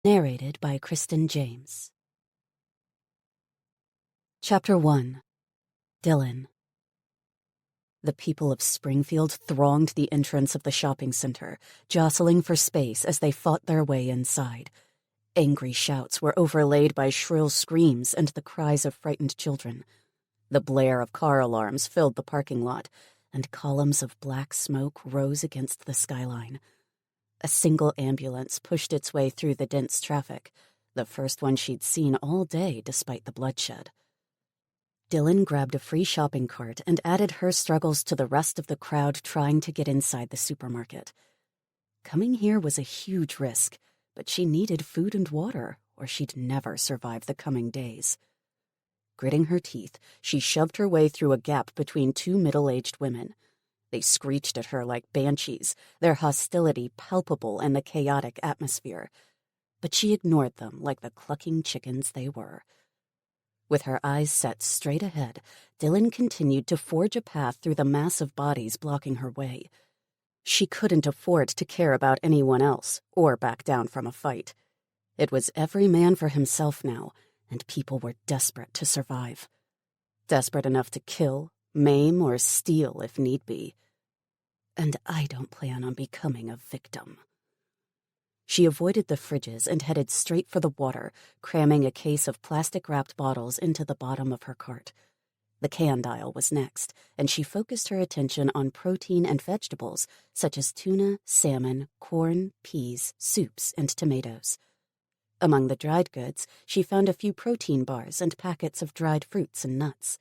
Narrated by Kristen James. Chapter 1. Dylan. The people of Springfield thronged the entrance of the shopping center, jostling for space as they fought their way inside. Angry shouts were overlaid by shrill screams and the cries of frightened children. The blare of car alarms filled the parking lot, and columns of black smoke rose against the skyline. A single ambulance pushed its way through the dense traffic, the first one she'd seen all day despite the bloodshed. Dylan grabbed a free shopping cart and added her struggles to the rest of the crowd trying to get inside the supermarket. Coming here was a huge risk, but she needed food and water, or she'd never survive the coming days. Gritting her teeth, she shoved her way through a gap between two middle-aged women. They screeched at her like banshees, their hostility palpable in the chaotic atmosphere. But she ignored them like the clucking chickens they were. With her eyes set straight ahead, Dylan continued to forge a path through the mass of bodies blocking her way. She couldn't afford to care about anyone else or back down from a fight. It was every man for himself now, and people were desperate to survive. Desperate enough to kill, maim, or steal if need be. And I don't plan on becoming a victim. She avoided the fridges and headed straight for the water, cramming a case of plastic-wrapped bottles into the bottom of her cart. The canned aisle was next, and she focused her attention on protein and vegetables such as tuna, salmon, corn, peas, soups, and tomatoes. Among the dried goods, she found a few protein bars and packets of dried fruits and nuts.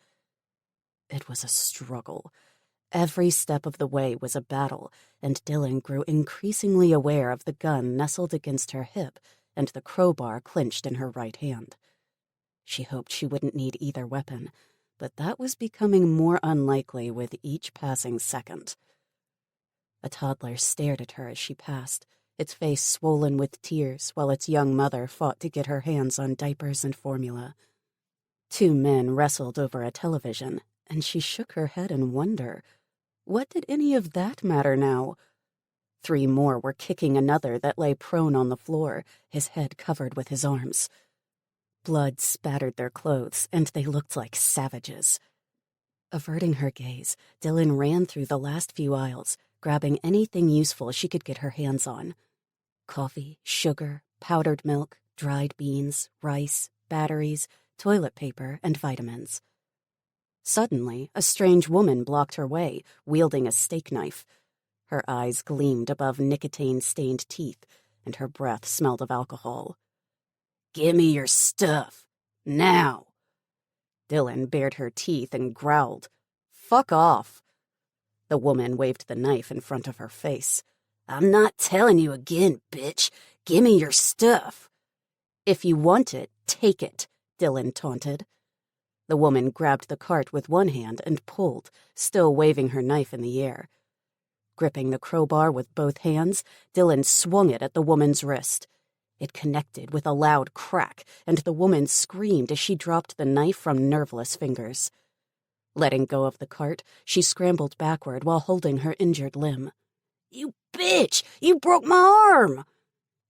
It was a struggle. Every step of the way was a battle, and Dylan grew increasingly aware of the gun nestled against her hip and the crowbar clenched in her right hand. She hoped she wouldn't need either weapon, but that was becoming more unlikely with each passing second. A toddler stared at her as she passed, its face swollen with tears while its young mother fought to get her hands on diapers and formula. Two men wrestled over a television, and she shook her head in wonder. What did any of that matter now? Three more were kicking another that lay prone on the floor, his head covered with his arms. Blood spattered their clothes, and they looked like savages. Averting her gaze, Dylan ran through the last few aisles, grabbing anything useful she could get her hands on. Coffee, sugar, powdered milk, dried beans, rice, batteries, toilet paper, and vitamins. Suddenly, a strange woman blocked her way, wielding a steak knife. Her eyes gleamed above nicotine-stained teeth, and her breath smelled of alcohol. "Give me your stuff. Now!" Dylan bared her teeth and growled. "Fuck off." The woman waved the knife in front of her face. "I'm not telling you again, bitch. Give me your stuff." "If you want it, take it," Dylan taunted. The woman grabbed the cart with one hand and pulled, still waving her knife in the air. Gripping the crowbar with both hands, Dylan swung it at the woman's wrist. It connected with a loud crack, and the woman screamed as she dropped the knife from nerveless fingers. Letting go of the cart, she scrambled backward while holding her injured limb. "You bitch! You broke my arm!"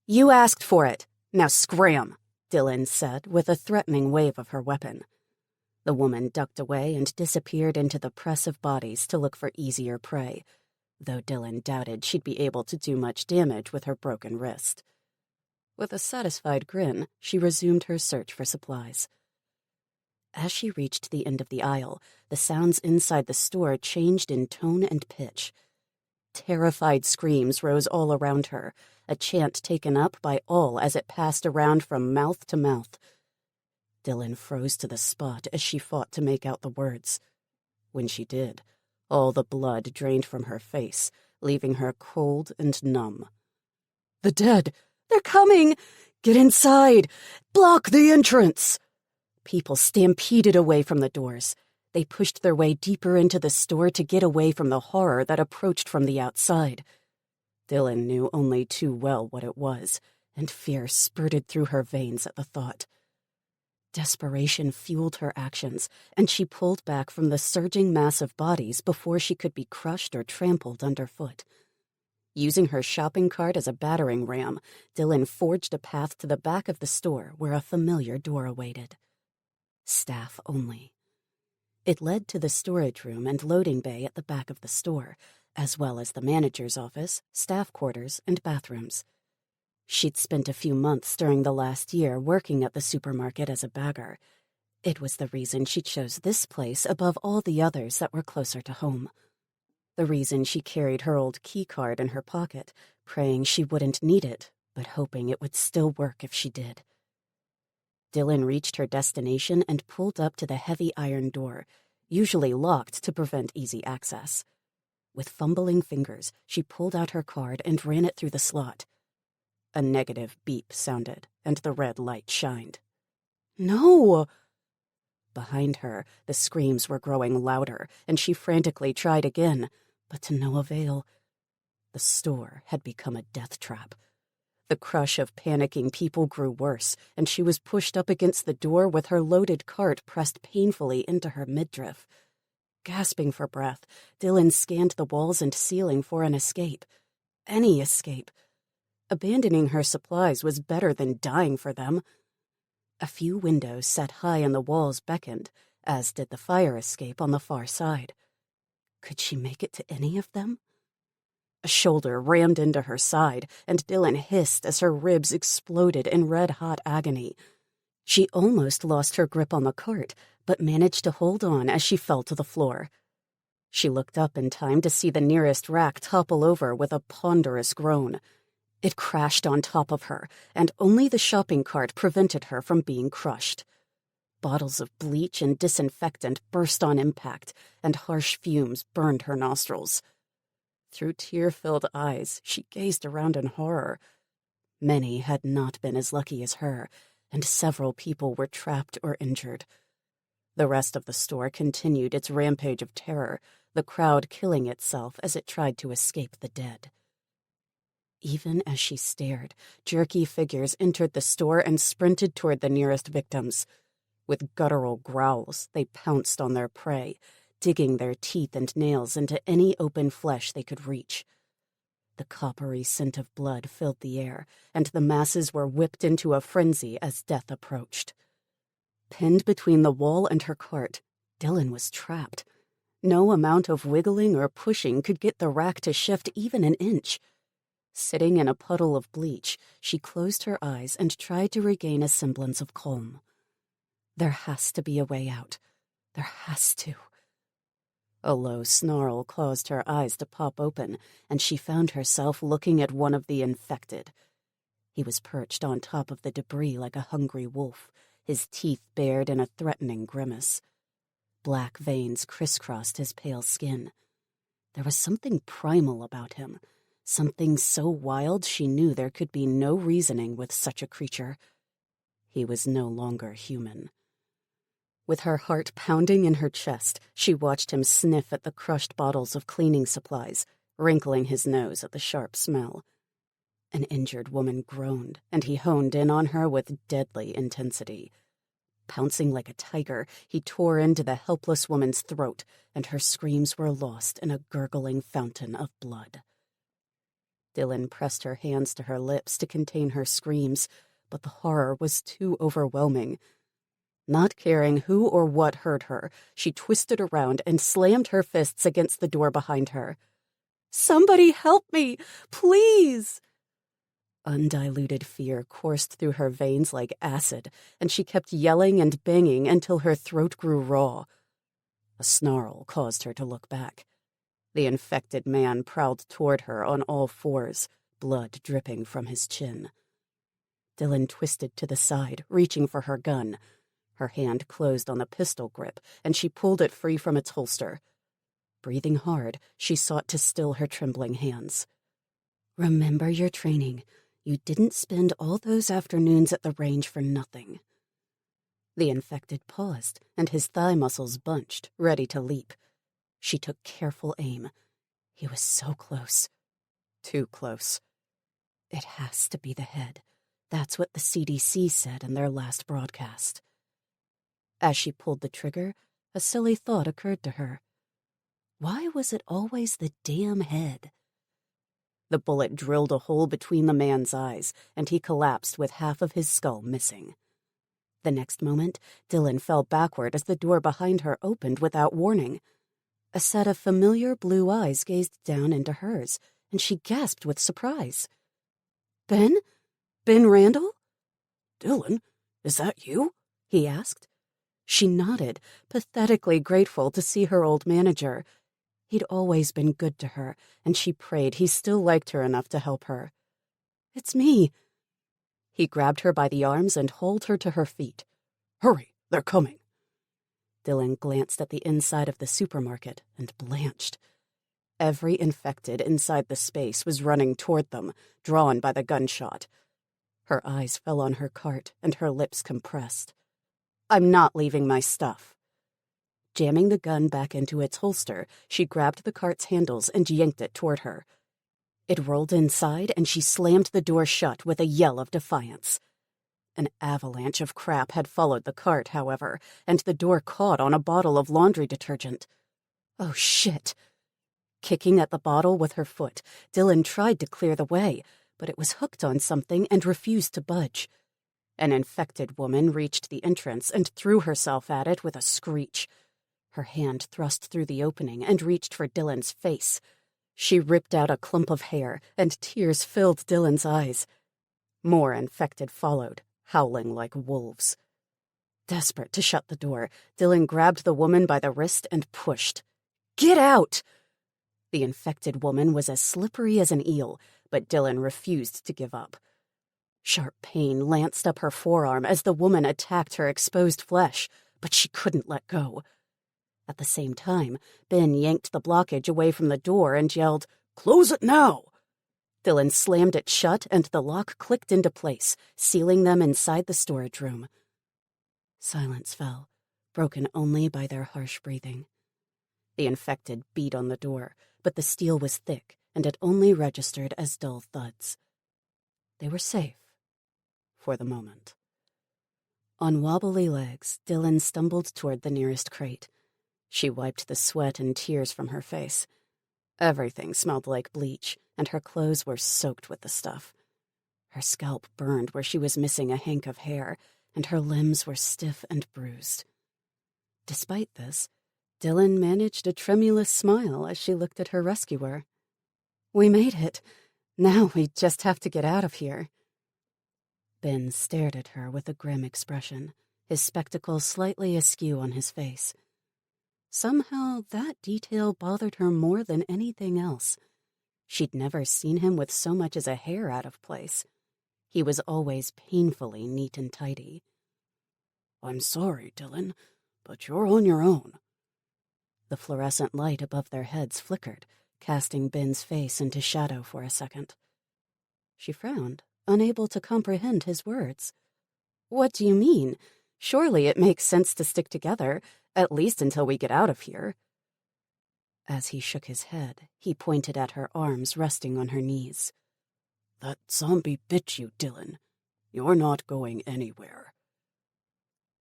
"You asked for it. Now scram," Dylan said with a threatening wave of her weapon. The woman ducked away and disappeared into the press of bodies to look for easier prey, though Dylan doubted she'd be able to do much damage with her broken wrist. With a satisfied grin, she resumed her search for supplies. As she reached the end of the aisle, the sounds inside the store changed in tone and pitch. Terrified screams rose all around her, a chant taken up by all as it passed around from mouth to mouth. Dylan froze to the spot as she fought to make out the words. When she did, all the blood drained from her face, leaving her cold and numb. "The dead! They're coming! Get inside! Block the entrance!" People stampeded away from the doors. They pushed their way deeper into the store to get away from the horror that approached from the outside. Dylan knew only too well what it was, and fear spurted through her veins at the thought. Desperation fueled her actions, and she pulled back from the surging mass of bodies before she could be crushed or trampled underfoot. Using her shopping cart as a battering ram, Dylan forged a path to the back of the store where a familiar door awaited. Staff only. It led to the storage room and loading bay at the back of the store, as well as the manager's office, staff quarters, and bathrooms. She'd spent a few months during the last year working at the supermarket as a bagger. It was the reason she chose this place above all the others that were closer to home. The reason she carried her old key card in her pocket, praying she wouldn't need it, but hoping it would still work if she did. Dylan reached her destination and pulled up to the heavy iron door, usually locked to prevent easy access. With fumbling fingers, she pulled out her card and ran it through the slot. A negative beep sounded, and the red light shined. "No!" Behind her, the screams were growing louder, and she frantically tried again, but to no avail. The store had become a death trap. The crush of panicking people grew worse, and she was pushed up against the door with her loaded cart pressed painfully into her midriff. Gasping for breath, Dylan scanned the walls and ceiling for an escape. Any escape. Abandoning her supplies was better than dying for them. A few windows set high in the walls beckoned, as did the fire escape on the far side. Could she make it to any of them? A shoulder rammed into her side, and Dylan hissed as her ribs exploded in red-hot agony. She almost lost her grip on the cart, but managed to hold on as she fell to the floor. She looked up in time to see the nearest rack topple over with a ponderous groan. It crashed on top of her, and only the shopping cart prevented her from being crushed. Bottles of bleach and disinfectant burst on impact, and harsh fumes burned her nostrils. Through tear-filled eyes, she gazed around in horror. Many had not been as lucky as her, and several people were trapped or injured. The rest of the store continued its rampage of terror, the crowd killing itself as it tried to escape the dead. Even as she stared, jerky figures entered the store and sprinted toward the nearest victims. With guttural growls, they pounced on their prey, digging their teeth and nails into any open flesh they could reach. The coppery scent of blood filled the air, and the masses were whipped into a frenzy as death approached. Pinned between the wall and her cart, Dylan was trapped. No amount of wiggling or pushing could get the rack to shift even an inch. Sitting in a puddle of bleach, she closed her eyes and tried to regain a semblance of calm. There has to be a way out. There has to. A low snarl caused her eyes to pop open, and she found herself looking at one of the infected. He was perched on top of the debris like a hungry wolf, his teeth bared in a threatening grimace. Black veins crisscrossed his pale skin. There was something primal about him, something so wild she knew there could be no reasoning with such a creature. He was no longer human. With her heart pounding in her chest, she watched him sniff at the crushed bottles of cleaning supplies, wrinkling his nose at the sharp smell. An injured woman groaned, and he honed in on her with deadly intensity. Pouncing like a tiger, he tore into the helpless woman's throat, and her screams were lost in a gurgling fountain of blood. Dylan pressed her hands to her lips to contain her screams, but the horror was too overwhelming. Not caring who or what hurt her, she twisted around and slammed her fists against the door behind her. "Somebody help me! Please!" Undiluted fear coursed through her veins like acid, and she kept yelling and banging until her throat grew raw. A snarl caused her to look back. The infected man prowled toward her on all fours, blood dripping from his chin. Dylan twisted to the side, reaching for her gun. Her hand closed on the pistol grip, and she pulled it free from its holster. Breathing hard, she sought to still her trembling hands. "Remember your training. You didn't spend all those afternoons at the range for nothing." The infected paused, and his thigh muscles bunched, ready to leap. She took careful aim. He was so close. Too close. It has to be the head. That's what the CDC said in their last broadcast. As she pulled the trigger, a silly thought occurred to her. Why was it always the damn head? The bullet drilled a hole between the man's eyes, and he collapsed with half of his skull missing. The next moment, Dylan fell backward as the door behind her opened without warning. A set of familiar blue eyes gazed down into hers, and she gasped with surprise. "Ben? Ben Randall?" "Dylan, is that you?" he asked. She nodded, pathetically grateful to see her old manager. He'd always been good to her, and she prayed he still liked her enough to help her. "It's me." He grabbed her by the arms and hauled her to her feet. "Hurry, they're coming." Dylan glanced at the inside of the supermarket and blanched. Every infected inside the space was running toward them, drawn by the gunshot. Her eyes fell on her cart, and her lips compressed. "I'm not leaving my stuff." Jamming the gun back into its holster, she grabbed the cart's handles and yanked it toward her. It rolled inside, and she slammed the door shut with a yell of defiance. An avalanche of crap had followed the cart, however, and the door caught on a bottle of laundry detergent. Oh, shit! Kicking at the bottle with her foot, Dylan tried to clear the way, but it was hooked on something and refused to budge. An infected woman reached the entrance and threw herself at it with a screech. Her hand thrust through the opening and reached for Dylan's face. She ripped out a clump of hair, and tears filled Dylan's eyes. More infected followed, howling like wolves. Desperate to shut the door, Dylan grabbed the woman by the wrist and pushed. "Get out!" The infected woman was as slippery as an eel, but Dylan refused to give up. Sharp pain lanced up her forearm as the woman attacked her exposed flesh, but she couldn't let go. At the same time, Ben yanked the blockage away from the door and yelled, "Close it now!" Dylan slammed it shut, and the lock clicked into place, sealing them inside the storage room. Silence fell, broken only by their harsh breathing. The infected beat on the door, but the steel was thick, and it only registered as dull thuds. They were safe. For the moment. On wobbly legs, Dylan stumbled toward the nearest crate. She wiped the sweat and tears from her face. Everything smelled like bleach, and her clothes were soaked with the stuff. Her scalp burned where she was missing a hank of hair, and her limbs were stiff and bruised. Despite this, Dylan managed a tremulous smile as she looked at her rescuer. "We made it. Now we just have to get out of here." Ben stared at her with a grim expression, his spectacles slightly askew on his face. Somehow that detail bothered her more than anything else. She'd never seen him with so much as a hair out of place. He was always painfully neat and tidy. "I'm sorry, Dylan, but you're on your own." The fluorescent light above their heads flickered, casting Ben's face into shadow for a second. She frowned, unable to comprehend his words. "What do you mean? Surely it makes sense to stick together, at least until we get out of here." As he shook his head, he pointed at her arms resting on her knees. "That zombie bit you, Dylan. You're not going anywhere."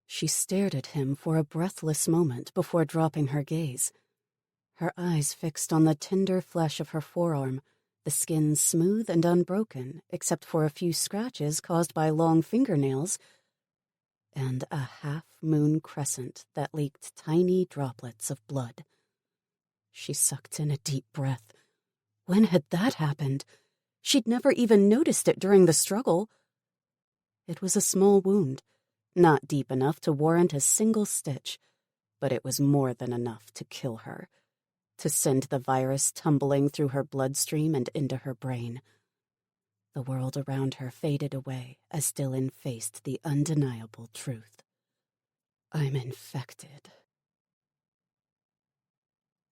She stared at him for a breathless moment before dropping her gaze. Her eyes fixed on the tender flesh of her forearm, the skin smooth and unbroken except for a few scratches caused by long fingernails, and a half-moon crescent that leaked tiny droplets of blood. She sucked in a deep breath. When had that happened? She'd never even noticed it during the struggle. It was a small wound, not deep enough to warrant a single stitch, but it was more than enough to kill her, to send the virus tumbling through her bloodstream and into her brain. The world around her faded away as Dylan faced the undeniable truth. I'm infected.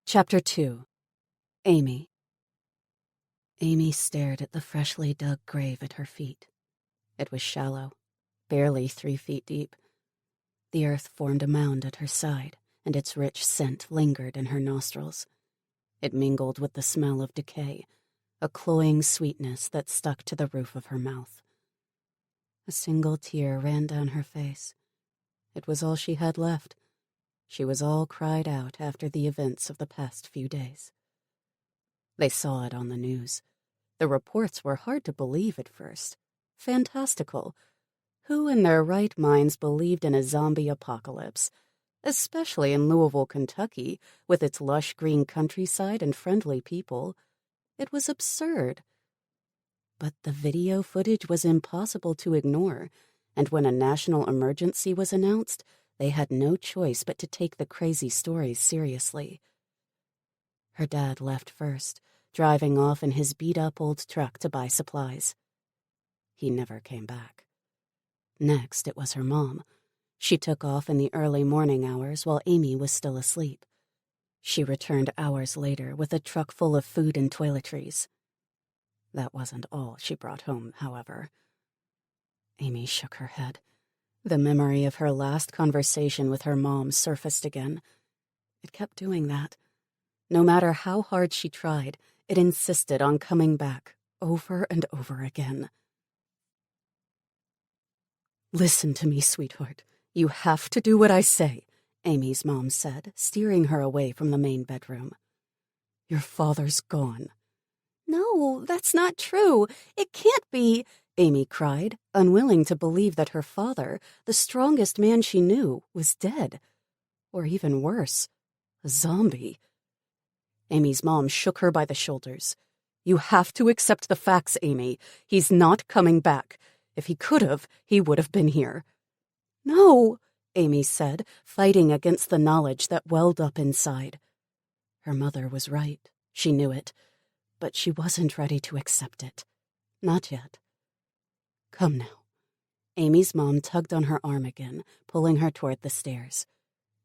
Chapter 2. Amy. Amy stared at the freshly dug grave at her feet. It was shallow, barely 3 feet deep. The earth formed a mound at her side, and its rich scent lingered in her nostrils. It mingled with the smell of decay, a cloying sweetness that stuck to the roof of her mouth. A single tear ran down her face. It was all she had left. She was all cried out after the events of the past few days. They saw it on the news. The reports were hard to believe at first. Fantastical. Who in their right minds believed in a zombie apocalypse? Especially in Louisville, Kentucky, with its lush green countryside and friendly people. It was absurd. But the video footage was impossible to ignore, and when a national emergency was announced, they had no choice but to take the crazy stories seriously. Her dad left first, driving off in his beat-up old truck to buy supplies. He never came back. Next, it was her mom. She took off in the early morning hours while Amy was still asleep. She returned hours later with a truck full of food and toiletries. That wasn't all she brought home, however. Amy shook her head. The memory of her last conversation with her mom surfaced again. It kept doing that. No matter how hard she tried, it insisted on coming back, over and over again. "Listen to me, sweetheart. You have to do what I say," Amy's mom said, steering her away from the main bedroom. "Your father's gone." "No, that's not true. It can't be," Amy cried, unwilling to believe that her father, the strongest man she knew, was dead. Or even worse, a zombie. Amy's mom shook her by the shoulders. "You have to accept the facts, Amy. He's not coming back. If he could have, he would have been here." "No," Amy said, fighting against the knowledge that welled up inside. Her mother was right. She knew it. But she wasn't ready to accept it. Not yet. "Come now." Amy's mom tugged on her arm again, pulling her toward the stairs.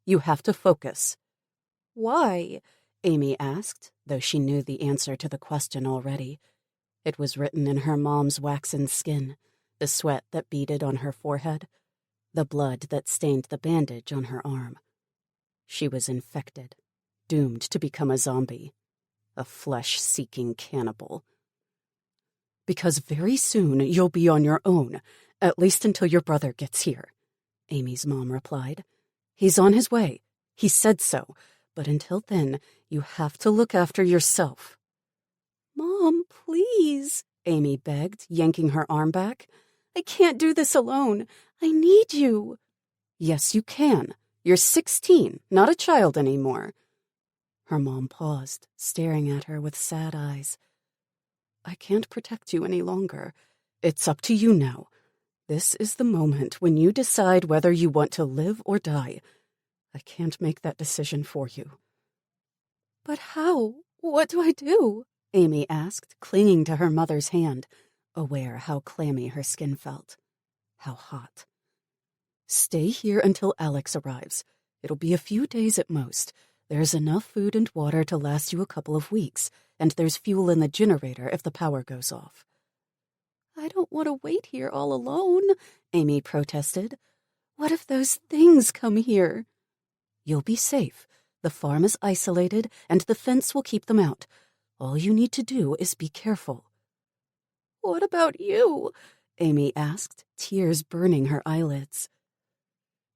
"You have to focus." "Why?" Amy asked, though she knew the answer to the question already. It was written in her mom's waxen skin, the sweat that beaded on her forehead, the blood that stained the bandage on her arm. She was infected, doomed to become a zombie, a flesh-seeking cannibal. "Because very soon you'll be on your own, at least until your brother gets here," Amy's mom replied. "He's on his way. He said so. But until then, you have to look after yourself." "Mom, please," Amy begged, yanking her arm back. "I can't do this alone. I need you." "Yes, you can. You're 16, not a child anymore." Her mom paused, staring at her with sad eyes. "I can't protect you any longer. It's up to you now. This is the moment when you decide whether you want to live or die. I can't make that decision for you." "But how? What do I do?" Amy asked, clinging to her mother's hand, aware how clammy her skin felt. How hot. "Stay here until Alex arrives. It'll be a few days at most. There's enough food and water to last you a couple of weeks, and there's fuel in the generator if the power goes off." "I don't want to wait here all alone," Amy protested. "What if those things come here?" "You'll be safe. The farm is isolated, and the fence will keep them out. All you need to do is be careful." "What about you?" Amy asked, tears burning her eyelids.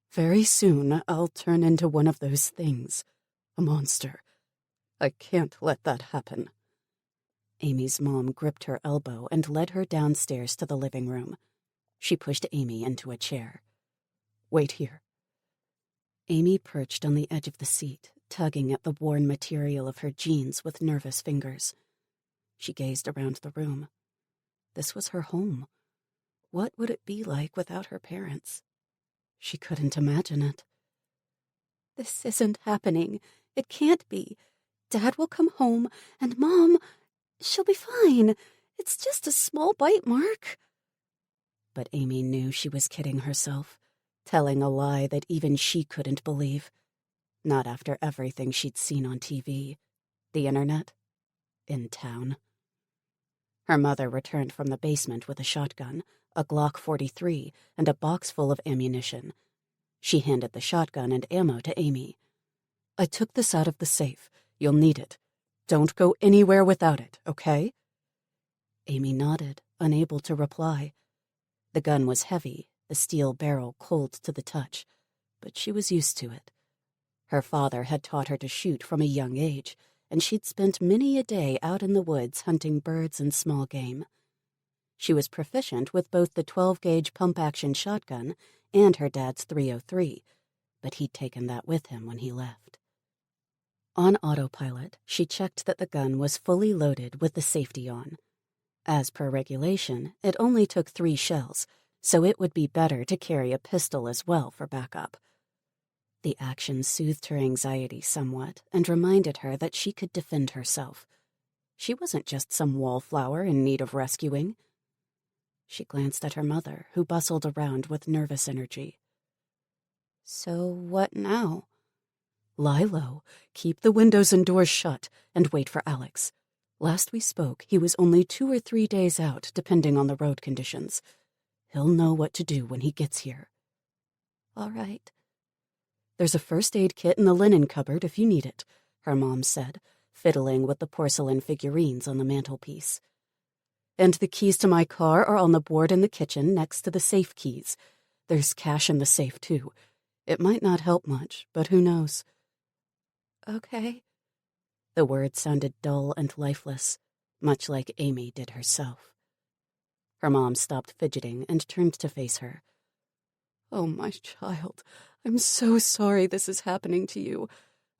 "Very soon I'll turn into one of those things. A monster. I can't let that happen." Amy's mom gripped her elbow and led her downstairs to the living room. She pushed Amy into a chair. "Wait here." Amy perched on the edge of the seat, tugging at the worn material of her jeans with nervous fingers. She gazed around the room. This was her home. What would it be like without her parents? She couldn't imagine it. "This isn't happening. It can't be. Dad will come home, and Mom, she'll be fine. It's just a small bite mark." But Amy knew she was kidding herself, telling a lie that even she couldn't believe. Not after everything she'd seen on TV, the internet, in town. Her mother returned from the basement with a shotgun, a Glock 43, and a box full of ammunition. She handed the shotgun and ammo to Amy. "I took this out of the safe. You'll need it. Don't go anywhere without it, okay?" Amy nodded, unable to reply. The gun was heavy, the steel barrel cold to the touch, but she was used to it. Her father had taught her to shoot from a young age, and she'd spent many a day out in the woods hunting birds and small game. She was proficient with both the 12-gauge pump-action shotgun and her dad's .303, but he'd taken that with him when he left. On autopilot, she checked that the gun was fully loaded with the safety on. As per regulation, it only took 3 shells, so it would be better to carry a pistol as well for backup. The action soothed her anxiety somewhat and reminded her that she could defend herself. She wasn't just some wallflower in need of rescuing. She glanced at her mother, who bustled around with nervous energy. "So what now?" "Lie low, keep the windows and doors shut, and wait for Alex. Last we spoke, he was only 2 or 3 days out, depending on the road conditions. He'll know what to do when he gets here." "All right." "There's a first aid kit in the linen cupboard if you need it," her mom said, fiddling with the porcelain figurines on the mantelpiece. "And the keys to my car are on the board in the kitchen next to the safe keys. There's cash in the safe, too. It might not help much, but who knows?" "Okay." The words sounded dull and lifeless, much like Amy did herself. Her mom stopped fidgeting and turned to face her. "Oh, my child, I'm so sorry this is happening to you.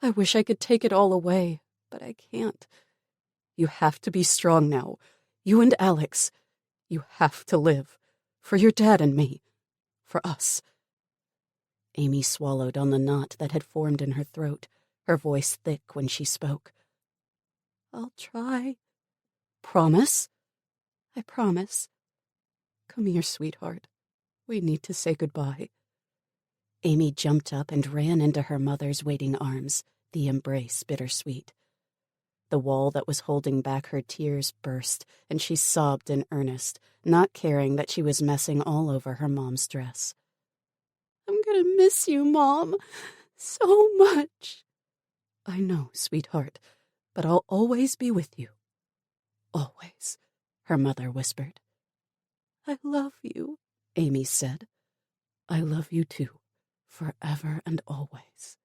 I wish I could take it all away, but I can't. You have to be strong now. You and Alex. You have to live. For your dad and me. For us." Amy swallowed on the knot that had formed in her throat, her voice thick when she spoke. "I'll try." "Promise?" "I promise. Come here, sweetheart. We need to say goodbye." Amy jumped up and ran into her mother's waiting arms, the embrace bittersweet. The wall that was holding back her tears burst, and she sobbed in earnest, not caring that she was messing all over her mom's dress. "I'm gonna miss you, Mom, so much." "I know, sweetheart, but I'll always be with you. Always," her mother whispered. "I love you," Amy said. "I love you too, forever and always."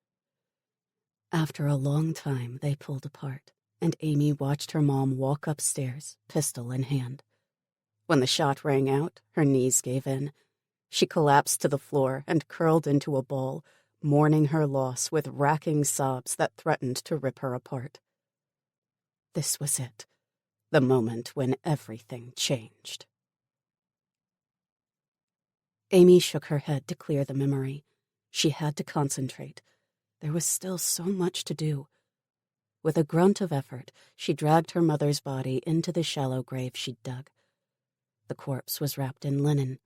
After a long time, they pulled apart, and Amy watched her mom walk upstairs, pistol in hand. When the shot rang out, her knees gave in. She collapsed to the floor and curled into a ball, mourning her loss with racking sobs that threatened to rip her apart. This was it, the moment when everything changed. Amy shook her head to clear the memory. She had to concentrate. There was still so much to do. With a grunt of effort, she dragged her mother's body into the shallow grave she'd dug. The corpse was wrapped in linen.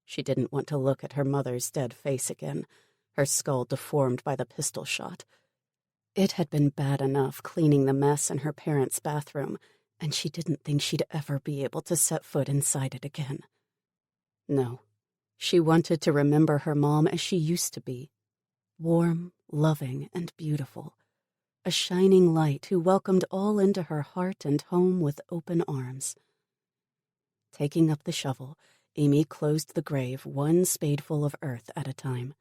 She didn't want to look at her mother's dead face again, her skull deformed by the pistol shot. It had been bad enough cleaning the mess in her parents' bathroom, and she didn't think she'd ever be able to set foot inside it again. No, she wanted to remember her mom as she used to be. Warm, loving, and beautiful. A shining light who welcomed all into her heart and home with open arms. Taking up the shovel, Amy closed the grave one spadeful of earth at a time.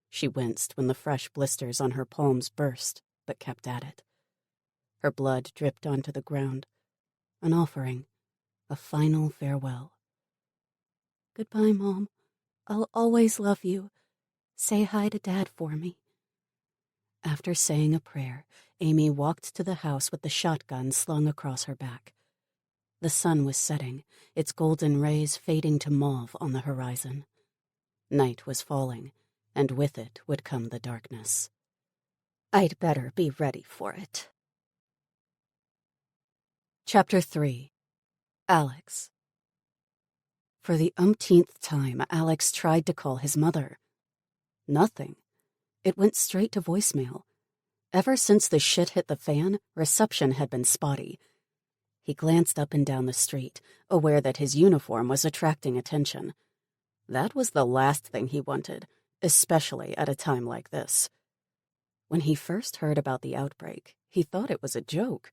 She winced when the fresh blisters on her palms burst, but kept at it. Her blood dripped onto the ground. An offering, a final farewell. "Goodbye, Mom. I'll always love you. Say hi to Dad for me." After saying a prayer, Amy walked to the house with the shotgun slung across her back. The sun was setting, its golden rays fading to mauve on the horizon. Night was falling, and with it would come the darkness. I'd better be ready for it. Chapter 3. Alex. For the umpteenth time, Alex tried to call his mother. Nothing. It went straight to voicemail. Ever since the shit hit the fan, reception had been spotty. He glanced up and down the street, aware that his uniform was attracting attention. That was the last thing he wanted, especially at a time like this. When he first heard about the outbreak, he thought it was a joke.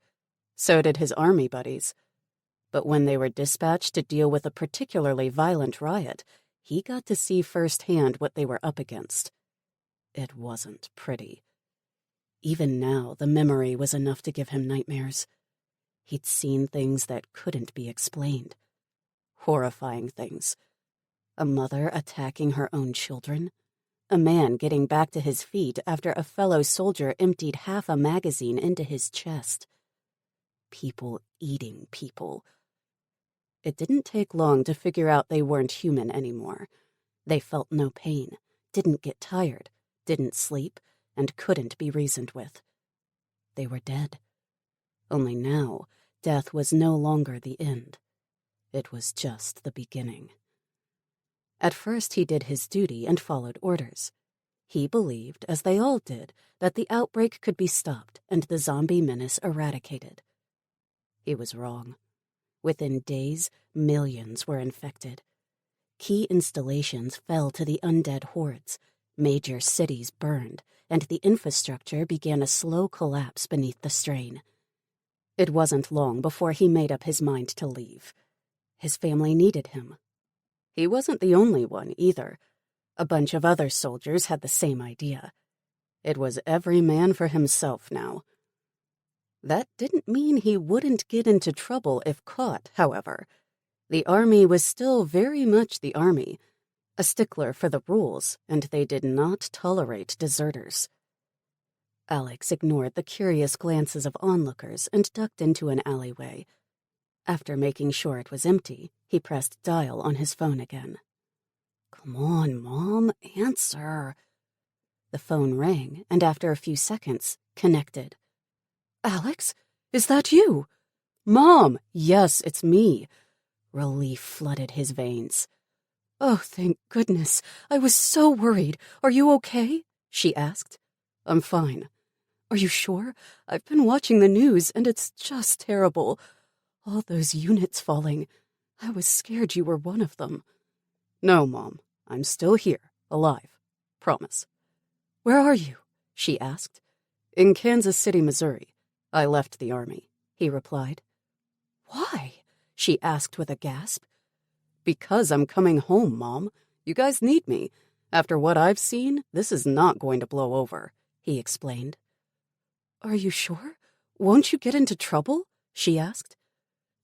So did his army buddies. But when they were dispatched to deal with a particularly violent riot, he got to see firsthand what they were up against. It wasn't pretty. Even now, the memory was enough to give him nightmares. He'd seen things that couldn't be explained. Horrifying things. A mother attacking her own children. A man getting back to his feet after a fellow soldier emptied half a magazine into his chest. People eating people. It didn't take long to figure out they weren't human anymore. They felt no pain, didn't get tired, didn't sleep, and couldn't be reasoned with. They were dead. Only now, death was no longer the end. It was just the beginning. At first he did his duty and followed orders. He believed, as they all did, that the outbreak could be stopped and the zombie menace eradicated. He was wrong. Within days, millions were infected. Key installations fell to the undead hordes, major cities burned, and the infrastructure began a slow collapse beneath the strain. It wasn't long before he made up his mind to leave. His family needed him. He wasn't the only one, either. A bunch of other soldiers had the same idea. It was every man for himself now. That didn't mean he wouldn't get into trouble if caught, however. The army was still very much the army, a stickler for the rules, and they did not tolerate deserters. Alex ignored the curious glances of onlookers and ducked into an alleyway. After making sure it was empty, he pressed dial on his phone again. "Come on, Mom, answer." The phone rang, and after a few seconds, connected. "Alex, is that you?" "Mom, yes, it's me." Relief flooded his veins. "Oh, thank goodness. I was so worried. Are you okay?" she asked. "I'm fine." "Are you sure? I've been watching the news, and it's just terrible. All those units falling. I was scared you were one of them." "No, Mom. I'm still here, alive. Promise." "Where are you?" she asked. "In Kansas City, Missouri. I left the army," he replied. "Why?" she asked with a gasp. "Because I'm coming home, Mom. You guys need me. After what I've seen, this is not going to blow over," he explained. "Are you sure? Won't you get into trouble?" she asked.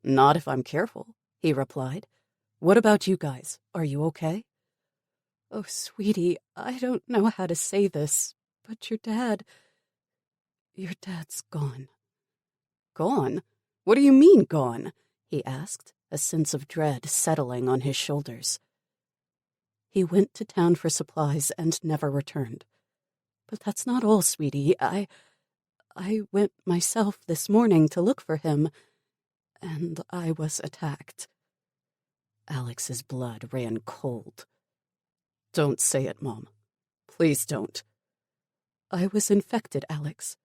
"Not if I'm careful," he replied. "What about you guys? Are you okay?" "Oh, sweetie, I don't know how to say this, but your dad's gone." "Gone? What do you mean, gone?" he asked, a sense of dread settling on his shoulders. "He went to town for supplies and never returned. But that's not all, sweetie. I went myself this morning to look for him, and I was attacked." Alex's blood ran cold. "Don't say it, Mom. Please don't." "I was infected, Alex.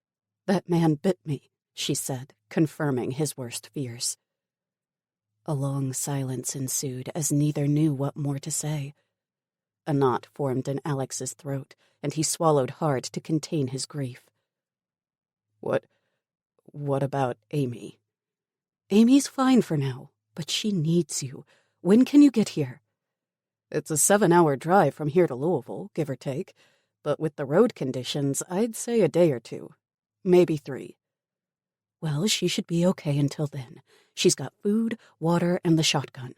That man bit me," she said, confirming his worst fears. A long silence ensued as neither knew what more to say. A knot formed in Alex's throat, and he swallowed hard to contain his grief. What about Amy?" "Amy's fine for now, but she needs you. When can you get here?" "It's a 7-hour drive from here to Louisville, give or take. But with the road conditions, I'd say a day or 2. Maybe 3. "Well, she should be okay until then. She's got food, water, and the shotgun."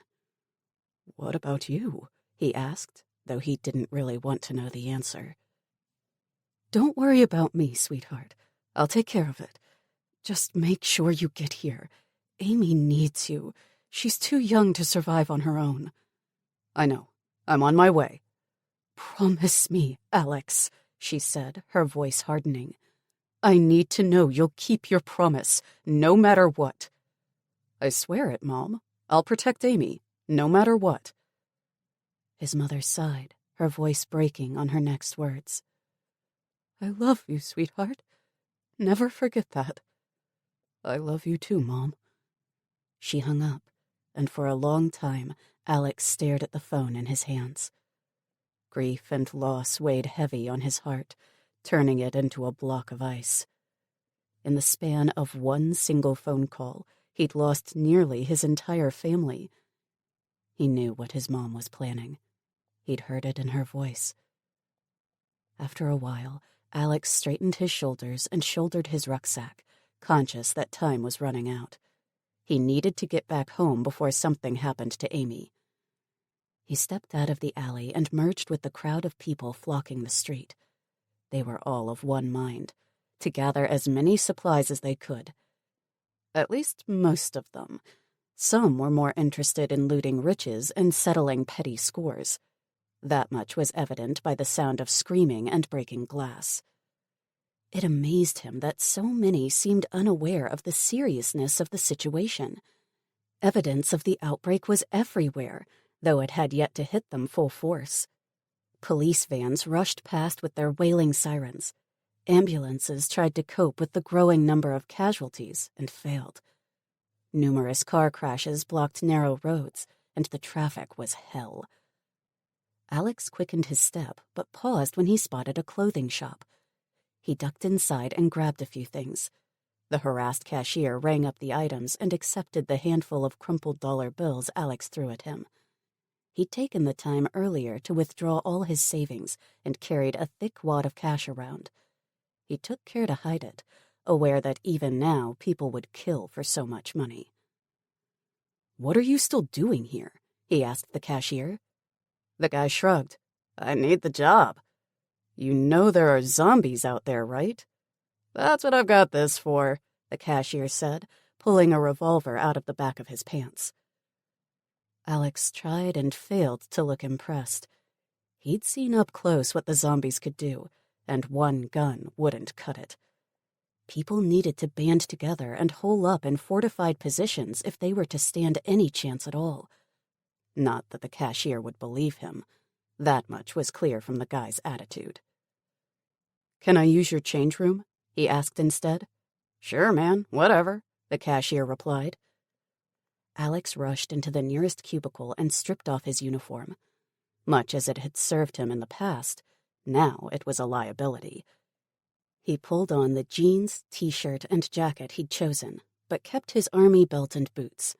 "What about you?" he asked, though he didn't really want to know the answer. "Don't worry about me, sweetheart. I'll take care of it. Just make sure you get here. Amy needs you. She's too young to survive on her own." "I know. I'm on my way." "Promise me, Alex," she said, her voice hardening. "I need to know you'll keep your promise, no matter what." "I swear it, Mom. I'll protect Amy, no matter what." His mother sighed, her voice breaking on her next words. "I love you, sweetheart. Never forget that." "I love you too, Mom." She hung up, and for a long time, Alex stared at the phone in his hands. Grief and loss weighed heavy on his heart, turning it into a block of ice. In the span of one single phone call, he'd lost nearly his entire family. He knew what his mom was planning. He'd heard it in her voice. After a while, Alex straightened his shoulders and shouldered his rucksack, conscious that time was running out. He needed to get back home before something happened to Amy. He stepped out of the alley and merged with the crowd of people flocking the street. They were all of one mind, to gather as many supplies as they could. At least most of them. Some were more interested in looting riches and settling petty scores. That much was evident by the sound of screaming and breaking glass. It amazed him that so many seemed unaware of the seriousness of the situation. Evidence of the outbreak was everywhere, though it had yet to hit them full force. Police vans rushed past with their wailing sirens. Ambulances tried to cope with the growing number of casualties and failed. Numerous car crashes blocked narrow roads, and the traffic was hell. Alex quickened his step, but paused when he spotted a clothing shop. He ducked inside and grabbed a few things. The harassed cashier rang up the items and accepted the handful of crumpled dollar bills Alex threw at him. He'd taken the time earlier to withdraw all his savings and carried a thick wad of cash around. He took care to hide it, aware that even now people would kill for so much money. "What are you still doing here?" he asked the cashier. The guy shrugged. "I need the job." "You know there are zombies out there, right?" "That's what I've got this for," the cashier said, pulling a revolver out of the back of his pants. Alex tried and failed to look impressed. He'd seen up close what the zombies could do, and one gun wouldn't cut it. People needed to band together and hole up in fortified positions if they were to stand any chance at all. Not that the cashier would believe him. That much was clear from the guy's attitude. "Can I use your change room?" he asked instead. "Sure, man, whatever," the cashier replied. Alex rushed into the nearest cubicle and stripped off his uniform. Much as it had served him in the past, now it was a liability. He pulled on the jeans, t-shirt, and jacket he'd chosen, but kept his army belt and boots.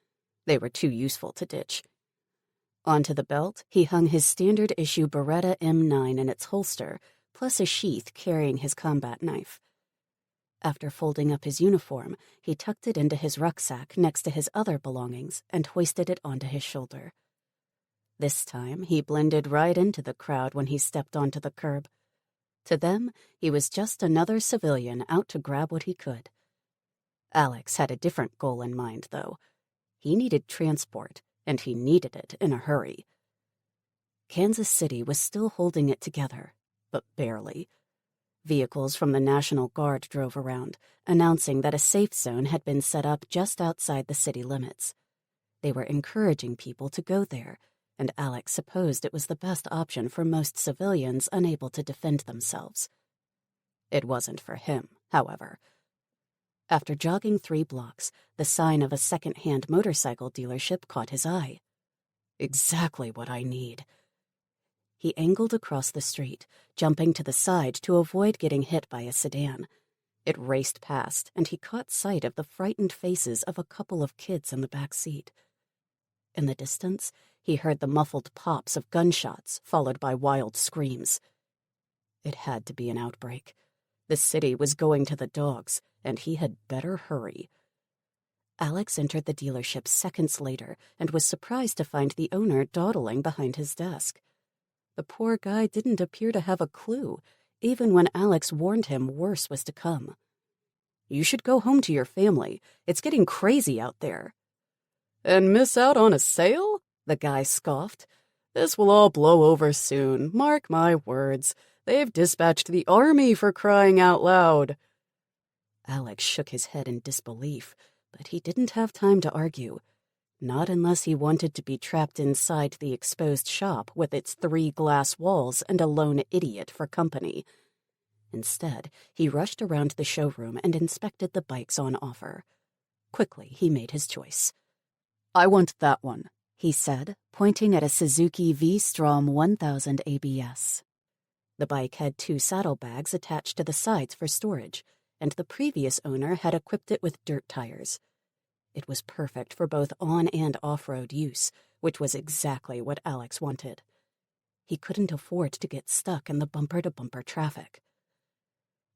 They were too useful to ditch. Onto the belt, he hung his standard-issue Beretta M9 in its holster, plus a sheath carrying his combat knife. After folding up his uniform, he tucked it into his rucksack next to his other belongings and hoisted it onto his shoulder. This time, he blended right into the crowd when he stepped onto the curb. To them, he was just another civilian out to grab what he could. Alex had a different goal in mind, though. He needed transport, and he needed it in a hurry. Kansas City was still holding it together, but barely. Vehicles from the National Guard drove around, announcing that a safe zone had been set up just outside the city limits. They were encouraging people to go there, and Alex supposed it was the best option for most civilians unable to defend themselves. It wasn't for him, however. After jogging 3 blocks, the sign of a second-hand motorcycle dealership caught his eye. Exactly what I need. He angled across the street, jumping to the side to avoid getting hit by a sedan. It raced past, and he caught sight of the frightened faces of a couple of kids in the back seat. In the distance, he heard the muffled pops of gunshots, followed by wild screams. It had to be an outbreak. The city was going to the dogs, and he had better hurry. Alex entered the dealership seconds later and was surprised to find the owner dawdling behind his desk. The poor guy didn't appear to have a clue, even when Alex warned him worse was to come. "You should go home to your family. It's getting crazy out there." "And miss out on a sale?" the guy scoffed. "This will all blow over soon, mark my words. They've dispatched the army, for crying out loud." Alex shook his head in disbelief, but he didn't have time to argue. Not unless he wanted to be trapped inside the exposed shop with its 3 glass walls and a lone idiot for company. Instead, he rushed around the showroom and inspected the bikes on offer. Quickly, he made his choice. "I want that one," he said, pointing at a Suzuki V-Strom 1000 ABS. The bike had 2 saddlebags attached to the sides for storage, and the previous owner had equipped it with dirt tires. It was perfect for both on- and off-road use, which was exactly what Alex wanted. He couldn't afford to get stuck in the bumper-to-bumper traffic.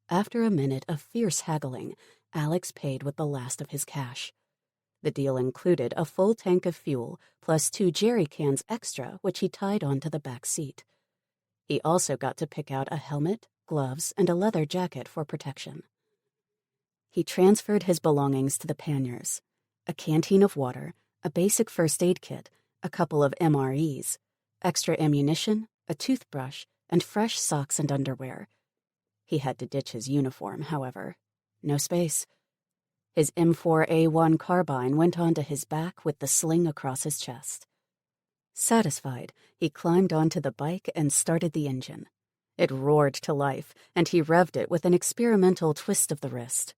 After a minute of fierce haggling, Alex paid with the last of his cash. The deal included a full tank of fuel plus 2 jerry cans extra, which he tied onto the back seat. He also got to pick out a helmet, gloves, and a leather jacket for protection. He transferred his belongings to the panniers: a canteen of water, a basic first aid kit, a couple of MREs, extra ammunition, a toothbrush, and fresh socks and underwear. He had to ditch his uniform, however. No space. His M4A1 carbine went onto his back with the sling across his chest. Satisfied, he climbed onto the bike and started the engine. It roared to life, and he revved it with an experimental twist of the wrist.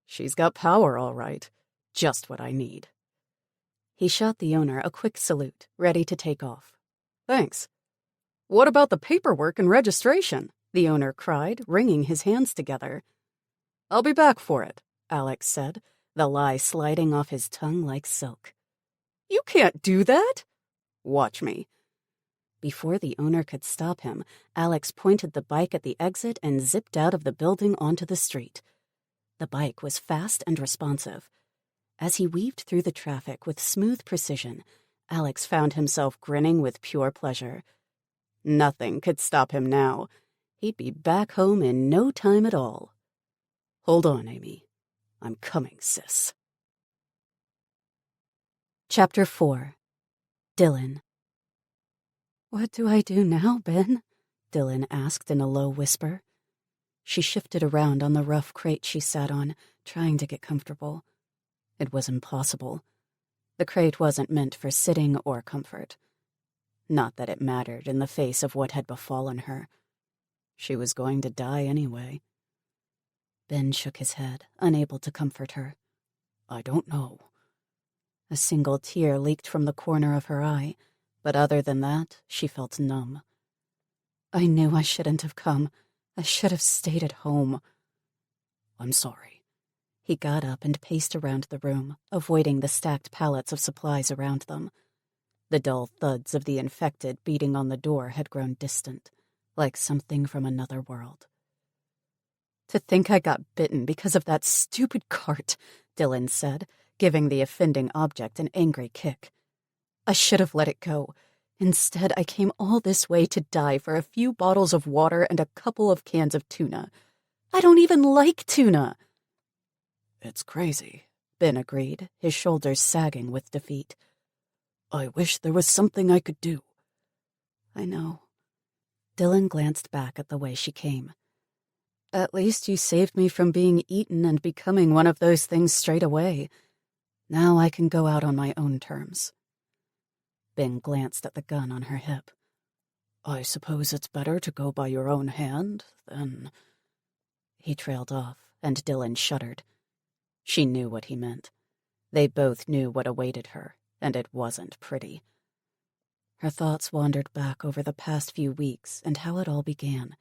"She's got power, all right. Just what I need." He shot the owner a quick salute, ready to take off. "Thanks." "What about the paperwork and registration?" the owner cried, wringing his hands together. "I'll be back for it," Alex said, the lie sliding off his tongue like silk. "You can't do that." "Watch me." Before the owner could stop him, Alex pointed the bike at the exit and zipped out of the building onto the street. The bike was fast and responsive. As he weaved through the traffic with smooth precision, Alex found himself grinning with pure pleasure. Nothing could stop him now. He'd be back home in no time at all. "Hold on, Amy. I'm coming, sis." Chapter 4. Dylan. "What do I do now, Ben?" Dylan asked in a low whisper. She shifted around on the rough crate she sat on, trying to get comfortable. It was impossible. The crate wasn't meant for sitting or comfort. Not that it mattered in the face of what had befallen her. She was going to die anyway. Ben shook his head, unable to comfort her. "I don't know." A single tear leaked from the corner of her eye, but other than that, she felt numb. "I knew I shouldn't have come. I should have stayed at home." "I'm sorry." He got up and paced around the room, avoiding the stacked pallets of supplies around them. The dull thuds of the infected beating on the door had grown distant, like something from another world. "To think I got bitten because of that stupid cart," Dylan said, giving the offending object an angry kick. "I should have let it go. Instead, I came all this way to die for a few bottles of water and a couple of cans of tuna. I don't even like tuna." "It's crazy," Ben agreed, his shoulders sagging with defeat. "I wish there was something I could do." "I know." Dylan glanced back at the way she came. "At least you saved me from being eaten and becoming one of those things straight away. Now I can go out on my own terms." Ben glanced at the gun on her hip. "I suppose it's better to go by your own hand, than—" He trailed off, and Dylan shuddered. She knew what he meant. They both knew what awaited her, and it wasn't pretty. Her thoughts wandered back over the past few weeks and how it all began.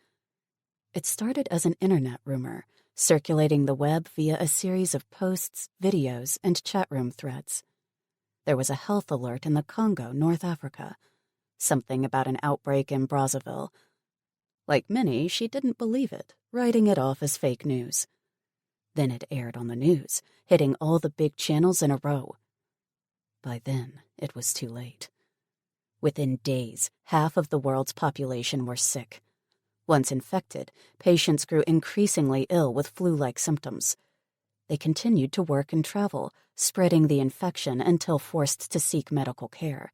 It started as an internet rumor, circulating the web via a series of posts, videos, and chat room threads. There was a health alert in the Congo, North Africa. Something about an outbreak in Brazzaville. Like many, she didn't believe it, writing it off as fake news. Then it aired on the news, hitting all the big channels in a row. By then, it was too late. Within days, half of the world's population were sick. Once infected, patients grew increasingly ill with flu-like symptoms. They continued to work and travel, spreading the infection until forced to seek medical care.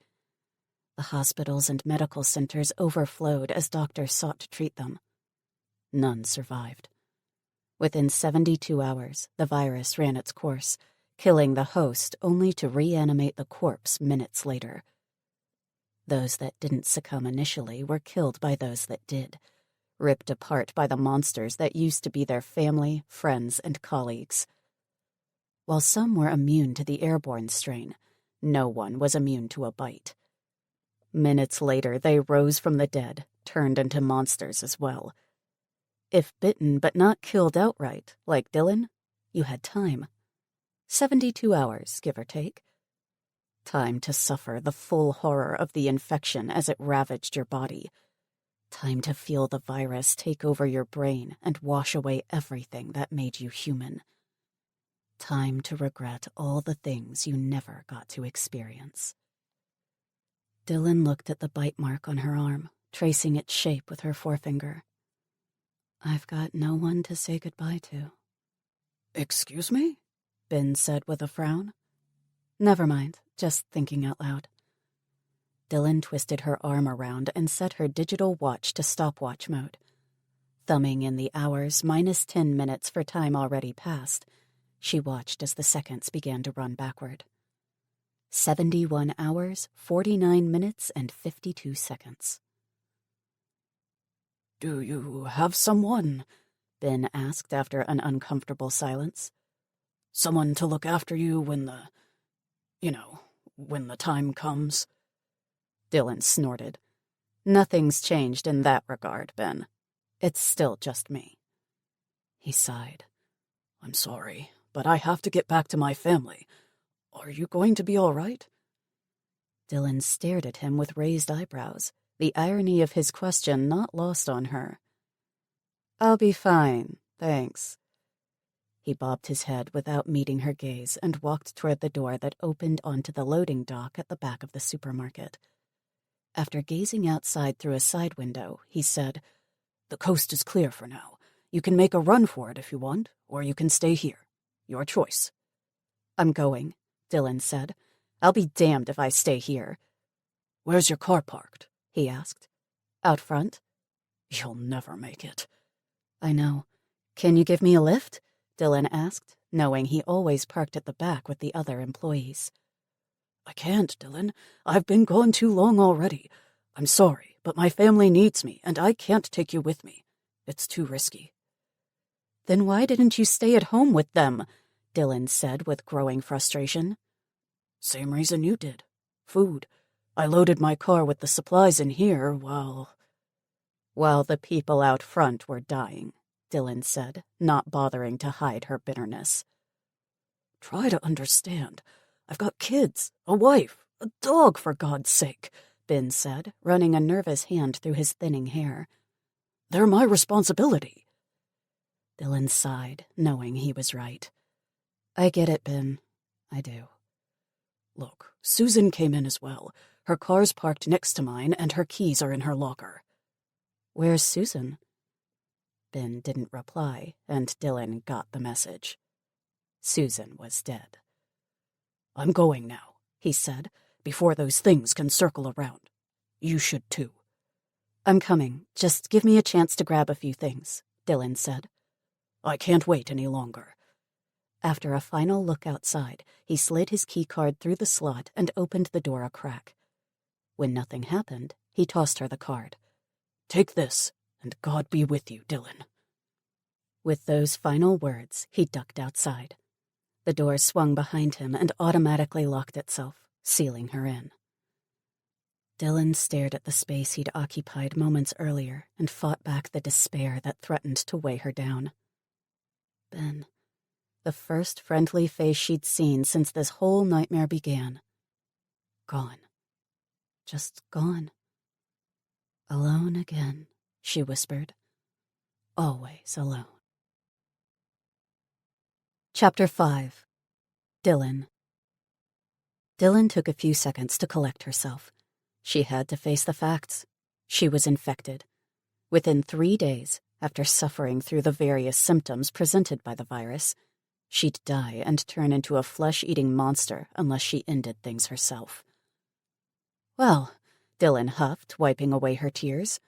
The hospitals and medical centers overflowed as doctors sought to treat them. None survived. Within 72 hours, the virus ran its course, killing the host only to reanimate the corpse minutes later. Those that didn't succumb initially were killed by those that did, ripped apart by the monsters that used to be their family, friends, and colleagues. While some were immune to the airborne strain, no one was immune to a bite. Minutes later, they rose from the dead, turned into monsters as well. If bitten but not killed outright, like Dylan, you had time. 72 hours, give or take. Time to suffer the full horror of the infection as it ravaged your body. Time to feel the virus take over your brain and wash away everything that made you human. Time to regret all the things you never got to experience. Dylan looked at the bite mark on her arm, tracing its shape with her forefinger. I've got no one to say goodbye to. Excuse me? Ben said with a frown. Never mind, just thinking out loud. Dylan twisted her arm around and set her digital watch to stopwatch mode. Thumbing in the hours minus 10 minutes for time already passed, she watched as the seconds began to run backward. 71 hours, 49 minutes, and 52 seconds. Do you have someone? Ben asked after an uncomfortable silence. Someone to look after you when the time comes? Dylan snorted. Nothing's changed in that regard, Ben. It's still just me. He sighed. I'm sorry, but I have to get back to my family. Are you going to be all right? Dylan stared at him with raised eyebrows, the irony of his question not lost on her. I'll be fine, thanks. He bobbed his head without meeting her gaze and walked toward the door that opened onto the loading dock at the back of the supermarket. After gazing outside through a side window, he said, The coast is clear for now. You can make a run for it if you want, or you can stay here. Your choice. I'm going, Dylan said. I'll be damned if I stay here. Where's your car parked? He asked. Out front. You'll never make it. I know. Can you give me a lift? Dylan asked, knowing he always parked at the back with the other employees. I can't, Dylan. I've been gone too long already. I'm sorry, but my family needs me, and I can't take you with me. It's too risky. Then why didn't you stay at home with them? Dylan said with growing frustration. Same reason you did. Food. I loaded my car with the supplies in here while the people out front were dying, Dylan said, not bothering to hide her bitterness. Try to understand. I've got kids, a wife, a dog, for God's sake, Ben said, running a nervous hand through his thinning hair. They're my responsibility. Dylan sighed, knowing he was right. I get it, Ben. I do. Look, Susan came in as well. Her car's parked next to mine, and her keys are in her locker. Where's Susan? Ben didn't reply, and Dylan got the message. Susan was dead. I'm going now, he said, before those things can circle around. You should too. I'm coming. Just give me a chance to grab a few things, Dylan said. I can't wait any longer. After a final look outside, he slid his keycard through the slot and opened the door a crack. When nothing happened, he tossed her the card. Take this, and God be with you, Dylan. With those final words, he ducked outside. The door swung behind him and automatically locked itself, sealing her in. Dylan stared at the space he'd occupied moments earlier and fought back the despair that threatened to weigh her down. Ben, the first friendly face she'd seen since this whole nightmare began. Gone. Just gone. Alone again, she whispered. Always alone. Chapter 5. Dylan. Dylan took a few seconds to collect herself. She had to face the facts. She was infected. Within 3 days, after suffering through the various symptoms presented by the virus, she'd die and turn into a flesh-eating monster unless she ended things herself. Well, Dylan huffed, wiping away her tears.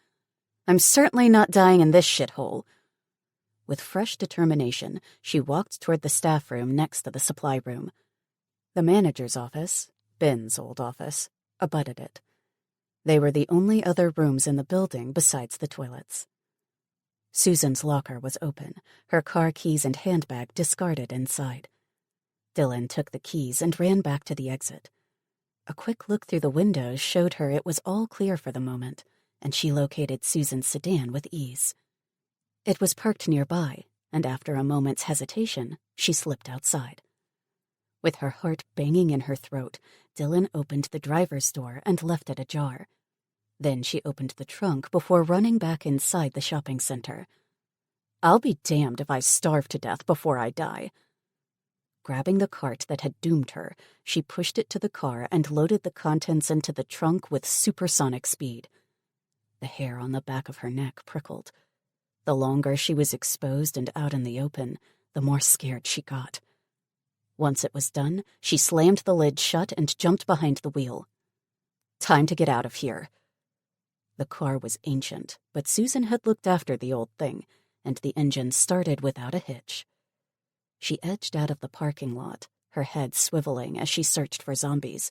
I'm certainly not dying in this shithole. With fresh determination, she walked toward the staff room next to the supply room. The manager's office, Ben's old office, abutted it. They were the only other rooms in the building besides the toilets. Susan's locker was open, her car keys and handbag discarded inside. Dylan took the keys and ran back to the exit. A quick look through the windows showed her it was all clear for the moment, and she located Susan's sedan with ease. It was parked nearby, and after a moment's hesitation, she slipped outside. With her heart banging in her throat, Dylan opened the driver's door and left it ajar. Then she opened the trunk before running back inside the shopping center. I'll be damned if I starve to death before I die. Grabbing the cart that had doomed her, she pushed it to the car and loaded the contents into the trunk with supersonic speed. The hair on the back of her neck prickled. The longer she was exposed and out in the open, the more scared she got. Once it was done, she slammed the lid shut and jumped behind the wheel. Time to get out of here. The car was ancient, but Susan had looked after the old thing, and the engine started without a hitch. She edged out of the parking lot, her head swiveling as she searched for zombies,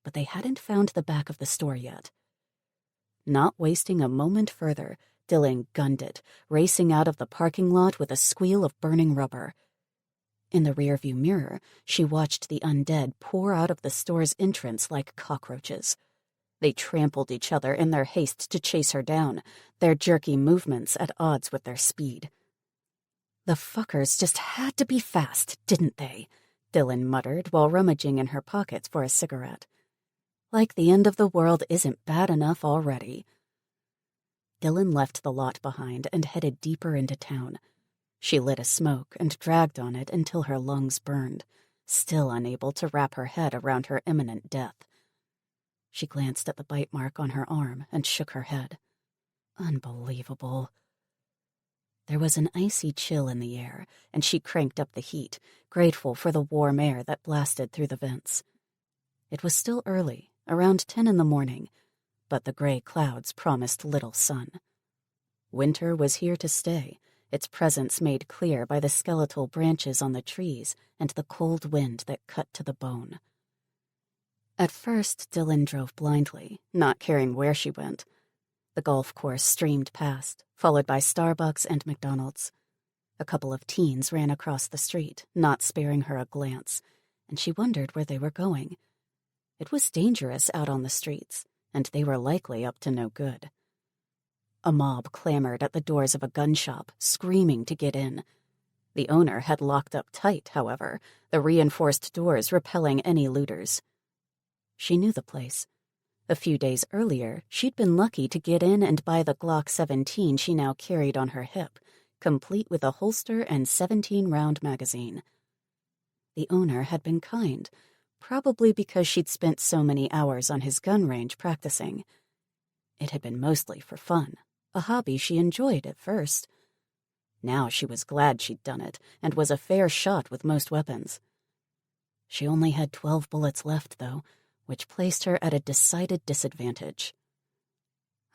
but they hadn't found the back of the store yet. Not wasting a moment further, Dylan gunned it, racing out of the parking lot with a squeal of burning rubber. In the rearview mirror, she watched the undead pour out of the store's entrance like cockroaches. They trampled each other in their haste to chase her down, their jerky movements at odds with their speed. The fuckers just had to be fast, didn't they? Dylan muttered while rummaging in her pockets for a cigarette. Like the end of the world isn't bad enough already. Dylan left the lot behind and headed deeper into town. She lit a smoke and dragged on it until her lungs burned, still unable to wrap her head around her imminent death. She glanced at the bite mark on her arm and shook her head. Unbelievable. There was an icy chill in the air, and she cranked up the heat, grateful for the warm air that blasted through the vents. It was still early, around 10 in the morning, but the gray clouds promised little sun. Winter was here to stay, its presence made clear by the skeletal branches on the trees and the cold wind that cut to the bone. At first, Dylan drove blindly, not caring where she went. The golf course streamed past, followed by Starbucks and McDonald's. A couple of teens ran across the street, not sparing her a glance, and she wondered where they were going. It was dangerous out on the streets, and they were likely up to no good. A mob clamored at the doors of a gun shop, screaming to get in. The owner had locked up tight, however, the reinforced doors repelling any looters. She knew the place. A few days earlier, she'd been lucky to get in and buy the Glock 17 she now carried on her hip, complete with a holster and 17-round magazine. The owner had been kind, probably because she'd spent so many hours on his gun range practicing. It had been mostly for fun, a hobby she enjoyed at first. Now she was glad she'd done it, and was a fair shot with most weapons. She only had 12 bullets left, though, which placed her at a decided disadvantage.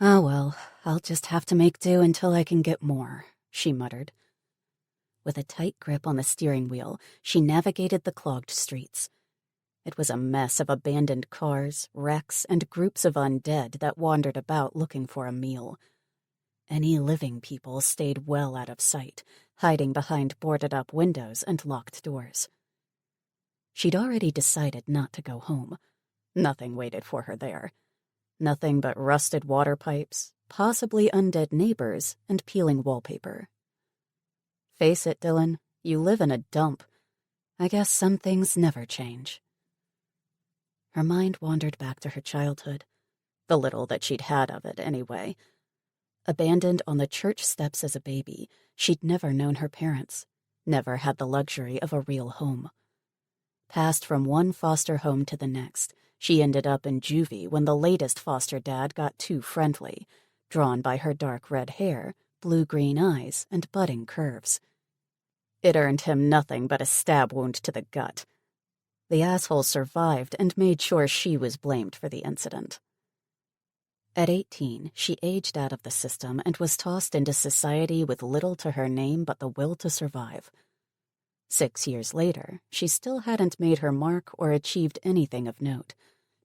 "Ah, well, I'll just have to make do until I can get more," she muttered. With a tight grip on the steering wheel, she navigated the clogged streets. It was a mess of abandoned cars, wrecks, and groups of undead that wandered about looking for a meal. Any living people stayed well out of sight, hiding behind boarded-up windows and locked doors. She'd already decided not to go home. Nothing waited for her there. Nothing but rusted water pipes, possibly undead neighbors, and peeling wallpaper. Face it, Dylan, you live in a dump. I guess some things never change. Her mind wandered back to her childhood, the little that she'd had of it anyway. Abandoned on the church steps as a baby, she'd never known her parents, never had the luxury of a real home. Passed from one foster home to the next, she ended up in juvie when the latest foster dad got too friendly, drawn by her dark red hair, blue-green eyes, and budding curves. It earned him nothing but a stab wound to the gut. The asshole survived and made sure she was blamed for the incident. At 18, she aged out of the system and was tossed into society with little to her name but the will to survive. 6 years later, she still hadn't made her mark or achieved anything of note,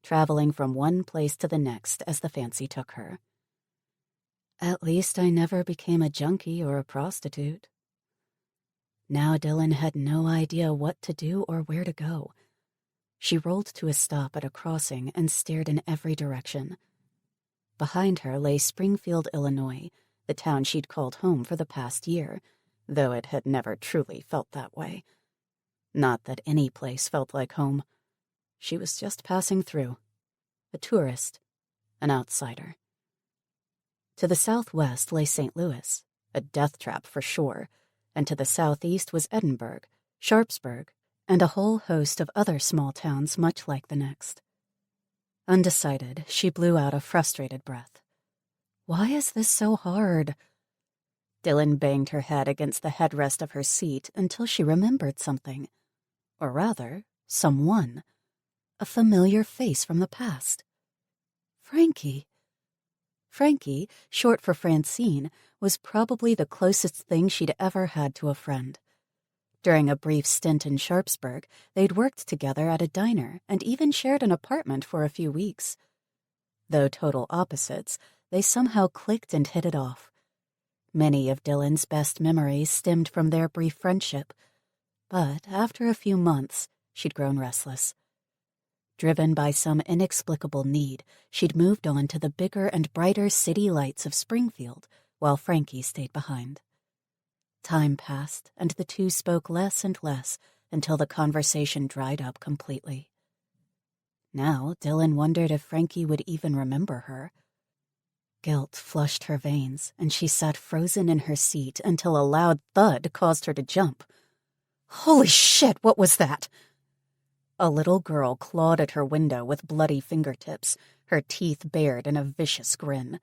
traveling from one place to the next as the fancy took her. At least I never became a junkie or a prostitute. Now Dylan had no idea what to do or where to go. She rolled to a stop at a crossing and stared in every direction. Behind her lay Springfield, Illinois, the town she'd called home for the past year, though it had never truly felt that way. Not that any place felt like home. She was just passing through. A tourist. An outsider. To the southwest lay St. Louis, a death trap for sure, and to the southeast was Edinburgh, Sharpsburg, and a whole host of other small towns much like the next. Undecided, she blew out a frustrated breath. Why is this so hard? Dylan banged her head against the headrest of her seat until she remembered something. Or rather, someone. A familiar face from the past. Frankie. Frankie, short for Francine, was probably the closest thing she'd ever had to a friend. During a brief stint in Sharpsburg, they'd worked together at a diner and even shared an apartment for a few weeks. Though total opposites, they somehow clicked and hit it off. Many of Dylan's best memories stemmed from their brief friendship, but after a few months, she'd grown restless. Driven by some inexplicable need, she'd moved on to the bigger and brighter city lights of Springfield, while Frankie stayed behind. Time passed, and the two spoke less and less until the conversation dried up completely. Now, Dylan wondered if Frankie would even remember her. Guilt flushed her veins, and she sat frozen in her seat until a loud thud caused her to jump. Holy shit, what was that? A little girl clawed at her window with bloody fingertips, her teeth bared in a vicious grin.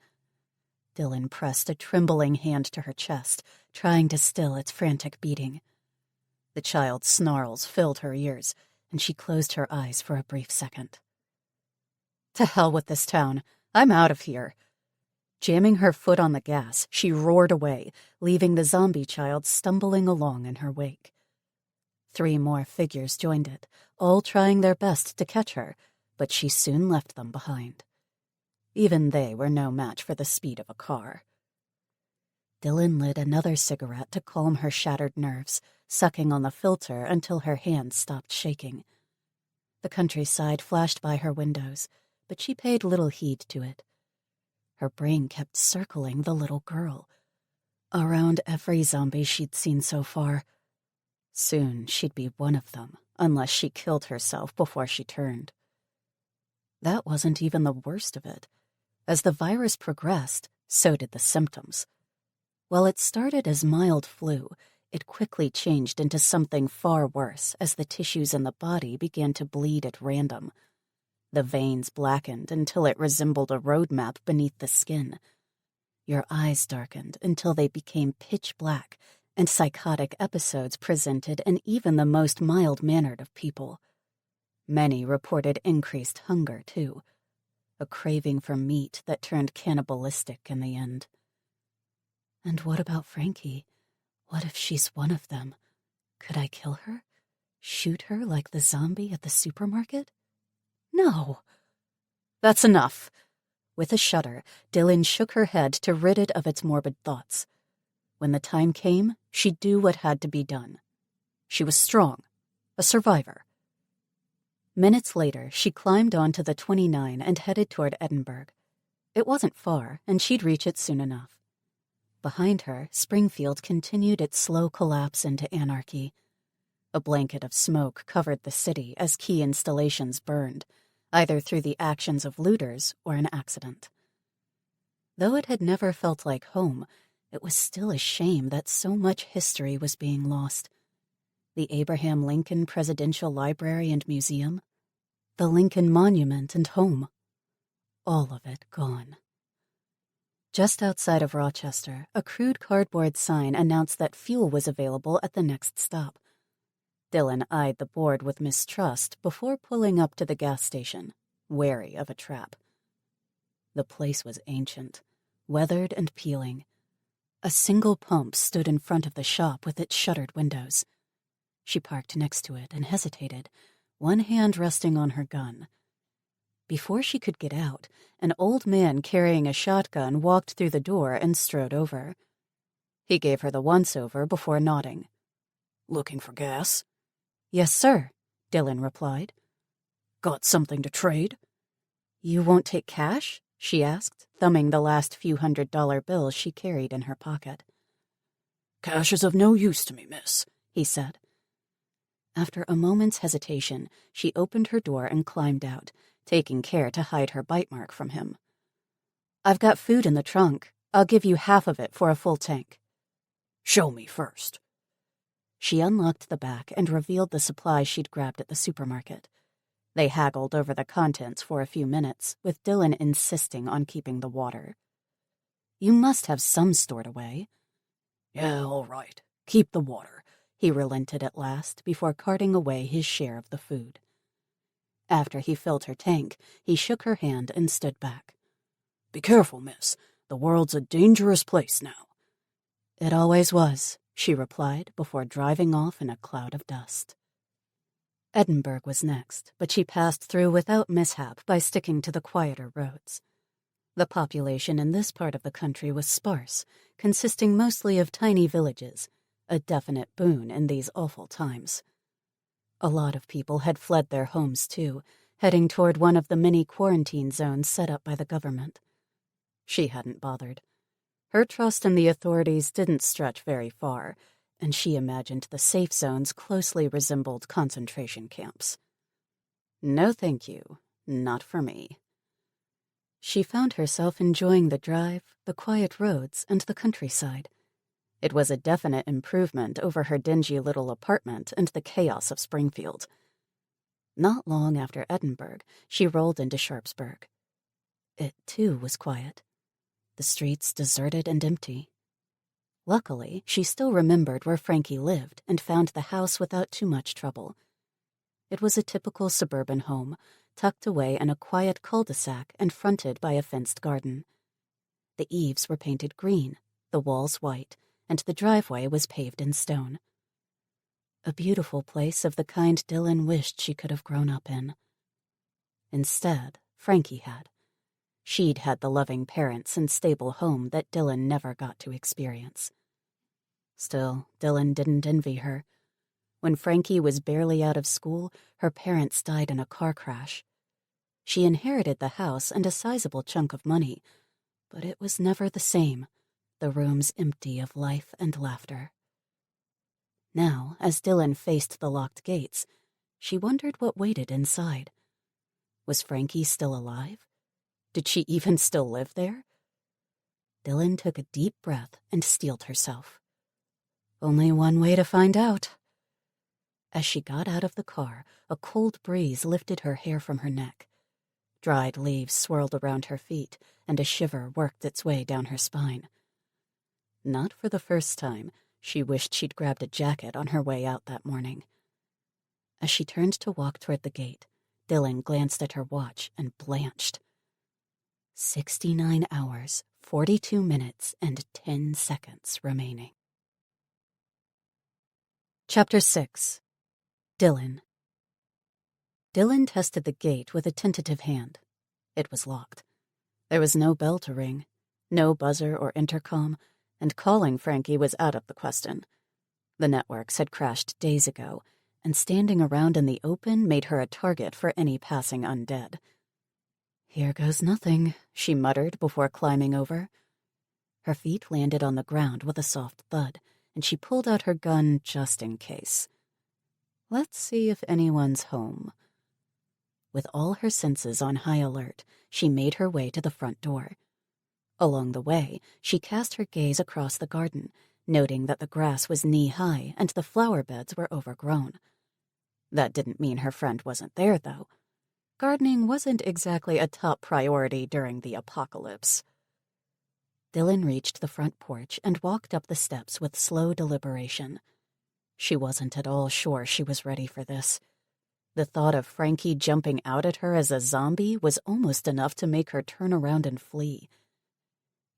Dylan pressed a trembling hand to her chest, trying to still its frantic beating. The child's snarls filled her ears, and she closed her eyes for a brief second. To hell with this town. I'm out of here. Jamming her foot on the gas, she roared away, leaving the zombie child stumbling along in her wake. 3 more figures joined it, all trying their best to catch her, but she soon left them behind. Even they were no match for the speed of a car. Dylan lit another cigarette to calm her shattered nerves, sucking on the filter until her hands stopped shaking. The countryside flashed by her windows, but she paid little heed to it. Her brain kept circling the little girl, around every zombie she'd seen so far. Soon she'd be one of them, unless she killed herself before she turned. That wasn't even the worst of it. As the virus progressed, so did the symptoms. While it started as mild flu, it quickly changed into something far worse as the tissues in the body began to bleed at random. The veins blackened until it resembled a road map beneath the skin. Your eyes darkened until they became pitch black, and psychotic episodes presented in even the most mild-mannered of people. Many reported increased hunger, too, a craving for meat that turned cannibalistic in the end. And what about Frankie? What if she's one of them? Could I kill her? Shoot her like the zombie at the supermarket? No. That's enough. With a shudder, Dylan shook her head to rid it of its morbid thoughts. When the time came, she'd do what had to be done. She was strong, a survivor. Minutes later, she climbed onto the 29 and headed toward Edinburgh. It wasn't far, and she'd reach it soon enough. Behind her, Springfield continued its slow collapse into anarchy. A blanket of smoke covered the city as key installations burned, either through the actions of looters or an accident. Though it had never felt like home, it was still a shame that so much history was being lost. The Abraham Lincoln Presidential Library and Museum, the Lincoln Monument and home, all of it gone. Just outside of Rochester, a crude cardboard sign announced that fuel was available at the next stop. Dylan eyed the board with mistrust before pulling up to the gas station, wary of a trap. The place was ancient, weathered and peeling. A single pump stood in front of the shop with its shuttered windows. She parked next to it and hesitated, one hand resting on her gun. Before she could get out, an old man carrying a shotgun walked through the door and strode over. He gave her the once-over before nodding. "Looking for gas?" "Yes, sir," Dylan replied. "Got something to trade?" "You won't take cash?" she asked, thumbing the last few $100 bills she carried in her pocket. "Cash is of no use to me, miss," he said. After a moment's hesitation, she opened her door and climbed out, taking care to hide her bite mark from him. "I've got food in the trunk. I'll give you half of it for a full tank." "Show me first." She unlocked the back and revealed the supplies she'd grabbed at the supermarket. They haggled over the contents for a few minutes, with Dylan insisting on keeping the water. "You must have some stored away." "Yeah, all right. Keep the water," he relented at last before carting away his share of the food. After he filled her tank, he shook her hand and stood back. "Be careful, miss. The world's a dangerous place now." "It always was," she replied before driving off in a cloud of dust. Edinburgh was next, but she passed through without mishap by sticking to the quieter roads. The population in this part of the country was sparse, consisting mostly of tiny villages, a definite boon in these awful times. A lot of people had fled their homes, too, heading toward one of the many quarantine zones set up by the government. She hadn't bothered. Her trust in the authorities didn't stretch very far, and she imagined the safe zones closely resembled concentration camps. No thank you, not for me. She found herself enjoying the drive, the quiet roads, and the countryside. It was a definite improvement over her dingy little apartment and the chaos of Springfield. Not long after Edinburgh, she rolled into Sharpsburg. It, too, was quiet. The streets deserted and empty. Luckily, she still remembered where Frankie lived and found the house without too much trouble. It was a typical suburban home, tucked away in a quiet cul-de-sac and fronted by a fenced garden. The eaves were painted green, the walls white, and the driveway was paved in stone. A beautiful place of the kind Dylan wished she could have grown up in. Instead, Frankie had. She'd had the loving parents and stable home that Dylan never got to experience. Still, Dylan didn't envy her. When Frankie was barely out of school, her parents died in a car crash. She inherited the house and a sizable chunk of money, but it was never the same, the rooms empty of life and laughter. Now, as Dylan faced the locked gates, she wondered what waited inside. Was Frankie still alive? Did she even still live there? Dylan took a deep breath and steeled herself. Only one way to find out. As she got out of the car, a cold breeze lifted her hair from her neck. Dried leaves swirled around her feet, and a shiver worked its way down her spine. Not for the first time, she wished she'd grabbed a jacket on her way out that morning. As she turned to walk toward the gate, Dylan glanced at her watch and blanched. 69 hours, 42 minutes, and 10 seconds remaining. Chapter 6. Dylan. Dylan tested the gate with a tentative hand. It was locked. There was no bell to ring, no buzzer or intercom, and calling Frankie was out of the question. The networks had crashed days ago, and standing around in the open made her a target for any passing undead. "Here goes nothing," she muttered before climbing over. Her feet landed on the ground with a soft thud, and she pulled out her gun just in case. Let's see if anyone's home. With all her senses on high alert, she made her way to the front door. Along the way, she cast her gaze across the garden, noting that the grass was knee-high and the flower beds were overgrown. That didn't mean her friend wasn't there, though. Gardening wasn't exactly a top priority during the apocalypse. Dylan reached the front porch and walked up the steps with slow deliberation. She wasn't at all sure she was ready for this. The thought of Frankie jumping out at her as a zombie was almost enough to make her turn around and flee.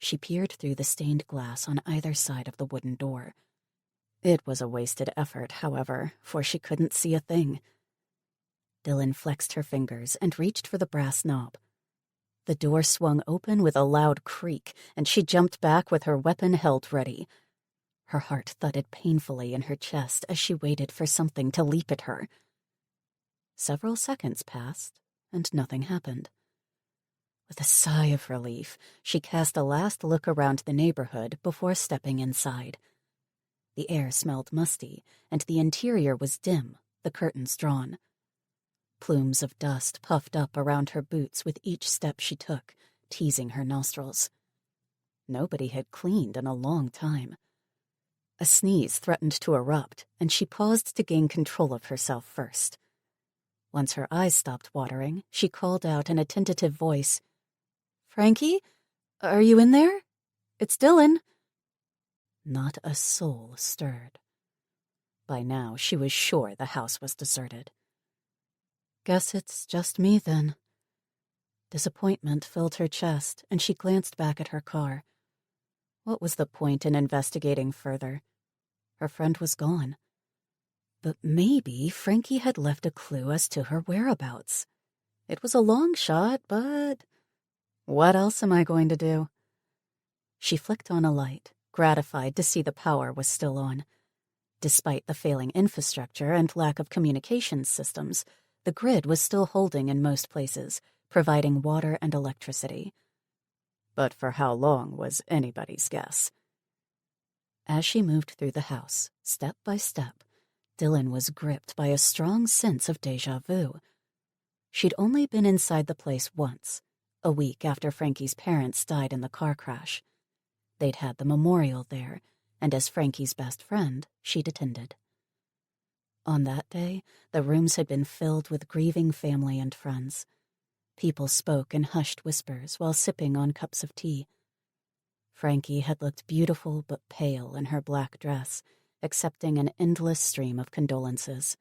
She peered through the stained glass on either side of the wooden door. It was a wasted effort, however, for she couldn't see a thing. Dylan flexed her fingers and reached for the brass knob. The door swung open with a loud creak, and she jumped back with her weapon held ready. Her heart thudded painfully in her chest as she waited for something to leap at her. Several seconds passed, and nothing happened. With a sigh of relief, she cast a last look around the neighborhood before stepping inside. The air smelled musty, and the interior was dim, the curtains drawn. Plumes of dust puffed up around her boots with each step she took, teasing her nostrils. Nobody had cleaned in a long time. A sneeze threatened to erupt, and she paused to gain control of herself first. Once her eyes stopped watering, she called out in a tentative voice, "Frankie? Are you in there? It's Dylan." Not a soul stirred. By now, she was sure the house was deserted. Guess it's just me, then. Disappointment filled her chest, and she glanced back at her car. What was the point in investigating further? Her friend was gone. But maybe Frankie had left a clue as to her whereabouts. It was a long shot, but what else am I going to do? She flicked on a light, gratified to see the power was still on. Despite the failing infrastructure and lack of communications systems, the grid was still holding in most places, providing water and electricity. But for how long was anybody's guess. As she moved through the house, step by step, Dylan was gripped by a strong sense of déjà vu. She'd only been inside the place once, a week after Frankie's parents died in the car crash. They'd had the memorial there, and as Frankie's best friend, she'd attended. On that day, the rooms had been filled with grieving family and friends. People spoke in hushed whispers while sipping on cups of tea. Frankie had looked beautiful but pale in her black dress, accepting an endless stream of condolences.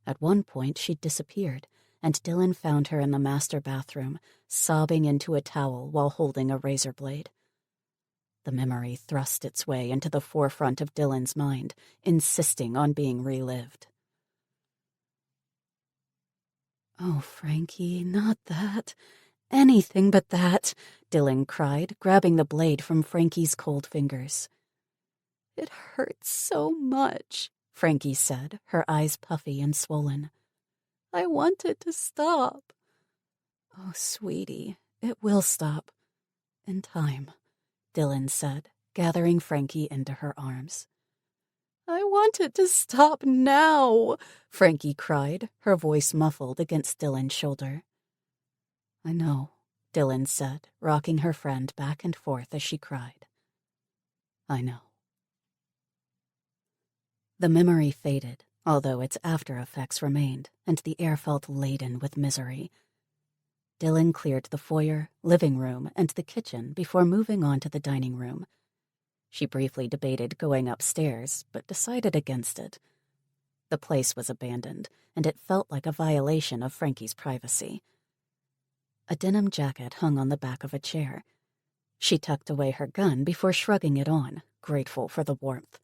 At one point, she'd disappeared, and Dylan found her in the master bathroom, sobbing into a towel while holding a razor blade. The memory thrust its way into the forefront of Dylan's mind, insisting on being relived. "Oh, Frankie, not that. Anything but that," Dylan cried, grabbing the blade from Frankie's cold fingers. "It hurts so much," Frankie said, her eyes puffy and swollen. "I want it to stop." "Oh, sweetie, it will stop. In time," Dylan said, gathering Frankie into her arms. "I want it to stop now," Frankie cried, her voice muffled against Dylan's shoulder. "I know," Dylan said, rocking her friend back and forth as she cried. "I know." The memory faded, although its after-effects remained, and the air felt laden with misery. Dylan cleared the foyer, living room, and the kitchen before moving on to the dining room. She briefly debated going upstairs, but decided against it. The place was abandoned, and it felt like a violation of Frankie's privacy. A denim jacket hung on the back of a chair. She tucked away her gun before shrugging it on, grateful for the warmth.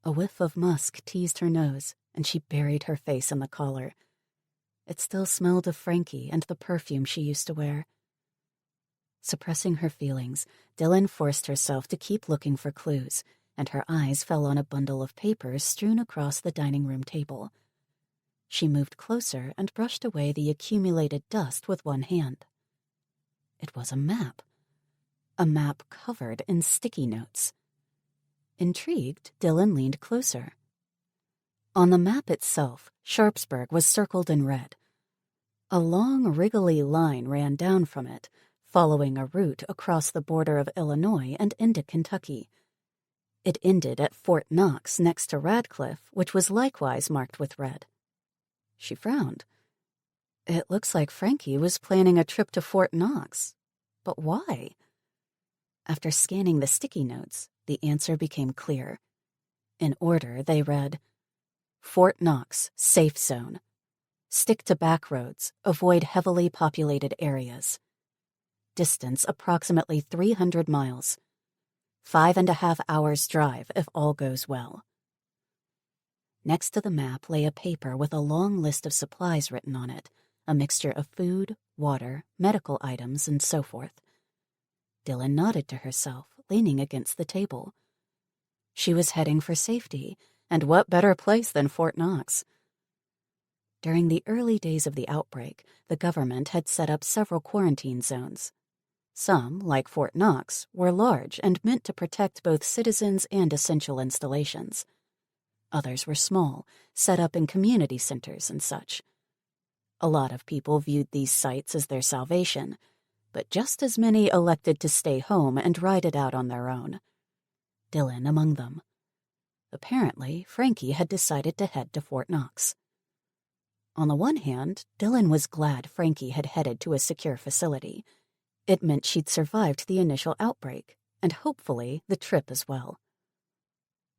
A whiff of musk teased her nose, and she buried her face in the collar. It still smelled of Frankie and the perfume she used to wear. Suppressing her feelings, Dylan forced herself to keep looking for clues, and her eyes fell on a bundle of papers strewn across the dining room table. She moved closer and brushed away the accumulated dust with one hand. It was a map covered in sticky notes. Intrigued, Dylan leaned closer. On the map itself, Sharpsburg was circled in red. A long, wriggly line ran down from it, following a route across the border of Illinois and into Kentucky. It ended at Fort Knox next to Radcliffe, which was likewise marked with red. She frowned. It looks like Frankie was planning a trip to Fort Knox. But why? After scanning the sticky notes, the answer became clear. In order, they read, Fort Knox, safe zone. Stick to back roads, avoid heavily populated areas. Distance approximately 300 miles. 5.5 hours drive if all goes well. Next to the map lay a paper with a long list of supplies written on it, a mixture of food, water, medical items, and so forth. Dylan nodded to herself, leaning against the table. She was heading for safety, and what better place than Fort Knox? During the early days of the outbreak, the government had set up several quarantine zones. Some, like Fort Knox, were large and meant to protect both citizens and essential installations. Others were small, set up in community centers and such. A lot of people viewed these sites as their salvation. but just as many elected to stay home and ride it out on their own. Dylan among them. Apparently, Frankie had decided to head to Fort Knox. On the one hand, Dylan was glad Frankie had headed to a secure facility. It meant she'd survived the initial outbreak, and hopefully the trip as well.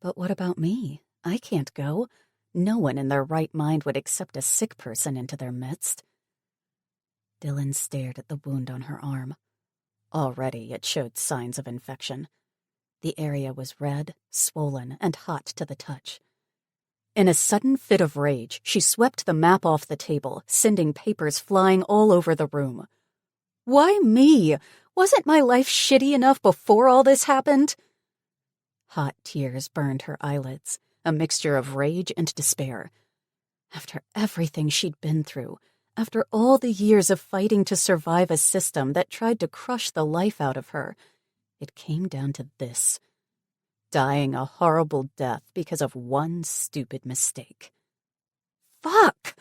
But what about me? I can't go. No one in their right mind would accept a sick person into their midst. Dylan stared at the wound on her arm. Already it showed signs of infection. The area was red, swollen, and hot to the touch. In a sudden fit of rage, she swept the map off the table, sending papers flying all over the room. Why me? Wasn't my life shitty enough before all this happened? Hot tears burned her eyelids, a mixture of rage and despair. After everything she'd been through, after all the years of fighting to survive a system that tried to crush the life out of her, it came down to this. Dying a horrible death because of one stupid mistake. Fuck!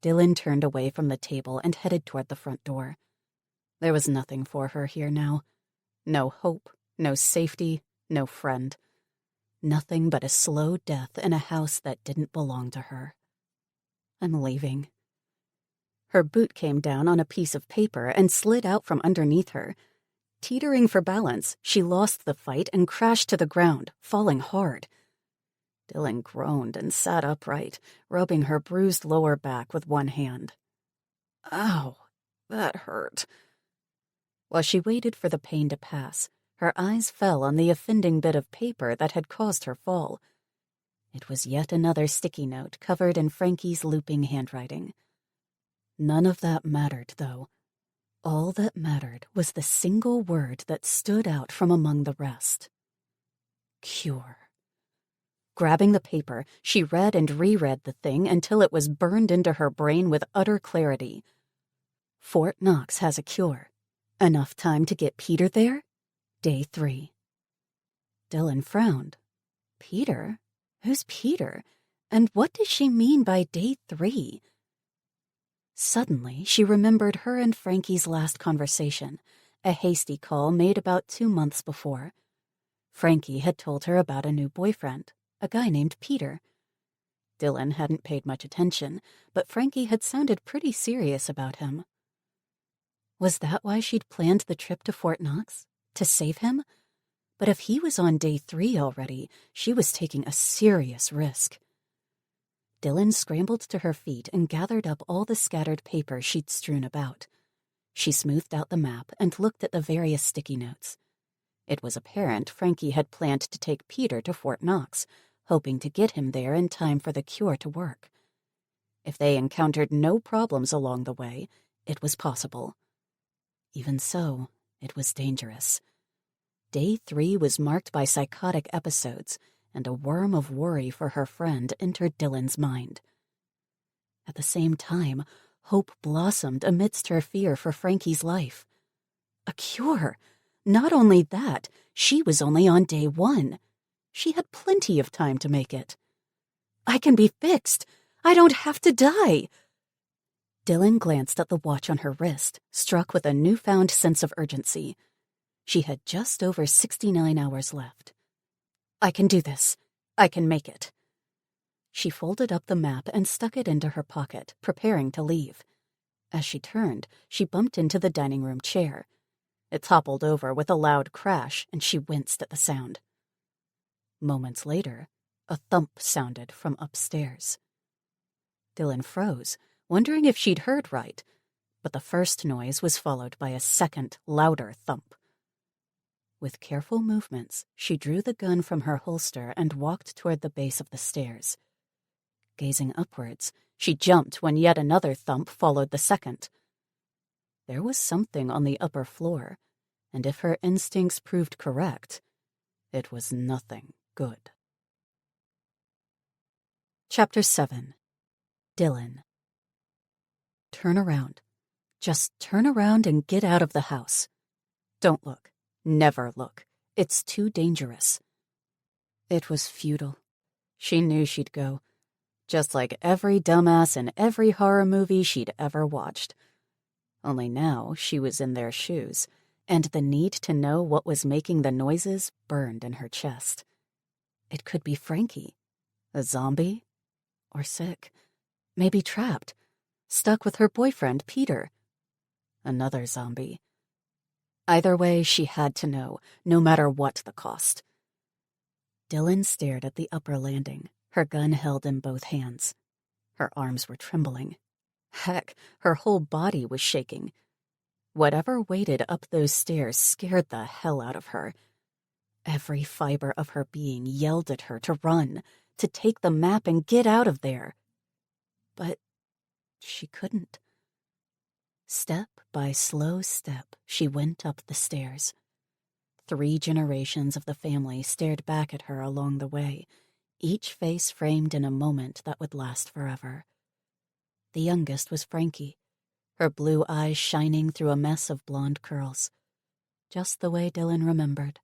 Dylan turned away from the table and headed toward the front door. There was nothing for her here now. No hope, no safety, no friend. Nothing but a slow death in a house that didn't belong to her. I'm leaving. Her boot came down on a piece of paper and slid out from underneath her. Teetering for balance, she lost the fight and crashed to the ground, falling hard. Dylan groaned and sat upright, rubbing her bruised lower back with one hand. Ow, that hurt. While she waited for the pain to pass, her eyes fell on the offending bit of paper that had caused her fall. It was yet another sticky note covered in Frankie's looping handwriting. None of that mattered, though. All that mattered was the single word that stood out from among the rest. Cure. Grabbing the paper, she read and reread the thing until it was burned into her brain with utter clarity. Fort Knox has a cure. Enough time to get Peter there? Day 3. Dylan frowned. Peter? Who's Peter? And what does she mean by Day 3? Suddenly, she remembered her and Frankie's last conversation, a hasty call made about 2 months before. Frankie had told her about a new boyfriend, a guy named Peter. Dylan hadn't paid much attention, but Frankie had sounded pretty serious about him. Was that why she'd planned the trip to Fort Knox? To save him? But if he was on Day 3 already, she was taking a serious risk. Dylan scrambled to her feet and gathered up all the scattered paper she'd strewn about. She smoothed out the map and looked at the various sticky notes. It was apparent Frankie had planned to take Peter to Fort Knox, hoping to get him there in time for the cure to work. If they encountered no problems along the way, it was possible. Even so, it was dangerous. Day 3 was marked by psychotic episodes, and a worm of worry for her friend entered Dylan's mind. At the same time, hope blossomed amidst her fear for Frankie's life. A cure! Not only that, she was only on Day 1. She had plenty of time to make it. I can be fixed. I don't have to die. Dylan glanced at the watch on her wrist, struck with a newfound sense of urgency. She had just over 69 hours left. I can do this. I can make it. She folded up the map and stuck it into her pocket, preparing to leave. As she turned, she bumped into the dining room chair. It toppled over with a loud crash, and she winced at the sound. Moments later, a thump sounded from upstairs. Dylan froze, wondering if she'd heard right, but the first noise was followed by a second, louder thump. With careful movements, she drew the gun from her holster and walked toward the base of the stairs. Gazing upwards, she jumped when yet another thump followed the second. There was something on the upper floor, and if her instincts proved correct, it was nothing good. Chapter 7. Dylan. Turn around. Just turn around and get out of the house. Don't look. Never look. It's too dangerous. It was futile. She knew she'd go. Just like every dumbass in every horror movie she'd ever watched. Only now she was in their shoes, and the need to know what was making the noises burned in her chest. It could be Frankie, a zombie, or sick, maybe trapped, stuck with her boyfriend, Peter. Another zombie. Either way, she had to know, no matter what the cost. Dylan stared at the upper landing, her gun held in both hands. Her arms were trembling. Heck, her whole body was shaking. Whatever waited up those stairs scared the hell out of her. Every fiber of her being yelled at her to run, to take the map and get out of there. But she couldn't. Step by slow step, she went up the stairs. 3 generations of the family stared back at her along the way, each face framed in a moment that would last forever. The youngest was Frankie, her blue eyes shining through a mess of blonde curls, just the way Dylan remembered.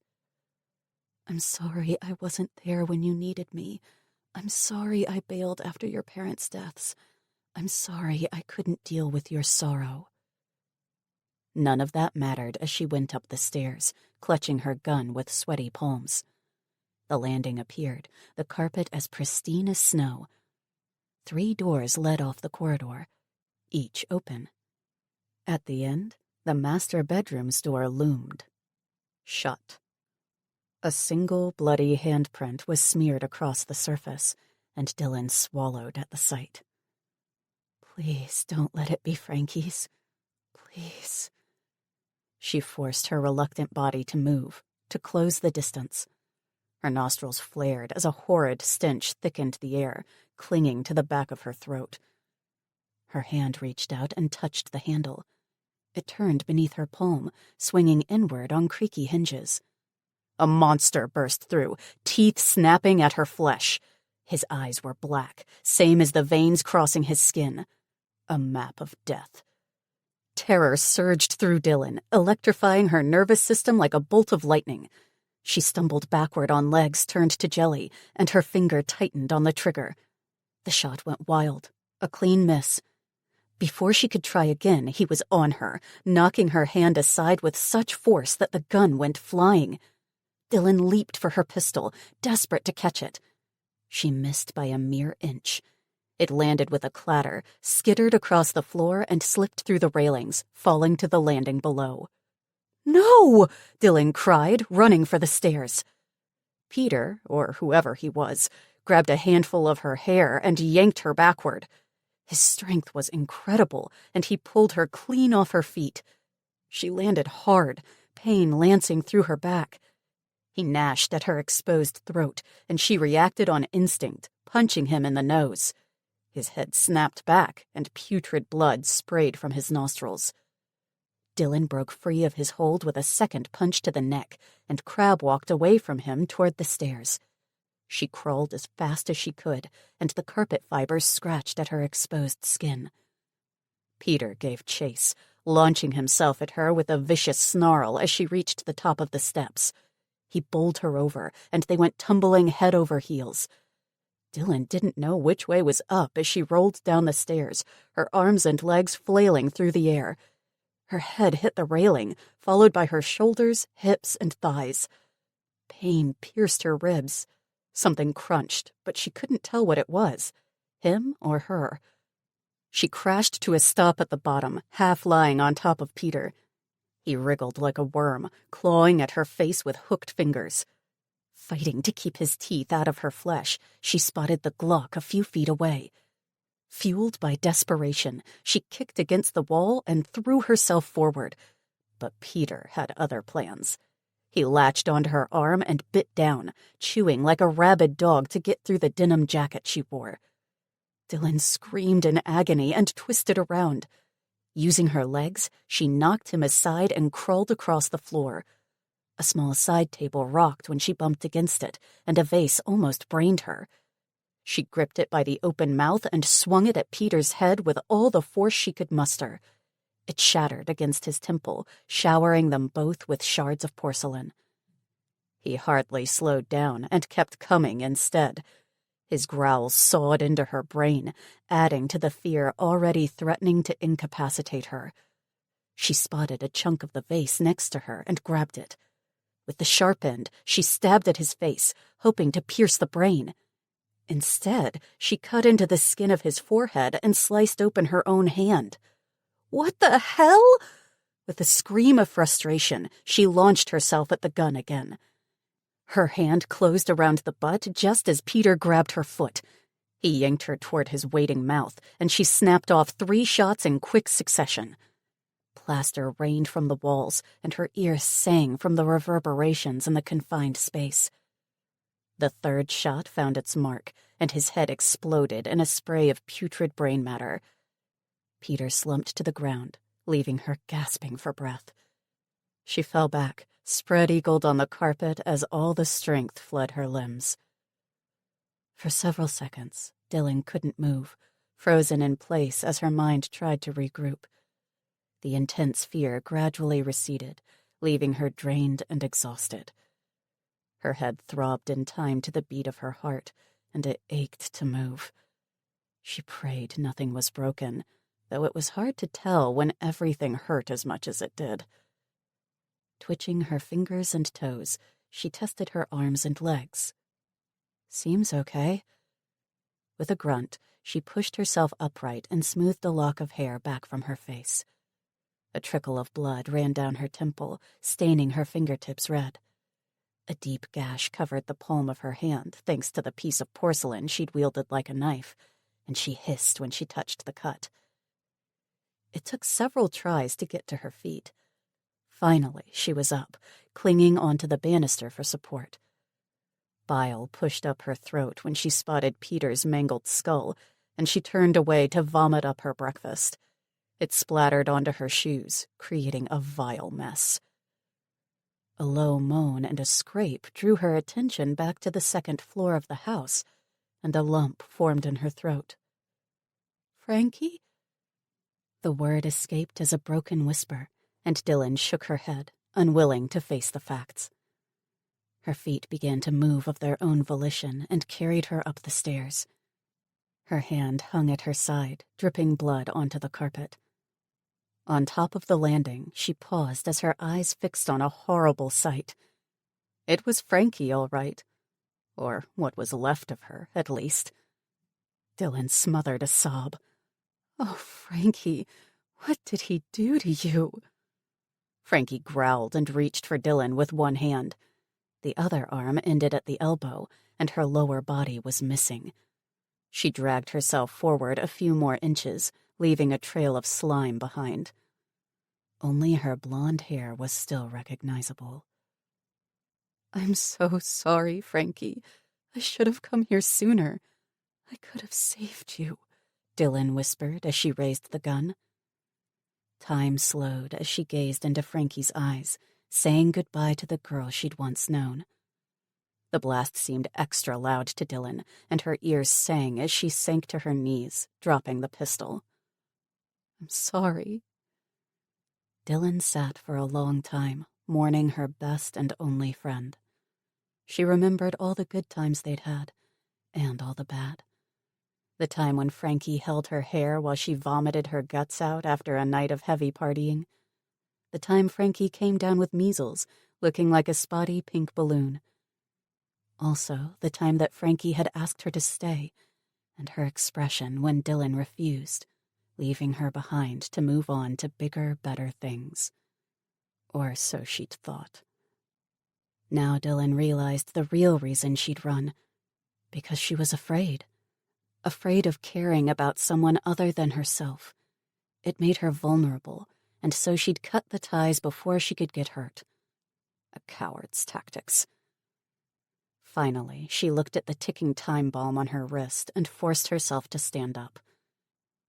"I'm sorry I wasn't there when you needed me. I'm sorry I bailed after your parents' deaths. I'm sorry I couldn't deal with your sorrow." None of that mattered as she went up the stairs, clutching her gun with sweaty palms. The landing appeared, the carpet as pristine as snow. 3 doors led off the corridor, each open. At the end, the master bedroom's door loomed. Shut. A single bloody handprint was smeared across the surface, and Dylan swallowed at the sight. "Please don't let it be Frankie's. Please." She forced her reluctant body to move, to close the distance. Her nostrils flared as a horrid stench thickened the air, clinging to the back of her throat. Her hand reached out and touched the handle. It turned beneath her palm, swinging inward on creaky hinges. A monster burst through, teeth snapping at her flesh. His eyes were black, same as the veins crossing his skin. A map of death. Terror surged through Dylan, electrifying her nervous system like a bolt of lightning. She stumbled backward on legs turned to jelly, and her finger tightened on the trigger. The shot went wild, a clean miss. Before she could try again, he was on her, knocking her hand aside with such force that the gun went flying. Dylan leaped for her pistol, desperate to catch it. She missed by a mere inch. It landed with a clatter, skittered across the floor, and slipped through the railings, falling to the landing below. "No!" Dylan cried, running for the stairs. Peter, or whoever he was, grabbed a handful of her hair and yanked her backward. His strength was incredible, and he pulled her clean off her feet. She landed hard, pain lancing through her back. He gnashed at her exposed throat, and she reacted on instinct, punching him in the nose. His head snapped back, and putrid blood sprayed from his nostrils. Dylan broke free of his hold with a second punch to the neck, and Crab walked away from him toward the stairs. She crawled as fast as she could, and the carpet fibers scratched at her exposed skin. Peter gave chase, launching himself at her with a vicious snarl as she reached the top of the steps. He bowled her over, and they went tumbling head over heels. Dylan didn't know which way was up as she rolled down the stairs, her arms and legs flailing through the air. Her head hit the railing, followed by her shoulders, hips, and thighs. Pain pierced her ribs. Something crunched, but she couldn't tell what it was, him or her. She crashed to a stop at the bottom, half lying on top of Peter. He wriggled like a worm, clawing at her face with hooked fingers. Fighting to keep his teeth out of her flesh, she spotted the Glock a few feet away. Fueled by desperation, she kicked against the wall and threw herself forward. But Peter had other plans. He latched onto her arm and bit down, chewing like a rabid dog to get through the denim jacket she wore. Dylan screamed in agony and twisted around. Using her legs, she knocked him aside and crawled across the floor. A small side table rocked when she bumped against it, and a vase almost brained her. She gripped it by the open mouth and swung it at Peter's head with all the force she could muster. It shattered against his temple, showering them both with shards of porcelain. He hardly slowed down and kept coming instead. His growls sawed into her brain, adding to the fear already threatening to incapacitate her. She spotted a chunk of the vase next to her and grabbed it. With the sharp end, she stabbed at his face, hoping to pierce the brain. Instead, she cut into the skin of his forehead and sliced open her own hand. What the hell? With a scream of frustration, she launched herself at the gun again. Her hand closed around the butt just as Peter grabbed her foot. He yanked her toward his waiting mouth, and she snapped off 3 shots in quick succession. Plaster rained from the walls, and her ears sang from the reverberations in the confined space. The 3rd shot found its mark, and his head exploded in a spray of putrid brain matter. Peter slumped to the ground, leaving her gasping for breath. She fell back, spread-eagled on the carpet as all the strength fled her limbs. For several seconds, Dylan couldn't move, frozen in place as her mind tried to regroup. The intense fear gradually receded, leaving her drained and exhausted. Her head throbbed in time to the beat of her heart, and it ached to move. She prayed nothing was broken, though it was hard to tell when everything hurt as much as it did. Twitching her fingers and toes, she tested her arms and legs. Seems okay. With a grunt, she pushed herself upright and smoothed a lock of hair back from her face. A trickle of blood ran down her temple, staining her fingertips red. A deep gash covered the palm of her hand, thanks to the piece of porcelain she'd wielded like a knife, and she hissed when she touched the cut. It took several tries to get to her feet. Finally, she was up, clinging onto the banister for support. Bile pushed up her throat when she spotted Peter's mangled skull, and she turned away to vomit up her breakfast. It splattered onto her shoes, creating a vile mess. A low moan and a scrape drew her attention back to the 2nd floor of the house, and a lump formed in her throat. "Frankie?" The word escaped as a broken whisper, and Dylan shook her head, unwilling to face the facts. Her feet began to move of their own volition and carried her up the stairs. Her hand hung at her side, dripping blood onto the carpet. On top of the landing, she paused as her eyes fixed on a horrible sight. It was Frankie, all right. Or what was left of her, at least. Dylan smothered a sob. "Oh, Frankie, what did he do to you?" Frankie growled and reached for Dylan with one hand. The other arm ended at the elbow, and her lower body was missing. She dragged herself forward a few more inches, leaving a trail of slime behind. Only her blonde hair was still recognizable. "I'm so sorry, Frankie. I should have come here sooner. I could have saved you," Dylan whispered as she raised the gun. Time slowed as she gazed into Frankie's eyes, saying goodbye to the girl she'd once known. The blast seemed extra loud to Dylan, and her ears sang as she sank to her knees, dropping the pistol. "I'm sorry." Dylan sat for a long time, mourning her best and only friend. She remembered all the good times they'd had, and all the bad. The time when Frankie held her hair while she vomited her guts out after a night of heavy partying. The time Frankie came down with measles, looking like a spotty pink balloon. Also, the time that Frankie had asked her to stay, and her expression when Dylan refused, leaving her behind to move on to bigger, better things. Or so she'd thought. Now Dylan realized the real reason she'd run. Because she was afraid. Afraid of caring about someone other than herself. It made her vulnerable, and so she'd cut the ties before she could get hurt. A coward's tactics. Finally, she looked at the ticking time bomb on her wrist and forced herself to stand up.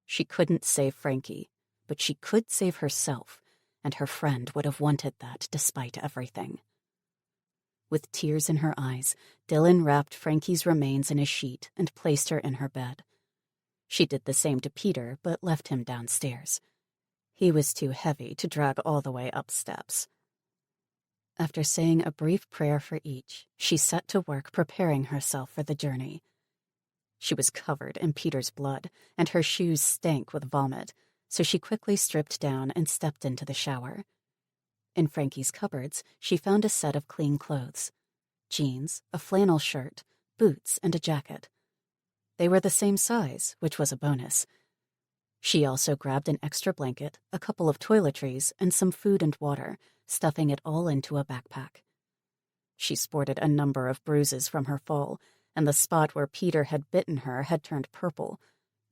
She couldn't save Frankie, but she could save herself, and her friend would have wanted that despite everything. With tears in her eyes, Dylan wrapped Frankie's remains in a sheet and placed her in her bed. She did the same to Peter, but left him downstairs. He was too heavy to drag all the way up steps. After saying a brief prayer for each, she set to work preparing herself for the journey. She was covered in Peter's blood, and her shoes stank with vomit, so she quickly stripped down and stepped into the shower. In Frankie's cupboards, she found a set of clean clothes: jeans, a flannel shirt, boots, and a jacket. They were the same size, which was a bonus. She also grabbed an extra blanket, a couple of toiletries, and some food and water, stuffing it all into a backpack. She sported a number of bruises from her fall, and the spot where Peter had bitten her had turned purple,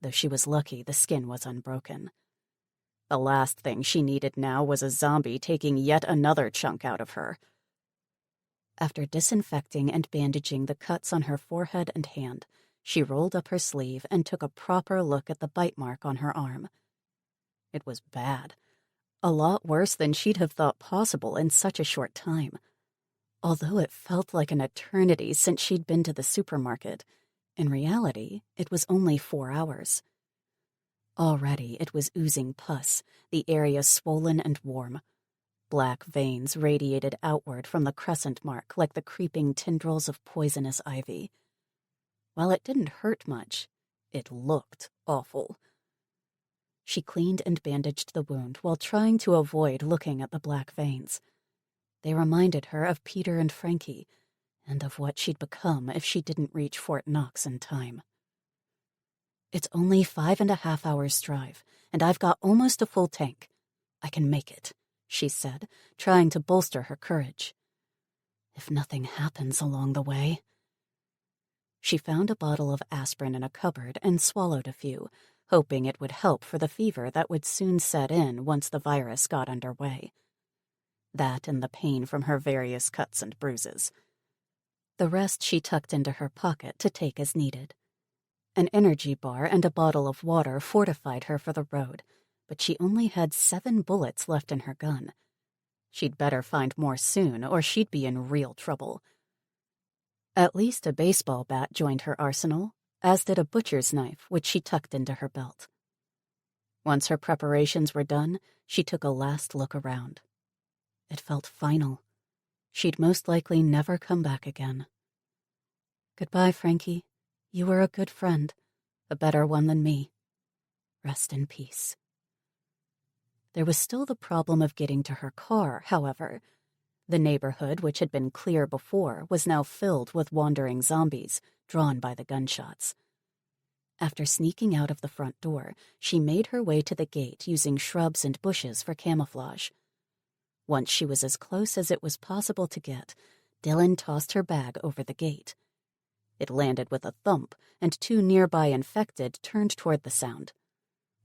though she was lucky the skin was unbroken. The last thing she needed now was a zombie taking yet another chunk out of her. After disinfecting and bandaging the cuts on her forehead and hand, she rolled up her sleeve and took a proper look at the bite mark on her arm. It was bad. A lot worse than she'd have thought possible in such a short time. Although it felt like an eternity since she'd been to the supermarket, in reality, it was only 4 hours. Already it was oozing pus, the area swollen and warm. Black veins radiated outward from the crescent mark like the creeping tendrils of poisonous ivy. While it didn't hurt much, it looked awful. She cleaned and bandaged the wound while trying to avoid looking at the black veins. They reminded her of Peter and Frankie, and of what she'd become if she didn't reach Fort Knox in time. "It's only 5.5 hours' drive, and I've got almost a full tank. I can make it," she said, trying to bolster her courage. "If nothing happens along the way." She found a bottle of aspirin in a cupboard and swallowed a few, hoping it would help for the fever that would soon set in once the virus got underway. That and the pain from her various cuts and bruises. The rest she tucked into her pocket to take as needed. An energy bar and a bottle of water fortified her for the road, but she only had 7 bullets left in her gun. She'd better find more soon, or she'd be in real trouble. At least a baseball bat joined her arsenal, as did a butcher's knife, which she tucked into her belt. Once her preparations were done, she took a last look around. It felt final. She'd most likely never come back again. "Goodbye, Frankie. You were a good friend, a better one than me. Rest in peace." There was still the problem of getting to her car, however. The neighborhood, which had been clear before, was now filled with wandering zombies, drawn by the gunshots. After sneaking out of the front door, she made her way to the gate using shrubs and bushes for camouflage. Once she was as close as it was possible to get, Dylan tossed her bag over the gate. It landed with a thump, and 2 nearby infected turned toward the sound.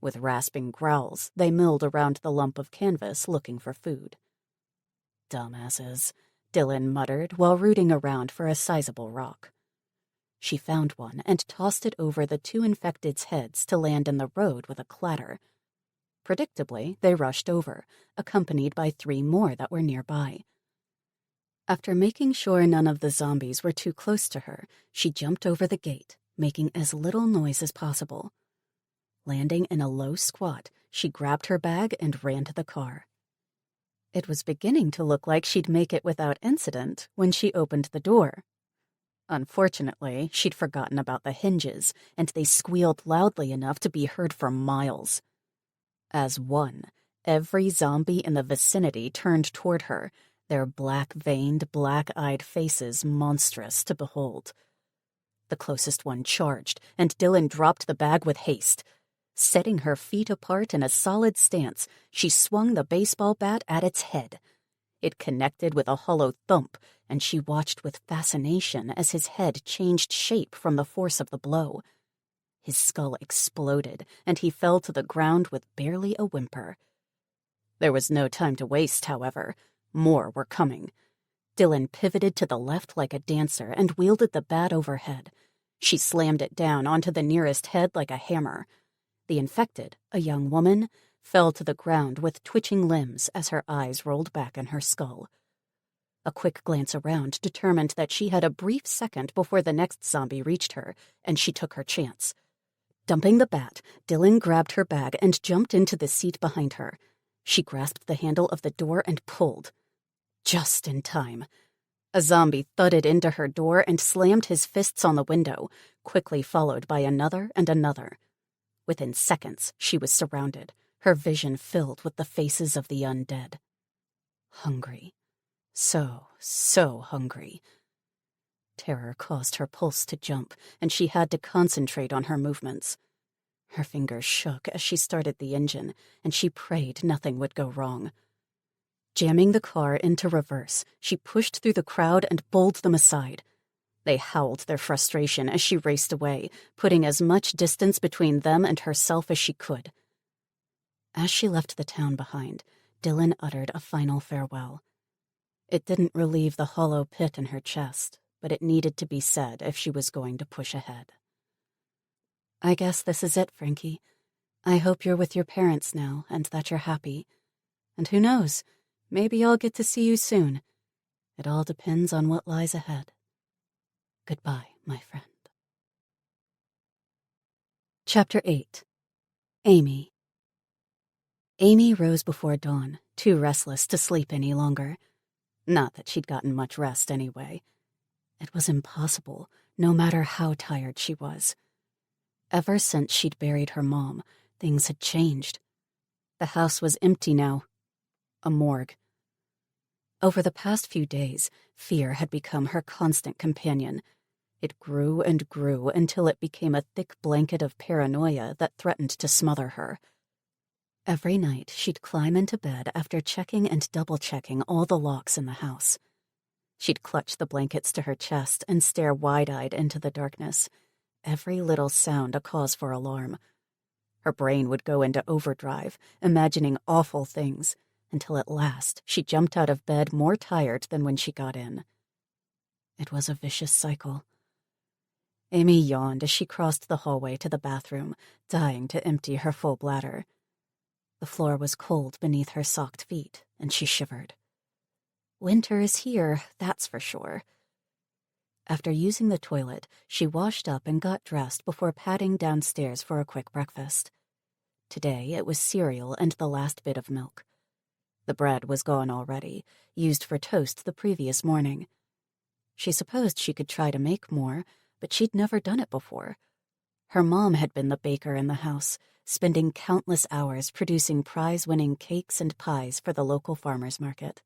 With rasping growls, they milled around the lump of canvas looking for food. "Dumbasses," Dylan muttered while rooting around for a sizable rock. She found one and tossed it over the 2 infected's heads to land in the road with a clatter. Predictably, they rushed over, accompanied by 3 more that were nearby. After making sure none of the zombies were too close to her, she jumped over the gate, making as little noise as possible. Landing in a low squat, she grabbed her bag and ran to the car. It was beginning to look like she'd make it without incident when she opened the door. Unfortunately, she'd forgotten about the hinges, and they squealed loudly enough to be heard for miles. As one, every zombie in the vicinity turned toward her, their black-veined, black-eyed faces monstrous to behold. The closest one charged, and Dylan dropped the bag with haste. Setting her feet apart in a solid stance, she swung the baseball bat at its head. It connected with a hollow thump, and she watched with fascination as his head changed shape from the force of the blow. His skull exploded, and he fell to the ground with barely a whimper. There was no time to waste, however. More were coming. Dylan pivoted to the left like a dancer and wielded the bat overhead. She slammed it down onto the nearest head like a hammer. The infected, a young woman, fell to the ground with twitching limbs as her eyes rolled back in her skull. A quick glance around determined that she had a brief second before the next zombie reached her, and she took her chance. Dumping the bat, Dylan grabbed her bag and jumped into the seat behind her. She grasped the handle of the door and pulled. Just in time. A zombie thudded into her door and slammed his fists on the window, quickly followed by another and another. Within seconds, she was surrounded, her vision filled with the faces of the undead. Hungry. So hungry. Terror caused her pulse to jump, and she had to concentrate on her movements. Her fingers shook as she started the engine, and she prayed nothing would go wrong. Jamming the car into reverse, she pushed through the crowd and bowled them aside. They howled their frustration as she raced away, putting as much distance between them and herself as she could. As she left the town behind, Dylan uttered a final farewell. It didn't relieve the hollow pit in her chest, but it needed to be said if she was going to push ahead. I guess this is it, Frankie. I hope you're with your parents now and that you're happy. And who knows, maybe I'll get to see you soon. It all depends on what lies ahead. Goodbye, my friend. Chapter 8. Amy. Amy rose before dawn, too restless to sleep any longer. Not that she'd gotten much rest anyway. It was impossible, no matter how tired she was. Ever since she'd buried her mom, things had changed. The house was empty now. A morgue. Over the past few days, fear had become her constant companion. It grew and grew until it became a thick blanket of paranoia that threatened to smother her. Every night, she'd climb into bed after checking and double-checking all the locks in the house. She'd clutch the blankets to her chest and stare wide-eyed into the darkness, every little sound a cause for alarm. Her brain would go into overdrive, imagining awful things, until at last she jumped out of bed more tired than when she got in. It was a vicious cycle. Amy yawned as she crossed the hallway to the bathroom, dying to empty her full bladder. The floor was cold beneath her socked feet, and she shivered. Winter is here, that's for sure. After using the toilet, she washed up and got dressed before padding downstairs for a quick breakfast. Today it was cereal and the last bit of milk. The bread was gone already, used for toast the previous morning. She supposed she could try to make more, but she'd never done it before. Her mom had been the baker in the house, spending countless hours producing prize-winning cakes and pies for the local farmers market.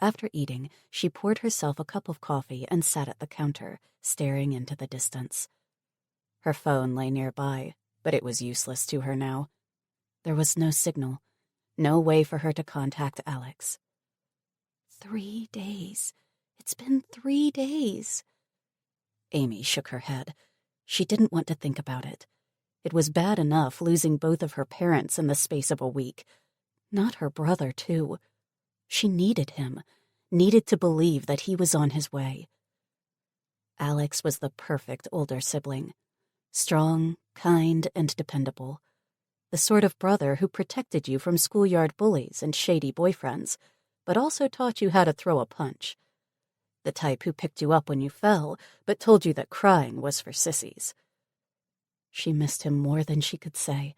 After eating, she poured herself a cup of coffee and sat at the counter, staring into the distance. Her phone lay nearby, but it was useless to her now. There was no signal, no way for her to contact Alex. 3 days. It's been 3 days. Amy shook her head. She didn't want to think about it. It was bad enough losing both of her parents in the space of a week. Not her brother, too. She needed him, needed to believe that he was on his way. Alex was the perfect older sibling. Strong, kind, and dependable. The sort of brother who protected you from schoolyard bullies and shady boyfriends, but also taught you how to throw a punch. The type who picked you up when you fell, but told you that crying was for sissies. She missed him more than she could say.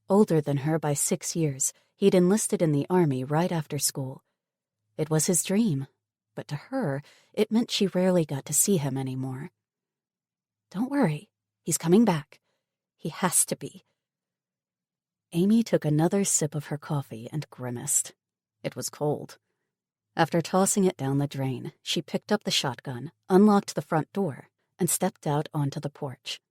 Older than her by 6 years, he'd enlisted in the army right after school. It was his dream, but to her, it meant she rarely got to see him anymore. Don't worry, he's coming back. He has to be. Amy took another sip of her coffee and grimaced. It was cold. After tossing it down the drain, she picked up the shotgun, unlocked the front door, and stepped out onto the porch.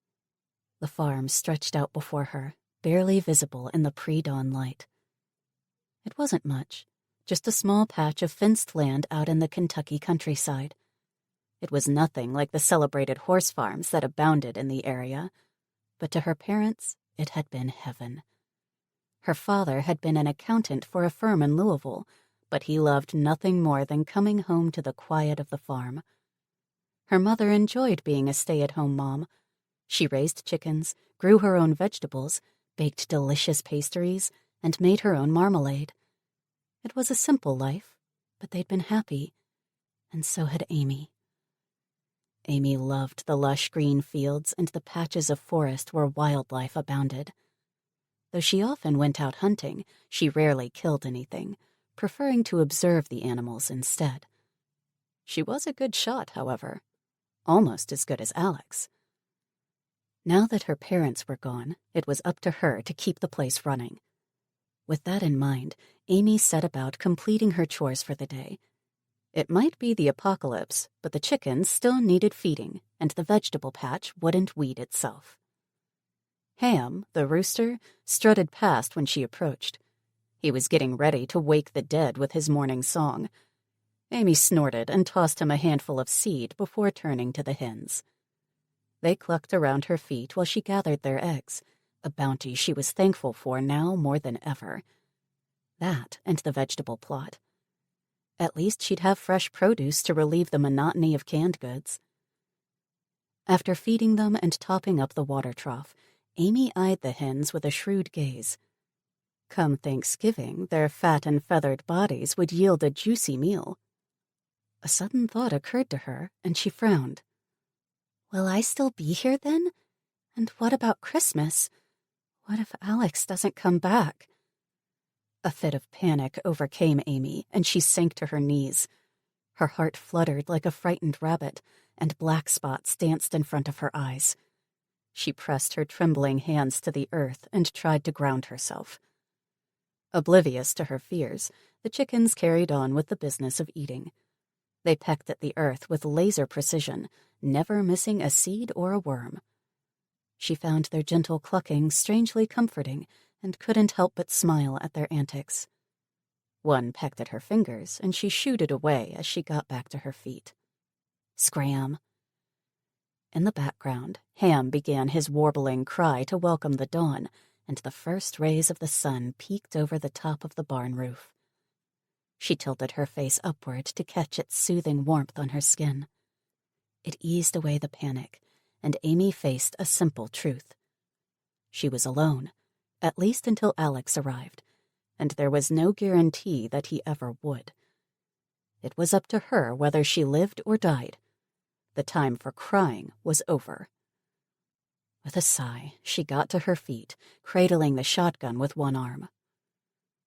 The farm stretched out before her, barely visible in the pre-dawn light. It wasn't much, just a small patch of fenced land out in the Kentucky countryside. It was nothing like the celebrated horse farms that abounded in the area, but to her parents, it had been heaven. Her father had been an accountant for a firm in Louisville, but he loved nothing more than coming home to the quiet of the farm. Her mother enjoyed being a stay-at-home mom. She raised chickens, grew her own vegetables, baked delicious pastries, and made her own marmalade. It was a simple life, but they'd been happy, and so had Amy. Amy loved the lush green fields and the patches of forest where wildlife abounded. Though she often went out hunting, she rarely killed anything, preferring to observe the animals instead. She was a good shot, however, almost as good as Alex. Now that her parents were gone, it was up to her to keep the place running. With that in mind, Amy set about completing her chores for the day. It might be the apocalypse, but the chickens still needed feeding, and the vegetable patch wouldn't weed itself. Ham, the rooster, strutted past when she approached. He was getting ready to wake the dead with his morning song. Amy snorted and tossed him a handful of seed before turning to the hens. They clucked around her feet while she gathered their eggs, a bounty she was thankful for now more than ever. That and the vegetable plot. At least she'd have fresh produce to relieve the monotony of canned goods. After feeding them and topping up the water trough, Amy eyed the hens with a shrewd gaze. Come Thanksgiving, their fat and feathered bodies would yield a juicy meal. A sudden thought occurred to her, and she frowned. Will I still be here then? And what about Christmas? What if Alex doesn't come back? A fit of panic overcame Amy, and she sank to her knees. Her heart fluttered like a frightened rabbit, and black spots danced in front of her eyes. She pressed her trembling hands to the earth and tried to ground herself. Oblivious to her fears, the chickens carried on with the business of eating. They pecked at the earth with laser precision, never missing a seed or a worm. She found their gentle clucking strangely comforting and couldn't help but smile at their antics. One pecked at her fingers, and she shooed it away as she got back to her feet. Scram. In the background, Ham began his warbling cry to welcome the dawn, and the first rays of the sun peeked over the top of the barn roof. She tilted her face upward to catch its soothing warmth on her skin. It eased away the panic, and Amy faced a simple truth. She was alone, at least until Alex arrived, and there was no guarantee that he ever would. It was up to her whether she lived or died. The time for crying was over. With a sigh, she got to her feet, cradling the shotgun with one arm.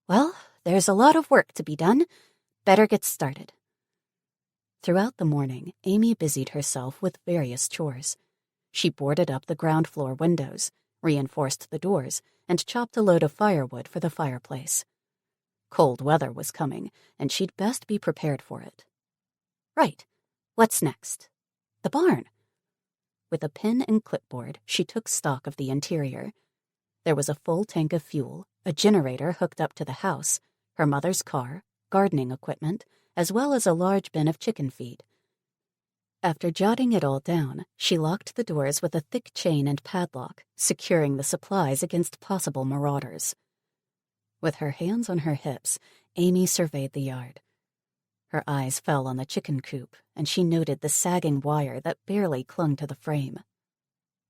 Well, there's a lot of work to be done. Better get started. Throughout the morning, Amy busied herself with various chores. She boarded up the ground floor windows, reinforced the doors, and chopped a load of firewood for the fireplace. Cold weather was coming, and she'd best be prepared for it. Right. What's next? The barn. With a pen and clipboard, she took stock of the interior. There was a full tank of fuel, a generator hooked up to the house, her mother's car, gardening equipment, as well as a large bin of chicken feed. After jotting it all down, she locked the doors with a thick chain and padlock, securing the supplies against possible marauders. With her hands on her hips, Amy surveyed the yard. Her eyes fell on the chicken coop, and she noted the sagging wire that barely clung to the frame.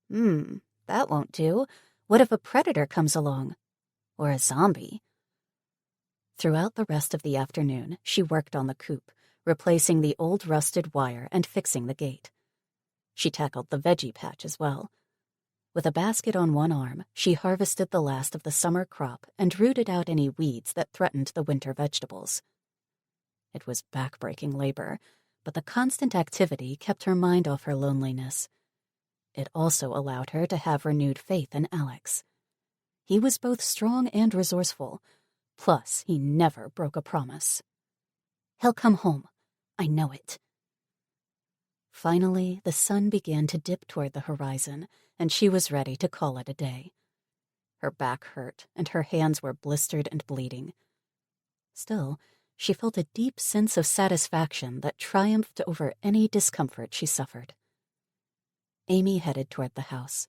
That won't do. What if a predator comes along? Or a zombie? Throughout the rest of the afternoon, she worked on the coop, replacing the old rusted wire and fixing the gate. She tackled the veggie patch as well. With a basket on one arm, she harvested the last of the summer crop and rooted out any weeds that threatened the winter vegetables. It was backbreaking labor, but the constant activity kept her mind off her loneliness. It also allowed her to have renewed faith in Alex. He was both strong and resourceful, plus he never broke a promise. He'll come home. I know it. Finally, the sun began to dip toward the horizon, and she was ready to call it a day. Her back hurt, and her hands were blistered and bleeding. Still, she felt a deep sense of satisfaction that triumphed over any discomfort she suffered. Amy headed toward the house.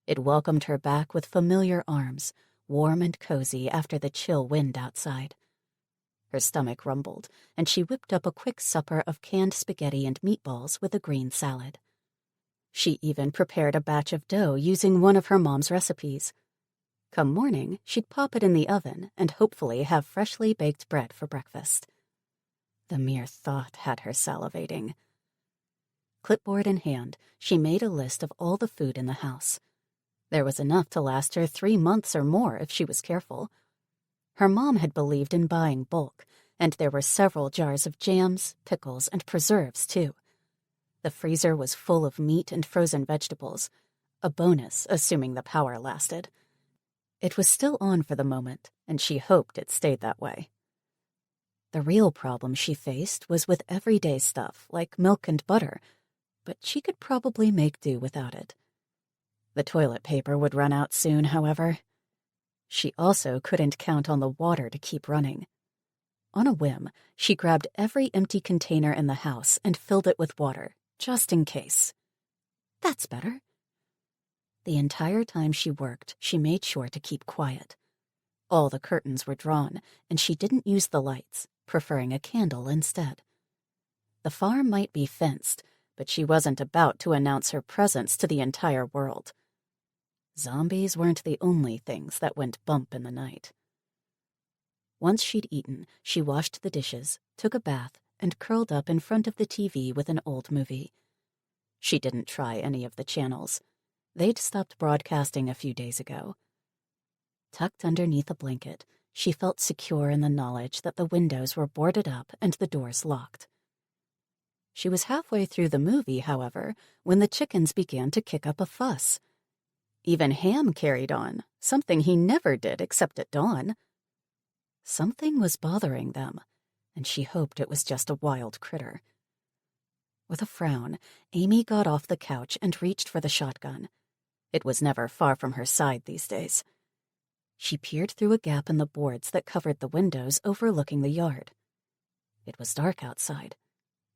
It welcomed her back with familiar arms, warm and cozy after the chill wind outside. Her stomach rumbled, and she whipped up a quick supper of canned spaghetti and meatballs with a green salad. She even prepared a batch of dough using one of her mom's recipes. Come morning, she'd pop it in the oven and hopefully have freshly baked bread for breakfast. The mere thought had her salivating. Clipboard in hand, she made a list of all the food in the house. There was enough to last her 3 months or more if she was careful. Her mom had believed in buying bulk, and there were several jars of jams, pickles, and preserves, too. The freezer was full of meat and frozen vegetables. a bonus assuming the power lasted. It was still on for the moment, and she hoped it stayed that way. The real problem she faced was with everyday stuff like milk and butter, but she could probably make do without it. The toilet paper would run out soon, however. She also couldn't count on the water to keep running. On a whim, she grabbed every empty container in the house and filled it with water, just in case. That's better. The entire time she worked, she made sure to keep quiet. All the curtains were drawn, and she didn't use the lights, preferring a candle instead. The farm might be fenced, but she wasn't about to announce her presence to the entire world. Zombies weren't the only things that went bump in the night. Once she'd eaten, she washed the dishes, took a bath, and curled up in front of the TV with an old movie. She didn't try any of the channels. They'd stopped broadcasting a few days ago. Tucked underneath a blanket, she felt secure in the knowledge that the windows were boarded up and the doors locked. She was halfway through the movie, however, when the chickens began to kick up a fuss. Even Ham carried on, something he never did except at dawn. Something was bothering them, and she hoped it was just a wild critter. With a frown, Amy got off the couch and reached for the shotgun. It was never far from her side these days. She peered through a gap in the boards that covered the windows overlooking the yard. It was dark outside.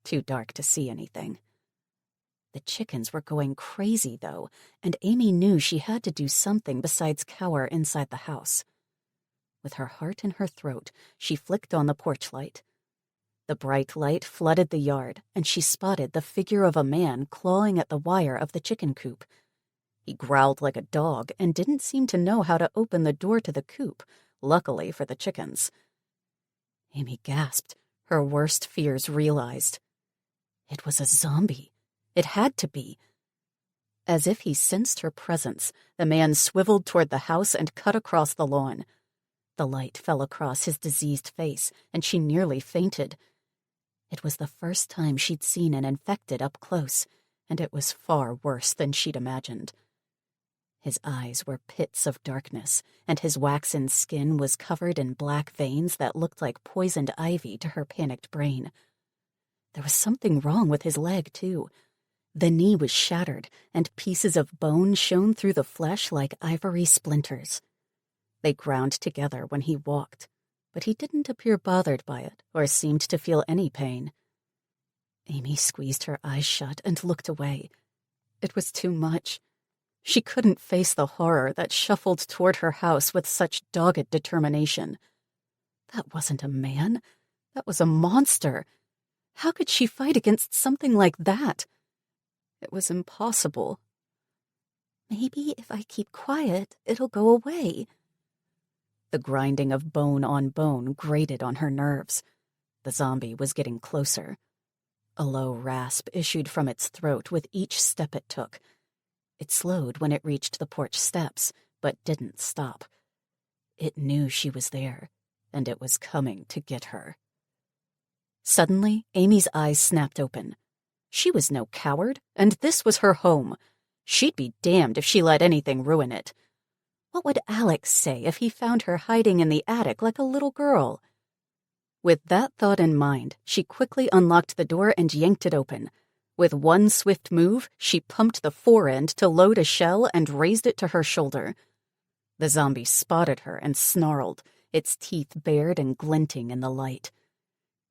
Too dark to see anything. The chickens were going crazy, though, and Amy knew she had to do something besides cower inside the house. With her heart in her throat, she flicked on the porch light. The bright light flooded the yard, and she spotted the figure of a man clawing at the wire of the chicken coop. He growled like a dog and didn't seem to know how to open the door to the coop, luckily for the chickens. Amy gasped, her worst fears realized. It was a zombie. It had to be. As if he sensed her presence, the man swiveled toward the house and cut across the lawn. The light fell across his diseased face, and she nearly fainted. It was the first time she'd seen an infected up close, and it was far worse than she'd imagined. His eyes were pits of darkness, and his waxen skin was covered in black veins that looked like poisoned ivy to her panicked brain. There was something wrong with his leg, too. The knee was shattered, and pieces of bone shone through the flesh like ivory splinters. They ground together when he walked, but he didn't appear bothered by it or seemed to feel any pain. Amy squeezed her eyes shut and looked away. It was too much. She couldn't face the horror that shuffled toward her house with such dogged determination. That wasn't a man. That was a monster. How could she fight against something like that? It was impossible. Maybe if I keep quiet, it'll go away. The grinding of bone on bone grated on her nerves. The zombie was getting closer. A low rasp issued from its throat with each step it took. It slowed when it reached the porch steps, but didn't stop. It knew she was there, and it was coming to get her. Suddenly, Amy's eyes snapped open. She was no coward, and this was her home. She'd be damned if she let anything ruin it. What would Alex say if he found her hiding in the attic like a little girl? With that thought in mind, she quickly unlocked the door and yanked it open. With one swift move, she pumped the forend to load a shell and raised it to her shoulder. The zombie spotted her and snarled, its teeth bared and glinting in the light.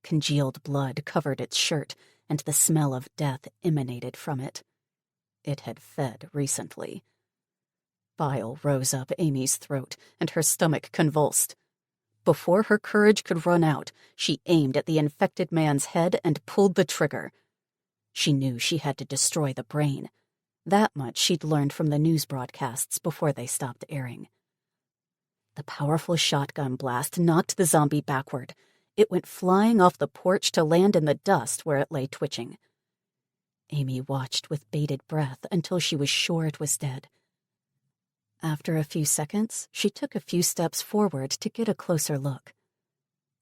Congealed blood covered its shirt, and the smell of death emanated from it. It had fed recently. Bile rose up Amy's throat, and her stomach convulsed. Before her courage could run out, she aimed at the infected man's head and pulled the trigger. She knew she had to destroy the brain. That much she'd learned from the news broadcasts before they stopped airing. The powerful shotgun blast knocked the zombie backward. It went flying off the porch to land in the dust where it lay twitching. Amy watched with bated breath until she was sure it was dead. After a few seconds, she took a few steps forward to get a closer look.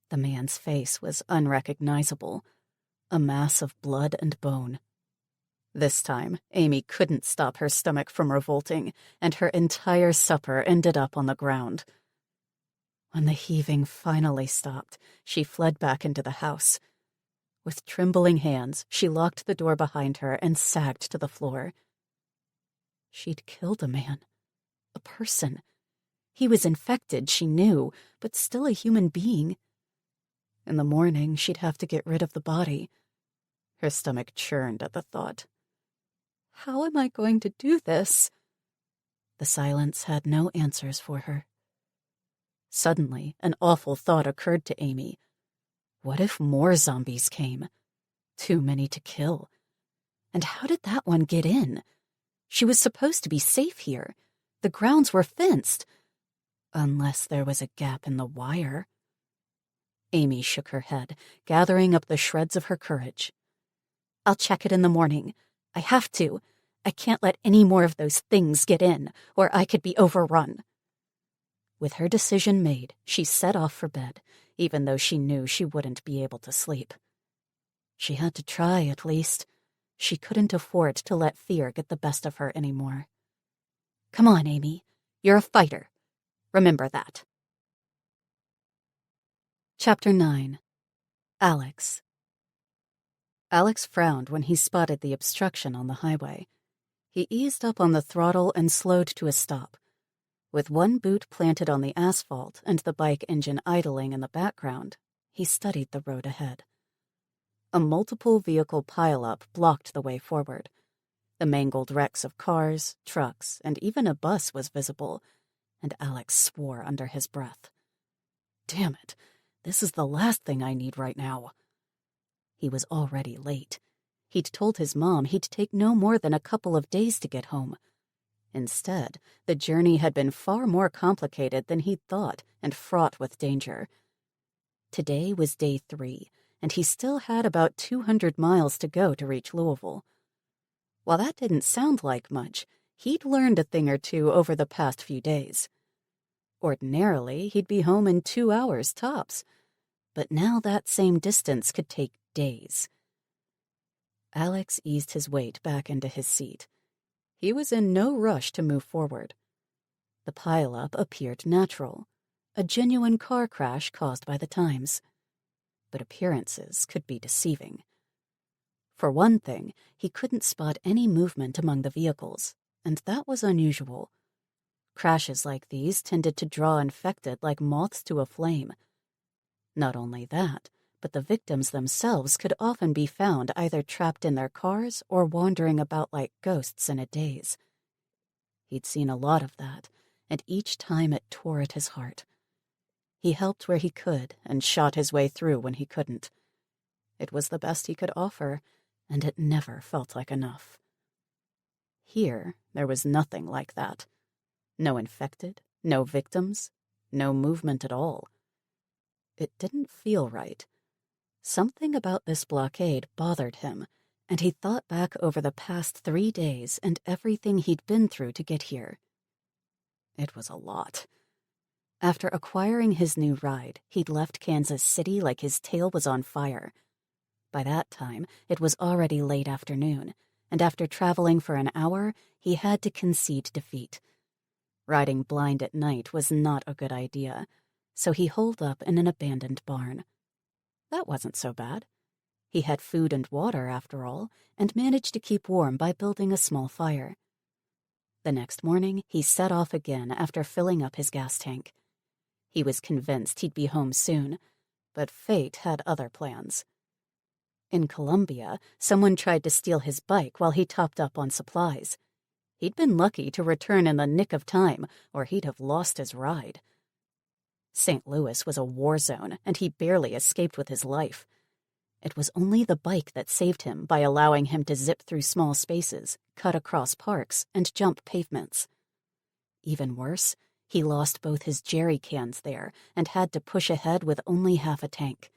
The man's face was unrecognizable, a mass of blood and bone. This time, Amy couldn't stop her stomach from revolting, and her entire supper ended up on the ground. When the heaving finally stopped, she fled back into the house. With trembling hands, she locked the door behind her and sagged to the floor. She'd killed a man. A person. He was infected, she knew, but still a human being. In the morning, she'd have to get rid of the body. Her stomach churned at the thought. How am I going to do this? The silence had no answers for her. Suddenly, an awful thought occurred to Amy. What if more zombies came? Too many to kill. And how did that one get in? She was supposed to be safe here. The grounds were fenced. Unless there was a gap in the wire. Amy shook her head, gathering up the shreds of her courage. I'll check it in the morning. I have to. I can't let any more of those things get in, or I could be overrun. With her decision made, she set off for bed, even though she knew she wouldn't be able to sleep. She had to try, at least. She couldn't afford to let fear get the best of her anymore. Come on, Amy. You're a fighter. Remember that. Chapter 9. Alex. Alex frowned when he spotted the obstruction on the highway. He eased up on the throttle and slowed to a stop. With one boot planted on the asphalt and the bike engine idling in the background, he studied the road ahead. A multiple vehicle pileup blocked the way forward. The mangled wrecks of cars, trucks, and even a bus was visible, and Alex swore under his breath. Damn it, this is the last thing I need right now. He was already late. He'd told his mom he'd take no more than a couple of days to get home. Instead, the journey had been far more complicated than he'd thought and fraught with danger. Today was day 3, and he still had about 200 miles to go to reach Louisville. While that didn't sound like much, he'd learned a thing or two over the past few days. Ordinarily, he'd be home in 2 hours tops, but now that same distance could take days. Alex eased his weight back into his seat. He was in no rush to move forward. The pileup appeared natural, a genuine car crash caused by the times. But appearances could be deceiving. For one thing, he couldn't spot any movement among the vehicles, and that was unusual. Crashes like these tended to draw infected like moths to a flame. Not only that, but the victims themselves could often be found either trapped in their cars or wandering about like ghosts in a daze. He'd seen a lot of that, and each time it tore at his heart. He helped where he could and shot his way through when he couldn't. It was the best he could offer, and it never felt like enough. Here, there was nothing like that. No infected, no victims, no movement at all. It didn't feel right. Something about this blockade bothered him, and he thought back over the past 3 days and everything he'd been through to get here. It was a lot. After acquiring his new ride, he'd left Kansas City like his tail was on fire. By that time, it was already late afternoon, and after traveling for an hour, he had to concede defeat. Riding blind at night was not a good idea, so he holed up in an abandoned barn. That wasn't so bad. He had food and water, after all, and managed to keep warm by building a small fire. The next morning, he set off again after filling up his gas tank. He was convinced he'd be home soon, but fate had other plans. In Colombia, someone tried to steal his bike while he topped up on supplies. He'd been lucky to return in the nick of time, or he'd have lost his ride. St. Louis was a war zone, and he barely escaped with his life. It was only the bike that saved him by allowing him to zip through small spaces, cut across parks, and jump pavements. Even worse, he lost both his jerry cans there and had to push ahead with only half a tank.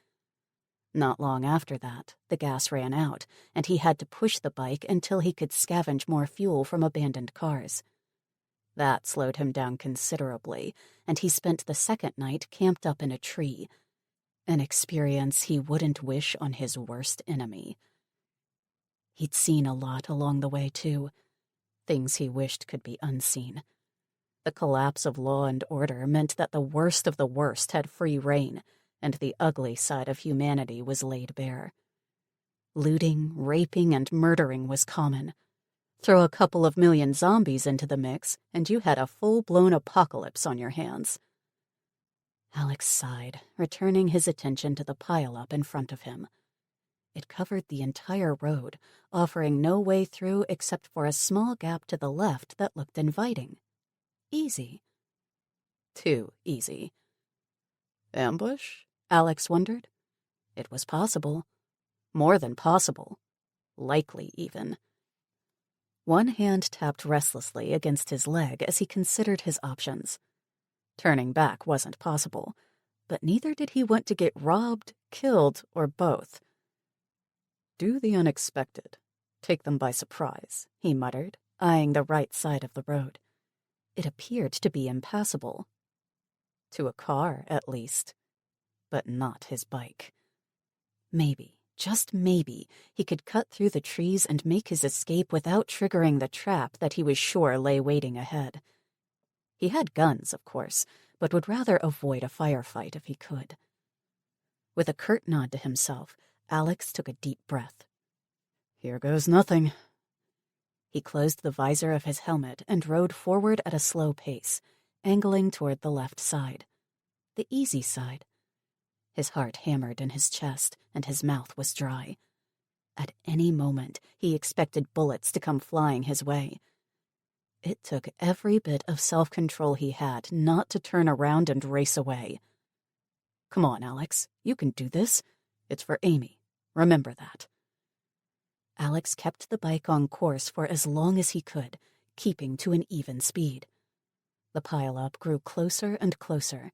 Not long after that, the gas ran out, and he had to push the bike until he could scavenge more fuel from abandoned cars. That slowed him down considerably, and he spent the second night camped up in a tree, an experience he wouldn't wish on his worst enemy. He'd seen a lot along the way, too. Things he wished could be unseen. The collapse of law and order meant that the worst of the worst had free rein, and the ugly side of humanity was laid bare. Looting, raping, and murdering was common. Throw a couple of million zombies into the mix, and you had a full-blown apocalypse on your hands. Alex sighed, returning his attention to the pile-up in front of him. It covered the entire road, offering no way through except for a small gap to the left that looked inviting. Easy. Too easy. Ambush? Alex wondered. It was possible. More than possible. Likely, even. One hand tapped restlessly against his leg as he considered his options. Turning back wasn't possible, but neither did he want to get robbed, killed, or both. Do the unexpected. Take them by surprise, he muttered, eyeing the right side of the road. It appeared to be impassable. To a car, at least. But not his bike. Maybe, just maybe, he could cut through the trees and make his escape without triggering the trap that he was sure lay waiting ahead. He had guns, of course, but would rather avoid a firefight if he could. With a curt nod to himself, Alex took a deep breath. Here goes nothing. He closed the visor of his helmet and rode forward at a slow pace, angling toward the left side. The easy side. His heart hammered in his chest, and his mouth was dry. At any moment, he expected bullets to come flying his way. It took every bit of self-control he had not to turn around and race away. Come on, Alex, you can do this. It's for Amy. Remember that. Alex kept the bike on course for as long as he could, keeping to an even speed. The pile-up grew closer and closer.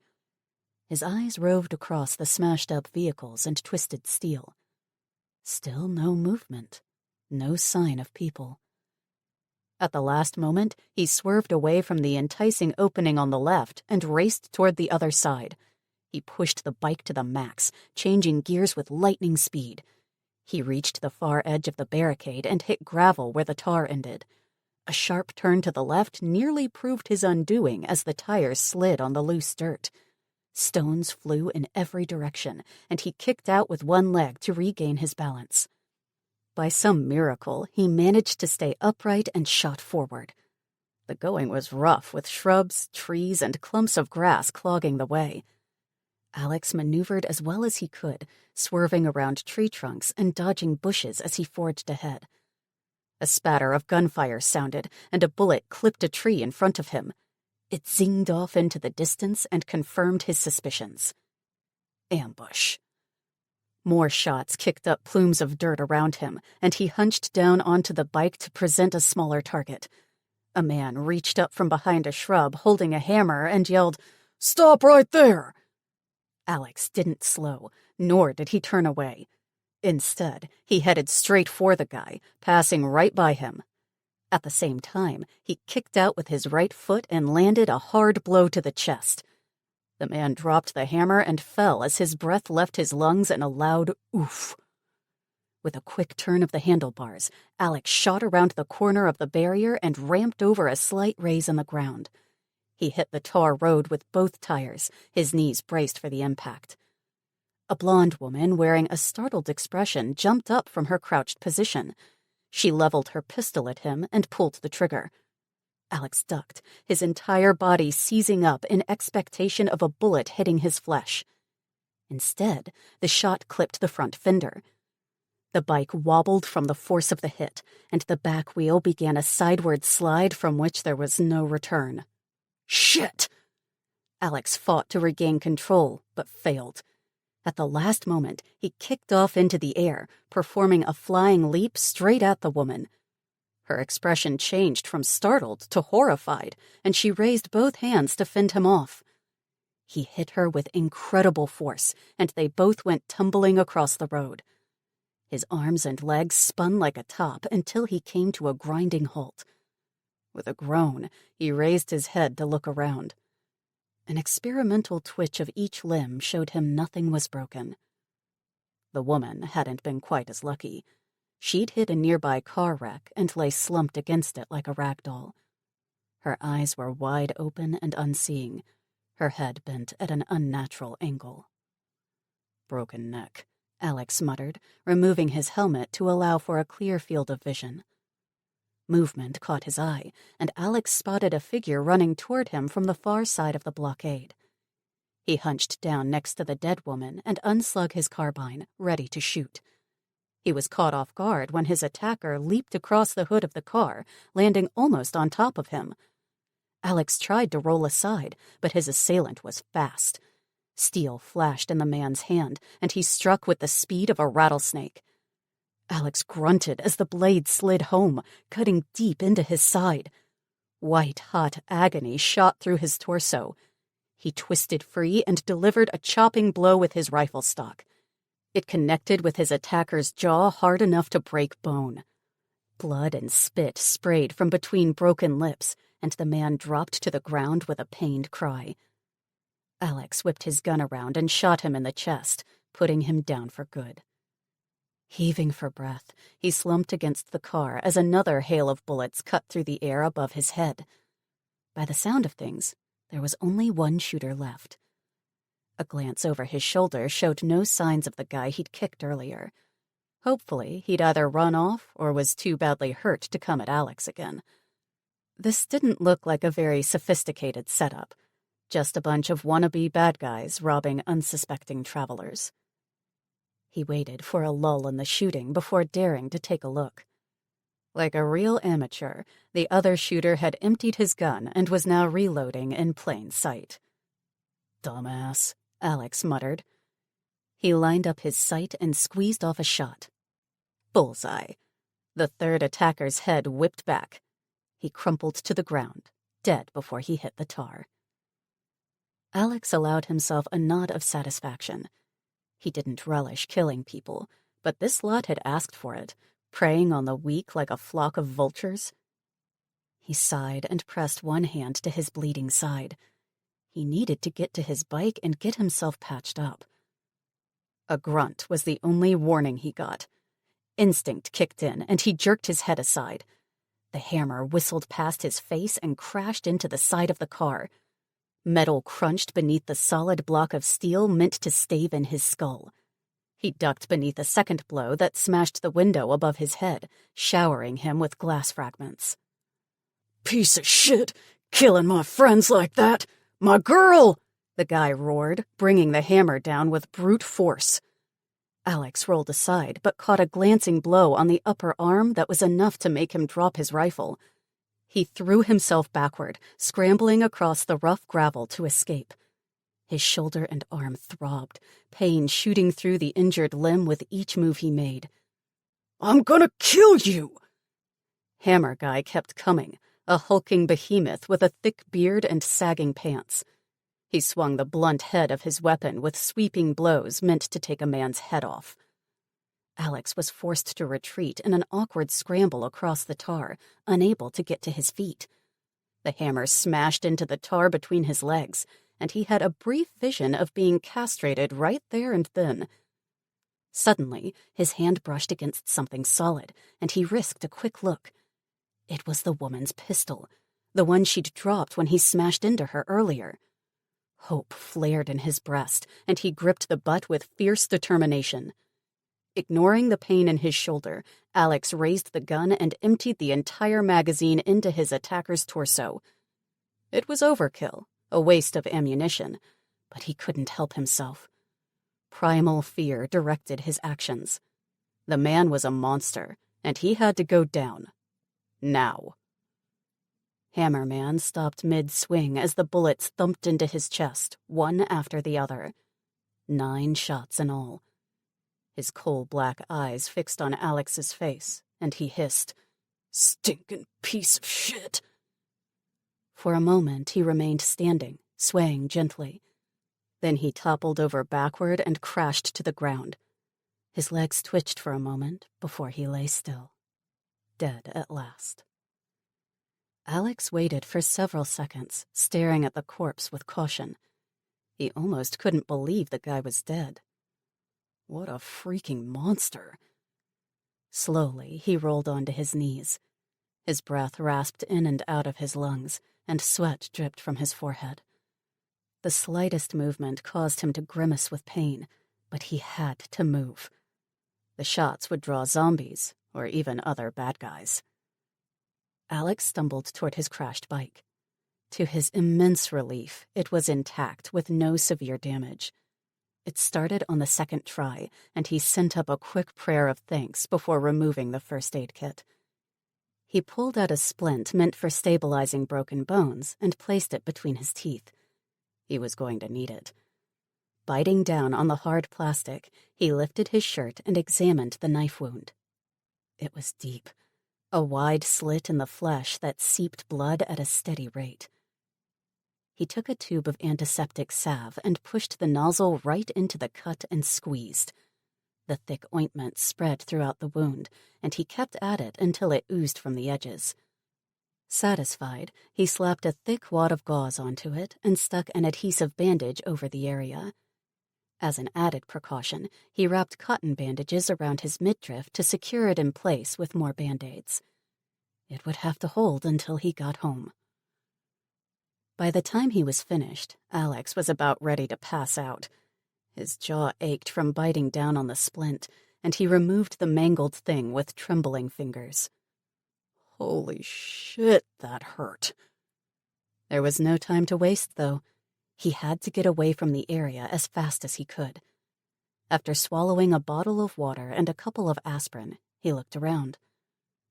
His eyes roved across the smashed-up vehicles and twisted steel. Still no movement, no sign of people. At the last moment, he swerved away from the enticing opening on the left and raced toward the other side. He pushed the bike to the max, changing gears with lightning speed. He reached the far edge of the barricade and hit gravel where the tar ended. A sharp turn to the left nearly proved his undoing as the tires slid on the loose dirt. Stones flew in every direction, and he kicked out with one leg to regain his balance. By some miracle, he managed to stay upright and shot forward. The going was rough, with shrubs, trees, and clumps of grass clogging the way. Alex maneuvered as well as he could, swerving around tree trunks and dodging bushes as he forged ahead. A spatter of gunfire sounded, and a bullet clipped a tree in front of him. It zinged off into the distance and confirmed his suspicions. Ambush. More shots kicked up plumes of dirt around him, and he hunched down onto the bike to present a smaller target. A man reached up from behind a shrub holding a hammer and yelled, "Stop right there!" Alex didn't slow, nor did he turn away. Instead, he headed straight for the guy, passing right by him. At the same time, he kicked out with his right foot and landed a hard blow to the chest. The man dropped the hammer and fell as his breath left his lungs in a loud oof. With a quick turn of the handlebars, Alex shot around the corner of the barrier and ramped over a slight raise in the ground. He hit the tar road with both tires, his knees braced for the impact. A blonde woman wearing a startled expression jumped up from her crouched position. She leveled her pistol at him and pulled the trigger. Alex ducked, his entire body seizing up in expectation of a bullet hitting his flesh. Instead, the shot clipped the front fender. The bike wobbled from the force of the hit, and the back wheel began a sideward slide from which there was no return. Shit! Alex fought to regain control, but failed. At the last moment, he kicked off into the air, performing a flying leap straight at the woman. Her expression changed from startled to horrified, and she raised both hands to fend him off. He hit her with incredible force, and they both went tumbling across the road. His arms and legs spun like a top until he came to a grinding halt. With a groan, he raised his head to look around. An experimental twitch of each limb showed him nothing was broken. The woman hadn't been quite as lucky. She'd hit a nearby car wreck and lay slumped against it like a rag doll. Her eyes were wide open and unseeing, her head bent at an unnatural angle. "Broken neck," Alex muttered, removing his helmet to allow for a clear field of vision. Movement caught his eye, and Alex spotted a figure running toward him from the far side of the blockade. He hunched down next to the dead woman and unslung his carbine, ready to shoot. He was caught off guard when his attacker leaped across the hood of the car, landing almost on top of him. Alex tried to roll aside, but his assailant was fast. Steel flashed in the man's hand, and he struck with the speed of a rattlesnake. Alex grunted as the blade slid home, cutting deep into his side. White-hot agony shot through his torso. He twisted free and delivered a chopping blow with his rifle stock. It connected with his attacker's jaw hard enough to break bone. Blood and spit sprayed from between broken lips, and the man dropped to the ground with a pained cry. Alex whipped his gun around and shot him in the chest, putting him down for good. Heaving for breath, he slumped against the car as another hail of bullets cut through the air above his head. By the sound of things, there was only one shooter left. A glance over his shoulder showed no signs of the guy he'd kicked earlier. Hopefully, he'd either run off or was too badly hurt to come at Alex again. This didn't look like a very sophisticated setup, just a bunch of wannabe bad guys robbing unsuspecting travelers. He waited for a lull in the shooting before daring to take a look. Like a real amateur, the other shooter had emptied his gun and was now reloading in plain sight. "Dumbass," Alex muttered. He lined up his sight and squeezed off a shot. Bullseye. The third attacker's head whipped back. He crumpled to the ground, dead before he hit the tar. Alex allowed himself a nod of satisfaction. He didn't relish killing people, but this lot had asked for it, preying on the weak like a flock of vultures. He sighed and pressed one hand to his bleeding side. He needed to get to his bike and get himself patched up. A grunt was the only warning he got. Instinct kicked in, and he jerked his head aside. The hammer whistled past his face and crashed into the side of the car. Metal crunched beneath the solid block of steel meant to stave in his skull. He ducked beneath a second blow that smashed the window above his head, showering him with glass fragments. "Piece of shit! Killing my friends like that! My girl!" the guy roared, bringing the hammer down with brute force. Alex rolled aside, but caught a glancing blow on the upper arm that was enough to make him drop his rifle. He threw himself backward, scrambling across the rough gravel to escape. His shoulder and arm throbbed, pain shooting through the injured limb with each move he made. "I'm gonna kill you!" Hammer Guy kept coming, a hulking behemoth with a thick beard and sagging pants. He swung the blunt head of his weapon with sweeping blows meant to take a man's head off. Alex was forced to retreat in an awkward scramble across the tar, unable to get to his feet. The hammer smashed into the tar between his legs, and he had a brief vision of being castrated right there and then. Suddenly, his hand brushed against something solid, and he risked a quick look. It was the woman's pistol, the one she'd dropped when he smashed into her earlier. Hope flared in his breast, and he gripped the butt with fierce determination. Ignoring the pain in his shoulder, Alex raised the gun and emptied the entire magazine into his attacker's torso. It was overkill, a waste of ammunition, but he couldn't help himself. Primal fear directed his actions. The man was a monster, and he had to go down. Now. Hammerman stopped mid-swing as the bullets thumped into his chest, one after the other. 9 shots in all. His coal-black eyes fixed on Alex's face, and he hissed, "Stinking piece of shit!" For a moment he remained standing, swaying gently. Then he toppled over backward and crashed to the ground. His legs twitched for a moment before he lay still, dead at last. Alex waited for several seconds, staring at the corpse with caution. He almost couldn't believe the guy was dead. What a freaking monster. Slowly, he rolled onto his knees. His breath rasped in and out of his lungs, and sweat dripped from his forehead. The slightest movement caused him to grimace with pain, but he had to move. The shots would draw zombies, or even other bad guys. Alex stumbled toward his crashed bike. To his immense relief, it was intact with no severe damage. It started on the second try, and he sent up a quick prayer of thanks before removing the first aid kit. He pulled out a splint meant for stabilizing broken bones and placed it between his teeth. He was going to need it. Biting down on the hard plastic, he lifted his shirt and examined the knife wound. It was deep, a wide slit in the flesh that seeped blood at a steady rate. He took a tube of antiseptic salve and pushed the nozzle right into the cut and squeezed. The thick ointment spread throughout the wound, and he kept at it until it oozed from the edges. Satisfied, he slapped a thick wad of gauze onto it and stuck an adhesive bandage over the area. As an added precaution, he wrapped cotton bandages around his midriff to secure it in place with more Band-Aids. It would have to hold until he got home. By the time he was finished, Alex was about ready to pass out. His jaw ached from biting down on the splint, and he removed the mangled thing with trembling fingers. Holy shit, that hurt. There was no time to waste, though. He had to get away from the area as fast as he could. After swallowing a bottle of water and a couple of aspirin, he looked around.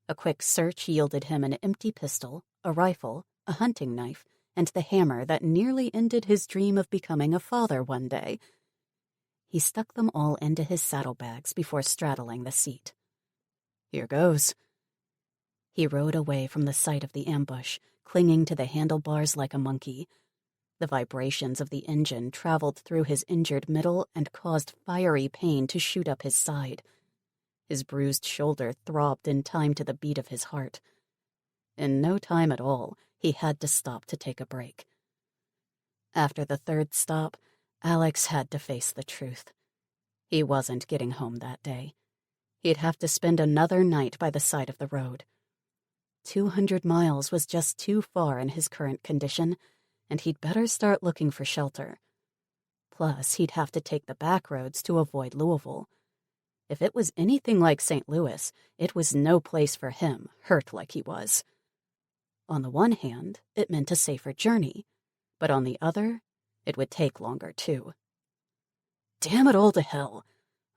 A quick search yielded him an empty pistol, a rifle, a hunting knife, and the hammer that nearly ended his dream of becoming a father one day. He stuck them all into his saddlebags before straddling the seat. Here goes. He rode away from the sight of the ambush, clinging to the handlebars like a monkey. The vibrations of the engine traveled through his injured middle and caused fiery pain to shoot up his side. His bruised shoulder throbbed in time to the beat of his heart. In no time at all, he had to stop to take a break. After the third stop, Alex had to face the truth. He wasn't getting home that day. He'd have to spend another night by the side of the road. 200 miles was just too far in his current condition, and he'd better start looking for shelter. Plus, he'd have to take the back roads to avoid Louisville. If it was anything like St. Louis, it was no place for him, hurt like he was. On the one hand, it meant a safer journey, but on the other, it would take longer, too. Damn it all to hell.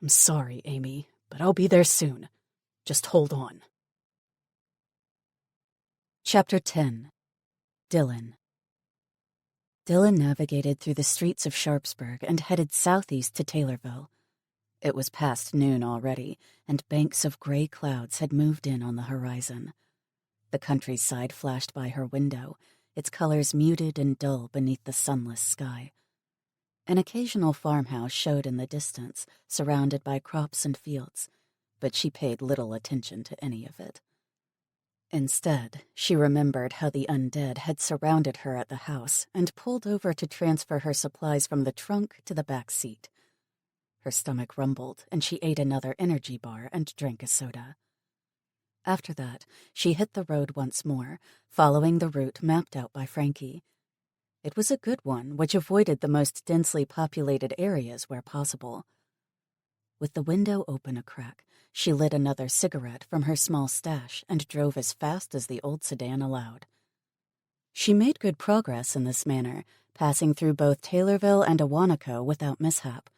I'm sorry, Amy, but I'll be there soon. Just hold on. Chapter 10. Dylan. Dylan navigated through the streets of Sharpsburg and headed southeast to Taylorville. It was past noon already, and banks of gray clouds had moved in on the horizon. The countryside flashed by her window, its colors muted and dull beneath the sunless sky. An occasional farmhouse showed in the distance, surrounded by crops and fields, but she paid little attention to any of it. Instead, she remembered how the undead had surrounded her at the house and pulled over to transfer her supplies from the trunk to the back seat. Her stomach rumbled, and she ate another energy bar and drank a soda. After that, she hit the road once more, following the route mapped out by Frankie. It was a good one, which avoided the most densely populated areas where possible. With the window open a crack, she lit another cigarette from her small stash and drove as fast as the old sedan allowed. She made good progress in this manner, passing through both Taylorville and Awanaco without mishap.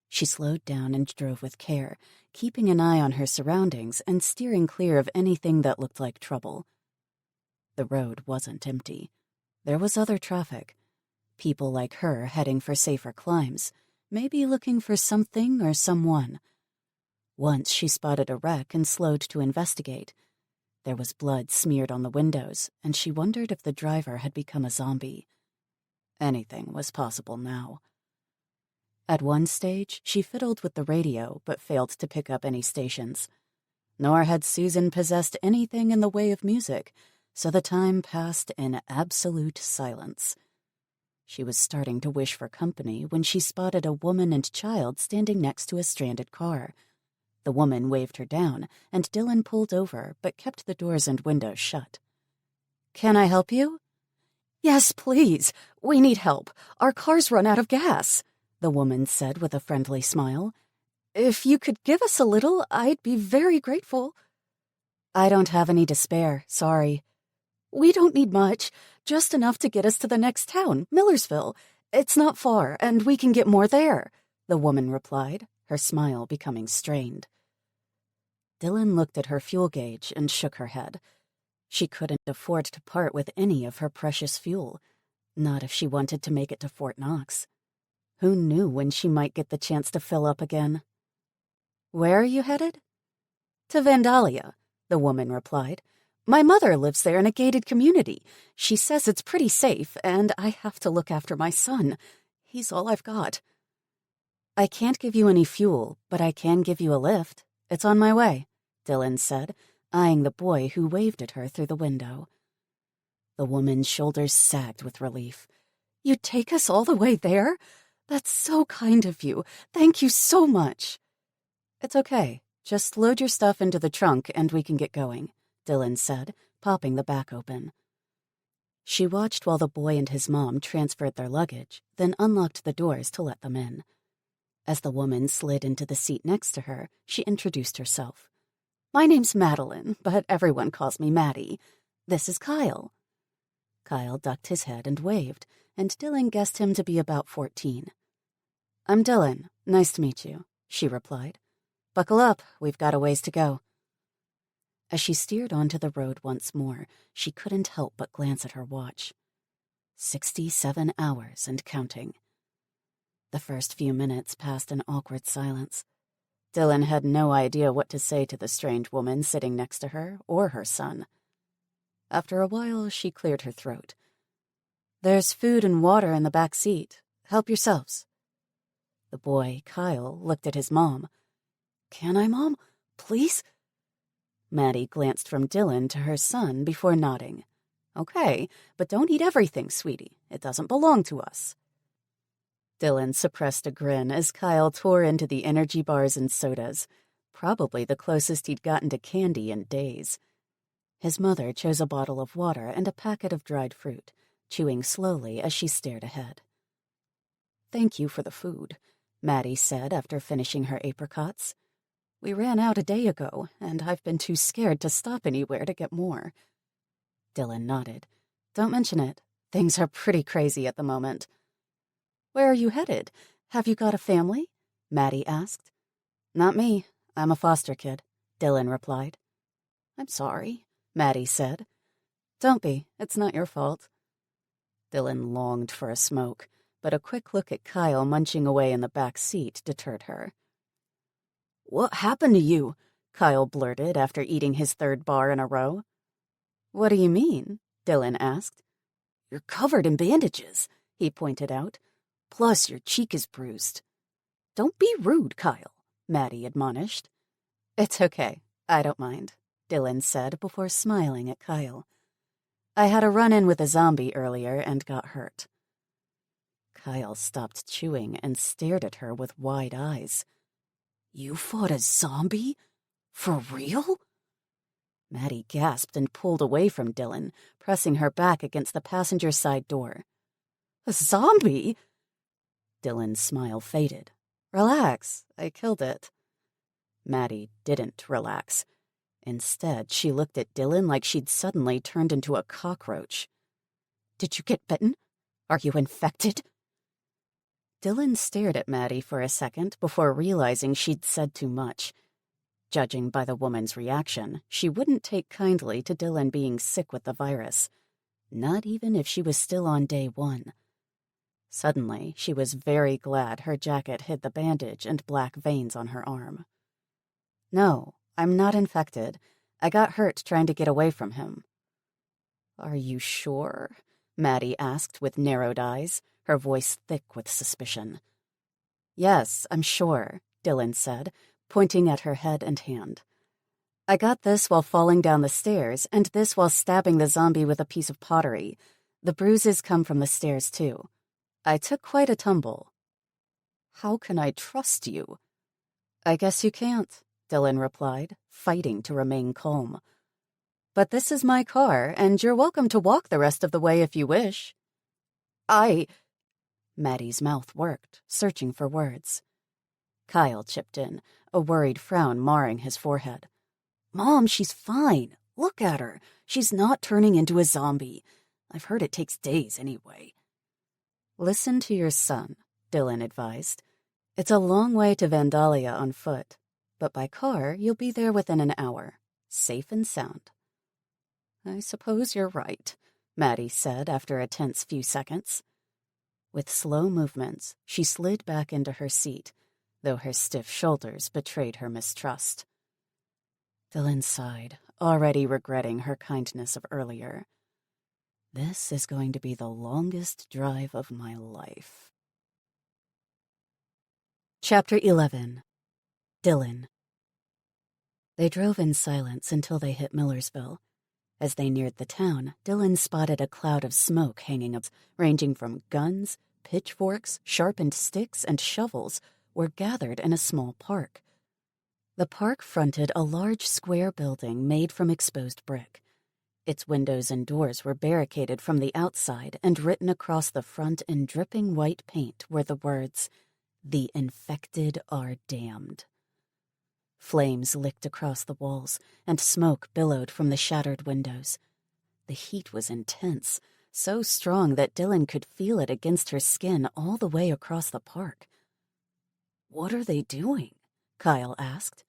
She slowed down and drove with care, keeping an eye on her surroundings and steering clear of anything that looked like trouble. The road wasn't empty. There was other traffic. People like her heading for safer climes, maybe looking for something or someone. Once she spotted a wreck and slowed to investigate. There was blood smeared on the windows, and she wondered if the driver had become a zombie. Anything was possible now. At one stage, she fiddled with the radio but failed to pick up any stations. Nor had Susan possessed anything in the way of music, so the time passed in absolute silence. She was starting to wish for company when she spotted a woman and child standing next to a stranded car. The woman waved her down, and Dylan pulled over but kept the doors and windows shut. "Can I help you?" "Yes, please. We need help. Our car's run out of gas," the woman said with a friendly smile. "If you could give us a little, I'd be very grateful." "I don't have any to spare, sorry." "We don't need much, just enough to get us to the next town, Millersville. It's not far, and we can get more there," the woman replied, her smile becoming strained. Dylan looked at her fuel gauge and shook her head. She couldn't afford to part with any of her precious fuel, not if she wanted to make it to Fort Knox. Who knew when she might get the chance to fill up again? "Where are you headed?" "To Vandalia," the woman replied. "My mother lives there in a gated community. She says it's pretty safe, and I have to look after my son. He's all I've got." "I can't give you any fuel, but I can give you a lift. It's on my way," Dylan said, eyeing the boy who waved at her through the window. The woman's shoulders sagged with relief. "You'd take us all the way there? That's so kind of you. Thank you so much." "It's okay. Just load your stuff into the trunk and we can get going," Dylan said, popping the back open. She watched while the boy and his mom transferred their luggage, then unlocked the doors to let them in. As the woman slid into the seat next to her, she introduced herself. "My name's Madeline, but everyone calls me Maddie. This is Kyle." Kyle ducked his head and waved, and Dylan guessed him to be about 14. "I'm Dylan. Nice to meet you," she replied. "Buckle up, we've got a ways to go." As she steered onto the road once more, she couldn't help but glance at her watch. 67 hours and counting. The first few minutes passed in awkward silence. Dylan had no idea what to say to the strange woman sitting next to her or her son. After a while, she cleared her throat. "There's food and water in the back seat. Help yourselves." The boy, Kyle, looked at his mom. "Can I, Mom? Please?" Maddie glanced from Dylan to her son before nodding. "Okay, but don't eat everything, sweetie. It doesn't belong to us." Dylan suppressed a grin as Kyle tore into the energy bars and sodas, probably the closest he'd gotten to candy in days. His mother chose a bottle of water and a packet of dried fruit, chewing slowly as she stared ahead. "Thank you for the food," Maddie said after finishing her apricots. "We ran out a day ago, and I've been too scared to stop anywhere to get more." Dylan nodded. "Don't mention it. Things are pretty crazy at the moment." "Where are you headed? Have you got a family?" Maddie asked. "Not me. I'm a foster kid," Dylan replied. "I'm sorry," Maddie said. "Don't be. It's not your fault." Dylan longed for a smoke, but a quick look at Kyle munching away in the back seat deterred her. "What happened to you?" Kyle blurted after eating his third bar in a row. "What do you mean?" Dylan asked. "You're covered in bandages," he pointed out. "Plus, your cheek is bruised." "Don't be rude, Kyle," Maddie admonished. "It's okay. I don't mind," Dylan said before smiling at Kyle. "I had a run-in with a zombie earlier and got hurt." Kyle stopped chewing and stared at her with wide eyes. "You fought a zombie? For real?" Maddie gasped and pulled away from Dylan, pressing her back against the passenger side door. "A zombie?" Dylan's smile faded. "Relax, I killed it." Maddie didn't relax. Instead, she looked at Dylan like she'd suddenly turned into a cockroach. "Did you get bitten? Are you infected?" Dylan stared at Maddie for a second before realizing she'd said too much. Judging by the woman's reaction, she wouldn't take kindly to Dylan being sick with the virus, not even if she was still on day 1. Suddenly, she was very glad her jacket hid the bandage and black veins on her arm. "No, I'm not infected. I got hurt trying to get away from him." "Are you sure?" Maddie asked with narrowed eyes, her voice thick with suspicion. "Yes, I'm sure," Dylan said, pointing at her head and hand. "I got this while falling down the stairs, and this while stabbing the zombie with a piece of pottery. The bruises come from the stairs, too. I took quite a tumble." "How can I trust you?" "I guess you can't," Dylan replied, fighting to remain calm. "But this is my car, and you're welcome to walk the rest of the way if you wish." Maddie's mouth worked, searching for words. Kyle chipped in, a worried frown marring his forehead. "Mom, she's fine. Look at her. She's not turning into a zombie. I've heard it takes days anyway." "Listen to your son," Dylan advised. "It's a long way to Vandalia on foot, but by car you'll be there within an hour, safe and sound." "I suppose you're right," Maddie said after a tense few seconds. With slow movements, she slid back into her seat, though her stiff shoulders betrayed her mistrust. Dylan sighed, already regretting her kindness of earlier. This is going to be the longest drive of my life. Chapter 11. Dylan. They drove in silence until they hit Millersville. As they neared the town, Dylan spotted a cloud of smoke hanging up, ranging from guns, pitchforks, sharpened sticks, and shovels were gathered in a small park. The park fronted a large square building made from exposed brick. Its windows and doors were barricaded from the outside, and written across the front in dripping white paint were the words, "The infected are damned." Flames licked across the walls, and smoke billowed from the shattered windows. The heat was intense, so strong that Dylan could feel it against her skin all the way across the park. "What are they doing?" Kyle asked.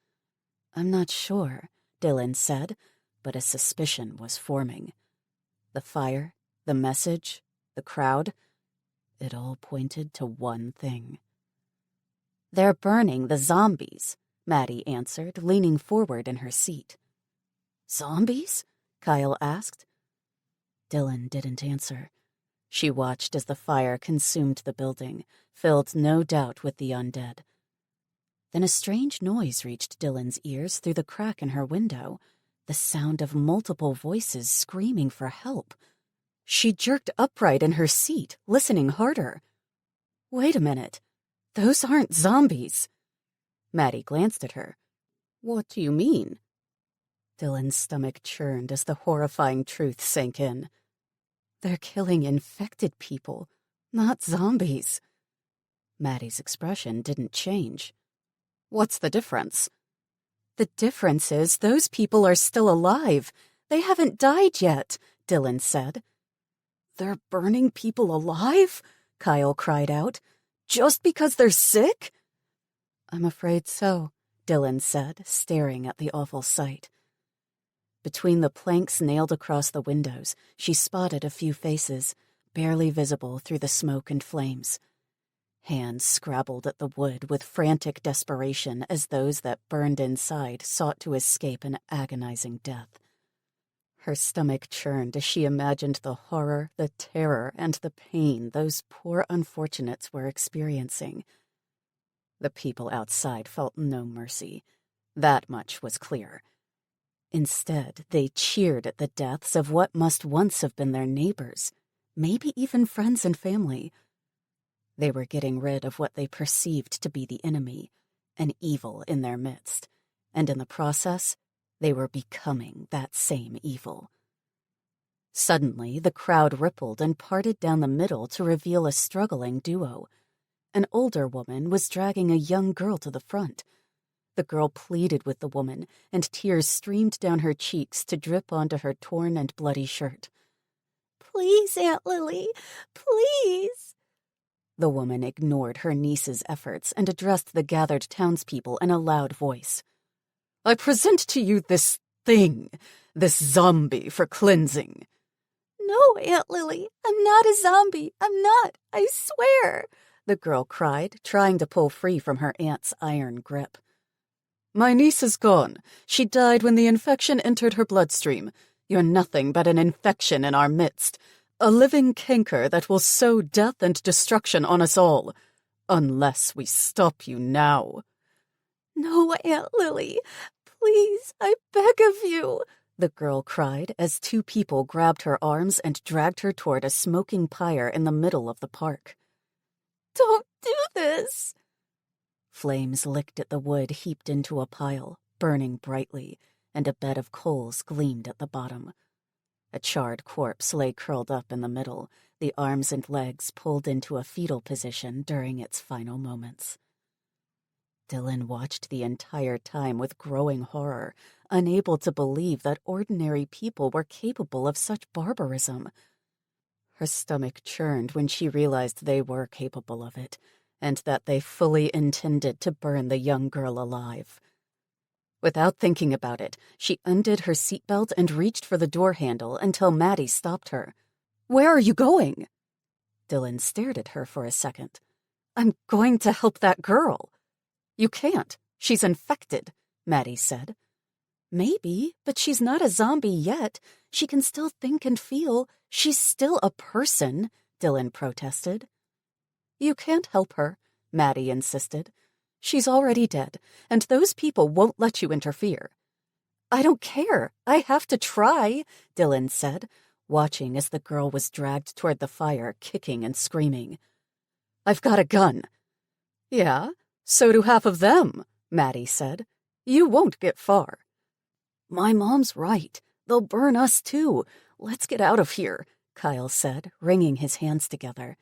"I'm not sure," Dylan said, but a suspicion was forming. The fire, the message, the crowd, it all pointed to one thing. "They're burning the zombies," Maddie answered, leaning forward in her seat. "Zombies?" Kyle asked. Dylan didn't answer. She watched as the fire consumed the building, filled no doubt with the undead. Then a strange noise reached Dylan's ears through the crack in her window, the sound of multiple voices screaming for help. She jerked upright in her seat, listening harder. "Wait a minute. Those aren't zombies." Maddie glanced at her. "What do you mean?" Dylan's stomach churned as the horrifying truth sank in. "They're killing infected people, not zombies." Maddie's expression didn't change. "What's the difference?" "The difference is those people are still alive. They haven't died yet," Dylan said. "They're burning people alive?" Kyle cried out. "Just because they're sick?" "I'm afraid so," Dylan said, staring at the awful sight. Between the planks nailed across the windows, she spotted a few faces, barely visible through the smoke and flames. Hands scrabbled at the wood with frantic desperation as those that burned inside sought to escape an agonizing death. Her stomach churned as she imagined the horror, the terror, and the pain those poor unfortunates were experiencing. The people outside felt no mercy. That much was clear. Instead, they cheered at the deaths of what must once have been their neighbors, maybe even friends and family. They were getting rid of what they perceived to be the enemy, an evil in their midst, and in the process, they were becoming that same evil. Suddenly, the crowd rippled and parted down the middle to reveal a struggling duo. An older woman was dragging a young girl to the front. The girl pleaded with the woman, and tears streamed down her cheeks to drip onto her torn and bloody shirt. "Please, Aunt Lily, please." The woman ignored her niece's efforts and addressed the gathered townspeople in a loud voice. "I present to you this thing, this zombie for cleansing." "No, Aunt Lily, I'm not a zombie. I'm not, I swear," the girl cried, trying to pull free from her aunt's iron grip. "My niece is gone. She died when the infection entered her bloodstream. You're nothing but an infection in our midst, a living canker that will sow death and destruction on us all, unless we stop you now." "No, Aunt Lily, please, I beg of you," the girl cried as two people grabbed her arms and dragged her toward a smoking pyre in the middle of the park. "Don't do this." Flames licked at the wood heaped into a pile, burning brightly, and a bed of coals gleamed at the bottom. A charred corpse lay curled up in the middle, the arms and legs pulled into a fetal position during its final moments. Dylan watched the entire time with growing horror, unable to believe that ordinary people were capable of such barbarism. Her stomach churned when she realized they were capable of it, and that they fully intended to burn the young girl alive. Without thinking about it, she undid her seatbelt and reached for the door handle until Maddie stopped her. "Where are you going?" Dylan stared at her for a second. "I'm going to help that girl." "You can't. She's infected," Maddie said. "Maybe, but she's not a zombie yet. She can still think and feel. She's still a person," Dylan protested. "You can't help her," Maddie insisted. "She's already dead, and those people won't let you interfere." "I don't care. I have to try," Dylan said, watching as the girl was dragged toward the fire, kicking and screaming. "I've got a gun." "Yeah, so do half of them," Maddie said. "You won't get far." "My mom's right. They'll burn us too. Let's get out of here," Kyle said, wringing his hands together.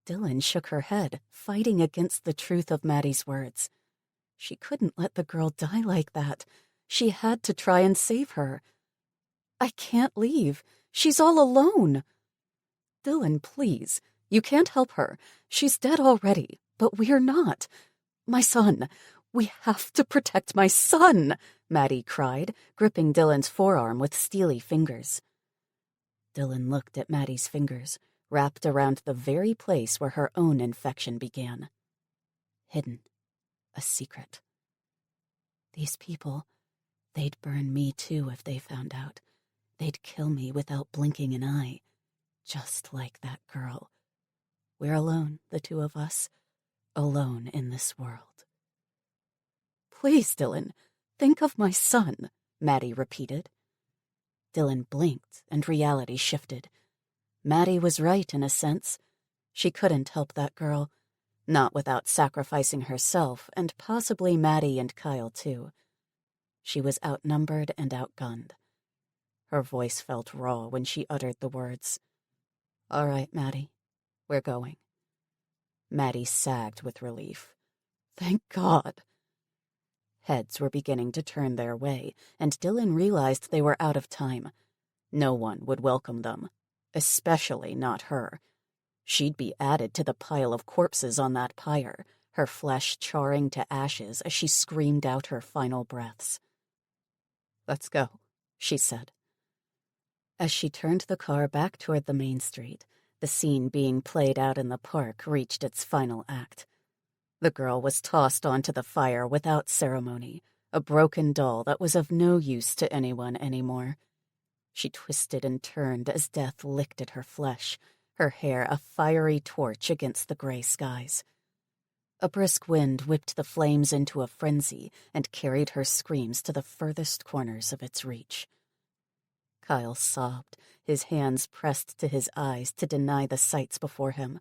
Dylan shook her head, fighting against the truth of Maddie's words. She couldn't let the girl die like that. She had to try and save her. "I can't leave. She's all alone." "Dylan, please. You can't help her. She's dead already, but we're not. My son. We have to protect my son," Maddie cried, gripping Dylan's forearm with steely fingers. Dylan looked at Maddie's fingers, wrapped around the very place where her own infection began. Hidden. A secret. These people, they'd burn me too if they found out. They'd kill me without blinking an eye. Just like that girl. We're alone, the two of us. Alone in this world. "Please, Dylan, think of my son," Maddie repeated. Dylan blinked, and reality shifted. Maddie was right in a sense. She couldn't help that girl, not without sacrificing herself and possibly Maddie and Kyle too. She was outnumbered and outgunned. Her voice felt raw when she uttered the words. "All right, Maddie, we're going." Maddie sagged with relief. Thank God. Heads were beginning to turn their way, and Dylan realized they were out of time. No one would welcome them, especially not her. She'd be added to the pile of corpses on that pyre, her flesh charring to ashes as she screamed out her final breaths. "Let's go," she said. As she turned the car back toward the main street, the scene being played out in the park reached its final act. The girl was tossed onto the fire without ceremony, a broken doll that was of no use to anyone anymore. She twisted and turned as death licked at her flesh, her hair a fiery torch against the gray skies. A brisk wind whipped the flames into a frenzy and carried her screams to the furthest corners of its reach. Kyle sobbed, his hands pressed to his eyes to deny the sights before him.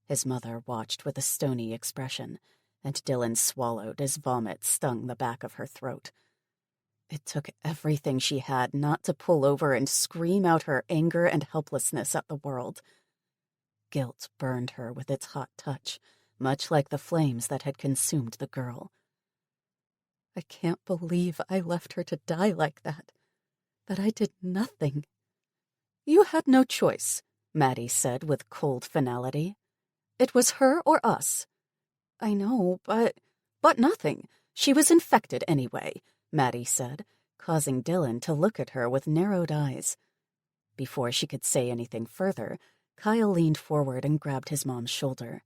His mother watched with a stony expression, and Dylan swallowed as vomit stung the back of her throat. It took everything she had not to pull over and scream out her anger and helplessness at the world. Guilt burned her with its hot touch, much like the flames that had consumed the girl. "I can't believe I left her to die like that I did nothing." "You had no choice," Maddie said with cold finality. "It was her or us." "I know, but nothing. She was infected anyway," Maddie said, causing Dylan to look at her with narrowed eyes. Before she could say anything further, Kyle leaned forward and grabbed his mom's shoulder.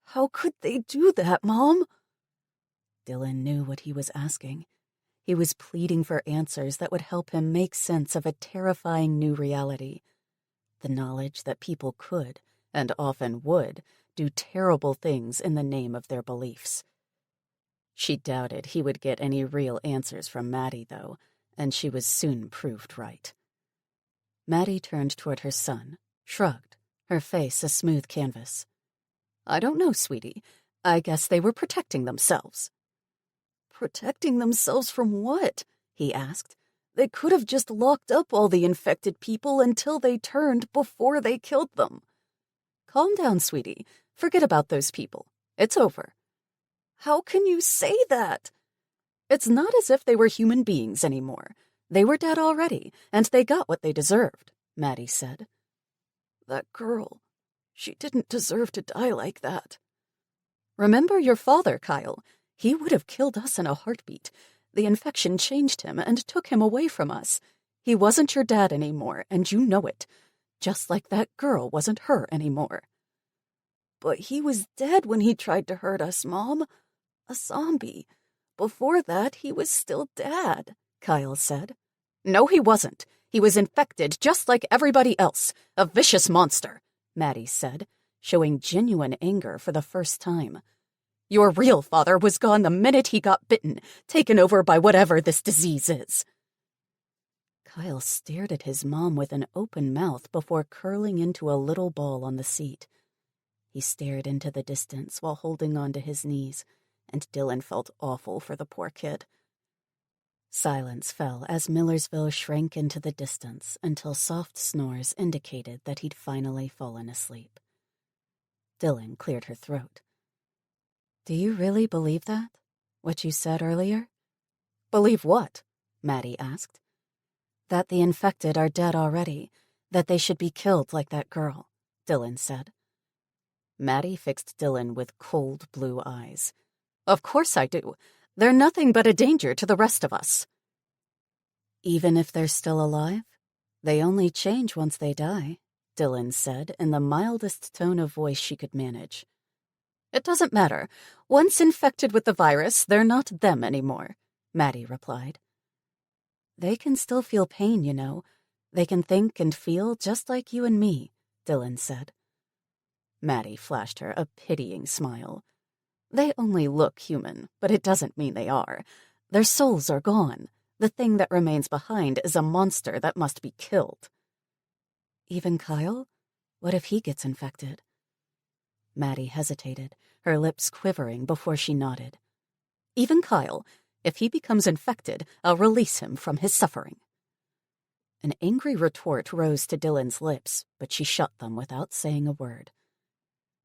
"How could they do that, Mom?" Dylan knew what he was asking. He was pleading for answers that would help him make sense of a terrifying new reality. The knowledge that people could, and often would, do terrible things in the name of their beliefs. She doubted he would get any real answers from Maddie, though, and she was soon proved right. Maddie turned toward her son, shrugged, her face a smooth canvas. "I don't know, sweetie. I guess they were protecting themselves." Protecting themselves from what? He asked. They could have just locked up all the infected people until they turned before they killed them. Calm down, sweetie. Forget about those people. It's over. How can you say that? It's not as if they were human beings anymore. They were dead already, and they got what they deserved, Maddie said. That girl, she didn't deserve to die like that. Remember your father, Kyle. He would have killed us in a heartbeat. The infection changed him and took him away from us. He wasn't your dad anymore, and you know it. Just like that girl wasn't her anymore. But he was dead when he tried to hurt us, Mom. A zombie. Before that, he was still Dad, Kyle said. No, he wasn't. He was infected just like everybody else. A vicious monster, Maddie said, showing genuine anger for the first time. Your real father was gone the minute he got bitten, taken over by whatever this disease is. Kyle stared at his mom with an open mouth before curling into a little ball on the seat. He stared into the distance while holding onto his knees, and Dylan felt awful for the poor kid. Silence fell as Millersville shrank into the distance until soft snores indicated that he'd finally fallen asleep. Dylan cleared her throat. Do you really believe that? What you said earlier? Believe what? Maddie asked. That the infected are dead already, that they should be killed like that girl, Dylan said. Maddie fixed Dylan with cold blue eyes. Of course I do. They're nothing but a danger to the rest of us. Even if they're still alive? They only change once they die, Dylan said in the mildest tone of voice she could manage. It doesn't matter. Once infected with the virus, they're not them anymore, Maddie replied. They can still feel pain, you know. They can think and feel just like you and me, Dylan said. Maddie flashed her a pitying smile. They only look human, but it doesn't mean they are. Their souls are gone. The thing that remains behind is a monster that must be killed. Even Kyle? What if he gets infected? Maddie hesitated, her lips quivering before she nodded. Even Kyle. If he becomes infected, I'll release him from his suffering. An angry retort rose to Dylan's lips, but she shut them without saying a word.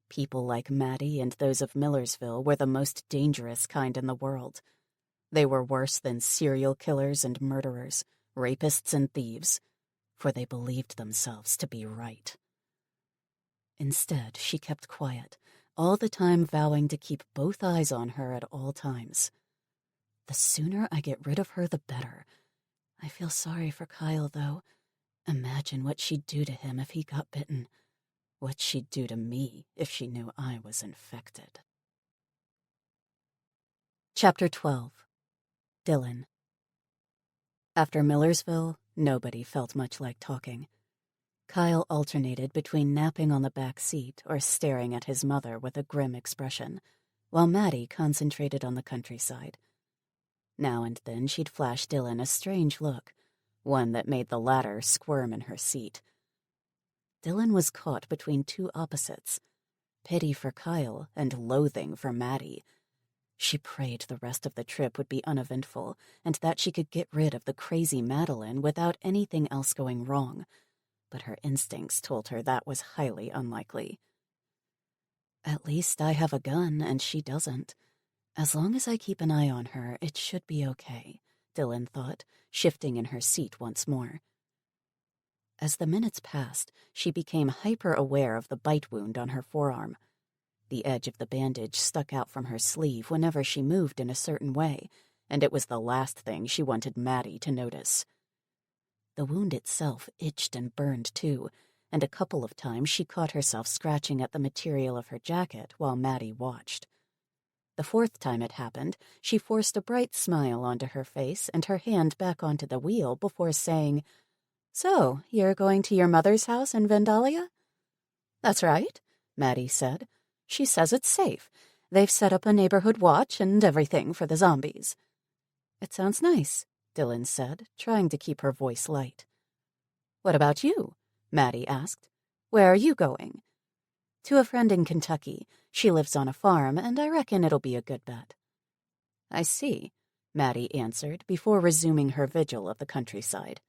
People like Maddie and those of Millersville were the most dangerous kind in the world. They were worse than serial killers and murderers, rapists and thieves, for they believed themselves to be right. Instead, she kept quiet, all the time vowing to keep both eyes on her at all times. The sooner I get rid of her, the better. I feel sorry for Kyle, though. Imagine what she'd do to him if he got bitten. What she'd do to me if she knew I was infected. Chapter 12. Dylan. After Millersville, nobody felt much like talking. Kyle alternated between napping on the back seat or staring at his mother with a grim expression, while Maddie concentrated on the countryside. Now and then she'd flash Dylan a strange look, one that made the latter squirm in her seat. Dylan was caught between two opposites, pity for Kyle and loathing for Maddie. She prayed the rest of the trip would be uneventful and that she could get rid of the crazy Madeline without anything else going wrong, but her instincts told her that was highly unlikely. At least I have a gun and she doesn't. As long as I keep an eye on her, it should be okay, Dylan thought, shifting in her seat once more. As the minutes passed, she became hyper-aware of the bite wound on her forearm. The edge of the bandage stuck out from her sleeve whenever she moved in a certain way, and it was the last thing she wanted Maddie to notice. The wound itself itched and burned too, and a couple of times she caught herself scratching at the material of her jacket while Maddie watched. The fourth time it happened, she forced a bright smile onto her face and her hand back onto the wheel before saying, "So, you're going to your mother's house in Vandalia?" "That's right," Maddie said. "She says it's safe. They've set up a neighborhood watch and everything for the zombies." "It sounds nice," Dylan said, trying to keep her voice light. "What about you?" Maddie asked. "Where are you going?" "To a friend in Kentucky. She lives on a farm, and I reckon it'll be a good bet." "I see. Maddie answered before resuming her vigil of the countryside.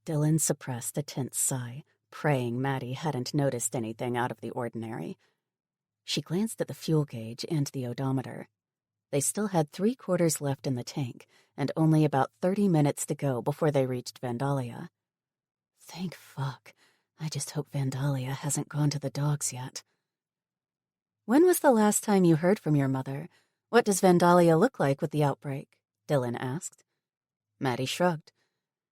Dylan suppressed a tense sigh, praying Maddie hadn't noticed anything out of the ordinary. She glanced at the fuel gauge and the odometer. They still had 3/4 left in the tank, and only about 30 minutes to go before they reached Vandalia. Thank fuck. I just hope Vandalia hasn't gone to the dogs yet. When was the last time you heard from your mother? What does Vandalia look like with the outbreak? Dylan asked. Maddie shrugged.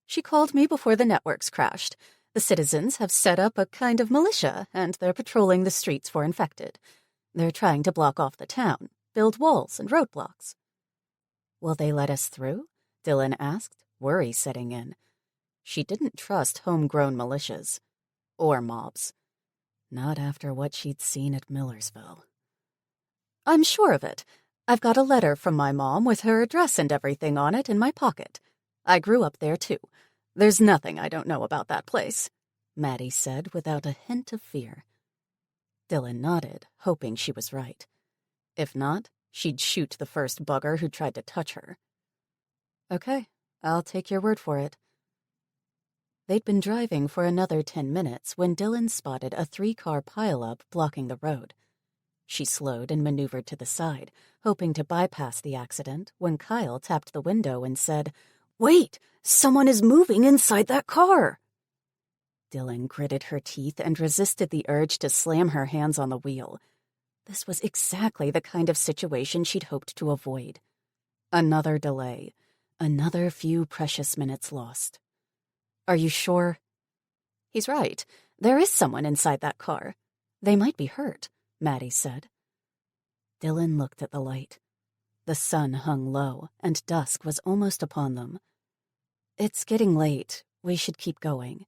She called me before the networks crashed. The citizens have set up a kind of militia, and they're patrolling the streets for infected. They're trying to block off the town, build walls and roadblocks. Will they let us through? Dylan asked, worry setting in. She didn't trust homegrown militias. Or mobs. Not after what she'd seen at Millersville. I'm sure of it. I've got a letter from my mom with her address and everything on it in my pocket. I grew up there, too. There's nothing I don't know about that place, Maddie said without a hint of fear. Dylan nodded, hoping she was right. If not, she'd shoot the first bugger who tried to touch her. Okay, I'll take your word for it. They'd been driving for another 10 minutes when Dylan spotted a 3-car pileup blocking the road. She slowed and maneuvered to the side, hoping to bypass the accident when Kyle tapped the window and said, "Wait! Someone is moving inside that car!" Dylan gritted her teeth and resisted the urge to slam her hands on the wheel. This was exactly the kind of situation she'd hoped to avoid. Another delay. Another few precious minutes lost. Are you sure? He's right. There is someone inside that car. They might be hurt, Maddie said. Dylan looked at the light. The sun hung low, and dusk was almost upon them. It's getting late. We should keep going.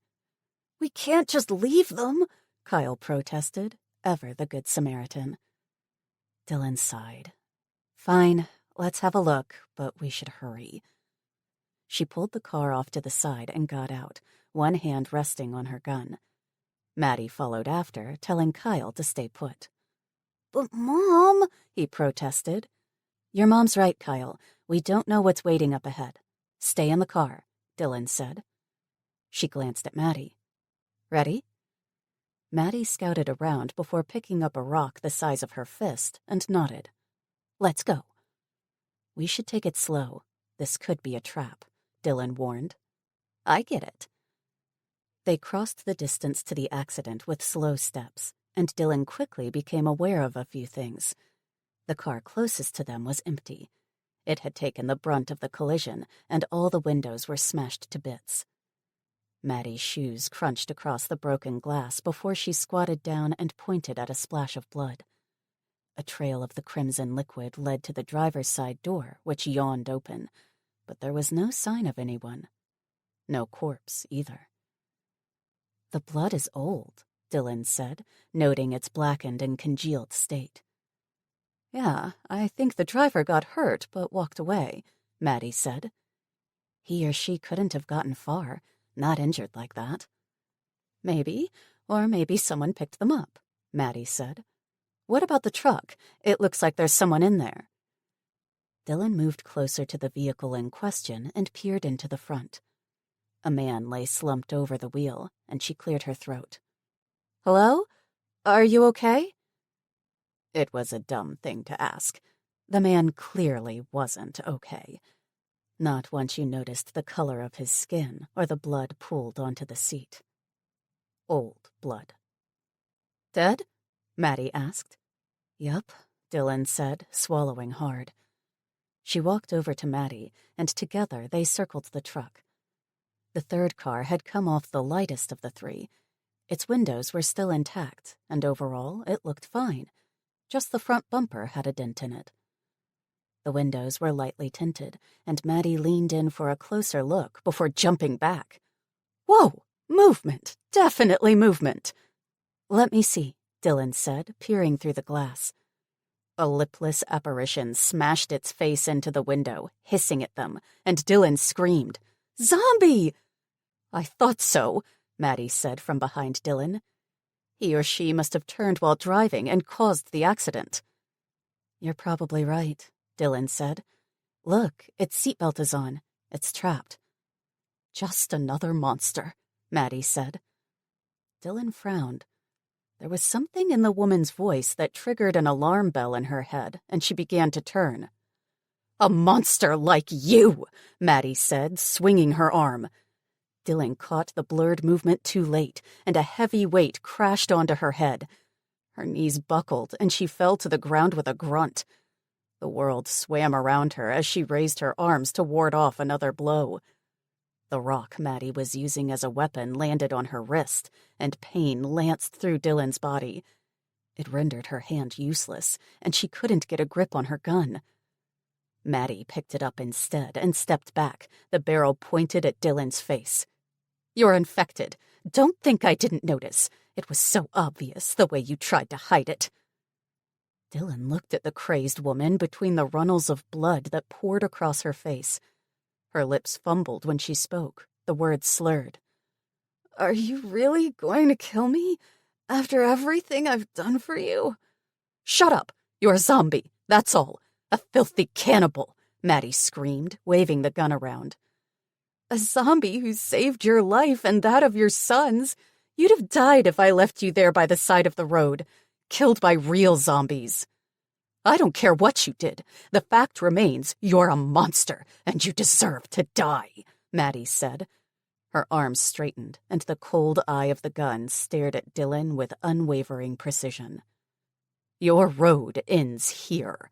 We can't just leave them, Kyle protested, ever the good Samaritan. Dylan sighed. Fine, let's have a look, but we should hurry. She pulled the car off to the side and got out, one hand resting on her gun. Maddie followed after, telling Kyle to stay put. But Mom, he protested. Your mom's right, Kyle. We don't know what's waiting up ahead. Stay in the car, Dylan said. She glanced at Maddie. Ready? Maddie scouted around before picking up a rock the size of her fist and nodded. Let's go. We should take it slow. This could be a trap, Dylan warned. I get it. They crossed the distance to the accident with slow steps, and Dylan quickly became aware of a few things. The car closest to them was empty. It had taken the brunt of the collision, and all the windows were smashed to bits. Maddie's shoes crunched across the broken glass before she squatted down and pointed at a splash of blood. A trail of the crimson liquid led to the driver's side door, which yawned open, but there was no sign of anyone. No corpse, either. The blood is old, Dylan said, noting its blackened and congealed state. Yeah, I think the driver got hurt but walked away, Maddie said. He or she couldn't have gotten far, not injured like that. Maybe, or maybe someone picked them up, Maddie said. What about the truck? It looks like there's someone in there. Dylan moved closer to the vehicle in question and peered into the front. A man lay slumped over the wheel, and she cleared her throat. Hello? Are you okay? It was a dumb thing to ask. The man clearly wasn't okay. Not once you noticed the color of his skin or the blood pooled onto the seat. Old blood. Dead? Maddie asked. Yup, Dylan said, swallowing hard. She walked over to Maddie, and together they circled the truck. The third car had come off the lightest of the three. Its windows were still intact, and overall it looked fine. Just the front bumper had a dent in it. The windows were lightly tinted, and Maddie leaned in for a closer look before jumping back. Whoa! Movement! Definitely movement! Let me see, Dylan said, peering through the glass. A lipless apparition smashed its face into the window, hissing at them, and Dylan screamed, Zombie! I thought so, Maddie said from behind Dylan. He or she must have turned while driving and caused the accident. You're probably right, Dylan said. Look, its seatbelt is on. It's trapped. Just another monster, Maddie said. Dylan frowned. There was something in the woman's voice that triggered an alarm bell in her head, and she began to turn. A monster like you, Maddie said, swinging her arm. Dylan caught the blurred movement too late, and a heavy weight crashed onto her head. Her knees buckled, and she fell to the ground with a grunt. The world swam around her as she raised her arms to ward off another blow. The rock Maddie was using as a weapon landed on her wrist, and pain lanced through Dylan's body. It rendered her hand useless, and she couldn't get a grip on her gun. Maddie picked it up instead and stepped back, the barrel pointed at Dylan's face. You're infected. Don't think I didn't notice. It was so obvious, the way you tried to hide it. Dylan looked at the crazed woman between the runnels of blood that poured across her face. Her lips fumbled when she spoke, the words slurred. Are you really going to kill me? After everything I've done for you? Shut up! You're a zombie, that's all. A filthy cannibal, Maddie screamed, waving the gun around. A zombie who saved your life and that of your sons. You'd have died if I left you there by the side of the road, killed by real zombies. I don't care what you did. The fact remains you're a monster, and you deserve to die, Maddie said. Her arms straightened, and the cold eye of the gun stared at Dylan with unwavering precision. Your road ends here.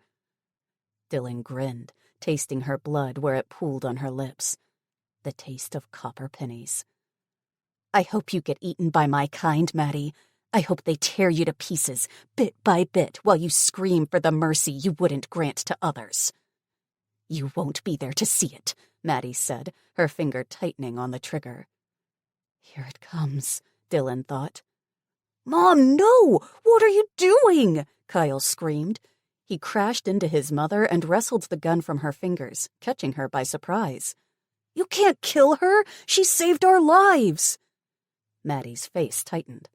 Dylan grinned, tasting her blood where it pooled on her lips. The taste of copper pennies. I hope you get eaten by my kind, Maddie. I hope they tear you to pieces, bit by bit, while you scream for the mercy you wouldn't grant to others. You won't be there to see it, Maddie said, her finger tightening on the trigger. Here it comes, Dylan thought. Mom, no! What are you doing? Kyle screamed. He crashed into his mother and wrestled the gun from her fingers, catching her by surprise. You can't kill her! She saved our lives! Maddie's face tightened.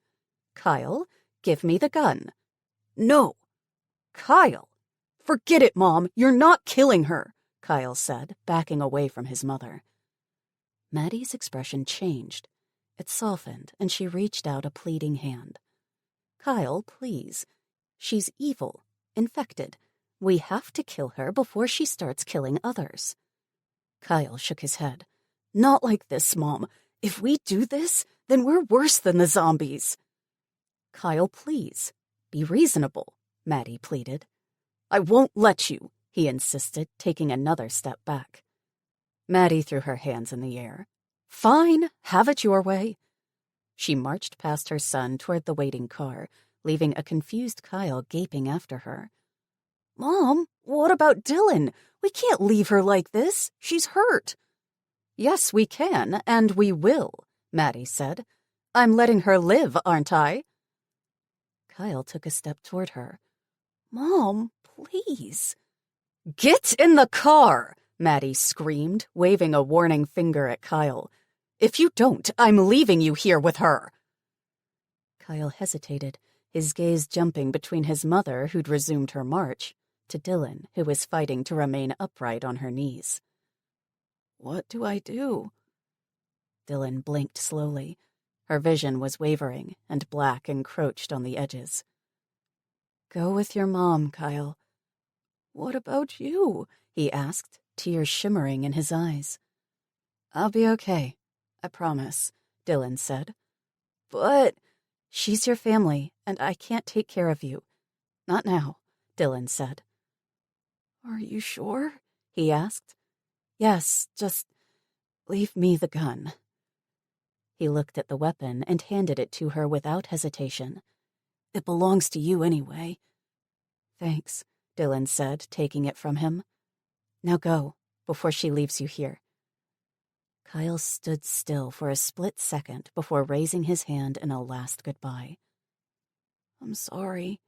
Kyle, give me the gun. No. Kyle! Forget it, Mom. You're not killing her, Kyle said, backing away from his mother. Maddie's expression changed. It softened, and she reached out a pleading hand. Kyle, please. She's evil, infected. We have to kill her before she starts killing others. Kyle shook his head. Not like this, Mom. If we do this, then we're worse than the zombies. Kyle, please. Be reasonable, Maddie pleaded. I won't let you, he insisted, taking another step back. Maddie threw her hands in the air. Fine, have it your way. She marched past her son toward the waiting car, leaving a confused Kyle gaping after her. Mom, what about Dylan? We can't leave her like this. She's hurt. Yes, we can, and we will, Maddie said. I'm letting her live, aren't I? Kyle took a step toward her. Mom, please. Get in the car, Maddie screamed, waving a warning finger at Kyle. If you don't, I'm leaving you here with her. Kyle hesitated, his gaze jumping between his mother, who'd resumed her march, to Dylan, who was fighting to remain upright on her knees. What do I do? Dylan blinked slowly. Her vision was wavering, and black encroached on the edges. Go with your mom, Kyle. What about you? He asked, tears shimmering in his eyes. I'll be okay, I promise, Dylan said. But she's your family, and I can't take care of you. Not now, Dylan said. Are you sure? He asked. Yes, just leave me the gun. He looked at the weapon and handed it to her without hesitation. It belongs to you anyway. Thanks, Dylan said, taking it from him. Now go, before she leaves you here. Kyle stood still for a split second before raising his hand in a last goodbye. I'm sorry.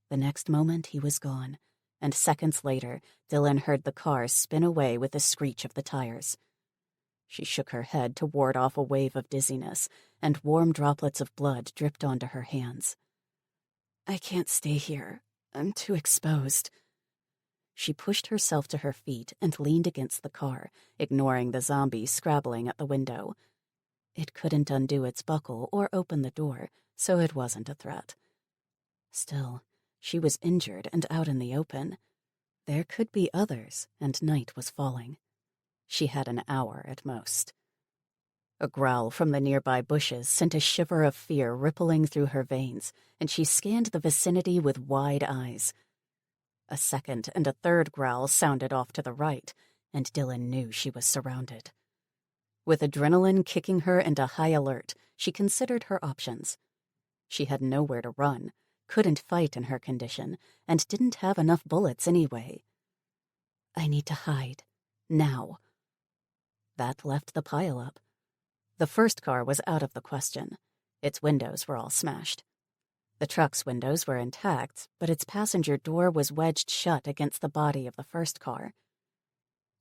The next moment he was gone, and seconds later Dylan heard the car spin away with the screech of the tires. She shook her head to ward off a wave of dizziness, and warm droplets of blood dripped onto her hands. I can't stay here. I'm too exposed. She pushed herself to her feet and leaned against the car, ignoring the zombie scrabbling at the window. It couldn't undo its buckle or open the door, so it wasn't a threat. Still, she was injured and out in the open. There could be others, and night was falling. She had an hour at most. A growl from the nearby bushes sent a shiver of fear rippling through her veins, and she scanned the vicinity with wide eyes. A second and a third growl sounded off to the right, and Dylan knew she was surrounded. With adrenaline kicking her into high alert, she considered her options. She had nowhere to run, couldn't fight in her condition, and didn't have enough bullets anyway. I need to hide. Now. That left the pile-up. The first car was out of the question. Its windows were all smashed. The truck's windows were intact, but its passenger door was wedged shut against the body of the first car.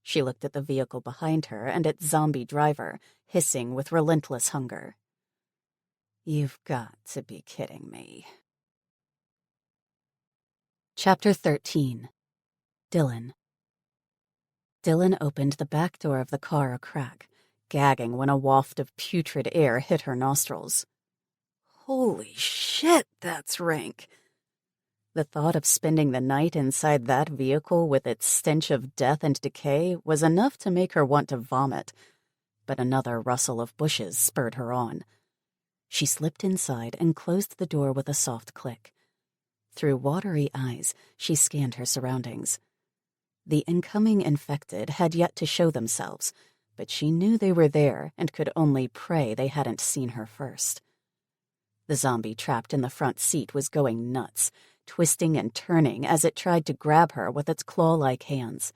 She looked at the vehicle behind her and its zombie driver, hissing with relentless hunger. You've got to be kidding me. Chapter 13. Dylan. Dylan opened the back door of the car a crack, gagging when a waft of putrid air hit her nostrils. Holy shit, that's rank. The thought of spending the night inside that vehicle with its stench of death and decay was enough to make her want to vomit, but another rustle of bushes spurred her on. She slipped inside and closed the door with a soft click. Through watery eyes, she scanned her surroundings. The incoming infected had yet to show themselves, but she knew they were there and could only pray they hadn't seen her first. The zombie trapped in the front seat was going nuts, twisting and turning as it tried to grab her with its claw-like hands.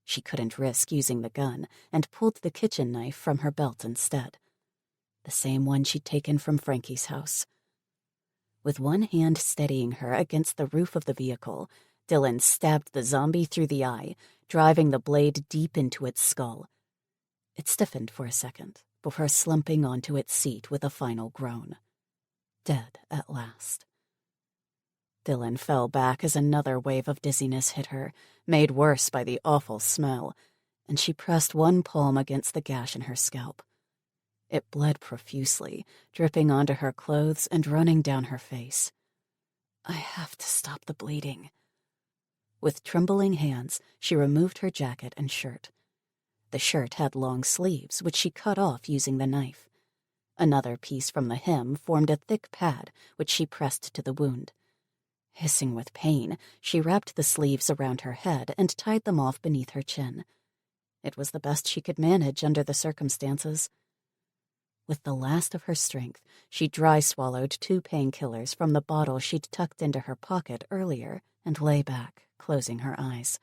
She couldn't risk using the gun and pulled the kitchen knife from her belt instead. The same one she'd taken from Frankie's house. With one hand steadying her against the roof of the vehicle, Dylan stabbed the zombie through the eye, driving the blade deep into its skull. It stiffened for a second, before slumping onto its seat with a final groan. Dead at last. Dylan fell back as another wave of dizziness hit her, made worse by the awful smell, and she pressed one palm against the gash in her scalp. It bled profusely, dripping onto her clothes and running down her face. I have to stop the bleeding. With trembling hands, she removed her jacket and shirt. The shirt had long sleeves, which she cut off using the knife. Another piece from the hem formed a thick pad, which she pressed to the wound. Hissing with pain, she wrapped the sleeves around her head and tied them off beneath her chin. It was the best she could manage under the circumstances. With the last of her strength, she dry-swallowed 2 painkillers from the bottle she'd tucked into her pocket earlier and lay back, closing her eyes.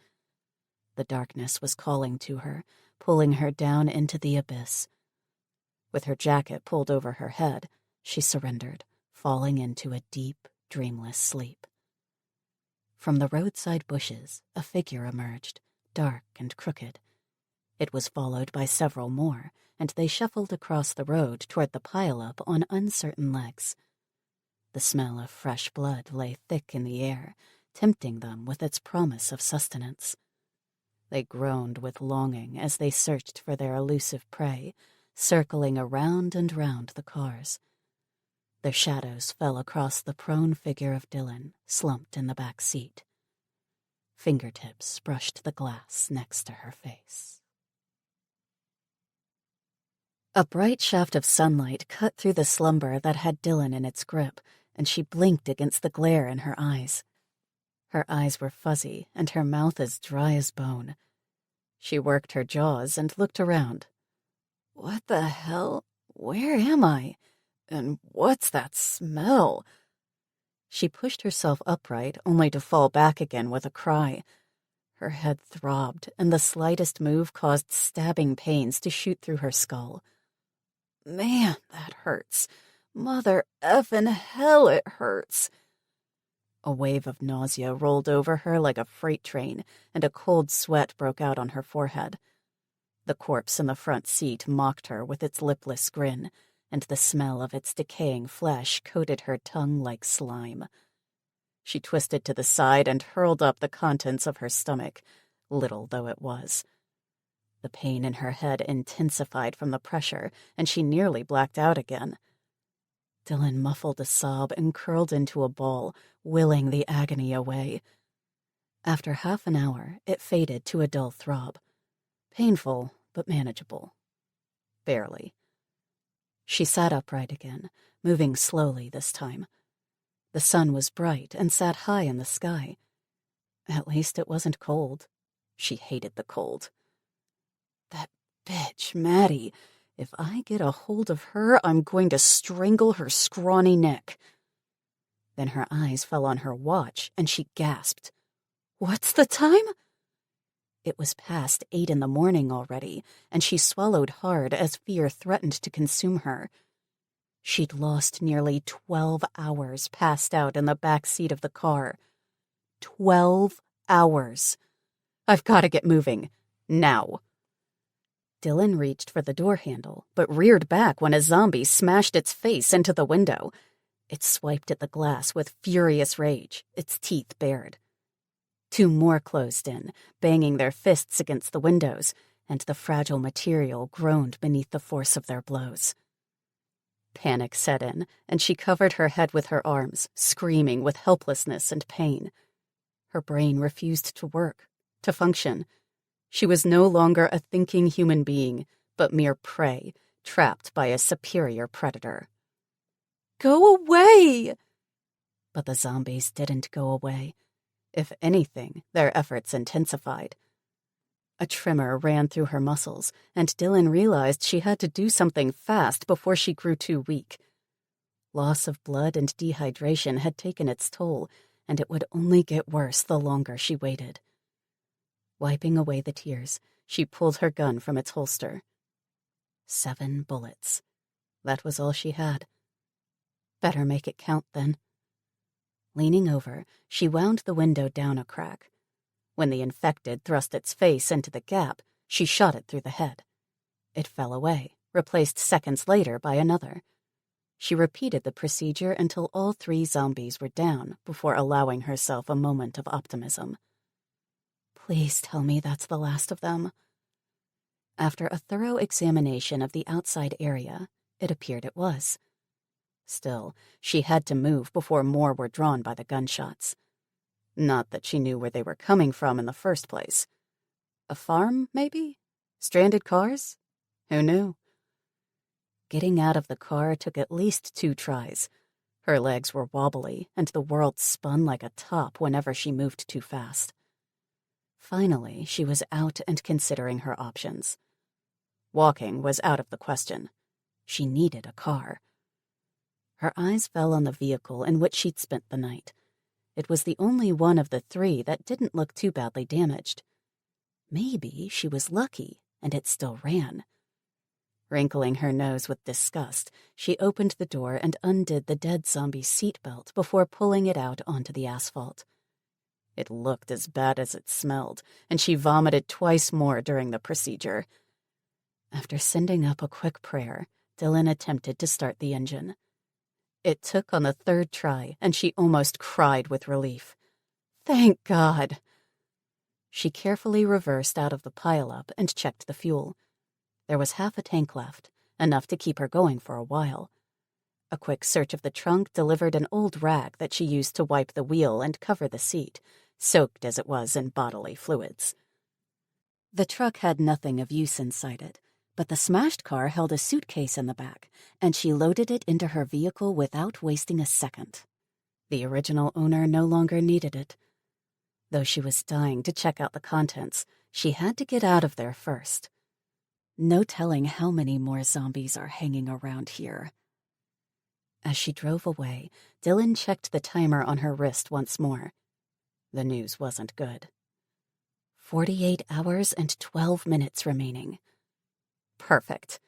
The darkness was calling to her, pulling her down into the abyss. With her jacket pulled over her head, she surrendered, falling into a deep, dreamless sleep. From the roadside bushes, a figure emerged, dark and crooked. It was followed by several more, and they shuffled across the road toward the pile-up on uncertain legs. The smell of fresh blood lay thick in the air, tempting them with its promise of sustenance. They groaned with longing as they searched for their elusive prey, circling around and round the cars. Their shadows fell across the prone figure of Dylan, slumped in the back seat. Fingertips brushed the glass next to her face. A bright shaft of sunlight cut through the slumber that had Dylan in its grip, and she blinked against the glare in her eyes. Her eyes were fuzzy, and her mouth as dry as bone. She worked her jaws and looked around. What the hell? Where am I? And what's that smell? She pushed herself upright, only to fall back again with a cry. Her head throbbed, and the slightest move caused stabbing pains to shoot through her skull. Man, that hurts. Mother effing hell, it hurts. A wave of nausea rolled over her like a freight train, and a cold sweat broke out on her forehead. The corpse in the front seat mocked her with its lipless grin, and the smell of its decaying flesh coated her tongue like slime. She twisted to the side and hurled up the contents of her stomach, little though it was. The pain in her head intensified from the pressure, and she nearly blacked out again. Dylan muffled a sob and curled into a ball, willing the agony away. After half an hour, it faded to a dull throb. Painful, but manageable. Barely. She sat upright again, moving slowly this time. The sun was bright and sat high in the sky. At least it wasn't cold. She hated the cold. That bitch, Maddie. If I get a hold of her, I'm going to strangle her scrawny neck. Then her eyes fell on her watch, and she gasped. What's the time? It was past 8 in the morning already, and she swallowed hard as fear threatened to consume her. She'd lost nearly 12 hours passed out in the back seat of the car. 12 hours. I've got to get moving. Now. Dylan reached for the door handle, but reared back when a zombie smashed its face into the window. It swiped at the glass with furious rage, its teeth bared. 2 more closed in, banging their fists against the windows, and the fragile material groaned beneath the force of their blows. Panic set in, and she covered her head with her arms, screaming with helplessness and pain. Her brain refused to work, to function. She was no longer a thinking human being, but mere prey, trapped by a superior predator. Go away! But the zombies didn't go away. If anything, their efforts intensified. A tremor ran through her muscles, and Dylan realized she had to do something fast before she grew too weak. Loss of blood and dehydration had taken its toll, and it would only get worse the longer she waited. Wiping away the tears, she pulled her gun from its holster. 7 bullets. That was all she had. Better make it count, then. Leaning over, she wound the window down a crack. When the infected thrust its face into the gap, she shot it through the head. It fell away, replaced seconds later by another. She repeated the procedure until all 3 zombies were down before allowing herself a moment of optimism. Please tell me that's the last of them. After a thorough examination of the outside area, it appeared it was. Still, she had to move before more were drawn by the gunshots. Not that she knew where they were coming from in the first place. A farm, maybe? Stranded cars? Who knew? Getting out of the car took at least 2 tries. Her legs were wobbly, and the world spun like a top whenever she moved too fast. Finally, she was out and considering her options. Walking was out of the question. She needed a car. Her eyes fell on the vehicle in which she'd spent the night. It was the only one of the 3 that didn't look too badly damaged. Maybe she was lucky, and it still ran. Wrinkling her nose with disgust, she opened the door and undid the dead zombie's seatbelt before pulling it out onto the asphalt. It looked as bad as it smelled, and she vomited twice more during the procedure. After sending up a quick prayer, Dylan attempted to start the engine. It took on the 3rd try, and she almost cried with relief. Thank God! She carefully reversed out of the pileup and checked the fuel. There was half a tank left, enough to keep her going for a while. A quick search of the trunk delivered an old rag that she used to wipe the wheel and cover the seat, soaked as it was in bodily fluids. The truck had nothing of use inside it, but the smashed car held a suitcase in the back, and she loaded it into her vehicle without wasting a second. The original owner no longer needed it. Though she was dying to check out the contents, she had to get out of there first. No telling how many more zombies are hanging around here. As she drove away, Dylan checked the timer on her wrist once more. The news wasn't good. 48 hours and 12 minutes remaining. Perfect.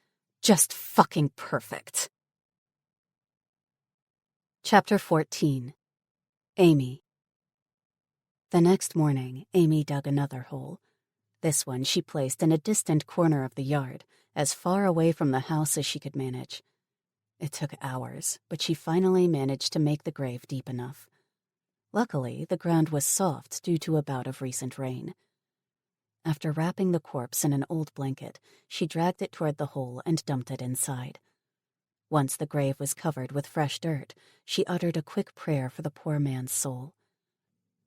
Just fucking perfect. Chapter 14. Amy. The next morning, Amy dug another hole. This one she placed in a distant corner of the yard, as far away from the house as she could manage. It took hours, but she finally managed to make the grave deep enough. Luckily, the ground was soft due to a bout of recent rain. After wrapping the corpse in an old blanket, she dragged it toward the hole and dumped it inside. Once the grave was covered with fresh dirt, she uttered a quick prayer for the poor man's soul.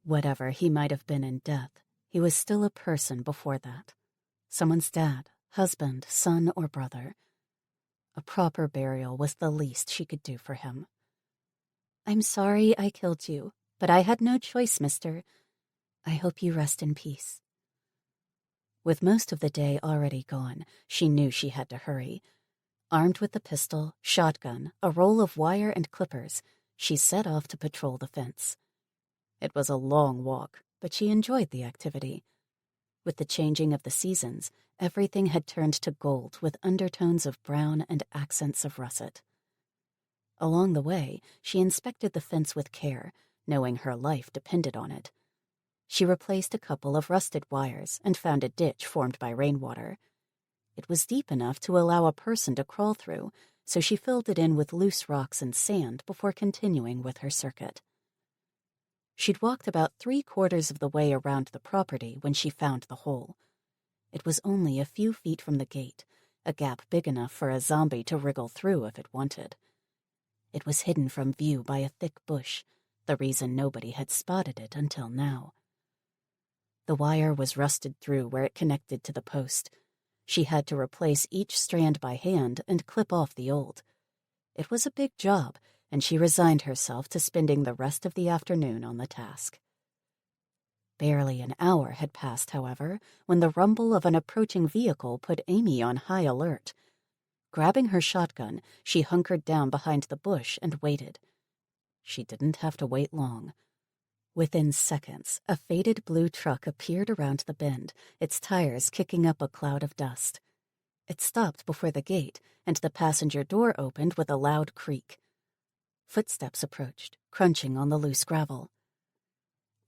Whatever he might have been in death, he was still a person before that. Someone's dad, husband, son, or brother. A proper burial was the least she could do for him. "I'm sorry I killed you, but I had no choice, mister. I hope you rest in peace." With most of the day already gone, she knew she had to hurry. Armed with the pistol, shotgun, a roll of wire and clippers, she set off to patrol the fence. It was a long walk, but she enjoyed the activity. With the changing of the seasons, everything had turned to gold with undertones of brown and accents of russet. Along the way, she inspected the fence with care, knowing her life depended on it. She replaced a couple of rusted wires and found a ditch formed by rainwater. It was deep enough to allow a person to crawl through, so she filled it in with loose rocks and sand before continuing with her circuit. She'd walked about 3/4 of the way around the property when she found the hole. It was only a few feet from the gate, a gap big enough for a zombie to wriggle through if it wanted. It was hidden from view by a thick bush, the reason nobody had spotted it until now. The wire was rusted through where it connected to the post. She had to replace each strand by hand and clip off the old. It was a big job, and she resigned herself to spending the rest of the afternoon on the task. Barely an hour had passed, however, when the rumble of an approaching vehicle put Amy on high alert. Grabbing her shotgun, she hunkered down behind the bush and waited. She didn't have to wait long. Within seconds, a faded blue truck appeared around the bend, its tires kicking up a cloud of dust. It stopped before the gate, and the passenger door opened with a loud creak. Footsteps approached, crunching on the loose gravel.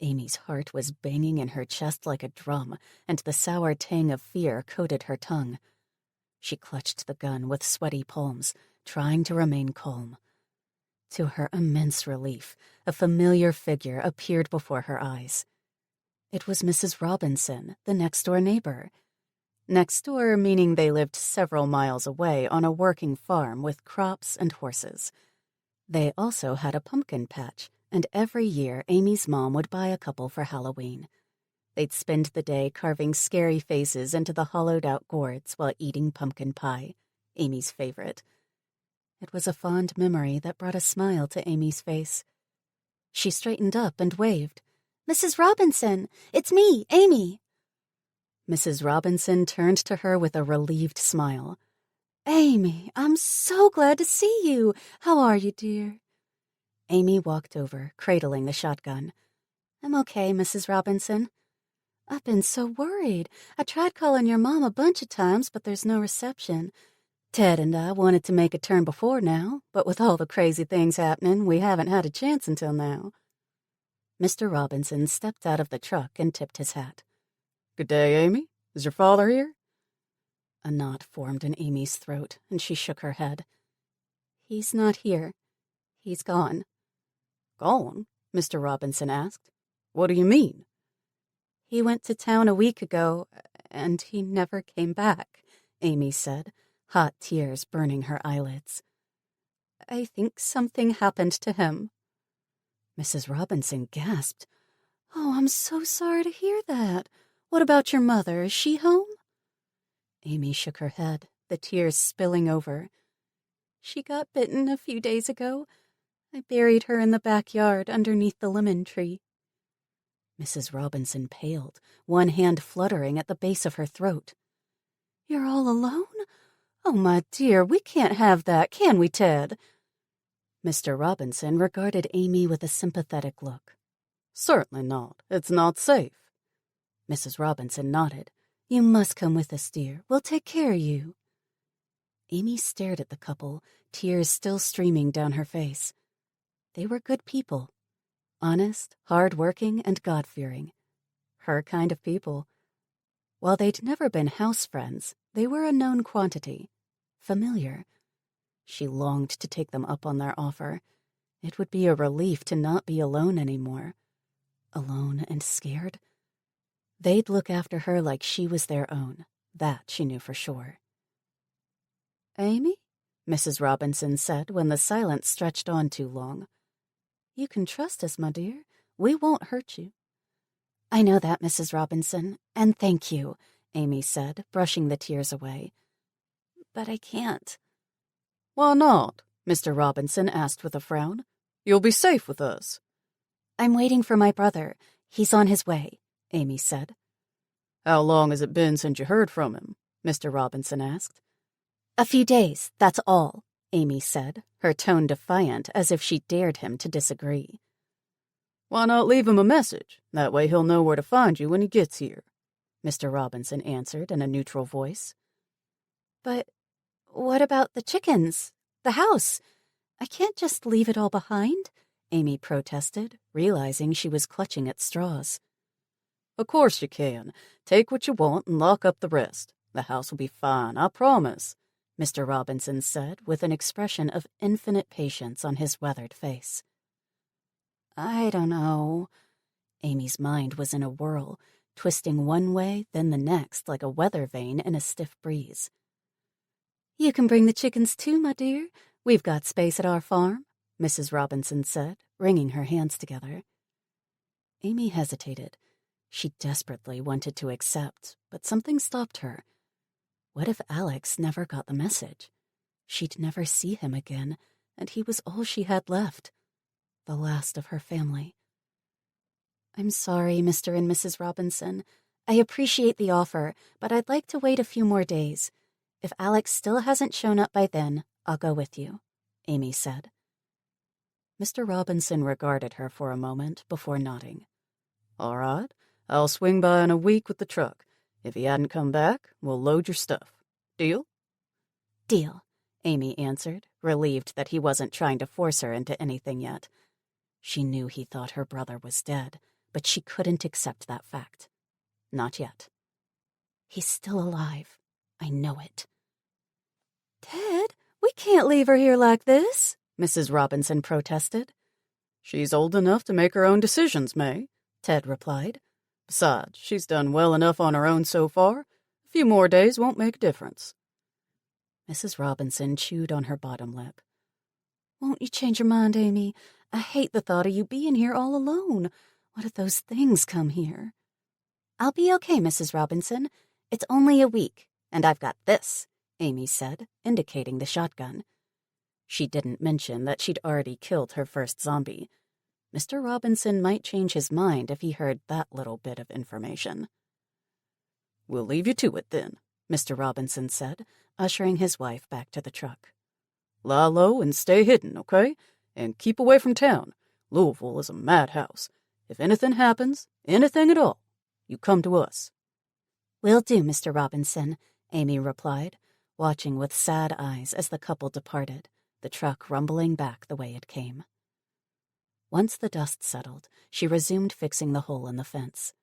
Amy's heart was banging in her chest like a drum, and the sour tang of fear coated her tongue. She clutched the gun with sweaty palms, trying to remain calm. To her immense relief, a familiar figure appeared before her eyes. It was Mrs. Robinson, the next-door neighbor. Next door meaning they lived several miles away on a working farm with crops and horses. They also had a pumpkin patch, and every year Amy's mom would buy a couple for Halloween. They'd spend the day carving scary faces into the hollowed-out gourds while eating pumpkin pie, Amy's favorite. It was a fond memory that brought a smile to Amy's face. She straightened up and waved. "Mrs. Robinson, it's me, Amy." Mrs. Robinson turned to her with a relieved smile. "Amy, I'm so glad to see you. How are you, dear?" Amy walked over, cradling the shotgun. "I'm okay, Mrs. Robinson." "I've been so worried. I tried calling your mom a bunch of times, but there's no reception. Ted and I wanted to make a turn before now, but with all the crazy things happening, we haven't had a chance until now." Mr. Robinson stepped out of the truck and tipped his hat. "Good day, Amy. Is your father here?" A knot formed in Amy's throat, and she shook her head. "He's not here. He's gone." "Gone?" Mr. Robinson asked. "What do you mean?" "He went to town a week ago, and he never came back," Amy said, hot tears burning her eyelids. "I think something happened to him." Mrs. Robinson gasped. "Oh, I'm so sorry to hear that. What about your mother? Is she home?" Amy shook her head, the tears spilling over. "She got bitten a few days ago. I buried her in the backyard underneath the lemon tree." Mrs. Robinson paled, one hand fluttering at the base of her throat. "You're all alone? Oh, my dear, we can't have that, can we, Ted?" Mr. Robinson regarded Amy with a sympathetic look. "Certainly not. It's not safe." Mrs. Robinson nodded. "You must come with us, dear. We'll take care of you." Amy stared at the couple, tears still streaming down her face. They were good people. Honest, hard-working, and God-fearing. Her kind of people. While they'd never been house friends, they were a known quantity. Familiar. She longed to take them up on their offer. It would be a relief to not be alone anymore. alone and scared. They'd look after her like she was their own. That she knew for sure. "Amy?" Mrs. Robinson said when the silence stretched on too long. "You can trust us, my dear. We won't hurt you." "I know that, Mrs. Robinson, and thank you," Amy said, brushing the tears away. "But I can't." "Why not?" Mr. Robinson asked with a frown. "You'll be safe with us." "I'm waiting for my brother. He's on his way," Amy said. "How long has it been since you heard from him?" Mr. Robinson asked. "A few days, that's all," Amy said, her tone defiant as if she dared him to disagree. "Why not leave him a message? That way he'll know where to find you when he gets here," Mr. Robinson answered in a neutral voice. "But what about the chickens? The house? I can't just leave it all behind," Amy protested, realizing she was clutching at straws. "Of course you can. Take what you want and lock up the rest. The house will be fine, I promise," Mr. Robinson said with an expression of infinite patience on his weathered face. "I don't know." Amy's mind was in a whirl, twisting one way, then the next like a weather vane in a stiff breeze. "You can bring the chickens too, my dear. We've got space at our farm," Mrs. Robinson said, wringing her hands together. Amy hesitated. She desperately wanted to accept, but something stopped her. What if Alex never got the message? She'd never see him again, and he was all she had left. The last of her family. "I'm sorry, Mr. and Mrs. Robinson. I appreciate the offer, but I'd like to wait a few more days. If Alex still hasn't shown up by then, I'll go with you," Amy said. Mr. Robinson regarded her for a moment before nodding. "All right, I'll swing by in a week with the truck. If he hadn't come back, we'll load your stuff. Deal?" "Deal," Amy answered, relieved that he wasn't trying to force her into anything yet. She knew he thought her brother was dead, but she couldn't accept that fact. Not yet. "He's still alive. I know it." "Ted, we can't leave her here like this," Mrs. Robinson protested. "She's old enough to make her own decisions, May," Ted replied. "Besides, she's done well enough on her own so far. A few more days won't make a difference." Mrs. Robinson chewed on her bottom lip. "Won't you change your mind, Amy? I hate the thought of you being here all alone. What if those things come here?" "I'll be okay, Mrs. Robinson. It's only a week, and I've got this," Amy said, indicating the shotgun. She didn't mention that she'd already killed her first zombie. Mr. Robinson might change his mind if he heard that little bit of information. "We'll leave you to it, then," Mr. Robinson said, ushering his wife back to the truck. "Lie low and stay hidden, okay? And keep away from town. Louisville is a madhouse. If anything happens, anything at all, you come to us." "Will do, Mr. Robinson," Amy replied, watching with sad eyes as the couple departed, the truck rumbling back the way it came. Once the dust settled, she resumed fixing the hole in the fence.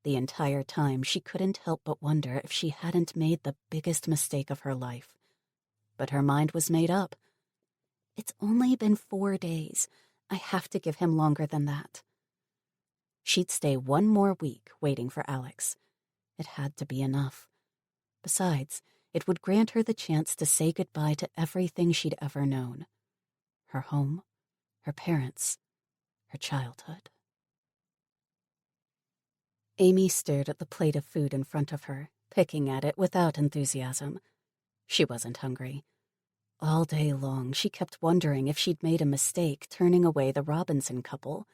The entire time, she couldn't help but wonder if she hadn't made the biggest mistake of her life. But her mind was made up. It's only been 4 days. I have to give him longer than that. She'd stay 1 more week waiting for Alex. It had to be enough. Besides, it would grant her the chance to say goodbye to everything she'd ever known. Her home, her parents, her childhood. Amy stared at the plate of food in front of her, picking at it without enthusiasm. She wasn't hungry. All day long, she kept wondering if she'd made a mistake turning away the Robinson couple.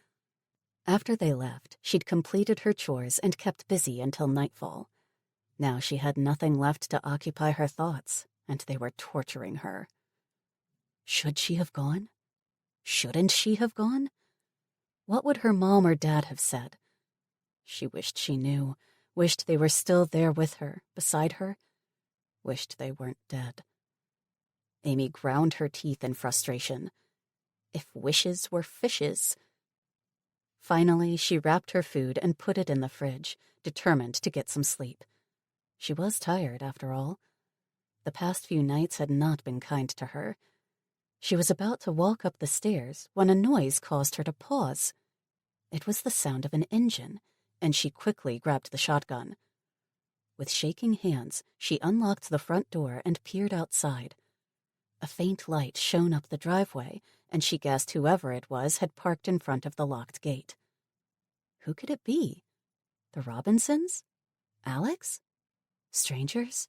After they left, she'd completed her chores and kept busy until nightfall. Now she had nothing left to occupy her thoughts, and they were torturing her. Should she have gone? Shouldn't she have gone? What would her mom or dad have said? She wished she knew, wished they were still there with her, beside her, wished they weren't dead. Amy ground her teeth in frustration. If wishes were fishes. Finally, she wrapped her food and put it in the fridge, determined to get some sleep. She was tired, after all. The past few nights had not been kind to her. She was about to walk up the stairs when a noise caused her to pause. It was the sound of an engine, and she quickly grabbed the shotgun. With shaking hands, she unlocked the front door and peered outside. A faint light shone up the driveway, and she guessed whoever it was had parked in front of the locked gate. Who could it be? The Robinsons? Alex? Strangers?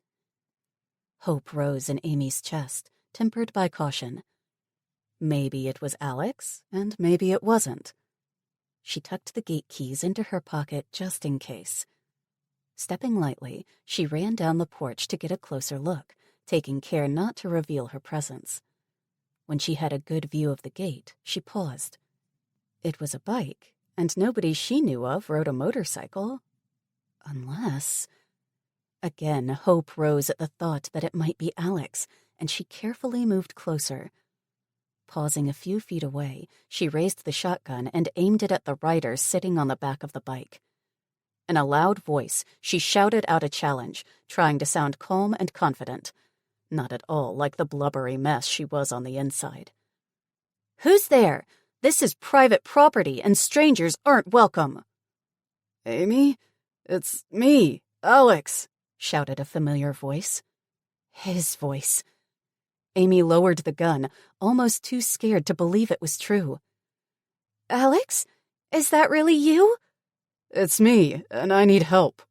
Hope rose in Amy's chest, tempered by caution. Maybe it was Alex, and maybe it wasn't. She tucked the gate keys into her pocket just in case. Stepping lightly, she ran down the porch to get a closer look, taking care not to reveal her presence. When she had a good view of the gate, she paused. It was a bike, and nobody she knew of rode a motorcycle. Unless... Again, hope rose at the thought that it might be Alex, and she carefully moved closer. Pausing a few feet away, she raised the shotgun and aimed it at the rider sitting on the back of the bike. In a loud voice, she shouted out a challenge, trying to sound calm and confident, not at all like the blubbery mess she was on the inside. "Who's there? This is private property, and strangers aren't welcome." "Amy? It's me, Alex," shouted a familiar voice. His voice. Amy lowered the gun, almost too scared to believe it was true. "Alex? Is that really you?" "It's me, and I need help.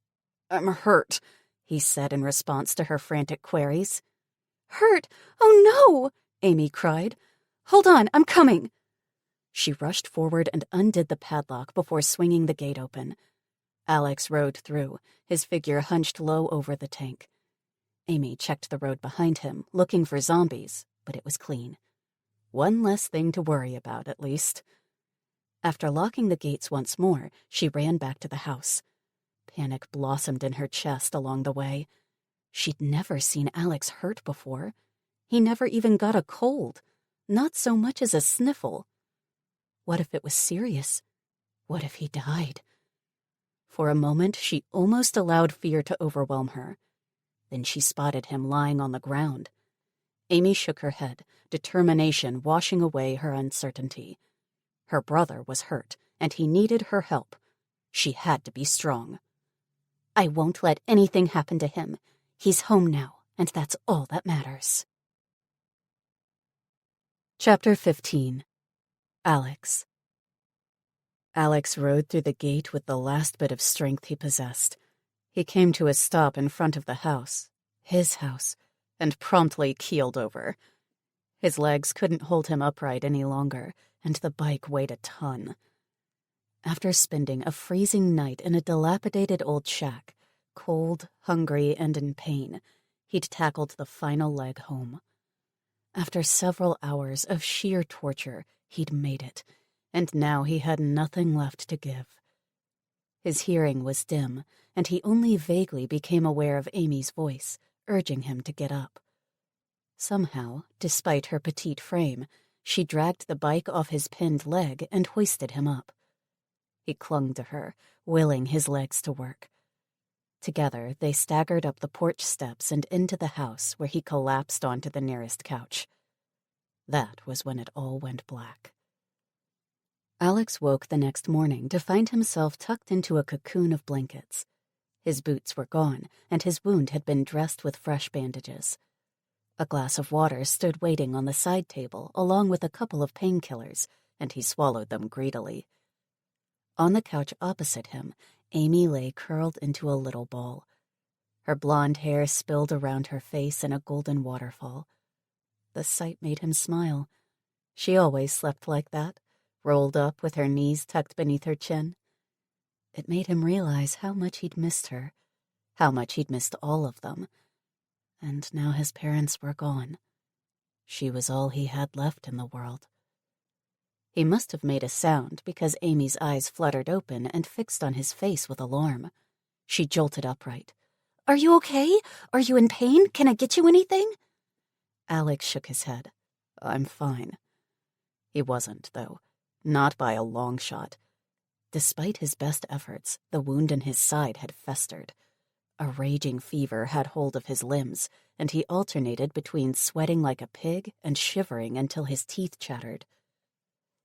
I'm hurt," he said in response to her frantic queries. "Hurt? Oh no!" Amy cried. "Hold on, I'm coming." She rushed forward and undid the padlock before swinging the gate open. Alex rode through, his figure hunched low over the tank. Amy checked the road behind him, looking for zombies, but it was clean. One less thing to worry about, at least. After locking the gates once more, she ran back to the house. Panic blossomed in her chest along the way. She'd never seen Alex hurt before. He never even got a cold, not so much as a sniffle. What if it was serious? What if he died? For a moment, she almost allowed fear to overwhelm her. Then she spotted him lying on the ground. Amy shook her head, determination washing away her uncertainty. Her brother was hurt, and he needed her help. She had to be strong. "I won't let anything happen to him. He's home now, and that's all that matters." Chapter 15. Alex. Alex rode through the gate with the last bit of strength he possessed. He came to a stop in front of the house, his house, and promptly keeled over. His legs couldn't hold him upright any longer, and the bike weighed a ton. After spending a freezing night in a dilapidated old shack, cold, hungry, and in pain, he'd tackled the final leg home. After several hours of sheer torture, he'd made it, and now he had nothing left to give. His hearing was dim, and he only vaguely became aware of Amy's voice, urging him to get up. Somehow, despite her petite frame, she dragged the bike off his pinned leg and hoisted him up. He clung to her, willing his legs to work. Together, they staggered up the porch steps and into the house, where he collapsed onto the nearest couch. That was when it all went black. Alex woke the next morning to find himself tucked into a cocoon of blankets. His boots were gone, and his wound had been dressed with fresh bandages. A glass of water stood waiting on the side table, along with a couple of painkillers, and he swallowed them greedily. On the couch opposite him, Amy lay curled into a little ball. Her blonde hair spilled around her face in a golden waterfall. The sight made him smile. She always slept like that, rolled up with her knees tucked beneath her chin. It made him realize how much he'd missed her, how much he'd missed all of them. And now his parents were gone. She was all he had left in the world. He must have made a sound because Amy's eyes fluttered open and fixed on his face with alarm. She jolted upright. "Are you okay? Are you in pain? Can I get you anything?" Alex shook his head. "I'm fine." He wasn't, though. Not by a long shot. Despite his best efforts, the wound in his side had festered. A raging fever had hold of his limbs, and he alternated between sweating like a pig and shivering until his teeth chattered.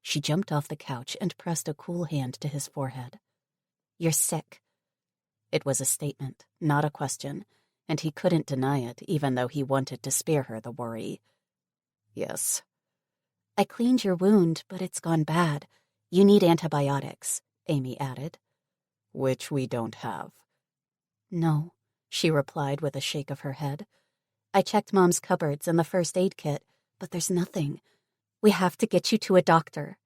She jumped off the couch and pressed a cool hand to his forehead. "You're sick." It was a statement, not a question, and he couldn't deny it, even though he wanted to spare her the worry. "Yes." "I cleaned your wound, but it's gone bad. You need antibiotics," Amy added. "Which we don't have." "No," she replied with a shake of her head. "I checked Mom's cupboards and the first aid kit, but there's nothing. We have to get you to a doctor."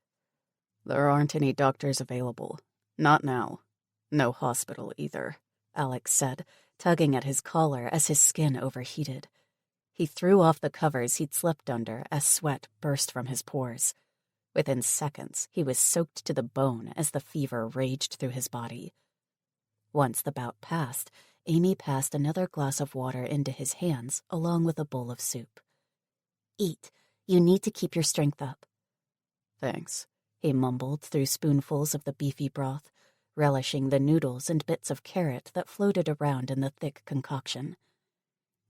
"There aren't any doctors available. Not now. No hospital either," Alex said, tugging at his collar as his skin overheated. He threw off the covers he'd slept under as sweat burst from his pores. Within seconds, he was soaked to the bone as the fever raged through his body. Once the bout passed, Amy passed another glass of water into his hands along with a bowl of soup. "Eat. You need to keep your strength up." "Thanks," he mumbled through spoonfuls of the beefy broth, relishing the noodles and bits of carrot that floated around in the thick concoction.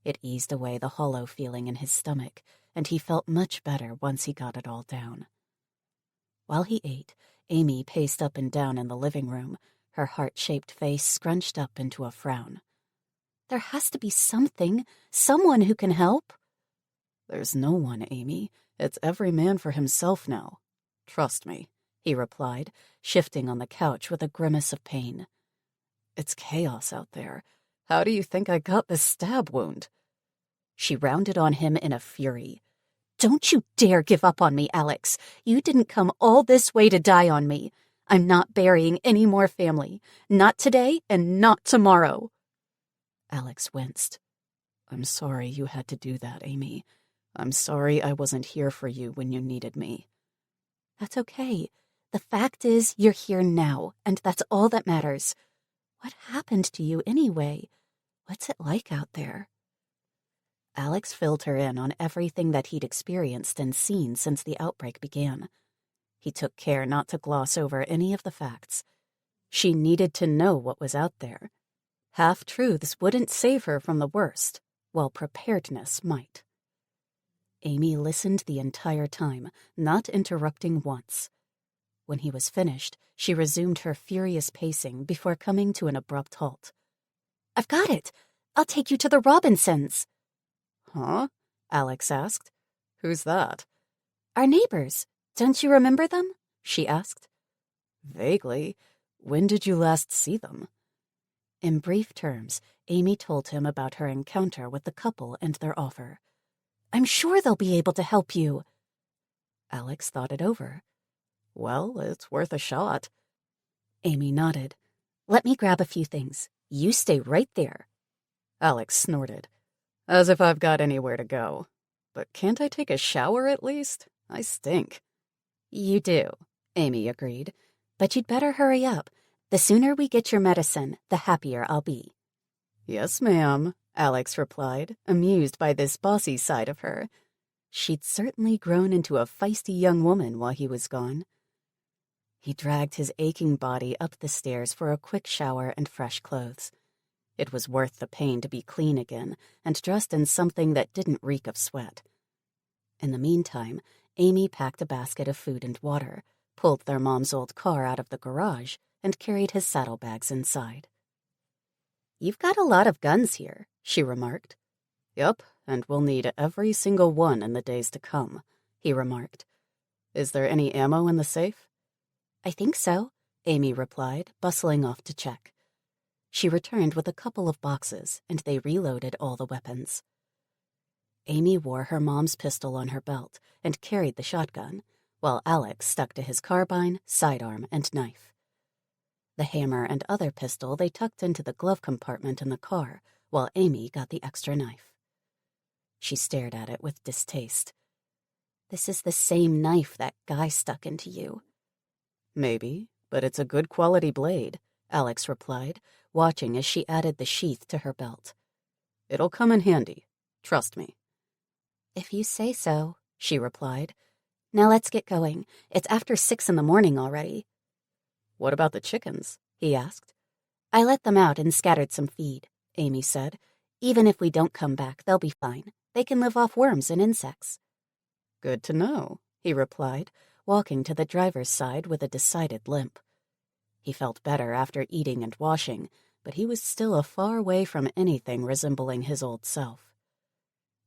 It eased away the hollow feeling in his stomach, and he felt much better once he got it all down. While he ate, Amy paced up and down in the living room, her heart-shaped face scrunched up into a frown. "There has to be something, someone who can help." "There's no one, Amy. It's every man for himself now. Trust me," he replied, shifting on the couch with a grimace of pain. "It's chaos out there. How do you think I got this stab wound?" She rounded on him in a fury. "Don't you dare give up on me, Alex. You didn't come all this way to die on me. I'm not burying any more family. Not today and not tomorrow." Alex winced. "I'm sorry you had to do that, Amy. I'm sorry I wasn't here for you when you needed me." "That's okay. The fact is, you're here now, and that's all that matters. What happened to you anyway? What's it like out there?" Alex filled her in on everything that he'd experienced and seen since the outbreak began. He took care not to gloss over any of the facts. She needed to know what was out there. Half-truths wouldn't save her from the worst, while preparedness might. Amy listened the entire time, not interrupting once. When he was finished, she resumed her furious pacing before coming to an abrupt halt. "I've got it! I'll take you to the Robinsons." "Huh?" Alex asked. "Who's that?" "Our neighbors. Don't you remember them?" she asked. "Vaguely. When did you last see them?" In brief terms, Amy told him about her encounter with the couple and their offer. "I'm sure they'll be able to help you." Alex thought it over. "Well, it's worth a shot." Amy nodded. "Let me grab a few things. You stay right there." Alex snorted. "As if I've got anywhere to go. But can't I take a shower at least? I stink." "You do," Amy agreed. "But you'd better hurry up. The sooner we get your medicine, the happier I'll be." "Yes, ma'am," Alex replied, amused by this bossy side of her. She'd certainly grown into a feisty young woman while he was gone. He dragged his aching body up the stairs for a quick shower and fresh clothes. It was worth the pain to be clean again and dressed in something that didn't reek of sweat. In the meantime, Amy packed a basket of food and water, pulled their mom's old car out of the garage, and carried his saddlebags inside. "You've got a lot of guns here," she remarked. "Yup, and we'll need every single one in the days to come," he remarked. "Is there any ammo in the safe?" "I think so," Amy replied, bustling off to check. She returned with a couple of boxes, and they reloaded all the weapons. Amy wore her mom's pistol on her belt and carried the shotgun, while Alex stuck to his carbine, sidearm, and knife. The hammer and other pistol they tucked into the glove compartment in the car, while Amy got the extra knife. She stared at it with distaste. "This is the same knife that guy stuck into you." "Maybe, but it's a good quality blade," Alex replied, watching as she added the sheath to her belt. "It'll come in handy. Trust me." "If you say so," she replied. "Now let's get going. It's after 6 in the morning already." "What about the chickens?" he asked. "I let them out and scattered some feed," Amy said. "Even if we don't come back, they'll be fine. They can live off worms and insects." "Good to know," he replied, walking to the driver's side with a decided limp. He felt better after eating and washing, but he was still a far way from anything resembling his old self.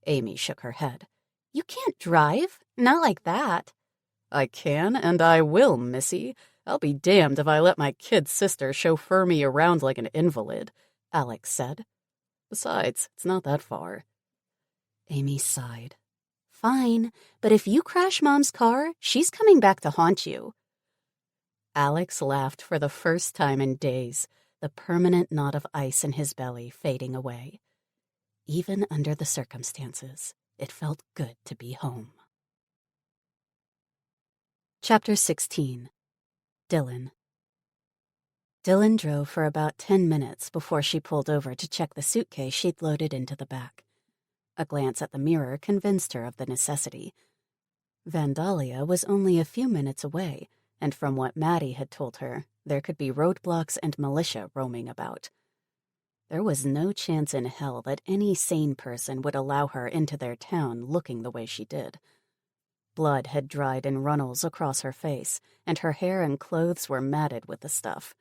Amy shook her head. You can't drive. Not like that. I can and I will, missy. I'll be damned if I let my kid sister chauffeur me around like an invalid, Alex said. Besides, it's not that far. Amy sighed. Fine, but if you crash Mom's car, she's coming back to haunt you. Alex laughed for the first time in days, the permanent knot of ice in his belly fading away. Even under the circumstances, it felt good to be home. Chapter 16. Dylan. Dylan drove for about 10 minutes before she pulled over to check the suitcase she'd loaded into the back. A glance at the mirror convinced her of the necessity. Vandalia was only a few minutes away, and from what Maddie had told her, there could be roadblocks and militia roaming about. There was no chance in hell that any sane person would allow her into their town looking the way she did. Blood had dried in runnels across her face, and her hair and clothes were matted with the stuff.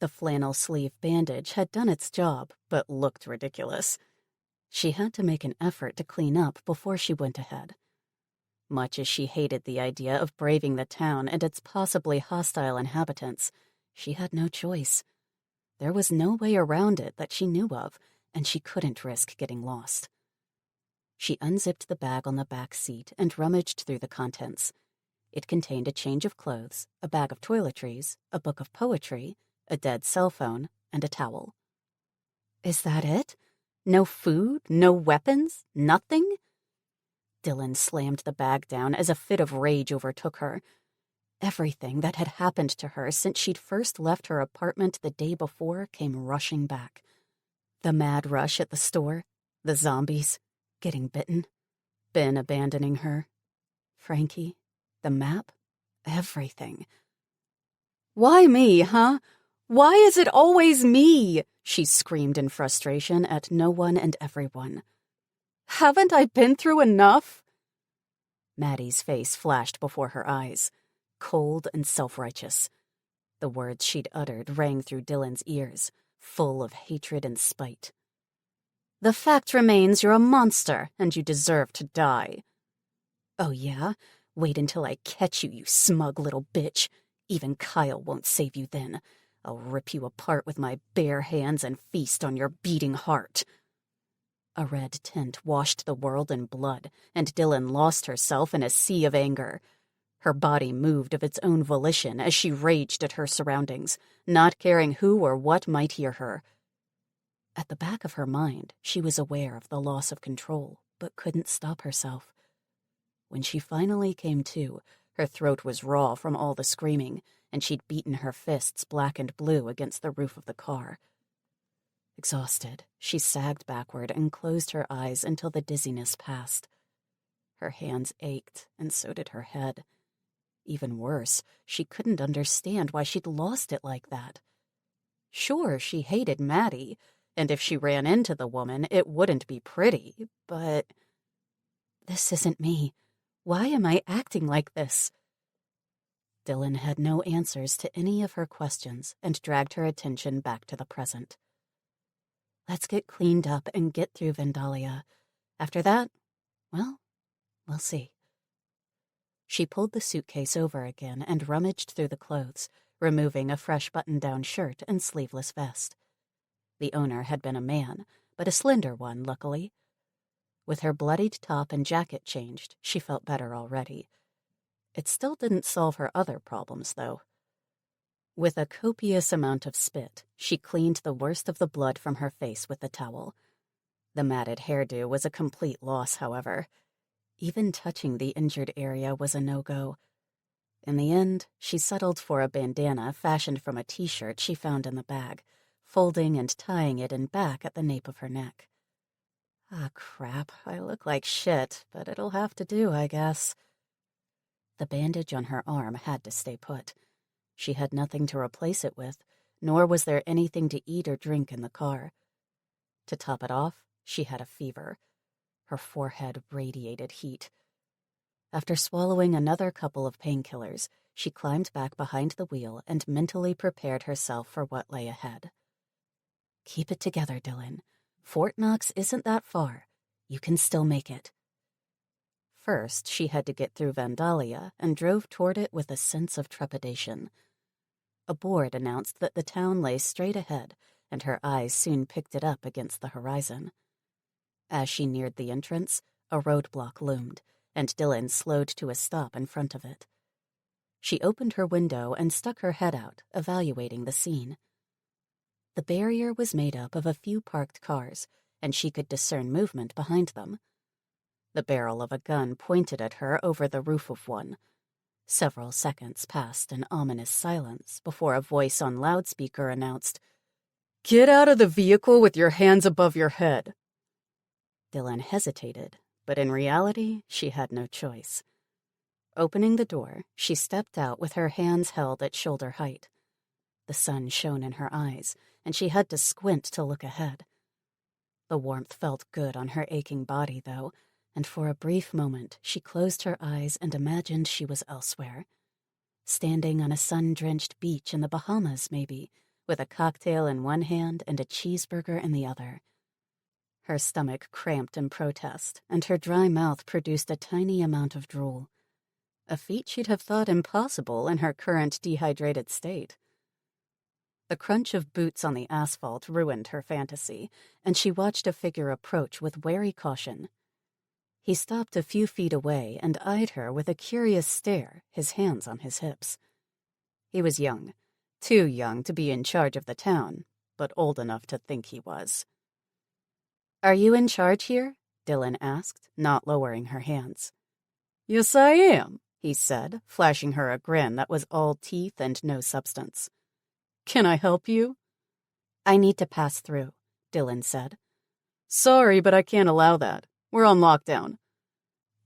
The flannel sleeve bandage had done its job, but looked ridiculous. She had to make an effort to clean up before she went ahead. Much as she hated the idea of braving the town and its possibly hostile inhabitants, she had no choice. There was no way around it that she knew of, and she couldn't risk getting lost. She unzipped the bag on the back seat and rummaged through the contents. It contained a change of clothes, a bag of toiletries, a book of poetry, a dead cell phone, and a towel. Is that it? No food, no weapons, nothing? Dylan slammed the bag down as a fit of rage overtook her. Everything that had happened to her since she'd first left her apartment the day before came rushing back. The mad rush at the store, the zombies, getting bitten, Ben abandoning her, Frankie, the map, everything. Why me, huh? Why is it always me? She screamed in frustration at no one and everyone. Haven't I been through enough? Maddie's face flashed before her eyes, cold and self-righteous. The words she'd uttered rang through Dylan's ears, full of hatred and spite. The fact remains you're a monster, and you deserve to die. Oh yeah? Wait until I catch you, you smug little bitch. Even Kyle won't save you then. I'll rip you apart with my bare hands and feast on your beating heart. A red tint washed the world in blood, and Dylan lost herself in a sea of anger. Her body moved of its own volition as she raged at her surroundings, not caring who or what might hear her. At the back of her mind, she was aware of the loss of control, but couldn't stop herself. When she finally came to, her throat was raw from all the screaming, and she'd beaten her fists black and blue against the roof of the car. Exhausted, she sagged backward and closed her eyes until the dizziness passed. Her hands ached, and so did her head. Even worse, she couldn't understand why she'd lost it like that. Sure, she hated Maddie, and if she ran into the woman, it wouldn't be pretty, but... This isn't me. Why am I acting like this? Dylan had no answers to any of her questions and dragged her attention back to the present. Let's get cleaned up and get through Vandalia. After that, well, we'll see. She pulled the suitcase over again and rummaged through the clothes, removing a fresh button-down shirt and sleeveless vest. The owner had been a man, but a slender one, luckily. With her bloodied top and jacket changed, she felt better already. It still didn't solve her other problems, though. With a copious amount of spit, she cleaned the worst of the blood from her face with the towel. The matted hairdo was a complete loss, however. Even touching the injured area was a no-go. In the end, she settled for a bandana fashioned from a t-shirt she found in the bag, folding and tying it in back at the nape of her neck. Ah, crap, I look like shit, but it'll have to do, I guess. The bandage on her arm had to stay put. She had nothing to replace it with, nor was there anything to eat or drink in the car. To top it off, she had a fever. Her forehead radiated heat. After swallowing another couple of painkillers, she climbed back behind the wheel and mentally prepared herself for what lay ahead. Keep it together, Dylan. Fort Knox isn't that far. You can still make it. First, she had to get through Vandalia and drove toward it with a sense of trepidation. A board announced that the town lay straight ahead, and her eyes soon picked it up against the horizon. As she neared the entrance, a roadblock loomed, and Dylan slowed to a stop in front of it. She opened her window and stuck her head out, evaluating the scene. The barrier was made up of a few parked cars, and she could discern movement behind them. The barrel of a gun pointed at her over the roof of one. Several seconds passed in ominous silence before a voice on loudspeaker announced, "Get out of the vehicle with your hands above your head." Dylan hesitated, but in reality, she had no choice. Opening the door, she stepped out with her hands held at shoulder height. The sun shone in her eyes, and she had to squint to look ahead. The warmth felt good on her aching body, though, and for a brief moment she closed her eyes and imagined she was elsewhere. Standing on a sun-drenched beach in the Bahamas, maybe, with a cocktail in one hand and a cheeseburger in the other. Her stomach cramped in protest, and her dry mouth produced a tiny amount of drool. A feat she'd have thought impossible in her current dehydrated state. The crunch of boots on the asphalt ruined her fantasy, and she watched a figure approach with wary caution. He stopped a few feet away and eyed her with a curious stare, his hands on his hips. He was young, too young to be in charge of the town, but old enough to think he was. "Are you in charge here?" Dylan asked, not lowering her hands. "Yes, I am," he said, flashing her a grin that was all teeth and no substance. "Can I help you?" "I need to pass through," Dylan said. "Sorry, but I can't allow that. We're on lockdown."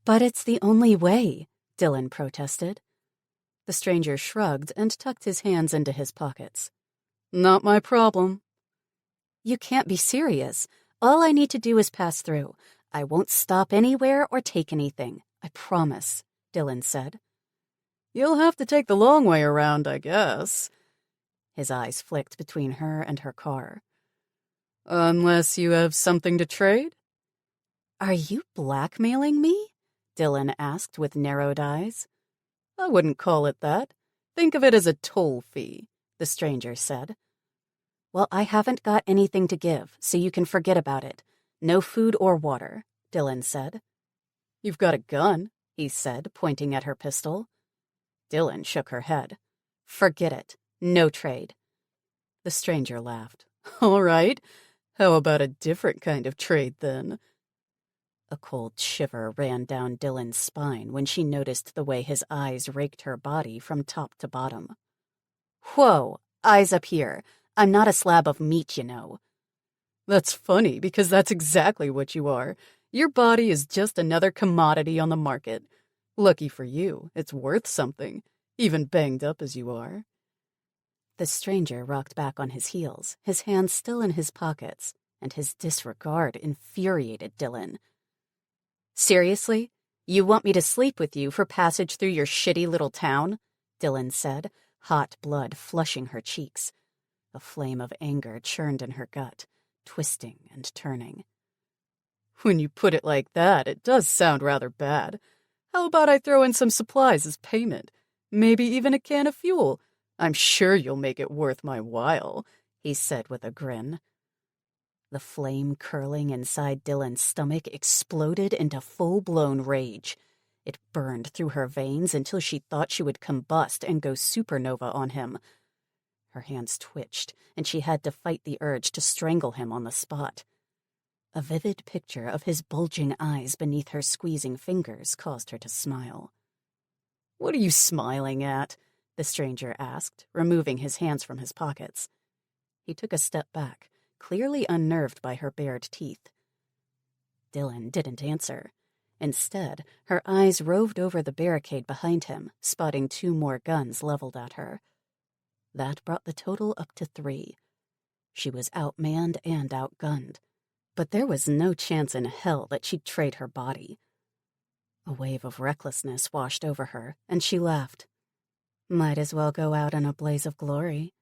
"But it's the only way," Dylan protested. The stranger shrugged and tucked his hands into his pockets. "Not my problem." "You can't be serious. All I need to do is pass through. I won't stop anywhere or take anything. I promise," Dylan said. "You'll have to take the long way around, I guess." His eyes flicked between her and her car. "Unless you have something to trade?" "Are you blackmailing me?" Dylan asked with narrowed eyes. "I wouldn't call it that. Think of it as a toll fee," the stranger said. "Well, I haven't got anything to give, so you can forget about it. No food or water," Dylan said. "You've got a gun," he said, pointing at her pistol. Dylan shook her head. "Forget it. No trade." The stranger laughed. "All right. How about a different kind of trade, then?" A cold shiver ran down Dylan's spine when she noticed the way his eyes raked her body from top to bottom. "Whoa, eyes up here. I'm not a slab of meat, you know." "That's funny, because that's exactly what you are. Your body is just another commodity on the market. Lucky for you, it's worth something, even banged up as you are." The stranger rocked back on his heels, his hands still in his pockets, and his disregard infuriated Dylan. "Seriously? You want me to sleep with you for passage through your shitty little town?" Dylan said, hot blood flushing her cheeks. A flame of anger churned in her gut, twisting and turning. "When you put it like that, it does sound rather bad. How about I throw in some supplies as payment? Maybe even a can of fuel. I'm sure you'll make it worth my while," he said with a grin. The flame curling inside Dylan's stomach exploded into full-blown rage. It burned through her veins until she thought she would combust and go supernova on him. Her hands twitched, and she had to fight the urge to strangle him on the spot. A vivid picture of his bulging eyes beneath her squeezing fingers caused her to smile. "What are you smiling at?" the stranger asked, removing his hands from his pockets. He took a step back, clearly unnerved by her bared teeth. Dylan didn't answer. Instead, her eyes roved over the barricade behind him, spotting 2 more guns leveled at her. That brought the total up to 3. She was outmanned and outgunned, but there was no chance in hell that she'd trade her body. A wave of recklessness washed over her, and she laughed. Might as well go out in a blaze of glory.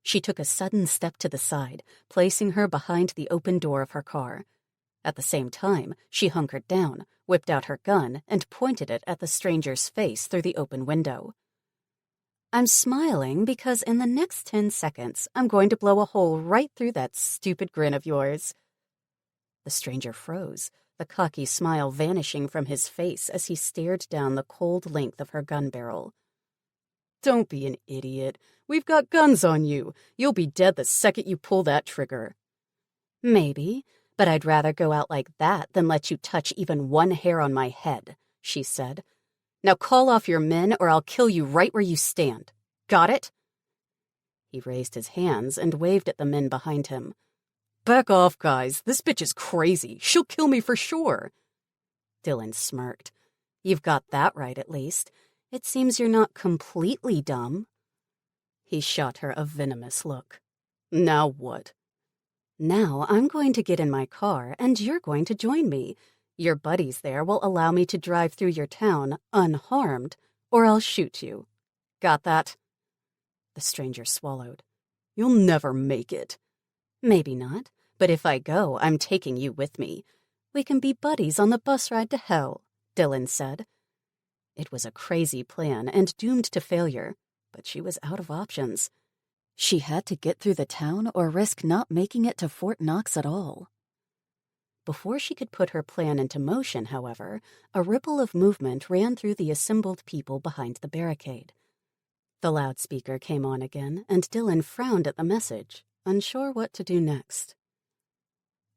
She took a sudden step to the side, placing her behind the open door of her car. At the same time, she hunkered down, whipped out her gun, and pointed it at the stranger's face through the open window. I'm smiling because in the next 10 seconds, I'm going to blow a hole right through that stupid grin of yours. The stranger froze, the cocky smile vanishing from his face as he stared down the cold length of her gun barrel. Don't be an idiot. We've got guns on you. You'll be dead the second you pull that trigger. Maybe, but I'd rather go out like that than let you touch even one hair on my head, she said. Now call off your men or I'll kill you right where you stand. Got it? He raised his hands and waved at the men behind him. Back off, guys. This bitch is crazy. She'll kill me for sure. Dylan smirked. You've got that right, at least. It seems you're not completely dumb. He shot her a venomous look. Now what? Now I'm going to get in my car and you're going to join me. Your buddies there will allow me to drive through your town unharmed, or I'll shoot you. Got that? The stranger swallowed. You'll never make it. Maybe not, but if I go, I'm taking you with me. We can be buddies on the bus ride to hell, Dylan said. It was a crazy plan and doomed to failure, but she was out of options. She had to get through the town or risk not making it to Fort Knox at all. Before she could put her plan into motion, however, a ripple of movement ran through the assembled people behind the barricade. The loudspeaker came on again, and Dylan frowned at the message, unsure what to do next.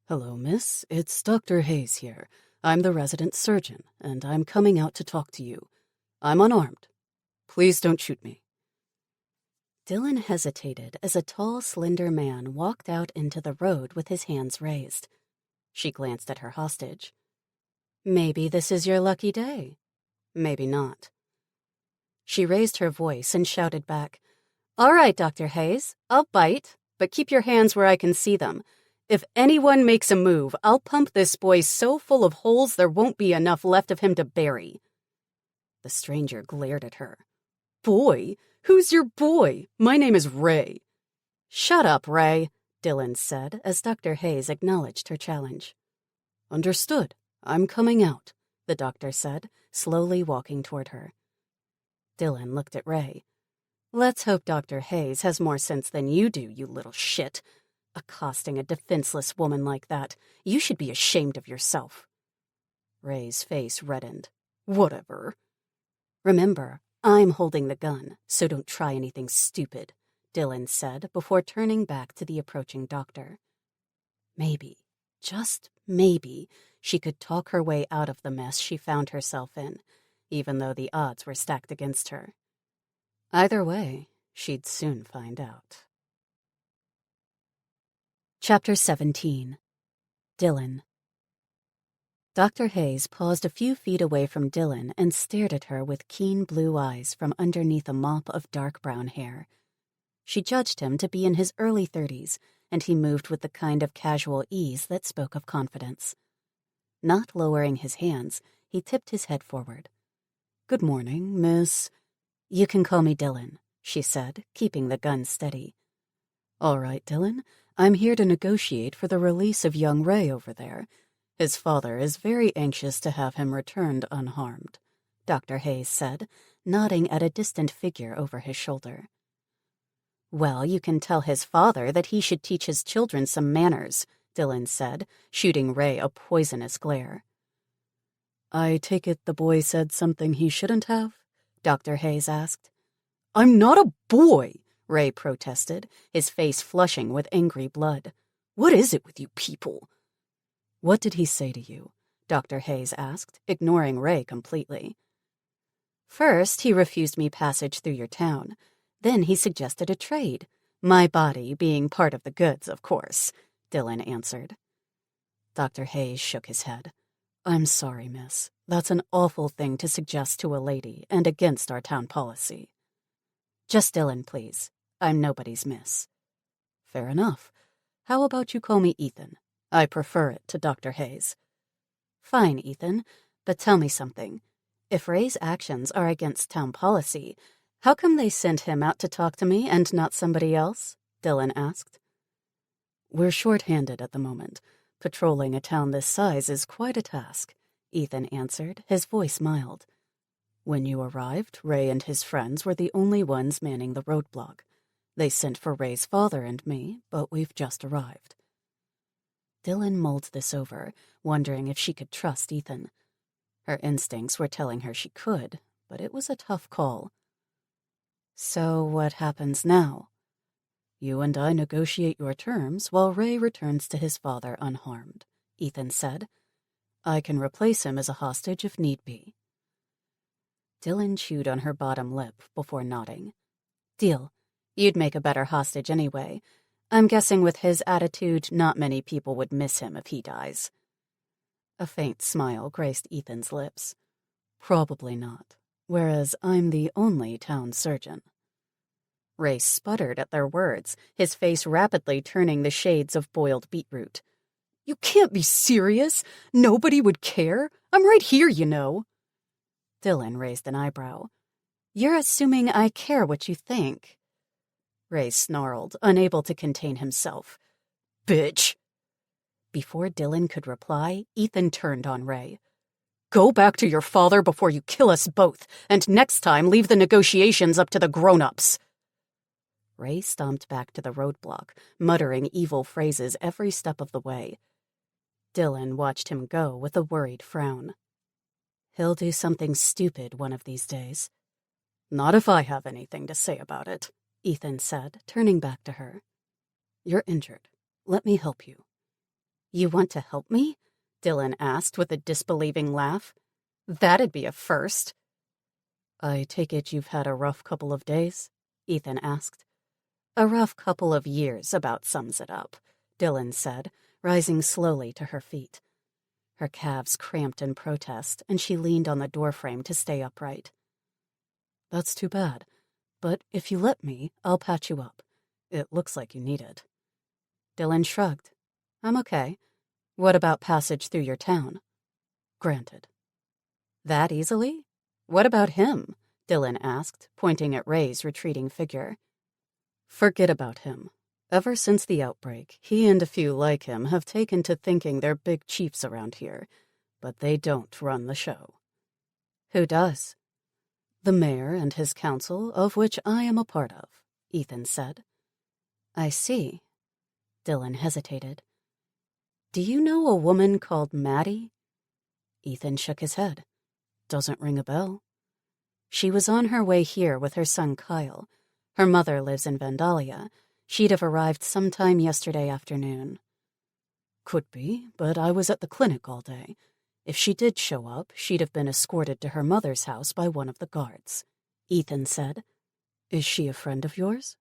Hello, miss. It's Dr. Hayes here. I'm the resident surgeon, and I'm coming out to talk to you. I'm unarmed. Please don't shoot me. Dylan hesitated as a tall, slender man walked out into the road with his hands raised. She glanced at her hostage. Maybe this is your lucky day. Maybe not. She raised her voice and shouted back, All right, Dr. Hayes, I'll bite, but keep your hands where I can see them. If anyone makes a move, I'll pump this boy so full of holes there won't be enough left of him to bury. The stranger glared at her. Boy? Who's your boy? My name is Ray. Shut up, Ray, Dylan said as Dr. Hayes acknowledged her challenge. Understood. I'm coming out, the doctor said, slowly walking toward her. Dylan looked at Ray. Let's hope Dr. Hayes has more sense than you do, you little shit. Accosting a defenseless woman like that, you should be ashamed of yourself. Ray's face reddened. Whatever. Remember, I'm holding the gun, so don't try anything stupid, Dylan said before turning back to the approaching doctor. Maybe, just maybe, she could talk her way out of the mess she found herself in, even though the odds were stacked against her. Either way, she'd soon find out. Chapter 17. Dylan. Dr. Hayes paused a few feet away from Dylan and stared at her with keen blue eyes from underneath a mop of dark brown hair. She judged him to be in his early 30s, and he moved with the kind of casual ease that spoke of confidence. Not lowering his hands, he tipped his head forward. Good morning, Miss. You can call me Dylan, she said, keeping the gun steady. All right, Dylan. I'm here to negotiate for the release of young Ray over there. His father is very anxious to have him returned unharmed, Dr. Hayes said, nodding at a distant figure over his shoulder. Well, you can tell his father that he should teach his children some manners, Dylan said, shooting Ray a poisonous glare. I take it the boy said something he shouldn't have? Dr. Hayes asked. I'm not a boy, Ray protested, his face flushing with angry blood. What is it with you people? What did he say to you? Dr. Hayes asked, ignoring Ray completely. First, he refused me passage through your town. Then he suggested a trade. My body being part of the goods, of course, Dylan answered. Dr. Hayes shook his head. I'm sorry, miss. That's an awful thing to suggest to a lady and against our town policy. Just Dylan, please. I'm nobody's miss. Fair enough. How about you call me Ethan? I prefer it to Dr. Hayes. Fine, Ethan, But tell me something. If Ray's actions are against town policy, how come they sent him out to talk to me and not somebody else? Dylan asked. We're short-handed at the moment. Patrolling a town this size is quite a task, Ethan answered, his voice mild. When you arrived, Ray and his friends were the only ones manning the roadblock. They sent for Ray's father and me, but we've just arrived. Dylan mulled this over, wondering if she could trust Ethan. Her instincts were telling her she could, but it was a tough call. So what happens now? You and I negotiate your terms while Ray returns to his father unharmed, Ethan said. I can replace him as a hostage if need be. Dylan chewed on her bottom lip before nodding. Deal. You'd make a better hostage anyway. I'm guessing with his attitude, not many people would miss him if he dies. A faint smile graced Ethan's lips. Probably not, whereas I'm the only town surgeon. Ray sputtered at their words, his face rapidly turning the shades of boiled beetroot. You can't be serious. Nobody would care. I'm right here, you know. Dylan raised an eyebrow. You're assuming I care what you think. Ray snarled, unable to contain himself. Bitch! Before Dylan could reply, Ethan turned on Ray. Go back to your father before you kill us both, and next time leave the negotiations up to the grown-ups. Ray stomped back to the roadblock, muttering evil phrases every step of the way. Dylan watched him go with a worried frown. He'll do something stupid one of these days. Not if I have anything to say about it, Ethan said, turning back to her. You're injured. Let me help you. You want to help me? Dylan asked with a disbelieving laugh. That'd be a first. I take it you've had a rough couple of days? Ethan asked. A rough couple of years about sums it up, Dylan said, rising slowly to her feet. Her calves cramped in protest, and she leaned on the doorframe to stay upright. That's too bad, but if you let me, I'll patch you up. It looks like you need it. Dylan shrugged. I'm okay. What about passage through your town? Granted. That easily? What about him? Dylan asked, pointing at Ray's retreating figure. Forget about him. Ever since the outbreak, he and a few like him have taken to thinking they're big chiefs around here, but they don't run the show. Who does? The mayor and his council, of which I am a part of, Ethan said. I see. Dylan hesitated. Do you know a woman called Maddie? Ethan shook his head. Doesn't ring a bell. She was on her way here with her son Kyle. Her mother lives in Vandalia. She'd have arrived sometime yesterday afternoon. Could be, but I was at the clinic all day. If she did show up, she'd have been escorted to her mother's house by one of the guards, Ethan said. Is she a friend of yours?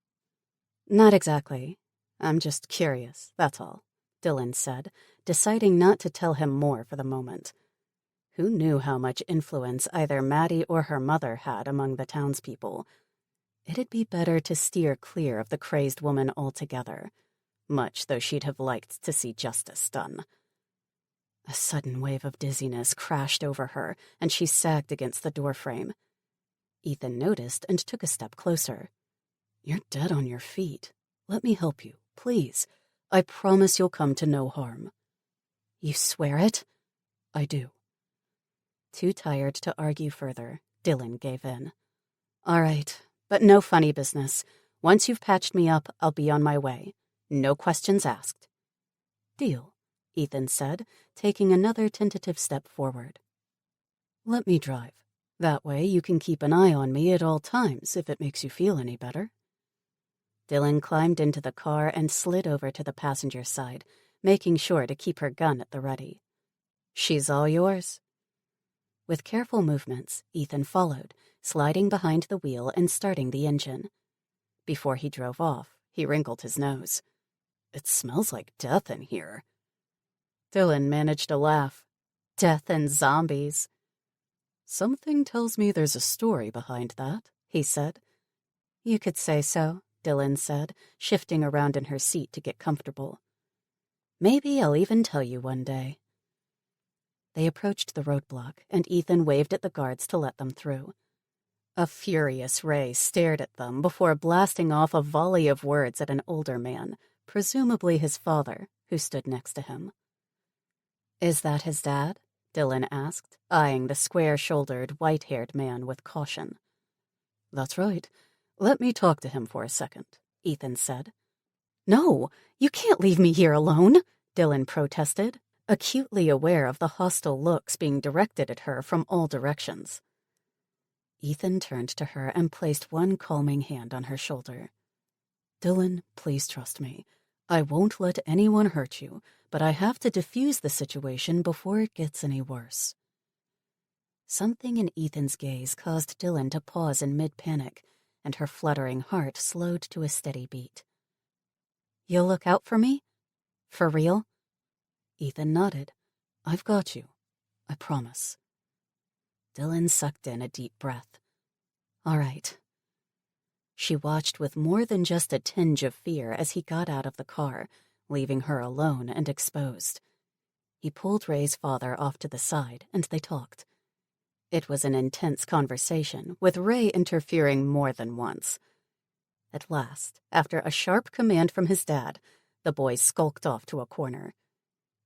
Not exactly. I'm just curious, that's all, Dylan said, deciding not to tell him more for the moment. Who knew how much influence either Maddie or her mother had among the townspeople? It'd be better to steer clear of the crazed woman altogether, much though she'd have liked to see justice done. A sudden wave of dizziness crashed over her, and she sagged against the doorframe. Ethan noticed and took a step closer. You're dead on your feet. Let me help you, please. I promise you'll come to no harm. You swear it? I do. Too tired to argue further, Dylan gave in. All right, but no funny business. Once you've patched me up, I'll be on my way. No questions asked. Deal, Ethan said, taking another tentative step forward. Let me drive. That way you can keep an eye on me at all times if it makes you feel any better. Dylan climbed into the car and slid over to the passenger side, making sure to keep her gun at the ready. She's all yours. With careful movements, Ethan followed, sliding behind the wheel and starting the engine. Before he drove off, he wrinkled his nose. It smells like death in here. Dylan managed a laugh. Death and zombies. Something tells me there's a story behind that, he said. You could say so, Dylan said, shifting around in her seat to get comfortable. Maybe I'll even tell you one day. They approached the roadblock, and Ethan waved at the guards to let them through. A furious Ray stared at them before blasting off a volley of words at an older man, presumably his father, who stood next to him. "Is that his dad?" Dylan asked, eyeing the square-shouldered, white-haired man with caution. "That's right. Let me talk to him for a second," Ethan said. "No, you can't leave me here alone," Dylan protested, acutely aware of the hostile looks being directed at her from all directions. Ethan turned to her and placed one calming hand on her shoulder. "Dylan, please trust me. I won't let anyone hurt you, but I have to defuse the situation before it gets any worse." Something in Ethan's gaze caused Dylan to pause in mid-panic, and her fluttering heart slowed to a steady beat. "You'll look out for me? For real?" Ethan nodded. "I've got you. I promise." Dylan sucked in a deep breath. "All right." She watched with more than just a tinge of fear as he got out of the car, leaving her alone and exposed. He pulled Ray's father off to the side, and they talked. It was an intense conversation, with Ray interfering more than once. At last, after a sharp command from his dad, the boy skulked off to a corner.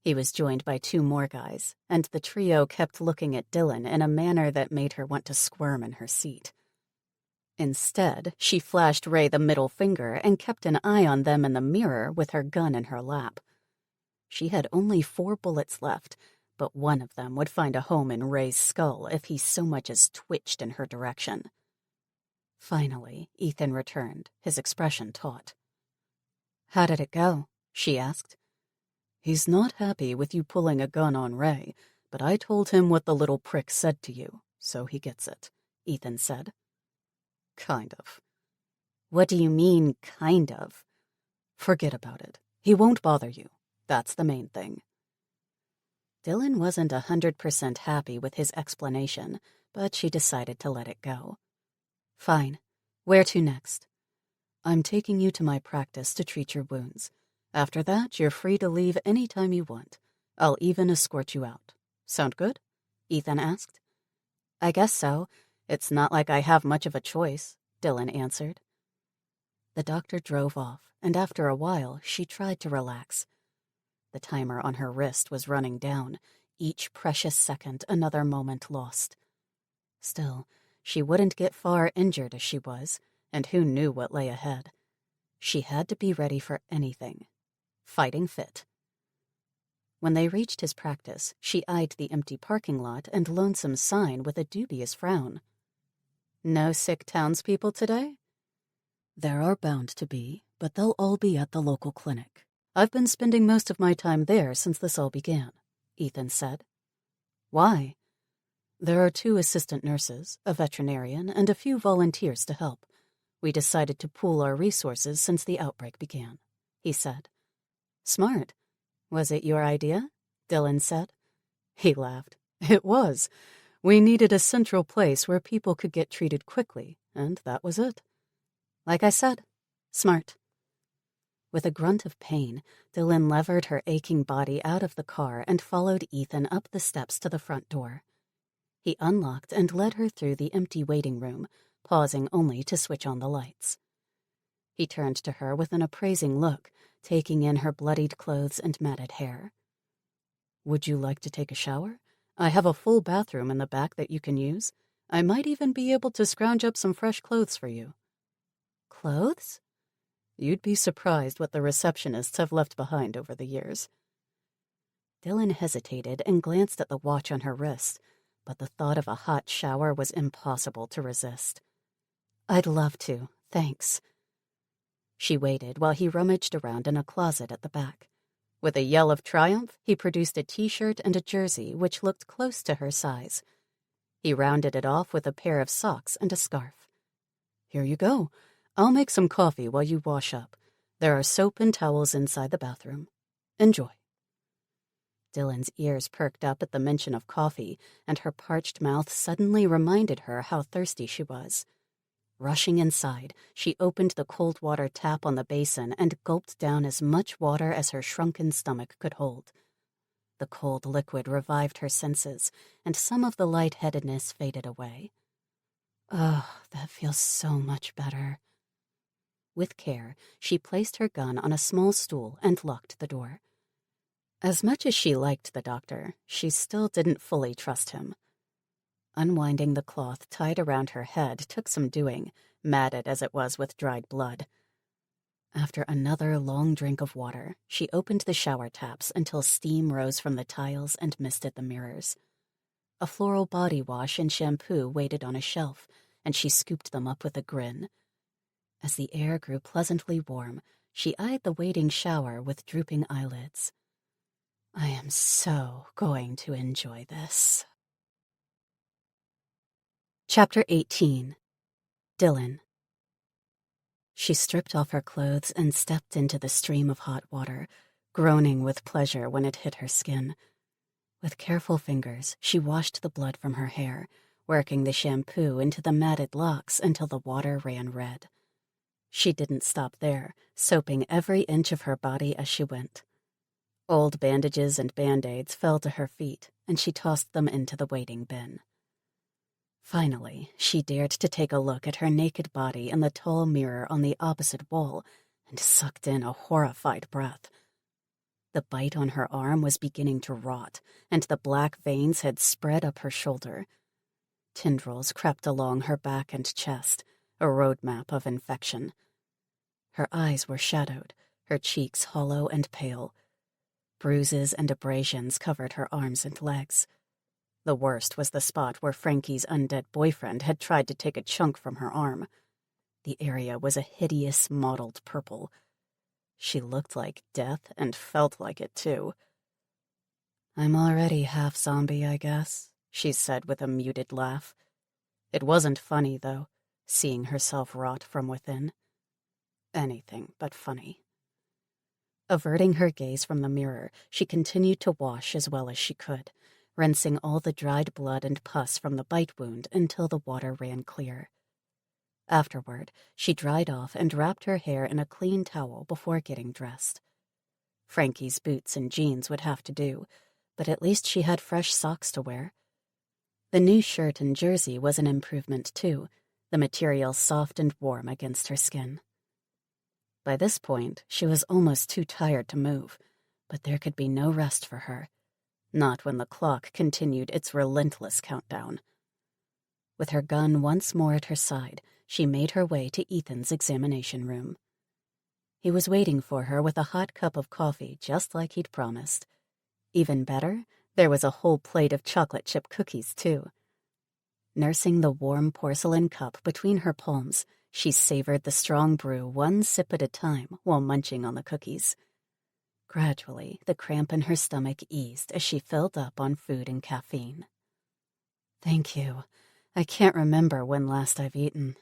He was joined by two more guys, and the trio kept looking at Dylan in a manner that made her want to squirm in her seat. Instead, she flashed Ray the middle finger and kept an eye on them in the mirror with her gun in her lap. She had only 4 bullets left, but one of them would find a home in Ray's skull if he so much as twitched in her direction. Finally, Ethan returned, his expression taut. "How did it go?" she asked. "He's not happy with you pulling a gun on Ray, but I told him what the little prick said to you, so he gets it," Ethan said. "Kind of." "What do you mean, kind of?" "Forget about it. He won't bother you. That's the main thing." Dylan wasn't 100% happy with his explanation, but she decided to let it go. "Fine. Where to next?" "I'm taking you to my practice to treat your wounds. After that, you're free to leave any time you want. I'll even escort you out. Sound good?" Ethan asked. "I guess so. It's not like I have much of a choice," Dylan answered. The doctor drove off, and after a while, she tried to relax. The timer on her wrist was running down, each precious second another moment lost. Still, she wouldn't get far injured as she was, and who knew what lay ahead. She had to be ready for anything. Fighting fit. When they reached his practice, she eyed the empty parking lot and lonesome sign with a dubious frown. "No sick townspeople today?" "There are bound to be, but they'll all be at the local clinic. I've been spending most of my time there since this all began," Ethan said. "Why?" "There are 2 assistant nurses, a veterinarian, and a few volunteers to help. We decided to pool our resources since the outbreak began," he said. "Smart. Was it your idea?" Dylan said. He laughed. "It was. We needed a central place where people could get treated quickly, and that was it." "Like I said, smart." With a grunt of pain, Dylan levered her aching body out of the car and followed Ethan up the steps to the front door. He unlocked and led her through the empty waiting room, pausing only to switch on the lights. He turned to her with an appraising look, taking in her bloodied clothes and matted hair. "Would you like to take a shower? I have a full bathroom in the back that you can use. I might even be able to scrounge up some fresh clothes for you." "Clothes?" "You'd be surprised what the receptionists have left behind over the years." Dylan hesitated and glanced at the watch on her wrist, but the thought of a hot shower was impossible to resist. "I'd love to, thanks." She waited while he rummaged around in a closet at the back. With a yell of triumph, he produced a t-shirt and a jersey which looked close to her size. He rounded it off with a pair of socks and a scarf. "Here you go. I'll make some coffee while you wash up. There are soap and towels inside the bathroom. Enjoy." Dylan's ears perked up at the mention of coffee, and her parched mouth suddenly reminded her how thirsty she was. Rushing inside, she opened the cold water tap on the basin and gulped down as much water as her shrunken stomach could hold. The cold liquid revived her senses, and some of the lightheadedness faded away. Oh, that feels so much better. With care, she placed her gun on a small stool and locked the door. As much as she liked the doctor, she still didn't fully trust him. Unwinding the cloth tied around her head took some doing, matted as it was with dried blood. After another long drink of water, she opened the shower taps until steam rose from the tiles and misted the mirrors. A floral body wash and shampoo waited on a shelf, and she scooped them up with a grin. As the air grew pleasantly warm, she eyed the waiting shower with drooping eyelids. I am so going to enjoy this. Chapter 18. Dylan. She stripped off her clothes and stepped into the stream of hot water, groaning with pleasure when it hit her skin. With careful fingers, she washed the blood from her hair, working the shampoo into the matted locks until the water ran red. She didn't stop there, soaping every inch of her body as she went. Old bandages and Band-Aids fell to her feet, and she tossed them into the waiting bin. Finally, she dared to take a look at her naked body in the tall mirror on the opposite wall and sucked in a horrified breath. The bite on her arm was beginning to rot, and the black veins had spread up her shoulder. Tendrils crept along her back and chest, a roadmap of infection. Her eyes were shadowed, her cheeks hollow and pale. Bruises and abrasions covered her arms and legs. The worst was the spot where Frankie's undead boyfriend had tried to take a chunk from her arm. The area was a hideous mottled purple. She looked like death and felt like it, too. I'm already half zombie, I guess, she said with a muted laugh. It wasn't funny, though, seeing herself rot from within. Anything but funny. Averting her gaze from the mirror, she continued to wash as well as she could, rinsing all the dried blood and pus from the bite wound until the water ran clear. Afterward, she dried off and wrapped her hair in a clean towel before getting dressed. Frankie's boots and jeans would have to do, but at least she had fresh socks to wear. The new shirt and jersey was an improvement, too, the material soft and warm against her skin. By this point, she was almost too tired to move, but there could be no rest for her. Not when the clock continued its relentless countdown. With her gun once more at her side, she made her way to Ethan's examination room. He was waiting for her with a hot cup of coffee just like he'd promised. Even better, there was a whole plate of chocolate chip cookies, too. Nursing the warm porcelain cup between her palms, she savored the strong brew one sip at a time while munching on the cookies. Gradually, the cramp in her stomach eased as she filled up on food and caffeine. Thank you. I can't remember when last I've eaten.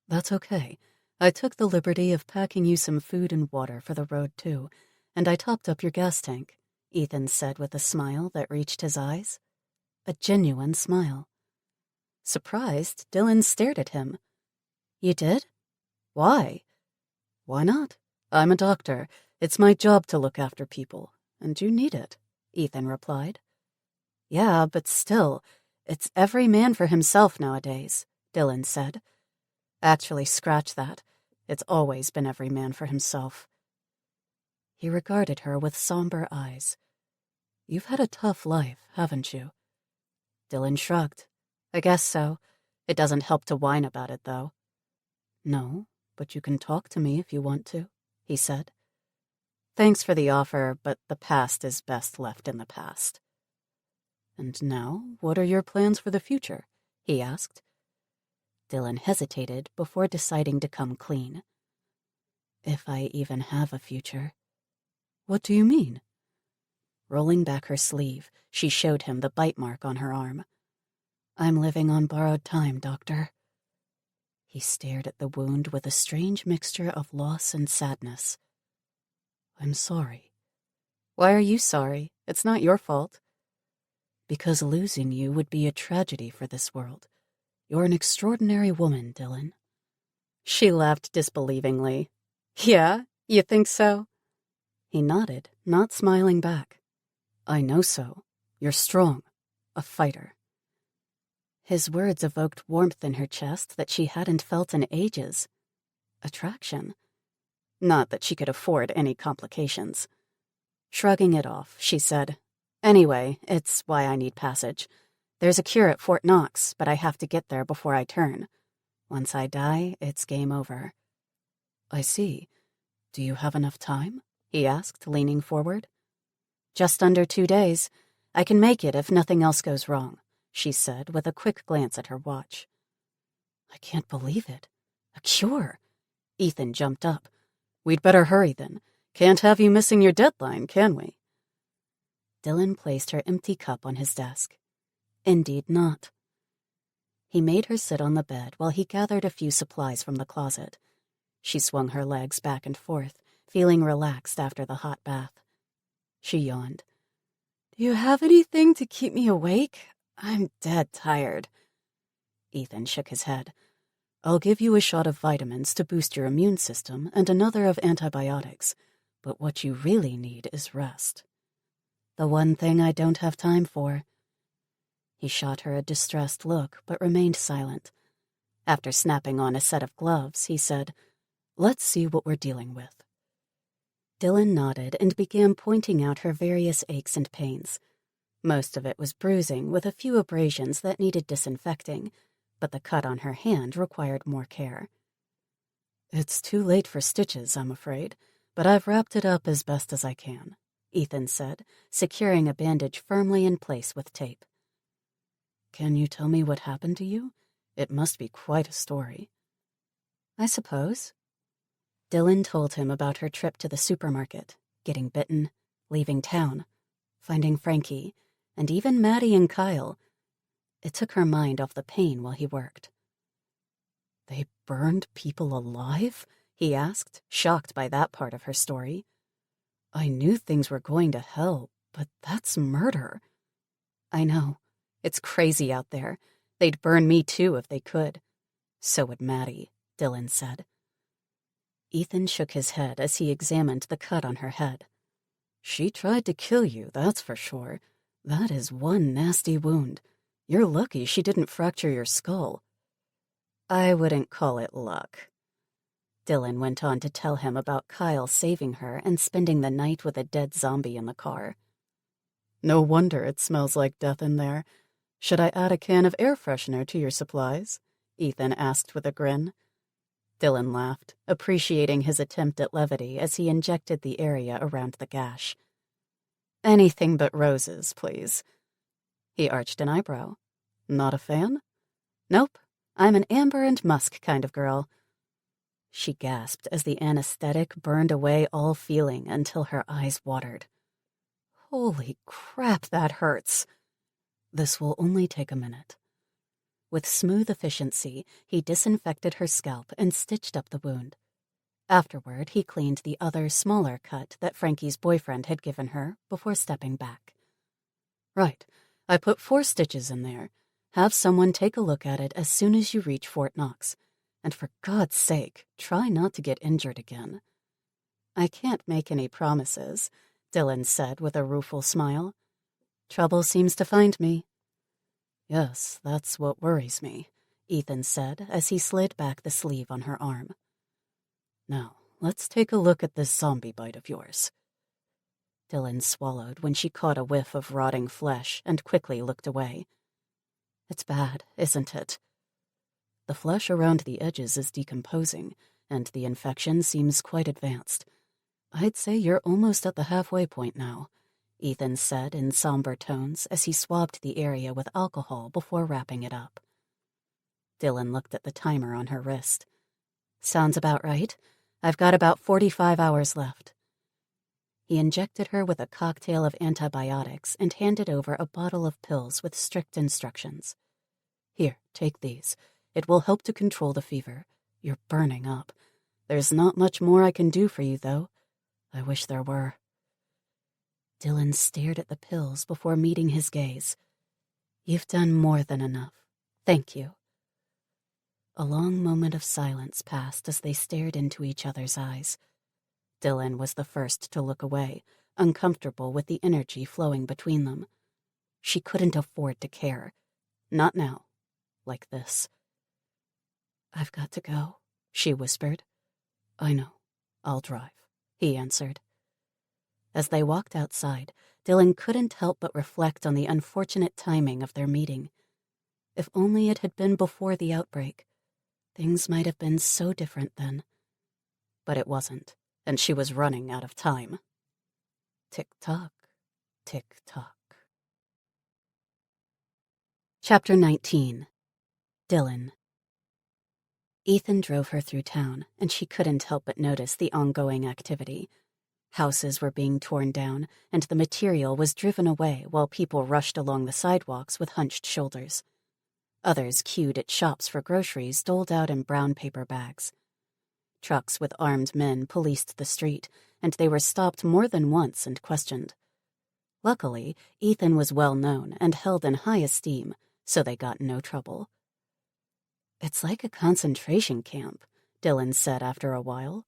That's okay. I took the liberty of packing you some food and water for the road, too, and I topped up your gas tank, Ethan said with a smile that reached his eyes. A genuine smile. Surprised, Dylan stared at him. You did? Why? Why not? I'm a doctor. It's my job to look after people, and you need it, Ethan replied. Yeah, but still, it's every man for himself nowadays, Dylan said. Actually, scratch that. It's always been every man for himself. He regarded her with somber eyes. You've had a tough life, haven't you? Dylan shrugged. I guess so. It doesn't help to whine about it, though. No, but you can talk to me if you want to, he said. Thanks for the offer, but the past is best left in the past. And now, what are your plans for the future? He asked. Dylan hesitated before deciding to come clean. If I even have a future. What do you mean? Rolling back her sleeve, she showed him the bite mark on her arm. I'm living on borrowed time, Doctor. He stared at the wound with a strange mixture of loss and sadness. I'm sorry. Why are you sorry? It's not your fault. Because losing you would be a tragedy for this world. You're an extraordinary woman, Dylan. She laughed disbelievingly. Yeah, you think so? He nodded, not smiling back. I know so. You're strong. A fighter. His words evoked warmth in her chest that she hadn't felt in ages. Attraction. Not that she could afford any complications. Shrugging it off, she said, "Anyway, it's why I need passage. There's a cure at Fort Knox, but I have to get there before I turn. Once I die, it's game over." I see. Do you have enough time? He asked, leaning forward. "Just under 2 days. I can make it if nothing else goes wrong," she said with a quick glance at her watch. I can't believe it. A cure. Ethan jumped up. We'd better hurry then. Can't have you missing your deadline, can we? Dylan placed her empty cup on his desk. Indeed not. He made her sit on the bed while he gathered a few supplies from the closet. She swung her legs back and forth, feeling relaxed after the hot bath. She yawned. Do you have anything to keep me awake? I'm dead tired. Ethan shook his head. I'll give you a shot of vitamins to boost your immune system and another of antibiotics, but what you really need is rest. The one thing I don't have time for. He shot her a distressed look, but remained silent. After snapping on a set of gloves, he said, Let's see what we're dealing with. Dylan nodded and began pointing out her various aches and pains. Most of it was bruising, with a few abrasions that needed disinfecting, but the cut on her hand required more care. It's too late for stitches, I'm afraid, but I've wrapped it up as best as I can, Ethan said, securing a bandage firmly in place with tape. Can you tell me what happened to you? It must be quite a story. I suppose. Dylan told him about her trip to the supermarket, getting bitten, leaving town, finding Frankie, and even Maddie and Kyle. It took her mind off the pain while he worked. They burned people alive? He asked, shocked by that part of her story. I knew things were going to hell, but that's murder. I know. It's crazy out there. They'd burn me too if they could. So would Maddie, Dylan said. Ethan shook his head as he examined the cut on her head. She tried to kill you, that's for sure. That is one nasty wound. You're lucky she didn't fracture your skull. I wouldn't call it luck. Dylan went on to tell him about Kyle saving her and spending the night with a dead zombie in the car. No wonder it smells like death in there. Should I add a can of air freshener to your supplies? Ethan asked with a grin. Dylan laughed, appreciating his attempt at levity as he injected the area around the gash. Anything but roses, please. He arched an eyebrow. Not a fan? Nope. I'm an amber and musk kind of girl. She gasped as the anesthetic burned away all feeling until her eyes watered. Holy crap, that hurts. This will only take a minute. With smooth efficiency, he disinfected her scalp and stitched up the wound. Afterward, he cleaned the other, smaller cut that Frankie's boyfriend had given her before stepping back. Right. I put 4 stitches in there. Have someone take a look at it as soon as you reach Fort Knox. And for God's sake, try not to get injured again. I can't make any promises, Dylan said with a rueful smile. Trouble seems to find me. Yes, that's what worries me, Ethan said as he slid back the sleeve on her arm. Now, let's take a look at this zombie bite of yours. Dylan swallowed when she caught a whiff of rotting flesh and quickly looked away. It's bad, isn't it? The flesh around the edges is decomposing, and the infection seems quite advanced. I'd say you're almost at the halfway point now, Ethan said in somber tones as he swabbed the area with alcohol before wrapping it up. Dylan looked at the timer on her wrist. Sounds about right. I've got about 45 hours left. He injected her with a cocktail of antibiotics and handed over a bottle of pills with strict instructions. Here, take these. It will help to control the fever. You're burning up. There's not much more I can do for you, though. I wish there were. Dylan stared at the pills before meeting his gaze. You've done more than enough. Thank you. A long moment of silence passed as they stared into each other's eyes. Dylan was the first to look away, uncomfortable with the energy flowing between them. She couldn't afford to care. Not now. Like this. "I've got to go," she whispered. "I know. I'll drive," he answered. As they walked outside, Dylan couldn't help but reflect on the unfortunate timing of their meeting. If only it had been before the outbreak, things might have been so different then. But it wasn't, and she was running out of time. Tick-tock, tick-tock. Chapter 19. Dylan. Ethan drove her through town, and she couldn't help but notice the ongoing activity. Houses were being torn down, and the material was driven away while people rushed along the sidewalks with hunched shoulders. Others queued at shops for groceries doled out in brown paper bags. Trucks with armed men policed the street, and they were stopped more than once and questioned. Luckily, Ethan was well known and held in high esteem, so they got no trouble. "It's like a concentration camp," Dylan said after a while.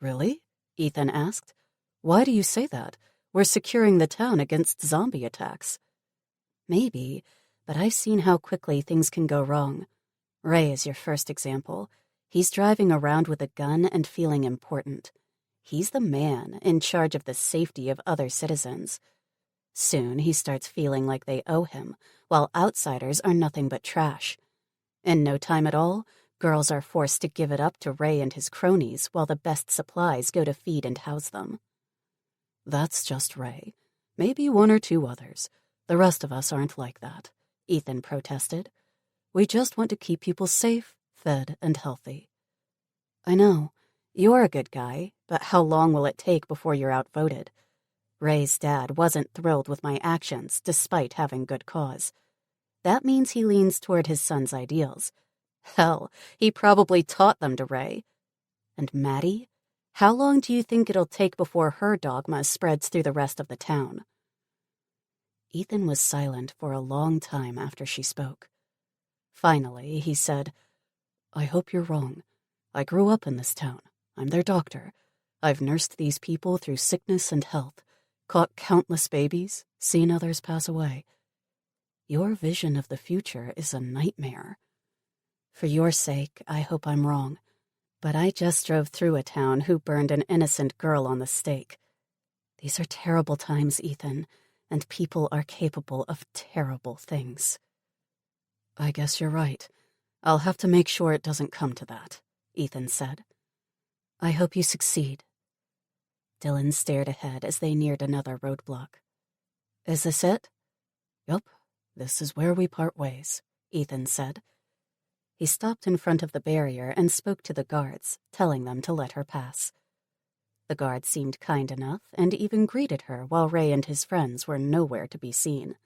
"Really?" Ethan asked. "Why do you say that? We're securing the town against zombie attacks." "Maybe, but I've seen how quickly things can go wrong. Ray is your first example. He's driving around with a gun and feeling important. He's the man in charge of the safety of other citizens. Soon he starts feeling like they owe him, while outsiders are nothing but trash. In no time at all, girls are forced to give it up to Ray and his cronies while the best supplies go to feed and house them." "That's just Ray. Maybe one or two others. The rest of us aren't like that," Ethan protested. "We just want to keep people safe, fed, and healthy." "I know. You're a good guy, but how long will it take before you're outvoted? Ray's dad wasn't thrilled with my actions, despite having good cause. That means he leans toward his son's ideals. Hell, he probably taught them to Ray. And Maddie? How long do you think it'll take before her dogma spreads through the rest of the town?" Ethan was silent for a long time after she spoke. Finally, he said, "I hope you're wrong. I grew up in this town. I'm their doctor. I've nursed these people through sickness and health, caught countless babies, seen others pass away. Your vision of the future is a nightmare. For your sake, I hope I'm wrong, but I just drove through a town who burned an innocent girl on the stake. These are terrible times, Ethan, and people are capable of terrible things." "I guess you're right. I'll have to make sure it doesn't come to that," Ethan said. "I hope you succeed." Dylan stared ahead as they neared another roadblock. "Is this it?" "Yup, this is where we part ways," Ethan said. He stopped in front of the barrier and spoke to the guards, telling them to let her pass. The guard seemed kind enough and even greeted her while Ray and his friends were nowhere to be seen.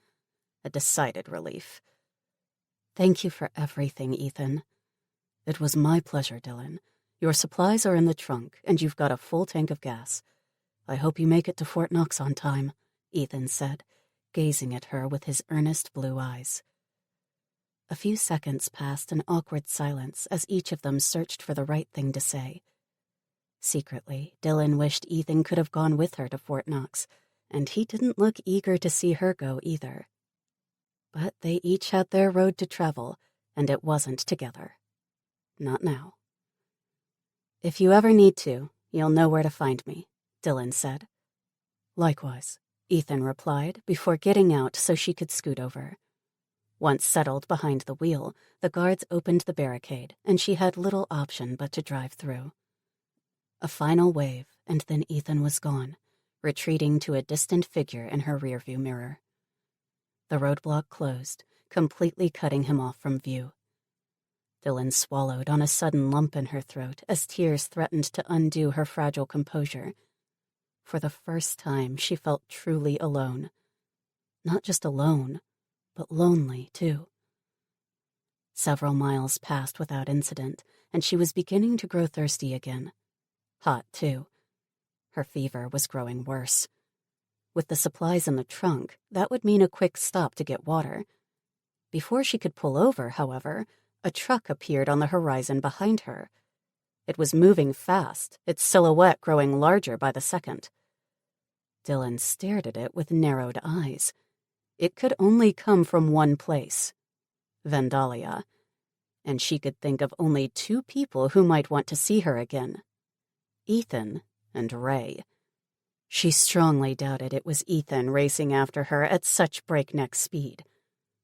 A decided relief. "Thank you for everything, Ethan." "It was my pleasure, Dylan. Your supplies are in the trunk, and you've got a full tank of gas. I hope you make it to Fort Knox on time," Ethan said, gazing at her with his earnest blue eyes. A few seconds passed in awkward silence as each of them searched for the right thing to say. Secretly, Dylan wished Ethan could have gone with her to Fort Knox, and he didn't look eager to see her go either. But they each had their road to travel, and it wasn't together. Not now. "If you ever need to, you'll know where to find me," Dylan said. "Likewise," Ethan replied before getting out so she could scoot over. Once settled behind the wheel, the guards opened the barricade, and she had little option but to drive through. A final wave, and then Ethan was gone, retreating to a distant figure in her rearview mirror. The roadblock closed, completely cutting him off from view. Dylan swallowed on a sudden lump in her throat as tears threatened to undo her fragile composure. For the first time, she felt truly alone. Not just alone, but lonely, too. Several miles passed without incident, and she was beginning to grow thirsty again. Hot, too. Her fever was growing worse. With the supplies in the trunk, that would mean a quick stop to get water. Before she could pull over, however, a truck appeared on the horizon behind her. It was moving fast, its silhouette growing larger by the second. Dylan stared at it with narrowed eyes. It could only come from one place, Vandalia, and she could think of only two people who might want to see her again, Ethan and Ray. She strongly doubted it was Ethan racing after her at such breakneck speed,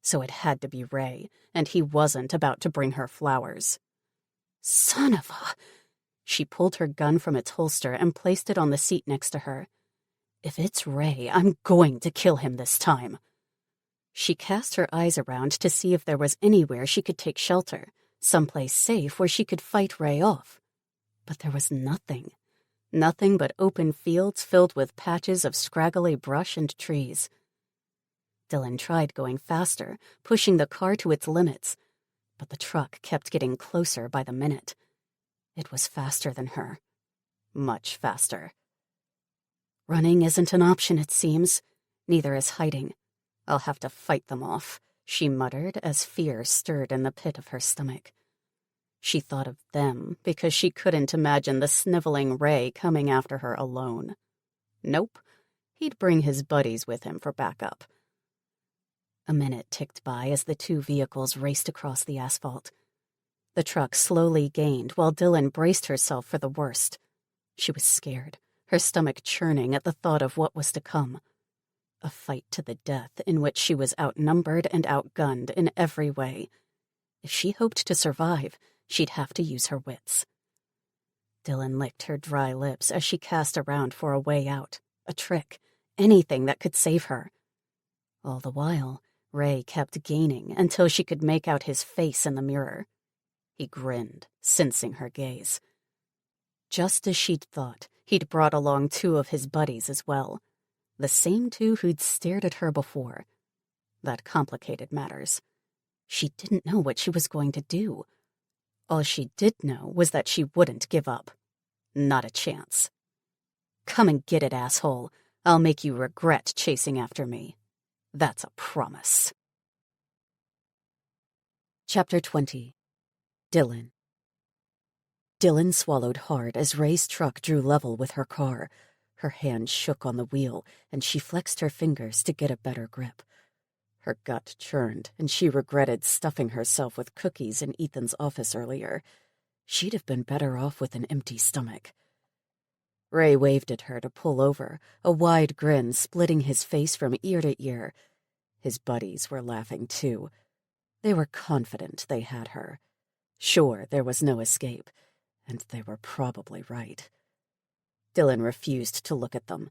so it had to be Ray, and he wasn't about to bring her flowers. Son of a... She pulled her gun from its holster and placed it on the seat next to her. If it's Ray, I'm going to kill him this time. She cast her eyes around to see if there was anywhere she could take shelter, someplace safe where she could fight Ray off. But there was nothing. Nothing but open fields filled with patches of scraggly brush and trees. Dylan tried going faster, pushing the car to its limits, but the truck kept getting closer by the minute. It was faster than her. Much faster. Running isn't an option, it seems. Neither is hiding. I'll have to fight them off, she muttered as fear stirred in the pit of her stomach. She thought of them because she couldn't imagine the sniveling Ray coming after her alone. Nope, he'd bring his buddies with him for backup. A minute ticked by as the two vehicles raced across the asphalt. The truck slowly gained while Dylan braced herself for the worst. She was scared, her stomach churning at the thought of what was to come. A fight to the death in which she was outnumbered and outgunned in every way. If she hoped to survive, she'd have to use her wits. Dylan licked her dry lips as she cast around for a way out, a trick, anything that could save her. All the while, Ray kept gaining until she could make out his face in the mirror. He grinned, sensing her gaze. Just as she'd thought, he'd brought along two of his buddies as well. The same two who'd stared at her before. That complicated matters. She didn't know what she was going to do. All she did know was that she wouldn't give up. Not a chance. Come and get it, asshole. I'll make you regret chasing after me. That's a promise. Chapter 20. Dylan. Dylan swallowed hard as Ray's truck drew level with her car. Her hand shook on the wheel, and she flexed her fingers to get a better grip. Her gut churned, and she regretted stuffing herself with cookies in Ethan's office earlier. She'd have been better off with an empty stomach. Ray waved at her to pull over, a wide grin splitting his face from ear to ear. His buddies were laughing too. They were confident they had her. Sure, there was no escape, and they were probably right. Dylan refused to look at them.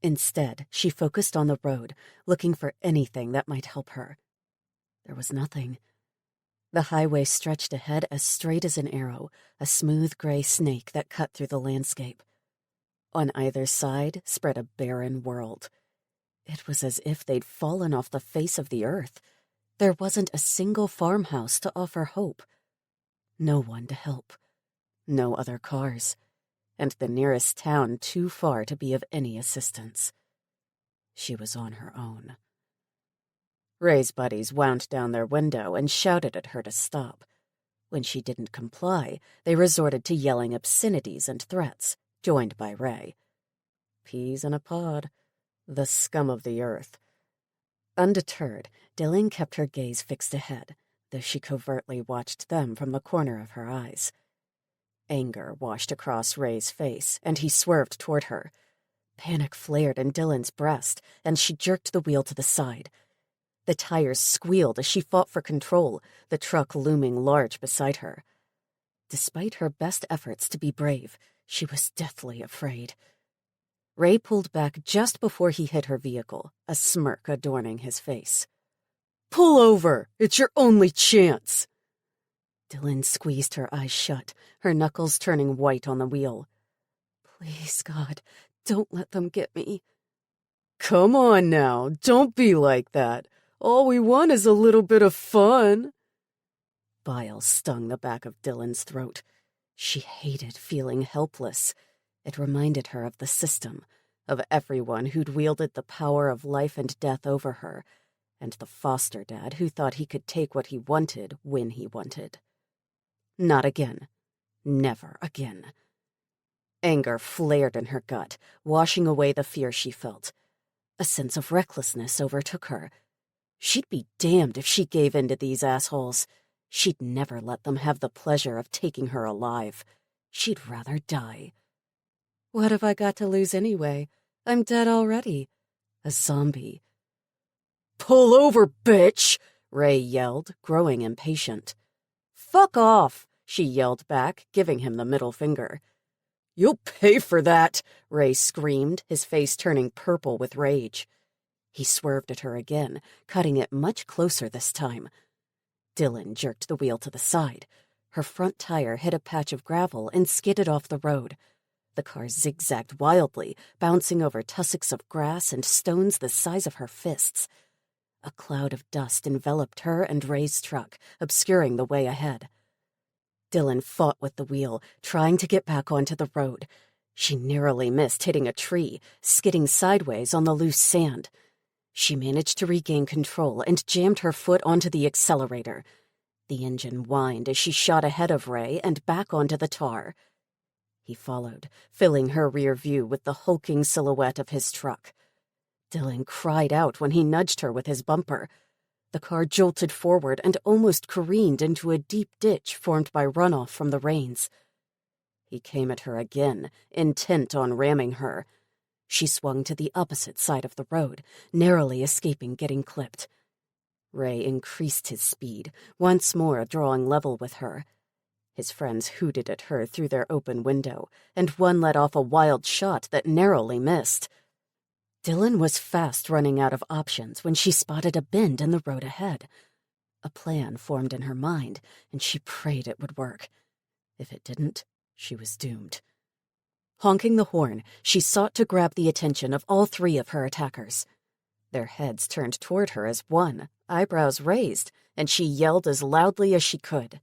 Instead, she focused on the road, looking for anything that might help her. There was nothing. The highway stretched ahead as straight as an arrow, a smooth gray snake that cut through the landscape. On either side spread a barren world. It was as if they'd fallen off the face of the earth. There wasn't a single farmhouse to offer hope. No one to help. No other cars. And the nearest town too far to be of any assistance. She was on her own. Ray's buddies wound down their window and shouted at her to stop. When she didn't comply, they resorted to yelling obscenities and threats, joined by Ray. Peas in a pod. The scum of the earth. Undeterred, Dylan kept her gaze fixed ahead, though she covertly watched them from the corner of her eyes. Anger washed across Ray's face, and he swerved toward her. Panic flared in Dylan's breast, and she jerked the wheel to the side. The tires squealed as she fought for control, the truck looming large beside her. Despite her best efforts to be brave, she was deathly afraid. Ray pulled back just before he hit her vehicle, a smirk adorning his face. "Pull over! It's your only chance!" Dylan squeezed her eyes shut, her knuckles turning white on the wheel. "Please, God, don't let them get me." "Come on now, don't be like that. All we want is a little bit of fun." Bile stung the back of Dylan's throat. She hated feeling helpless. It reminded her of the system, of everyone who'd wielded the power of life and death over her, and the foster dad who thought he could take what he wanted when he wanted. Not again. Never again. Anger flared in her gut, washing away the fear she felt. A sense of recklessness overtook her. She'd be damned if she gave in to these assholes. She'd never let them have the pleasure of taking her alive. She'd rather die. What have I got to lose anyway? I'm dead already. A zombie. "Pull over, bitch!" Ray yelled, growing impatient. "Fuck off!" she yelled back, giving him the middle finger. "You'll pay for that!" Ray screamed, his face turning purple with rage. He swerved at her again, cutting it much closer this time. Dylan jerked the wheel to the side. Her front tire hit a patch of gravel and skidded off the road. The car zigzagged wildly, bouncing over tussocks of grass and stones the size of her fists. A cloud of dust enveloped her and Ray's truck, obscuring the way ahead. Dylan fought with the wheel, trying to get back onto the road. She narrowly missed hitting a tree, skidding sideways on the loose sand. She managed to regain control and jammed her foot onto the accelerator. The engine whined as she shot ahead of Ray and back onto the tar. He followed, filling her rear view with the hulking silhouette of his truck. Dylan cried out when he nudged her with his bumper. The car jolted forward and almost careened into a deep ditch formed by runoff from the rains. He came at her again, intent on ramming her. She swung to the opposite side of the road, narrowly escaping getting clipped. Ray increased his speed, once more drawing level with her. His friends hooted at her through their open window, and one let off a wild shot that narrowly missed. Dylan was fast running out of options when she spotted a bend in the road ahead. A plan formed in her mind, and she prayed it would work. If it didn't, she was doomed. Honking the horn, she sought to grab the attention of all three of her attackers. Their heads turned toward her as one, eyebrows raised, and she yelled as loudly as she could.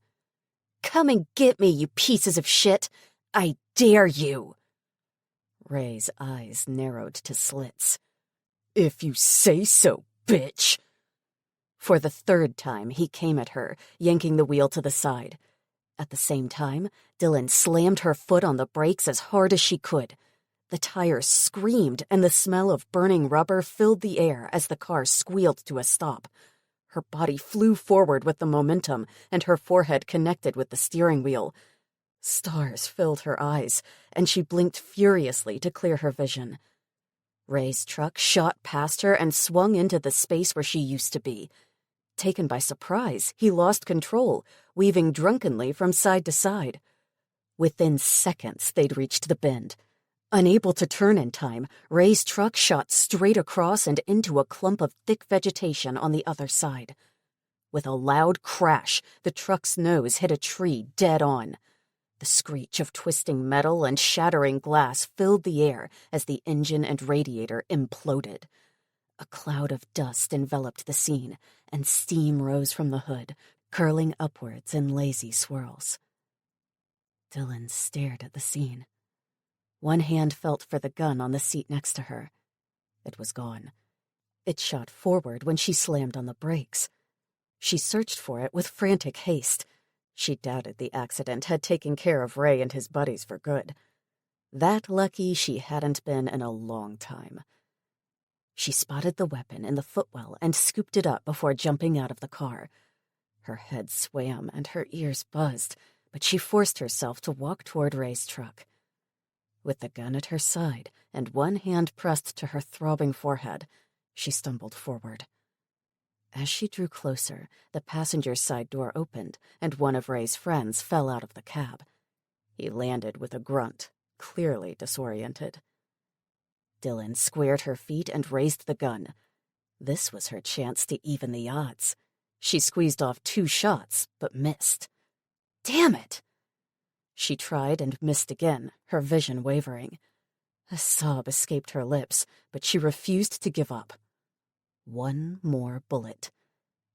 "Come and get me, you pieces of shit! I dare you!" Ray's eyes narrowed to slits. "If you say so, bitch!" For the third time, he came at her, yanking the wheel to the side. At the same time, Dylan slammed her foot on the brakes as hard as she could. The tires screamed, and the smell of burning rubber filled the air as the car squealed to a stop. Her body flew forward with the momentum, and her forehead connected with the steering wheel. Stars filled her eyes, and she blinked furiously to clear her vision. Ray's truck shot past her and swung into the space where she used to be. Taken by surprise, he lost control, weaving drunkenly from side to side. Within seconds, they'd reached the bend. Unable to turn in time, Ray's truck shot straight across and into a clump of thick vegetation on the other side. With a loud crash, the truck's nose hit a tree dead on. The screech of twisting metal and shattering glass filled the air as the engine and radiator imploded. A cloud of dust enveloped the scene, and steam rose from the hood, curling upwards in lazy swirls. Dylan stared at the scene. One hand felt for the gun on the seat next to her. It was gone. It shot forward when she slammed on the brakes. She searched for it with frantic haste. She doubted the accident had taken care of Ray and his buddies for good. That lucky she hadn't been in a long time. She spotted the weapon in the footwell and scooped it up before jumping out of the car. Her head swam and her ears buzzed, but she forced herself to walk toward Ray's truck. With the gun at her side and one hand pressed to her throbbing forehead, she stumbled forward. As she drew closer, the passenger's side door opened, and one of Ray's friends fell out of the cab. He landed with a grunt, clearly disoriented. Dylan squared her feet and raised the gun. This was her chance to even the odds. She squeezed off 2 shots, but missed. Damn it! She tried and missed again, her vision wavering. A sob escaped her lips, but she refused to give up. One more bullet.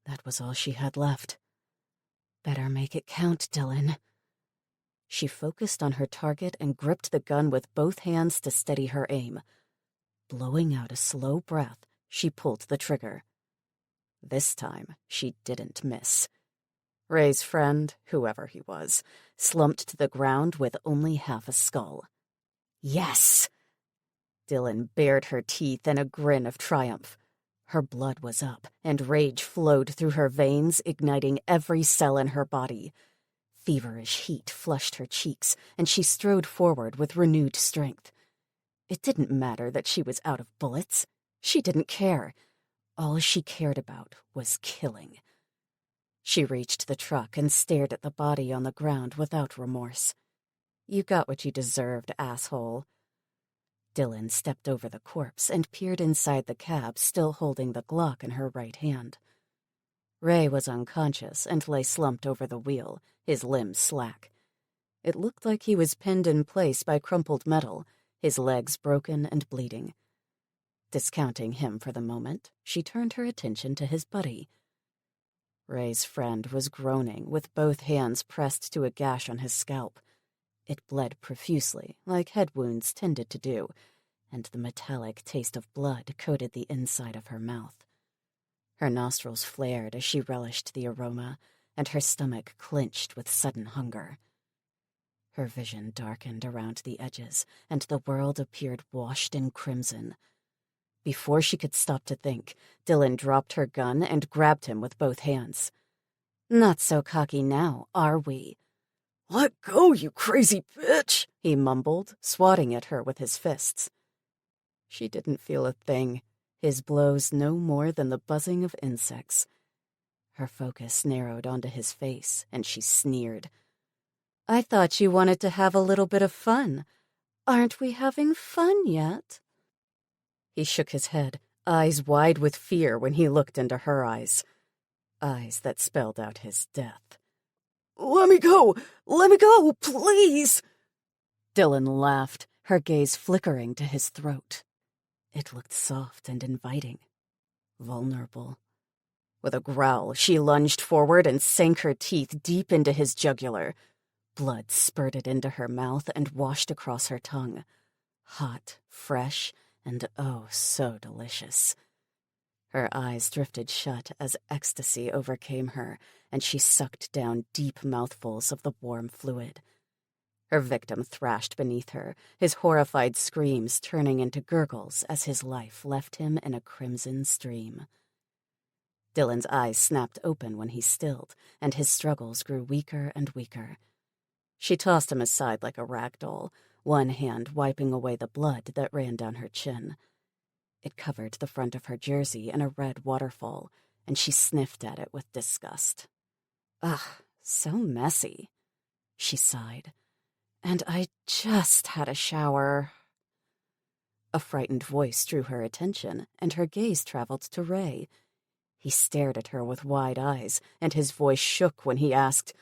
That was all she had left. Better make it count, Dylan. She focused on her target and gripped the gun with both hands to steady her aim. Blowing out a slow breath, she pulled the trigger. This time, she didn't miss. Ray's friend, whoever he was, slumped to the ground with only half a skull. Yes! Dylan bared her teeth in a grin of triumph. Her blood was up, and rage flowed through her veins, igniting every cell in her body. Feverish heat flushed her cheeks, and she strode forward with renewed strength. It didn't matter that she was out of bullets. She didn't care. All she cared about was killing. She reached the truck and stared at the body on the ground without remorse. You got what you deserved, asshole. Dylan stepped over the corpse and peered inside the cab, still holding the Glock in her right hand. Ray was unconscious and lay slumped over the wheel, his limbs slack. It looked like he was pinned in place by crumpled metal, his legs broken and bleeding. Discounting him for the moment, she turned her attention to his buddy. Ray's friend was groaning, with both hands pressed to a gash on his scalp. It bled profusely, like head wounds tended to do, and the metallic taste of blood coated the inside of her mouth. Her nostrils flared as she relished the aroma, and her stomach clenched with sudden hunger. Her vision darkened around the edges, and the world appeared washed in crimson. Before she could stop to think, Dylan dropped her gun and grabbed him with both hands. "Not so cocky now, are we?" "Let go, you crazy bitch!" he mumbled, swatting at her with his fists. She didn't feel a thing, his blows no more than the buzzing of insects. Her focus narrowed onto his face, and she sneered. "I thought you wanted to have a little bit of fun. Aren't we having fun yet?" He shook his head, eyes wide with fear when he looked into her eyes. Eyes that spelled out his death. "Let me go! Let me go, please!" Dylan laughed, her gaze flickering to his throat. It looked soft and inviting, vulnerable. With a growl, she lunged forward and sank her teeth deep into his jugular. Blood spurted into her mouth and washed across her tongue. Hot, fresh, and oh, so delicious. Her eyes drifted shut as ecstasy overcame her, and she sucked down deep mouthfuls of the warm fluid. Her victim thrashed beneath her, his horrified screams turning into gurgles as his life left him in a crimson stream. Dylan's eyes snapped open when he stilled, and his struggles grew weaker and weaker. She tossed him aside like a rag doll, one hand wiping away the blood that ran down her chin. It covered the front of her jersey in a red waterfall, and she sniffed at it with disgust. "Ugh, so messy," she sighed. "And I just had a shower." A frightened voice drew her attention, and her gaze traveled to Ray. He stared at her with wide eyes, and his voice shook when he asked,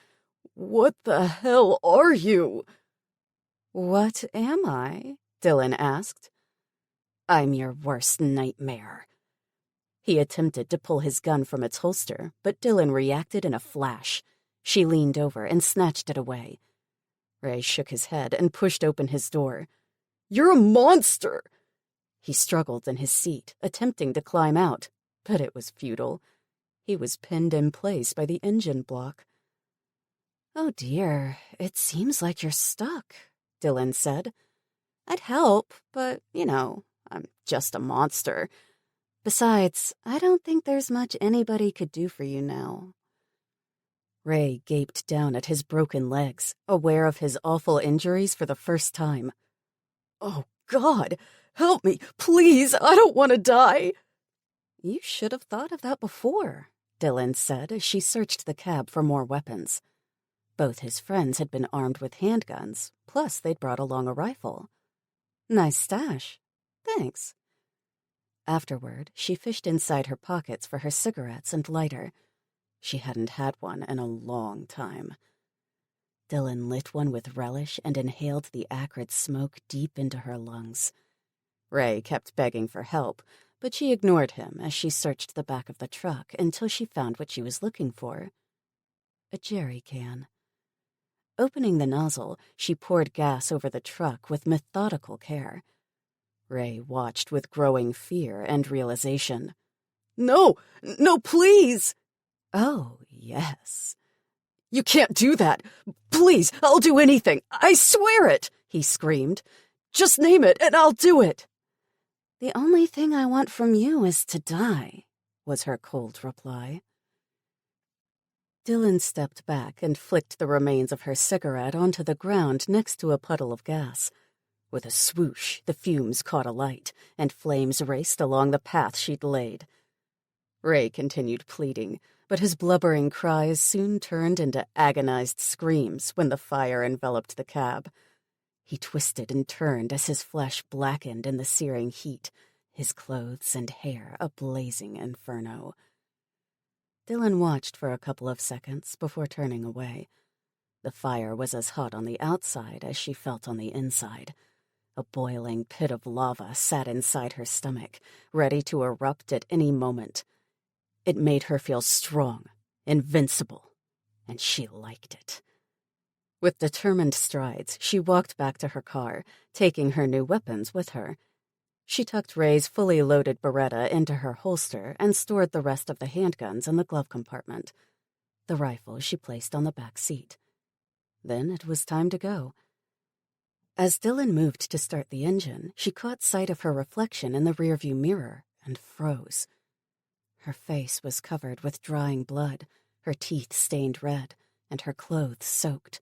"What the hell are you?" "What am I?" Dylan asked. "I'm your worst nightmare." He attempted to pull his gun from its holster, but Dylan reacted in a flash. She leaned over and snatched it away. Ray shook his head and pushed open his door. "You're a monster!" He struggled in his seat, attempting to climb out, but it was futile. He was pinned in place by the engine block. "Oh dear, it seems like you're stuck," Dylan said. "I'd help, but, I'm just a monster. Besides, I don't think there's much anybody could do for you now." Ray gaped down at his broken legs, aware of his awful injuries for the first time. "Oh, God! Help me! Please! I don't want to die!" "You should have thought of that before," Dylan said as she searched the cab for more weapons. Both his friends had been armed with handguns, plus they'd brought along a rifle. "Nice stash. Thanks." Afterward, she fished inside her pockets for her cigarettes and lighter. She hadn't had one in a long time. Dylan lit one with relish and inhaled the acrid smoke deep into her lungs. Ray kept begging for help, but she ignored him as she searched the back of the truck until she found what she was looking for. A jerry can. Opening the nozzle, she poured gas over the truck with methodical care. Ray watched with growing fear and realization. No, please!" "Oh, yes." "You can't do that! Please, I'll do anything! I swear it!" he screamed. Just name it, and I'll do it." "The only thing I want from you is to die," was her cold reply. Dylan stepped back and flicked the remains of her cigarette onto the ground next to a puddle of gas. With a swoosh, the fumes caught alight, and flames raced along the path she'd laid. Ray continued pleading, but his blubbering cries soon turned into agonized screams when the fire enveloped the cab. He twisted and turned as his flesh blackened in the searing heat, his clothes and hair a blazing inferno. Dylan watched for a couple of seconds before turning away. The fire was as hot on the outside as she felt on the inside. A boiling pit of lava sat inside her stomach, ready to erupt at any moment. It made her feel strong, invincible, and she liked it. With determined strides, she walked back to her car, taking her new weapons with her. She tucked Ray's fully loaded Beretta into her holster and stored the rest of the handguns in the glove compartment. The rifle she placed on the back seat. Then it was time to go. As Dylan moved to start the engine, she caught sight of her reflection in the rearview mirror and froze. Her face was covered with drying blood, her teeth stained red, and her clothes soaked.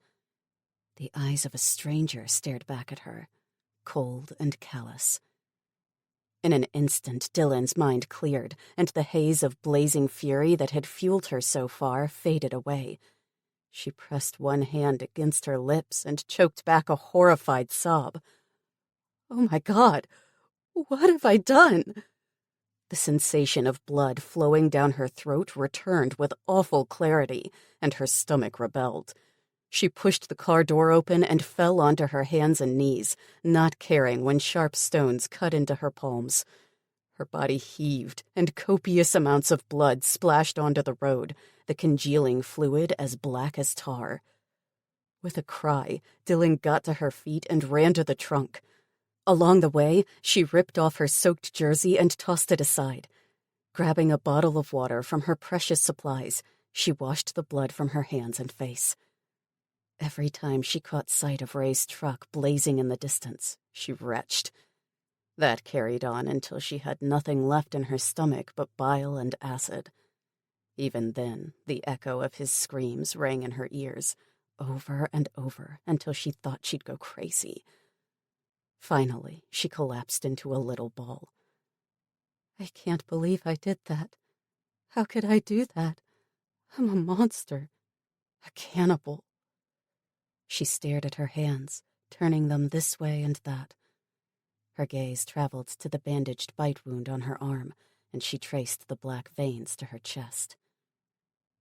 The eyes of a stranger stared back at her, cold and callous. In an instant, Dylan's mind cleared, and the haze of blazing fury that had fueled her so far faded away. She pressed one hand against her lips and choked back a horrified sob. "Oh my God, what have I done?" The sensation of blood flowing down her throat returned with awful clarity, and her stomach rebelled. She pushed the car door open and fell onto her hands and knees, not caring when sharp stones cut into her palms. Her body heaved, and copious amounts of blood splashed onto the road, the congealing fluid as black as tar. With a cry, Dylan got to her feet and ran to the trunk. Along the way, she ripped off her soaked jersey and tossed it aside. Grabbing a bottle of water from her precious supplies, she washed the blood from her hands and face. Every time she caught sight of Ray's truck blazing in the distance, she retched. That carried on until she had nothing left in her stomach but bile and acid. Even then, the echo of his screams rang in her ears, over and over, until she thought she'd go crazy. Finally, she collapsed into a little ball. "I can't believe I did that. How could I do that? I'm a monster. A cannibal." She stared at her hands, turning them this way and that. Her gaze traveled to the bandaged bite wound on her arm, and she traced the black veins to her chest.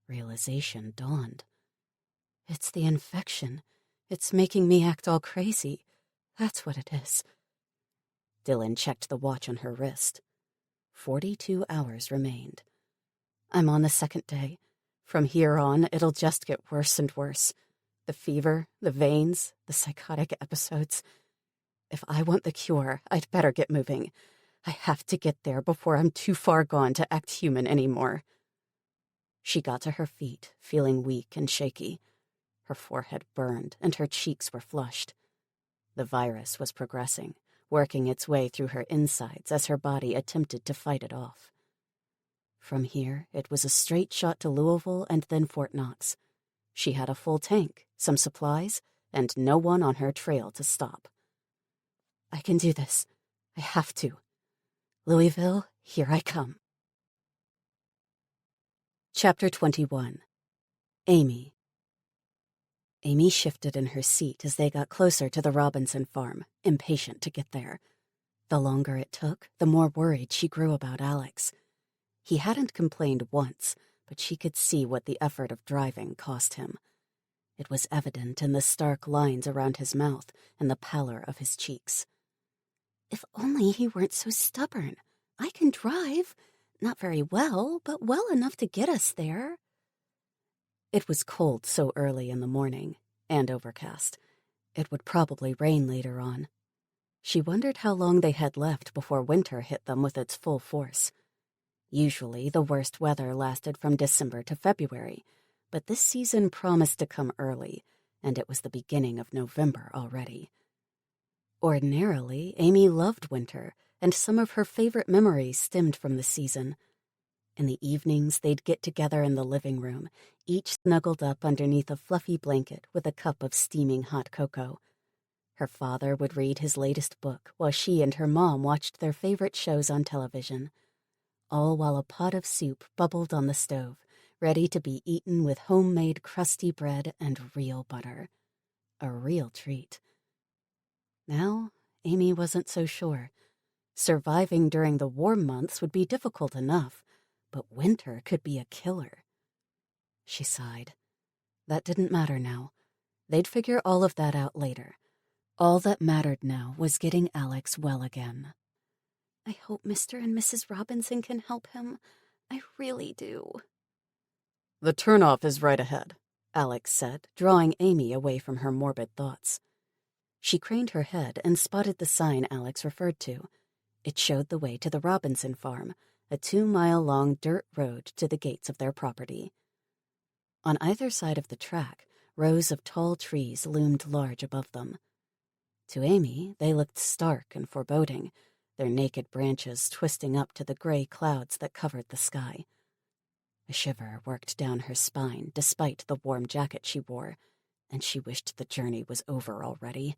Realization dawned. "It's the infection. It's making me act all crazy. That's what it is." Dylan checked the watch on her wrist. 42 hours remained. "I'm on the second day. From here on, it'll just get worse and worse. The fever, the veins, the psychotic episodes. If I want the cure, I'd better get moving. I have to get there before I'm too far gone to act human anymore." She got to her feet, feeling weak and shaky. Her forehead burned, and her cheeks were flushed. The virus was progressing, working its way through her insides as her body attempted to fight it off. From here, it was a straight shot to Louisville and then Fort Knox. She had a full tank, some supplies, and no one on her trail to stop. "I can do this. I have to. Louisville, here I come." Chapter 21. Amy. Amy shifted in her seat as they got closer to the Robinson farm, impatient to get there. The longer it took, the more worried she grew about Alex. He hadn't complained once, but she could see what the effort of driving cost him. It was evident in the stark lines around his mouth and the pallor of his cheeks. "If only he weren't so stubborn. I can drive. Not very well, but well enough to get us there." It was cold so early in the morning, and overcast. It would probably rain later on. She wondered how long they had left before winter hit them with its full force. Usually, the worst weather lasted from December to February, but this season promised to come early, and it was the beginning of November already. Ordinarily, Amy loved winter, and some of her favorite memories stemmed from the season. In the evenings, they'd get together in the living room, each snuggled up underneath a fluffy blanket with a cup of steaming hot cocoa. Her father would read his latest book while she and her mom watched their favorite shows on television, all while a pot of soup bubbled on the stove, ready to be eaten with homemade crusty bread and real butter. A real treat. Now, Amy wasn't so sure. Surviving during the warm months would be difficult enough, but winter could be a killer. She sighed. That didn't matter now. They'd figure all of that out later. All that mattered now was getting Alex well again. I hope Mr. and Mrs. Robinson can help him. I really do. The turnoff is right ahead, Alex said, drawing Amy away from her morbid thoughts. She craned her head and spotted the sign Alex referred to. It showed the way to the Robinson farm, a 2-mile-long dirt road to the gates of their property. On either side of the track, rows of tall trees loomed large above them. To Amy, they looked stark and foreboding, their naked branches twisting up to the gray clouds that covered the sky. A shiver worked down her spine despite the warm jacket she wore, and she wished the journey was over already.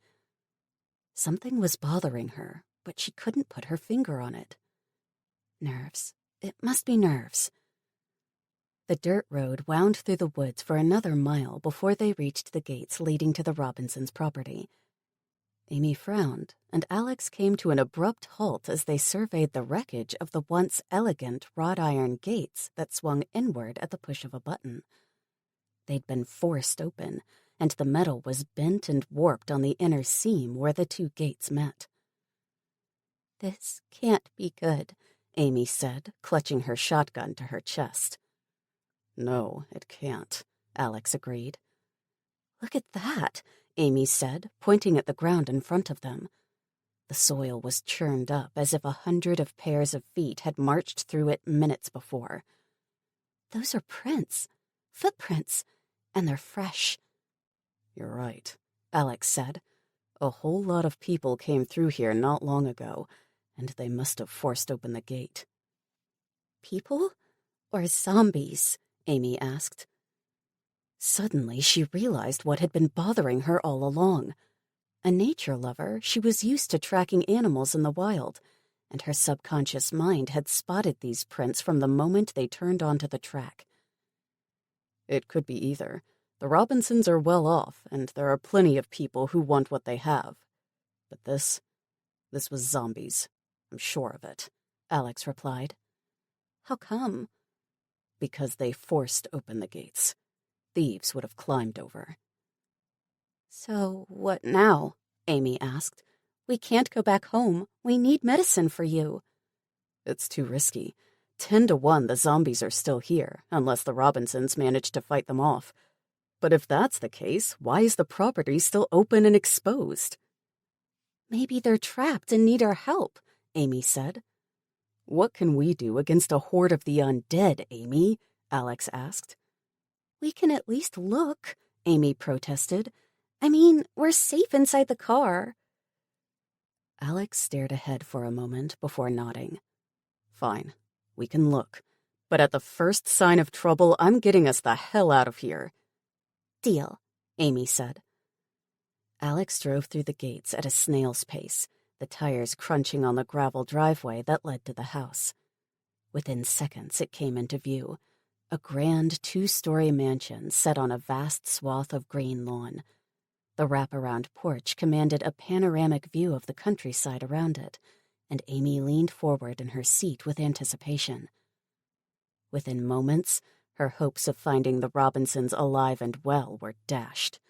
Something was bothering her, but she couldn't put her finger on it. Nerves. It must be nerves. The dirt road wound through the woods for another mile before they reached the gates leading to the Robinsons' property. Amy frowned, and Alex came to an abrupt halt as they surveyed the wreckage of the once elegant wrought-iron gates that swung inward at the push of a button. They'd been forced open, and the metal was bent and warped on the inner seam where the two gates met. This can't be good, Amy said, clutching her shotgun to her chest. No, it can't, Alex agreed. Look at that, Amy said, pointing at the ground in front of them. The soil was churned up as if 100 of pairs of feet had marched through it minutes before. Those are prints, footprints, and they're fresh. You're right, Alex said. A whole lot of people came through here not long ago, and they must have forced open the gate. People? Or zombies? Amy asked. Suddenly, she realized what had been bothering her all along. A nature lover, she was used to tracking animals in the wild, and her subconscious mind had spotted these prints from the moment they turned onto the track. It could be either. The Robinsons are well off, and there are plenty of people who want what they have. But this was zombies. I'm sure of it, Alex replied. How come? Because they forced open the gates. Thieves would have climbed over. So what now? Amy asked. We can't go back home. We need medicine for you. It's too risky. 10 to 1 the zombies are still here, unless the Robinsons manage to fight them off. But if that's the case, why is the property still open and exposed? Maybe they're trapped and need our help, Amy said. What can we do against a horde of the undead, Amy? Alex asked. We can at least look, Amy protested. I mean, we're safe inside the car. Alex stared ahead for a moment before nodding. Fine, we can look. But at the first sign of trouble, I'm getting us the hell out of here. Deal, Amy said. Alex drove through the gates at a snail's pace, the tires crunching on the gravel driveway that led to the house. Within seconds, it came into view. A grand 2-story mansion set on a vast swath of green lawn. The wraparound porch commanded a panoramic view of the countryside around it, and Amy leaned forward in her seat with anticipation. Within moments, her hopes of finding the Robinsons alive and well were dashed.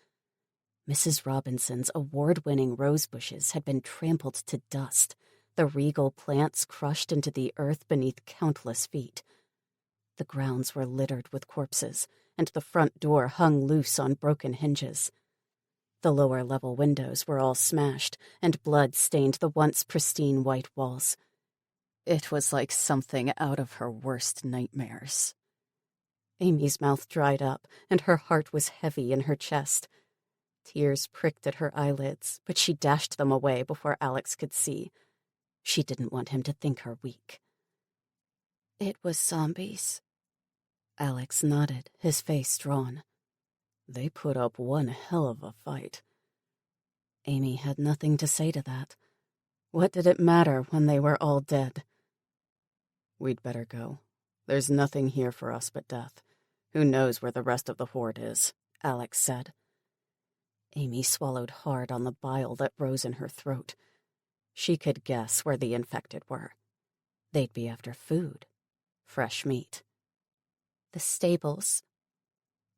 Mrs. Robinson's award-winning rose bushes had been trampled to dust, the regal plants crushed into the earth beneath countless feet. The grounds were littered with corpses, and the front door hung loose on broken hinges. The lower-level windows were all smashed, and blood stained the once pristine white walls. It was like something out of her worst nightmares. Amy's mouth dried up, and her heart was heavy in her chest. Tears pricked at her eyelids, but she dashed them away before Alex could see. She didn't want him to think her weak. It was zombies. Alex nodded, his face drawn. They put up one hell of a fight. Amy had nothing to say to that. What did it matter when they were all dead? We'd better go. There's nothing here for us but death. Who knows where the rest of the horde is, Alex said. Amy swallowed hard on the bile that rose in her throat. She could guess where the infected were. They'd be after food. Fresh meat. The stables.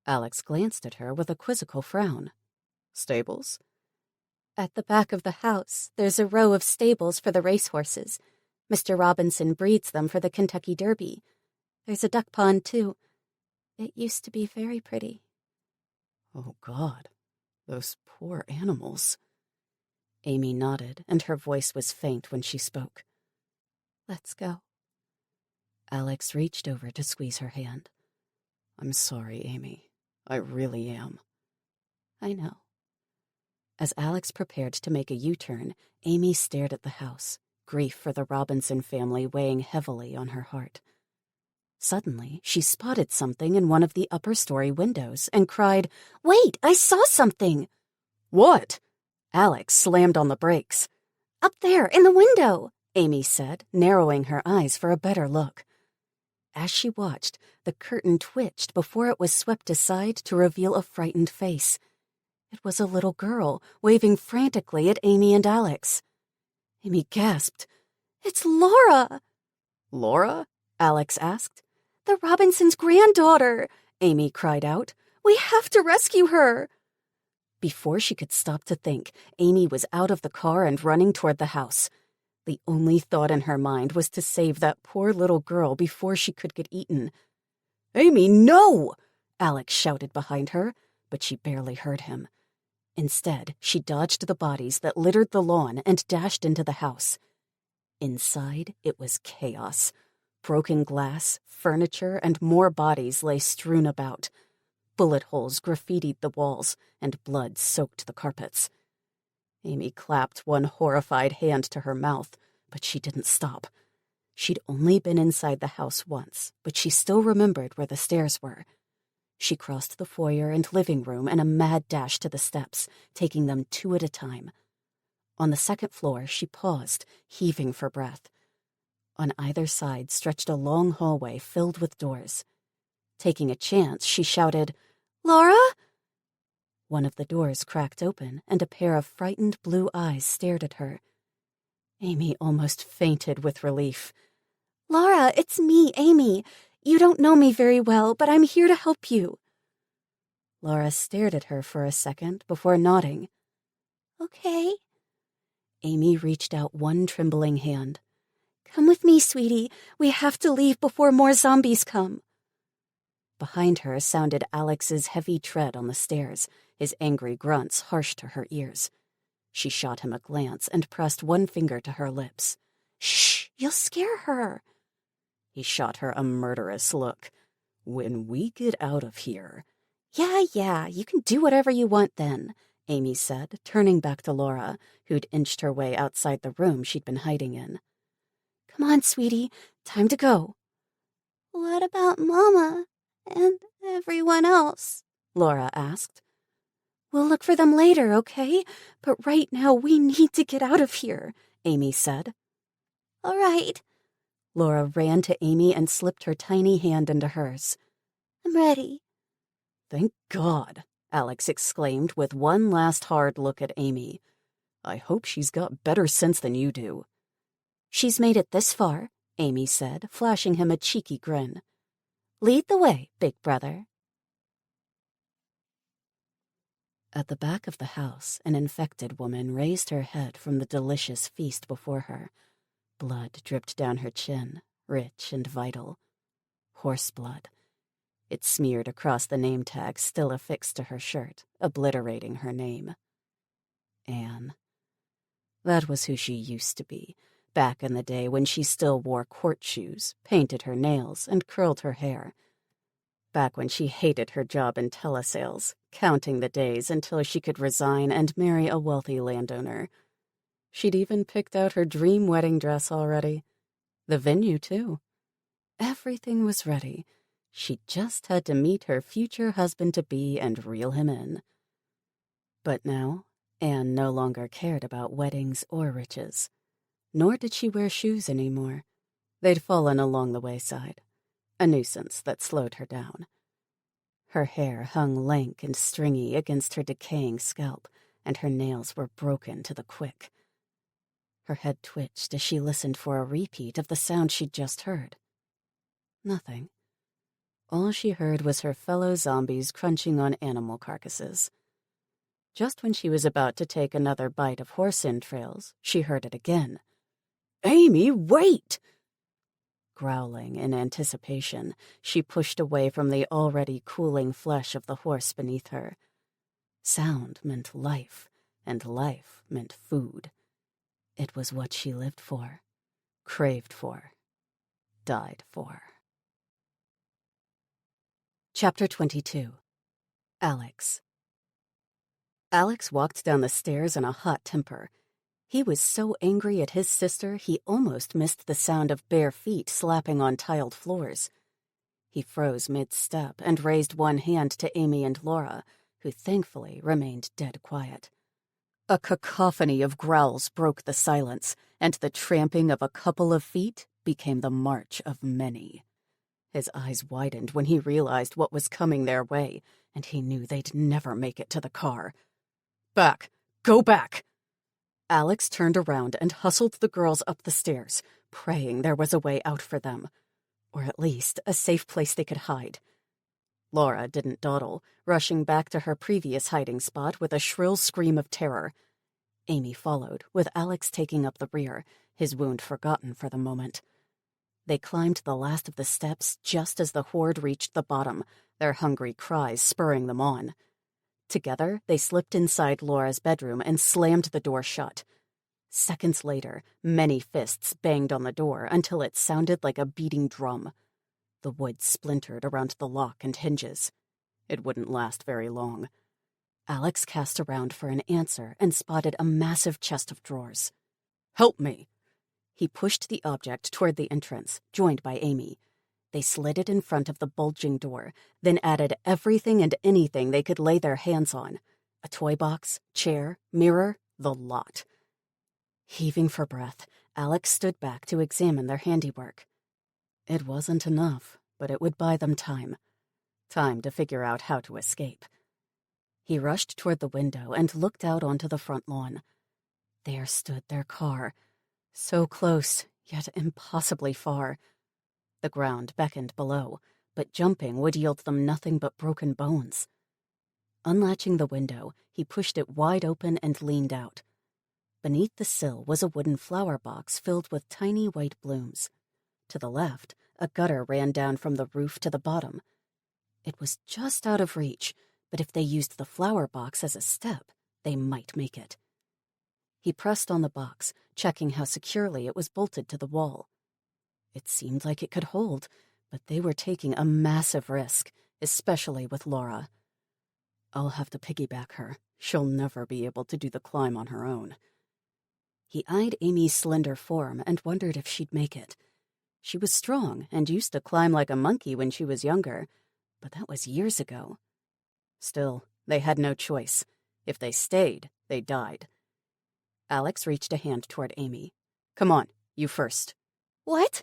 Alex glanced at her with a quizzical frown. Stables? At the back of the house, there's a row of stables for the racehorses. Mr. Robinson breeds them for the Kentucky Derby. There's a duck pond, too. It used to be very pretty. Oh, God. Those poor animals. Amy nodded, and her voice was faint when she spoke. Let's go. Alex reached over to squeeze her hand. I'm sorry, Amy. I really am. I know. As Alex prepared to make a U-turn, Amy stared at the house, grief for the Robinson family weighing heavily on her heart. Suddenly, she spotted something in one of the upper-story windows and cried, "Wait, I saw something!" "What?" Alex slammed on the brakes. "Up there, in the window," Amy said, narrowing her eyes for a better look. As she watched, the curtain twitched before it was swept aside to reveal a frightened face. It was a little girl, waving frantically at Amy and Alex. Amy gasped. "It's Laura!" "Laura?" Alex asked. "The Robinsons' granddaughter!" Amy cried out. "We have to rescue her!" Before she could stop to think, Amy was out of the car and running toward the house. The only thought in her mind was to save that poor little girl before she could get eaten. "Amy, no!" Alex shouted behind her, but she barely heard him. Instead, she dodged the bodies that littered the lawn and dashed into the house. Inside, it was chaos. Broken glass, furniture, and more bodies lay strewn about. Bullet holes graffitied the walls, and blood soaked the carpets. Amy clapped one horrified hand to her mouth, but she didn't stop. She'd only been inside the house once, but she still remembered where the stairs were. She crossed the foyer and living room in a mad dash to the steps, taking them two at a time. On the second floor, she paused, heaving for breath. On either side stretched a long hallway filled with doors. Taking a chance, she shouted, "Laura?" One of the doors cracked open, and a pair of frightened blue eyes stared at her. Amy almost fainted with relief. "Laura, it's me, Amy. You don't know me very well, but I'm here to help you." Laura stared at her for a second before nodding. "Okay." Amy reached out one trembling hand. "Come with me, sweetie. We have to leave before more zombies come." Behind her sounded Alex's heavy tread on the stairs, his angry grunts harsh to her ears. She shot him a glance and pressed one finger to her lips. "Shh, you'll scare her." He shot her a murderous look. "When we get out of here—" Yeah, you can do whatever you want then," Amy said, turning back to Laura, who'd inched her way outside the room she'd been hiding in. "Come on, sweetie. Time to go." "What about Mama and everyone else?" Laura asked. "We'll look for them later, okay? But right now we need to get out of here," Amy said. "All right." Laura ran to Amy and slipped her tiny hand into hers. "I'm ready." "Thank God," Alex exclaimed with one last hard look at Amy. "I hope she's got better sense than you do." "She's made it this far," Amy said, flashing him a cheeky grin. "Lead the way, big brother." At the back of the house, an infected woman raised her head from the delicious feast before her. Blood dripped down her chin, rich and vital. Horse blood. It smeared across the name tag still affixed to her shirt, obliterating her name. Anne. That was who she used to be, back in the day when she still wore court shoes, painted her nails, and curled her hair. back when she hated her job in telesales, counting the days until she could resign and marry a wealthy landowner. She'd even picked out her dream wedding dress already. The venue, too. Everything was ready. She just had to meet her future husband-to-be and reel him in. But now, Anne no longer cared about weddings or riches. Nor did she wear shoes anymore. They'd fallen along the wayside, a nuisance that slowed her down. Her hair hung lank and stringy against her decaying scalp, and her nails were broken to the quick. Her head twitched as she listened for a repeat of the sound she'd just heard. Nothing. All she heard was her fellow zombies crunching on animal carcasses. Just when she was about to take another bite of horse entrails, she heard it again. "Amy, wait!" Growling in anticipation, she pushed away from the already cooling flesh of the horse beneath her. Sound meant life, and life meant food. It was what she lived for, craved for, died for. Chapter 22. Alex. Alex walked down the stairs in a hot temper. He was so angry at his sister he almost missed the sound of bare feet slapping on tiled floors. He froze mid-step and raised one hand to Amy and Laura, who thankfully remained dead quiet. A cacophony of growls broke the silence, and the tramping of a couple of feet became the march of many. His eyes widened when he realized what was coming their way, and he knew they'd never make it to the car. "Back! Go back!" Alex turned around and hustled the girls up the stairs, praying there was a way out for them, or at least a safe place they could hide. Laura didn't dawdle, rushing back to her previous hiding spot with a shrill scream of terror. Amy followed, with Alex taking up the rear, his wound forgotten for the moment. They climbed the last of the steps just as the horde reached the bottom, their hungry cries spurring them on. Together, they slipped inside Laura's bedroom and slammed the door shut. Seconds later, many fists banged on the door until it sounded like a beating drum. The wood splintered around the lock and hinges. It wouldn't last very long. Alex cast around for an answer and spotted a massive chest of drawers. "Help me!" He pushed the object toward the entrance, joined by Amy. They slid it in front of the bulging door, then added everything and anything they could lay their hands on. A toy box, chair, mirror, the lot. Heaving for breath, Alex stood back to examine their handiwork. It wasn't enough, but it would buy them time. Time to figure out how to escape. He rushed toward the window and looked out onto the front lawn. There stood their car. So close, yet impossibly far. The ground beckoned below, but jumping would yield them nothing but broken bones. Unlatching the window, he pushed it wide open and leaned out. Beneath the sill was a wooden flower box filled with tiny white blooms. To the left, a gutter ran down from the roof to the bottom. It was just out of reach, but if they used the flower box as a step, they might make it. He pressed on the box, checking how securely it was bolted to the wall. It seemed like it could hold, but they were taking a massive risk, especially with Laura. "I'll have to piggyback her. She'll never be able to do the climb on her own." He eyed Amy's slender form and wondered if she'd make it. She was strong and used to climb like a monkey when she was younger, but that was years ago. Still, they had no choice. If they stayed, they died. Alex reached a hand toward Amy. "Come on, you first." "What?"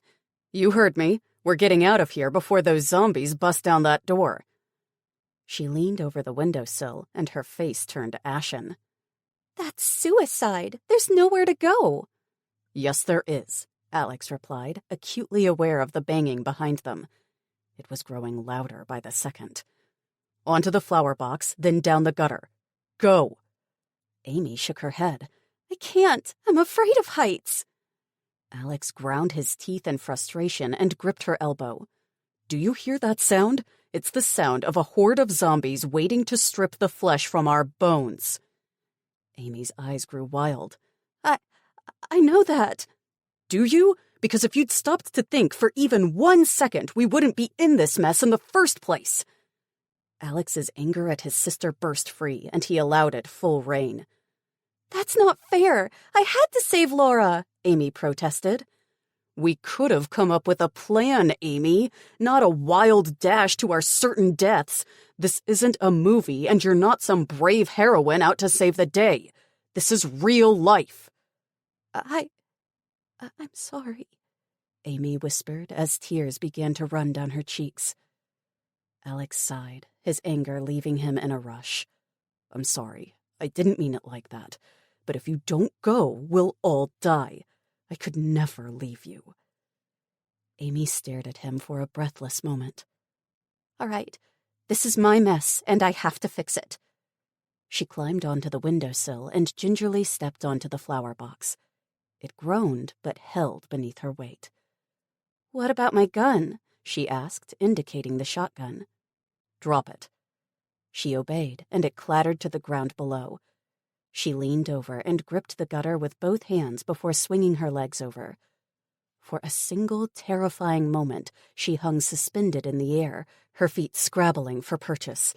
"You heard me. We're getting out of here before those zombies bust down that door." She leaned over the windowsill, and her face turned ashen. "That's suicide. There's nowhere to go." "Yes, there is," Alex replied, acutely aware of the banging behind them. It was growing louder by the second. "Onto the flower box, then down the gutter. Go!" Amy shook her head. "I can't. I'm afraid of heights." Alex ground his teeth in frustration and gripped her elbow. "Do you hear that sound? It's the sound of a horde of zombies waiting to strip the flesh from our bones." Amy's eyes grew wild. I know that." "Do you? because if you'd stopped to think for even 1 second, we wouldn't be in this mess in the first place." Alex's anger at his sister burst free, and he allowed it full reign. "That's not fair. I had to save Laura," Amy protested. "We could have come up with a plan, Amy, not a wild dash to our certain deaths. This isn't a movie, and you're not some brave heroine out to save the day. This is real life." I'm sorry," Amy whispered as tears began to run down her cheeks. Alex sighed, his anger leaving him in a rush. "I'm sorry. I didn't mean it like that. But if you don't go, we'll all die. I could never leave you." Amy stared at him for a breathless moment. "All right, this is my mess, and I have to fix it." She climbed onto the windowsill and gingerly stepped onto the flower box. It groaned, but held beneath her weight. "What about my gun?" she asked, indicating the shotgun. "Drop it." She obeyed, and it clattered to the ground below. She leaned over and gripped the gutter with both hands before swinging her legs over. For a single terrifying moment, she hung suspended in the air, her feet scrabbling for purchase.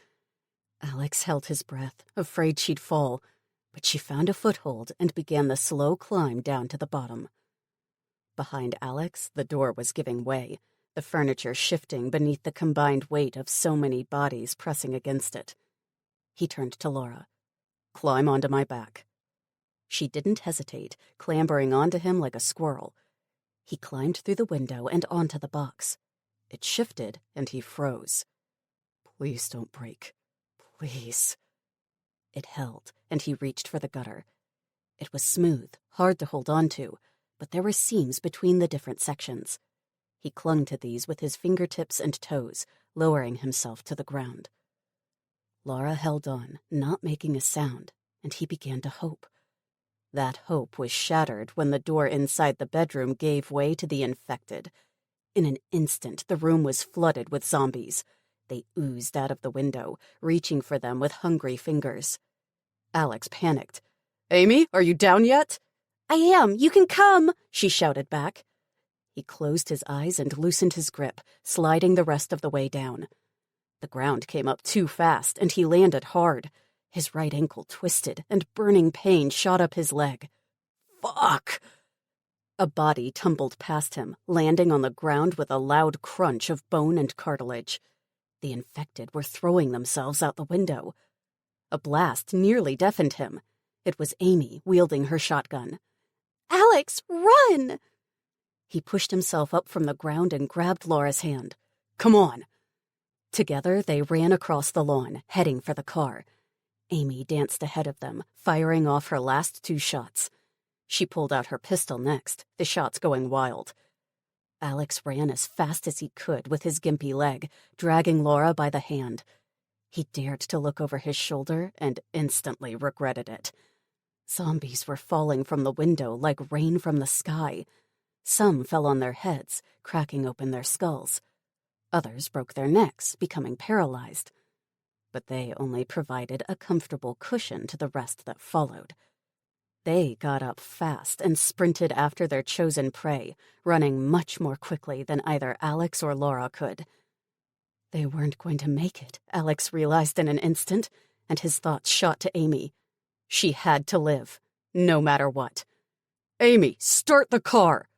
Alex held his breath, afraid she'd fall, but she found a foothold and began the slow climb down to the bottom. Behind Alex, the door was giving way, the furniture shifting beneath the combined weight of so many bodies pressing against it. He turned to Laura. "Climb onto my back." She didn't hesitate, clambering onto him like a squirrel. He climbed through the window and onto the box. It shifted, and he froze. "Please don't break. Please." It held, and he reached for the gutter. It was smooth, hard to hold on to, but there were seams between the different sections. He clung to these with his fingertips and toes, lowering himself to the ground. Laura held on, not making a sound, and he began to hope. That hope was shattered when the door inside the bedroom gave way to the infected. In an instant, the room was flooded with zombies. They oozed out of the window, reaching for them with hungry fingers. Alex panicked. "Amy, are you down yet?" "I am. You can come," she shouted back. He closed his eyes and loosened his grip, sliding the rest of the way down. The ground came up too fast, and he landed hard. His right ankle twisted, and burning pain shot up his leg. "Fuck!" A body tumbled past him, landing on the ground with a loud crunch of bone and cartilage. The infected were throwing themselves out the window. A blast nearly deafened him. It was Amy wielding her shotgun. "Alex, run!" He pushed himself up from the ground and grabbed Laura's hand. "Come on!" Together, they ran across the lawn, heading for the car. Amy danced ahead of them, firing off her last 2 shots. She pulled out her pistol next, the shots going wild. Alex ran as fast as he could with his gimpy leg, dragging Laura by the hand. He dared to look over his shoulder and instantly regretted it. Zombies were falling from the window like rain from the sky. Some fell on their heads, cracking open their skulls. Others broke their necks, becoming paralyzed. But they only provided a comfortable cushion to the rest that followed. They got up fast and sprinted after their chosen prey, running much more quickly than either Alex or Laura could. They weren't going to make it, Alex realized in an instant, and his thoughts shot to Amy. She had to live, no matter what. "Amy, start the car!"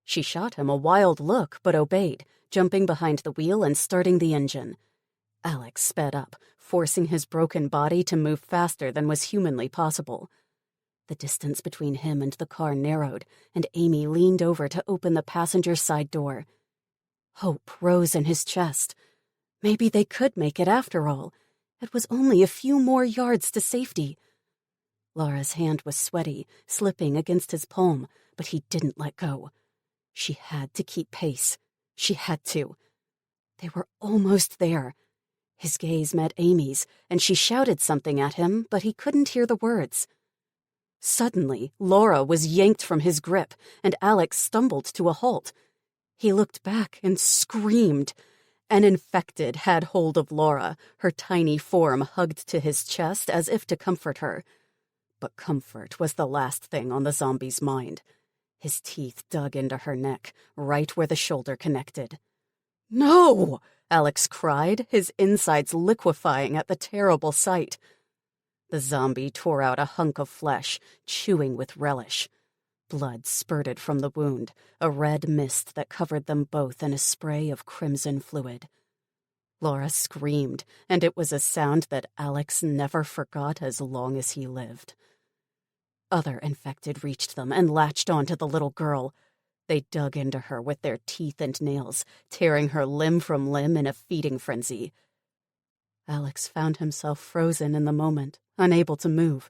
She shot him a wild look, but obeyed, jumping behind the wheel and starting the engine. Alex sped up, forcing his broken body to move faster than was humanly possible. The distance between him and the car narrowed, and Amy leaned over to open the passenger side door. Hope rose in his chest. Maybe they could make it after all. It was only a few more yards to safety. Laura's hand was sweaty, slipping against his palm, but he didn't let go. She had to keep pace. She had to. They were almost there. His gaze met Amy's, and she shouted something at him, but he couldn't hear the words. Suddenly, Laura was yanked from his grip, and Alex stumbled to a halt. He looked back and screamed. An infected had hold of Laura, her tiny form hugged to his chest as if to comfort her. But comfort was the last thing on the zombie's mind. His teeth dug into her neck, right where the shoulder connected. "No!" Alex cried, his insides liquefying at the terrible sight. The zombie tore out a hunk of flesh, chewing with relish. Blood spurted from the wound, a red mist that covered them both in a spray of crimson fluid. Laura screamed, and it was a sound that Alex never forgot as long as he lived. Other infected reached them and latched onto the little girl. They dug into her with their teeth and nails, tearing her limb from limb in a feeding frenzy. Alex found himself frozen in the moment, unable to move.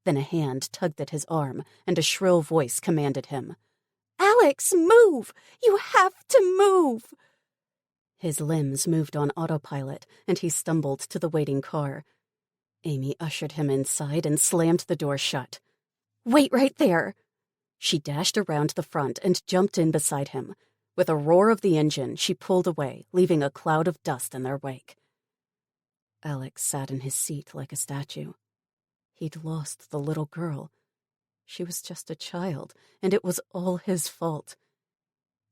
Then a hand tugged at his arm, and a shrill voice commanded him. "Alex, move! You have to move!" His limbs moved on autopilot, and he stumbled to the waiting car. Amy ushered him inside and slammed the door shut. "Wait right there!" She dashed around the front and jumped in beside him. With a roar of the engine, she pulled away, leaving a cloud of dust in their wake. Alex sat in his seat like a statue. He'd lost the little girl. She was just a child, and it was all his fault.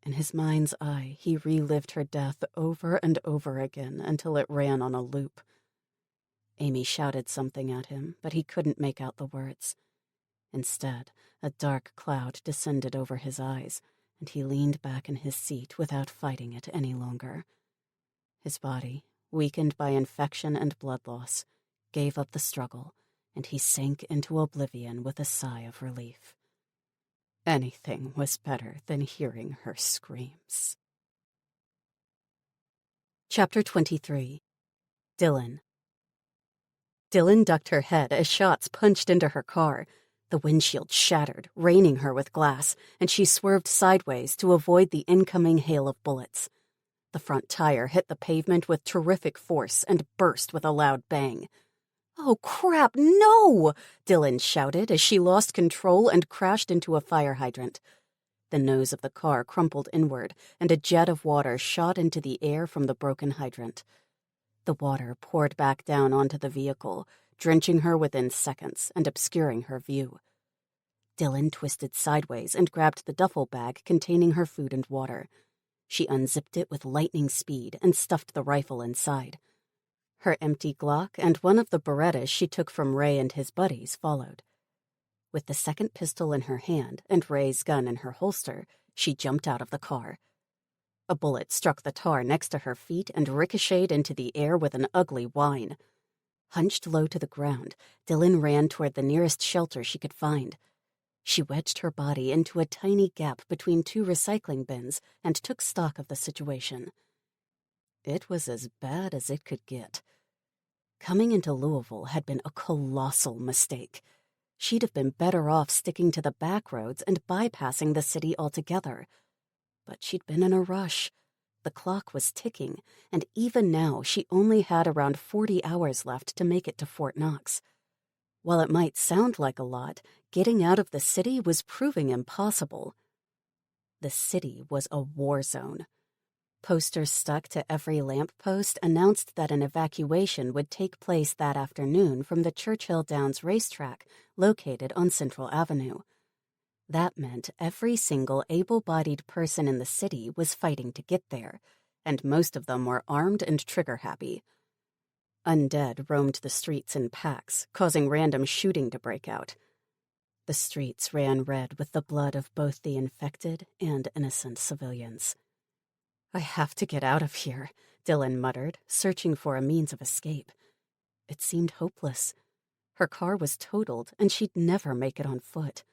In his mind's eye, he relived her death over and over again until it ran on a loop. Amy shouted something at him, but he couldn't make out the words. Instead, a dark cloud descended over his eyes, and he leaned back in his seat without fighting it any longer. His body, weakened by infection and blood loss, gave up the struggle, and he sank into oblivion with a sigh of relief. Anything was better than hearing her screams. Chapter 23. Dylan. Dylan ducked her head as shots punched into her car. The windshield shattered, raining her with glass, and she swerved sideways to avoid the incoming hail of bullets. The front tire hit the pavement with terrific force and burst with a loud bang. "Oh, crap, no!" Dylan shouted as she lost control and crashed into a fire hydrant. The nose of the car crumpled inward, and a jet of water shot into the air from the broken hydrant. The water poured back down onto the vehicle, drenching her within seconds and obscuring her view. Dylan twisted sideways and grabbed the duffel bag containing her food and water. She unzipped it with lightning speed and stuffed the rifle inside. Her empty Glock and one of the Berettas she took from Ray and his buddies followed. With the second pistol in her hand and Ray's gun in her holster, she jumped out of the car. A bullet struck the tar next to her feet and ricocheted into the air with an ugly whine. Hunched low to the ground, Dylan ran toward the nearest shelter she could find. She wedged her body into a tiny gap between two recycling bins and took stock of the situation. It was as bad as it could get. Coming into Louisville had been a colossal mistake. She'd have been better off sticking to the back roads and bypassing the city altogether. But she'd been in a rush. The clock was ticking, and even now she only had around 40 hours left to make it to Fort Knox. While it might sound like a lot, getting out of the city was proving impossible. The city was a war zone. Posters stuck to every lamppost announced that an evacuation would take place that afternoon from the Churchill Downs racetrack located on Central Avenue. That meant every single able-bodied person in the city was fighting to get there, and most of them were armed and trigger-happy. Undead roamed the streets in packs, causing random shooting to break out. The streets ran red with the blood of both the infected and innocent civilians. "I have to get out of here," Dylan muttered, searching for a means of escape. It seemed hopeless. Her car was totaled, and she'd never make it on foot.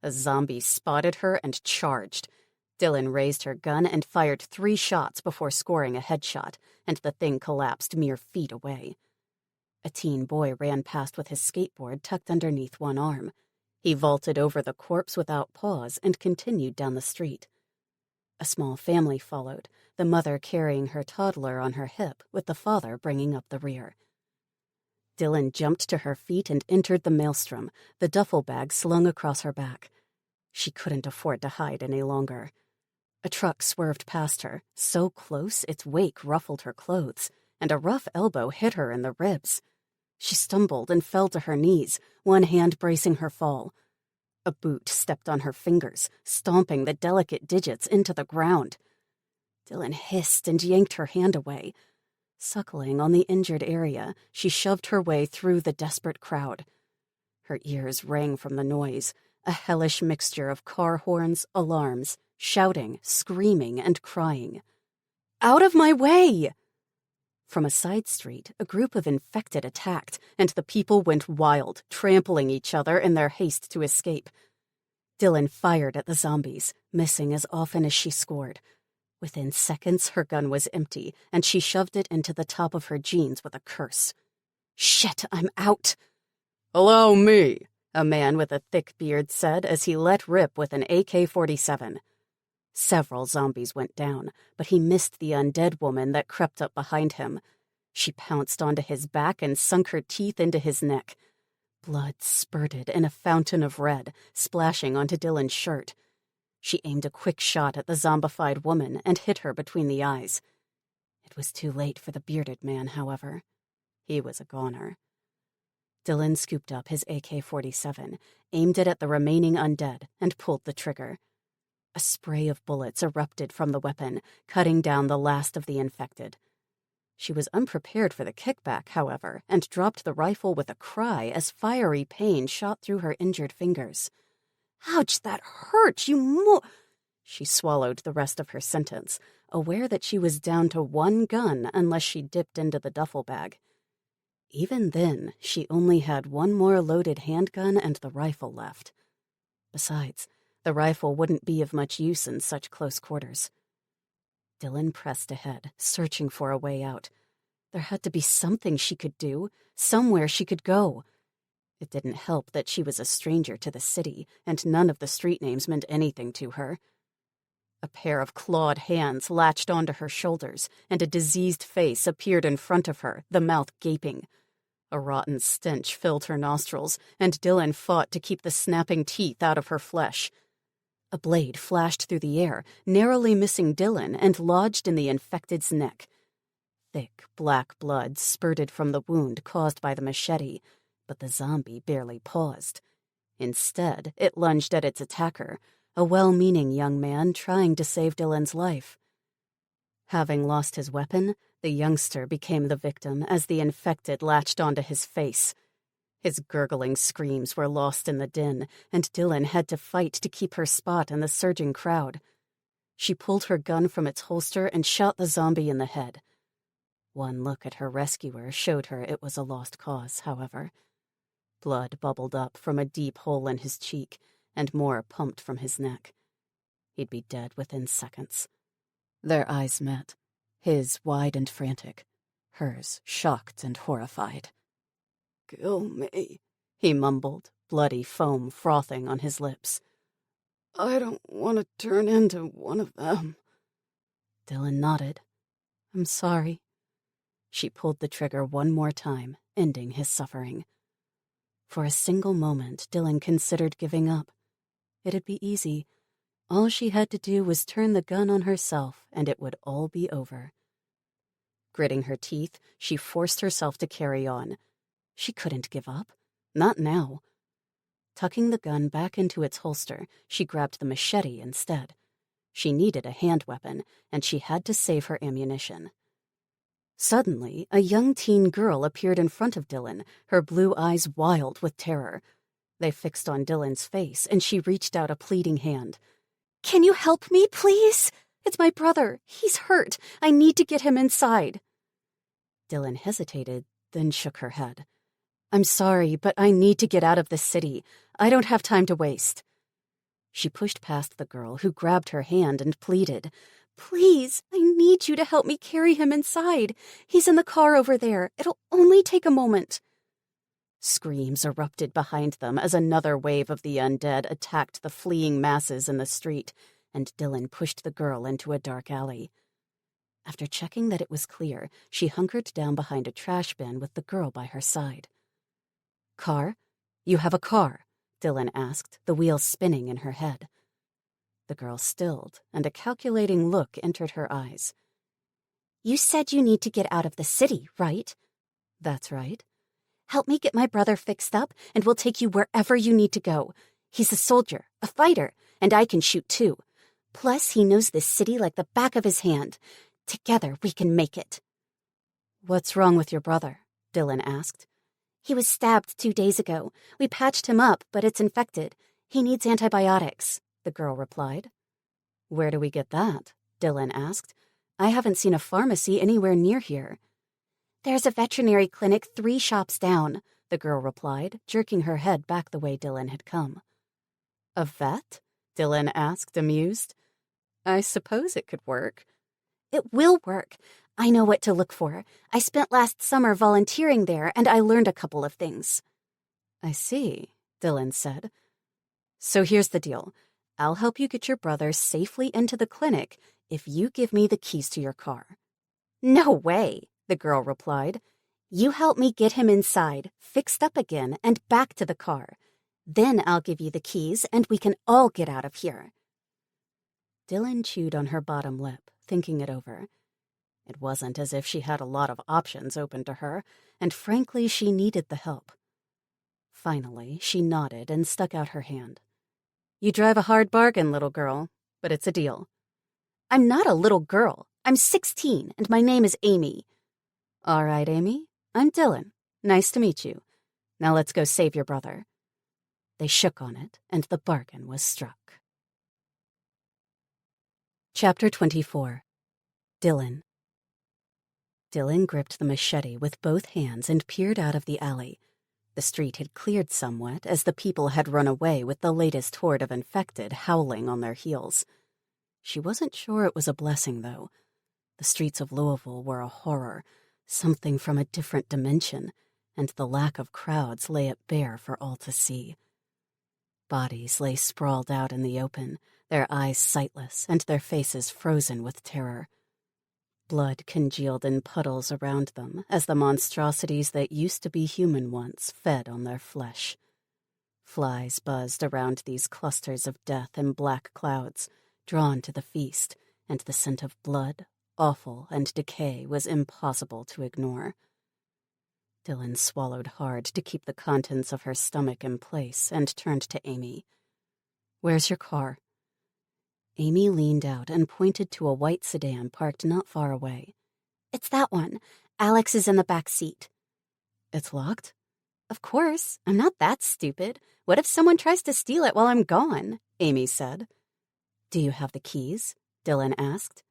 A zombie spotted her and charged. Dylan raised her gun and fired 3 shots before scoring a headshot, and the thing collapsed mere feet away. A teen boy ran past with his skateboard tucked underneath one arm. He vaulted over the corpse without pause and continued down the street. A small family followed, the mother carrying her toddler on her hip with the father bringing up the rear. Dylan jumped to her feet and entered the maelstrom, the duffel bag slung across her back. She couldn't afford to hide any longer. A truck swerved past her, so close its wake ruffled her clothes, and a rough elbow hit her in the ribs. She stumbled and fell to her knees, one hand bracing her fall. A boot stepped on her fingers, stomping the delicate digits into the ground. Dylan hissed and yanked her hand away. Suckling on the injured area, she shoved her way through the desperate crowd. Her ears rang from the noise, a hellish mixture of car horns, alarms, shouting, screaming, and crying. "Out of my way!" From a side street, a group of infected attacked, and the people went wild, trampling each other in their haste to escape. Dylan fired at the zombies, missing as often as she scored. Within seconds, her gun was empty, and she shoved it into the top of her jeans with a curse. "Shit, I'm out!" "Allow me," a man with a thick beard said as he let rip with an AK-47. Several zombies went down, but he missed the undead woman that crept up behind him. She pounced onto his back and sunk her teeth into his neck. Blood spurted in a fountain of red, splashing onto Dylan's shirt. She aimed a quick shot at the zombified woman and hit her between the eyes. It was too late for the bearded man, however. He was a goner. Dylan scooped up his AK-47, aimed it at the remaining undead, and pulled the trigger. A spray of bullets erupted from the weapon, cutting down the last of the infected. She was unprepared for the kickback, however, and dropped the rifle with a cry as fiery pain shot through her injured fingers. "Ouch, that hurt, She swallowed the rest of her sentence, aware that she was down to one gun unless she dipped into the duffel bag. Even then, she only had one more loaded handgun and the rifle left. Besides, the rifle wouldn't be of much use in such close quarters. Dylan pressed ahead, searching for a way out. There had to be something she could do, somewhere she could go. It didn't help that she was a stranger to the city, and none of the street names meant anything to her. A pair of clawed hands latched onto her shoulders, and a diseased face appeared in front of her, the mouth gaping. A rotten stench filled her nostrils, and Dylan fought to keep the snapping teeth out of her flesh. A blade flashed through the air, narrowly missing Dylan, and lodged in the infected's neck. Thick, black blood spurted from the wound caused by the machete, but the zombie barely paused. Instead, it lunged at its attacker, a well-meaning young man trying to save Dylan's life. Having lost his weapon, the youngster became the victim as the infected latched onto his face. His gurgling screams were lost in the din, and Dylan had to fight to keep her spot in the surging crowd. She pulled her gun from its holster and shot the zombie in the head. One look at her rescuer showed her it was a lost cause, however. Blood bubbled up from a deep hole in his cheek, and more pumped from his neck. He'd be dead within seconds. Their eyes met, his wide and frantic, hers shocked and horrified. "Kill me," he mumbled, bloody foam frothing on his lips. "I don't want to turn into one of them." Dylan nodded. "I'm sorry." She pulled the trigger one more time, ending his suffering. For a single moment, Dylan considered giving up. It'd be easy. All she had to do was turn the gun on herself, and it would all be over. Gritting her teeth, she forced herself to carry on. She couldn't give up. Not now. Tucking the gun back into its holster, she grabbed the machete instead. She needed a hand weapon, and she had to save her ammunition. Suddenly, a young teen girl appeared in front of Dylan, her blue eyes wild with terror. They fixed on Dylan's face, and she reached out a pleading hand. "Can you help me, please? It's my brother. He's hurt. I need to get him inside." Dylan hesitated, then shook her head. "I'm sorry, but I need to get out of this city. I don't have time to waste." She pushed past the girl, who grabbed her hand and pleaded, "Please, I need you to help me carry him inside. He's in the car over there. It'll only take a moment." Screams erupted behind them as another wave of the undead attacked the fleeing masses in the street, and Dylan pushed the girl into a dark alley. After checking that it was clear, she hunkered down behind a trash bin with the girl by her side. "Car? You have a car?" Dylan asked, the wheels spinning in her head. The girl stilled, and a calculating look entered her eyes. "You said you need to get out of the city, right?" "That's right." "Help me get my brother fixed up, and we'll take you wherever you need to go. He's a soldier, a fighter, and I can shoot too. Plus, he knows this city like the back of his hand. Together, we can make it." "What's wrong with your brother?" Dylan asked. "He was stabbed 2 days ago. We patched him up, but it's infected. He needs antibiotics," the girl replied. "Where do we get that?" Dylan asked. "I haven't seen a pharmacy anywhere near here." "There's a veterinary clinic 3 shops down," the girl replied, jerking her head back the way Dylan had come. "A vet?" Dylan asked, amused. "I suppose it could work." "It will work. I know what to look for. I spent last summer volunteering there, and I learned a couple of things." "I see," Dylan said. "So here's the deal. I'll help you get your brother safely into the clinic if you give me the keys to your car." "No way," the girl replied. "You help me get him inside, fixed up again, and back to the car. Then I'll give you the keys, and we can all get out of here." Dylan chewed on her bottom lip, thinking it over. It wasn't as if she had a lot of options open to her, and frankly, she needed the help. Finally, she nodded and stuck out her hand. "You drive a hard bargain, little girl, but it's a deal." "I'm not a little girl. I'm 16, and my name is Amy." "All right, Amy. I'm Dylan. Nice to meet you. Now let's go save your brother." They shook on it, and the bargain was struck. Chapter 24. Dylan. Dylan gripped the machete with both hands and peered out of the alley. The street had cleared somewhat as the people had run away with the latest horde of infected howling on their heels. She wasn't sure it was a blessing, though. The streets of Louisville were a horror, something from a different dimension, and the lack of crowds lay it bare for all to see. Bodies lay sprawled out in the open, their eyes sightless and their faces frozen with terror. Blood congealed in puddles around them as the monstrosities that used to be human once fed on their flesh. Flies buzzed around these clusters of death in black clouds, drawn to the feast, and the scent of blood, offal, and decay was impossible to ignore. Dylan swallowed hard to keep the contents of her stomach in place and turned to Amy. "Where's your car?" Amy leaned out and pointed to a white sedan parked not far away. "It's that one. Alex is in the back seat." "It's locked?" "Of course. I'm not that stupid. What if someone tries to steal it while I'm gone?" Amy said. "Do you have the keys?" Dylan asked.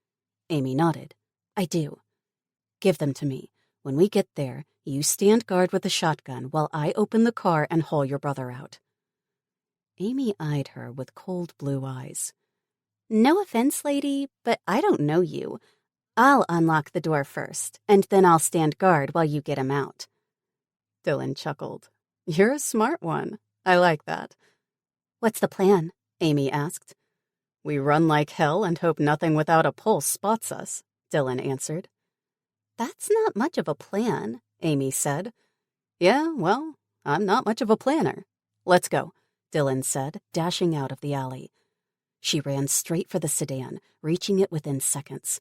Amy nodded. "I do." "Give them to me. When we get there, you stand guard with the shotgun while I open the car and haul your brother out." Amy eyed her with cold blue eyes. "No offense, lady, but I don't know you. I'll unlock the door first, and then I'll stand guard while you get him out." Dylan chuckled. "You're a smart one. I like that." "What's the plan?" Amy asked. "We run like hell and hope nothing without a pulse spots us," Dylan answered. "That's not much of a plan," Amy said. "Yeah, well, I'm not much of a planner. Let's go," Dylan said, dashing out of the alley. She ran straight for the sedan, reaching it within seconds.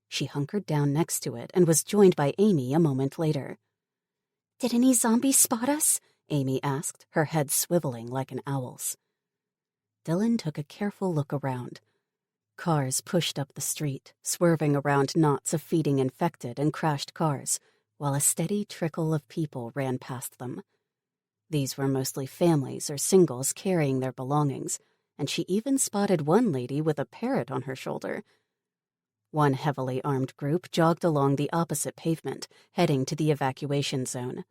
She hunkered down next to it and was joined by Amy a moment later. "Did any zombies spot us?" Amy asked, her head swiveling like an owl's. Dylan took a careful look around. Cars pushed up the street, swerving around knots of feeding infected and crashed cars, while a steady trickle of people ran past them. These were mostly families or singles carrying their belongings, and she even spotted one lady with a parrot on her shoulder. One heavily armed group jogged along the opposite pavement, heading to the evacuation zone.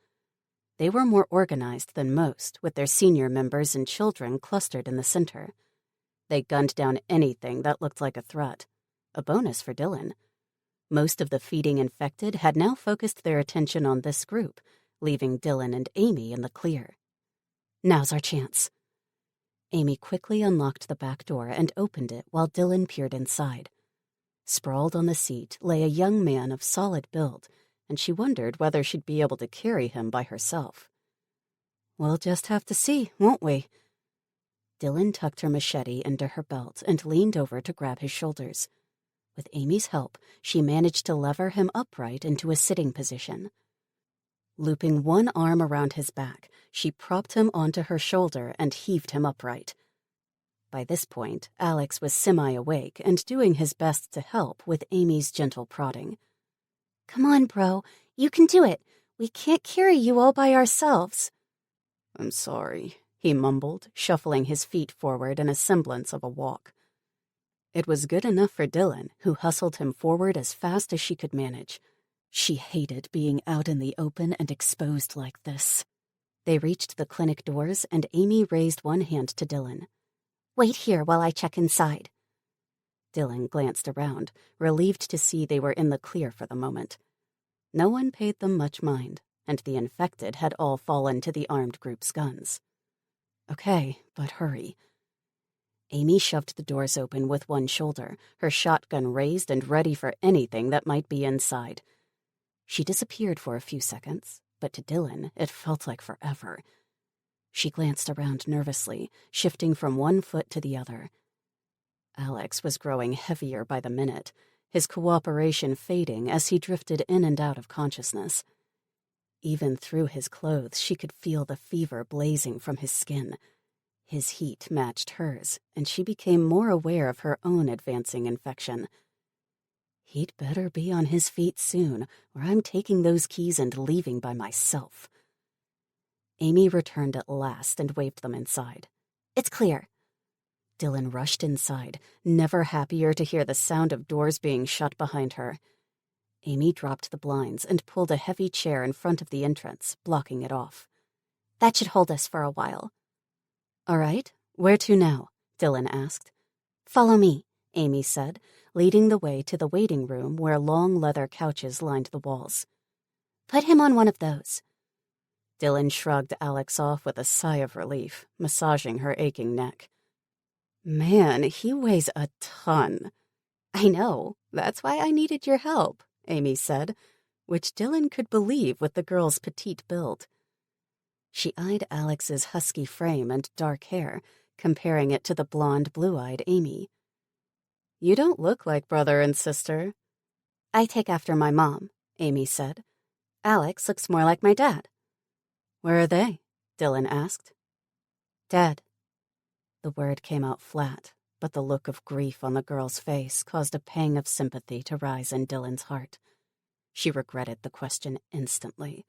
They were more organized than most, with their senior members and children clustered in the center. They gunned down anything that looked like a threat, a bonus for Dylan. Most of the feeding infected had now focused their attention on this group, leaving Dylan and Amy in the clear. "Now's our chance." Amy quickly unlocked the back door and opened it while Dylan peered inside. Sprawled on the seat lay a young man of solid build, and she wondered whether she'd be able to carry him by herself. "We'll just have to see, won't we?" Dylan tucked her machete into her belt and leaned over to grab his shoulders. With Amy's help, she managed to lever him upright into a sitting position. Looping one arm around his back, she propped him onto her shoulder and heaved him upright. By this point, Alex was semi-awake and doing his best to help with Amy's gentle prodding. "Come on, bro. You can do it. We can't carry you all by ourselves." "I'm sorry," he mumbled, shuffling his feet forward in a semblance of a walk. It was good enough for Dylan, who hustled him forward as fast as she could manage. She hated being out in the open and exposed like this. They reached the clinic doors, and Amy raised one hand to Dylan. "Wait here while I check inside." Dylan glanced around, relieved to see they were in the clear for the moment. No one paid them much mind, and the infected had all fallen to the armed group's guns. Okay, but hurry. Amy shoved the doors open with one shoulder, her shotgun raised and ready for anything that might be inside. She disappeared for a few seconds, but to Dylan, it felt like forever. She glanced around nervously, shifting from one foot to the other. Alex was growing heavier by the minute, his cooperation fading as he drifted in and out of consciousness. Even through his clothes, she could feel the fever blazing from his skin. His heat matched hers, and she became more aware of her own advancing infection. He'd better be on his feet soon, or I'm taking those keys and leaving by myself. Amy returned at last and waved them inside. "It's clear." Dylan rushed inside, never happier to hear the sound of doors being shut behind her. Amy dropped the blinds and pulled a heavy chair in front of the entrance, blocking it off. "That should hold us for a while." "All right, where to now?" Dylan asked. "Follow me," Amy said, leading the way to the waiting room where long leather couches lined the walls. "Put him on one of those." Dylan shrugged Alex off with a sigh of relief, massaging her aching neck. "Man, he weighs a ton." "I know. That's why I needed your help," Amy said, which Dylan could believe with the girl's petite build. She eyed Alex's husky frame and dark hair, comparing it to the blonde, blue-eyed Amy. "You don't look like brother and sister." "I take after my mom," Amy said. "Alex looks more like my dad." "Where are they?" Dylan asked. "Dead." The word came out flat, but the look of grief on the girl's face caused a pang of sympathy to rise in Dylan's heart. She regretted the question instantly.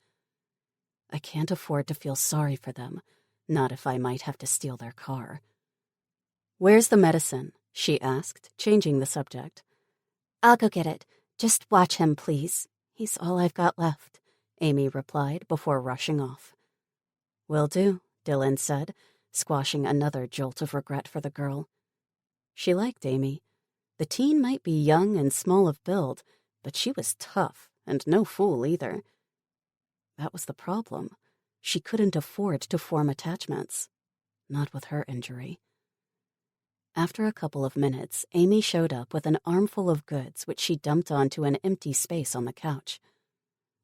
"I can't afford to feel sorry for them, not if I might have to steal their car." "Where's the medicine?" she asked, changing the subject. "I'll go get it. Just watch him, please." "He's all I've got left," Amy replied before rushing off. "Will do," Dylan said, squashing another jolt of regret for the girl. She liked Amy. The teen might be young and small of build, but she was tough, and no fool either. That was the problem. She couldn't afford to form attachments. Not with her injury. After a couple of minutes, Amy showed up with an armful of goods which she dumped onto an empty space on the couch.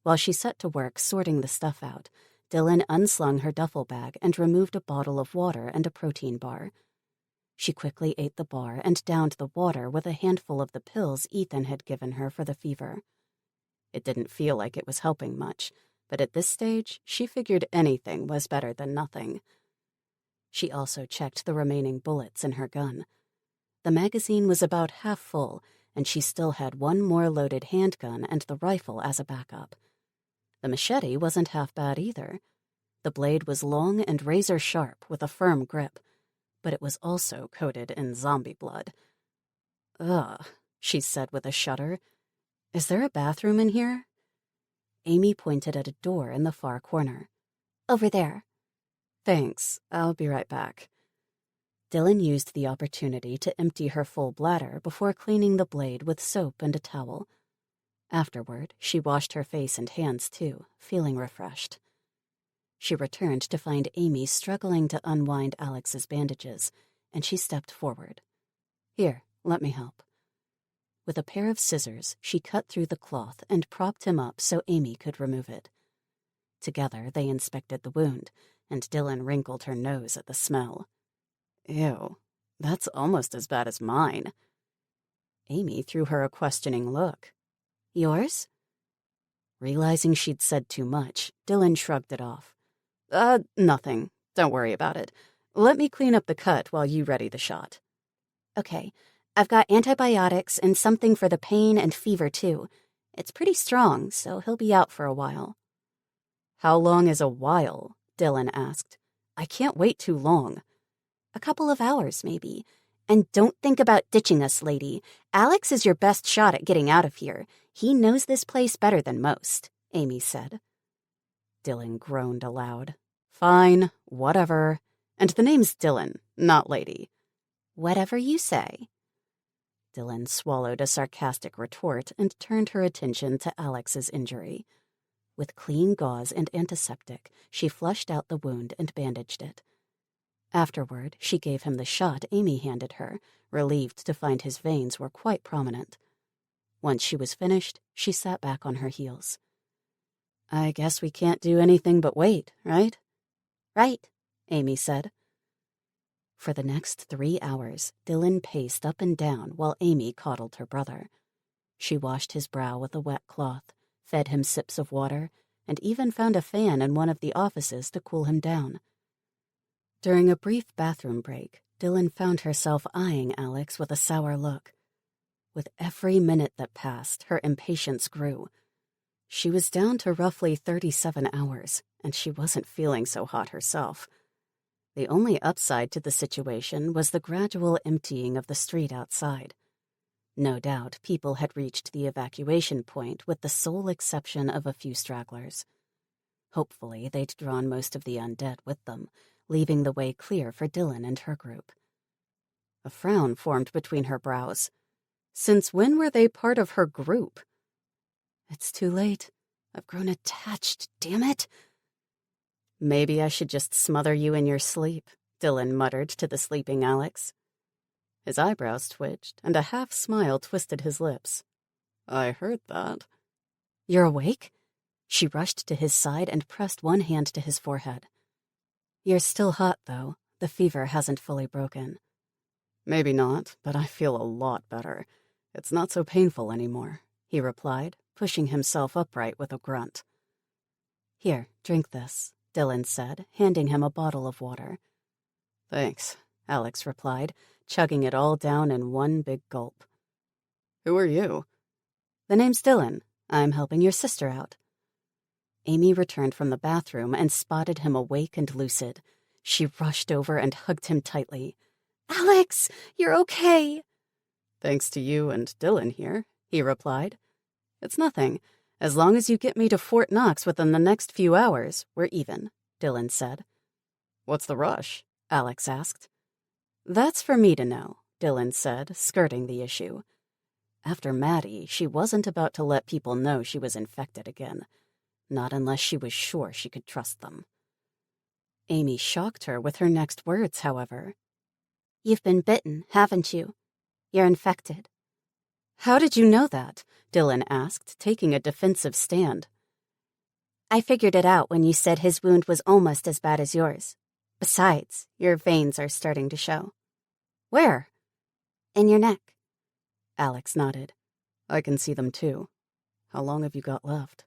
While she set to work sorting the stuff out, Dylan unslung her duffel bag and removed a bottle of water and a protein bar. She quickly ate the bar and downed the water with a handful of the pills Ethan had given her for the fever. It didn't feel like it was helping much, but at this stage, she figured anything was better than nothing. She also checked the remaining bullets in her gun. The magazine was about half full, and she still had one more loaded handgun and the rifle as a backup. The machete wasn't half bad either. The blade was long and razor-sharp with a firm grip, but it was also coated in zombie blood. "Ugh," she said with a shudder. "Is there a bathroom in here?" Amy pointed at a door in the far corner. "Over there." "Thanks. I'll be right back." Dylan used the opportunity to empty her full bladder before cleaning the blade with soap and a towel. Afterward, she washed her face and hands, too, feeling refreshed. She returned to find Amy struggling to unwind Alex's bandages, and she stepped forward. "Here, let me help." With a pair of scissors, she cut through the cloth and propped him up so Amy could remove it. Together, they inspected the wound, and Dylan wrinkled her nose at the smell. "Ew, that's almost as bad as mine." Amy threw her a questioning look. "Yours?" Realizing she'd said too much, Dylan shrugged it off. Nothing. Don't worry about it. Let me clean up the cut while you ready the shot. Okay, I've got antibiotics and something for the pain and fever, too. It's pretty strong, so he'll be out for a while. How long is a while? Dylan asked. I can't wait too long. A couple of hours, maybe. And don't think about ditching us, lady. Alex is your best shot at getting out of here. He knows this place better than most, Amy said. Dylan groaned aloud. Fine, whatever. And the name's Dylan, not lady. Whatever you say. Dylan swallowed a sarcastic retort and turned her attention to Alex's injury. With clean gauze and antiseptic, she flushed out the wound and bandaged it. Afterward, she gave him the shot Amy handed her, relieved to find his veins were quite prominent. Once she was finished, she sat back on her heels. I guess we can't do anything but wait, right? Right, Amy said. For the next 3 hours, Dylan paced up and down while Amy coddled her brother. She washed his brow with a wet cloth, fed him sips of water, and even found a fan in one of the offices to cool him down. During a brief bathroom break, Dylan found herself eyeing Alex with a sour look. With every minute that passed, her impatience grew. She was down to roughly 37 hours, and she wasn't feeling so hot herself. The only upside to the situation was the gradual emptying of the street outside. No doubt people had reached the evacuation point with the sole exception of a few stragglers. Hopefully they'd drawn most of the undead with them, leaving the way clear for Dylan and her group. A frown formed between her brows. Since when were they part of her group? It's too late. I've grown attached, damn it. Maybe I should just smother you in your sleep, Dylan muttered to the sleeping Alex. His eyebrows twitched, and a half-smile twisted his lips. I heard that. You're awake? She rushed to his side and pressed one hand to his forehead. You're still hot, though. The fever hasn't fully broken. Maybe not, but I feel a lot better. It's not so painful anymore, he replied, pushing himself upright with a grunt. Here, drink this, Dylan said, handing him a bottle of water. Thanks, Alex replied, chugging it all down in one big gulp. Who are you? The name's Dylan. I'm helping your sister out. Amy returned from the bathroom and spotted him awake and lucid. She rushed over and hugged him tightly. Alex, you're okay. Thanks to you and Dylan here, he replied. It's nothing. As long as you get me to Fort Knox within the next few hours, we're even, Dylan said. What's the rush? Alex asked. That's for me to know, Dylan said, skirting the issue. After Maddie, she wasn't about to let people know she was infected again. Not unless she was sure she could trust them. Amy shocked her with her next words, however. You've been bitten, haven't you? You're infected. How did you know that? Dylan asked, taking a defensive stand. I figured it out when you said his wound was almost as bad as yours. Besides, your veins are starting to show. Where? In your neck. Alex nodded. I can see them too. How long have you got left?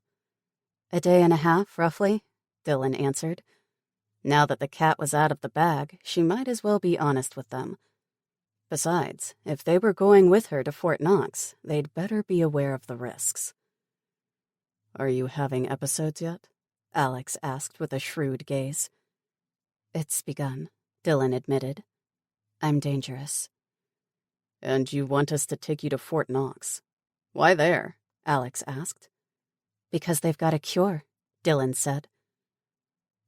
A day and a half, roughly, Dylan answered. Now that the cat was out of the bag, she might as well be honest with them. Besides, if they were going with her to Fort Knox, they'd better be aware of the risks. Are you having episodes yet? Alex asked with a shrewd gaze. It's begun, Dylan admitted. I'm dangerous. And you want us to take you to Fort Knox? Why there? Alex asked. Because they've got a cure, Dylan said.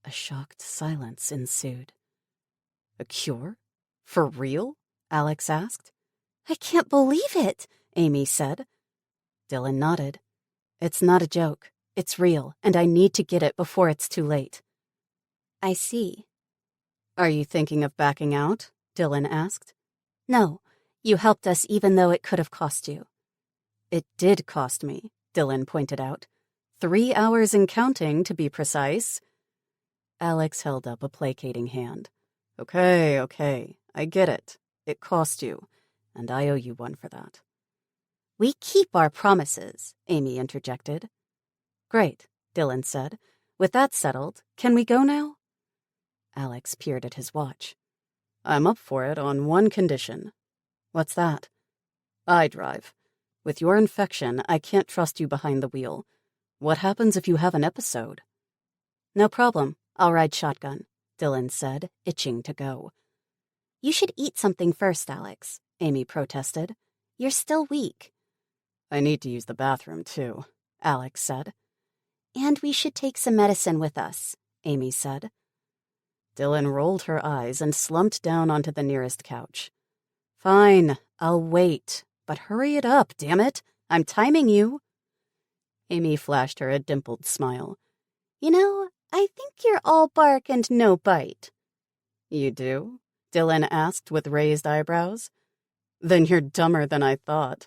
A shocked silence ensued. A cure? For real? Alex asked. I can't believe it, Amy said. Dylan nodded. It's not a joke. It's real, and I need to get it before it's too late. I see. Are you thinking of backing out? Dylan asked. No, you helped us even though it could have cost you. It did cost me, Dylan pointed out. 3 hours and counting, to be precise. Alex held up a placating hand. Okay, I get it. It cost you, and I owe you one for that. We keep our promises, Amy interjected. Great, Dylan said. With that settled, can we go now? Alex peered at his watch. I'm up for it on one condition. What's that? I drive. With your infection, I can't trust you behind the wheel. What happens if you have an episode? No problem. I'll ride shotgun, Dylan said, itching to go. You should eat something first, Alex, Amy protested. You're still weak. I need to use the bathroom, too, Alex said. And we should take some medicine with us, Amy said. Dylan rolled her eyes and slumped down onto the nearest couch. Fine, I'll wait, but hurry it up, damn it. I'm timing you. Amy flashed her a dimpled smile. You know, I think you're all bark and no bite. You do? Dylan asked with raised eyebrows. Then you're dumber than I thought.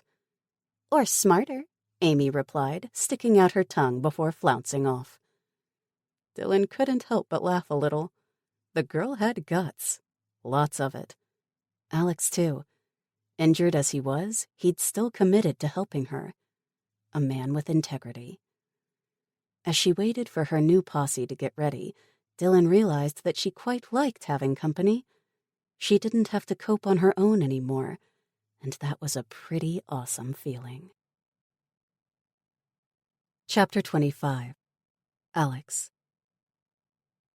Or smarter, Amy replied, sticking out her tongue before flouncing off. Dylan couldn't help but laugh a little. The girl had guts. Lots of it. Alex, too. Injured as he was, he'd still committed to helping her. A man with integrity. As she waited for her new posse to get ready, Dylan realized that she quite liked having company. She didn't have to cope on her own anymore, and that was a pretty awesome feeling. Chapter 25. Alex.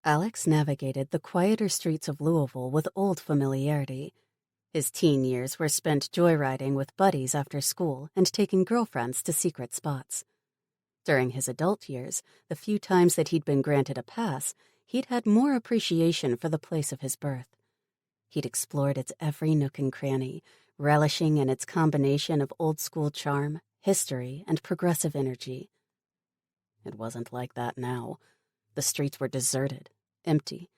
Alex navigated the quieter streets of Louisville with old familiarity. His teen years were spent joyriding with buddies after school and taking girlfriends to secret spots. During his adult years, the few times that he'd been granted a pass, he'd had more appreciation for the place of his birth. He'd explored its every nook and cranny, relishing in its combination of old-school charm, history, and progressive energy. It wasn't like that now. The streets were deserted, empty.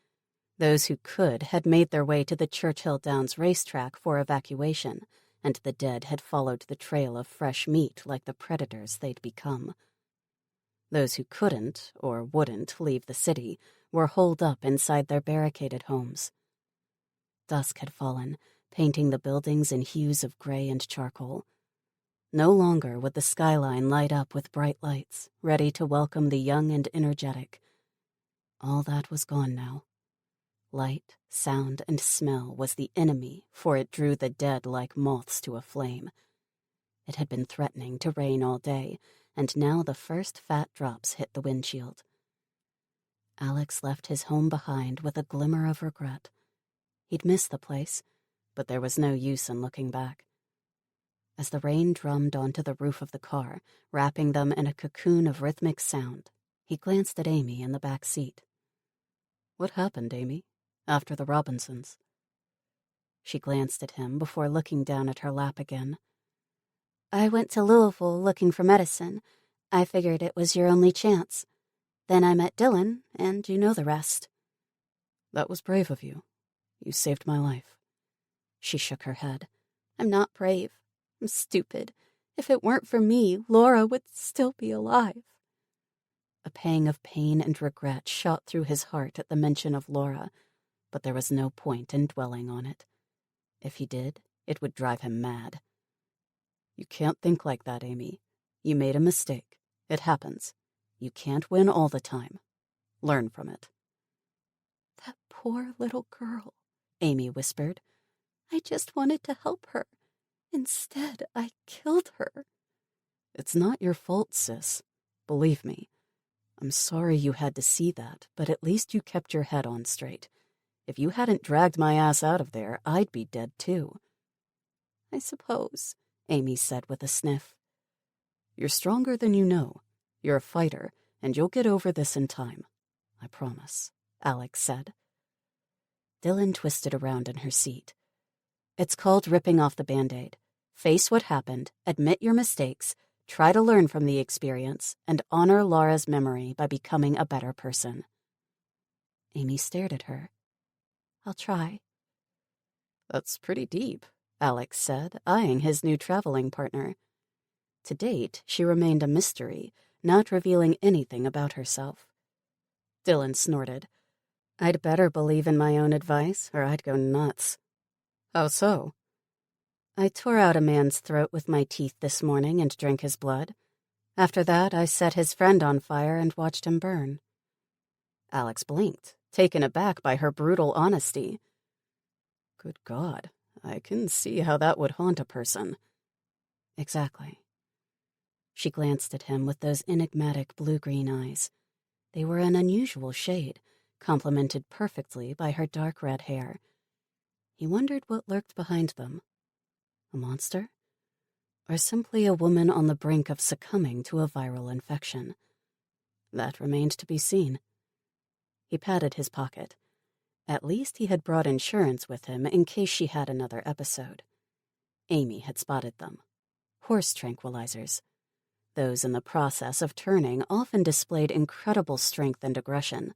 Those who could had made their way to the Churchill Downs racetrack for evacuation, and the dead had followed the trail of fresh meat like the predators they'd become. Those who couldn't, or wouldn't, leave the city were holed up inside their barricaded homes. Dusk had fallen, painting the buildings in hues of gray and charcoal. No longer would the skyline light up with bright lights, ready to welcome the young and energetic. All that was gone now. Light, sound, and smell was the enemy, for it drew the dead like moths to a flame. It had been threatening to rain all day, and now the first fat drops hit the windshield. Alex left his home behind with a glimmer of regret. He'd missed the place, but there was no use in looking back. As the rain drummed onto the roof of the car, wrapping them in a cocoon of rhythmic sound, he glanced at Amy in the back seat. What happened, Amy, after the Robinsons? She glanced at him before looking down at her lap again. I went to Louisville looking for medicine. I figured it was your only chance. Then I met Dylan, and you know the rest. That was brave of you. You saved my life. She shook her head. I'm not brave. I'm stupid. If it weren't for me, Laura would still be alive. A pang of pain and regret shot through his heart at the mention of Laura, but there was no point in dwelling on it. If he did, it would drive him mad. You can't think like that, Amy. You made a mistake. It happens. You can't win all the time. Learn from it. That poor little girl, Amy whispered. I just wanted to help her. Instead, I killed her. It's not your fault, sis. Believe me. I'm sorry you had to see that, but at least you kept your head on straight. If you hadn't dragged my ass out of there, I'd be dead too. I suppose, Amy said with a sniff. You're stronger than you know. You're a fighter, and you'll get over this in time. I promise, Alex said. Dylan twisted around in her seat. It's called ripping off the Band-Aid. Face what happened, admit your mistakes, try to learn from the experience, and honor Laura's memory by becoming a better person. Amy stared at her. I'll try. That's pretty deep, Alex said, eyeing his new traveling partner. To date, she remained a mystery, not revealing anything about herself. Dylan snorted. I'd better believe in my own advice, or I'd go nuts. How so? I tore out a man's throat with my teeth this morning and drank his blood. After that, I set his friend on fire and watched him burn. Alex blinked, taken aback by her brutal honesty. Good God, I can see how that would haunt a person. Exactly. She glanced at him with those enigmatic blue-green eyes. They were an unusual shade, complemented perfectly by her dark red hair. He wondered what lurked behind them. A monster? Or simply a woman on the brink of succumbing to a viral infection? That remained to be seen. He patted his pocket. At least he had brought insurance with him in case she had another episode. Amy had spotted them. Horse tranquilizers. Those in the process of turning often displayed incredible strength and aggression.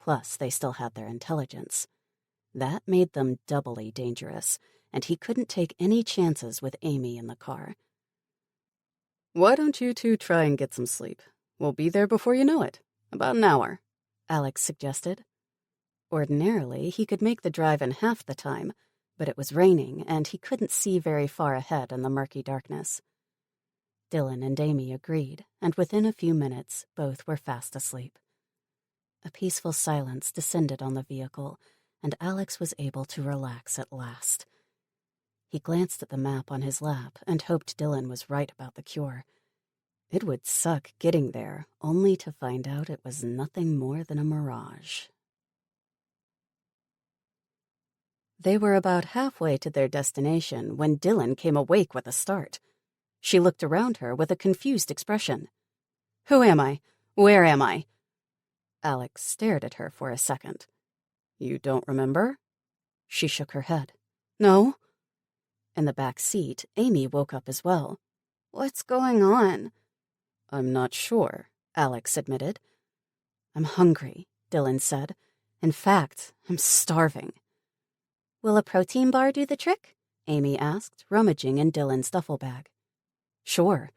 Plus, they still had their intelligence. That made them doubly dangerous, and he couldn't take any chances with Amy in the car. Why don't you two try and get some sleep? We'll be there before you know it. About an hour, Alex suggested. Ordinarily, he could make the drive in half the time, but it was raining, and he couldn't see very far ahead in the murky darkness. Dylan and Amy agreed, and within a few minutes, both were fast asleep. A peaceful silence descended on the vehicle, and Alex was able to relax at last. He glanced at the map on his lap and hoped Dylan was right about the cure. It would suck getting there, only to find out it was nothing more than a mirage. They were about halfway to their destination when Dylan came awake with a start. She looked around her with a confused expression. Who am I? Where am I? Alex stared at her for a second. You don't remember? She shook her head. No. In the back seat, Amy woke up as well. What's going on? I'm not sure, Alex admitted. I'm hungry, Dylan said. In fact, I'm starving. Will a protein bar do the trick? Amy asked, rummaging in Dylan's duffel bag. Sure.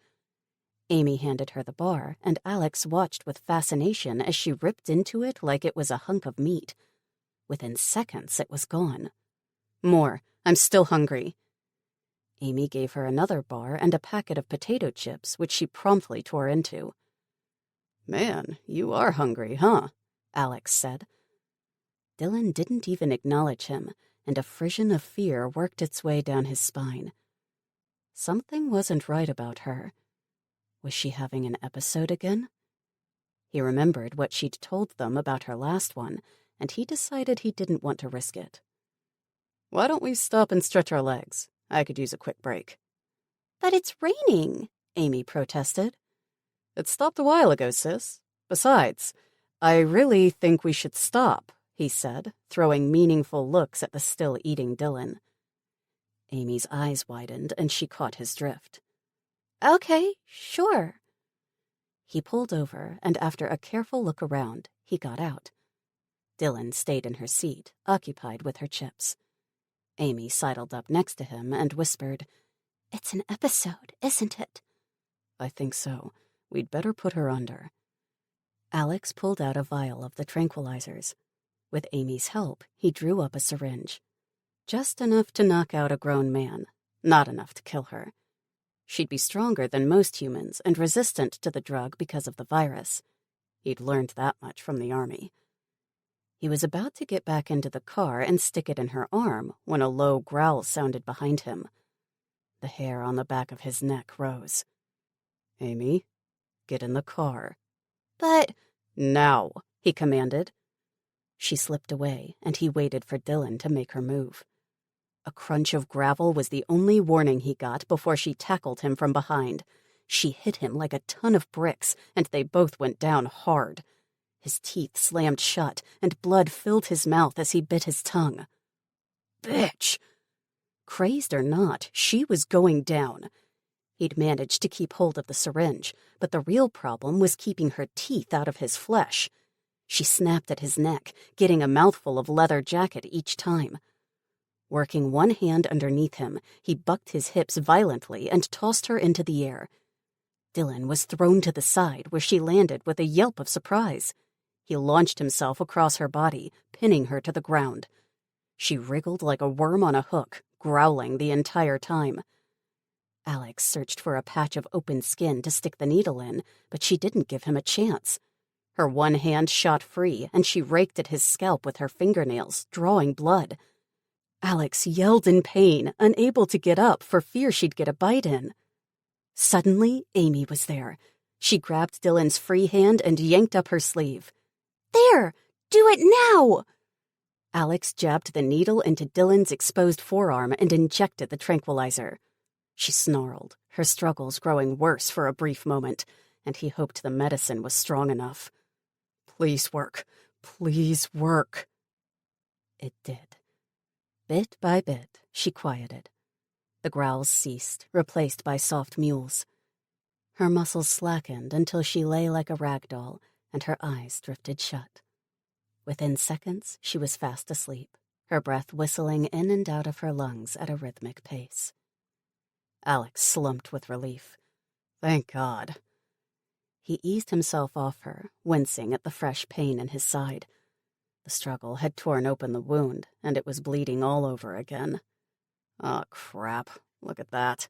Amy handed her the bar, and Alex watched with fascination as she ripped into it like it was a hunk of meat. Within seconds, it was gone. More. I'm still hungry. Amy gave her another bar and a packet of potato chips, which she promptly tore into. Man, you are hungry, huh? Alex said. Dylan didn't even acknowledge him, and a frisson of fear worked its way down his spine. Something wasn't right about her. Was she having an episode again? He remembered what she'd told them about her last one, and he decided he didn't want to risk it. Why don't we stop and stretch our legs? I could use a quick break. But it's raining, Amy protested. It stopped a while ago, sis. Besides, I really think we should stop, he said, throwing meaningful looks at the still eating Dylan. Amy's eyes widened, and she caught his drift. Okay, sure. He pulled over, and after a careful look around, he got out. Dylan stayed in her seat, occupied with her chips. Amy sidled up next to him and whispered, It's an episode, isn't it? I think so. We'd better put her under. Alex pulled out a vial of the tranquilizers. With Amy's help, he drew up a syringe. Just enough to knock out a grown man, not enough to kill her. She'd be stronger than most humans and resistant to the drug because of the virus. He'd learned that much from the army. He was about to get back into the car and stick it in her arm when a low growl sounded behind him. The hair on the back of his neck rose. Amy, get in the car. But... Now, he commanded. She slipped away, and he waited for Dylan to make her move. A crunch of gravel was the only warning he got before she tackled him from behind. She hit him like a ton of bricks, and they both went down hard. His teeth slammed shut, and blood filled his mouth as he bit his tongue. Bitch! Crazed or not, she was going down. He'd managed to keep hold of the syringe, but the real problem was keeping her teeth out of his flesh. She snapped at his neck, getting a mouthful of leather jacket each time. Working one hand underneath him, he bucked his hips violently and tossed her into the air. Dylan was thrown to the side, where she landed with a yelp of surprise. He launched himself across her body, pinning her to the ground. She wriggled like a worm on a hook, growling the entire time. Alex searched for a patch of open skin to stick the needle in, but she didn't give him a chance. Her one hand shot free, and she raked at his scalp with her fingernails, drawing blood. Alex yelled in pain, unable to get up for fear she'd get a bite in. Suddenly, Amy was there. She grabbed Dylan's free hand and yanked up her sleeve. "There! Do it now!" Alex jabbed the needle into Dylan's exposed forearm and injected the tranquilizer. She snarled, her struggles growing worse for a brief moment, and he hoped the medicine was strong enough. "Please work. Please work." It did. Bit by bit, she quieted. The growls ceased, replaced by soft mewls. Her muscles slackened until she lay like a rag doll, and her eyes drifted shut. Within seconds, she was fast asleep, her breath whistling in and out of her lungs at a rhythmic pace. Alex slumped with relief. Thank God. He eased himself off her, wincing at the fresh pain in his side. The struggle had torn open the wound, and it was bleeding all over again. Oh, crap. Look at that.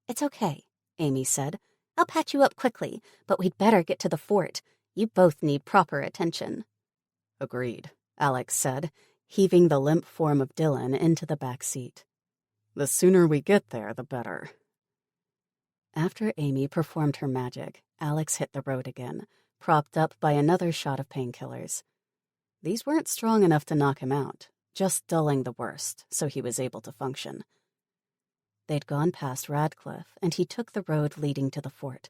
"It's okay," Amy said. "I'll patch you up quickly, but we'd better get to the fort. You both need proper attention." "Agreed," Alex said, heaving the limp form of Dylan into the back seat. "The sooner we get there, the better." After Amy performed her magic, Alex hit the road again, propped up by another shot of painkillers. These weren't strong enough to knock him out, just dulling the worst, so he was able to function. They'd gone past Radcliffe, and he took the road leading to the fort.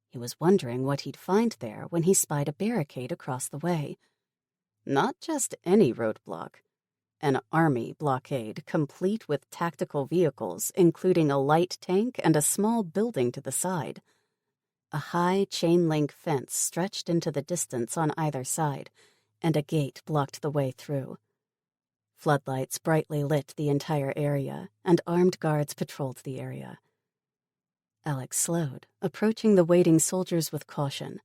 He was wondering what he'd find there when he spied a barricade across the way. Not just any roadblock. An army blockade, complete with tactical vehicles, including a light tank and a small building to the side. A high chain-link fence stretched into the distance on either side, and a gate blocked the way through. Floodlights brightly lit the entire area, and armed guards patrolled the area. Alex slowed, approaching the waiting soldiers with caution.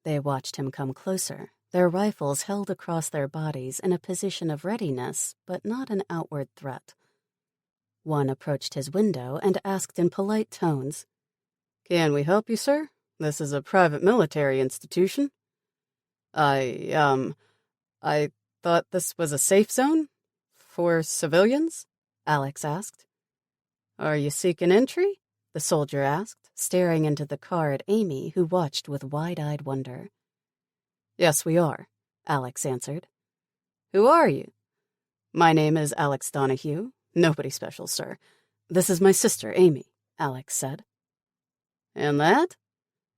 They watched him come closer, their rifles held across their bodies in a position of readiness, but not an outward threat. One approached his window and asked in polite tones, "Can we help you, sir? This is a private military institution." I thought this was a safe zone? For civilians?" Alex asked. "Are you seeking entry?" the soldier asked, staring into the car at Amy, who watched with wide-eyed wonder. "Yes, we are," Alex answered. "Who are you?" "My name is Alex Donahue. Nobody special, sir. This is my sister, Amy," Alex said. "And that?"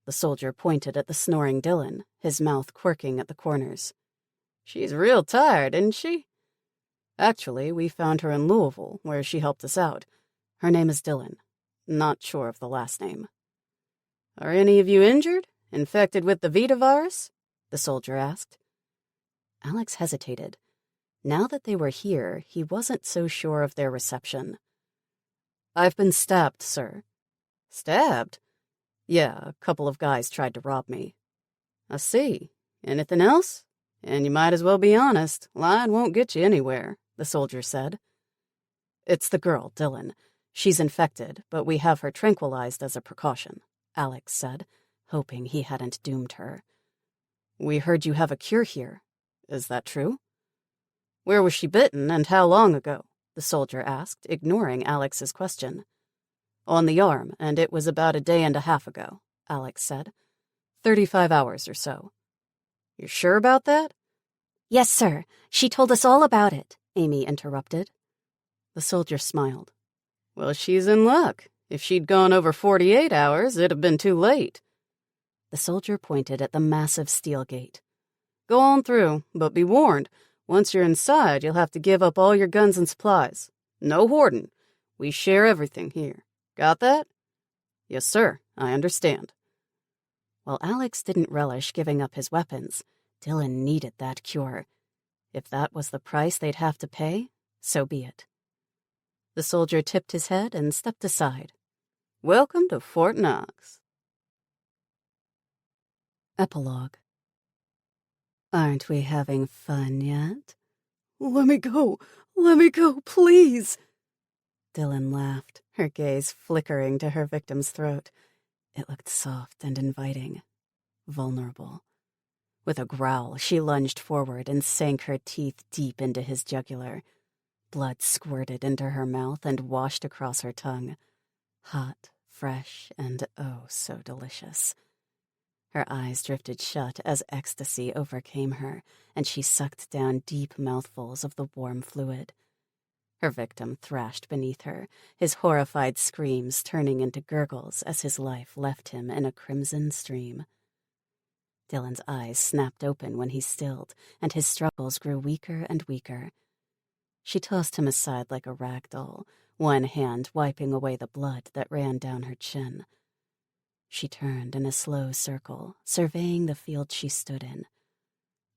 The soldier pointed at the snoring Dylan, his mouth quirking at the corners. "She's real tired, isn't she?" "Actually, we found her in Louisville, where she helped us out. Her name is Dylan. Not sure of the last name." "Are any of you injured? Infected with the Vita virus?" the soldier asked. Alex hesitated. Now that they were here, he wasn't so sure of their reception. "I've been stabbed, sir." "Stabbed?" "Yeah, a couple of guys tried to rob me." "I see. Anything else? And you might as well be honest. Lying won't get you anywhere," the soldier said. "It's the girl, Dylan. She's infected, but we have her tranquilized as a precaution," Alex said, hoping he hadn't doomed her. "We heard you have a cure here. Is that true?" "Where was she bitten, and how long ago?" the soldier asked, ignoring Alex's question. "On the arm, and it was about a day and a half ago," Alex said. 35 hours or so." "You're sure about that?" "Yes, sir. She told us all about it," Amy interrupted. The soldier smiled. "Well, she's in luck. If she'd gone over 48 hours, it'd have been too late." The soldier pointed at the massive steel gate. "Go on through, but be warned. Once you're inside, you'll have to give up all your guns and supplies. No hoarding. We share everything here. Got that?" "Yes, sir. I understand." While Alex didn't relish giving up his weapons, Dylan needed that cure. If that was the price they'd have to pay, so be it. The soldier tipped his head and stepped aside. "Welcome to Fort Knox." Epilogue. Aren't we having fun yet? Let me go, please." Dylan laughed, her gaze flickering to her victim's throat. It looked soft and inviting, vulnerable. With a growl, she lunged forward and sank her teeth deep into his jugular. Blood squirted into her mouth and washed across her tongue. Hot, fresh, and oh so delicious. Her eyes drifted shut as ecstasy overcame her, and she sucked down deep mouthfuls of the warm fluid. Her victim thrashed beneath her, his horrified screams turning into gurgles as his life left him in a crimson stream. Dylan's eyes snapped open when he stilled, and his struggles grew weaker and weaker. She tossed him aside like a rag doll, one hand wiping away the blood that ran down her chin. She turned in a slow circle, surveying the field she stood in.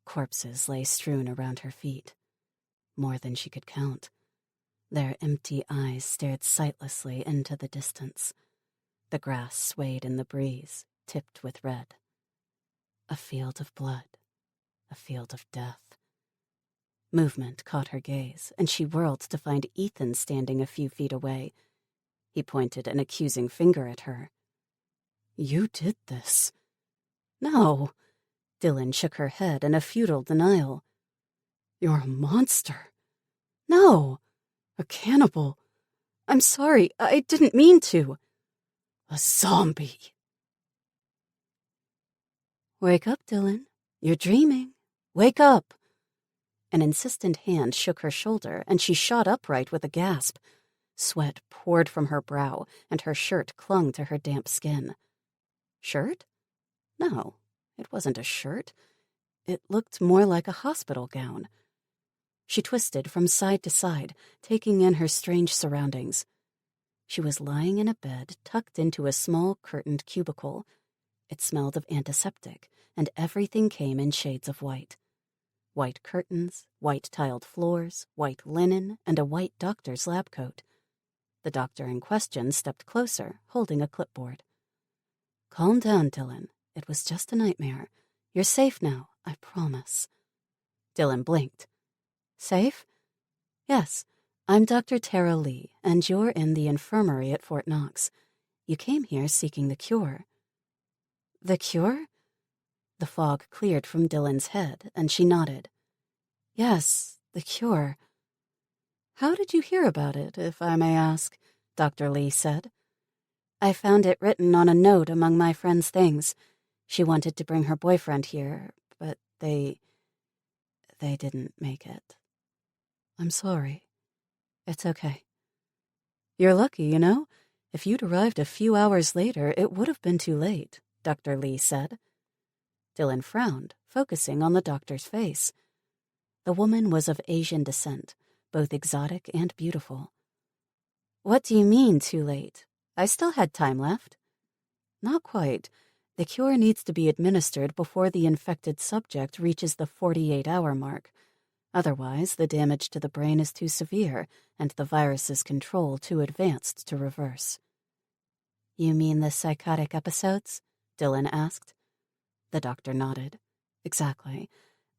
Corpses lay strewn around her feet. More than she could count. Their empty eyes stared sightlessly into the distance. The grass swayed in the breeze, tipped with red. A field of blood. A field of death. Movement caught her gaze, and she whirled to find Ethan standing a few feet away. He pointed an accusing finger at her. "You did this." "No." Dylan shook her head in a futile denial. "You're a monster." "No." "A cannibal. I'm sorry, I didn't mean to." "A zombie." "Wake up, Dylan. You're dreaming. Wake up." An insistent hand shook her shoulder, and she shot upright with a gasp. Sweat poured from her brow, and her shirt clung to her damp skin. Shirt? No, it wasn't a shirt. It looked more like a hospital gown. She twisted from side to side, taking in her strange surroundings. She was lying in a bed tucked into a small curtained cubicle. It smelled of antiseptic, and everything came in shades of white. White curtains, white-tiled floors, white linen, and a white doctor's lab coat. The doctor in question stepped closer, holding a clipboard. "Calm down, Dylan. It was just a nightmare. You're safe now, I promise." Dylan blinked. "Safe?" "Yes. I'm Dr. Tara Lee, and you're in the infirmary at Fort Knox. You came here seeking the cure." "The cure?" The fog cleared from Dylan's head, and she nodded. "Yes, the cure." "How did you hear about it, if I may ask?" Dr. Lee said. "I found it written on a note among my friend's things. She wanted to bring her boyfriend here, but they didn't make it." "I'm sorry." "It's okay." "You're lucky, you know. If you'd arrived a few hours later, it would have been too late," Dr. Lee said. Dylan frowned, focusing on the doctor's face. The woman was of Asian descent, both exotic and beautiful. "What do you mean, too late? I still had time left." "Not quite. The cure needs to be administered before the infected subject reaches the 48-hour mark. Otherwise, the damage to the brain is too severe, and the virus's control too advanced to reverse." "You mean the psychotic episodes?" Dylan asked. The doctor nodded. "Exactly.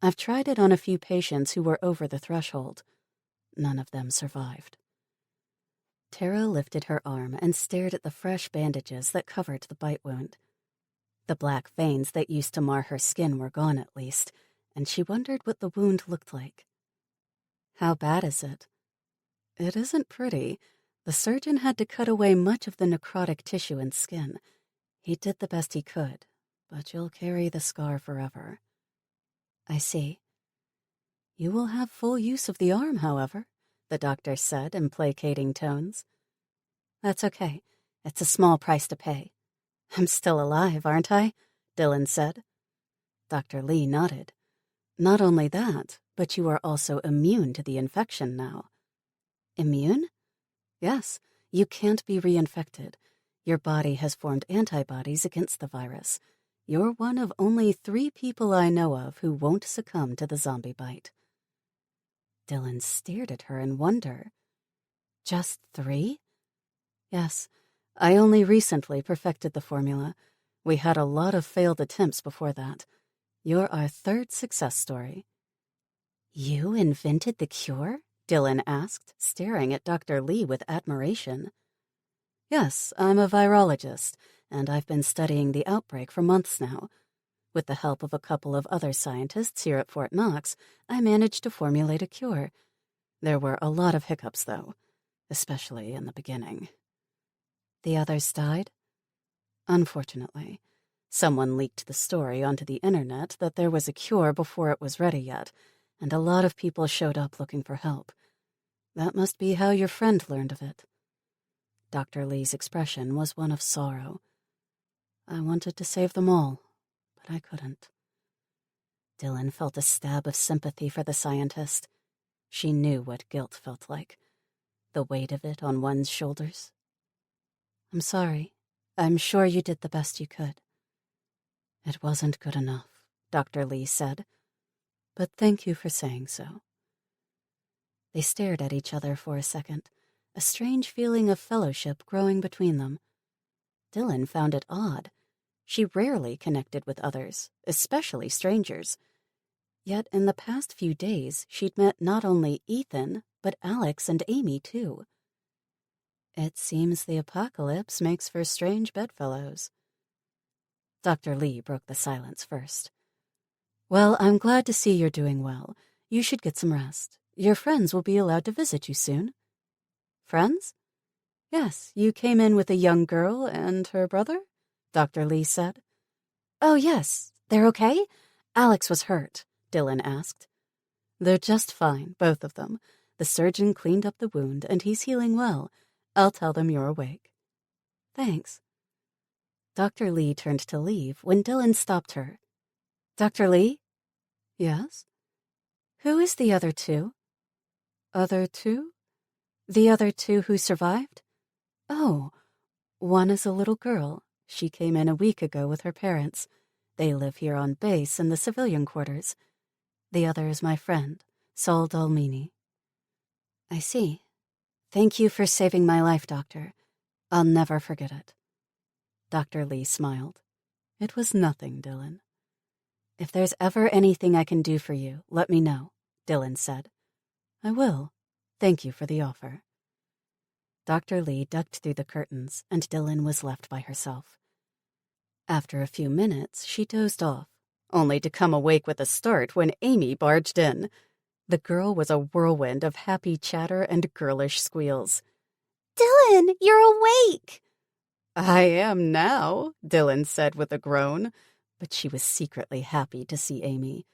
I've tried it on a few patients who were over the threshold. None of them survived." Tara lifted her arm and stared at the fresh bandages that covered the bite wound. The black veins that used to mar her skin were gone at least, and she wondered what the wound looked like. "How bad is it?" "It isn't pretty. The surgeon had to cut away much of the necrotic tissue and skin. He did the best he could, but you'll carry the scar forever." "I see." "You will have full use of the arm, however," the doctor said in placating tones. "That's okay. It's a small price to pay." "I'm still alive, aren't I?" Dylan said. Dr. Lee nodded. "Not only that, but you are also immune to the infection now." "Immune?" "Yes, you can't be reinfected. Your body has formed antibodies against the virus. You're one of only 3 people I know of who won't succumb to the zombie bite." Dylan stared at her in wonder. "Just 3?" "Yes, I only recently perfected the formula. We had a lot of failed attempts before that. You're our 3rd success story." "You invented the cure?" Dylan asked, staring at Dr. Lee with admiration. Yes, I'm a virologist, and I've been studying the outbreak for months now. With the help of a couple of other scientists here at Fort Knox, I managed to formulate a cure. There were a lot of hiccups, though, especially in the beginning. The others died? Unfortunately. Someone leaked the story onto the internet that there was a cure before it was ready yet, and a lot of people showed up looking for help. That must be how your friend learned of it. Dr. Lee's expression was one of sorrow. I wanted to save them all, but I couldn't. Dylan felt a stab of sympathy for the scientist. She knew what guilt felt like, the weight of it on one's shoulders. I'm sorry. I'm sure you did the best you could. It wasn't good enough, Dr. Lee said, but thank you for saying so. They stared at each other for a second, a strange feeling of fellowship growing between them. Dylan found it odd. She rarely connected with others, especially strangers. Yet in the past few days, she'd met not only Ethan, but Alex and Amy, too. It seems the apocalypse makes for strange bedfellows. Dr. Lee broke the silence first. Well, I'm glad to see you're doing well. You should get some rest. Your friends will be allowed to visit you soon. Friends? Yes, you came in with a young girl and her brother, Dr. Lee said. Oh, yes. They're okay? Alex was hurt, Dylan asked. They're just fine, both of them. The surgeon cleaned up the wound, and he's healing well. I'll tell them you're awake. Thanks. Dr. Lee turned to leave when Dylan stopped her. Dr. Lee? Yes? Who is the other two? Other two? The other two who survived? Oh, one is a little girl. She came in a week ago with her parents. They live here on base in the civilian quarters. The other is my friend, Sol Dolmini. I see. Thank you for saving my life, Doctor. I'll never forget it. Dr. Lee smiled. It was nothing, Dylan. If there's ever anything I can do for you, let me know, Dylan said. I will. Thank you for the offer. Dr. Lee ducked through the curtains, and Dylan was left by herself. After a few minutes, she dozed off, only to come awake with a start when Amy barged in. The girl was a whirlwind of happy chatter and girlish squeals. Dylan, you're awake! I am now, Dylan said with a groan, but she was secretly happy to see Amy.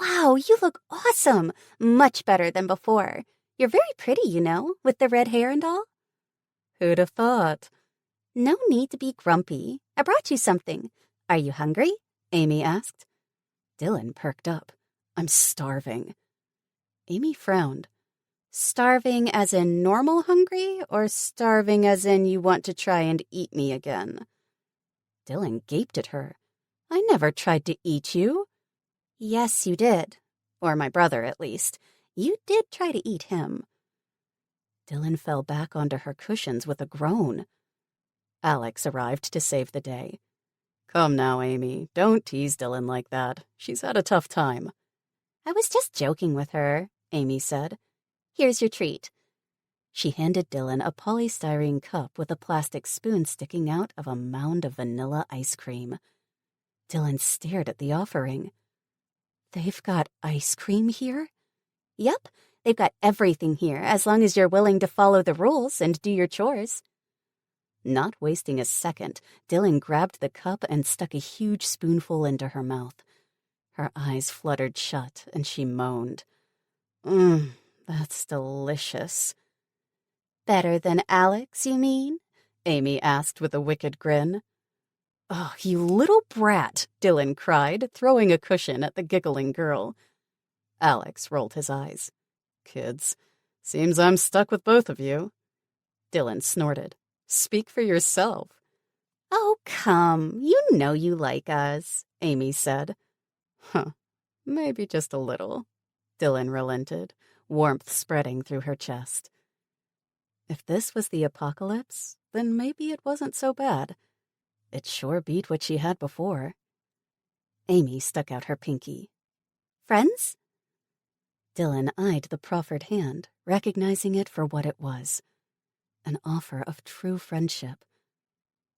Wow, you look awesome! Much better than before. You're very pretty, you know, with the red hair and all. Who'd have thought? No need to be grumpy. I brought you something. Are you hungry? Amy asked. Dylan perked up. I'm starving. Amy frowned. Starving as in normal hungry, or starving as in you want to try and eat me again? Dylan gaped at her. I never tried to eat you. Yes, you did. Or my brother, at least. You did try to eat him. Dylan fell back onto her cushions with a groan. Alex arrived to save the day. Come now, Amy, don't tease Dylan like that. She's had a tough time. I was just joking with her, Amy said. Here's your treat. She handed Dylan a polystyrene cup with a plastic spoon sticking out of a mound of vanilla ice cream. Dylan stared at the offering. They've got ice cream here? Yep, they've got everything here as long as you're willing to follow the rules and do your chores. Not wasting a second, Dylan grabbed the cup and stuck a huge spoonful into her mouth. Her eyes fluttered shut, and she moaned. That's delicious. Better than Alex, you mean? Amy asked with a wicked grin. Oh, you little brat, Dylan cried, throwing a cushion at the giggling girl. Alex rolled his eyes. Kids, seems I'm stuck with both of you. Dylan snorted. Speak for yourself. Oh, come. You know you like us, Amy said. Huh, maybe just a little, Dylan relented, warmth spreading through her chest. If this was the apocalypse, then maybe it wasn't so bad. It sure beat what she had before. Amy stuck out her pinky. Friends? Dylan eyed the proffered hand, recognizing it for what it was. An offer of true friendship.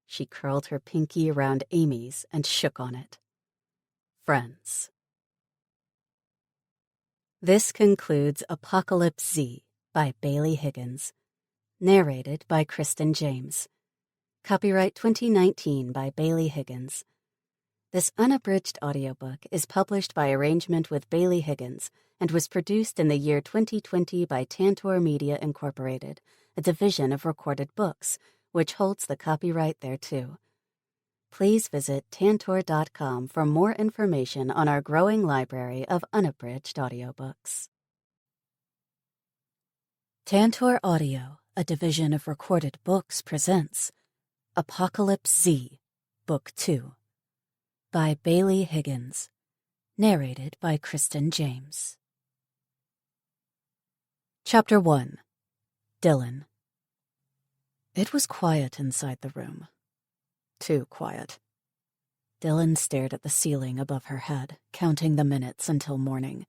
She curled her pinky around Amy's and shook on it. Friends. This concludes Apocalypse Z by Bailey Higgins. Narrated by Kristen James. Copyright 2019 by Bailey Higgins. This unabridged audiobook is published by arrangement with Bailey Higgins and was produced in the year 2020 by Tantor Media Incorporated, a division of Recorded Books, which holds the copyright thereto. Please visit tantor.com for more information on our growing library of unabridged audiobooks. Tantor Audio, a division of Recorded Books, presents Apocalypse Z, Book 2, by Bailey Higgins, narrated by Kristen James. Chapter 1. Dylan. It was quiet inside the room. Too quiet. Dylan stared at the ceiling above her head, counting the minutes until morning.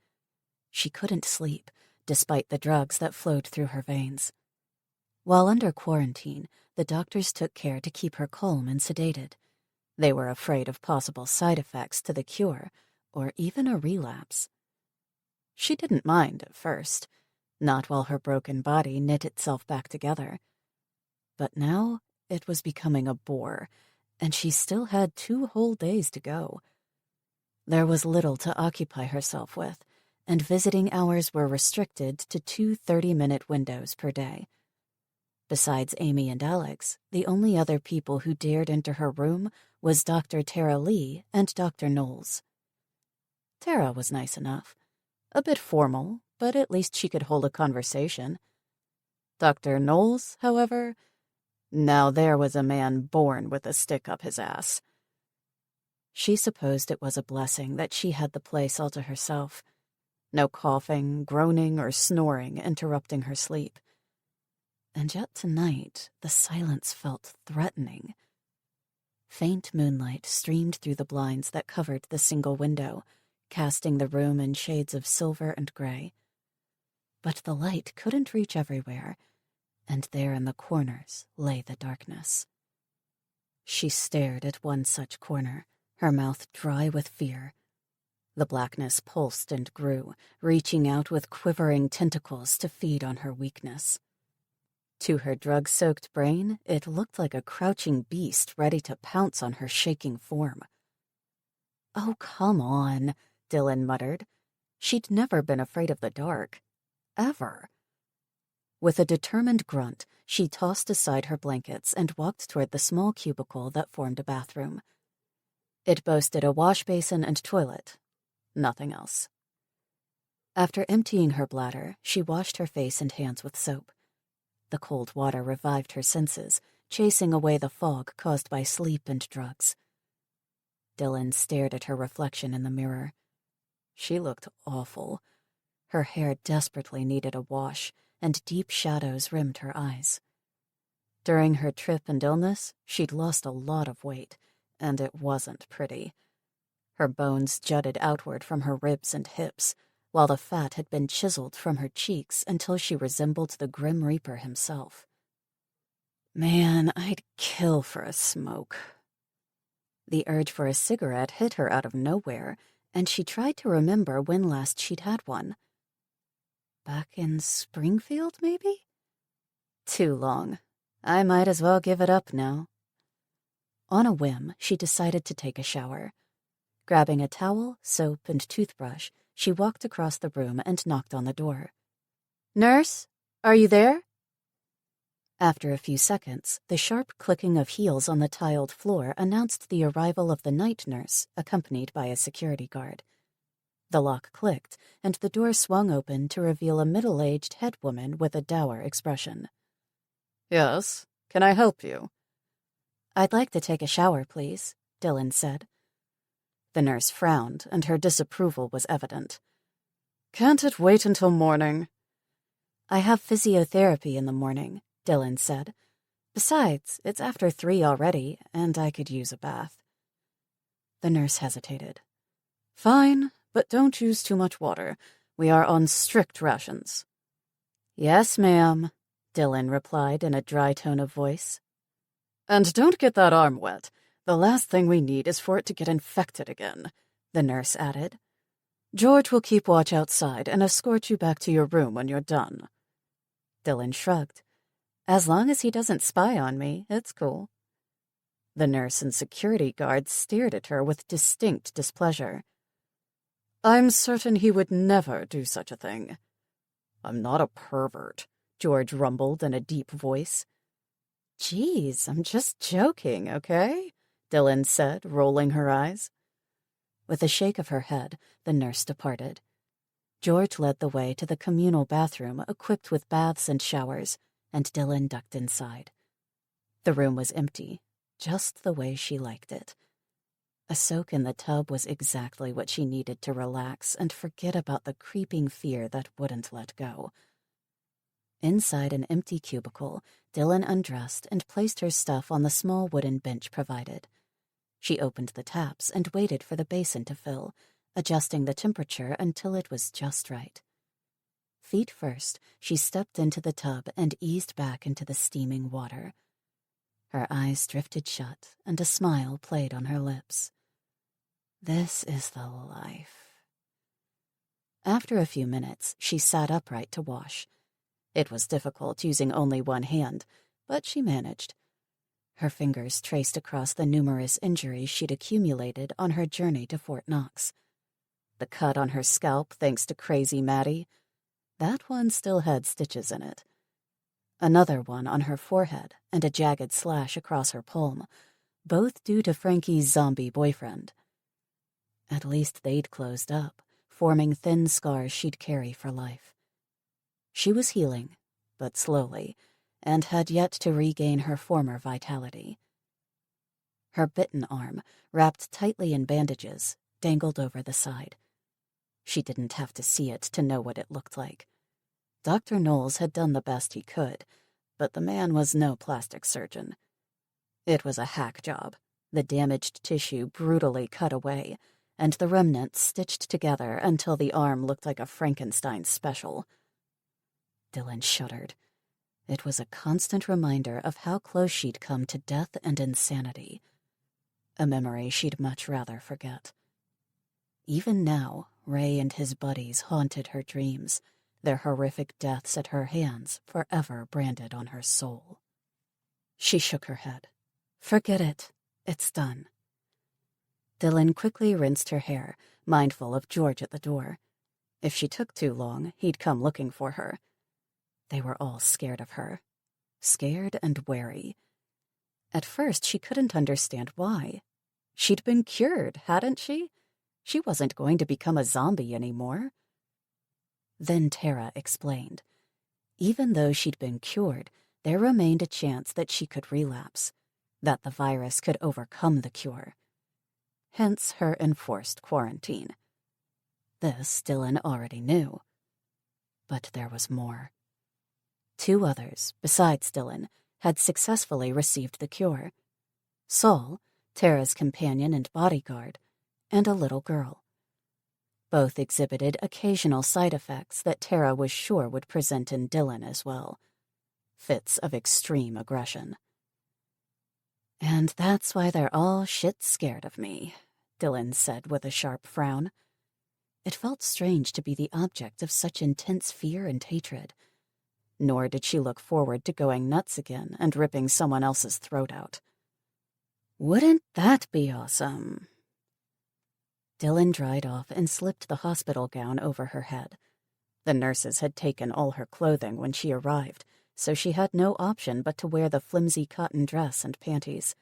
She couldn't sleep, despite the drugs that flowed through her veins. While under quarantine, the doctors took care to keep her calm and sedated. They were afraid of possible side effects to the cure, or even a relapse. She didn't mind at first, not while her broken body knit itself back together. But now it was becoming a bore, and she still had 2 whole days to go. There was little to occupy herself with, and visiting hours were restricted to 2 30-minute windows per day. Besides Amy and Alex, the only other people who dared enter her room was Dr. Tara Lee and Dr. Knowles. Tara was nice enough. A bit formal, but at least she could hold a conversation. Dr. Knowles, however, now there was a man born with a stick up his ass. She supposed it was a blessing that she had the place all to herself. No coughing, groaning, or snoring interrupting her sleep. And yet tonight, the silence felt threatening. Faint moonlight streamed through the blinds that covered the single window, casting the room in shades of silver and gray. But the light couldn't reach everywhere, and there in the corners lay the darkness. She stared at one such corner, her mouth dry with fear. The blackness pulsed and grew, reaching out with quivering tentacles to feed on her weakness. To her drug-soaked brain, it looked like a crouching beast ready to pounce on her shaking form. "Oh, come on," Dylan muttered. She'd never been afraid of the dark. Ever. With a determined grunt, she tossed aside her blankets and walked toward the small cubicle that formed a bathroom. It boasted a wash basin and toilet. Nothing else. After emptying her bladder, she washed her face and hands with soap. The cold water revived her senses, chasing away the fog caused by sleep and drugs. Dylan stared at her reflection in the mirror. She looked awful. Her hair desperately needed a wash, and deep shadows rimmed her eyes. During her trip and illness, she'd lost a lot of weight, and it wasn't pretty. Her bones jutted outward from her ribs and hips, while the fat had been chiseled from her cheeks until she resembled the Grim Reaper himself. Man, I'd kill for a smoke. The urge for a cigarette hit her out of nowhere, and she tried to remember when last she'd had one. Back in Springfield, maybe? Too long. I might as well give it up now. On a whim, she decided to take a shower. Grabbing a towel, soap, and toothbrush, she walked across the room and knocked on the door. "Nurse, are you there?" After a few seconds, the sharp clicking of heels on the tiled floor announced the arrival of the night nurse, accompanied by a security guard. The lock clicked, and the door swung open to reveal a middle-aged head woman with a dour expression. "Yes, can I help you?" "I'd like to take a shower, please," Dylan said. The nurse frowned, and her disapproval was evident. "Can't it wait until morning?" "I have physiotherapy in the morning," Dylan said. "Besides, it's after 3 already, and I could use a bath." The nurse hesitated. "Fine, but don't use too much water. We are on strict rations." "Yes, ma'am," Dylan replied in a dry tone of voice. "And don't get that arm wet. The last thing we need is for it to get infected again," the nurse added. "George will keep watch outside and escort you back to your room when you're done." Dylan shrugged. "As long as he doesn't spy on me, it's cool." The nurse and security guards stared at her with distinct displeasure. "I'm certain he would never do such a thing." "I'm not a pervert," George rumbled in a deep voice. "Geez, I'm just joking, okay?" Dylan said, rolling her eyes. With a shake of her head, the nurse departed. George led the way to the communal bathroom equipped with baths and showers, and Dylan ducked inside. The room was empty, just the way she liked it. A soak in the tub was exactly what she needed to relax and forget about the creeping fear that wouldn't let go. Inside an empty cubicle, Dylan undressed and placed her stuff on the small wooden bench provided. She opened the taps and waited for the basin to fill, adjusting the temperature until it was just right. Feet first, she stepped into the tub and eased back into the steaming water. Her eyes drifted shut, and a smile played on her lips. This is the life. After a few minutes, she sat upright to wash. It was difficult using only one hand, but she managed. Her fingers traced across the numerous injuries she'd accumulated on her journey to Fort Knox. The cut on her scalp, thanks to Crazy Maddie, that one still had stitches in it. Another one on her forehead and a jagged slash across her palm, both due to Frankie's zombie boyfriend. At least they'd closed up, forming thin scars she'd carry for life. She was healing, but slowly, and had yet to regain her former vitality. Her bitten arm, wrapped tightly in bandages, dangled over the side. She didn't have to see it to know what it looked like. Dr. Knowles had done the best he could, but the man was no plastic surgeon. It was a hack job, the damaged tissue brutally cut away, and the remnants stitched together until the arm looked like a Frankenstein special. Dylan shuddered. It was a constant reminder of how close she'd come to death and insanity. A memory she'd much rather forget. Even now, Ray and his buddies haunted her dreams, their horrific deaths at her hands forever branded on her soul. She shook her head. Forget it. It's done. Dylan quickly rinsed her hair, mindful of George at the door. If she took too long, he'd come looking for her. They were all scared of her. Scared and wary. At first, she couldn't understand why. She'd been cured, hadn't she? She wasn't going to become a zombie anymore. Then Tara explained. Even though she'd been cured, there remained a chance that she could relapse, that the virus could overcome the cure. Hence her enforced quarantine. This Dylan already knew. But there was more. 2 others, besides Dylan, had successfully received the cure. Saul, Tara's companion and bodyguard, and a little girl. Both exhibited occasional side effects that Tara was sure would present in Dylan as well. Fits of extreme aggression. "And that's why they're all shit scared of me," Dylan said with a sharp frown. It felt strange to be the object of such intense fear and hatred. Nor did she look forward to going nuts again and ripping someone else's throat out. "Wouldn't that be awesome?" Dylan dried off and slipped the hospital gown over her head. The nurses had taken all her clothing when she arrived, so she had no option but to wear the flimsy cotton dress and panties.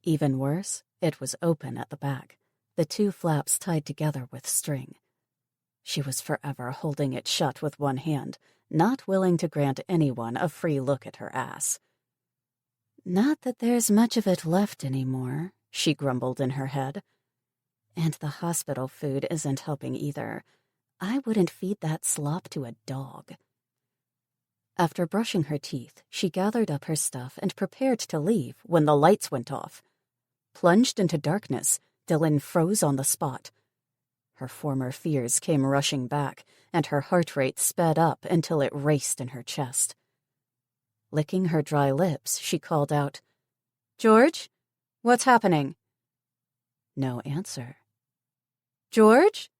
Even worse, it was open at the back, the 2 flaps tied together with string. She was forever holding it shut with one hand, not willing to grant anyone a free look at her ass. "Not that there's much of it left anymore," she grumbled in her head. "And the hospital food isn't helping either. I wouldn't feed that slop to a dog." After brushing her teeth, she gathered up her stuff and prepared to leave when the lights went off. Plunged into darkness, Dylan froze on the spot. Her former fears came rushing back, and her heart rate sped up until it raced in her chest. Licking her dry lips, she called out, "George? What's happening?" No answer. "George?"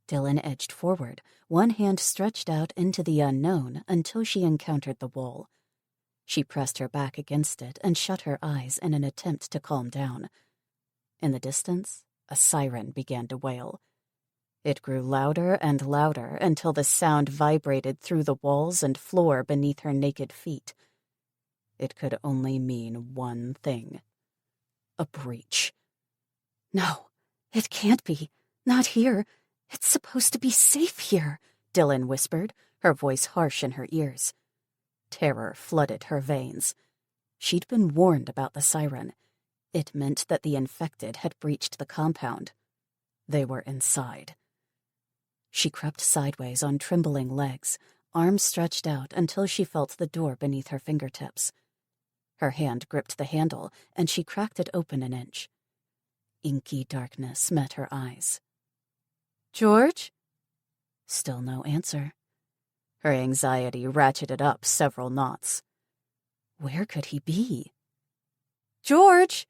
Dylan edged forward, one hand stretched out into the unknown until she encountered the wall. She pressed her back against it and shut her eyes in an attempt to calm down. In the distance, a siren began to wail. It grew louder and louder until the sound vibrated through the walls and floor beneath her naked feet. It could only mean one thing: a breach. No, it can't be. Not here. It's supposed to be safe here, Dylan whispered, her voice harsh in her ears. Terror flooded her veins. She'd been warned about the siren. It meant that the infected had breached the compound. They were inside. She crept sideways on trembling legs, arms stretched out until she felt the door beneath her fingertips. Her hand gripped the handle, and she cracked it open an inch. Inky darkness met her eyes. "George?" Still no answer. Her anxiety ratcheted up several knots. Where could he be? "George!"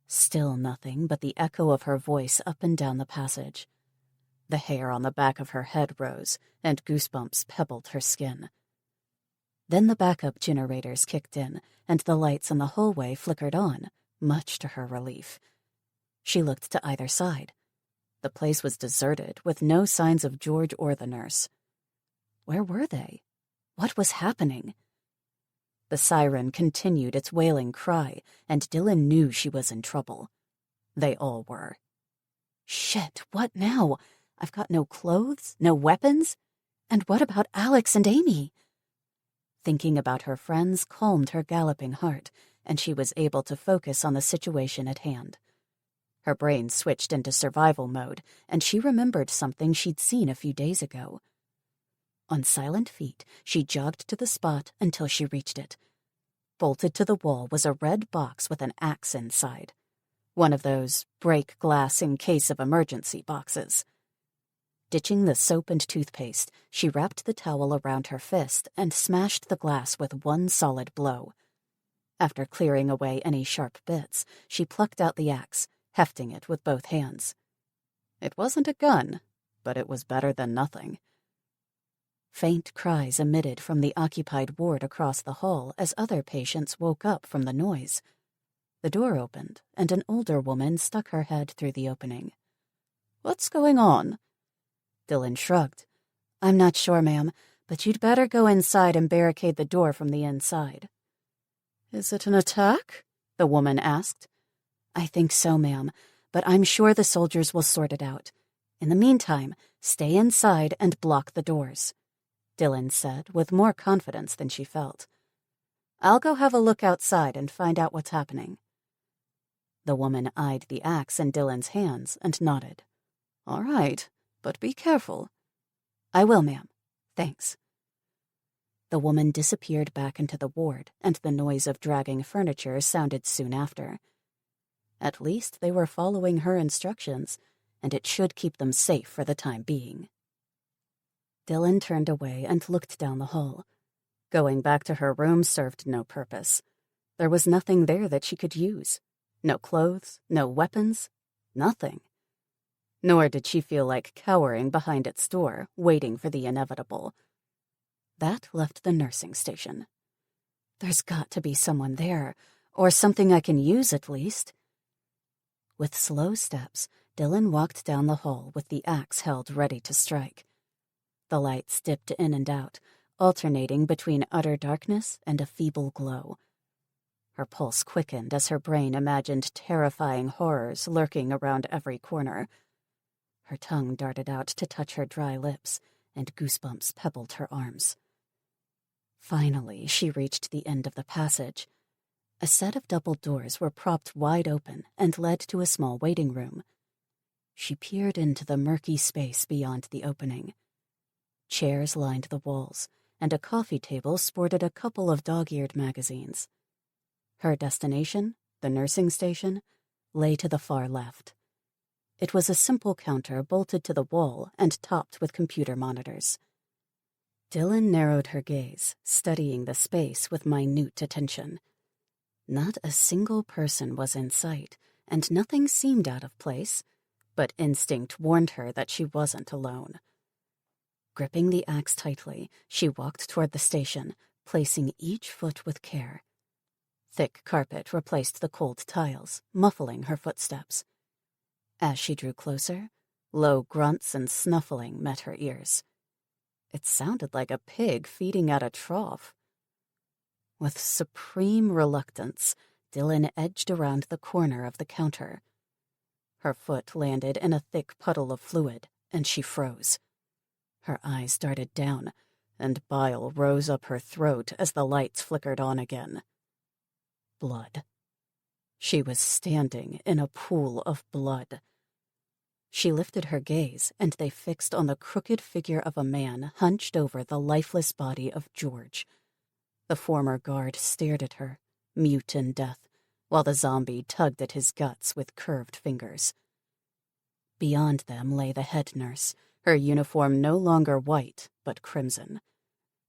Still nothing but the echo of her voice up and down the passage. The hair on the back of her head rose, and goosebumps pebbled her skin. Then the backup generators kicked in, and the lights in the hallway flickered on, much to her relief. She looked to either side. The place was deserted, with no signs of George or the nurse. Where were they? What was happening? The siren continued its wailing cry, and Dylan knew she was in trouble. They all were. Shit, what now? I've got no clothes, no weapons? And what about Alex and Amy? Thinking about her friends calmed her galloping heart, and she was able to focus on the situation at hand. Her brain switched into survival mode, and she remembered something she'd seen a few days ago. On silent feet, she jogged to the spot until she reached it. Bolted to the wall was a red box with an axe inside. One of those break glass in case of emergency boxes. Ditching the soap and toothpaste, she wrapped the towel around her fist and smashed the glass with one solid blow. After clearing away any sharp bits, she plucked out the axe, hefting it with both hands. It wasn't a gun, but it was better than nothing. Faint cries emitted from the occupied ward across the hall as other patients woke up from the noise. The door opened, and an older woman stuck her head through the opening. "What's going on?" Dylan shrugged. "I'm not sure, ma'am, but you'd better go inside and barricade the door from the inside." "Is it an attack?" the woman asked. "I think so, ma'am, but I'm sure the soldiers will sort it out. In the meantime, stay inside and block the doors," Dylan said with more confidence than she felt. "I'll go have a look outside and find out what's happening." The woman eyed the axe in Dylan's hands and nodded. "All right, but be careful." "I will, ma'am. Thanks." The woman disappeared back into the ward, and the noise of dragging furniture sounded soon after. At least they were following her instructions, and it should keep them safe for the time being. Dylan turned away and looked down the hall. Going back to her room served no purpose. There was nothing there that she could use. No clothes, no weapons, nothing. Nor did she feel like cowering behind its door, waiting for the inevitable. That left the nursing station. There's got to be someone there, or something I can use at least. With slow steps, Dylan walked down the hall with the axe held ready to strike. The lights dipped in and out, alternating between utter darkness and a feeble glow. Her pulse quickened as her brain imagined terrifying horrors lurking around every corner. Her tongue darted out to touch her dry lips, and goosebumps pebbled her arms. Finally, she reached the end of the passage. A set of double doors were propped wide open and led to a small waiting room. She peered into the murky space beyond the opening. Chairs lined the walls, and a coffee table sported a couple of dog-eared magazines. Her destination, the nursing station, lay to the far left. It was a simple counter bolted to the wall and topped with computer monitors. Dylan narrowed her gaze, studying the space with minute attention. Not a single person was in sight, and nothing seemed out of place, but instinct warned her that she wasn't alone. Gripping the axe tightly, she walked toward the station, placing each foot with care. Thick carpet replaced the cold tiles, muffling her footsteps. As she drew closer, low grunts and snuffling met her ears. It sounded like a pig feeding at a trough. With supreme reluctance, Dylan edged around the corner of the counter. Her foot landed in a thick puddle of fluid, and she froze. Her eyes darted down, and bile rose up her throat as the lights flickered on again. Blood. She was standing in a pool of blood. She lifted her gaze, and they fixed on the crooked figure of a man hunched over the lifeless body of George. The former guard stared at her, mute in death, while the zombie tugged at his guts with curved fingers. Beyond them lay the head nurse, her uniform no longer white, but crimson.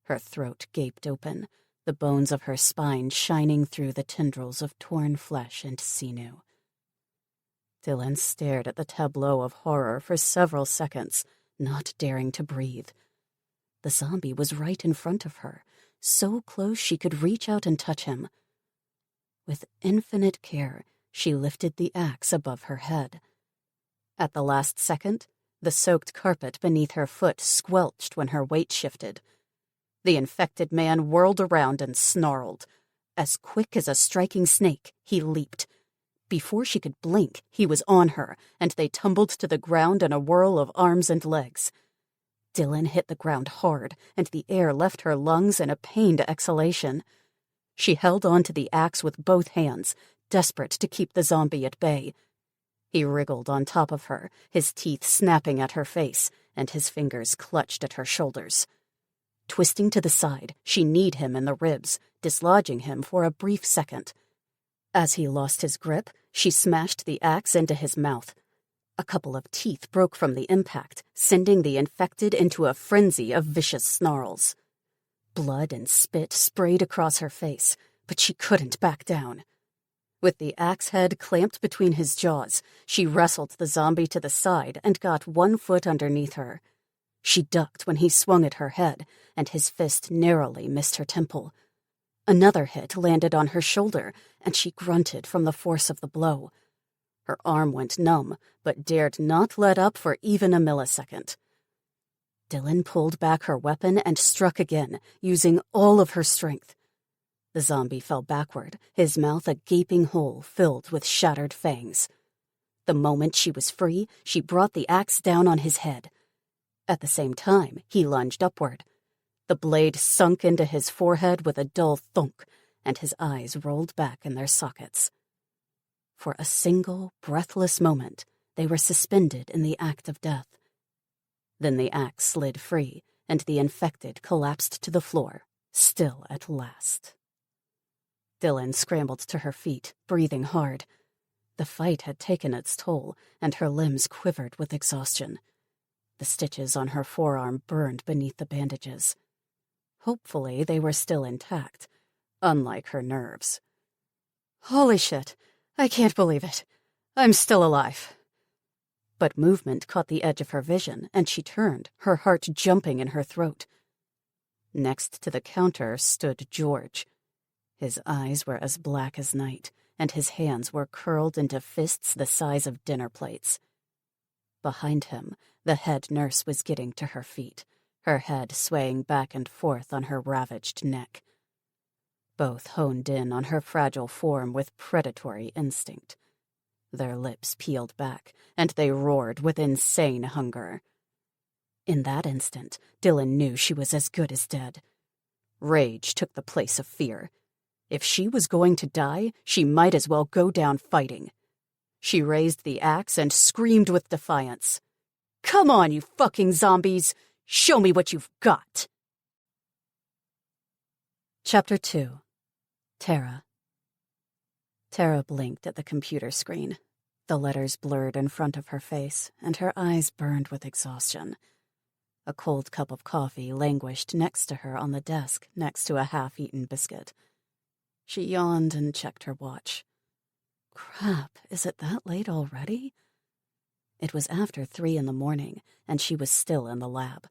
Her throat gaped open, the bones of her spine shining through the tendrils of torn flesh and sinew. Dylan stared at the tableau of horror for several seconds, not daring to breathe. The zombie was right in front of her, so close she could reach out and touch him. With infinite care, she lifted the axe above her head. At the last second, the soaked carpet beneath her foot squelched when her weight shifted. The infected man whirled around and snarled. As quick as a striking snake, he leaped. Before she could blink, he was on her, and they tumbled to the ground in a whirl of arms and legs. Dylan hit the ground hard, and the air left her lungs in a pained exhalation. She held on to the axe with both hands, desperate to keep the zombie at bay. He wriggled on top of her, his teeth snapping at her face, and his fingers clutched at her shoulders. Twisting to the side, she kneed him in the ribs, dislodging him for a brief second. As he lost his grip, she smashed the axe into his mouth. A couple of teeth broke from the impact, sending the infected into a frenzy of vicious snarls. Blood and spit sprayed across her face, but she couldn't back down. With the axe head clamped between his jaws, she wrestled the zombie to the side and got one foot underneath her. She ducked when he swung at her head, and his fist narrowly missed her temple. Another hit landed on her shoulder, and she grunted from the force of the blow. Her arm went numb, but dared not let up for even a millisecond. Dylan pulled back her weapon and struck again, using all of her strength. The zombie fell backward, his mouth a gaping hole filled with shattered fangs. The moment she was free, she brought the axe down on his head. At the same time, he lunged upward. The blade sunk into his forehead with a dull thunk, and his eyes rolled back in their sockets. For a single, breathless moment, they were suspended in the act of death. Then the axe slid free, and the infected collapsed to the floor, still at last. Dylan scrambled to her feet, breathing hard. The fight had taken its toll, and her limbs quivered with exhaustion. The stitches on her forearm burned beneath the bandages. Hopefully they were still intact, unlike her nerves. "Holy shit, I can't believe it. I'm still alive." But movement caught the edge of her vision, and she turned, her heart jumping in her throat. Next to the counter stood George. His eyes were as black as night, and his hands were curled into fists the size of dinner plates. Behind him, the head nurse was getting to her feet, her head swaying back and forth on her ravaged neck. Both honed in on her fragile form with predatory instinct. Their lips peeled back, and they roared with insane hunger. In that instant, Dylan knew she was as good as dead. Rage took the place of fear. If she was going to die, she might as well go down fighting. She raised the axe and screamed with defiance. "Come on, you fucking zombies! Show me what you've got!" Chapter 2. Tara. Tara blinked at the computer screen. The letters blurred in front of her face, and her eyes burned with exhaustion. A cold cup of coffee languished next to her on the desk next to a half-eaten biscuit. She yawned and checked her watch. Crap, is it that late already? It was after 3 in the morning, and she was still in the lab.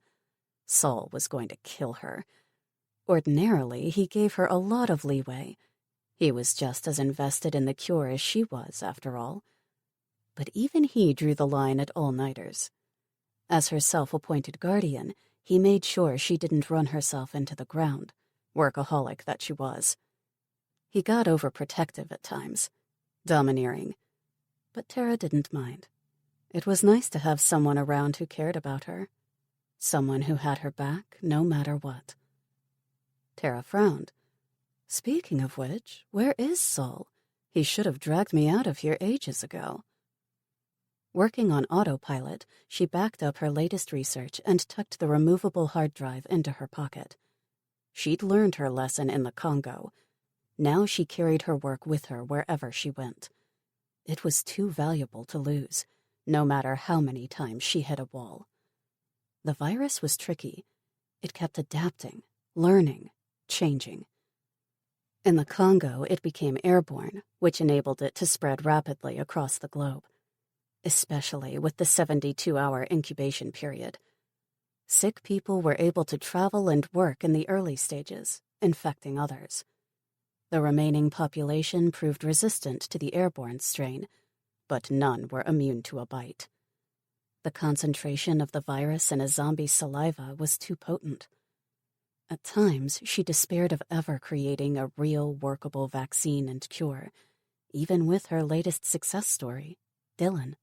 Saul was going to kill her. Ordinarily, he gave her a lot of leeway. He was just as invested in the cure as she was, after all. But even he drew the line at all-nighters. As her self-appointed guardian, he made sure she didn't run herself into the ground, workaholic that she was. He got overprotective at times, domineering. But Tara didn't mind. It was nice to have someone around who cared about her. Someone who had her back no matter what. Tara frowned. Speaking of which, where is Saul? He should have dragged me out of here ages ago. Working on autopilot, she backed up her latest research and tucked the removable hard drive into her pocket. She'd learned her lesson in the Congo. Now she carried her work with her wherever she went. It was too valuable to lose, no matter how many times she hit a wall. The virus was tricky. It kept adapting, learning, changing. In the Congo, it became airborne, which enabled it to spread rapidly across the globe, especially with the 72-hour incubation period. Sick people were able to travel and work in the early stages, infecting others. The remaining population proved resistant to the airborne strain, but none were immune to a bite. The concentration of the virus in a zombie's saliva was too potent. At times, she despaired of ever creating a real workable vaccine and cure, even with her latest success story, Dylan.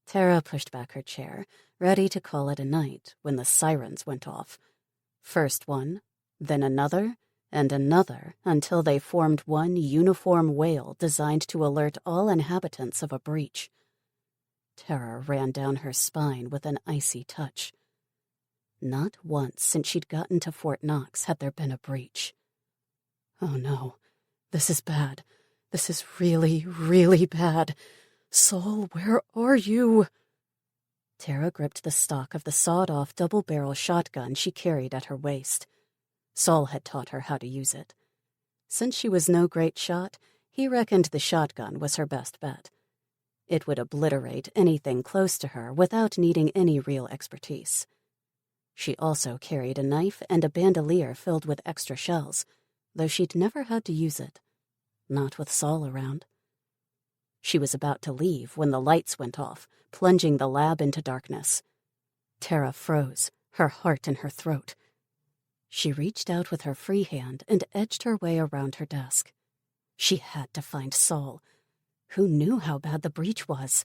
Tara pushed back her chair, ready to call it a night when the sirens went off. First one, then another, and another, until they formed one uniform wail designed to alert all inhabitants of a breach. Terror ran down her spine with an icy touch. Not once since she'd gotten to Fort Knox had there been a breach. Oh no, this is bad. This is really, really bad. Saul, where are you? Tara gripped the stock of the sawed-off double-barrel shotgun she carried at her waist. Saul had taught her how to use it. Since she was no great shot, he reckoned the shotgun was her best bet. It would obliterate anything close to her without needing any real expertise. She also carried a knife and a bandolier filled with extra shells, though she'd never had to use it. Not with Saul around. She was about to leave when the lights went off, plunging the lab into darkness. Tara froze, her heart in her throat. She reached out with her free hand and edged her way around her desk. She had to find Saul. Who knew how bad the breach was?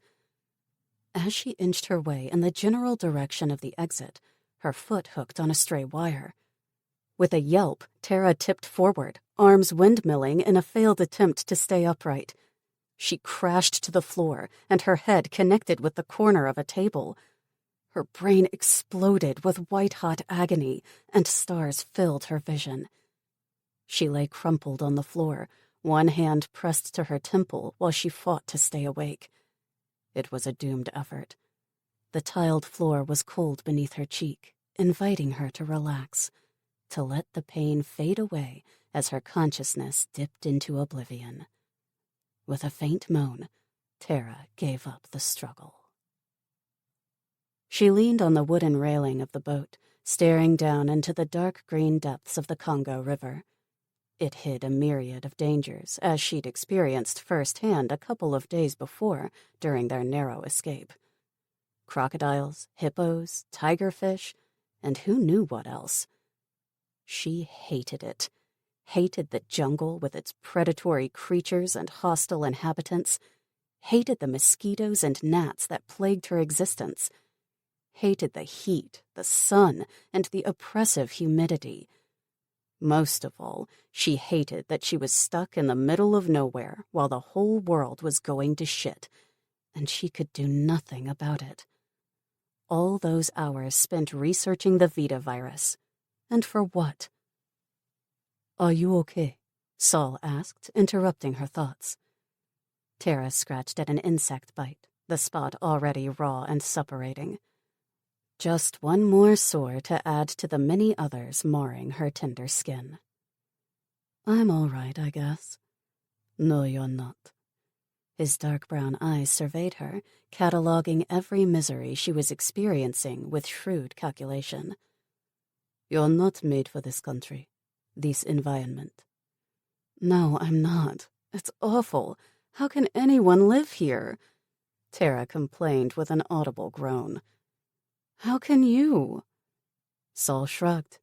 As she inched her way in the general direction of the exit, her foot hooked on a stray wire. With a yelp, Tara tipped forward, arms windmilling in a failed attempt to stay upright. She crashed to the floor, and her head connected with the corner of a table. Her brain exploded with white-hot agony, and stars filled her vision. She lay crumpled on the floor, one hand pressed to her temple while she fought to stay awake. It was a doomed effort. The tiled floor was cold beneath her cheek, inviting her to relax, to let the pain fade away as her consciousness dipped into oblivion. With a faint moan, Tara gave up the struggle. She leaned on the wooden railing of the boat, staring down into the dark green depths of the Congo River. It hid a myriad of dangers, as she'd experienced firsthand a couple of days before during their narrow escape. Crocodiles, hippos, tigerfish, and who knew what else. She hated it. Hated the jungle with its predatory creatures and hostile inhabitants. Hated the mosquitoes and gnats that plagued her existence. Hated the heat, the sun, and the oppressive humidity. Most of all, she hated that she was stuck in the middle of nowhere while the whole world was going to shit, and she could do nothing about it. All those hours spent researching the Vita virus. And for what? "Are you okay?" Saul asked, interrupting her thoughts. Tara scratched at an insect bite, the spot already raw and suppurating. Just one more sore to add to the many others marring her tender skin. I'm all right, I guess. No, you're not. His dark brown eyes surveyed her, cataloging every misery she was experiencing with shrewd calculation. You're not made for this country, this environment. No, I'm not. It's awful. How can anyone live here? Tara complained with an audible groan. How can you? Saul shrugged.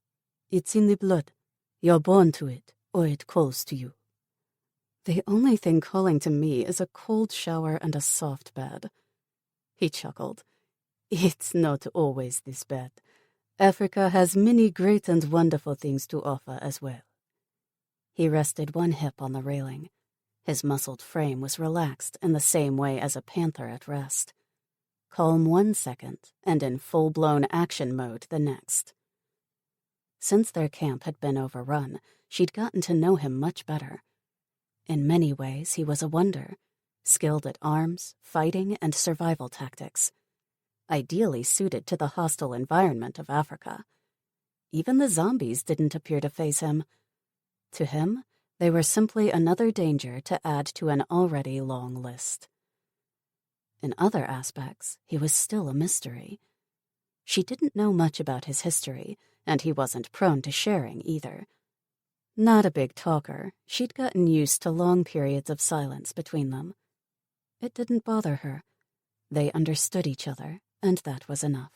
It's in the blood. You're born to it, or it calls to you. The only thing calling to me is a cold shower and a soft bed. He chuckled. It's not always this bad. Africa has many great and wonderful things to offer as well. He rested one hip on the railing. His muscled frame was relaxed in the same way as a panther at rest. Calm one second, and in full-blown action mode the next. Since their camp had been overrun, she'd gotten to know him much better. In many ways, he was a wonder, skilled at arms, fighting, and survival tactics. Ideally suited to the hostile environment of Africa. Even the zombies didn't appear to faze him. To him, they were simply another danger to add to an already long list. In other aspects, he was still a mystery. She didn't know much about his history, and he wasn't prone to sharing either. Not a big talker, she'd gotten used to long periods of silence between them. It didn't bother her. They understood each other, and that was enough.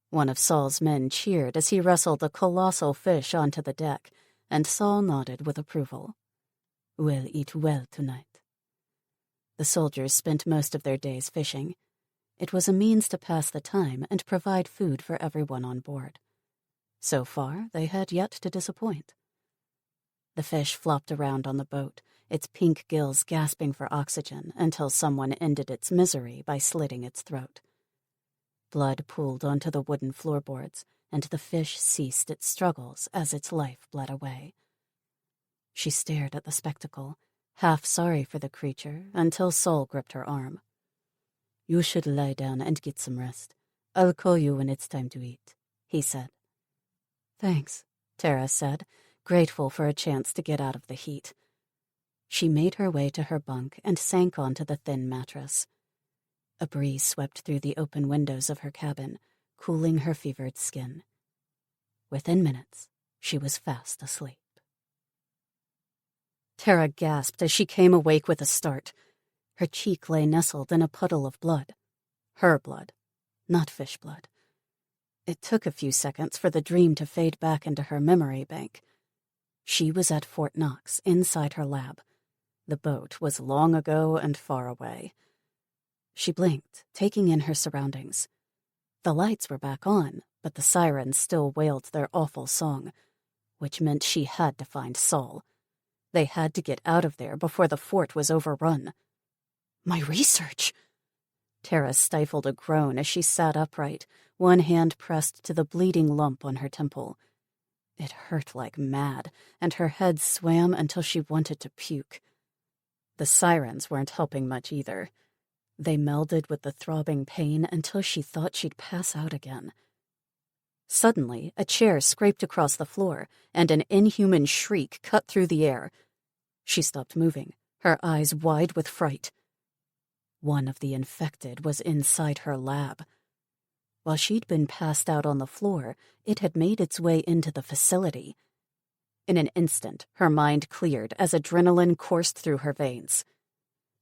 One of Saul's men cheered as he wrestled a colossal fish onto the deck, and Saul nodded with approval. We'll eat well tonight. The soldiers spent most of their days fishing. It was a means to pass the time and provide food for everyone on board. So far, they had yet to disappoint. The fish flopped around on the boat, its pink gills gasping for oxygen until someone ended its misery by slitting its throat. Blood pooled onto the wooden floorboards, and the fish ceased its struggles as its life bled away. She stared at the spectacle, half sorry for the creature, until Saul gripped her arm. You should lie down and get some rest. I'll call you when it's time to eat, he said. Thanks, Tara said, grateful for a chance to get out of the heat. She made her way to her bunk and sank onto the thin mattress. A breeze swept through the open windows of her cabin, cooling her fevered skin. Within minutes, she was fast asleep. Tara gasped as she came awake with a start. Her cheek lay nestled in a puddle of blood. Her blood, not fish blood. It took a few seconds for the dream to fade back into her memory bank. She was at Fort Knox, inside her lab. The boat was long ago and far away. She blinked, taking in her surroundings. The lights were back on, but the sirens still wailed their awful song, which meant she had to find Saul. They had to get out of there before the fort was overrun. My research! Tara stifled a groan as she sat upright, one hand pressed to the bleeding lump on her temple. It hurt like mad, and her head swam until she wanted to puke. The sirens weren't helping much either. They melded with the throbbing pain until she thought she'd pass out again. Suddenly, a chair scraped across the floor, and an inhuman shriek cut through the air. She stopped moving, her eyes wide with fright. One of the infected was inside her lab. While she'd been passed out on the floor, it had made its way into the facility. In an instant, her mind cleared as adrenaline coursed through her veins.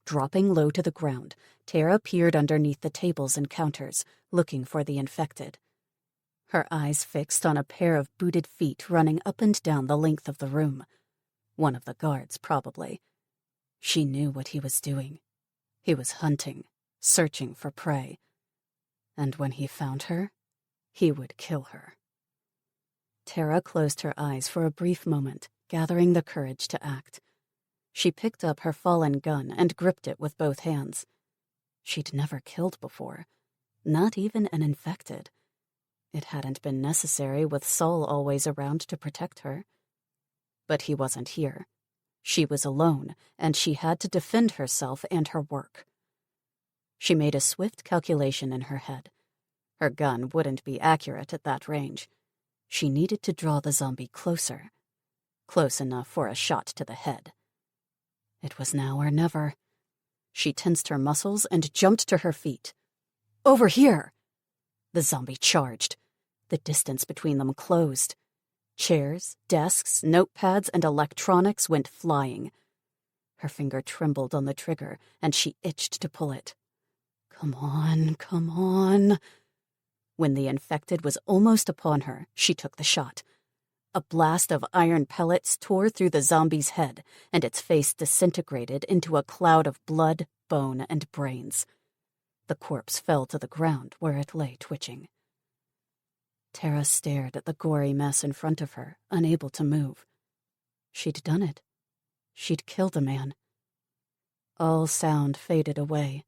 Dropping low to the ground, Tara peered underneath the tables and counters, looking for the infected. Her eyes fixed on a pair of booted feet running up and down the length of the room. One of the guards, probably. She knew what he was doing. He was hunting, searching for prey. And when he found her, he would kill her. Tara closed her eyes for a brief moment, gathering the courage to act. She picked up her fallen gun and gripped it with both hands. She'd never killed before, not even an infected. It hadn't been necessary with Saul always around to protect her. But he wasn't here. She was alone, and she had to defend herself and her work. She made a swift calculation in her head. Her gun wouldn't be accurate at that range. She needed to draw the zombie closer. Close enough for a shot to the head. It was now or never. She tensed her muscles and jumped to her feet. "Over here!" The zombie charged. The distance between them closed. Chairs, desks, notepads, and electronics went flying. Her finger trembled on the trigger, and she itched to pull it. Come on, come on. When the infected was almost upon her, she took the shot. A blast of iron pellets tore through the zombie's head, and its face disintegrated into a cloud of blood, bone, and brains. The corpse fell to the ground where it lay twitching. Tara stared at the gory mess in front of her, unable to move. She'd done it. She'd killed a man. All sound faded away.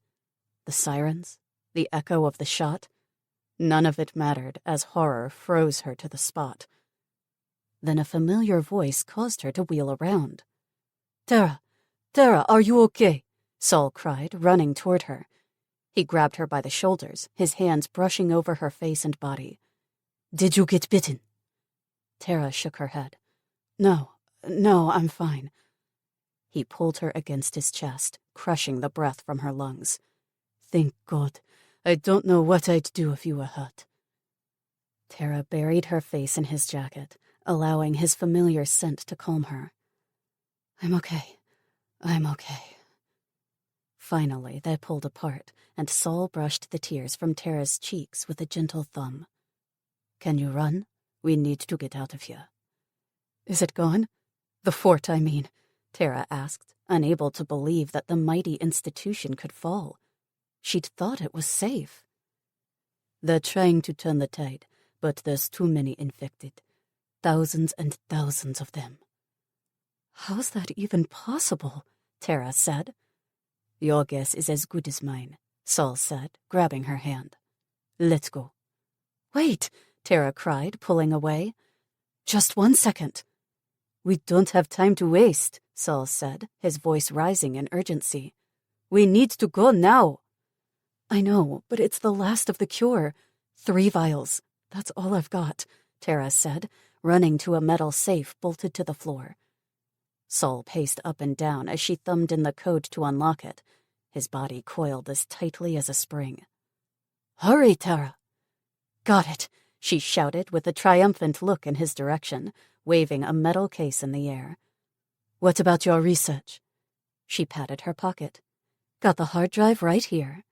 The sirens, the echo of the shot, none of it mattered as horror froze her to the spot. Then a familiar voice caused her to wheel around. "Tara! Tara, are you okay?" Saul cried, running toward her. He grabbed her by the shoulders, his hands brushing over her face and body. "Did you get bitten?" Tara shook her head. No, I'm fine." He pulled her against his chest, crushing the breath from her lungs. "Thank God. I don't know what I'd do if you were hurt." Tara buried her face in his jacket, allowing his familiar scent to calm her. I'm okay. Finally, they pulled apart, and Saul brushed the tears from Tara's cheeks with a gentle thumb. "Can you run? We need to get out of here." "Is it gone? The fort, I mean," Tara asked, unable to believe that the mighty institution could fall. She'd thought it was safe. "They're trying to turn the tide, but there's too many infected. Thousands and thousands of them." "How's that even possible?" Tara said. "Your guess is as good as mine," Saul said, grabbing her hand. "Let's go." "Wait!" Tara cried, pulling away. "Just 1 second." "We don't have time to waste," Saul said, his voice rising in urgency. "We need to go now." "I know, but it's the last of the cure. 3 vials. That's all I've got," Tara said, running to a metal safe bolted to the floor. Saul paced up and down as she thumbed in the code to unlock it, his body coiled as tightly as a spring. "Hurry, Tara!" "Got it!" she shouted with a triumphant look in his direction, waving a metal case in the air. "What about your research?" She patted her pocket. "Got the hard drive right here."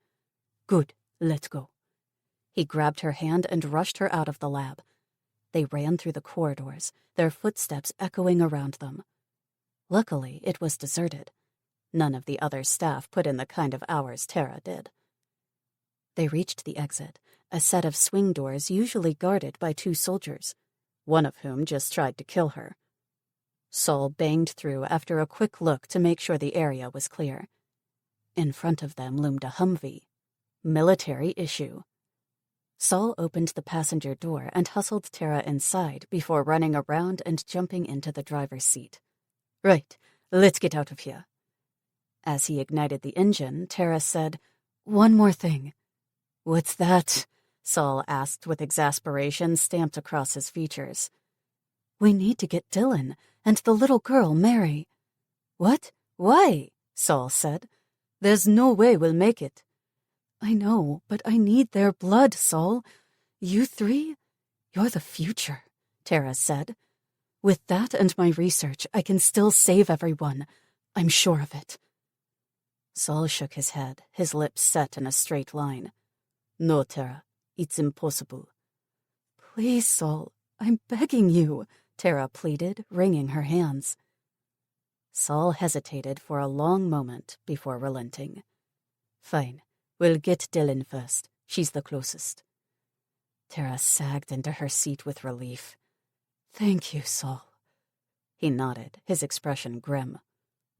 "Good, let's go." He grabbed her hand and rushed her out of the lab. They ran through the corridors, their footsteps echoing around them. Luckily, it was deserted. None of the other staff put in the kind of hours Tara did. They reached the exit, a set of swing doors usually guarded by 2 soldiers, one of whom just tried to kill her. Saul banged through after a quick look to make sure the area was clear. In front of them loomed a Humvee. Military issue. Saul opened the passenger door and hustled Tara inside before running around and jumping into the driver's seat. "Right, let's get out of here." As he ignited the engine, Tara said, "One more thing." "What's that?" Saul asked with exasperation stamped across his features. "We need to get Dylan and the little girl, Mary." "What? Why?" Saul said. "There's no way we'll make it." "I know, but I need their blood, Saul. You 3? You're the future," Tara said. "With that and my research, I can still save everyone. I'm sure of it." Saul shook his head, his lips set in a straight line. "No, Tara, it's impossible." "Please, Saul, I'm begging you," Tara pleaded, wringing her hands. Saul hesitated for a long moment before relenting. "Fine, we'll get Dylan first. She's the closest." Tara sagged into her seat with relief. "Thank you, Saul." He nodded, his expression grim.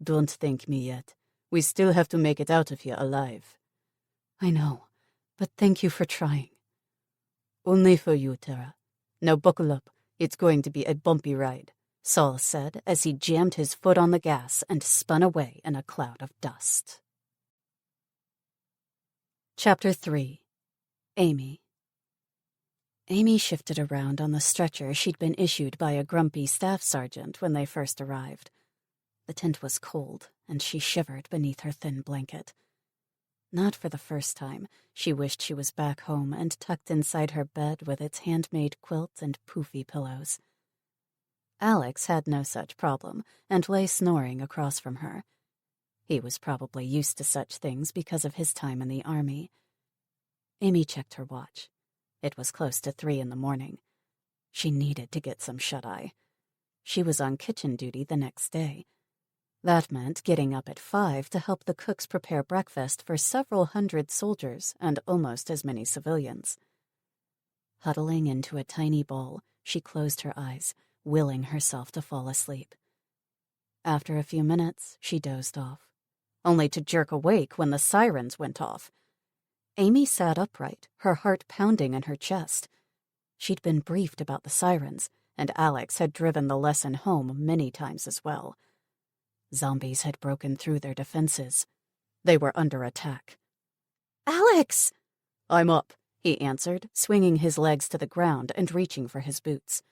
"Don't thank me yet. We still have to make it out of here alive." "I know, but thank you for trying." "Only for you, Tara. Now buckle up. It's going to be a bumpy ride. Saul said as he jammed his foot on the gas and spun away in a cloud of dust. Chapter 3. Amy. Amy shifted around on the stretcher she'd been issued by a grumpy staff sergeant when they first arrived. The tent was cold, and she shivered beneath her thin blanket. Not for the first time, she wished she was back home and tucked inside her bed with its handmade quilt and poofy pillows. Alex had no such problem and lay snoring across from her. He was probably used to such things because of his time in the army. Amy checked her watch. It was close to 3 a.m. She needed to get some shut-eye. She was on kitchen duty the next day. That meant getting up at 5 to help the cooks prepare breakfast for several hundred soldiers and almost as many civilians. Huddling into a tiny ball, she closed her eyes, willing herself to fall asleep. After a few minutes, she dozed off, only to jerk awake when the sirens went off. Amy sat upright, her heart pounding in her chest. She'd been briefed about the sirens, and Alex had driven the lesson home many times as well. Zombies had broken through their defenses. They were under attack. Alex! "I'm up," he answered, swinging his legs to the ground and reaching for his boots.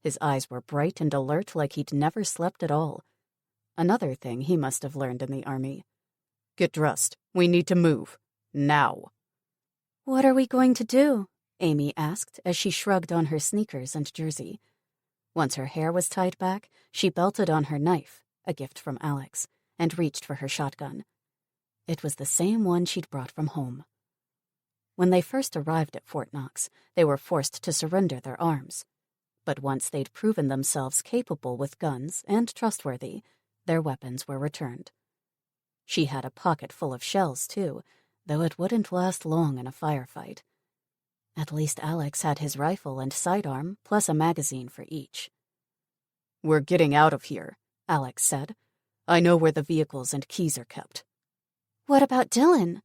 His eyes were bright and alert like he'd never slept at all. Another thing he must have learned in the army. "Get dressed. We need to move. Now." What are we going to do? Amy asked as she shrugged on her sneakers and jersey. Once her hair was tied back, she belted on her knife, a gift from Alex, and reached for her shotgun. It was the same one she'd brought from home. When they first arrived at Fort Knox, they were forced to surrender their arms. But once they'd proven themselves capable with guns and trustworthy, their weapons were returned. She had a pocket full of shells, too, though it wouldn't last long in a firefight. At least Alex had his rifle and sidearm, plus a magazine for each. "We're getting out of here," Alex said. "I know where the vehicles and keys are kept." What about Dylan?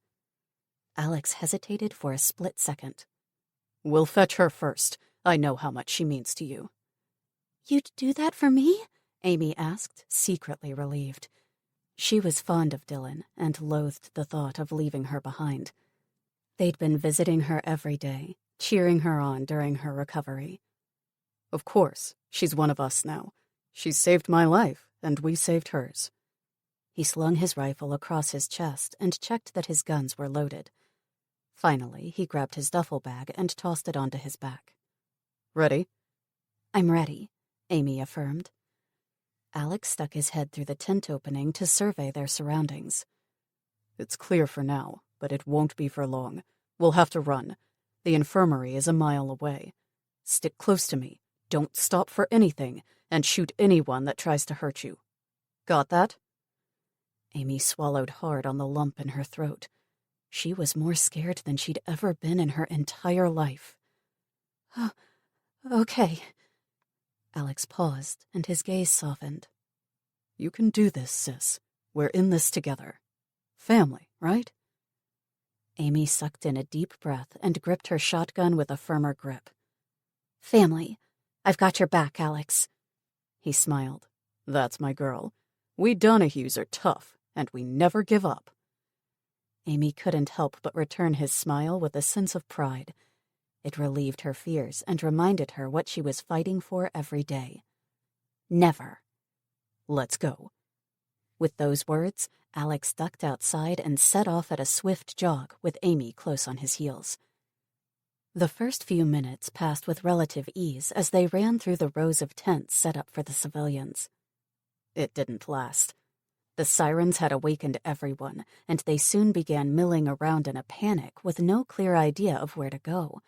Alex hesitated for a split second. "We'll fetch her first. I know how much she means to you." You'd do that for me? Amy asked, secretly relieved. She was fond of Dylan and loathed the thought of leaving her behind. They'd been visiting her every day, cheering her on during her recovery. "Of course, she's one of us now. She's saved my life, and we saved hers." He slung his rifle across his chest and checked that his guns were loaded. Finally, he grabbed his duffel bag and tossed it onto his back. "Ready?" I'm ready, Amy affirmed. Alex stuck his head through the tent opening to survey their surroundings. "It's clear for now, but it won't be for long. We'll have to run. The infirmary is a mile away. Stick close to me. Don't stop for anything, and shoot anyone that tries to hurt you. Got that?" Amy swallowed hard on the lump in her throat. She was more scared than she'd ever been in her entire life. Okay. Alex paused, and his gaze softened. "You can do this, sis. We're in this together. Family, right?" Amy sucked in a deep breath and gripped her shotgun with a firmer grip. Family. I've got your back, Alex. He smiled. "That's my girl. We Donahues are tough, and we never give up." Amy couldn't help but return his smile with a sense of pride. It relieved her fears and reminded her what she was fighting for every day. Never. "Let's go." With those words, Alex ducked outside and set off at a swift jog with Amy close on his heels. The first few minutes passed with relative ease as they ran through the rows of tents set up for the civilians. It didn't last. The sirens had awakened everyone, and they soon began milling around in a panic with no clear idea of where to go.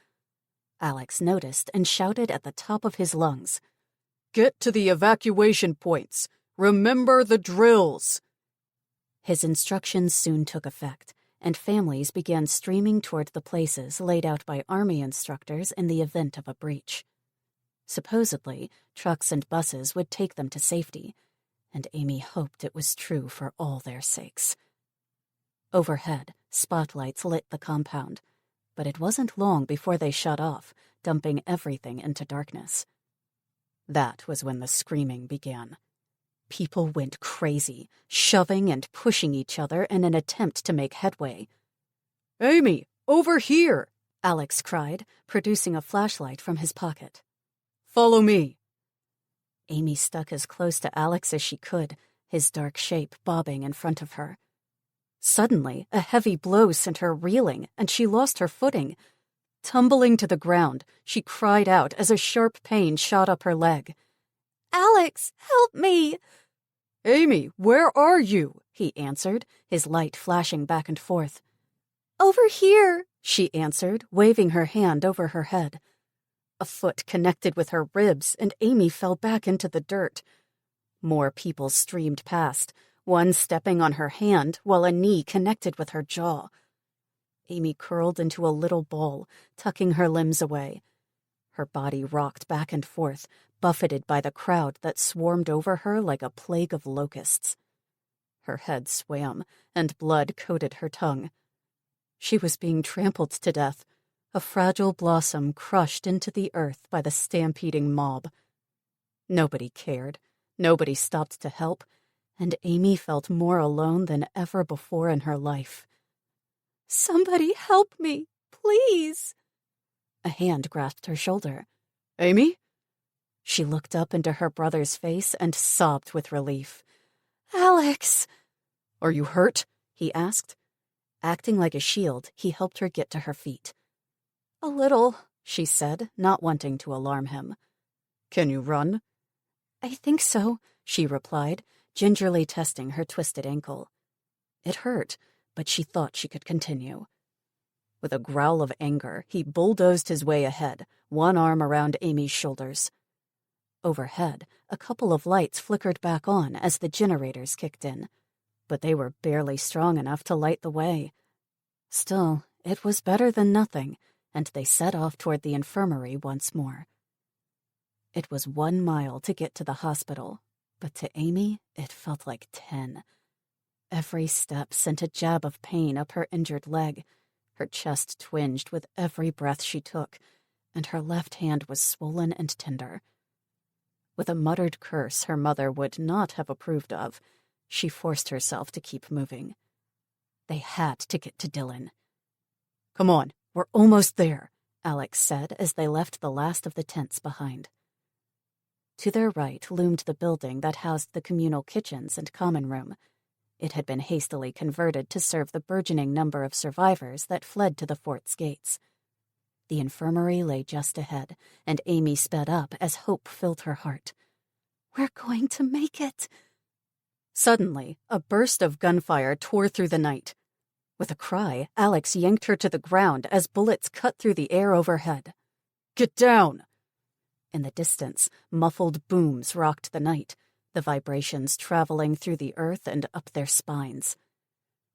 Alex noticed and shouted at the top of his lungs, "Get to the evacuation points! Remember the drills!" His instructions soon took effect, and families began streaming toward the places laid out by Army instructors in the event of a breach. Supposedly, trucks and buses would take them to safety, and Amy hoped it was true for all their sakes. Overhead, spotlights lit the compound, but it wasn't long before they shut off, dumping everything into darkness. That was when the screaming began. People went crazy, shoving and pushing each other in an attempt to make headway. "Amy, over here!" Alex cried, producing a flashlight from his pocket. "Follow me." Amy stuck as close to Alex as she could, his dark shape bobbing in front of her. Suddenly, a heavy blow sent her reeling, and she lost her footing. Tumbling to the ground, she cried out as a sharp pain shot up her leg. "Alex, help me!" "Amy, where are you?" he answered, his light flashing back and forth. "Over here," she answered, waving her hand over her head. A foot connected with her ribs, and Amy fell back into the dirt. More people streamed past, one stepping on her hand while a knee connected with her jaw. Amy curled into a little ball, tucking her limbs away. Her body rocked back and forth, buffeted by the crowd that swarmed over her like a plague of locusts. Her head swam, and blood coated her tongue. She was being trampled to death, a fragile blossom crushed into the earth by the stampeding mob. Nobody cared, nobody stopped to help, and Amy felt more alone than ever before in her life. "Somebody help me, please!" A hand grasped her shoulder. "Amy?" She looked up into her brother's face and sobbed with relief. "Alex!" "Are you hurt?" he asked. Acting like a shield, he helped her get to her feet. "A little," she said, not wanting to alarm him. "Can you run?" "I think so," she replied, gingerly testing her twisted ankle. It hurt, but she thought she could continue. With a growl of anger, he bulldozed his way ahead, one arm around Amy's shoulders. Overhead, a couple of lights flickered back on as the generators kicked in, but they were barely strong enough to light the way. Still, it was better than nothing, and they set off toward the infirmary once more. It was 1 mile to get to the hospital, but to Amy, it felt like 10. Every step sent a jab of pain up her injured leg. Her chest twinged with every breath she took, and her left hand was swollen and tender. With a muttered curse her mother would not have approved of, she forced herself to keep moving. They had to get to Dylan. "Come on, we're almost there," Alex said as they left the last of the tents behind. To their right loomed the building that housed the communal kitchens and common room. It had been hastily converted to serve the burgeoning number of survivors that fled to the fort's gates. The infirmary lay just ahead, and Amy sped up as hope filled her heart. "We're going to make it." Suddenly, a burst of gunfire tore through the night. With a cry, Alex yanked her to the ground as bullets cut through the air overhead. "Get down!" In the distance, muffled booms rocked the night, the vibrations traveling through the earth and up their spines.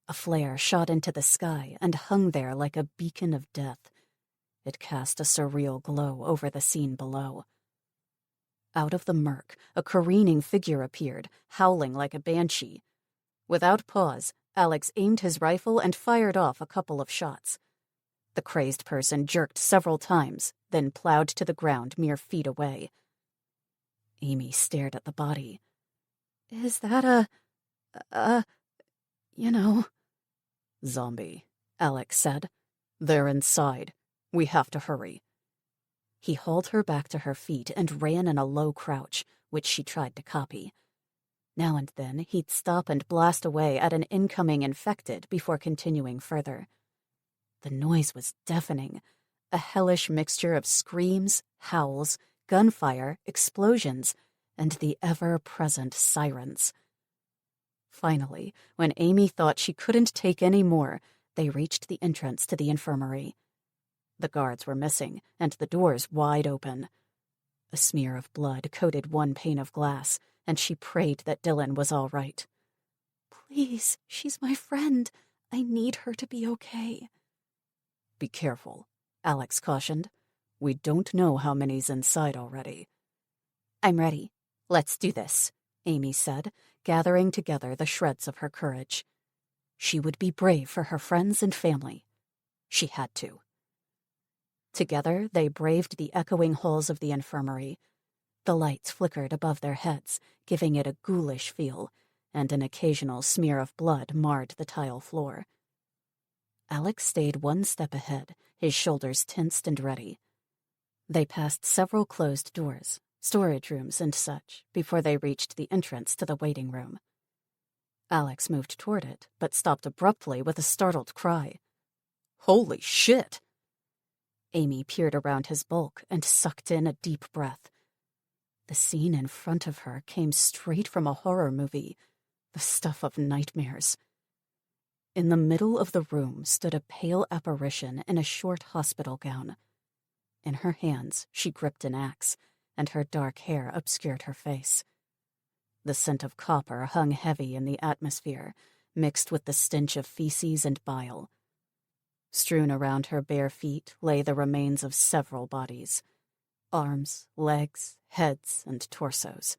A flare shot into the sky and hung there like a beacon of death. It cast a surreal glow over the scene below. Out of the murk, a careening figure appeared, howling like a banshee. Without pause, Alex aimed his rifle and fired off a couple of shots. The crazed person jerked several times, then plowed to the ground mere feet away. Amy stared at the body. "Is that Zombie," Alex said. "They're inside. We have to hurry." He hauled her back to her feet and ran in a low crouch, which she tried to copy. Now and then, he'd stop and blast away at an incoming infected before continuing further. The noise was deafening, a hellish mixture of screams, howls, gunfire, explosions, and the ever-present sirens. Finally, when Amy thought she couldn't take any more, they reached the entrance to the infirmary. The guards were missing, and the doors wide open. A smear of blood coated one pane of glass, and she prayed that Dylan was all right. "Please, she's my friend. I need her to be okay." "Be careful," Alex cautioned. "We don't know how many's inside already." "I'm ready. Let's do this," Amy said, gathering together the shreds of her courage. She would be brave for her friends and family. She had to. Together, they braved the echoing halls of the infirmary. The lights flickered above their heads, giving it a ghoulish feel, and an occasional smear of blood marred the tile floor. Alex stayed one step ahead, his shoulders tensed and ready. They passed several closed doors, storage rooms and such, before they reached the entrance to the waiting room. Alex moved toward it, but stopped abruptly with a startled cry. "Holy shit!" Amy peered around his bulk and sucked in a deep breath. The scene in front of her came straight from a horror movie, the stuff of nightmares. In the middle of the room stood a pale apparition in a short hospital gown. In her hands, she gripped an axe, and her dark hair obscured her face. The scent of copper hung heavy in the atmosphere, mixed with the stench of feces and bile. Strewn around her bare feet lay the remains of several bodies: arms, legs, heads, and torsos.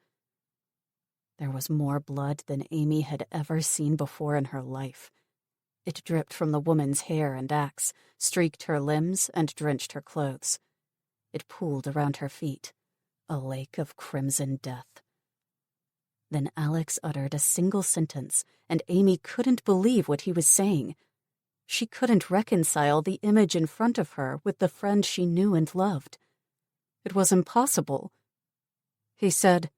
There was more blood than Amy had ever seen before in her life. It dripped from the woman's hair and axe, streaked her limbs, and drenched her clothes. It pooled around her feet, a lake of crimson death. Then Alex uttered a single sentence, and Amy couldn't believe what he was saying. She couldn't reconcile the image in front of her with the friend she knew and loved. It was impossible. He said,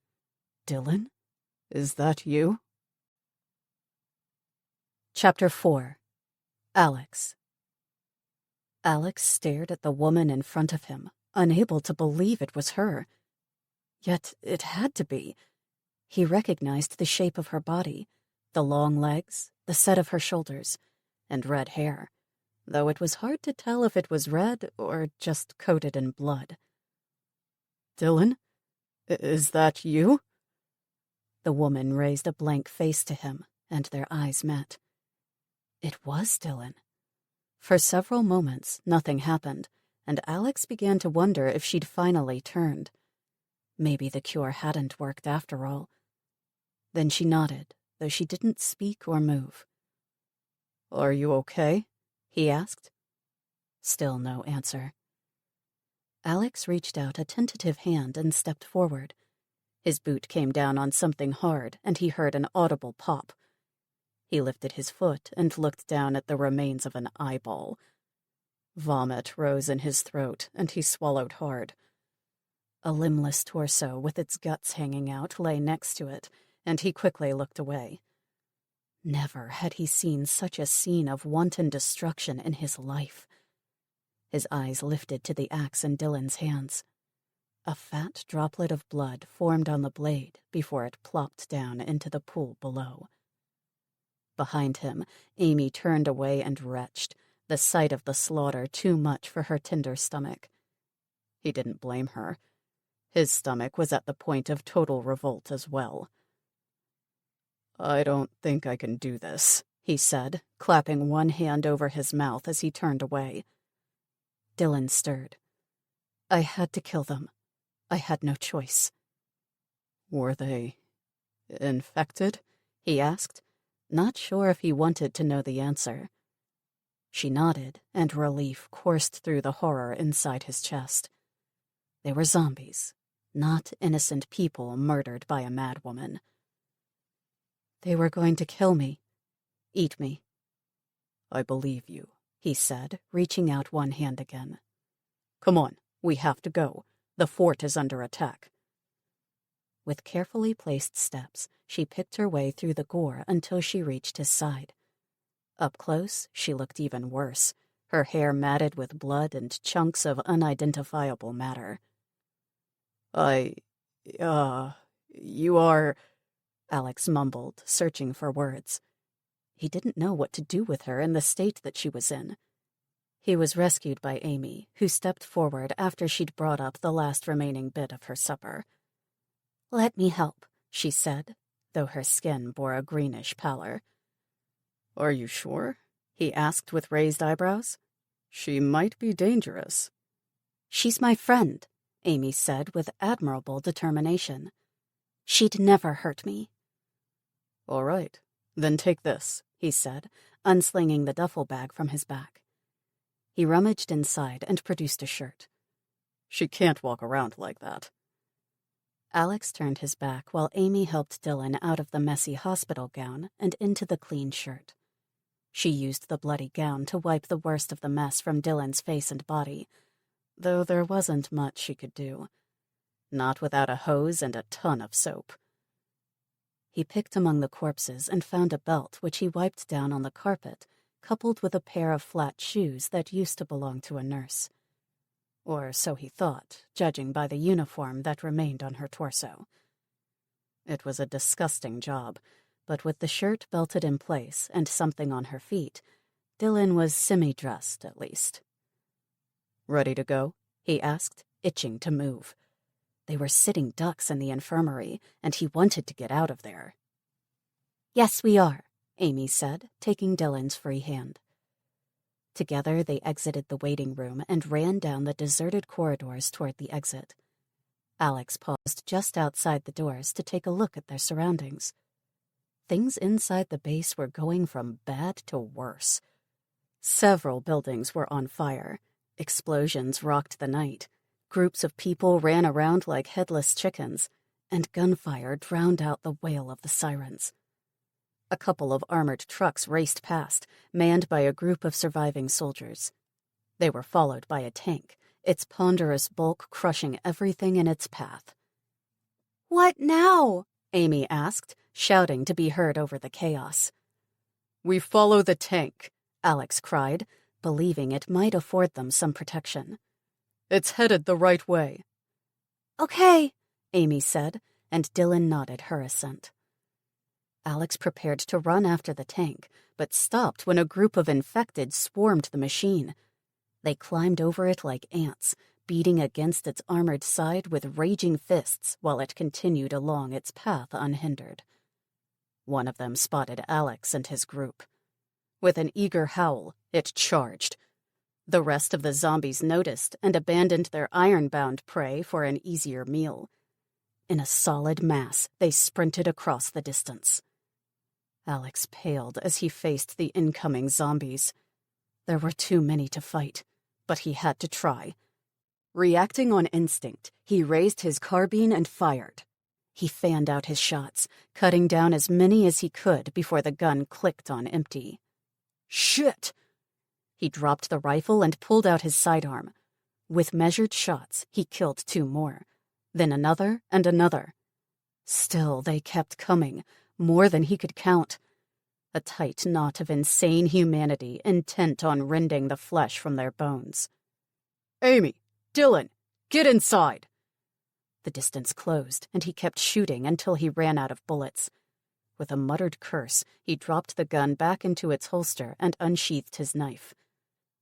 "Dylan, is that you?" Chapter 4. Alex. Alex stared at the woman in front of him, unable to believe it was her. Yet it had to be. He recognized the shape of her body, the long legs, the set of her shoulders, and red hair, though it was hard to tell if it was red or just coated in blood. "Dylan, is that you?" The woman raised a blank face to him, and their eyes met. It was Dylan. For several moments, nothing happened, and Alex began to wonder if she'd finally turned. Maybe the cure hadn't worked after all. Then she nodded, though she didn't speak or move. "Are you okay?" he asked. Still no answer. Alex reached out a tentative hand and stepped forward. His boot came down on something hard, and he heard an audible pop. He lifted his foot and looked down at the remains of an eyeball. Vomit rose in his throat, and he swallowed hard. A limbless torso with its guts hanging out lay next to it, and he quickly looked away. Never had he seen such a scene of wanton destruction in his life. His eyes lifted to the axe in Dylan's hands. A fat droplet of blood formed on the blade before it plopped down into the pool below. Behind him, Amy turned away and retched, the sight of the slaughter too much for her tender stomach. He didn't blame her. His stomach was at the point of total revolt as well. "I don't think I can do this," he said, clapping one hand over his mouth as he turned away. Dylan stirred. "I had to kill them. I had no choice." "Were they infected?" he asked, not sure if he wanted to know the answer. She nodded, and relief coursed through the horror inside his chest. They were zombies, not innocent people murdered by a madwoman. "They were going to kill me. Eat me." "I believe you," he said, reaching out one hand again. "Come on, we have to go. The fort is under attack." With carefully placed steps, she picked her way through the gore until she reached his side. Up close, she looked even worse, her hair matted with blood and chunks of unidentifiable matter. You are," Alex mumbled, searching for words. He didn't know what to do with her in the state that she was in. He was rescued by Amy, who stepped forward after she'd brought up the last remaining bit of her supper. "Let me help," she said, though her skin bore a greenish pallor. "Are you sure?" he asked with raised eyebrows. "She might be dangerous." "She's my friend," Amy said with admirable determination. "She'd never hurt me." "All right, then take this," he said, unslinging the duffel bag from his back. He rummaged inside and produced a shirt. "She can't walk around like that." Alex turned his back while Amy helped Dylan out of the messy hospital gown and into the clean shirt. She used the bloody gown to wipe the worst of the mess from Dylan's face and body, though there wasn't much she could do. Not without a hose and a ton of soap. He picked among the corpses and found a belt which he wiped down on the carpet, coupled with a pair of flat shoes that used to belong to a nurse. Or so he thought, judging by the uniform that remained on her torso. It was a disgusting job, but with the shirt belted in place and something on her feet, Dylan was semi-dressed at least. "Ready to go?" he asked, itching to move. They were sitting ducks in the infirmary, and he wanted to get out of there. "Yes, we are," Amy said, taking Dylan's free hand. Together they exited the waiting room and ran down the deserted corridors toward the exit. Alex paused just outside the doors to take a look at their surroundings. Things inside the base were going from bad to worse. Several buildings were on fire. Explosions rocked the night. Groups of people ran around like headless chickens, and gunfire drowned out the wail of the sirens. A couple of armored trucks raced past, manned by a group of surviving soldiers. They were followed by a tank, its ponderous bulk crushing everything in its path. "What now?" Amy asked, shouting to be heard over the chaos. "We follow the tank," Alex cried, believing it might afford them some protection. "It's headed the right way." "Okay," Amy said, and Dylan nodded her assent. Alex prepared to run after the tank, but stopped when a group of infected swarmed the machine. They climbed over it like ants, beating against its armored side with raging fists while it continued along its path unhindered. One of them spotted Alex and his group. With an eager howl, it charged. The rest of the zombies noticed and abandoned their iron-bound prey for an easier meal. In a solid mass, they sprinted across the distance. Alex paled as he faced the incoming zombies. There were too many to fight, but he had to try. Reacting on instinct, he raised his carbine and fired. He fanned out his shots, cutting down as many as he could before the gun clicked on empty. "Shit!" He dropped the rifle and pulled out his sidearm. With measured shots, he killed 2 more, then another and another. Still, they kept coming, more than he could count. A tight knot of insane humanity intent on rending the flesh from their bones. "Amy! Dylan! Get inside!" The distance closed, and he kept shooting until he ran out of bullets. With a muttered curse, he dropped the gun back into its holster and unsheathed his knife.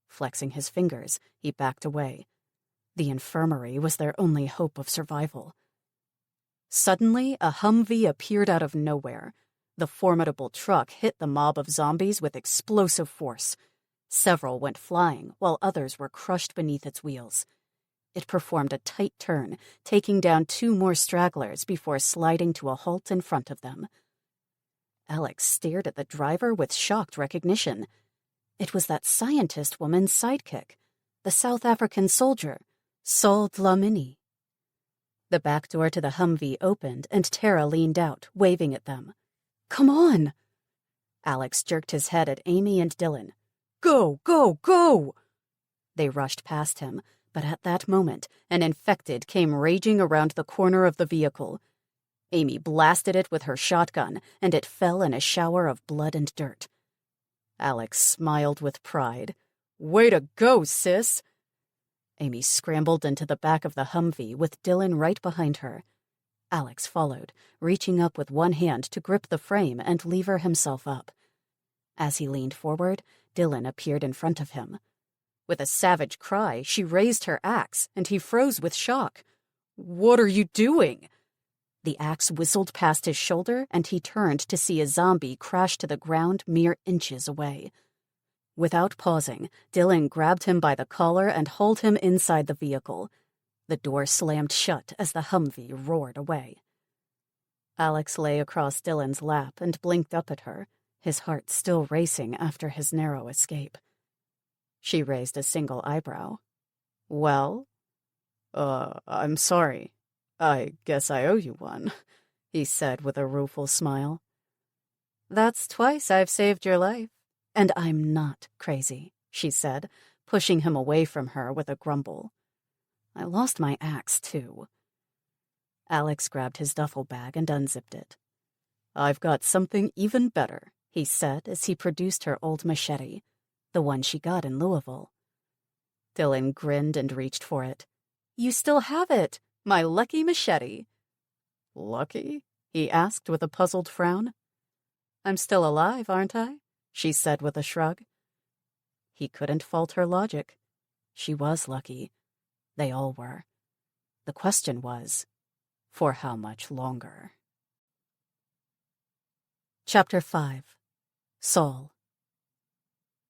Flexing his fingers, he backed away. The infirmary was their only hope of survival. Suddenly, a Humvee appeared out of nowhere. The formidable truck hit the mob of zombies with explosive force. Several went flying, while others were crushed beneath its wheels. It performed a tight turn, taking down 2 more stragglers before sliding to a halt in front of them. Alex stared at the driver with shocked recognition. It was that scientist woman's sidekick, the South African soldier, Sol Dlamini. The back door to the Humvee opened, and Tara leaned out, waving at them. "Come on!" Alex jerked his head at Amy and Dylan. "Go, go, go!" They rushed past him, but at that moment, an infected came raging around the corner of the vehicle. Amy blasted it with her shotgun, and it fell in a shower of blood and dirt. Alex smiled with pride. "Way to go, sis!" Amy scrambled into the back of the Humvee with Dylan right behind her. Alex followed, reaching up with one hand to grip the frame and lever himself up. As he leaned forward, Dylan appeared in front of him. With a savage cry, she raised her axe, and he froze with shock. "What are you doing?" The axe whistled past his shoulder, and he turned to see a zombie crash to the ground mere inches away. Without pausing, Dylan grabbed him by the collar and hauled him inside the vehicle. The door slammed shut as the Humvee roared away. Alex lay across Dylan's lap and blinked up at her, his heart still racing after his narrow escape. She raised a single eyebrow. "Well? I'm sorry. I guess I owe you one, he said with a rueful smile. That's twice I've saved your life. And I'm not crazy, she said, pushing him away from her with a grumble. I lost my axe, too. Alex grabbed his duffel bag and unzipped it. I've got something even better, he said as he produced her old machete, the one she got in Louisville. Dylan grinned and reached for it. You still have it, my lucky machete. Lucky? He asked with a puzzled frown. I'm still alive, aren't I? She said with a shrug. He couldn't fault her logic. She was lucky. They all were. The question was, for how much longer? Chapter 5. Saul.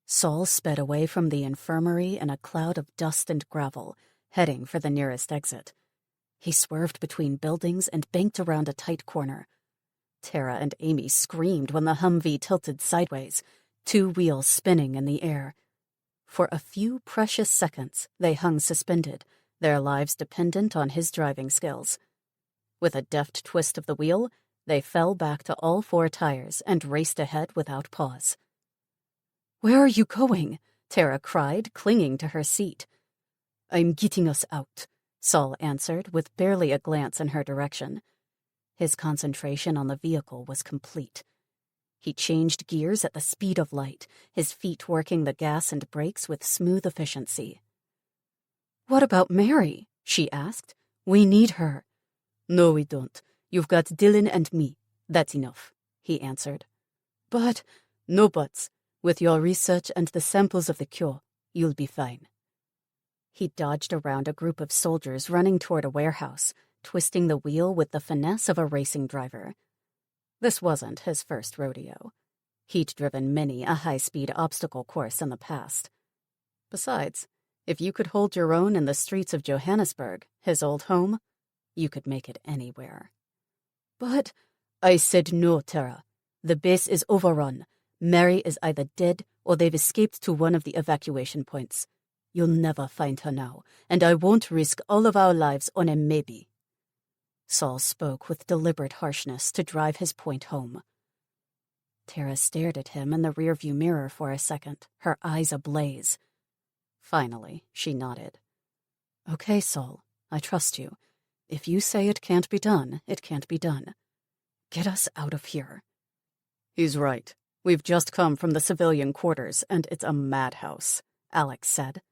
Saul sped away from the infirmary in a cloud of dust and gravel, heading for the nearest exit. He swerved between buildings and banked around a tight corner. Tara and Amy screamed when the Humvee tilted sideways, 2 wheels spinning in the air. For a few precious seconds, they hung suspended, their lives dependent on his driving skills. With a deft twist of the wheel, they fell back to all 4 tires and raced ahead without pause. "Where are you going?" Tara cried, clinging to her seat. "I'm getting us out," Saul answered, with barely a glance in her direction. His concentration on the vehicle was complete. He changed gears at the speed of light, his feet working the gas and brakes with smooth efficiency. "What about Mary?" she asked. "We need her." "No, we don't. You've got Dylan and me. That's enough," he answered. "But—" "No buts. With your research and the samples of the cure, you'll be fine." He dodged around a group of soldiers running toward a warehouse, twisting the wheel with the finesse of a racing driver. This wasn't his first rodeo. He'd driven many a high-speed obstacle course in the past. Besides, if you could hold your own in the streets of Johannesburg, his old home, you could make it anywhere. "But—" "I said no, Tara. The base is overrun. Mary is either dead or they've escaped to one of the evacuation points. You'll never find her now, and I won't risk all of our lives on a maybe." Saul spoke with deliberate harshness to drive his point home. Tara stared at him in the rearview mirror for a second, her eyes ablaze. Finally, she nodded. "Okay, Saul, I trust you. If you say it can't be done, it can't be done. Get us out of here." "He's right. We've just come from the civilian quarters, and it's a madhouse," Alex said.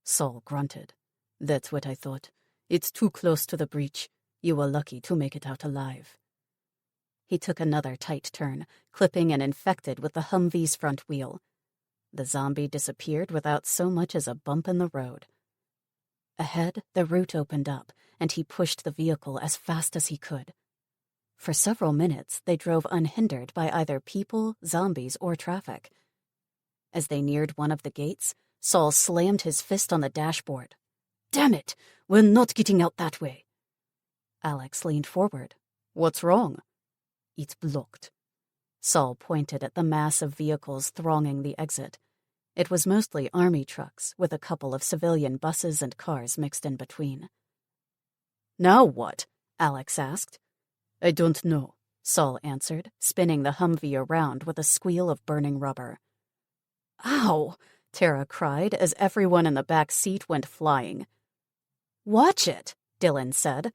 Saul grunted. "That's what I thought. It's too close to the breach. You were lucky to make it out alive." He took another tight turn, clipping an infected with the Humvee's front wheel. The zombie disappeared without so much as a bump in the road. Ahead, the route opened up, and he pushed the vehicle as fast as he could. For several minutes, they drove unhindered by either people, zombies, or traffic. As they neared one of the gates, Saul slammed his fist on the dashboard. "Damn it! We're not getting out that way." Alex leaned forward. "What's wrong?" "It's blocked." Saul pointed at the mass of vehicles thronging the exit. It was mostly army trucks, with a couple of civilian buses and cars mixed in between. "Now what?" Alex asked. "I don't know," Saul answered, spinning the Humvee around with a squeal of burning rubber. "Ow!" Tara cried as everyone in the back seat went flying. "Watch it," Dylan said.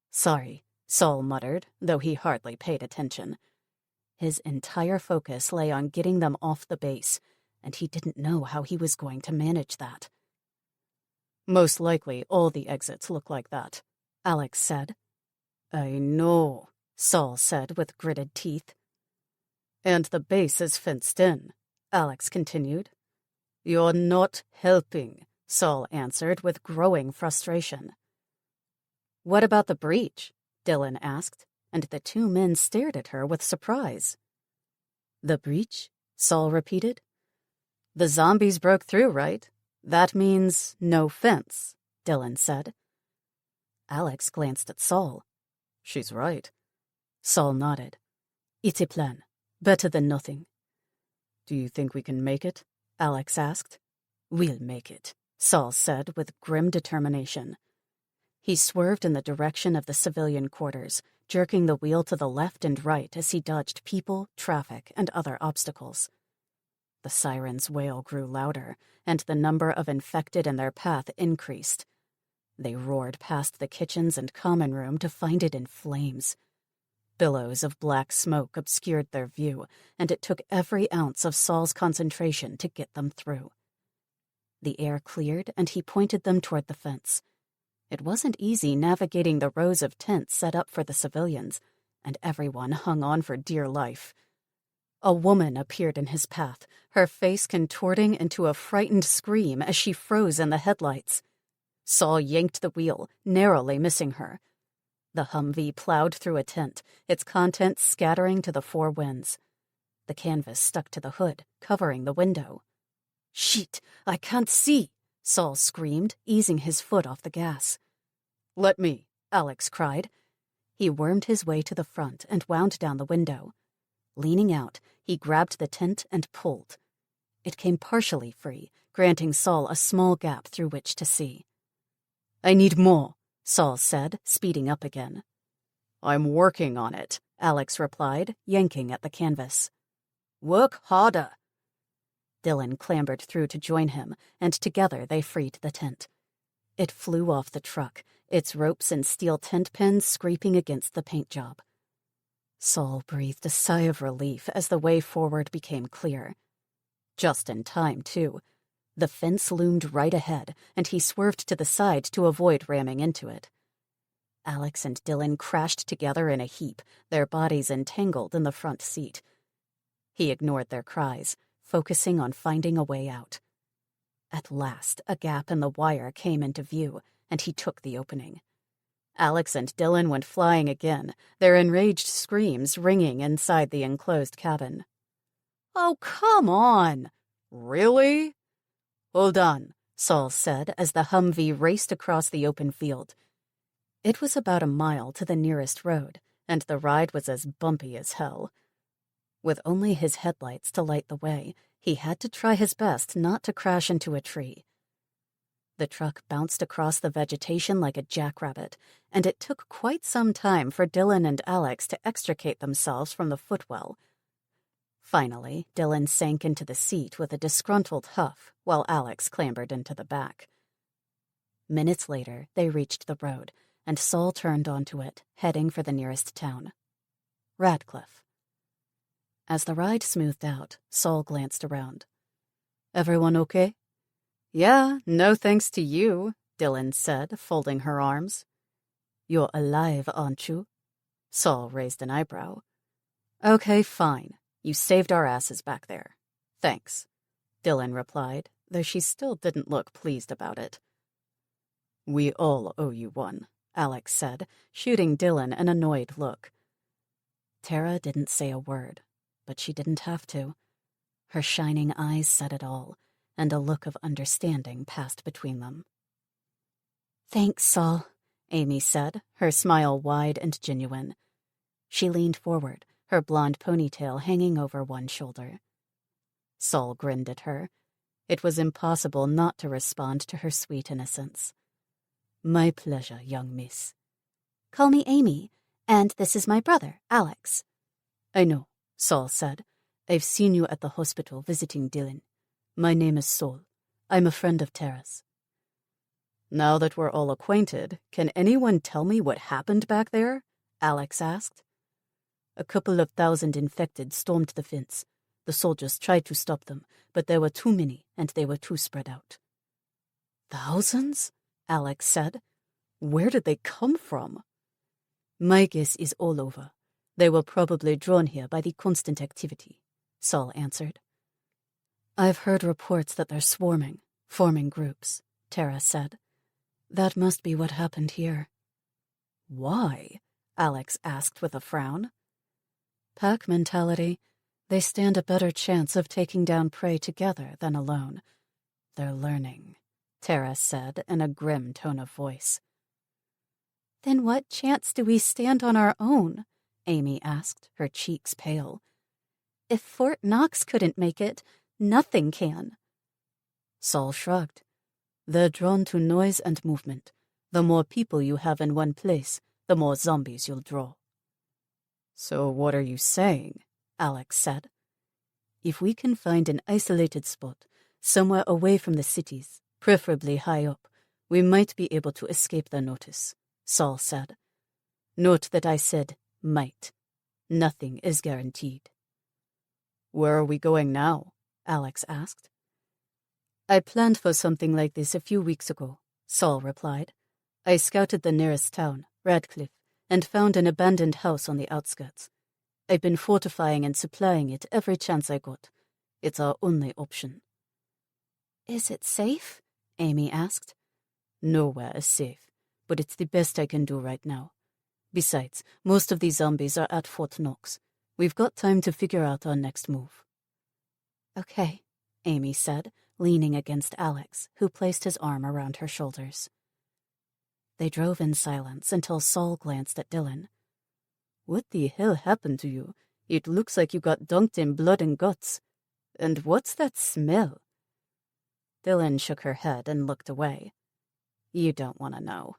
"Sorry," Saul muttered, though he hardly paid attention. His entire focus lay on getting them off the base, and he didn't know how he was going to manage that. "Most likely all the exits look like that," Alex said. "I know," Saul said with gritted teeth. "And the base is fenced in," Alex continued. "You're not helping," Saul answered with growing frustration. "What about the breach?" Dylan asked, and the 2 men stared at her with surprise. "The breach?" Saul repeated. "The zombies broke through, right? That means no fence," Dylan said. Alex glanced at Saul. "She's right." Saul nodded. "It's a plan. Better than nothing." "Do you think we can make it?" Alex asked. "We'll make it," Saul said with grim determination. He swerved in the direction of the civilian quarters, jerking the wheel to the left and right as he dodged people, traffic, and other obstacles. The siren's wail grew louder, and the number of infected in their path increased. They roared past the kitchens and common room to find it in flames. Billows of black smoke obscured their view, and it took every ounce of Saul's concentration to get them through. The air cleared, and he pointed them toward the fence. It wasn't easy navigating the rows of tents set up for the civilians, and everyone hung on for dear life. A woman appeared in his path, her face contorting into a frightened scream as she froze in the headlights. Saul yanked the wheel, narrowly missing her. The Humvee plowed through a tent, its contents scattering to the four winds. The canvas stuck to the hood, covering the window. "Shit, I can't see," Saul screamed, easing his foot off the gas. "Let me," Alex cried. He wormed his way to the front and wound down the window. Leaning out, he grabbed the tent and pulled. It came partially free, granting Saul a small gap through which to see. "I need more," Saul said, speeding up again. "I'm working on it," Alex replied, yanking at the canvas. "Work harder." Dylan clambered through to join him, and together they freed the tent. It flew off the truck, its ropes and steel tent pins scraping against the paint job. Saul breathed a sigh of relief as the way forward became clear. Just in time, too. The fence loomed right ahead, and he swerved to the side to avoid ramming into it. Alex and Dylan crashed together in a heap, their bodies entangled in the front seat. He ignored their cries, focusing on finding a way out. At last, a gap in the wire came into view, and he took the opening. Alex and Dylan went flying again, their enraged screams ringing inside the enclosed cabin. "Oh, come on! Really?" "Hold on," Saul said as the Humvee raced across the open field. It was about a mile to the nearest road, and the ride was as bumpy as hell. With only his headlights to light the way, he had to try his best not to crash into a tree. The truck bounced across the vegetation like a jackrabbit, and it took quite some time for Dylan and Alex to extricate themselves from the footwell. Finally, Dylan sank into the seat with a disgruntled huff, while Alex clambered into the back. Minutes later, they reached the road, and Saul turned onto it, heading for the nearest town. Radcliffe. As the ride smoothed out, Saul glanced around. "Everyone okay?" "Yeah, no thanks to you," Dylan said, folding her arms. "You're alive, aren't you?" Saul raised an eyebrow. "Okay, fine. You saved our asses back there. Thanks," Dylan replied, though she still didn't look pleased about it. "We all owe you one," Alex said, shooting Dylan an annoyed look. Tara didn't say a word, but she didn't have to. Her shining eyes said it all, and a look of understanding passed between them. "Thanks, Saul," Amy said, her smile wide and genuine. She leaned forward, her blonde ponytail hanging over one shoulder. Saul grinned at her. It was impossible not to respond to her sweet innocence. "My pleasure, young miss." "Call me Amy, and this is my brother, Alex." "I know," Saul said. "I've seen you at the hospital visiting Dylan. My name is Saul. I'm a friend of Tara's." "Now that we're all acquainted, can anyone tell me what happened back there?" Alex asked. "A couple of thousand infected stormed the fence. The soldiers tried to stop them, but there were too many, and they were too spread out." "Thousands?" Alex said. "Where did they come from?" "My guess is all over. They were probably drawn here by the constant activity," Saul answered. "I've heard reports that they're swarming, forming groups," Tara said. "That must be what happened here." "Why?" Alex asked with a frown. "Pack mentality. They stand a better chance of taking down prey together than alone. They're learning," Tara said in a grim tone of voice. "Then what chance do we stand on our own?" Amy asked, her cheeks pale. "If Fort Knox couldn't make it, nothing can." Saul shrugged. "They're drawn to noise and movement. The more people you have in one place, the more zombies you'll draw. So what are you saying? Alex said. If we can find an isolated spot, somewhere away from the cities, preferably high up, we might be able to escape their notice, Saul said. Note that I said might. Nothing is guaranteed. Where are we going now? Alex asked. I planned for something like this a few weeks ago, Saul replied. I scouted the nearest town, Radcliffe, and found an abandoned house on the outskirts. I've been fortifying and supplying it every chance I got. It's our only option. Is it safe? Amy asked. Nowhere is safe, but it's the best I can do right now. Besides, most of these zombies are at Fort Knox. We've got time to figure out our next move. Okay, Amy said, leaning against Alex, who placed his arm around her shoulders. They drove in silence until Saul glanced at Dylan. What the hell happened to you? It looks like you got dunked in blood and guts. And what's that smell? Dylan shook her head and looked away. You don't want to know.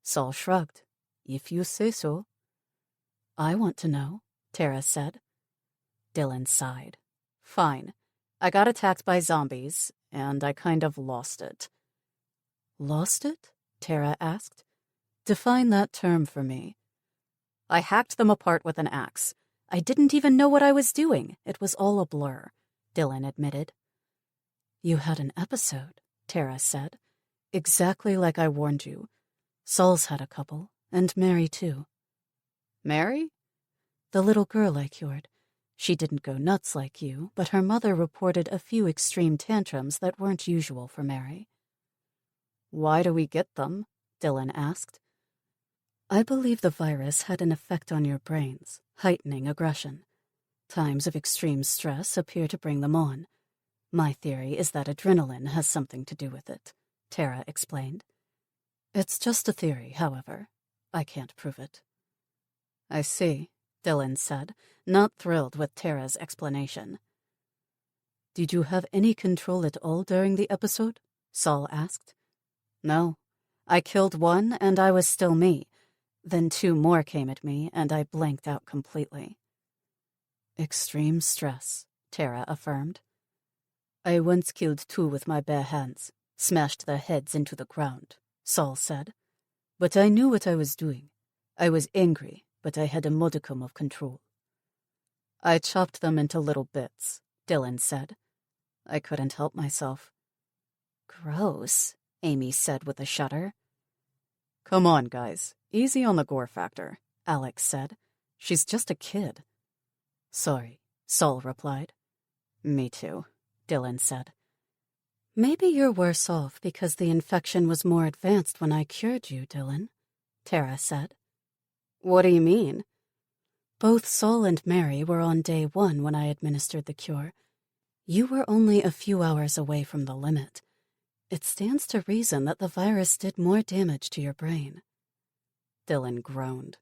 Saul shrugged. If you say so. I want to know, Tara said. Dylan sighed. Fine. I got attacked by zombies, and I kind of lost it. Lost it? Tara asked. Define that term for me. I hacked them apart with an axe. I didn't even know what I was doing. It was all a blur, Dylan admitted. You had an episode, Tara said. Exactly like I warned you. Saul's had a couple, and Mary too. Mary? The little girl I cured. She didn't go nuts like you, but her mother reported a few extreme tantrums that weren't usual for Mary. Why do we get them? Dylan asked. I believe the virus had an effect on your brains, heightening aggression. Times of extreme stress appear to bring them on. My theory is that adrenaline has something to do with it, Tara explained. It's just a theory, however. I can't prove it. I see, Dylan said, not thrilled with Tara's explanation. Did you have any control at all during the episode? Saul asked. No. I killed one, and I was still me. Then 2 more came at me, and I blanked out completely. Extreme stress, Tara affirmed. I once killed 2 with my bare hands, smashed their heads into the ground, Saul said. But I knew what I was doing. I was angry, but I had a modicum of control. I chopped them into little bits, Dylan said. I couldn't help myself. Gross, Amy said with a shudder. Come on, guys. Easy on the gore factor, Alex said. She's just a kid. Sorry, Saul replied. Me too, Dylan said. Maybe you're worse off because the infection was more advanced when I cured you, Dylan, Tara said. What do you mean? Both Saul and Mary were on day 1 when I administered the cure. You were only a few hours away from the limit. It stands to reason that the virus did more damage to your brain. Dylan groaned.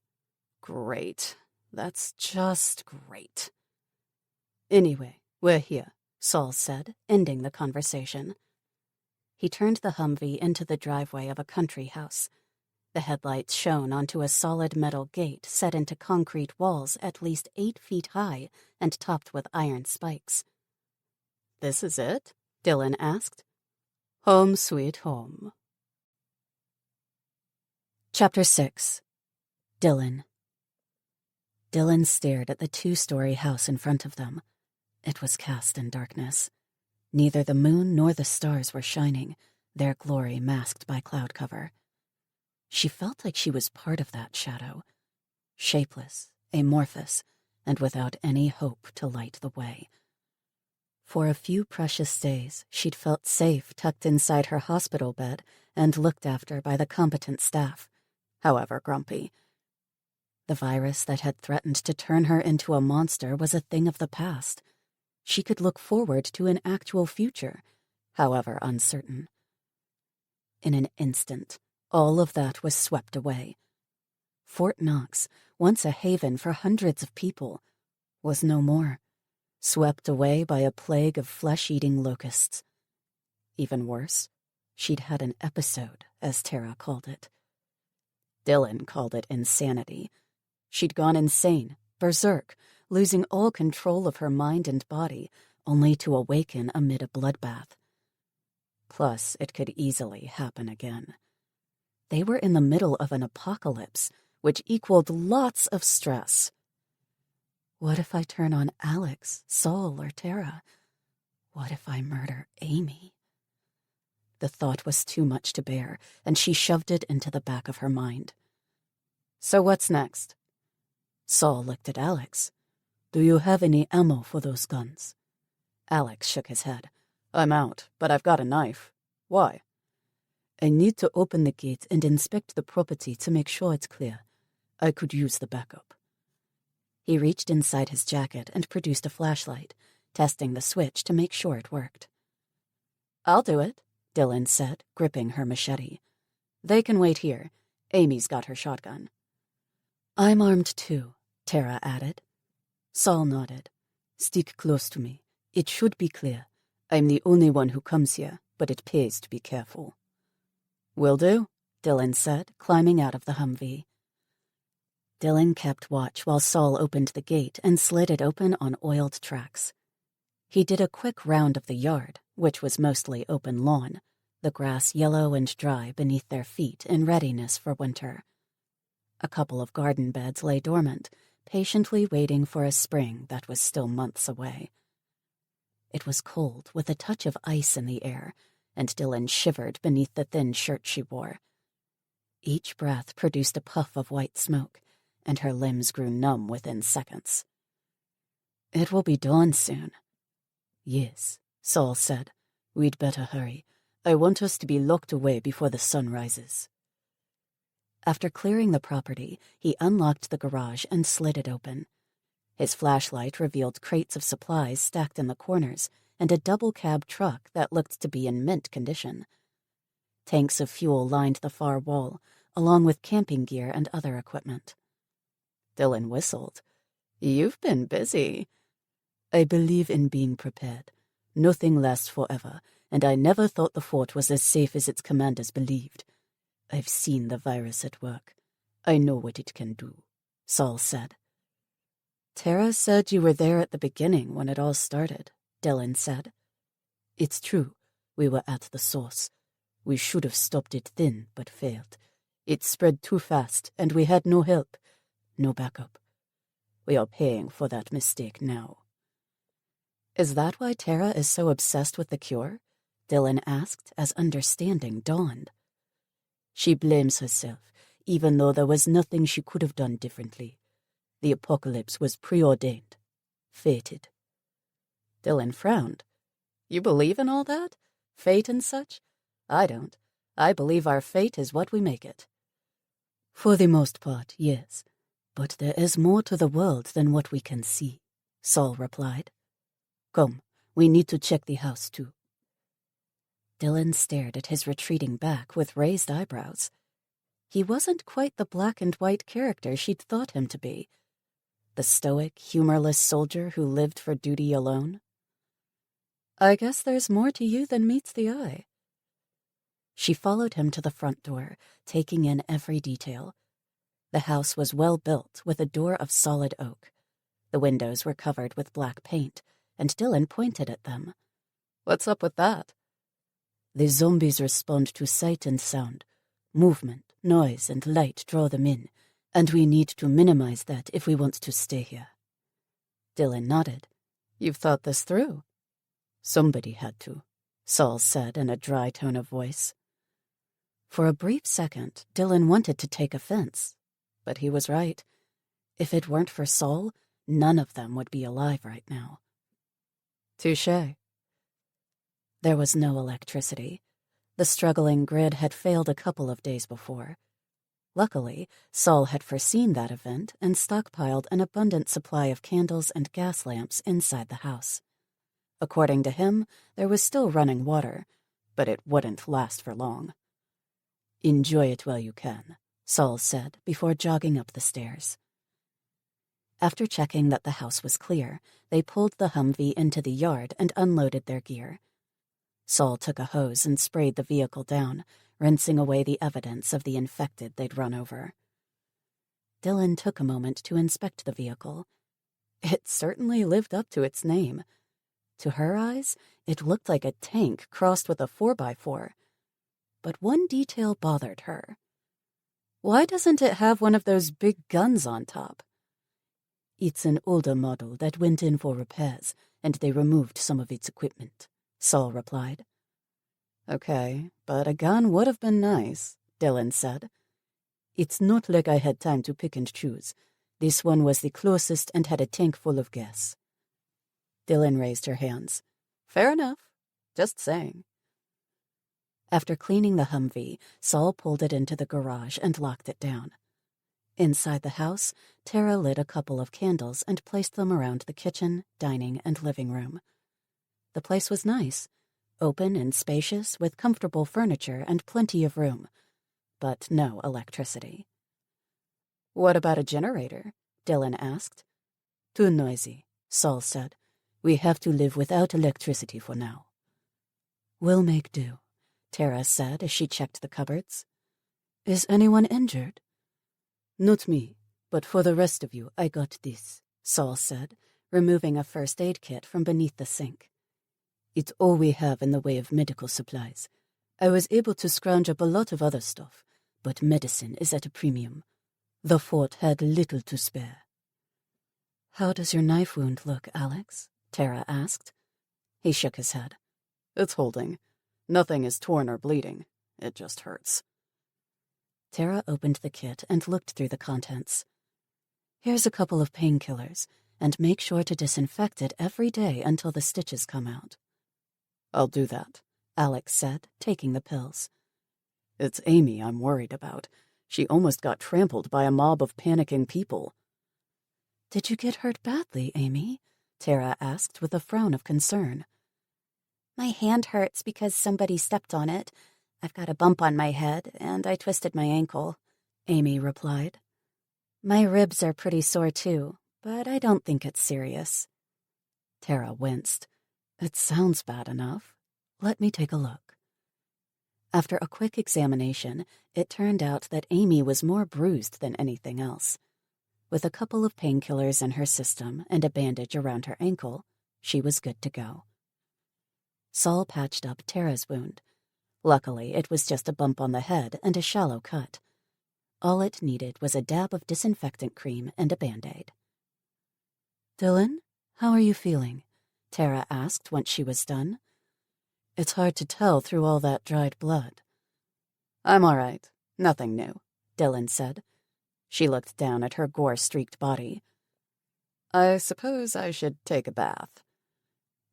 Great. That's just great. Anyway, we're here, Saul said, ending the conversation. He turned the Humvee into the driveway of a country house. The headlights shone onto a solid metal gate set into concrete walls at least 8 feet high and topped with iron spikes. This is it? Dylan asked. Home sweet home. Chapter 6. Dylan. Dylan stared at the 2-story house in front of them. It was cast in darkness. Neither the moon nor the stars were shining, their glory masked by cloud cover. She felt like she was part of that shadow, shapeless, amorphous, and without any hope to light the way. For a few precious days, she'd felt safe tucked inside her hospital bed and looked after by the competent staff, however grumpy. The virus that had threatened to turn her into a monster was a thing of the past. She could look forward to an actual future, however uncertain. In an instant, all of that was swept away. Fort Knox, once a haven for hundreds of people, was no more, swept away by a plague of flesh-eating locusts. Even worse, She'd had an episode, as Tara called it. Dylan called it insanity. She'd gone insane, berserk, losing all control of her mind and body, only to awaken amid a bloodbath. Plus, it could easily happen again. They were in the middle of an apocalypse, which equaled lots of stress. What if I turn on Alex, Saul, or Tara? What if I murder Amy? The thought was too much to bear, and she shoved it into the back of her mind. So what's next? Saul looked at Alex. Do you have any ammo for those guns? Alex shook his head. I'm out, but I've got a knife. Why? I need to open the gate and inspect the property to make sure it's clear. I could use the backup. He reached inside his jacket and produced a flashlight, testing the switch to make sure it worked. I'll do it, Dylan said, gripping her machete. They can wait here. Amy's got her shotgun. I'm armed too, Tara added. Saul nodded. Stick close to me. It should be clear. I'm the only one who comes here, but it pays to be careful. Will do, Dylan said, climbing out of the Humvee. Dylan kept watch while Saul opened the gate and slid it open on oiled tracks. He did a quick round of the yard, which was mostly open lawn, the grass yellow and dry beneath their feet in readiness for winter. A couple of garden beds lay dormant, patiently waiting for a spring that was still months away. It was cold, with a touch of ice in the air, and Dylan shivered beneath the thin shirt she wore. Each breath produced a puff of white smoke, and her limbs grew numb within seconds. It will be dawn soon. Yes, Saul said. We'd better hurry. I want us to be locked away before the sun rises. After clearing the property, he unlocked the garage and slid it open. His flashlight revealed crates of supplies stacked in the corners and a double-cab truck that looked to be in mint condition. Tanks of fuel lined the far wall, along with camping gear and other equipment. Dylan whistled. You've been busy. I believe in being prepared. Nothing lasts forever, and I never thought the fort was as safe as its commanders believed. I've seen the virus at work. I know what it can do, Saul said. Tara said you were there at the beginning when it all started, Dylan said. It's true. We were at the source. We should have stopped it then, but failed. It spread too fast, and we had no help, no backup. We are paying for that mistake now. Is that why Tara is so obsessed with the cure? Dylan asked as understanding dawned. She blames herself, even though there was nothing she could have done differently. The apocalypse was preordained, fated. Dylan frowned. You believe in all that? Fate and such? I don't. I believe our fate is what we make it. For the most part, yes. But there is more to the world than what we can see, Saul replied. Come, we need to check the house, too. Dylan stared at his retreating back with raised eyebrows. He wasn't quite the black and white character she'd thought him to be. The stoic, humorless soldier who lived for duty alone. I guess there's more to you than meets the eye. She followed him to the front door, taking in every detail. The house was well built, with a door of solid oak. The windows were covered with black paint, and Dylan pointed at them. What's up with that? The zombies respond to sight and sound. Movement, noise, and light draw them in, and we need to minimize that if we want to stay here. Dylan nodded. You've thought this through. Somebody had to, Saul said in a dry tone of voice. For a brief second, Dylan wanted to take offense, but he was right. If it weren't for Saul, none of them would be alive right now. Touché. There was no electricity. The struggling grid had failed a couple of days before. Luckily, Saul had foreseen that event and stockpiled an abundant supply of candles and gas lamps inside the house. According to him, there was still running water, but it wouldn't last for long. Enjoy it while you can, Saul said before jogging up the stairs. After checking that the house was clear, they pulled the Humvee into the yard and unloaded their gear. Saul took a hose and sprayed the vehicle down, rinsing away the evidence of the infected they'd run over. Dylan took a moment to inspect the vehicle. It certainly lived up to its name. To her eyes, it looked like a tank crossed with a 4x4. But one detail bothered her. Why doesn't it have one of those big guns on top? It's an older model that went in for repairs, and they removed some of its equipment, Saul replied. Okay, but a gun would have been nice, Dylan said. It's not like I had time to pick and choose. This one was the closest and had a tank full of gas. Dylan raised her hands. Fair enough. Just saying. After cleaning the Humvee, Saul pulled it into the garage and locked it down. Inside the house, Tara lit a couple of candles and placed them around the kitchen, dining, and living room. The place was nice, open and spacious with comfortable furniture and plenty of room, but no electricity. What about a generator? Dylan asked. Too noisy, Saul said. We have to live without electricity for now. We'll make do, Tara said as she checked the cupboards. Is anyone injured? Not me, but for the rest of you, I got this, Saul said, removing a first aid kit from beneath the sink. It's all we have in the way of medical supplies. I was able to scrounge up a lot of other stuff, but medicine is at a premium. The fort had little to spare. How does your knife wound look, Alex? Tara asked. He shook his head. It's holding. Nothing is torn or bleeding. It just hurts. Tara opened the kit and looked through the contents. Here's a couple of painkillers, and make sure to disinfect it every day until the stitches come out. I'll do that, Alex said, taking the pills. It's Amy I'm worried about. She almost got trampled by a mob of panicking people. Did you get hurt badly, Amy? Tara asked with a frown of concern. My hand hurts because somebody stepped on it. I've got a bump on my head, and I twisted my ankle, Amy replied. My ribs are pretty sore too, but I don't think it's serious. Tara winced. It sounds bad enough. Let me take a look. After a quick examination, it turned out that Amy was more bruised than anything else. With a couple of painkillers in her system and a bandage around her ankle, she was good to go. Saul patched up Tara's wound. Luckily, it was just a bump on the head and a shallow cut. All it needed was a dab of disinfectant cream and a Band-Aid. Dylan, how are you feeling? Tara asked once she was done. It's hard to tell through all that dried blood. I'm all right. Nothing new, Dylan said. She looked down at her gore-streaked body. I suppose I should take a bath.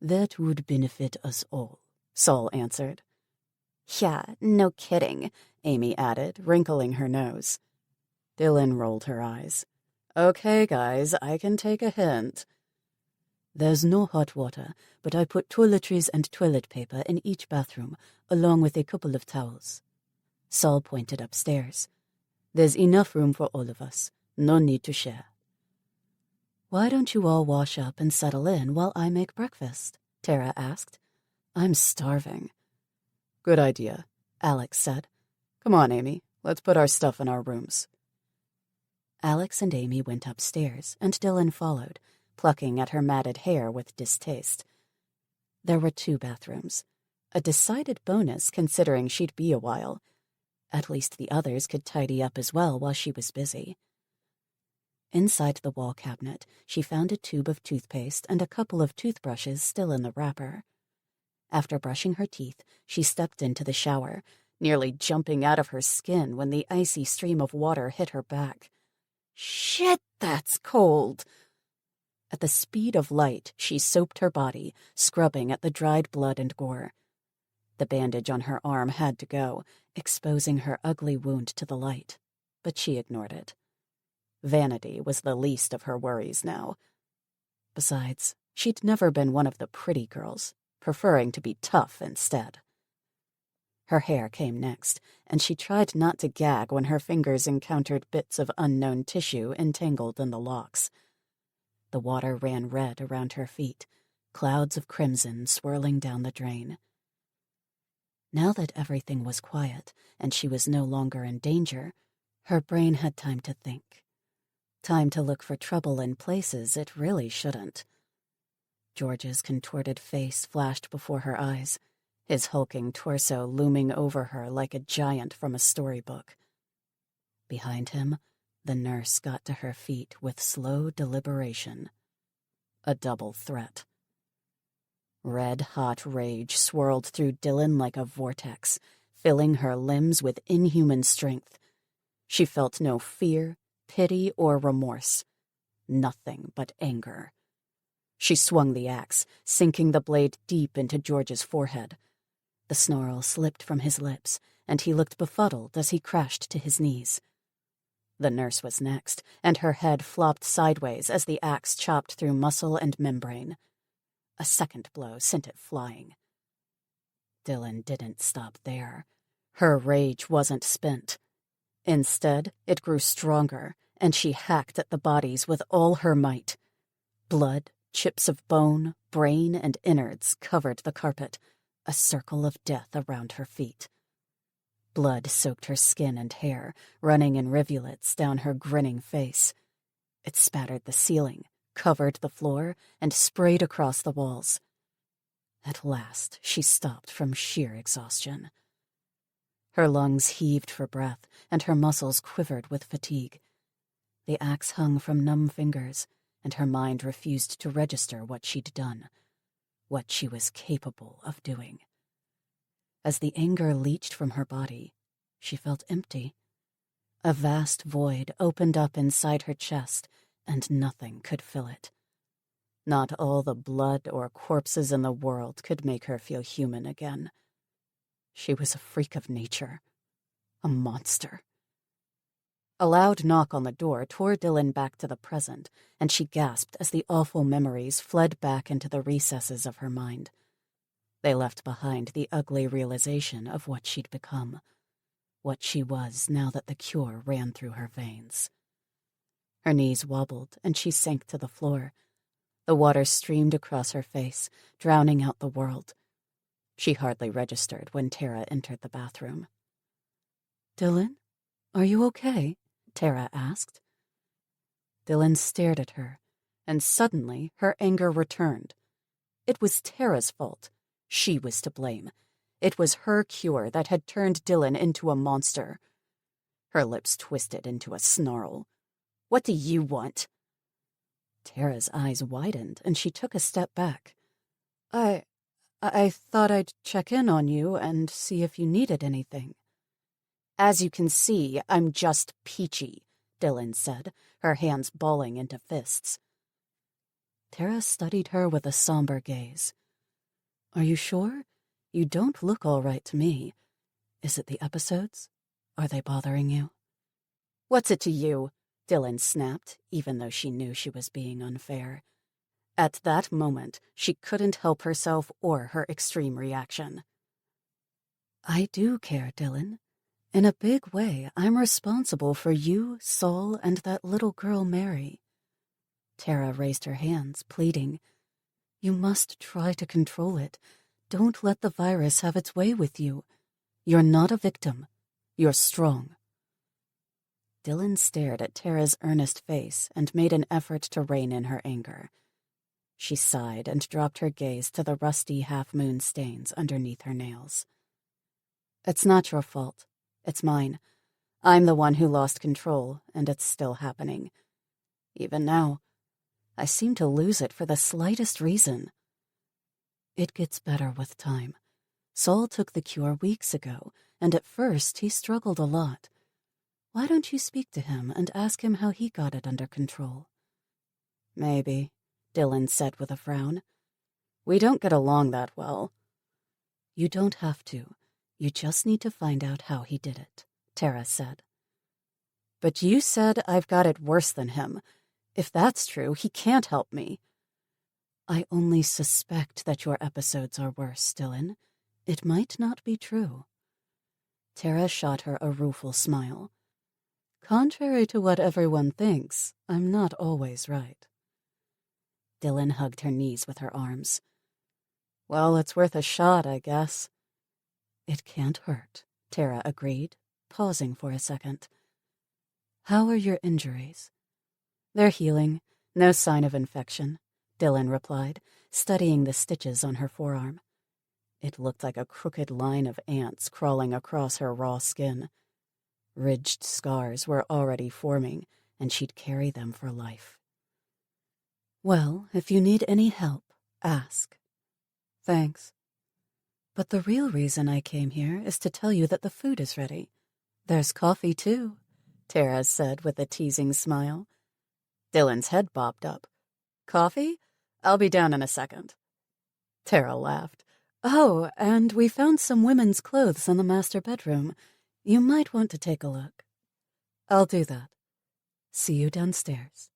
That would benefit us all, Saul answered. Yeah, no kidding, Amy added, wrinkling her nose. Dylan rolled her eyes. Okay, guys, I can take a hint. There's no hot water, but I put toiletries and toilet paper in each bathroom, along with a couple of towels. Saul pointed upstairs. There's enough room for all of us. No need to share. Why don't you all wash up and settle in while I make breakfast? Tara asked. I'm starving. Good idea, Alex said. Come on, Amy. Let's put our stuff in our rooms. Alex and Amy went upstairs, and Dylan followed, plucking at her matted hair with distaste. There were 2 bathrooms. A decided bonus considering she'd be a while. At least the others could tidy up as well while she was busy. Inside the wall cabinet, she found a tube of toothpaste and a couple of toothbrushes still in the wrapper. After brushing her teeth, she stepped into the shower, nearly jumping out of her skin when the icy stream of water hit her back. Shit, that's cold! At the speed of light, she soaped her body, scrubbing at the dried blood and gore. The bandage on her arm had to go, exposing her ugly wound to the light, but she ignored it. Vanity was the least of her worries now. Besides, she'd never been one of the pretty girls, preferring to be tough instead. Her hair came next, and she tried not to gag when her fingers encountered bits of unknown tissue entangled in the locks. The water ran red around her feet, clouds of crimson swirling down the drain. Now that everything was quiet and she was no longer in danger, her brain had time to think. Time to look for trouble in places it really shouldn't. George's contorted face flashed before her eyes, his hulking torso looming over her like a giant from a storybook. Behind him, the nurse got to her feet with slow deliberation. A double threat. Red-hot rage swirled through Dylan like a vortex, filling her limbs with inhuman strength. She felt no fear, pity, or remorse. Nothing but anger. She swung the axe, sinking the blade deep into George's forehead. The snarl slipped from his lips, and he looked befuddled as he crashed to his knees. The nurse was next, and her head flopped sideways as the axe chopped through muscle and membrane. A second blow sent it flying. Dylan didn't stop there. Her rage wasn't spent. Instead, it grew stronger, and she hacked at the bodies with all her might. Blood, chips of bone, brain, and innards covered the carpet, a circle of death around her feet. Blood soaked her skin and hair, running in rivulets down her grinning face. It spattered the ceiling, covered the floor, and sprayed across the walls. At last, she stopped from sheer exhaustion. Her lungs heaved for breath, and her muscles quivered with fatigue. The axe hung from numb fingers, and her mind refused to register what she'd done, what she was capable of doing. As the anger leached from her body, she felt empty. A vast void opened up inside her chest, and nothing could fill it. Not all the blood or corpses in the world could make her feel human again. She was a freak of nature, a monster. A loud knock on the door tore Dylan back to the present, and she gasped as the awful memories fled back into the recesses of her mind. They left behind the ugly realization of what she'd become, what she was now that the cure ran through her veins. Her knees wobbled, and she sank to the floor. The water streamed across her face, drowning out the world. She hardly registered when Tara entered the bathroom. "Dylan, are you okay?" Tara asked. Dylan stared at her, and suddenly her anger returned. It was Tara's fault. She was to blame. It was her cure that had turned Dylan into a monster. Her lips twisted into a snarl. "What do you want?" Tara's eyes widened, and she took a step back. I thought I'd check in on you and see if you needed anything." "As you can see, I'm just peachy," Dylan said, her hands balling into fists. Tara studied her with a somber gaze. "Are you sure? You don't look all right to me. Is it the episodes? Are they bothering you?" "What's it to you?" Dylan snapped, even though she knew she was being unfair. At that moment, she couldn't help herself or her extreme reaction. "I do care, Dylan. In a big way, I'm responsible for you, Saul, and that little girl, Mary." Tara raised her hands, pleading. "You must try to control it. Don't let the virus have its way with you. You're not a victim. You're strong." Dylan stared at Tara's earnest face and made an effort to rein in her anger. She sighed and dropped her gaze to the rusty half-moon stains underneath her nails. "It's not your fault. It's mine. I'm the one who lost control, and it's still happening. Even now, I seem to lose it for the slightest reason." "It gets better with time. Saul took the cure weeks ago, and at first he struggled a lot. Why don't you speak to him and ask him how he got it under control?" "Maybe," Dylan said with a frown. "We don't get along that well." "You don't have to. You just need to find out how he did it," Tara said. "But you said I've got it worse than him. If that's true, he can't help me." "I only suspect that your episodes are worse, Dylan. It might not be true." Tara shot her a rueful smile. "Contrary to what everyone thinks, I'm not always right." Dylan hugged her knees with her arms. "Well, it's worth a shot, I guess." It can't hurt, Tara agreed, pausing for a second. How are your injuries? They're healing. No sign of infection, Dylan replied, studying the stitches on her forearm. It looked like a crooked line of ants crawling across her raw skin. Ridged scars were already forming, and she'd carry them for life. Well, if you need any help, ask. Thanks. But the real reason I came here is to tell you that the food is ready. There's coffee, too, Tara said with a teasing smile. Dylan's head bobbed up. Coffee? I'll be down in a second. Tara laughed. Oh, and we found some women's clothes in the master bedroom. You might want to take a look. I'll do that. See you downstairs.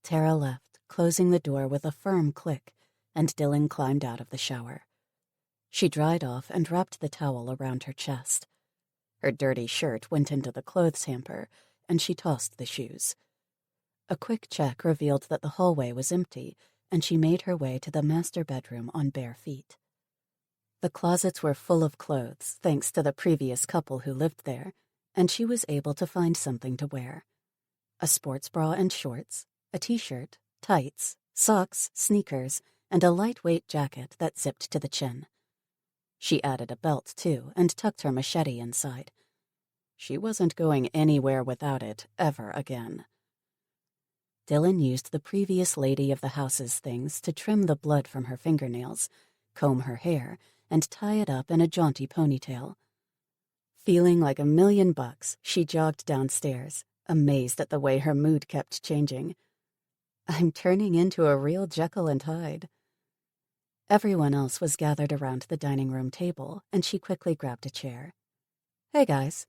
Tara left, closing the door with a firm click, and Dylan climbed out of the shower. She dried off and wrapped the towel around her chest. Her dirty shirt went into the clothes hamper, and she tossed the shoes. A quick check revealed that the hallway was empty, and she made her way to the master bedroom on bare feet. The closets were full of clothes, thanks to the previous couple who lived there, and she was able to find something to wear. A sports bra and shorts, a t-shirt, tights, socks, sneakers, and a lightweight jacket that zipped to the chin. She added a belt, too, and tucked her machete inside. She wasn't going anywhere without it ever again. Dylan used the previous lady of the house's things to trim the blood from her fingernails, comb her hair, and tie it up in a jaunty ponytail. Feeling like $1,000,000, she jogged downstairs, amazed at the way her mood kept changing. I'm turning into a real Jekyll and Hyde. Everyone else was gathered around the dining room table, and she quickly grabbed a chair. Hey, guys.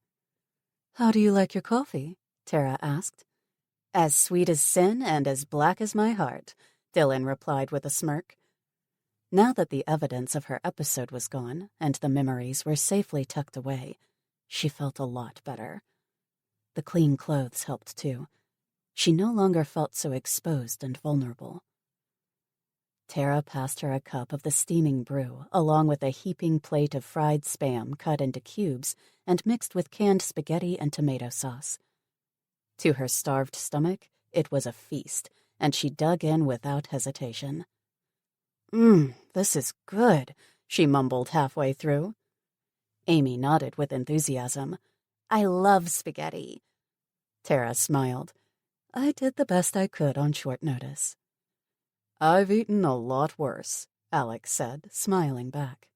How do you like your coffee? Tara asked. As sweet as sin and as black as my heart, Dylan replied with a smirk. Now that the evidence of her episode was gone and the memories were safely tucked away, she felt a lot better. The clean clothes helped too. She no longer felt so exposed and vulnerable. Tara passed her a cup of the steaming brew, along with a heaping plate of fried Spam cut into cubes and mixed with canned spaghetti and tomato sauce. To her starved stomach, it was a feast, and she dug in without hesitation. This is good, she mumbled halfway through. Amy nodded with enthusiasm. I love spaghetti. Tara smiled. I did the best I could on short notice. I've eaten a lot worse, Alex said, smiling back.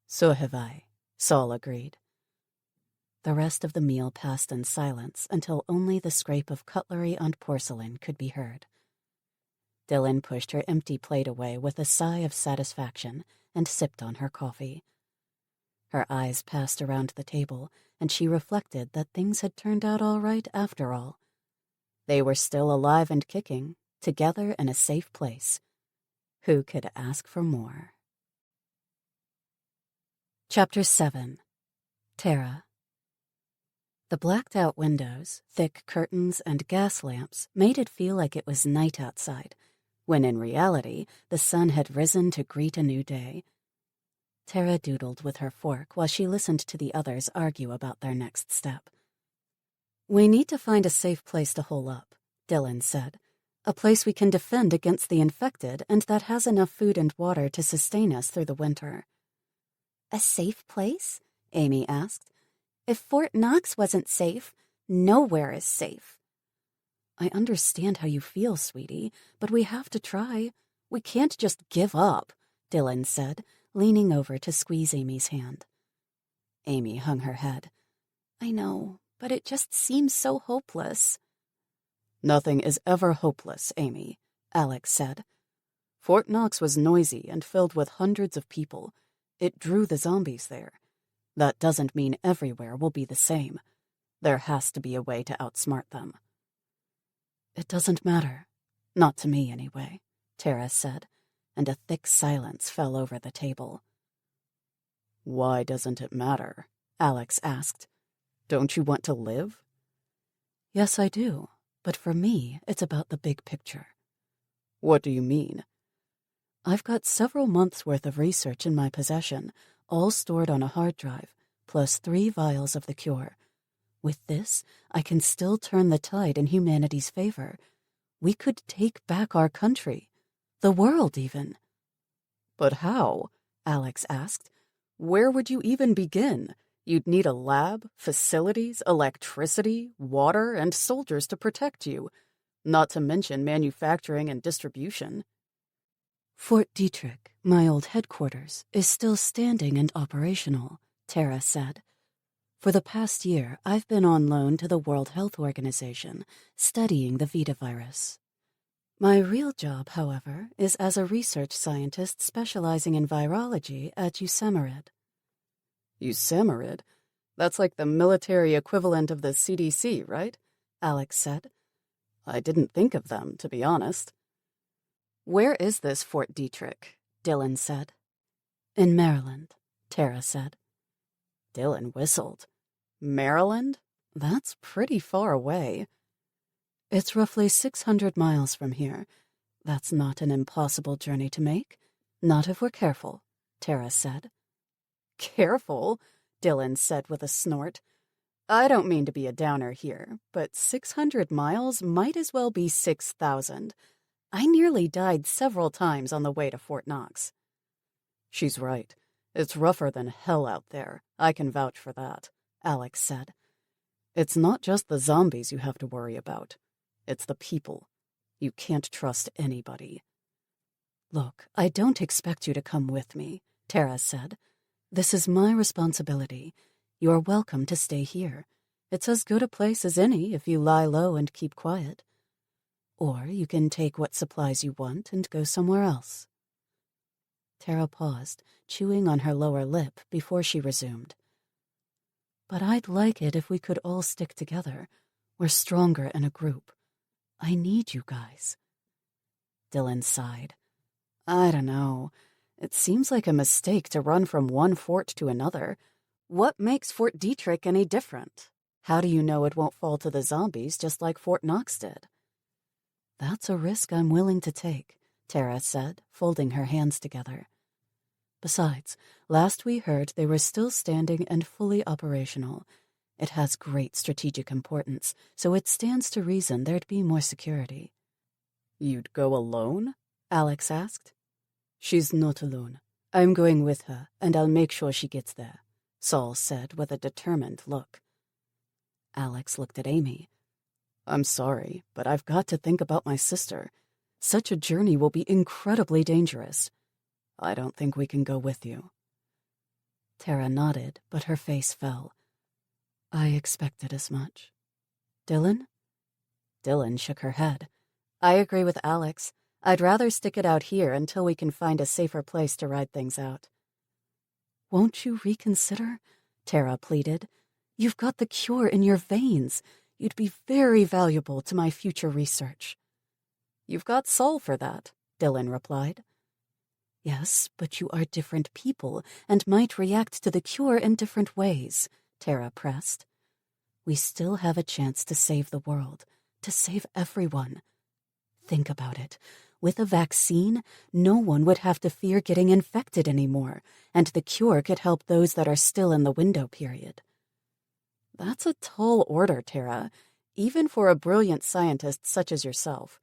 So have I, Saul agreed. The rest of the meal passed in silence until only the scrape of cutlery on porcelain could be heard. Dylan pushed her empty plate away with a sigh of satisfaction and sipped on her coffee. Her eyes passed around the table, and she reflected that things had turned out all right after all. They were still alive and kicking, together in a safe place. Who could ask for more? Chapter 7. Tara. The blacked-out windows, thick curtains, and gas lamps made it feel like it was night outside, when in reality the sun had risen to greet a new day. Tara doodled with her fork while she listened to the others argue about their next step. We need to find a safe place to hole up, Dylan said. A place we can defend against the infected and that has enough food and water to sustain us through the winter. A safe place? Amy asked. If Fort Knox wasn't safe, nowhere is safe. I understand how you feel, sweetie, but we have to try. We can't just give up, Dylan said, leaning over to squeeze Amy's hand. Amy hung her head. I know, but it just seems so hopeless. Nothing is ever hopeless, Amy, Alex said. Fort Knox was noisy and filled with hundreds of people. It drew the zombies there. That doesn't mean everywhere will be the same. There has to be a way to outsmart them. It doesn't matter. Not to me, anyway, Tara said, and a thick silence fell over the table. Why doesn't it matter? Alex asked. Don't you want to live? Yes, I do, but for me, it's about the big picture. What do you mean? I've got several months' worth of research in my possession, all stored on a hard drive, plus 3 vials of the cure. With this, I can still turn the tide in humanity's favor. We could take back our country, the world even. But how? Alex asked. Where would you even begin? You'd need a lab, facilities, electricity, water, and soldiers to protect you, not to mention manufacturing and distribution. Fort Detrick, my old headquarters, is still standing and operational, Tara said. For the past year, I've been on loan to the World Health Organization, studying the Vita virus. My real job, however, is as a research scientist specializing in virology at USAMRIID. USAMRIID? That's like the military equivalent of the CDC, right? Alex said. I didn't think of them, to be honest. Where is this Fort Detrick? Dylan said. In Maryland, Tara said. Dylan whistled. Maryland? That's pretty far away. It's roughly 600 miles from here. That's not an impossible journey to make. Not if we're careful, Tara said. Careful? Dylan said with a snort. I don't mean to be a downer here, but 600 miles might as well be 6,000. I nearly died several times on the way to Fort Knox. She's right. It's rougher than hell out there. I can vouch for that, Alex said. It's not just the zombies you have to worry about. It's the people. You can't trust anybody. Look, I don't expect you to come with me, Tara said. This is my responsibility. You're welcome to stay here. It's as good a place as any if you lie low and keep quiet. Or you can take what supplies you want and go somewhere else. Tara paused, chewing on her lower lip before she resumed. But I'd like it if we could all stick together. We're stronger in a group. I need you guys. Dylan sighed. I don't know. It seems like a mistake to run from one fort to another. What makes Fort Detrick any different? How do you know it won't fall to the zombies just like Fort Knox did? That's a risk I'm willing to take, Tara said, folding her hands together. Besides, last we heard they were still standing and fully operational. It has great strategic importance, so it stands to reason there'd be more security. You'd go alone? Alex asked. She's not alone. I'm going with her, and I'll make sure she gets there, Saul said with a determined look. Alex looked at Amy. I'm sorry, but I've got to think about my sister. Such a journey will be incredibly dangerous. I don't think we can go with you. Tara nodded, but her face fell. I expected as much. Dylan? Dylan shook her head. I agree with Alex. I'd rather stick it out here until we can find a safer place to ride things out. Won't you reconsider? Tara pleaded. You've got the cure in your veins. You'd be very valuable to my future research. You've got Saul for that, Dylan replied. Yes, but you are different people and might react to the cure in different ways, Tara pressed. We still have a chance to save the world, to save everyone. Think about it. With a vaccine, no one would have to fear getting infected anymore, and the cure could help those that are still in the window period. That's a tall order, Tara, even for a brilliant scientist such as yourself.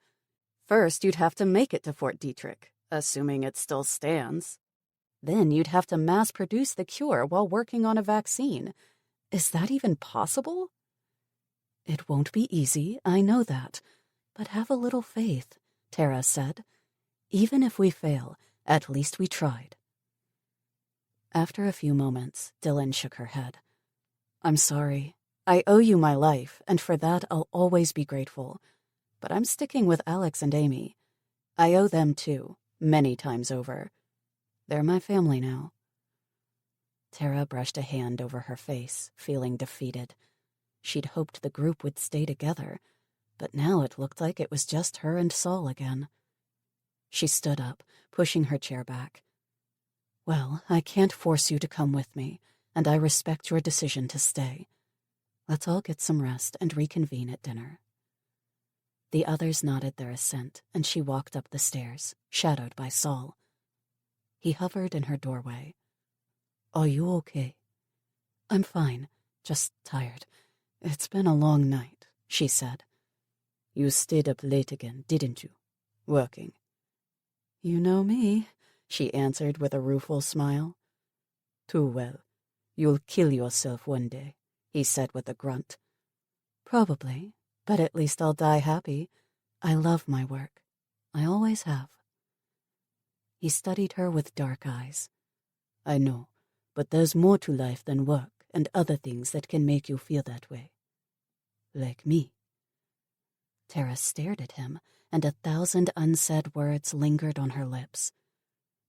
First, you'd have to make it to Fort Detrick, assuming it still stands. Then you'd have to mass-produce the cure while working on a vaccine. Is that even possible? It won't be easy, I know that. But have a little faith, Tara said. Even if we fail, at least we tried. After a few moments, Dylan shook her head. I'm sorry. I owe you my life, and for that I'll always be grateful. But I'm sticking with Alex and Amy. I owe them too, many times over. They're my family now. Tara brushed a hand over her face, feeling defeated. She'd hoped the group would stay together, but now it looked like it was just her and Saul again. She stood up, pushing her chair back. Well, I can't force you to come with me, and I respect your decision to stay. Let's all get some rest and reconvene at dinner. The others nodded their assent, and she walked up the stairs, shadowed by Saul. He hovered in her doorway. Are you okay? I'm fine, just tired. It's been a long night, she said. You stayed up late again, didn't you? Working. You know me, she answered with a rueful smile. Too well. You'll kill yourself one day, he said with a grunt. Probably, but at least I'll die happy. I love my work. I always have. He studied her with dark eyes. I know, but there's more to life than work and other things that can make you feel that way. Like me. Tara stared at him, and 1,000 unsaid words lingered on her lips.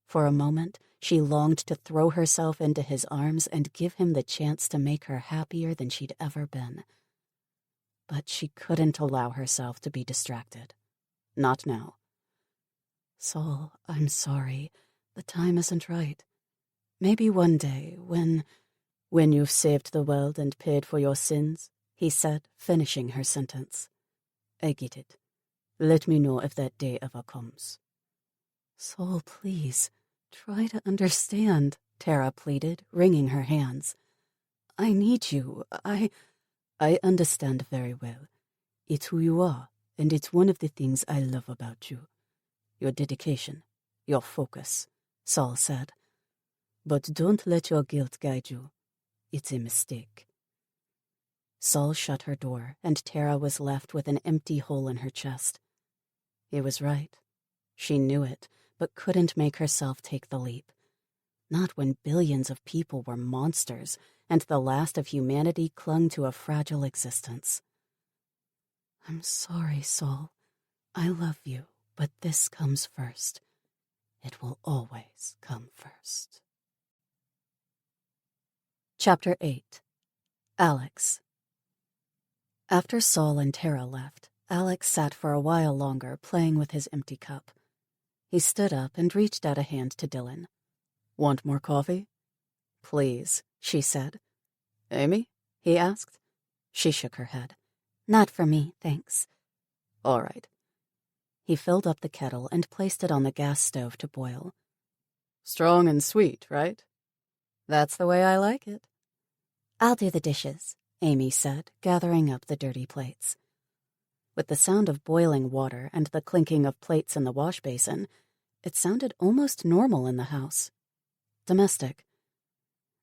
For a moment, she longed to throw herself into his arms and give him the chance to make her happier than she'd ever been. But she couldn't allow herself to be distracted. Not now. Saul, I'm sorry. The time isn't right. Maybe one day, when you've saved the world and paid for your sins, he said, finishing her sentence. I get it. Let me know if that day ever comes. Saul, please, try to understand, Tara pleaded, wringing her hands. I need you. I understand very well. It's who you are, and it's one of the things I love about you. Your dedication, your focus, Saul said. But don't let your guilt guide you. It's a mistake. Saul shut her door, and Tara was left with an empty hole in her chest. He was right. She knew it, but couldn't make herself take the leap. Not when billions of people were monsters, and the last of humanity clung to a fragile existence. I'm sorry, Saul. I love you, but this comes first. It will always come first. Chapter 8. Alex. After Saul and Tara left, Alex sat for a while longer playing with his empty cup. He stood up and reached out a hand to Dylan. Want more coffee? Please, she said. Amy? He asked. She shook her head. Not for me, thanks. All right. He filled up the kettle and placed it on the gas stove to boil. Strong and sweet, right? That's the way I like it. I'll do the dishes, Amy said, gathering up the dirty plates. With the sound of boiling water and the clinking of plates in the wash basin, it sounded almost normal in the house. Domestic.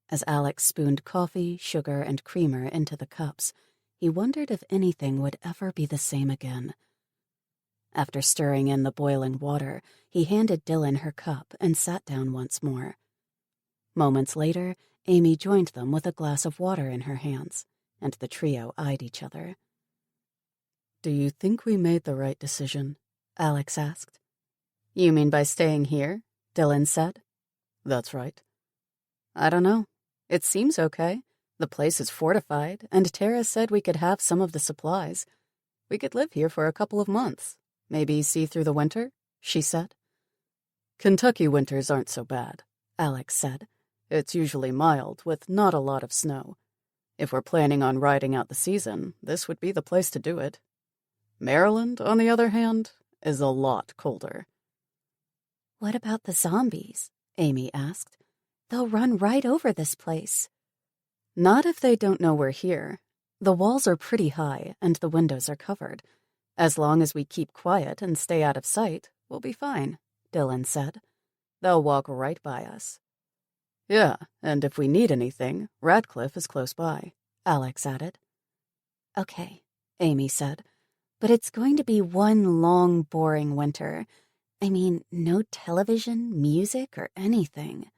As Alex spooned coffee, sugar, and creamer into the cups, he wondered if anything would ever be the same again. After stirring in the boiling water, he handed Dylan her cup and sat down once more. Moments later, Amy joined them with a glass of water in her hands, and the trio eyed each other. Do you think we made the right decision? Alex asked. You mean by staying here? Dylan said. That's right. I don't know. It seems okay. The place is fortified, and Tara said we could have some of the supplies. We could live here for a couple of months. Maybe see through the winter, she said. Kentucky winters aren't so bad, Alex said. It's usually mild, with not a lot of snow. If we're planning on riding out the season, this would be the place to do it. Maryland, on the other hand, is a lot colder. What about the zombies? Amy asked. They'll run right over this place. Not if they don't know we're here. The walls are pretty high, and the windows are covered. As long as we keep quiet and stay out of sight, we'll be fine, Dylan said. They'll walk right by us. Yeah, and if we need anything, Radcliffe is close by, Alex added. Okay, Amy said. But it's going to be one long, boring winter. I mean, no television, music, or anything.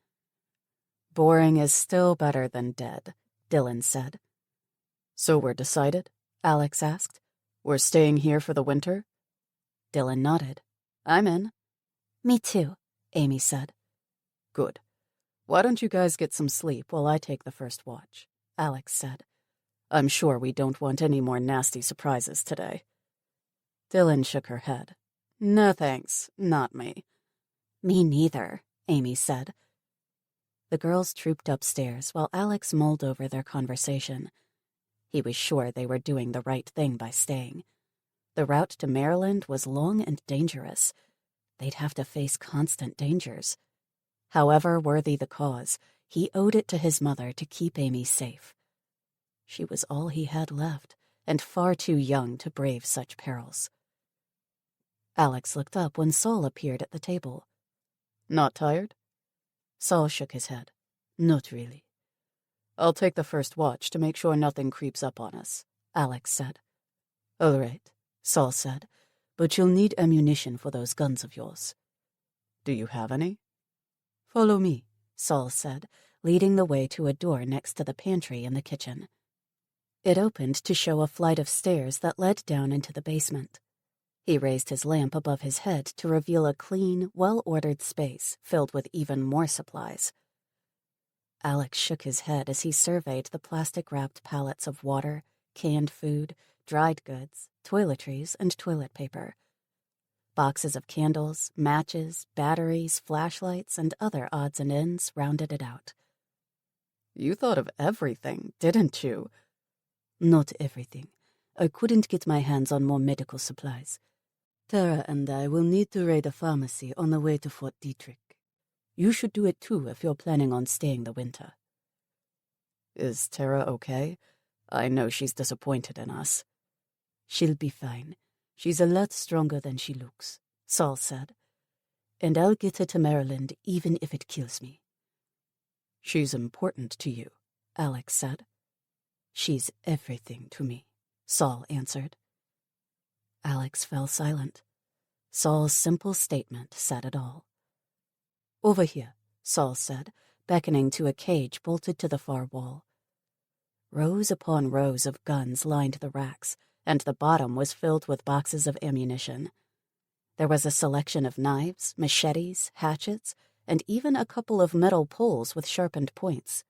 Boring is still better than dead, Dylan said. So we're decided? Alex asked. We're staying here for the winter? Dylan nodded. I'm in. Me too, Amy said. Good. Why don't you guys get some sleep while I take the first watch? Alex said. I'm sure we don't want any more nasty surprises today. Dylan shook her head. No thanks, not me. Me neither, Amy said. The girls trooped upstairs while Alex mulled over their conversation. He was sure they were doing the right thing by staying. The route to Maryland was long and dangerous. They'd have to face constant dangers. However worthy the cause, He owed it to his mother to keep Amy safe. She was all he had left, and far too young to brave such perils. Alex looked up when Saul appeared at the table. "Not tired?" Saul shook his head. "Not really." "I'll take the first watch to make sure nothing creeps up on us," Alex said. "All right," Saul said, "but you'll need ammunition for those guns of yours." "Do you have any?" "Follow me," Saul said, leading the way to a door next to the pantry in the kitchen. It opened to show a flight of stairs that led down into the basement. He raised his lamp above his head to reveal a clean, well-ordered space filled with even more supplies. Alex shook his head as he surveyed the plastic-wrapped pallets of water, canned food, dried goods, toiletries, and toilet paper. Boxes of candles, matches, batteries, flashlights, and other odds and ends rounded it out. "You thought of everything, didn't you?" "Not everything. I couldn't get my hands on more medical supplies. Tara and I will need to raid a pharmacy on the way to Fort Detrick. You should do it too if you're planning on staying the winter." "Is Tara okay? I know she's disappointed in us." "She'll be fine. She's a lot stronger than she looks," Saul said. "And I'll get her to Maryland even if it kills me." "She's important to you," Alex said. "She's everything to me," Saul answered. Alex fell silent. Saul's simple statement said it all. "Over here," Saul said, beckoning to a cage bolted to the far wall. Rows upon rows of guns lined the racks, and the bottom was filled with boxes of ammunition. There was a selection of knives, machetes, hatchets, and even a couple of metal poles with sharpened points.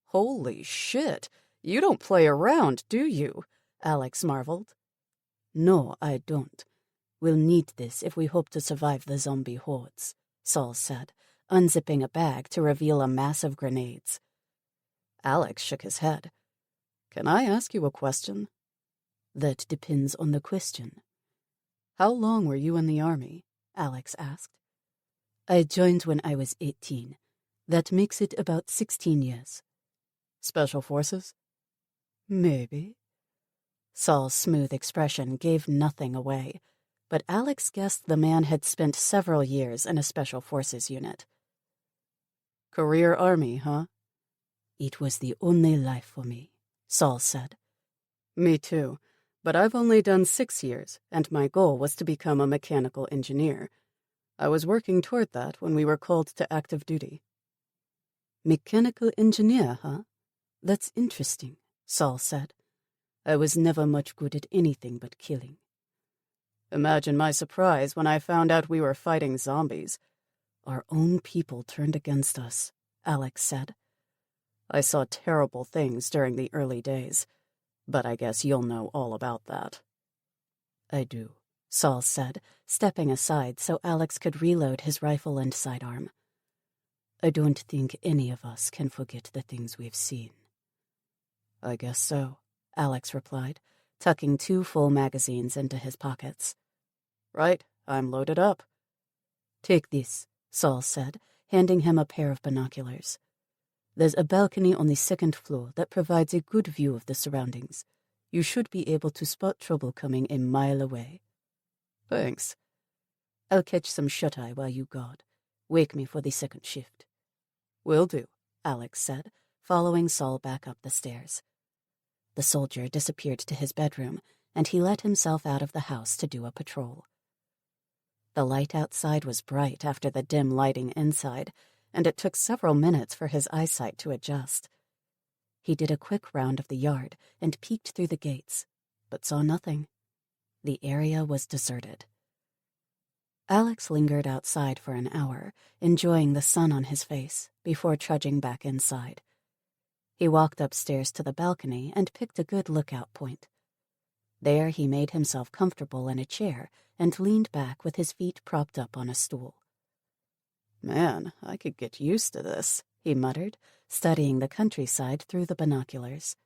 "Holy shit! You don't play around, do you?" Alex marveled. "No, I don't. We'll need this if we hope to survive the zombie hordes," Saul said, unzipping a bag to reveal a mass of grenades. Alex shook his head. "Can I ask you a question?" "That depends on the question." "How long were you in the army?" Alex asked. "I joined when I was 18. That makes it about 16 years. "Special Forces?" "Maybe." Saul's smooth expression gave nothing away, but Alex guessed the man had spent several years in a Special Forces unit. "Career Army, huh?" "It was the only life for me," Saul said. "Me too, but I've only done 6 years, and my goal was to become a mechanical engineer. I was working toward that when we were called to active duty." "Mechanical engineer, huh? That's interesting," Saul said. "I was never much good at anything but killing." "Imagine my surprise when I found out we were fighting zombies." "Our own people turned against us," Alex said. "I saw terrible things during the early days, but I guess you'll know all about that." "I do," Saul said, stepping aside so Alex could reload his rifle and sidearm. "I don't think any of us can forget the things we've seen." "I guess so," Alex replied, tucking 2 full magazines into his pockets. "Right, I'm loaded up." "Take this," Saul said, handing him a pair of binoculars. "There's a balcony on the 2nd floor that provides a good view of the surroundings. You should be able to spot trouble coming a mile away." "Thanks." "I'll catch some shut-eye while you guard. Wake me for the 2nd shift." "Will do," Alex said, following Saul back up the stairs. The soldier disappeared to his bedroom, and he let himself out of the house to do a patrol. The light outside was bright after the dim lighting inside, and it took several minutes for his eyesight to adjust. He did a quick round of the yard and peeked through the gates, but saw nothing. The area was deserted. Alex lingered outside for an hour, enjoying the sun on his face, before trudging back inside. He walked upstairs to the balcony and picked a good lookout point. There he made himself comfortable in a chair and leaned back with his feet propped up on a stool. "Man, I could get used to this," he muttered, studying the countryside through the binoculars.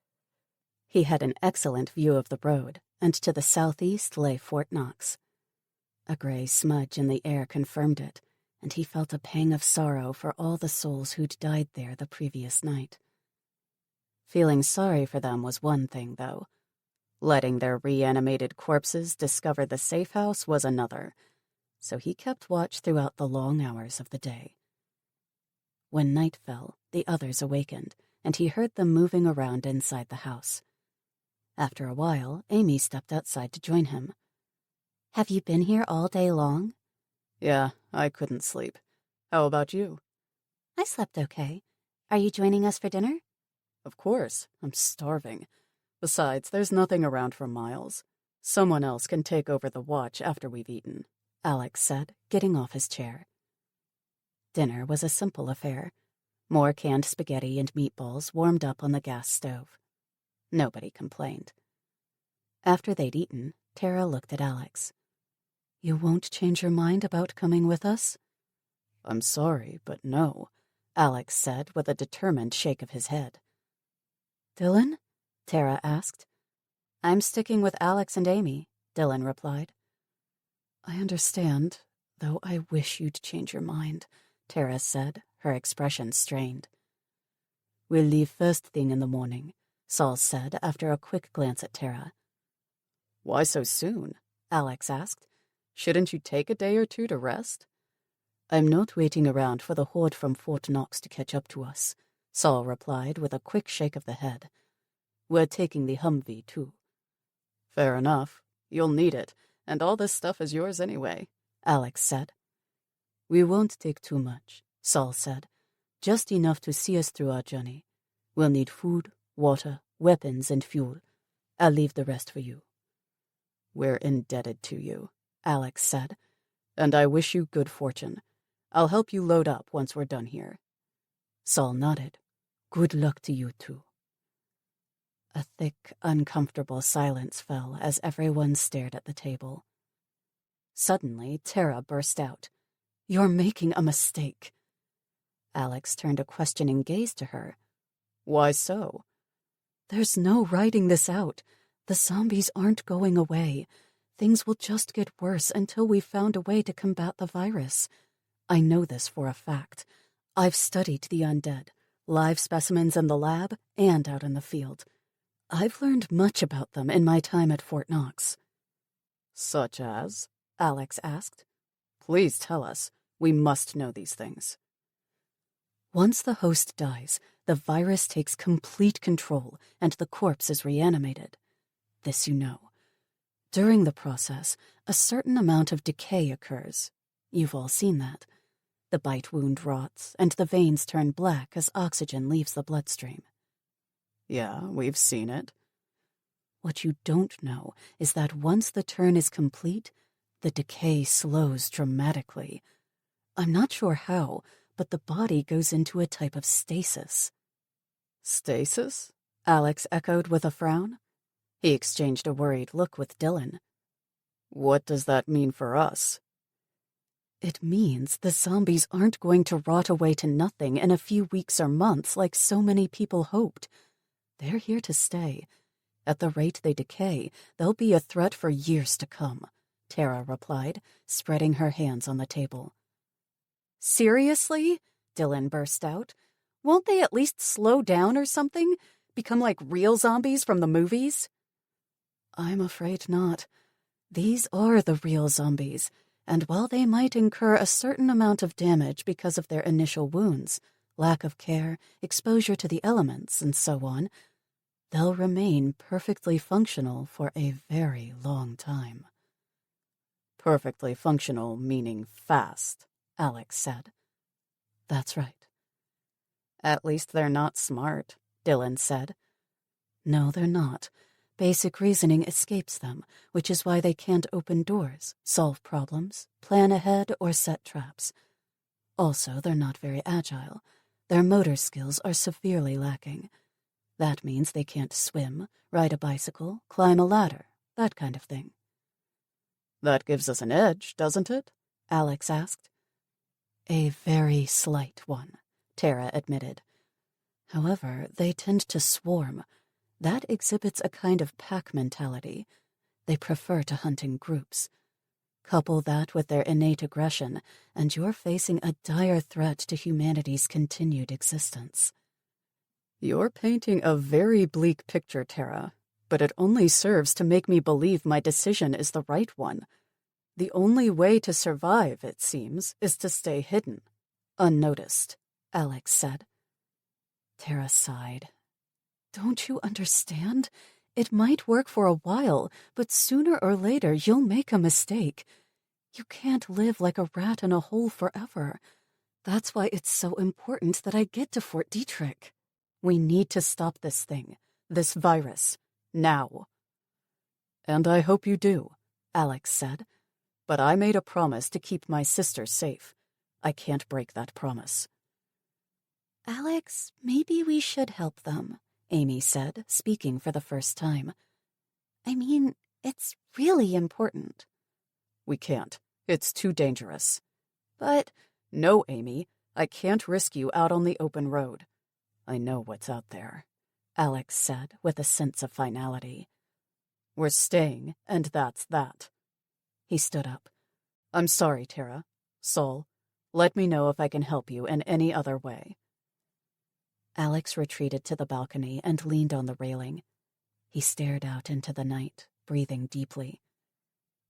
He had an excellent view of the road, and to the southeast lay Fort Knox. A gray smudge in the air confirmed it, and he felt a pang of sorrow for all the souls who'd died there the previous night. Feeling sorry for them was one thing, though. Letting their reanimated corpses discover the safe house was another, so he kept watch throughout the long hours of the day. When night fell, the others awakened, and he heard them moving around inside the house. After a while, Amy stepped outside to join him. "Have you been here all day long?" "Yeah, I couldn't sleep. How about you?" "I slept okay. Are you joining us for dinner?" "Of course. I'm starving. Besides, there's nothing around for miles. Someone else can take over the watch after we've eaten," Alex said, getting off his chair. Dinner was a simple affair. More canned spaghetti and meatballs warmed up on the gas stove. Nobody complained. After they'd eaten, Tara looked at Alex. "You won't change your mind about coming with us?" "I'm sorry, but no," Alex said with a determined shake of his head. "Dylan?" Tara asked. "I'm sticking with Alex and Amy," Dylan replied. "I understand, though I wish you'd change your mind," Tara said, her expression strained. "We'll leave first thing in the morning," Saul said after a quick glance at Tara. "Why so soon?" Alex asked. "Shouldn't you take a day or two to rest?" "I'm not waiting around for the horde from Fort Knox to catch up to us," Saul replied with a quick shake of the head. "We're taking the Humvee, too." "Fair enough. You'll need it, and all this stuff is yours anyway," Alex said. "We won't take too much," Saul said. "Just enough to see us through our journey. We'll need food, water, weapons, and fuel. I'll leave the rest for you." "We're indebted to you," Alex said, "and I wish you good fortune. I'll help you load up once we're done here." Saul nodded. "Good luck to you, too." A thick, uncomfortable silence fell as everyone stared at the table. Suddenly, Tara burst out. "You're making a mistake." Alex turned a questioning gaze to her. "Why so?" "There's no riding this out. The zombies aren't going away. Things will just get worse until we've found a way to combat the virus. I know this for a fact. I've studied the undead, live specimens in the lab and out in the field. I've learned much about them in my time at Fort Knox." "Such as?" Alex asked. "Please tell us. We must know these things." "Once the host dies, the virus takes complete control and the corpse is reanimated. This you know. During the process, a certain amount of decay occurs. You've all seen that. The bite wound rots, and the veins turn black as oxygen leaves the bloodstream." "Yeah, we've seen it." "What you don't know is that once the turn is complete, the decay slows dramatically. I'm not sure how, but the body goes into a type of stasis." "Stasis?" Alex echoed with a frown. He exchanged a worried look with Dylan. "What does that mean for us?" "It means the zombies aren't going to rot away to nothing in a few weeks or months like so many people hoped. They're here to stay. At the rate they decay, they'll be a threat for years to come," Tara replied, spreading her hands on the table. "Seriously?" Dylan burst out. "Won't they at least slow down or something? Become like real zombies from the movies?" "I'm afraid not. These are the real zombies, and while they might incur a certain amount of damage because of their initial wounds, lack of care, exposure to the elements, and so on, they'll remain perfectly functional for a very long time." "Perfectly functional meaning fast," Alex said. "That's right." "At least they're not smart," Dylan said. "No, they're not. Basic reasoning escapes them, which is why they can't open doors, solve problems, plan ahead, or set traps. Also, they're not very agile. Their motor skills are severely lacking. That means they can't swim, ride a bicycle, climb a ladder, that kind of thing." "That gives us an edge, doesn't it?" Alex asked. "A very slight one," Tara admitted. "However, they tend to swarm. That exhibits a kind of pack mentality. They prefer to hunt in groups. Couple that with their innate aggression, and you're facing a dire threat to humanity's continued existence. You're painting a very bleak picture, Tara, but it only serves to make me believe my decision is the right one. The only way to survive, it seems, is to stay hidden, unnoticed, Alex said. Tara sighed. Don't you understand? It might work for a while, but sooner or later you'll make a mistake. You can't live like a rat in a hole forever. That's why it's so important that I get to Fort Detrick. We need to stop this thing, this virus, now. And I hope you do, Alex said. But I made a promise to keep my sister safe. I can't break that promise. Alex, maybe we should help them, Amy said, speaking for the first time. I mean, it's really important. We can't. It's too dangerous. But... No, Amy. I can't risk you out on the open road. I know what's out there, Alex said with a sense of finality. We're staying, and that's that. He stood up. I'm sorry, Tara. Saul, let me know if I can help you in any other way. Alex retreated to the balcony and leaned on the railing. He stared out into the night, breathing deeply.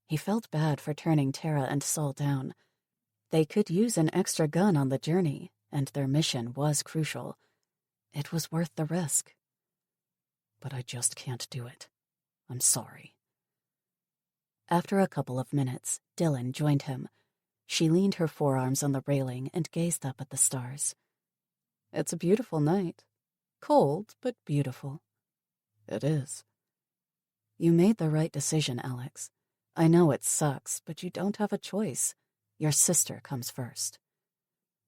He felt bad for turning Tara and Saul down. They could use an extra gun on the journey, and their mission was crucial. It was worth the risk. But I just can't do it. I'm sorry. After a couple of minutes, Dylan joined him. She leaned her forearms on the railing and gazed up at the stars. It's a beautiful night. Cold, but beautiful. It is. You made the right decision, Alex. I know it sucks, but you don't have a choice. Your sister comes first.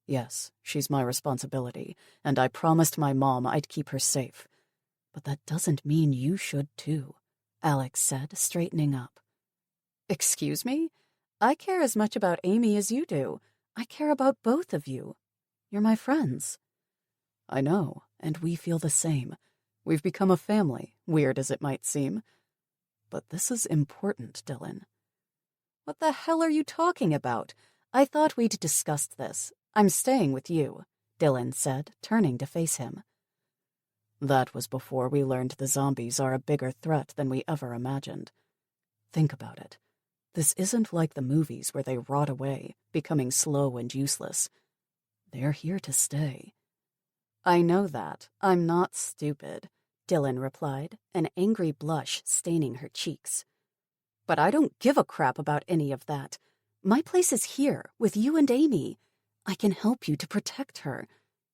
Yes, she's my responsibility, and I promised my mom I'd keep her safe. But that doesn't mean you should too, Alex said, straightening up. Excuse me? I care as much about Amy as you do. I care about both of you. You're my friends. I know, and we feel the same. We've become a family, weird as it might seem. But this is important, Dylan. What the hell are you talking about? I thought we'd discussed this. I'm staying with you, Dylan said, turning to face him. That was before we learned the zombies are a bigger threat than we ever imagined. Think about it. This isn't like the movies where they rot away, becoming slow and useless. They're here to stay. I know that. I'm not stupid, Dylan replied, an angry blush staining her cheeks. But I don't give a crap about any of that. My place is here, with you and Amy. I can help you to protect her.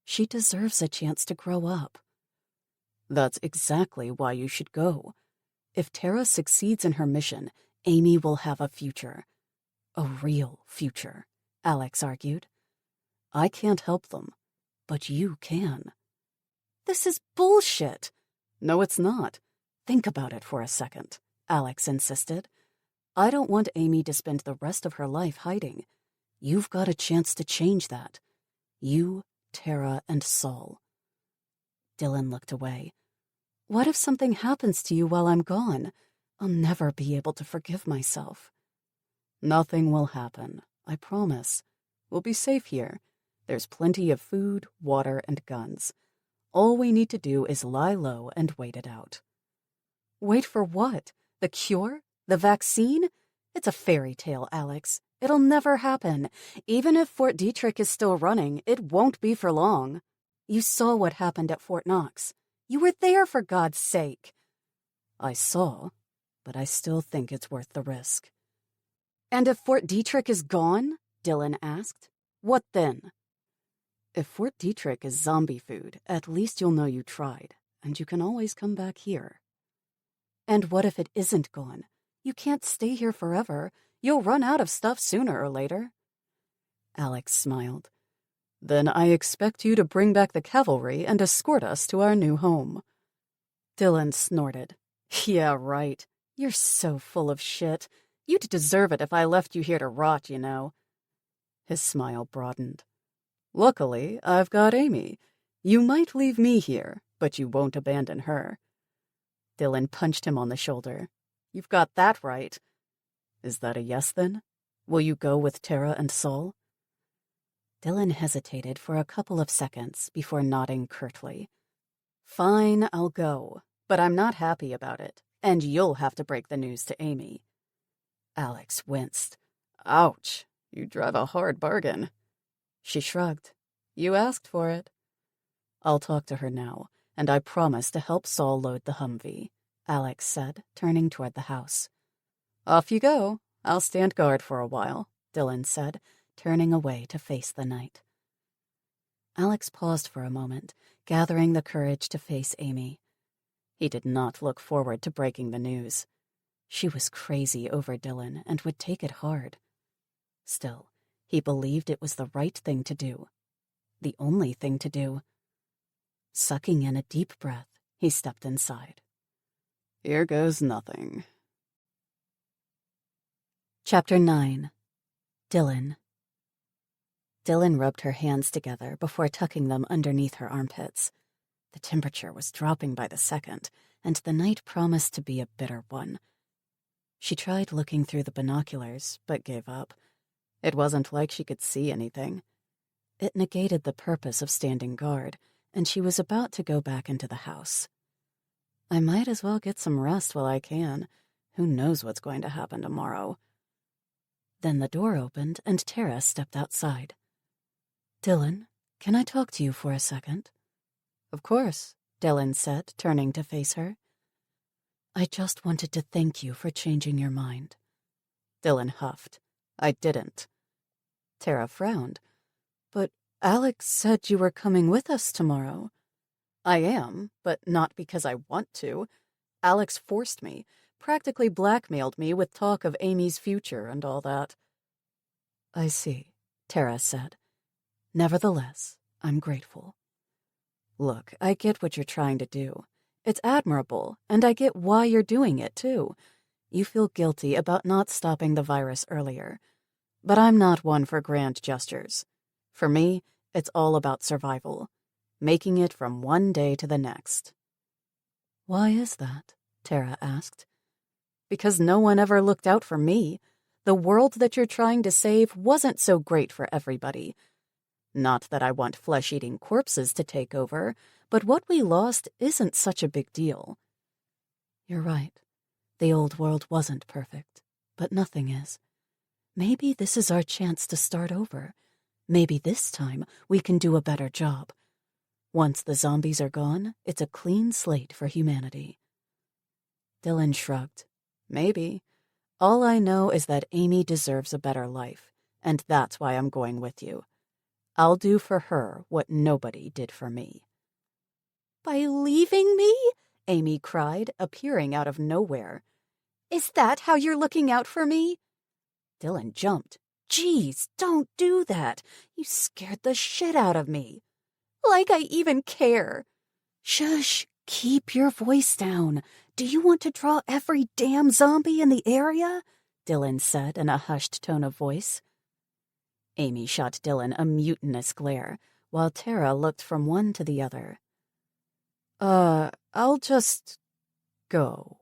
She deserves a chance to grow up. That's exactly why you should go. If Tara succeeds in her mission, Amy will have a future. A real future, Alex argued. I can't help them, but you can. This is bullshit. No, it's not. Think about it for a second, Alex insisted. I don't want Amy to spend the rest of her life hiding. You've got a chance to change that. You, Tara, and Saul. Dylan looked away. What if something happens to you while I'm gone? I'll never be able to forgive myself. Nothing will happen, I promise. We'll be safe here. There's plenty of food, water, and guns. All we need to do is lie low and wait it out. Wait for what? The cure? The vaccine? It's a fairy tale, Alex. It'll never happen. Even if Fort Detrick is still running, it won't be for long. You saw what happened at Fort Knox. You were there, for God's sake. I saw, but I still think it's worth the risk. And if Fort Detrick is gone? Dylan asked. What then? If Fort Detrick is zombie food, at least you'll know you tried, and you can always come back here. And what if it isn't gone? You can't stay here forever. You'll run out of stuff sooner or later. Alex smiled. Then I expect you to bring back the cavalry and escort us to our new home. Dylan snorted. Yeah, right. You're so full of shit. You'd deserve it if I left you here to rot, you know. His smile broadened. Luckily, I've got Amy. You might leave me here, but you won't abandon her. Dylan punched him on the shoulder. You've got that right. Is that a yes, then? Will you go with Tara and Saul? Dylan hesitated for a couple of seconds before nodding curtly. Fine, I'll go, but I'm not happy about it, and you'll have to break the news to Amy. Alex winced. Ouch, you drive a hard bargain. She shrugged. You asked for it. I'll talk to her now, and I promise to help Saul load the Humvee, Alex said, turning toward the house. Off you go. I'll stand guard for a while, Dylan said, turning away to face the night. Alex paused for a moment, gathering the courage to face Amy. He did not look forward to breaking the news. She was crazy over Dylan and would take it hard. Still, he believed it was the right thing to do. The only thing to do. Sucking in a deep breath, he stepped inside. Here goes nothing. Chapter 9. Dylan. Dylan rubbed her hands together before tucking them underneath her armpits. The temperature was dropping by the second, and the night promised to be a bitter one. She tried looking through the binoculars, but gave up. It wasn't like she could see anything. It negated the purpose of standing guard, and she was about to go back into the house. I might as well get some rest while I can. Who knows what's going to happen tomorrow? Then the door opened, and Tara stepped outside. Dylan, can I talk to you for a second? Of course, Dylan said, turning to face her. I just wanted to thank you for changing your mind. Dylan huffed. I didn't. Tara frowned. But Alex said you were coming with us tomorrow. I am, but not because I want to. Alex forced me, practically blackmailed me with talk of Amy's future and all that. I see, Tara said. Nevertheless, I'm grateful. Look, I get what you're trying to do. It's admirable, and I get why you're doing it, too. You feel guilty about not stopping the virus earlier. But I'm not one for grand gestures. For me, it's all about survival, making it from one day to the next. Why is that? Tara asked. Because no one ever looked out for me. The world that you're trying to save wasn't so great for everybody. Not that I want flesh-eating corpses to take over, but what we lost isn't such a big deal. You're right. The old world wasn't perfect, but nothing is. Maybe this is our chance to start over. Maybe this time we can do a better job. Once the zombies are gone, it's a clean slate for humanity. Dylan shrugged. Maybe. All I know is that Amy deserves a better life, and that's why I'm going with you. I'll do for her what nobody did for me. By leaving me? Amy cried, appearing out of nowhere. Is that how you're looking out for me? Dylan jumped. Geez, don't do that. You scared the shit out of me. Like I even care. Shush, keep your voice down. Do you want to draw every damn zombie in the area? Dylan said in a hushed tone of voice. Amy shot Dylan a mutinous glare, while Tara looked from one to the other. I'll just go.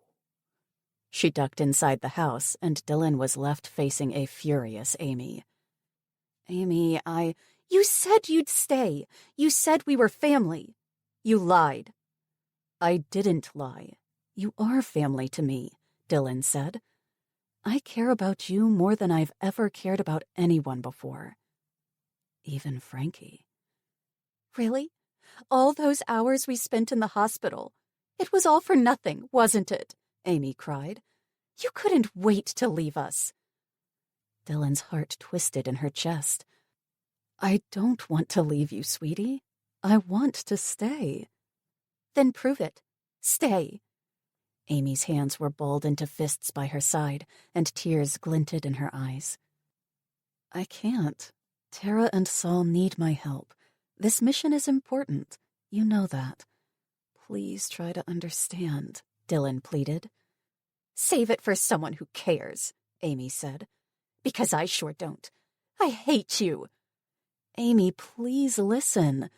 She ducked inside the house, and Dylan was left facing a furious Amy. Amy, You said you'd stay. You said we were family. You lied. I didn't lie. You are family to me, Dylan said. I care about you more than I've ever cared about anyone before. Even Frankie. Really? All those hours we spent in the hospital. It was all for nothing, wasn't it? Amy cried. You couldn't wait to leave us. Dylan's heart twisted in her chest. I don't want to leave you, sweetie. I want to stay. Then prove it. Stay. Amy's hands were balled into fists by her side, and tears glinted in her eyes. I can't. Tara and Saul need my help. This mission is important. You know that. Please try to understand, Dylan pleaded. Save it for someone who cares, Amy said. Because I sure don't. I hate you. Amy, please listen.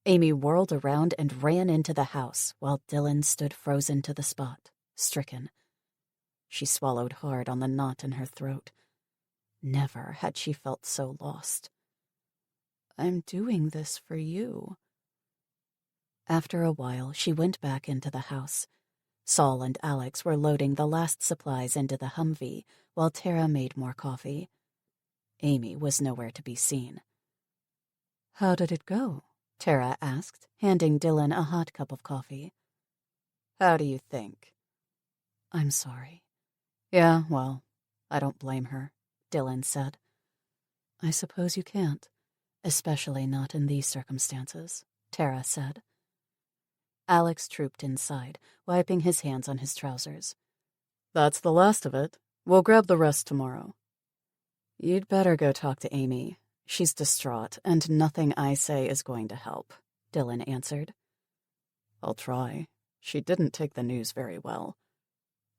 Amy whirled around and ran into the house while Dylan stood frozen to the spot, stricken. She swallowed hard on the knot in her throat. Never had she felt so lost. "I'm doing this for you." After a while, she went back into the house. Saul and Alex were loading the last supplies into the Humvee while Tara made more coffee. Amy was nowhere to be seen. "How did it go?" Tara asked, handing Dylan a hot cup of coffee. "How do you think?" "I'm sorry." "Yeah, well, I don't blame her," Dylan said. "I suppose you can't, especially not in these circumstances," Tara said. Alex trooped inside, wiping his hands on his trousers. "That's the last of it. We'll grab the rest tomorrow." "You'd better go talk to Amy. She's distraught, and nothing I say is going to help," Dylan answered. "I'll try. She didn't take the news very well."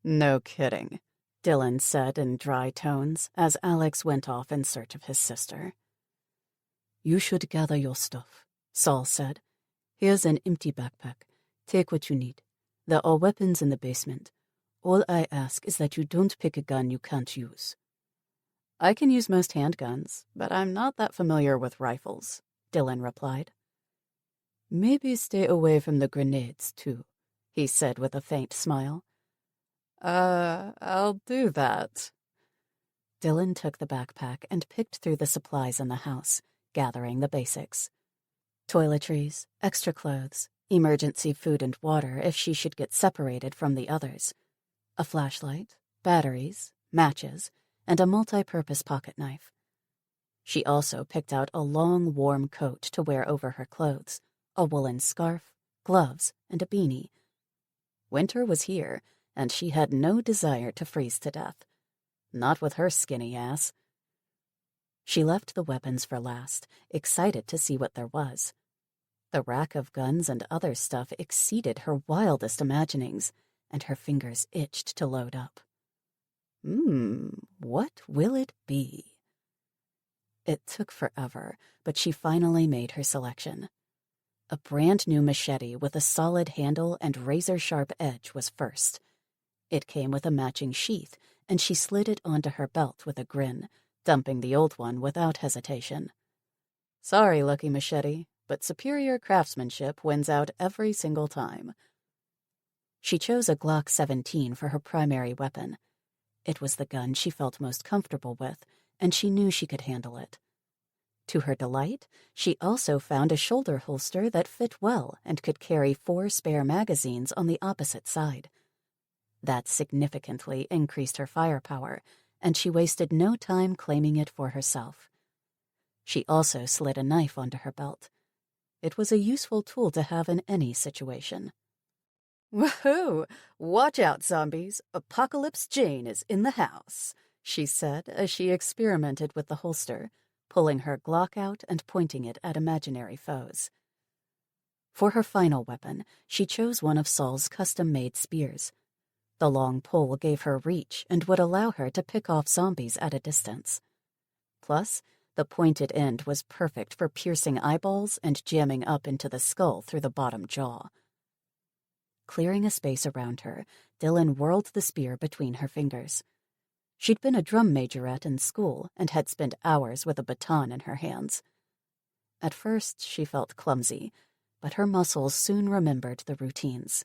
"No kidding," Dylan said in dry tones as Alex went off in search of his sister. "You should gather your stuff," Saul said. "Here's an empty backpack. Take what you need. There are weapons in the basement. All I ask is that you don't pick a gun you can't use." "I can use most handguns, but I'm not that familiar with rifles," Dylan replied. "Maybe stay away from the grenades, too," he said with a faint smile. I'll do that." Dylan took the backpack and picked through the supplies in the house, gathering the basics. Toiletries, extra clothes, emergency food and water if she should get separated from the others, a flashlight, batteries, matches, and a multi-purpose pocket knife. She also picked out a long, warm coat to wear over her clothes, a woolen scarf, gloves, and a beanie. Winter was here, and she had no desire to freeze to death. Not with her skinny ass. She left the weapons for last, excited to see what there was. The rack of guns and other stuff exceeded her wildest imaginings, and her fingers itched to load up. What will it be? It took forever, but she finally made her selection. A brand-new machete with a solid handle and razor-sharp edge was first. It came with a matching sheath, and she slid it onto her belt with a grin, dumping the old one without hesitation. "Sorry, Lucky Machete, but superior craftsmanship wins out every single time." She chose a Glock 17 for her primary weapon. It was the gun she felt most comfortable with, and she knew she could handle it. To her delight, she also found a shoulder holster that fit well and could carry 4 spare magazines on the opposite side. That significantly increased her firepower, and she wasted no time claiming it for herself. She also slid a knife onto her belt. It was a useful tool to have in any situation. "Woohoo! Watch out, zombies! Apocalypse Jane is in the house," she said as she experimented with the holster, pulling her Glock out and pointing it at imaginary foes. For her final weapon, she chose one of Saul's custom-made spears. The long pole gave her reach and would allow her to pick off zombies at a distance. Plus, the pointed end was perfect for piercing eyeballs and jamming up into the skull through the bottom jaw. Clearing a space around her, Dylan whirled the spear between her fingers. She'd been a drum majorette in school and had spent hours with a baton in her hands. At first, she felt clumsy, but her muscles soon remembered the routines.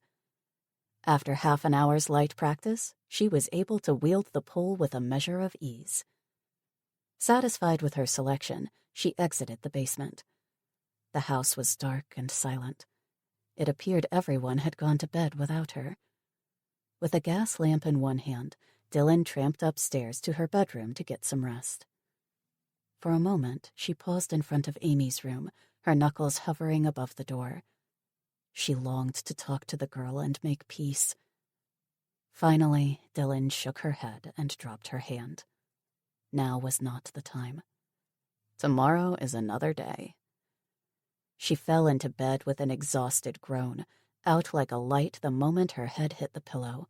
After half an hour's light practice, she was able to wield the pole with a measure of ease. Satisfied with her selection, she exited the basement. The house was dark and silent. It appeared everyone had gone to bed without her. With a gas lamp in one hand, Dylan tramped upstairs to her bedroom to get some rest. For a moment, she paused in front of Amy's room, her knuckles hovering above the door. She longed to talk to the girl and make peace. Finally, Dylan shook her head and dropped her hand. Now was not the time. Tomorrow is another day. She fell into bed with an exhausted groan, out like a light the moment her head hit the pillow.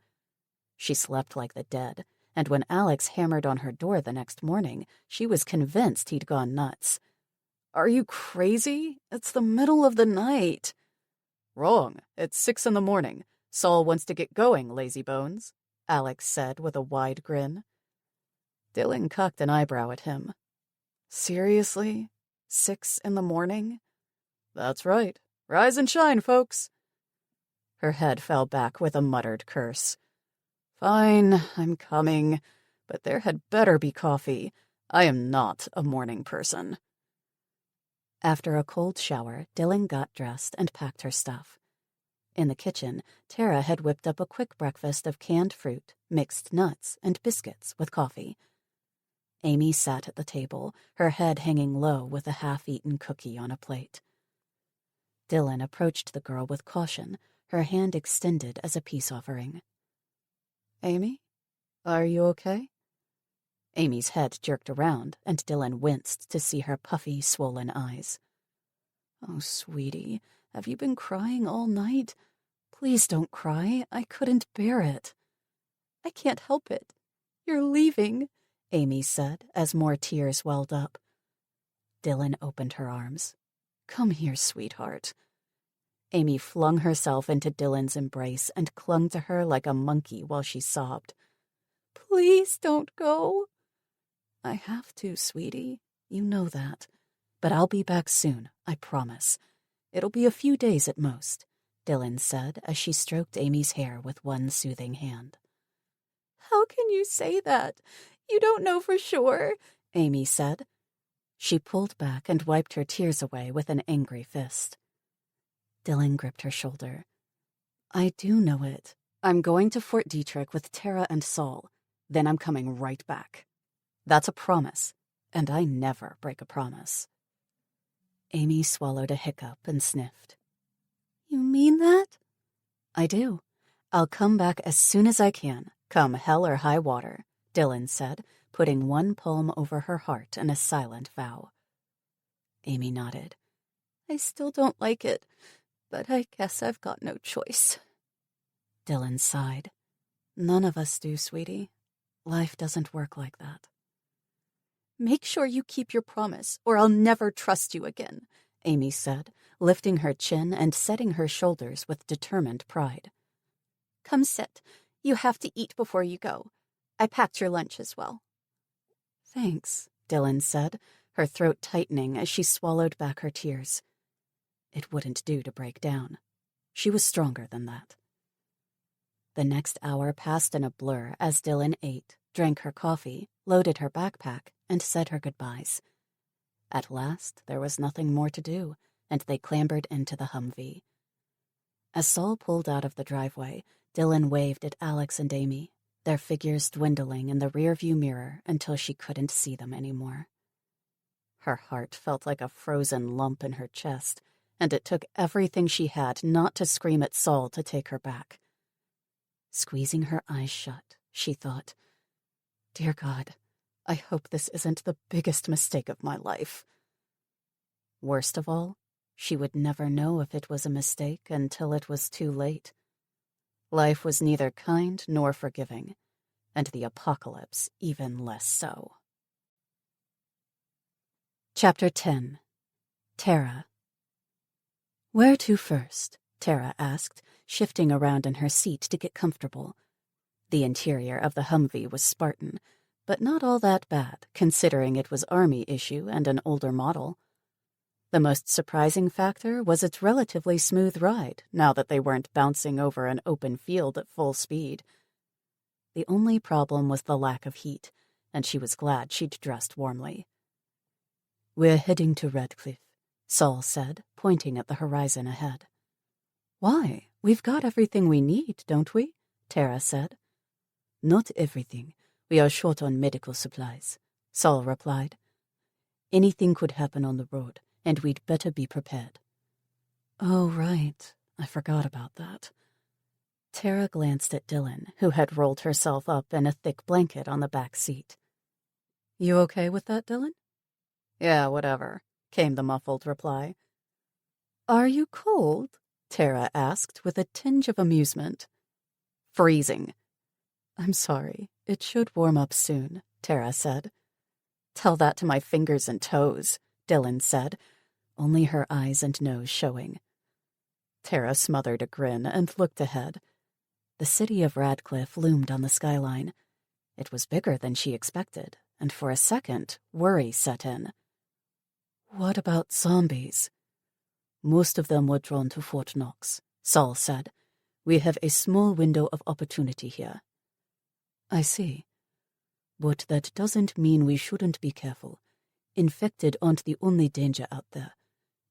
She slept like the dead, and when Alex hammered on her door the next morning, she was convinced he'd gone nuts. "Are you crazy? It's the middle of the night." "Wrong. It's 6 a.m. Saul wants to get going, lazy bones," Alex said with a wide grin. Dylan cocked an eyebrow at him. Seriously? 6 a.m? That's right. Rise and shine, folks. Her head fell back with a muttered curse. Fine, I'm coming, but there had better be coffee. I am not a morning person. After a cold shower, Dylan got dressed and packed her stuff. In the kitchen, Tara had whipped up a quick breakfast of canned fruit, mixed nuts, and biscuits with coffee. Amy sat at the table, her head hanging low with a half-eaten cookie on a plate. Dylan approached the girl with caution, her hand extended as a peace offering. Amy, are you okay? Amy's head jerked around, and Dylan winced to see her puffy, swollen eyes. Oh, sweetie, have you been crying all night? Please don't cry. I couldn't bear it. I can't help it. You're leaving, Amy said as more tears welled up. Dylan opened her arms. Come here, sweetheart. Amy flung herself into Dylan's embrace and clung to her like a monkey while she sobbed. Please don't go. I have to, sweetie. You know that. But I'll be back soon, I promise. It'll be a few days at most, Dylan said as she stroked Amy's hair with one soothing hand. How can you say that? You don't know for sure, Amy said. She pulled back and wiped her tears away with an angry fist. Dylan gripped her shoulder. I do know it. I'm going to Fort Detrick with Tara and Saul. Then I'm coming right back. That's a promise, and I never break a promise. Amy swallowed a hiccup and sniffed. You mean that? I do. I'll come back as soon as I can, come hell or high water, Dylan said, putting one palm over her heart in a silent vow. Amy nodded. I still don't like it, but I guess I've got no choice. Dylan sighed. None of us do, sweetie. Life doesn't work like that. Make sure you keep your promise, or I'll never trust you again, Amy said, lifting her chin and setting her shoulders with determined pride. Come sit. You have to eat before you go. I packed your lunch as well. Thanks, Dylan said, her throat tightening as she swallowed back her tears. It wouldn't do to break down. She was stronger than that. The next hour passed in a blur as Dylan ate, drank her coffee, loaded her backpack, and said her goodbyes. At last, there was nothing more to do, and they clambered into the Humvee. As Saul pulled out of the driveway, Dylan waved at Alex and Amy, their figures dwindling in the rearview mirror until she couldn't see them anymore. Her heart felt like a frozen lump in her chest, and it took everything she had not to scream at Saul to take her back. Squeezing her eyes shut, she thought, "Dear God, I hope this isn't the biggest mistake of my life." Worst of all, she would never know if it was a mistake until it was too late. Life was neither kind nor forgiving, and the apocalypse even less so. Chapter 10. Tara. "Where to first?" Tara asked, shifting around in her seat to get comfortable. The interior of the Humvee was Spartan, but not all that bad, considering it was Army issue and an older model. The most surprising factor was its relatively smooth ride, now that they weren't bouncing over an open field at full speed. The only problem was the lack of heat, and she was glad she'd dressed warmly. "We're heading to Radcliffe," Saul said, pointing at the horizon ahead. "Why? We've got everything we need, don't we?" Tara said. "Not everything. We are short on medical supplies," Saul replied. "Anything could happen on the road, and we'd better be prepared." "Oh, right. I forgot about that." Tara glanced at Dylan, who had rolled herself up in a thick blanket on the back seat. "You okay with that, Dylan?" "Yeah, whatever," came the muffled reply. "Are you cold?" Tara asked with a tinge of amusement. "Freezing." "I'm sorry. It should warm up soon," Tara said. "Tell that to my fingers and toes," Dylan said, only her eyes and nose showing. Tara smothered a grin and looked ahead. The city of Radcliffe loomed on the skyline. It was bigger than she expected, and for a second, worry set in. What about zombies? Most of them were drawn to Fort Knox, Saul said. We have a small window of opportunity here. I see. But that doesn't mean we shouldn't be careful. Infected aren't the only danger out there.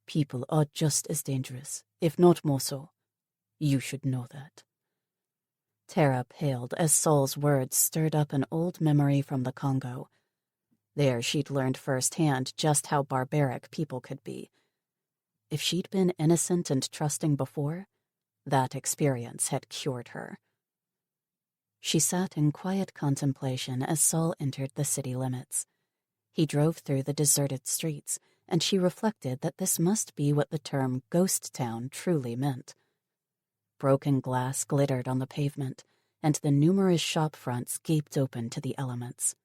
People are just as dangerous, if not more so. You should know that. Tara paled as Saul's words stirred up an old memory from the Congo. There she'd learned firsthand just how barbaric people could be. If she'd been innocent and trusting before, that experience had cured her. She sat in quiet contemplation as Saul entered the city limits. He drove through the deserted streets, and she reflected that this must be what the term ghost town truly meant. Broken glass glittered on the pavement, and the numerous shop fronts gaped open to the elements.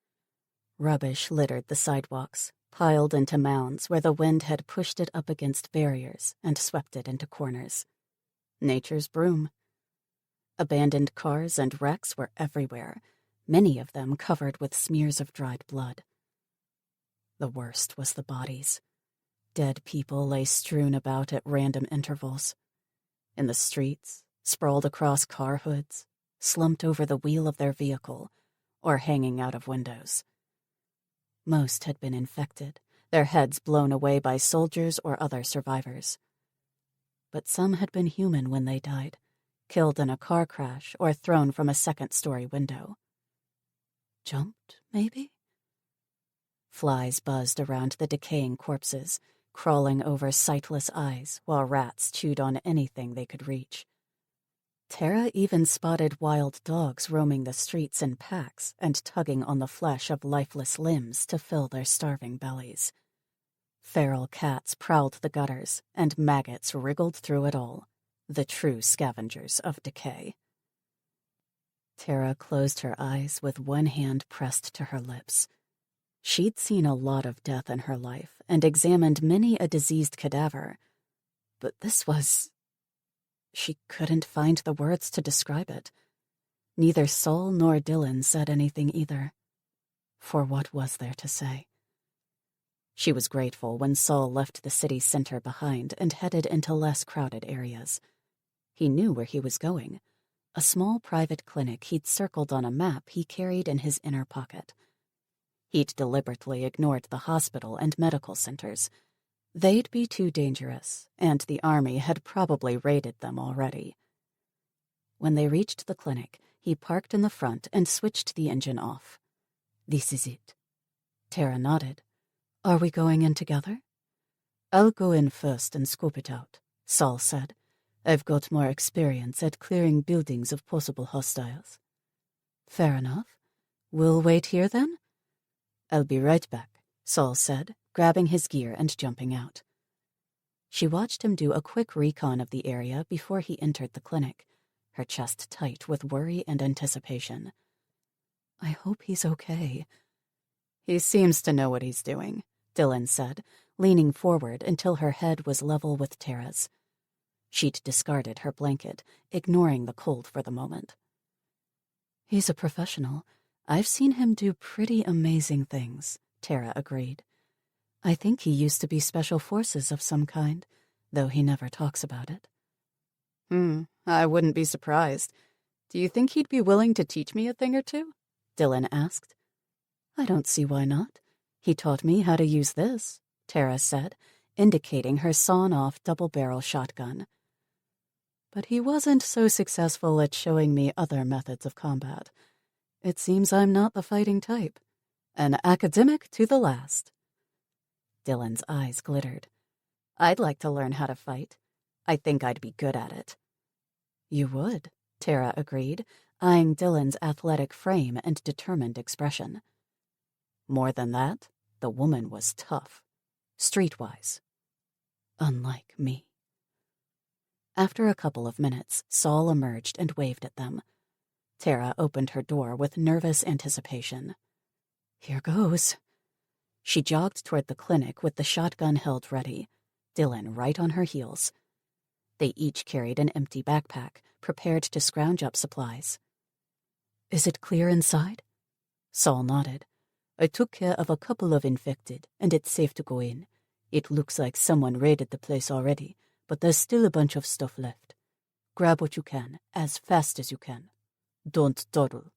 Rubbish littered the sidewalks, piled into mounds where the wind had pushed it up against barriers and swept it into corners. Nature's broom. Abandoned cars and wrecks were everywhere, many of them covered with smears of dried blood. The worst was the bodies. Dead people lay strewn about at random intervals. In the streets, sprawled across car hoods, slumped over the wheel of their vehicle, or hanging out of windows. Most had been infected, their heads blown away by soldiers or other survivors. But some had been human when they died, killed in a car crash or thrown from a second-story window. Jumped, maybe? Flies buzzed around the decaying corpses, crawling over sightless eyes while rats chewed on anything they could reach. Tara even spotted wild dogs roaming the streets in packs and tugging on the flesh of lifeless limbs to fill their starving bellies. Feral cats prowled the gutters, and maggots wriggled through it all, the true scavengers of decay. Tara closed her eyes with one hand pressed to her lips. She'd seen a lot of death in her life and examined many a diseased cadaver, but this was... She couldn't find the words to describe it. Neither Saul nor Dylan said anything either. For what was there to say? She was grateful when Saul left the city center behind and headed into less crowded areas. He knew where he was going, a small private clinic he'd circled on a map he carried in his inner pocket. He'd deliberately ignored the hospital and medical centers. They'd be too dangerous, and the army had probably raided them already. When they reached the clinic, he parked in the front and switched the engine off. "This is it." Tara nodded. "Are we going in together?" "I'll go in first and scope it out," Saul said. "I've got more experience at clearing buildings of possible hostiles." "Fair enough. We'll wait here then?" "I'll be right back," Saul said, grabbing his gear and jumping out. She watched him do a quick recon of the area before he entered the clinic, her chest tight with worry and anticipation. "I hope he's okay." "He seems to know what he's doing," Dylan said, leaning forward until her head was level with Tara's. She'd discarded her blanket, ignoring the cold for the moment. "He's a professional. I've seen him do pretty amazing things," Tara agreed. "I think he used to be special forces of some kind, though he never talks about it." I wouldn't be surprised. Do you think he'd be willing to teach me a thing or two?" Dylan asked. "I don't see why not. He taught me how to use this," Tara said, indicating her sawn-off double-barrel shotgun. "But he wasn't so successful at showing me other methods of combat. It seems I'm not the fighting type. An academic to the last." Dylan's eyes glittered. "I'd like to learn how to fight. I think I'd be good at it." "You would," Tara agreed, eyeing Dylan's athletic frame and determined expression. More than that, the woman was tough. Streetwise. Unlike me. After a couple of minutes, Saul emerged and waved at them. Tara opened her door with nervous anticipation. "Here goes." She jogged toward the clinic with the shotgun held ready, Dylan right on her heels. They each carried an empty backpack, prepared to scrounge up supplies. "Is it clear inside?" Saul nodded. I took care of a couple of infected, and it's safe to go in. It looks like someone raided the place already, but there's still a bunch of stuff left. Grab what you can, as fast as you can. Don't dawdle.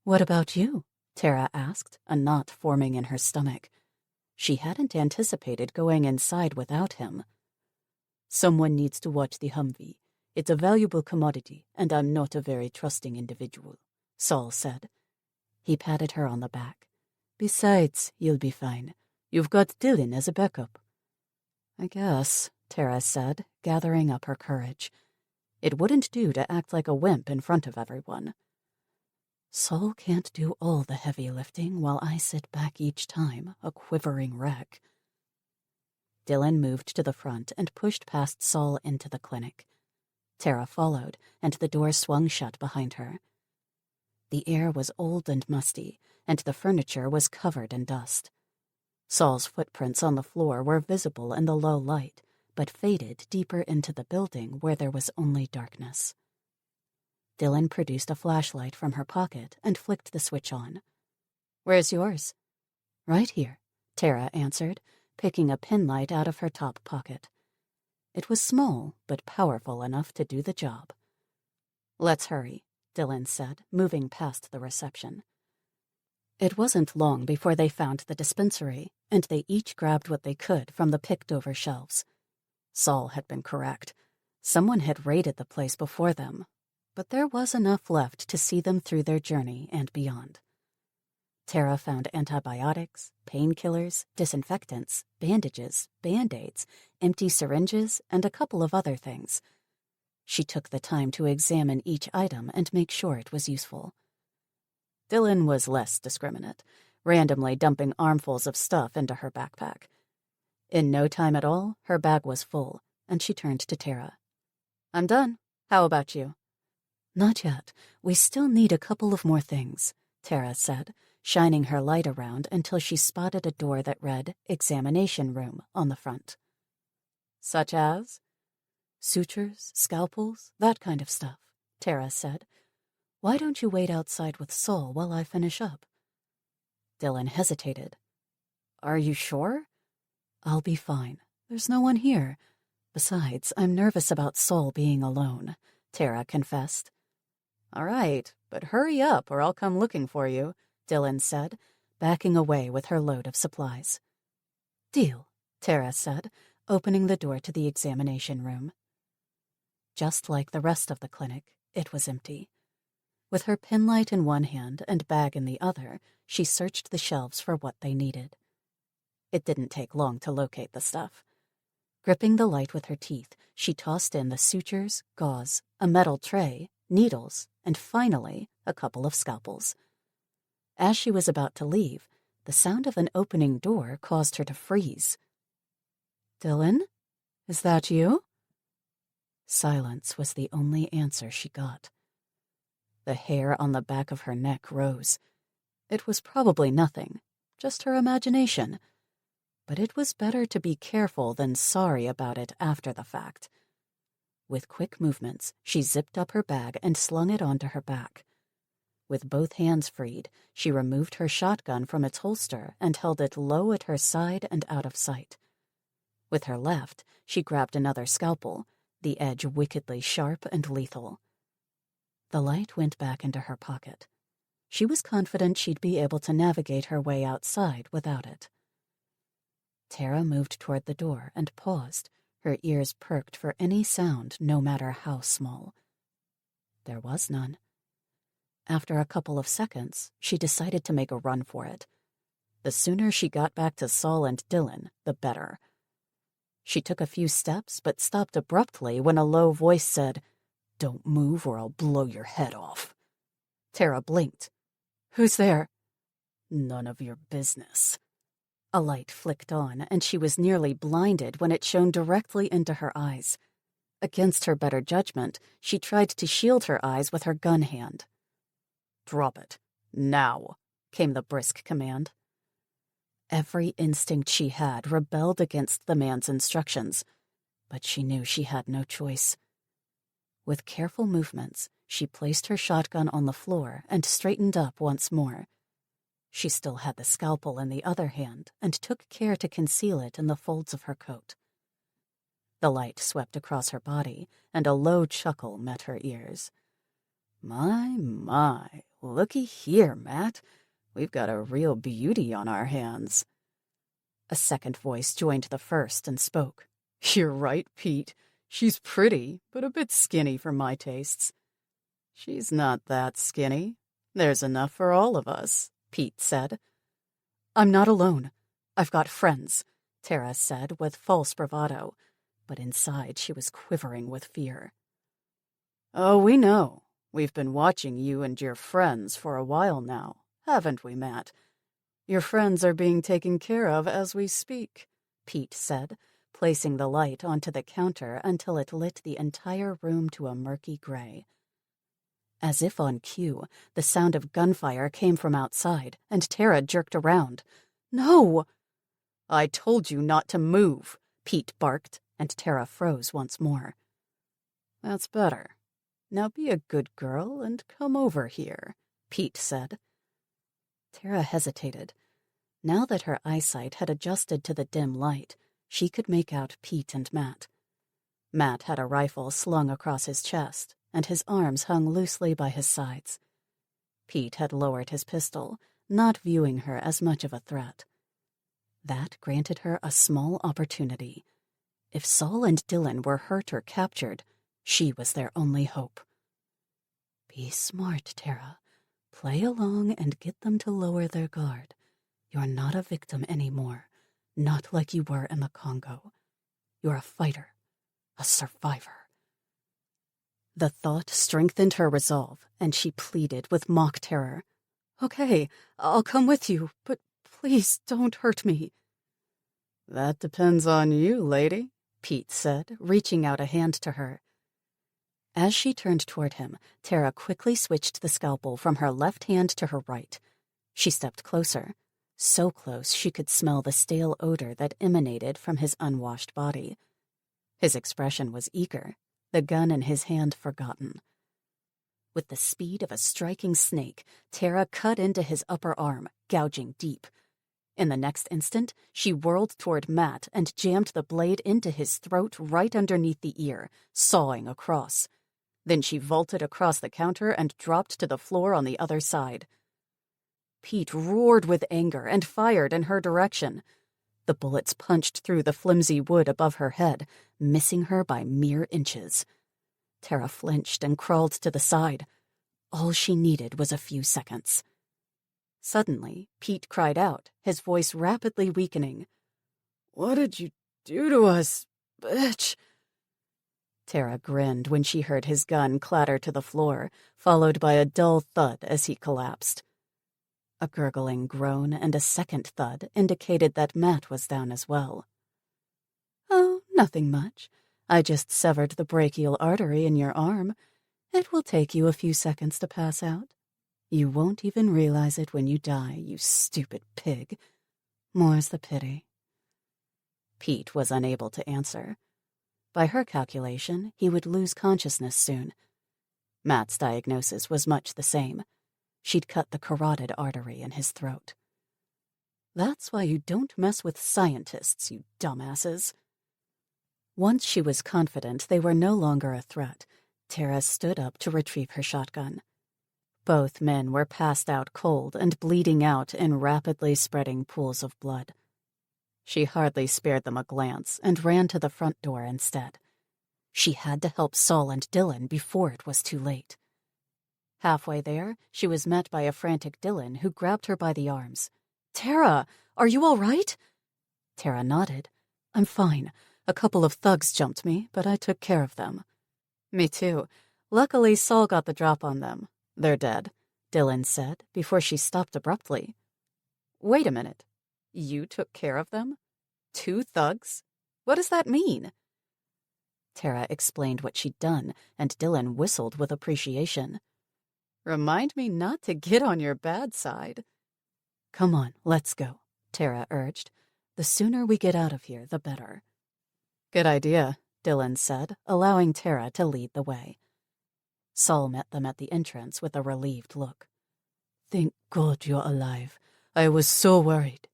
What about you? Tara asked, a knot forming in her stomach. She hadn't anticipated going inside without him. Someone needs to watch the Humvee. It's a valuable commodity, and I'm not a very trusting individual, Saul said. He patted her on the back. Besides, you'll be fine. You've got Dylan as a backup. I guess, Tara said, gathering up her courage. It wouldn't do to act like a wimp in front of everyone. Saul can't do all the heavy lifting while I sit back each time, a quivering wreck. Dylan moved to the front and pushed past Saul into the clinic. Tara followed, and the door swung shut behind her. The air was old and musty, and the furniture was covered in dust. Saul's footprints on the floor were visible in the low light, but faded deeper into the building where there was only darkness. Dylan produced a flashlight from her pocket and flicked the switch on. Where's yours? Right here, Tara answered, picking a pin light out of her top pocket. It was small, but powerful enough to do the job. Let's hurry, Dylan said, moving past the reception. It wasn't long before they found the dispensary, and they each grabbed what they could from the picked-over shelves. Saul had been correct. Someone had raided the place before them, but there was enough left to see them through their journey and beyond. Tara found antibiotics, painkillers, disinfectants, bandages, Band-Aids, empty syringes, and a couple of other things. She took the time to examine each item and make sure it was useful. Dylan was less discriminate, randomly dumping armfuls of stuff into her backpack. In no time at all, her bag was full, and she turned to Tara. I'm done. How about you? Not yet. We still need a couple of more things, Tara said, shining her light around until she spotted a door that read Examination Room on the front. Such as? Sutures, scalpels, that kind of stuff, Tara said. Why don't you wait outside with Saul while I finish up? Dylan hesitated. Are you sure? I'll be fine. There's no one here. Besides, I'm nervous about Saul being alone, Tara confessed. All right, but hurry up or I'll come looking for you, Dylan said, backing away with her load of supplies. Deal, Tara said, opening the door to the examination room. Just like the rest of the clinic, it was empty. With her pinlight in one hand and bag in the other, she searched the shelves for what they needed. It didn't take long to locate the stuff. Gripping the light with her teeth, she tossed in the sutures, gauze, a metal tray, needles, and finally, a couple of scalpels. As she was about to leave, the sound of an opening door caused her to freeze. Dylan? Is that you? Silence was the only answer she got. The hair on the back of her neck rose. It was probably nothing, just her imagination. But it was better to be careful than sorry about it after the fact. With quick movements, she zipped up her bag and slung it onto her back. With both hands freed, she removed her shotgun from its holster and held it low at her side and out of sight. With her left, she grabbed another scalpel, the edge wickedly sharp and lethal. The light went back into her pocket. She was confident she'd be able to navigate her way outside without it. Tara moved toward the door and paused, her ears perked for any sound, no matter how small. There was none. After a couple of seconds, she decided to make a run for it. The sooner she got back to Saul and Dylan, the better. She took a few steps, but stopped abruptly when a low voice said, "Don't move or I'll blow your head off." Tara blinked. Who's there? None of your business. A light flicked on, and she was nearly blinded when it shone directly into her eyes. Against her better judgment, she tried to shield her eyes with her gun hand. "Drop it. Now," came the brisk command. Every instinct she had rebelled against the man's instructions, but she knew she had no choice. With careful movements, she placed her shotgun on the floor and straightened up once more, She still had the scalpel in the other hand and took care to conceal it in the folds of her coat. The light swept across her body, and a low chuckle met her ears. My, looky here, Matt. We've got a real beauty on our hands." A second voice joined the first and spoke. "You're right, Pete. She's pretty, but a bit skinny for my tastes." "She's not that skinny. There's enough for all of us," Pete said. "I'm not alone. I've got friends," Tara said with false bravado, but inside she was quivering with fear. "Oh, we know. We've been watching you and your friends for a while now, haven't we, Matt? Your friends are being taken care of as we speak," Pete said, placing the light onto the counter until it lit the entire room to a murky gray. As if on cue, the sound of gunfire came from outside, and Tara jerked around. "No!" "I told you not to move," Pete barked, and Tara froze once more. "That's better. Now be a good girl and come over here," Pete said. Tara hesitated. Now that her eyesight had adjusted to the dim light, she could make out Pete and Matt. Matt had a rifle slung across his chest, and his arms hung loosely by his sides. Pete had lowered his pistol, not viewing her as much of a threat. That granted her a small opportunity. If Saul and Dylan were hurt or captured, she was their only hope. "Be smart, Tara. Play along and get them to lower their guard. You're not a victim anymore, not like you were in the Congo. You're a fighter, a survivor." The thought strengthened her resolve, and she pleaded with mock terror. "Okay, I'll come with you, but please don't hurt me." "That depends on you, lady," Pete said, reaching out a hand to her. As she turned toward him, Tara quickly switched the scalpel from her left hand to her right. She stepped closer, so close she could smell the stale odor that emanated from his unwashed body. His expression was eager, the gun in his hand forgotten. With the speed of a striking snake, Tara cut into his upper arm, gouging deep. In the next instant, she whirled toward Matt and jammed the blade into his throat right underneath the ear, sawing across. Then she vaulted across the counter and dropped to the floor on the other side. Pete roared with anger and fired in her direction. The bullets punched through the flimsy wood above her head, missing her by mere inches. Tara flinched and crawled to the side. All she needed was a few seconds. Suddenly, Pete cried out, his voice rapidly weakening. "What did you do to us, bitch?" Tara grinned when she heard his gun clatter to the floor, followed by a dull thud as he collapsed. A gurgling groan and a second thud indicated that Matt was down as well. "Oh, nothing much. I just severed the brachial artery in your arm. It will take you a few seconds to pass out. You won't even realize it when you die, you stupid pig. More's the pity." Pete was unable to answer. By her calculation, he would lose consciousness soon. Matt's diagnosis was much the same. She'd cut the carotid artery in his throat. "That's why you don't mess with scientists, you dumbasses." Once she was confident they were no longer a threat, Tara stood up to retrieve her shotgun. Both men were passed out cold and bleeding out in rapidly spreading pools of blood. She hardly spared them a glance and ran to the front door instead. She had to help Saul and Dylan before it was too late. Halfway there, she was met by a frantic Dylan who grabbed her by the arms. "Tara, are you all right?" Tara nodded. "I'm fine. A couple of thugs jumped me, but I took care of them." "Me too. Luckily, Saul got the drop on them. They're dead," Dylan said before she stopped abruptly. "Wait a minute. You took care of them? 2 thugs? What does that mean?" Tara explained what she'd done, and Dylan whistled with appreciation. "Remind me not to get on your bad side." "Come on, let's go," Tara urged. "The sooner we get out of here, the better." "Good idea," Dylan said, allowing Tara to lead the way. Saul met them at the entrance with a relieved look. "Thank God you're alive. I was so worried."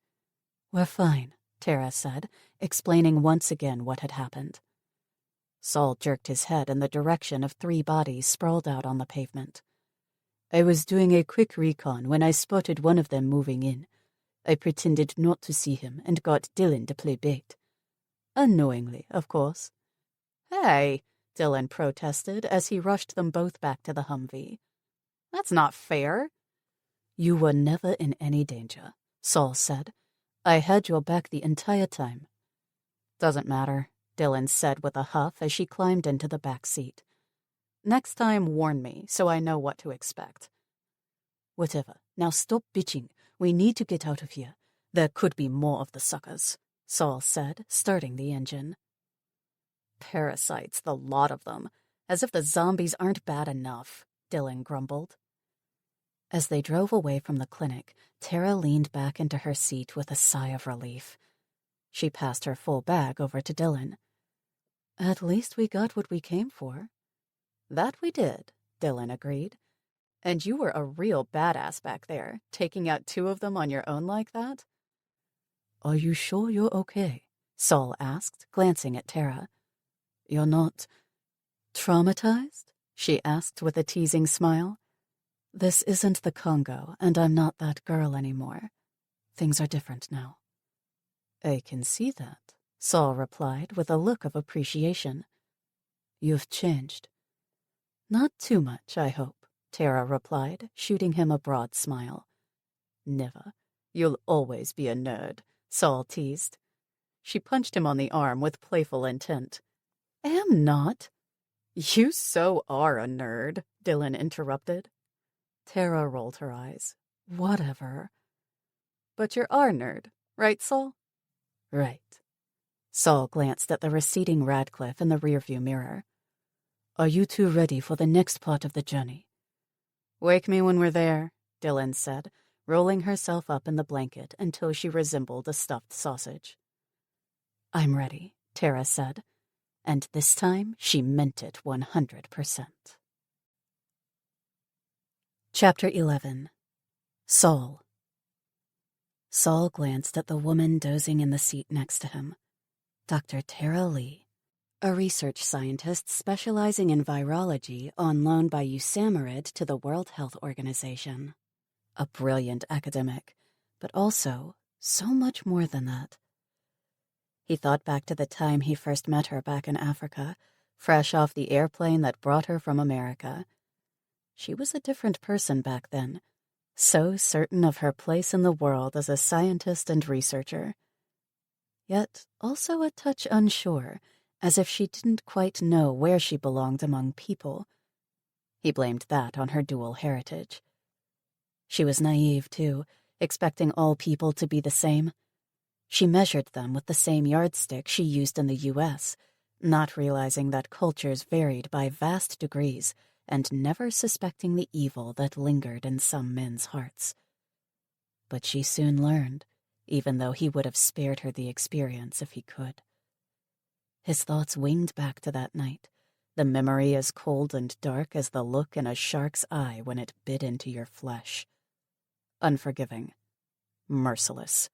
"We're fine," Tara said, explaining once again what had happened. Saul jerked his head in the direction of 3 bodies sprawled out on the pavement. "I was doing a quick recon when I spotted one of them moving in. I pretended not to see him and got Dylan to play bait. Unknowingly, of course." "Hey," Dylan protested as he rushed them both back to the Humvee. "That's not fair." "You were never in any danger," Saul said. "I had your back the entire time." "Doesn't matter," Dylan said with a huff as she climbed into the back seat. "Next time, warn me so I know what to expect." "Whatever. Now stop bitching. We need to get out of here. There could be more of the suckers," Saul said, starting the engine. "Parasites, the lot of them. As if the zombies aren't bad enough," Dylan grumbled. As they drove away from the clinic, Tara leaned back into her seat with a sigh of relief. She passed her full bag over to Dylan. "At least we got what we came for." "That we did," Dylan agreed. "And you were a real badass back there, taking out 2 of them on your own like that?" "Are you sure you're okay?" Saul asked, glancing at Tara. "You're not traumatized?" she asked with a teasing smile. "This isn't the Congo, and I'm not that girl anymore. Things are different now." "I can see that," Saul replied with a look of appreciation. "You've changed." "Not too much, I hope," Tara replied, shooting him a broad smile. "Never. You'll always be a nerd," Saul teased. She punched him on the arm with playful intent. "Am not." "You so are a nerd," Dylan interrupted. Tara rolled her eyes. "Whatever." "But you're our nerd, right, Saul?" "Right." Saul glanced at the receding Radcliffe in the rearview mirror. "Are you two ready for the next part of the journey?" "Wake me when we're there," Dylan said, rolling herself up in the blanket until she resembled a stuffed sausage. "I'm ready," Tara said, and this time she meant it 100%. Chapter 11. Saul. Saul glanced at the woman dozing in the seat next to him. Dr. Tara Lee, a research scientist specializing in virology on loan by USAMRIID to the World Health Organization. A brilliant academic, but also so much more than that. He thought back to the time he first met her back in Africa, fresh off the airplane that brought her from America. She was a different person back then, so certain of her place in the world as a scientist and researcher. Yet also a touch unsure, as if she didn't quite know where she belonged among people. He blamed that on her dual heritage. She was naive, too, expecting all people to be the same. She measured them with the same yardstick she used in the U.S., not realizing that cultures varied by vast degrees and never suspecting the evil that lingered in some men's hearts. But she soon learned, even though he would have spared her the experience if he could. His thoughts winged back to that night, the memory as cold and dark as the look in a shark's eye when it bit into your flesh. Unforgiving, merciless,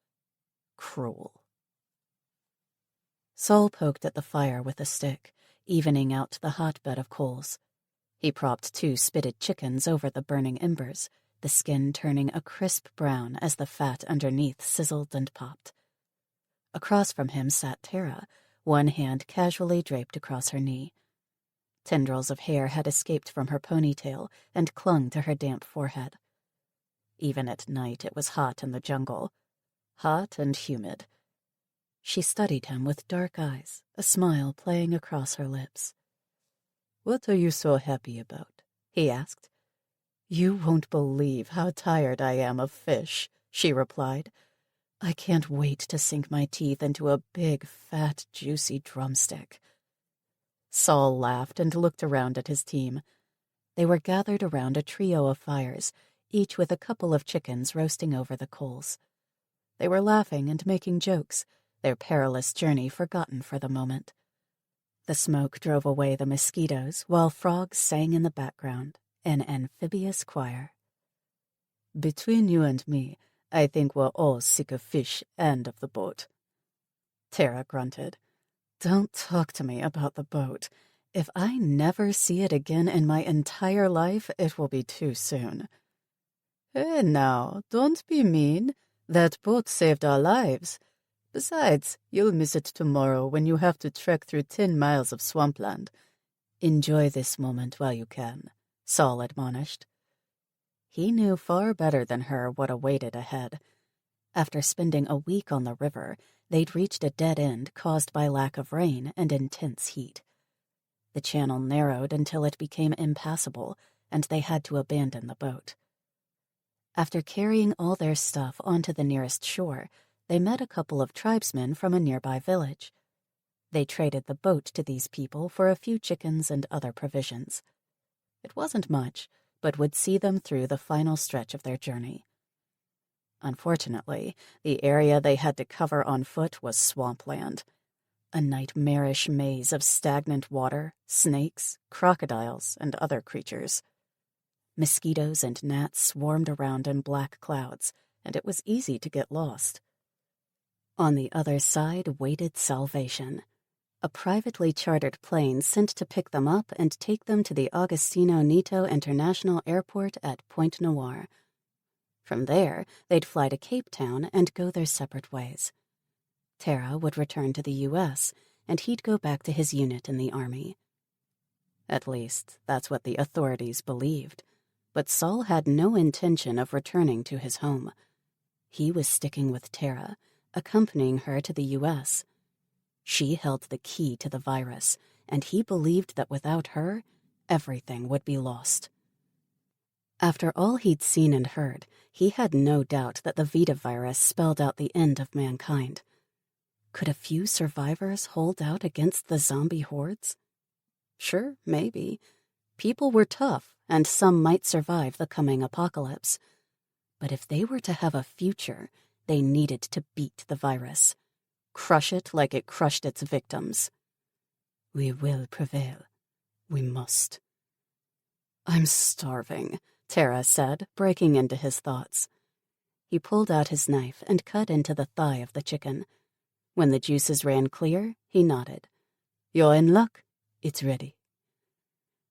cruel. Saul poked at the fire with a stick, evening out the hotbed of coals. He propped 2 spitted chickens over the burning embers, the skin turning a crisp brown as the fat underneath sizzled and popped. Across from him sat Tara, one hand casually draped across her knee. Tendrils of hair had escaped from her ponytail and clung to her damp forehead. Even at night it was hot in the jungle. Hot and humid. She studied him with dark eyes, a smile playing across her lips. "What are you so happy about?" he asked. "You won't believe how tired I am of fish," she replied. "I can't wait to sink my teeth into a big, fat, juicy drumstick." Saul laughed and looked around at his team. They were gathered around a trio of fires, each with a couple of chickens roasting over the coals. They were laughing and making jokes, their perilous journey forgotten for the moment. The smoke drove away the mosquitoes while frogs sang in the background, an amphibious choir. "Between you and me, I think we're all sick of fish and of the boat. Tara grunted. Don't talk to me about the boat. If I never see it again in my entire life, it will be too soon. Hey now, don't be mean. That boat saved our lives. Besides, you'll miss it tomorrow when you have to trek through 10 miles of swampland. Enjoy this moment while you can, Saul admonished. He knew far better than her what awaited ahead. After spending a week on the river, they'd reached a dead end caused by lack of rain and intense heat. The channel narrowed until it became impassable, and they had to abandon the boat. After carrying all their stuff onto the nearest shore, they met a couple of tribesmen from a nearby village. They traded the boat to these people for a few chickens and other provisions. It wasn't much, but would see them through the final stretch of their journey. Unfortunately, the area they had to cover on foot was swampland, a nightmarish maze of stagnant water, snakes, crocodiles, and other creatures. Mosquitoes and gnats swarmed around in black clouds, and it was easy to get lost. On the other side waited salvation. A privately chartered plane sent to pick them up and take them to the Agostino Neto International Airport at Point Noir. From there, they'd fly to Cape Town and go their separate ways. Tara would return to the U.S., and he'd go back to his unit in the Army. At least, that's what the authorities believed. But Saul had no intention of returning to his home. He was sticking with Tara, accompanying her to the U.S. She held the key to the virus, and he believed that without her, everything would be lost. After all he'd seen and heard, he had no doubt that the Vita virus spelled out the end of mankind. Could a few survivors hold out against the zombie hordes? Sure, maybe. People were tough, and some might survive the coming apocalypse. But if they were to have a future, they needed to beat the virus. Crush it like it crushed its victims. We will prevail. We must. I'm starving, Tara said, breaking into his thoughts. He pulled out his knife and cut into the thigh of the chicken. When the juices ran clear, he nodded. You're in luck. It's ready.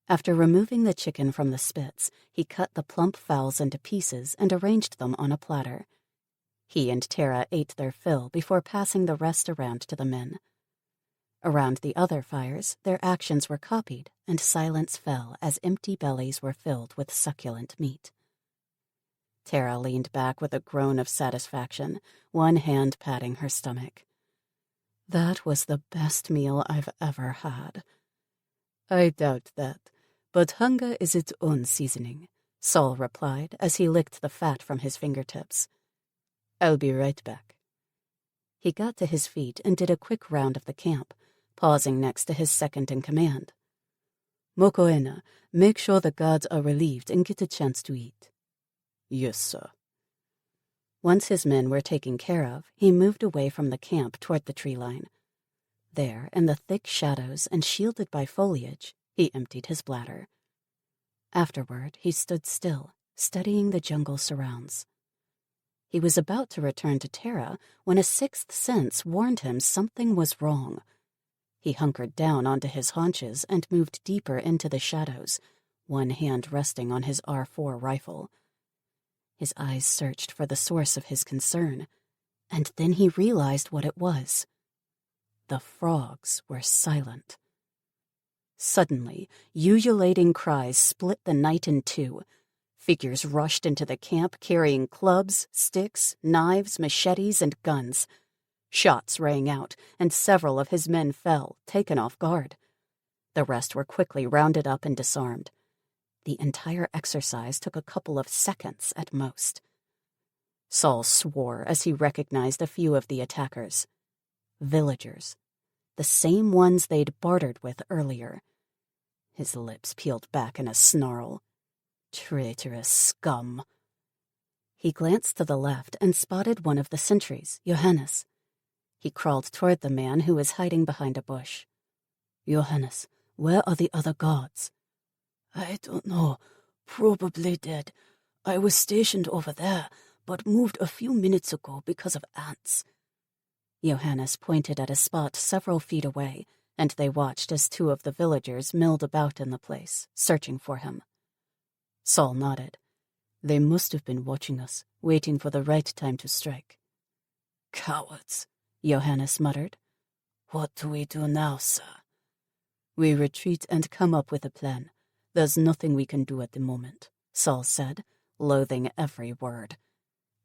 After removing the chicken from the spits, he cut the plump fowls into pieces and arranged them on a platter. He and Tara ate their fill before passing the rest around to the men. Around the other fires, their actions were copied, and silence fell as empty bellies were filled with succulent meat. Tara leaned back with a groan of satisfaction, one hand patting her stomach. That was the best meal I've ever had. I doubt that, but hunger is its own seasoning, Saul replied as he licked the fat from his fingertips. I'll be right back. He got to his feet and did a quick round of the camp, pausing next to his second-in-command. Mokoena, make sure the guards are relieved and get a chance to eat. Yes, sir. Once his men were taken care of, he moved away from the camp toward the tree line. There, in the thick shadows and shielded by foliage, he emptied his bladder. Afterward, he stood still, studying the jungle surrounds. He was about to return to Tara when a sixth sense warned him something was wrong. He hunkered down onto his haunches and moved deeper into the shadows, one hand resting on his R4 rifle. His eyes searched for the source of his concern, and then he realized what it was. The frogs were silent. Suddenly, ululating cries split the night in two. Figures rushed into the camp carrying clubs, sticks, knives, machetes, and guns. Shots rang out, and several of his men fell, taken off guard. The rest were quickly rounded up and disarmed. The entire exercise took a couple of seconds at most. Saul swore as he recognized a few of the attackers. Villagers. The same ones they'd bartered with earlier. His lips peeled back in a snarl. Traitorous scum. He glanced to the left and spotted one of the sentries, Johannes. He crawled toward the man who was hiding behind a bush. Johannes, where are the other guards? I don't know. Probably dead. I was stationed over there, but moved a few minutes ago because of ants." Johannes pointed at a spot several feet away, and they watched as 2 of the villagers milled about in the place, searching for him. Saul nodded. "They must have been watching us, waiting for the right time to strike." "Cowards," Johannes muttered. "What do we do now, sir?" "We retreat and come up with a plan. There's nothing we can do at the moment," Saul said, loathing every word.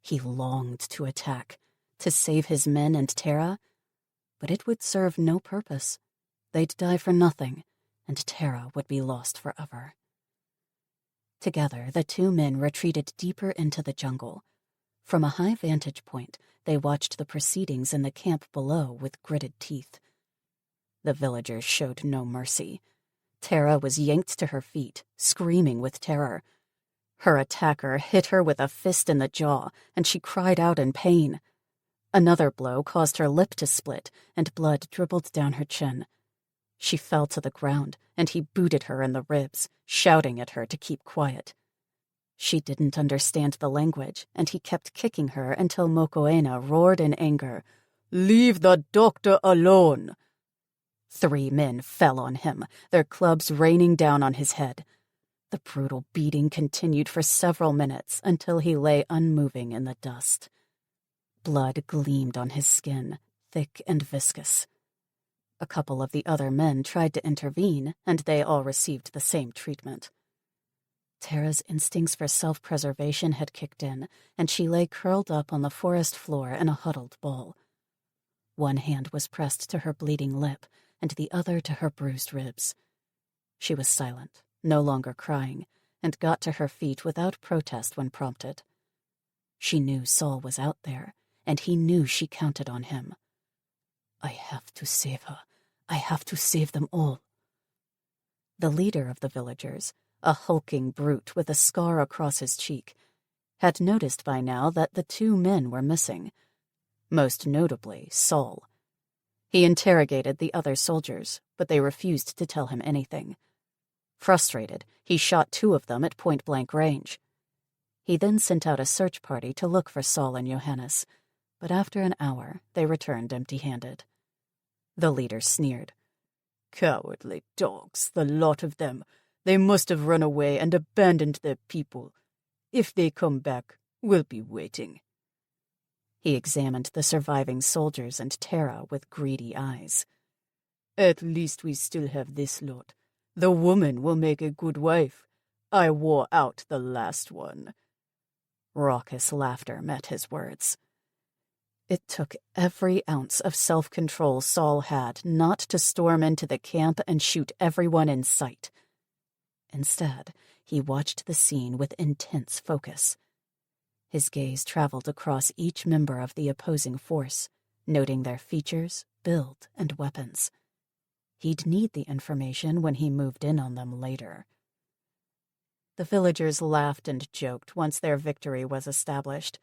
He longed to attack, to save his men and Tara, but it would serve no purpose. They'd die for nothing, and Tara would be lost forever. Together, the 2 men retreated deeper into the jungle. From a high vantage point, they watched the proceedings in the camp below with gritted teeth. The villagers showed no mercy. Tara was yanked to her feet, screaming with terror. Her attacker hit her with a fist in the jaw, and she cried out in pain. Another blow caused her lip to split, and blood dribbled down her chin. She fell to the ground, and he booted her in the ribs, shouting at her to keep quiet. She didn't understand the language, and he kept kicking her until Mokoena roared in anger, "Leave the doctor alone!" 3 men fell on him, their clubs raining down on his head. The brutal beating continued for several minutes until he lay unmoving in the dust. Blood gleamed on his skin, thick and viscous. A couple of the other men tried to intervene, and they all received the same treatment. Tara's instincts for self-preservation had kicked in, and she lay curled up on the forest floor in a huddled ball. One hand was pressed to her bleeding lip, and the other to her bruised ribs. She was silent, no longer crying, and got to her feet without protest when prompted. She knew Saul was out there, and he knew she counted on him. "I have to save her. I have to save them all." The leader of the villagers, a hulking brute with a scar across his cheek, had noticed by now that the 2 men were missing, most notably Saul. He interrogated the other soldiers, but they refused to tell him anything. Frustrated, he shot 2 of them at point-blank range. He then sent out a search party to look for Saul and Johannes, but after an hour they returned empty-handed. The leader sneered. "Cowardly dogs, the lot of them. They must have run away and abandoned their people. If they come back, we'll be waiting." He examined the surviving soldiers and Tara with greedy eyes. "At least we still have this lot. The woman will make a good wife. I wore out the last one." Raucous laughter met his words. It took every ounce of self-control Saul had not to storm into the camp and shoot everyone in sight. Instead, he watched the scene with intense focus. His gaze traveled across each member of the opposing force, noting their features, build, and weapons. He'd need the information when he moved in on them later. The villagers laughed and joked once their victory was established.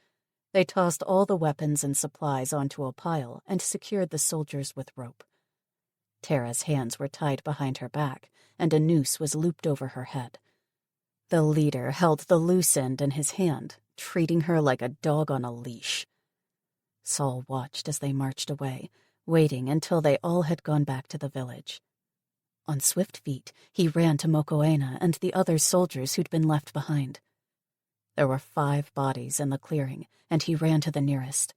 They tossed all the weapons and supplies onto a pile and secured the soldiers with rope. Tara's hands were tied behind her back, and a noose was looped over her head. The leader held the loose end in his hand, treating her like a dog on a leash. Saul watched as they marched away, waiting until they all had gone back to the village. On swift feet, he ran to Mokoena and the other soldiers who'd been left behind. There were 5 bodies in the clearing, and he ran to the nearest.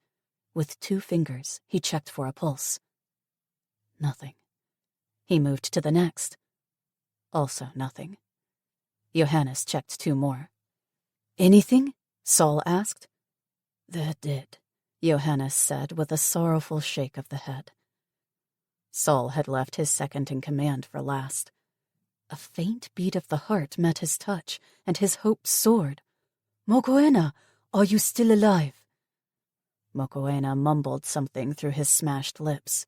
With 2 fingers, he checked for a pulse. Nothing. He moved to the next. Also nothing. Johannes checked 2 more. "Anything?" Saul asked. "They're dead," Johannes said with a sorrowful shake of the head. Saul had left his second-in-command for last. A faint beat of the heart met his touch, and his hope soared. "Mokoena, are you still alive?" Mokoena mumbled something through his smashed lips.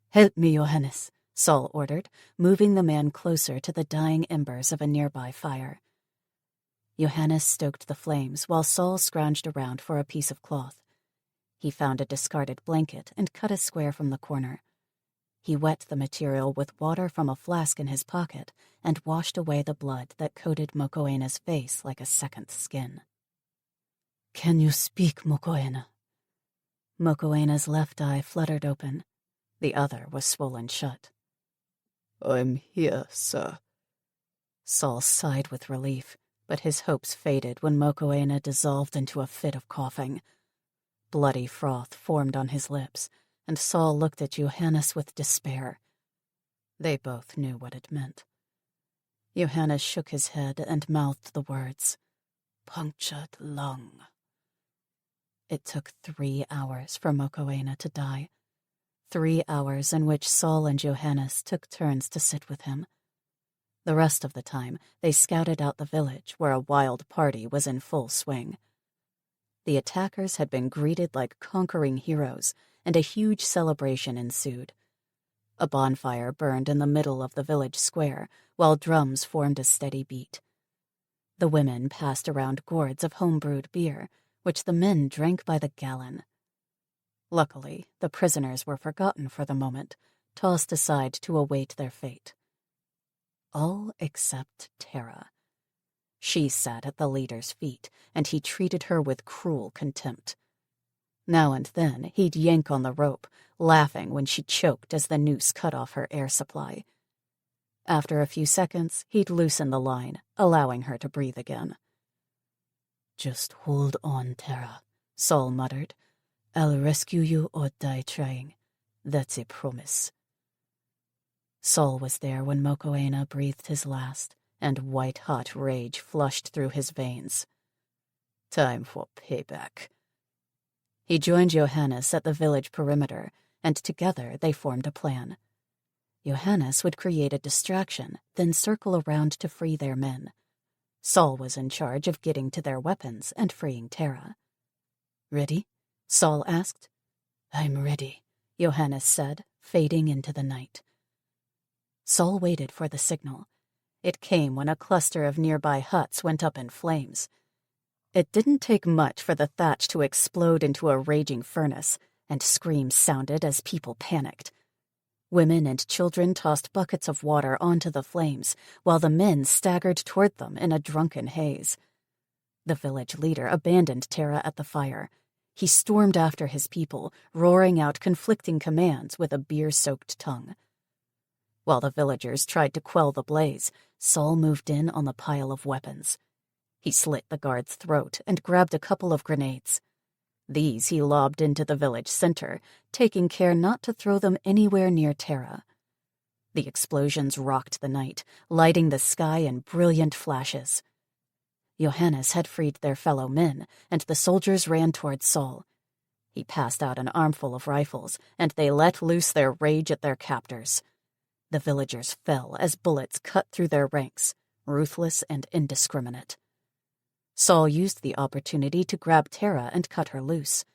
"Help me, Johannes," Saul ordered, moving the man closer to the dying embers of a nearby fire. Johannes stoked the flames while Saul scrounged around for a piece of cloth. He found a discarded blanket and cut a square from the corner. He wet the material with water from a flask in his pocket and washed away the blood that coated Mokoena's face like a second skin. Can you speak, Mokoena? Mokoena's left eye fluttered open. The other was swollen shut. I'm here, sir. Saul sighed with relief, but his hopes faded when Mokoena dissolved into a fit of coughing. Bloody froth formed on his lips, and Saul looked at Johannes with despair. They both knew what it meant. Johannes shook his head and mouthed the words, "Punctured lung." It took 3 hours for Mokoena to die. 3 hours in which Saul and Johannes took turns to sit with him. The rest of the time, they scouted out the village where a wild party was in full swing. The attackers had been greeted like conquering heroes, and a huge celebration ensued. A bonfire burned in the middle of the village square, while drums formed a steady beat. The women passed around gourds of home-brewed beer, which the men drank by the gallon. Luckily, the prisoners were forgotten for the moment, tossed aside to await their fate. All except Tara. She sat at the leader's feet, and he treated her with cruel contempt. Now and then he'd yank on the rope, laughing when she choked as the noose cut off her air supply. After a few seconds, he'd loosen the line, allowing her to breathe again. Just hold on, Tara, Saul muttered. I'll rescue you or die trying. That's a promise. Saul was there when Mokoena breathed his last, and white-hot rage flushed through his veins. Time for payback. He joined Johannes at the village perimeter, and together they formed a plan. Johannes would create a distraction, then circle around to free their men. Saul was in charge of getting to their weapons and freeing Tara. "Ready?" Saul asked. "I'm ready," Johannes said, fading into the night. Saul waited for the signal. It came when a cluster of nearby huts went up in flames. It didn't take much for the thatch to explode into a raging furnace, and screams sounded as people panicked. Women and children tossed buckets of water onto the flames, while the men staggered toward them in a drunken haze. The village leader abandoned Tara at the fire. He stormed after his people, roaring out conflicting commands with a beer-soaked tongue. While the villagers tried to quell the blaze, Saul moved in on the pile of weapons. He slit the guard's throat and grabbed a couple of grenades. These he lobbed into the village center, taking care not to throw them anywhere near Tara. The explosions rocked the night, lighting the sky in brilliant flashes. Johannes had freed their fellow men, and the soldiers ran toward Saul. He passed out an armful of rifles, and they let loose their rage at their captors. The villagers fell as bullets cut through their ranks, ruthless and indiscriminate. Saul used the opportunity to grab Tara and cut her loose.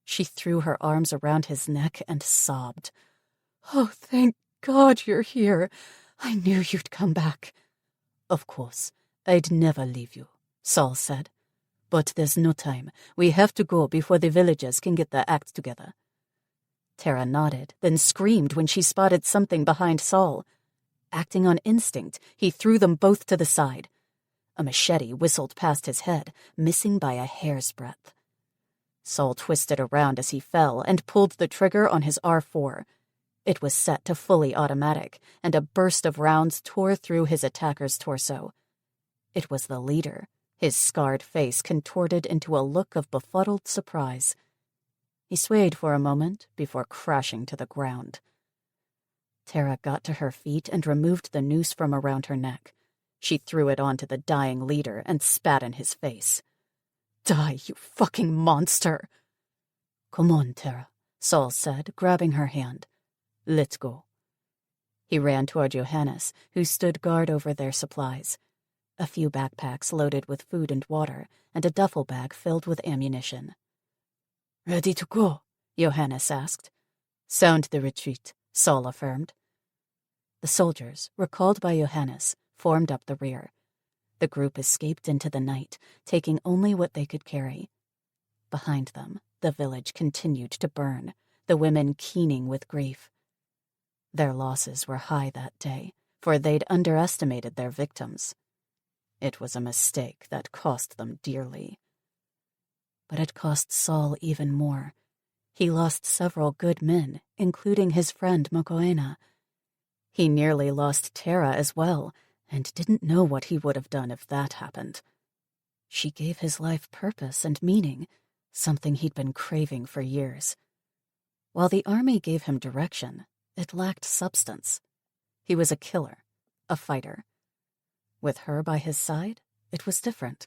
She threw her arms around his neck and sobbed. "Oh, thank God you're here. I knew you'd come back." "Of course, I'd never leave you," Saul said. "But there's no time. We have to go before the villagers can get their act together." Tara nodded, then screamed when she spotted something behind Saul. Acting on instinct, he threw them both to the side. A machete whistled past his head, missing by a hair's breadth. Saul twisted around as he fell and pulled the trigger on his R4. It was set to fully automatic, and a burst of rounds tore through his attacker's torso. It was the leader, his scarred face contorted into a look of befuddled surprise. He swayed for a moment before crashing to the ground. Tara got to her feet and removed the noose from around her neck. She threw it onto the dying leader and spat in his face. "Die, you fucking monster!" "Come on, Tara," Saul said, grabbing her hand. "Let's go." He ran toward Johannes, who stood guard over their supplies. A few backpacks loaded with food and water, and a duffel bag filled with ammunition. "Ready to go?" Johannes asked. "Sound the retreat," Saul affirmed. The soldiers, recalled by Johannes, formed up the rear. The group escaped into the night, taking only what they could carry. Behind them, the village continued to burn, the women keening with grief. Their losses were high that day, for they'd underestimated their victims. It was a mistake that cost them dearly. But it cost Saul even more. He lost several good men, including his friend Mokoena. He nearly lost Tara as well, and didn't know what he would have done if that happened. She gave his life purpose and meaning, something he'd been craving for years. While the army gave him direction, it lacked substance. He was a killer, a fighter. With her by his side, it was different.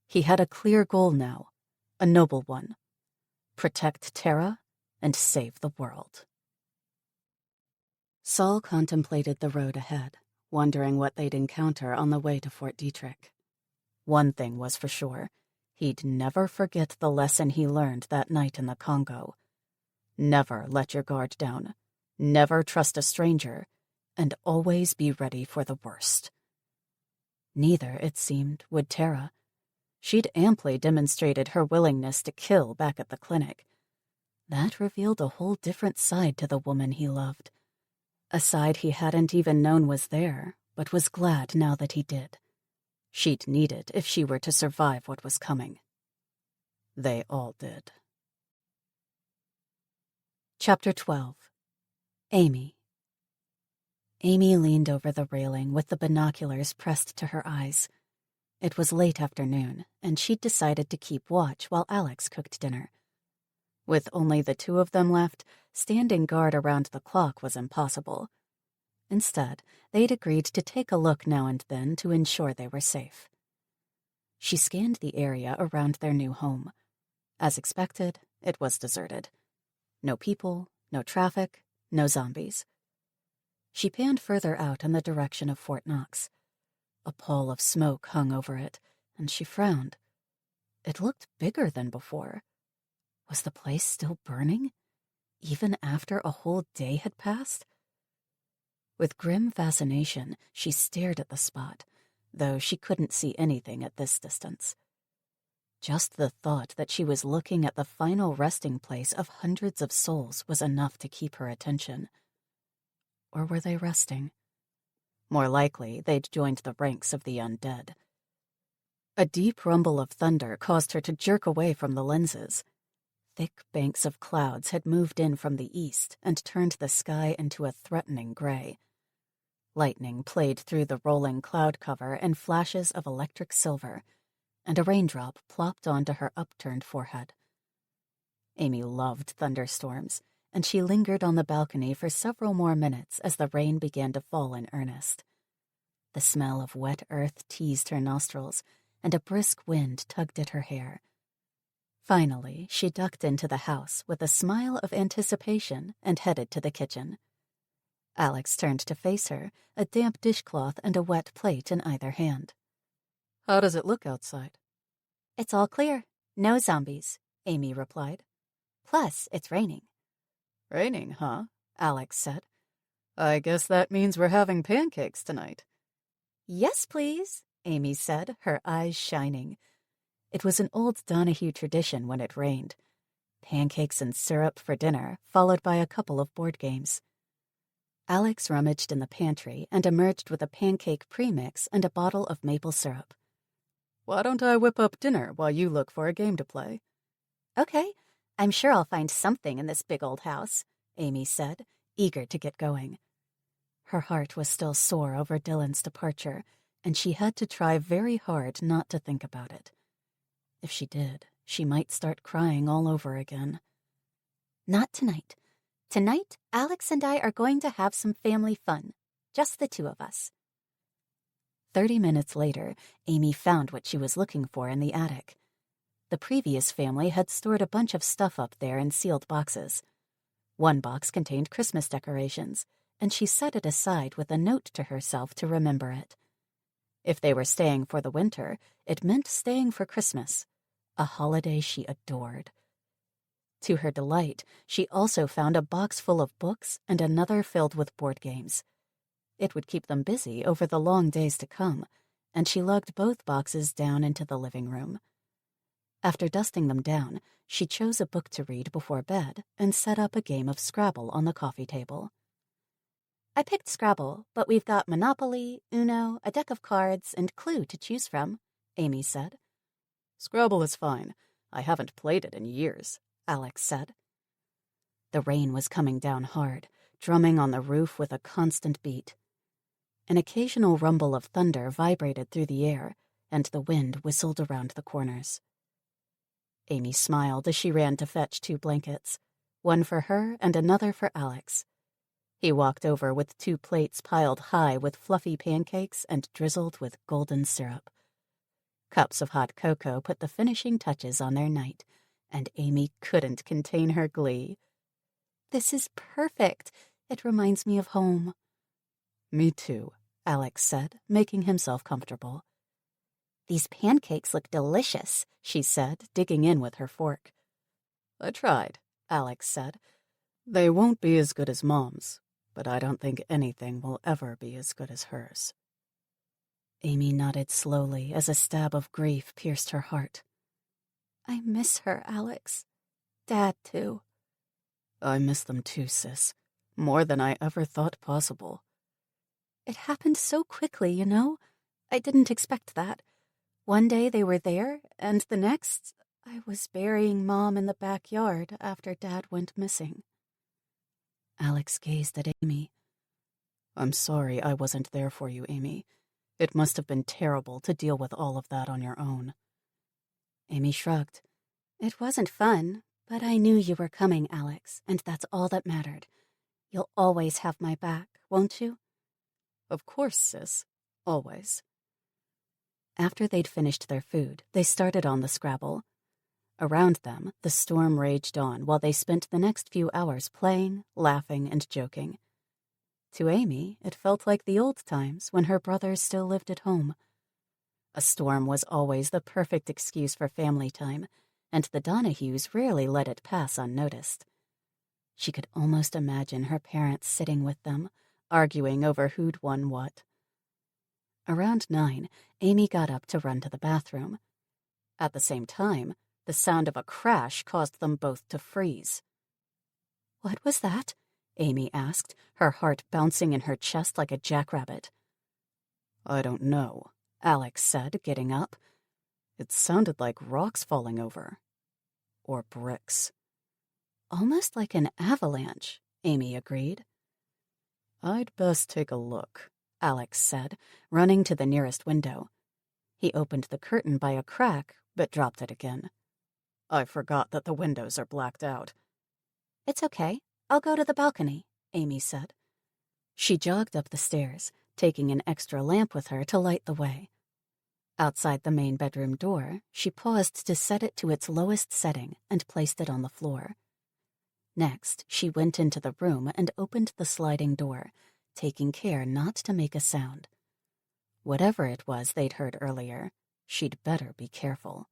He had a clear goal now, a noble one. Protect Tara and save the world. Saul contemplated the road ahead, wondering what they'd encounter on the way to Fort Detrick. One thing was for sure, he'd never forget the lesson he learned that night in the Congo. Never let your guard down, never trust a stranger, and always be ready for the worst. Neither, it seemed, would Tara. She'd amply demonstrated her willingness to kill back at the clinic. That revealed a whole different side to the woman he loved. A side he hadn't even known was there, but was glad now that he did. She'd need it if she were to survive what was coming. They all did. Chapter 12. Amy. Amy leaned over the railing with the binoculars pressed to her eyes. It was late afternoon, and she'd decided to keep watch while Alex cooked dinner. With only the two of them left, standing guard around the clock was impossible. Instead, they'd agreed to take a look now and then to ensure they were safe. She scanned the area around their new home. As expected, it was deserted. No people, no traffic, no zombies. She panned further out in the direction of Fort Knox. A pall of smoke hung over it, and she frowned. It looked bigger than before. Was the place still burning? Even after a whole day had passed? With grim fascination, she stared at the spot, though she couldn't see anything at this distance. Just the thought that she was looking at the final resting place of hundreds of souls was enough to keep her attention. Or were they resting? More likely, they'd joined the ranks of the undead. A deep rumble of thunder caused her to jerk away from the lenses. Thick banks of clouds had moved in from the east and turned the sky into a threatening gray. Lightning played through the rolling cloud cover in flashes of electric silver, and a raindrop plopped onto her upturned forehead. Amy loved thunderstorms, and she lingered on the balcony for several more minutes as the rain began to fall in earnest. The smell of wet earth teased her nostrils, and a brisk wind tugged at her hair. Finally, she ducked into the house with a smile of anticipation and headed to the kitchen. Alex turned to face her, a damp dishcloth and a wet plate in either hand. How does it look outside? It's all clear. No zombies, Amy replied. Plus, it's raining. Raining, huh? Alex said. I guess that means we're having pancakes tonight. Yes, please, Amy said, her eyes shining. It was an old Donahue tradition when it rained. Pancakes and syrup for dinner, followed by a couple of board games. Alex rummaged in the pantry and emerged with a pancake premix and a bottle of maple syrup. Why don't I whip up dinner while you look for a game to play? Okay, I'm sure I'll find something in this big old house, Amy said, eager to get going. Her heart was still sore over Dylan's departure, and she had to try very hard not to think about it. If she did, she might start crying all over again. Not tonight. Tonight, Alex and I are going to have some family fun. Just the two of us. 30 minutes later, Amy found what she was looking for in the attic. The previous family had stored a bunch of stuff up there in sealed boxes. One box contained Christmas decorations, and she set it aside with a note to herself to remember it. If they were staying for the winter, it meant staying for Christmas, a holiday she adored. To her delight, she also found a box full of books and another filled with board games. It would keep them busy over the long days to come, and she lugged both boxes down into the living room. After dusting them down, she chose a book to read before bed and set up a game of Scrabble on the coffee table. I picked Scrabble, but we've got Monopoly, Uno, a deck of cards, and Clue to choose from, Amy said. Scrabble is fine, I haven't played it in years," Alex said. The rain was coming down hard, drumming on the roof with a constant beat. An occasional rumble of thunder vibrated through the air, and the wind whistled around the corners. Amy smiled as she ran to fetch 2 blankets, one for her and another for Alex. He walked over with 2 plates piled high with fluffy pancakes and drizzled with golden syrup. Cups of hot cocoa put the finishing touches on their night, and Amy couldn't contain her glee. "This is perfect. It reminds me of home." "Me too," Alex said, making himself comfortable. "These pancakes look delicious," she said, digging in with her fork. "I tried," Alex said. "They won't be as good as Mom's, but I don't think anything will ever be as good as hers." Amy nodded slowly as a stab of grief pierced her heart. "I miss her, Alex. Dad, too." "I miss them too, sis. More than I ever thought possible." "It happened so quickly, you know. I didn't expect that. One day they were there, and the next, I was burying Mom in the backyard after Dad went missing." Alex gazed at Amy. "I'm sorry I wasn't there for you, Amy. It must have been terrible to deal with all of that on your own." Amy shrugged. "It wasn't fun, but I knew you were coming, Alex, and that's all that mattered. You'll always have my back, won't you?" "Of course, sis. Always." After they'd finished their food, they started on the Scrabble. Around them, the storm raged on while they spent the next few hours playing, laughing, and joking. To Amy, it felt like the old times when her brothers still lived at home. A storm was always the perfect excuse for family time, and the Donahues rarely let it pass unnoticed. She could almost imagine her parents sitting with them, arguing over who'd won what. Around 9, Amy got up to run to the bathroom. At the same time, the sound of a crash caused them both to freeze. "What was that?" Amy asked, her heart bouncing in her chest like a jackrabbit. "I don't know," Alex said, getting up. "It sounded like rocks falling over. Or bricks." "Almost like an avalanche," Amy agreed. "I'd best take a look," Alex said, running to the nearest window. He opened the curtain by a crack, but dropped it again. "I forgot that the windows are blacked out." "It's okay. I'll go to the balcony," Amy said. She jogged up the stairs, taking an extra lamp with her to light the way. Outside the main bedroom door, she paused to set it to its lowest setting and placed it on the floor. Next, she went into the room and opened the sliding door, taking care not to make a sound. Whatever it was they'd heard earlier, she'd better be careful.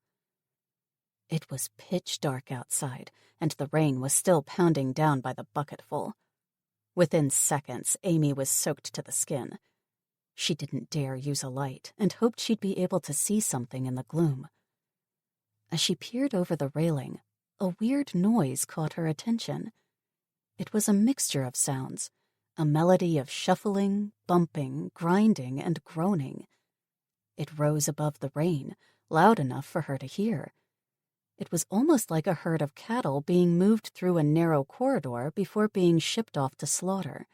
It was pitch dark outside, and the rain was still pounding down by the bucketful. Within seconds, Amy was soaked to the skin. She didn't dare use a light and hoped she'd be able to see something in the gloom. As she peered over the railing, a weird noise caught her attention. It was a mixture of sounds, a melody of shuffling, bumping, grinding, and groaning. It rose above the rain, loud enough for her to hear. It was almost like a herd of cattle being moved through a narrow corridor before being shipped off to slaughter.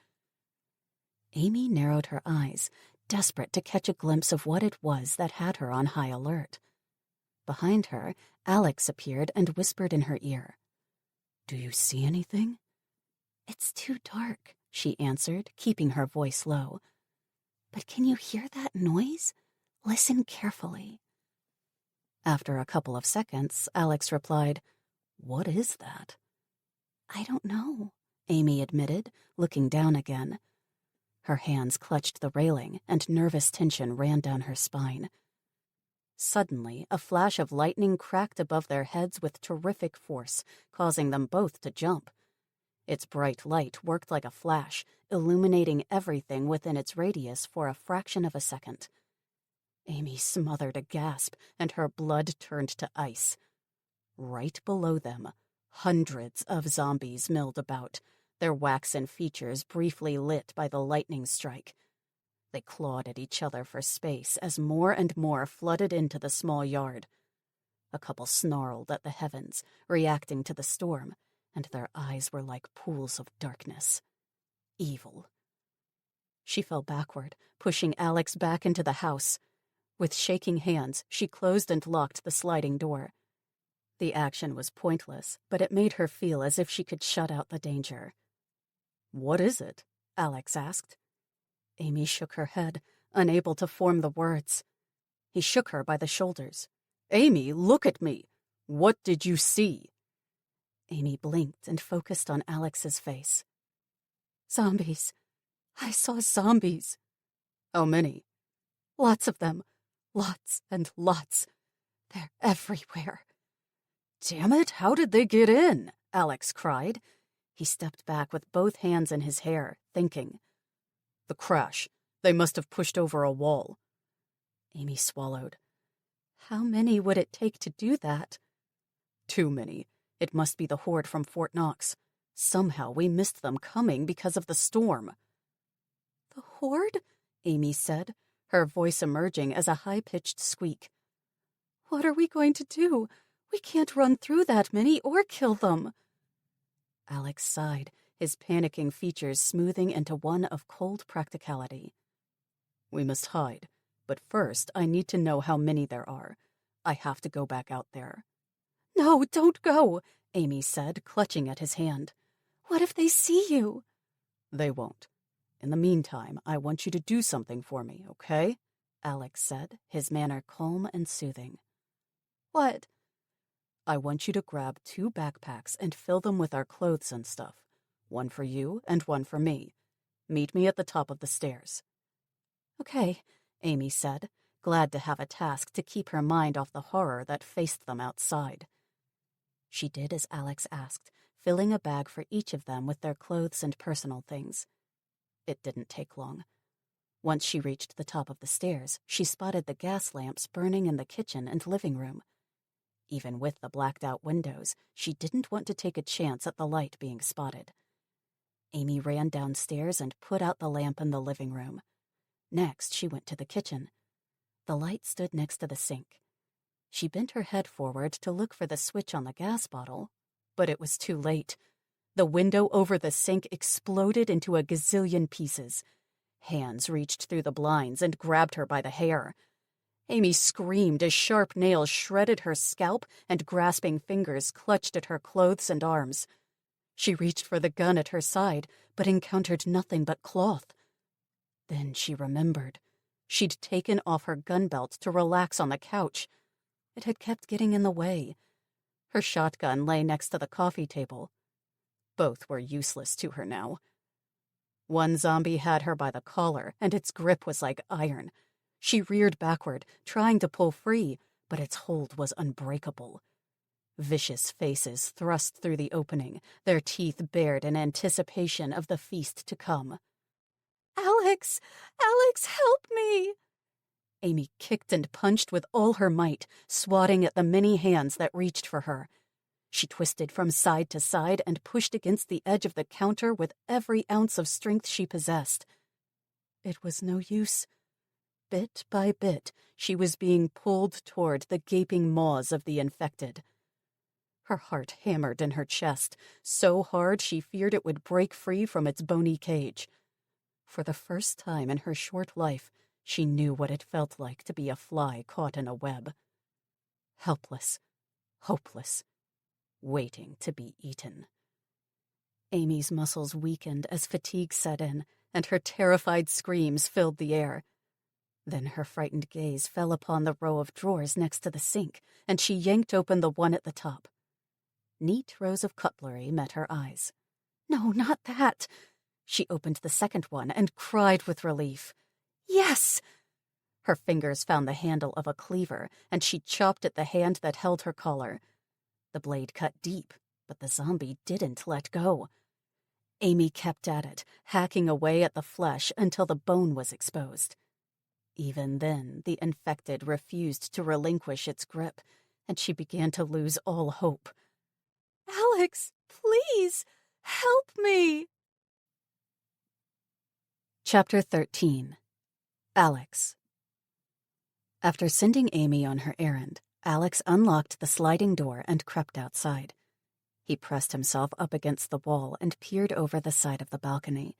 Amy narrowed her eyes, desperate to catch a glimpse of what it was that had her on high alert. Behind her, Alex appeared and whispered in her ear. "Do you see anything?" "It's too dark," she answered, keeping her voice low. "But can you hear that noise? Listen carefully." After a couple of seconds, Alex replied, "What is that?" "I don't know," Amy admitted, looking down again. Her hands clutched the railing, and nervous tension ran down her spine. Suddenly, a flash of lightning cracked above their heads with terrific force, causing them both to jump. Its bright light worked like a flash, illuminating everything within its radius for a fraction of a second. Amy smothered a gasp, and her blood turned to ice. Right below them, hundreds of zombies milled about, their waxen features briefly lit by the lightning strike. They clawed at each other for space as more and more flooded into the small yard. A couple snarled at the heavens, reacting to the storm, and their eyes were like pools of darkness. Evil. She fell backward, pushing Alex back into the house. With shaking hands, she closed and locked the sliding door. The action was pointless, but it made her feel as if she could shut out the danger. "What is it?" Alex asked. Amy shook her head, unable to form the words. He shook her by the shoulders. "Amy, look at me! What did you see?" Amy blinked and focused on Alex's face. "Zombies. I saw zombies." "How many?" "Lots of them. Lots and lots. They're everywhere." "Damn it, how did they get in?" Alex cried. He stepped back with both hands in his hair, thinking. "The crash. They must have pushed over a wall." Amy swallowed. How many would it take to do that? Too many. It must be the horde from Fort Knox. Somehow we missed them coming because of the storm. "The horde?" Amy said, her voice emerging as a high-pitched squeak. "What are we going to do? We can't run through that many or kill them." Alex sighed, his panicking features smoothing into one of cold practicality. "We must hide, but first I need to know how many there are. I have to go back out there." "No, don't go," Amy said, clutching at his hand. "What if they see you?" "They won't. In the meantime, I want you to do something for me, okay?" Alex said, his manner calm and soothing. "What?" "I want you to grab 2 backpacks and fill them with our clothes and stuff. One for you and one for me. Meet me at the top of the stairs." "Okay," Amy said, glad to have a task to keep her mind off the horror that faced them outside. She did as Alex asked, filling a bag for each of them with their clothes and personal things. It didn't take long. Once she reached the top of the stairs, she spotted the gas lamps burning in the kitchen and living room. Even with the blacked-out windows, she didn't want to take a chance at the light being spotted. Amy ran downstairs and put out the lamp in the living room. Next, she went to the kitchen. The light stood next to the sink. She bent her head forward to look for the switch on the gas bottle, but it was too late. The window over the sink exploded into a gazillion pieces. Hands reached through the blinds and grabbed her by the hair. Amy screamed as sharp nails shredded her scalp and grasping fingers clutched at her clothes and arms. She reached for the gun at her side, but encountered nothing but cloth. Then she remembered. She'd taken off her gun belt to relax on the couch. It had kept getting in the way. Her shotgun lay next to the coffee table. Both were useless to her now. One zombie had her by the collar, and its grip was like iron. She reared backward, trying to pull free, but its hold was unbreakable. Vicious faces thrust through the opening, their teeth bared in anticipation of the feast to come. "Alex! Alex, help me!" Amy kicked and punched with all her might, swatting at the many hands that reached for her. She twisted from side to side and pushed against the edge of the counter with every ounce of strength she possessed. It was no use. Bit by bit, she was being pulled toward the gaping maws of the infected. Her heart hammered in her chest, so hard she feared it would break free from its bony cage. For the first time in her short life, she knew what it felt like to be a fly caught in a web. Helpless, hopeless, waiting to be eaten. Amy's muscles weakened as fatigue set in, and her terrified screams filled the air. Then her frightened gaze fell upon the row of drawers next to the sink, and she yanked open the one at the top. Neat rows of cutlery met her eyes. "No, not that." She opened the second one and cried with relief. "Yes!" Her fingers found the handle of a cleaver, and she chopped at the hand that held her collar. The blade cut deep, but the zombie didn't let go. Amy kept at it, hacking away at the flesh until the bone was exposed. Even then, the infected refused to relinquish its grip, and she began to lose all hope. "Alex, please, help me!" Chapter 13. Alex. After sending Amy on her errand, Alex unlocked the sliding door and crept outside. He pressed himself up against the wall and peered over the side of the balcony.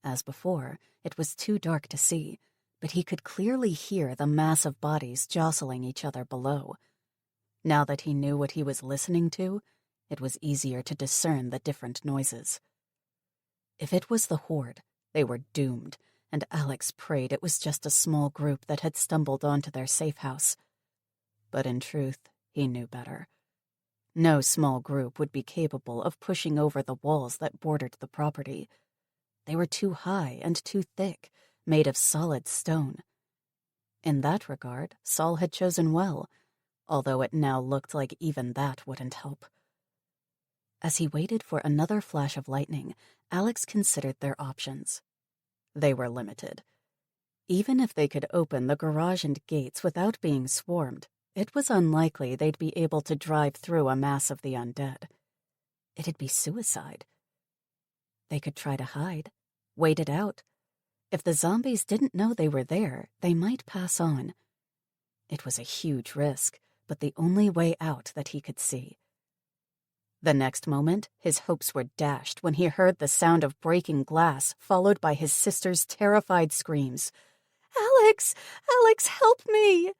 As before, it was too dark to see, but he could clearly hear the mass of bodies jostling each other below. Now that he knew what he was listening to, it was easier to discern the different noises. If it was the Horde, they were doomed, and Alex prayed it was just a small group that had stumbled onto their safe house. But in truth, he knew better. No small group would be capable of pushing over the walls that bordered the property. They were too high and too thick, made of solid stone. In that regard, Saul had chosen well, although it now looked like even that wouldn't help. As he waited for another flash of lightning, Alex considered their options. They were limited. Even if they could open the garage and gates without being swarmed, it was unlikely they'd be able to drive through a mass of the undead. It'd be suicide. They could try to hide, wait it out. If the zombies didn't know they were there, they might pass on. It was a huge risk, but the only way out that he could see. The next moment, his hopes were dashed when he heard the sound of breaking glass, followed by his sister's terrified screams. Alex! Alex, help me!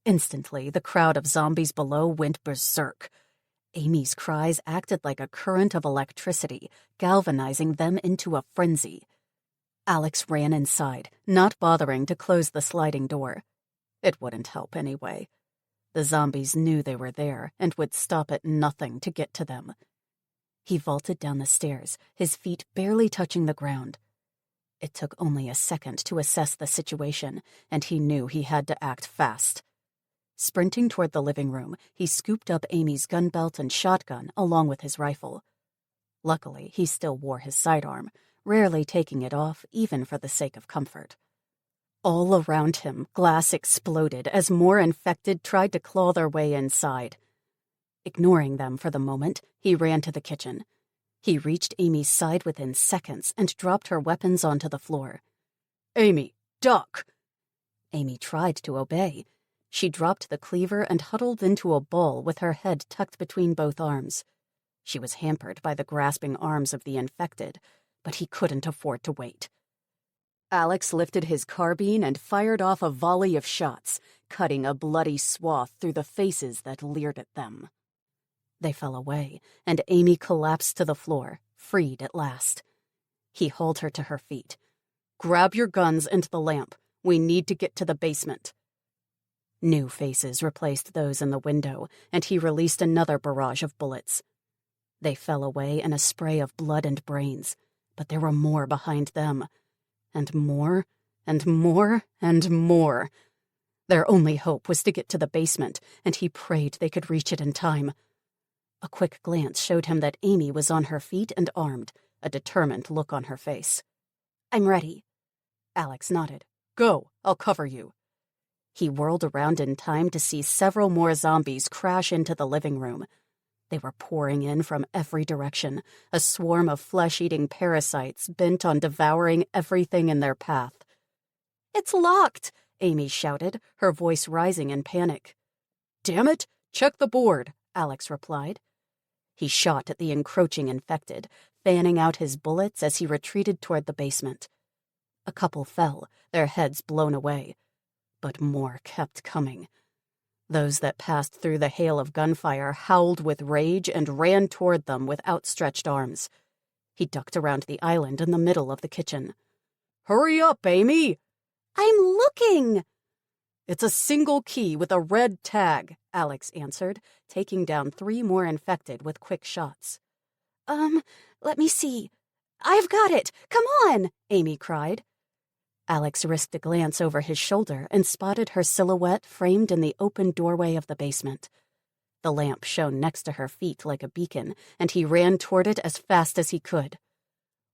Instantly, the crowd of zombies below went berserk. Amy's cries acted like a current of electricity, galvanizing them into a frenzy. Alex ran inside, not bothering to close the sliding door. It wouldn't help anyway. The zombies knew they were there and would stop at nothing to get to them. He vaulted down the stairs, his feet barely touching the ground. It took only a second to assess the situation, and he knew he had to act fast. Sprinting toward the living room, he scooped up Amy's gun belt and shotgun along with his rifle. Luckily, he still wore his sidearm, rarely taking it off even for the sake of comfort. All around him, glass exploded as more infected tried to claw their way inside. Ignoring them for the moment, he ran to the kitchen. He reached Amy's side within seconds and dropped her weapons onto the floor. Amy, duck! Amy tried to obey. She dropped the cleaver and huddled into a ball with her head tucked between both arms. She was hampered by the grasping arms of the infected, but he couldn't afford to wait. Alex lifted his carbine and fired off a volley of shots, cutting a bloody swath through the faces that leered at them. They fell away, and Amy collapsed to the floor, freed at last. He hauled her to her feet. "Grab your guns and the lamp. We need to get to the basement." New faces replaced those in the window, and he released another barrage of bullets. They fell away in a spray of blood and brains, but there were more behind them. And more, and more, and more. Their only hope was to get to the basement, and he prayed they could reach it in time. A quick glance showed him that Amy was on her feet and armed, a determined look on her face. "I'm ready." Alex nodded. "Go, I'll cover you." He whirled around in time to see several more zombies crash into the living room. They were pouring in from every direction, a swarm of flesh-eating parasites bent on devouring everything in their path. "It's locked!" Amy shouted, her voice rising in panic. "Damn it! Check the board!" Alex replied. He shot at the encroaching infected, fanning out his bullets as he retreated toward the basement. A couple fell, their heads blown away. But more kept coming. Those that passed through the hail of gunfire howled with rage and ran toward them with outstretched arms. He ducked around the island in the middle of the kitchen. "Hurry up, Amy!" "I'm looking!" "It's a single key with a red tag," Alex answered, taking down 3 more infected with quick shots. Let me see. I've got it! Come on!" Amy cried. Alex risked a glance over his shoulder and spotted her silhouette framed in the open doorway of the basement. The lamp shone next to her feet like a beacon, and he ran toward it as fast as he could.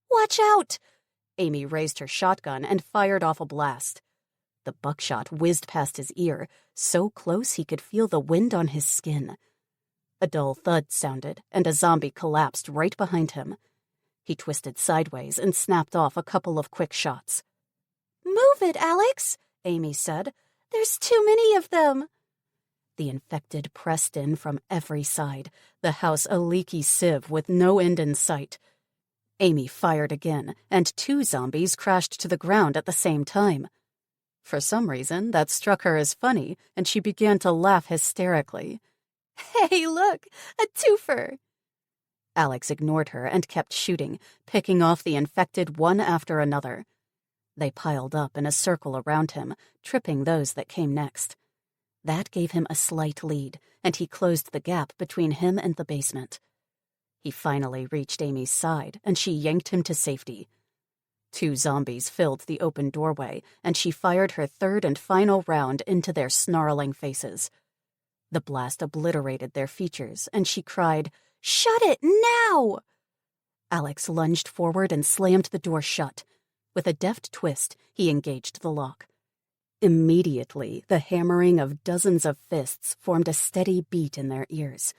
"Watch out!" Amy raised her shotgun and fired off a blast. The buckshot whizzed past his ear, so close he could feel the wind on his skin. A dull thud sounded, and a zombie collapsed right behind him. He twisted sideways and snapped off a couple of quick shots. "Move it, Alex," Amy said. "There's too many of them." The infected pressed in from every side, the house a leaky sieve with no end in sight. Amy fired again, and 2 zombies crashed to the ground at the same time. For some reason, that struck her as funny, and she began to laugh hysterically. Hey, look, a twofer! Alex ignored her and kept shooting, picking off the infected one after another. They piled up in a circle around him, tripping those that came next. That gave him a slight lead, and he closed the gap between him and the basement. He finally reached Amy's side, and she yanked him to safety. 2 zombies filled the open doorway, and she fired her 3rd and final round into their snarling faces. The blast obliterated their features, and she cried, "Shut it now!" Alex lunged forward and slammed the door shut. With a deft twist, he engaged the lock. Immediately, the hammering of dozens of fists formed a steady beat in their ears.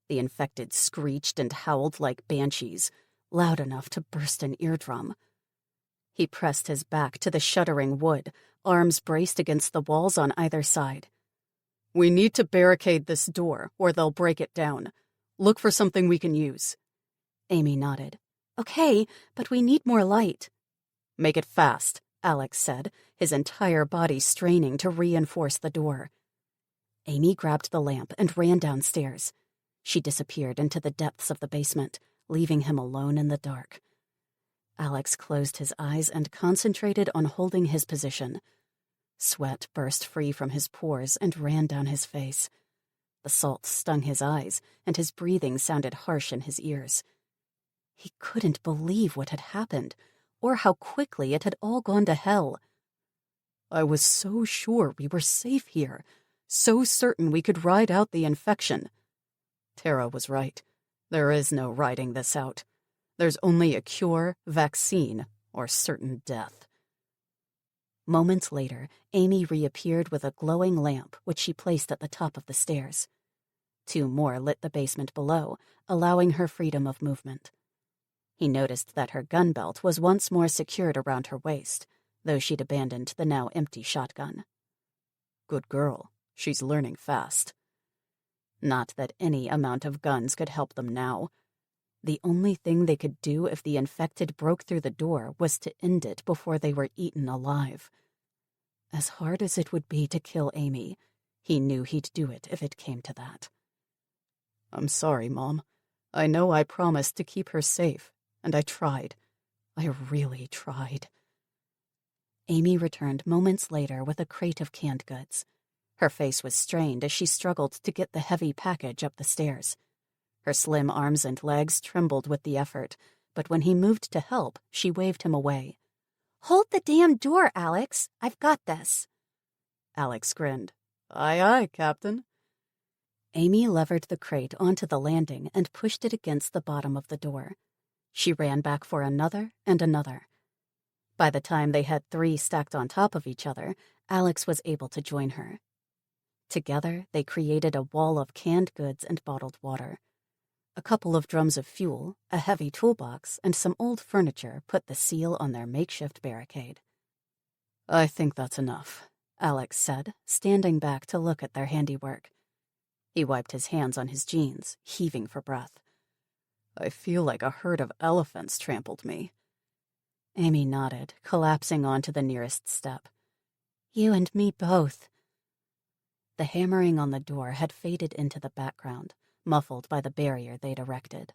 The infected screeched and howled like banshees, loud enough to burst an eardrum. He pressed his back to the shuddering wood, arms braced against the walls on either side. "We need to barricade this door, or they'll break it down. Look for something we can use." Amy nodded. Okay, but we need more light. "Make it fast," Alex said, his entire body straining to reinforce the door. Amy grabbed the lamp and ran downstairs. She disappeared into the depths of the basement, leaving him alone in the dark. Alex closed his eyes and concentrated on holding his position. Sweat burst free from his pores and ran down his face. The salt stung his eyes, and his breathing sounded harsh in his ears. He couldn't believe what had happened, or how quickly it had all gone to hell. "I was so sure we were safe here, so certain we could ride out the infection." Tara was right. There is no riding this out. There's only a cure, vaccine, or certain death. Moments later, Amy reappeared with a glowing lamp, which she placed at the top of the stairs. 2 more lit the basement below, allowing her freedom of movement. He noticed that her gun belt was once more secured around her waist, though she'd abandoned the now empty shotgun. Good girl. She's learning fast. Not that any amount of guns could help them now. The only thing they could do if the infected broke through the door was to end it before they were eaten alive. As hard as it would be to kill Amy, he knew he'd do it if it came to that. "I'm sorry, Mom. I know I promised to keep her safe, and I tried. I really tried." Amy returned moments later with a crate of canned goods. Her face was strained as she struggled to get the heavy package up the stairs. Her slim arms and legs trembled with the effort, but when he moved to help, she waved him away. Hold the damn door, Alex. I've got this. Alex grinned. "Aye, aye, Captain." Amy levered the crate onto the landing and pushed it against the bottom of the door. She ran back for another and another. By the time they had 3 stacked on top of each other, Alex was able to join her. Together, they created a wall of canned goods and bottled water. A couple of drums of fuel, a heavy toolbox, and some old furniture put the seal on their makeshift barricade. "I think that's enough," Alex said, standing back to look at their handiwork. He wiped his hands on his jeans, heaving for breath. "I feel like a herd of elephants trampled me." Amy nodded, collapsing onto the nearest step. "You and me both." The hammering on the door had faded into the background, muffled by the barrier they'd erected.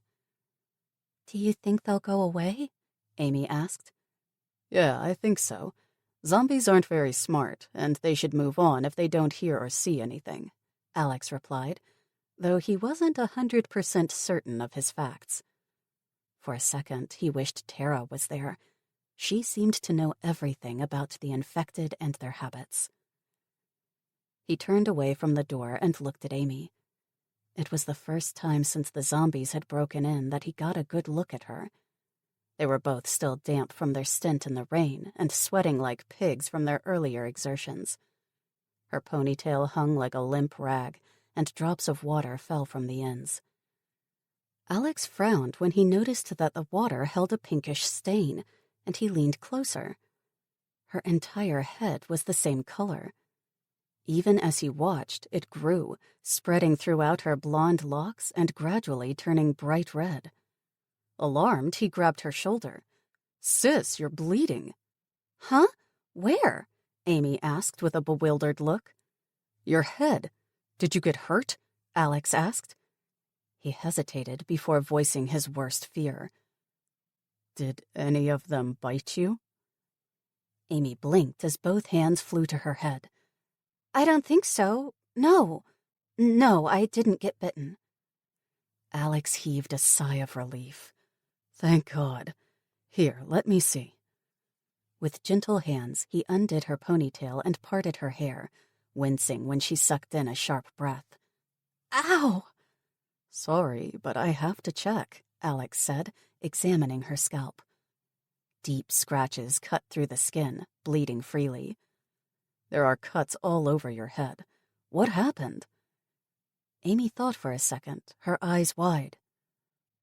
"Do you think they'll go away?" Amy asked. "Yeah, I think so. Zombies aren't very smart, and they should move on if they don't hear or see anything," Alex replied, though he wasn't 100% certain of his facts. For a second, he wished Tara was there. She seemed to know everything about the infected and their habits. He turned away from the door and looked at Amy. It was the first time since the zombies had broken in that he got a good look at her. They were both still damp from their stint in the rain and sweating like pigs from their earlier exertions. Her ponytail hung like a limp rag, and drops of water fell from the ends. Alex frowned when he noticed that the water held a pinkish stain, and he leaned closer. Her entire head was the same color. Even as he watched, it grew, spreading throughout her blonde locks and gradually turning bright red. Alarmed, he grabbed her shoulder. "Sis, you're bleeding." "Huh? Where?" Amy asked with a bewildered look. "Your head. Did you get hurt?" Alex asked. He hesitated before voicing his worst fear. "Did any of them bite you?" Amy blinked as both hands flew to her head. "I don't think so. No, I didn't get bitten." Alex heaved a sigh of relief. "Thank God. Here, let me see." With gentle hands, he undid her ponytail and parted her hair, wincing when she sucked in a sharp breath. "Ow!" "Sorry, but I have to check," Alex said, examining her scalp. Deep scratches cut through the skin, bleeding freely. "There are cuts all over your head. What happened?" Amy thought for a second, her eyes wide.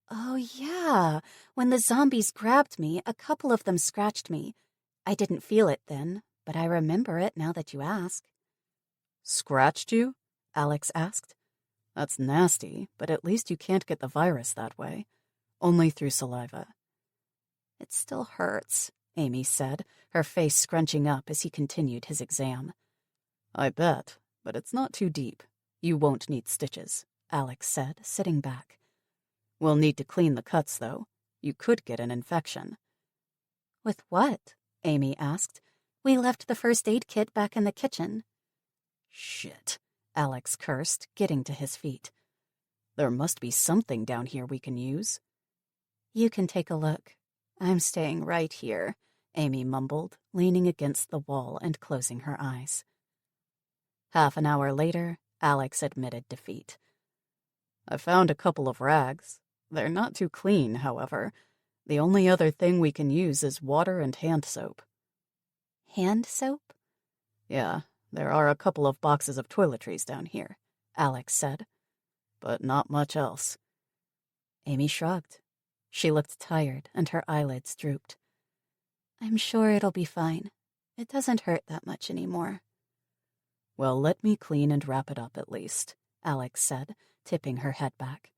"Oh, yeah. When the zombies grabbed me, a couple of them scratched me. I didn't feel it then, but I remember it now that you ask." "Scratched you?" Alex asked. "That's nasty, but at least you can't get the virus that way. Only through saliva." "It still hurts," Amy said, her face scrunching up as he continued his exam. "I bet, but it's not too deep. You won't need stitches," Alex said, sitting back. "We'll need to clean the cuts, though. You could get an infection." "With what?" Amy asked. "We left the first aid kit back in the kitchen." "Shit," Alex cursed, getting to his feet. "There must be something down here we can use." "You can take a look. I'm staying right here," Amy mumbled, leaning against the wall and closing her eyes. Half an hour later, Alex admitted defeat. "I found a couple of rags. They're not too clean, however. The only other thing we can use is water and hand soap." "Hand soap?" "Yeah, there are a couple of boxes of toiletries down here," Alex said. "But not much else." Amy shrugged. She looked tired, and her eyelids drooped. "I'm sure it'll be fine. It doesn't hurt that much anymore." "Well, let me clean and wrap it up at least," Alex said, tipping her head back.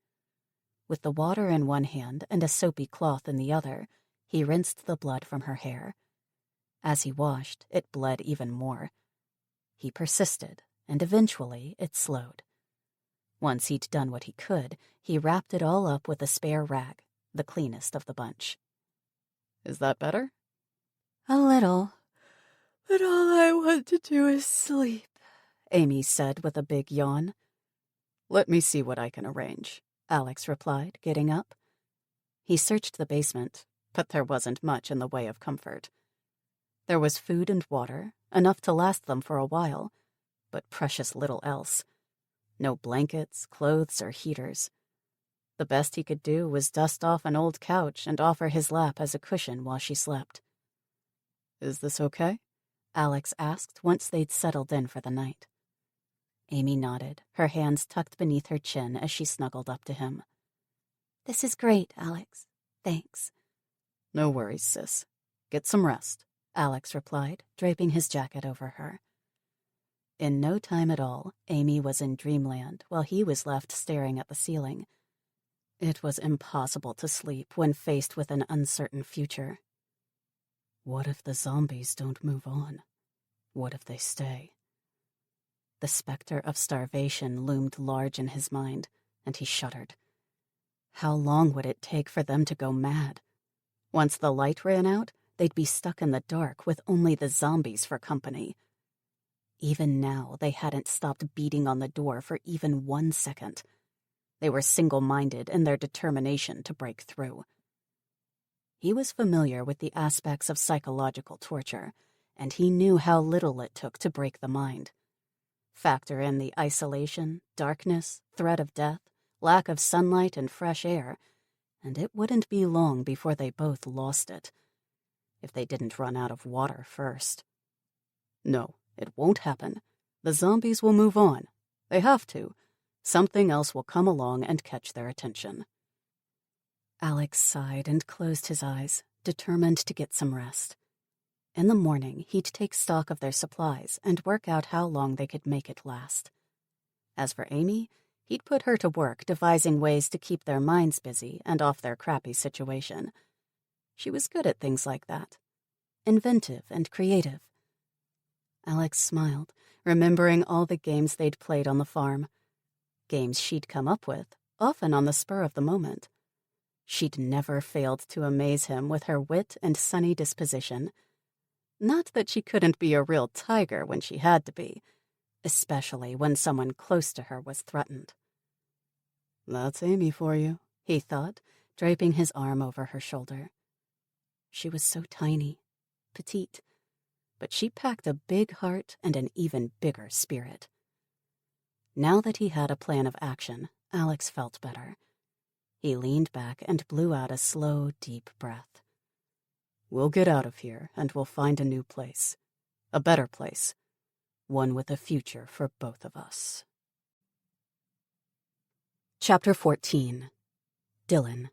With the water in one hand and a soapy cloth in the other, he rinsed the blood from her hair. As he washed, it bled even more. He persisted, and eventually it slowed. Once he'd done what he could, he wrapped it all up with a spare rag, the cleanest of the bunch. "Is that better?" "A little. But all I want to do is sleep," Amy said with a big yawn. "Let me see what I can arrange," Alex replied, getting up. He searched the basement, but there wasn't much in the way of comfort. There was food and water, enough to last them for a while, but precious little else. No blankets, clothes, or heaters. The best he could do was dust off an old couch and offer his lap as a cushion while she slept. "Is this okay?" Alex asked once they'd settled in for the night. Amy nodded, her hands tucked beneath her chin as she snuggled up to him. "This is great, Alex. Thanks." "No worries, sis. Get some rest," Alex replied, draping his jacket over her. In no time at all, Amy was in dreamland while he was left staring at the ceiling. It was impossible to sleep when faced with an uncertain future. What if the zombies don't move on? What if they stay? The specter of starvation loomed large in his mind, and he shuddered. How long would it take for them to go mad? Once the light ran out, they'd be stuck in the dark with only the zombies for company. Even now, they hadn't stopped beating on the door for even 1 second. They were single-minded in their determination to break through. He was familiar with the aspects of psychological torture, and he knew how little it took to break the mind. Factor in the isolation, darkness, threat of death, lack of sunlight and fresh air, and it wouldn't be long before they both lost it. If they didn't run out of water first. No, it won't happen. The zombies will move on. They have to. Something else will come along and catch their attention. Alex sighed and closed his eyes, determined to get some rest. In the morning, he'd take stock of their supplies and work out how long they could make it last. As for Amy, he'd put her to work devising ways to keep their minds busy and off their crappy situation. She was good at things like that. Inventive and creative. Alex smiled, remembering all the games they'd played on the farm. Games she'd come up with, often on the spur of the moment. She'd never failed to amaze him with her wit and sunny disposition. Not that she couldn't be a real tiger when she had to be, especially when someone close to her was threatened. "That's Amy for you," he thought, draping his arm over her shoulder. She was so tiny, petite, but she packed a big heart and an even bigger spirit. Now that he had a plan of action, Alex felt better. He leaned back and blew out a slow, deep breath. "We'll get out of here, and we'll find a new place. A better place. One with a future for both of us." Chapter 14. Dylan.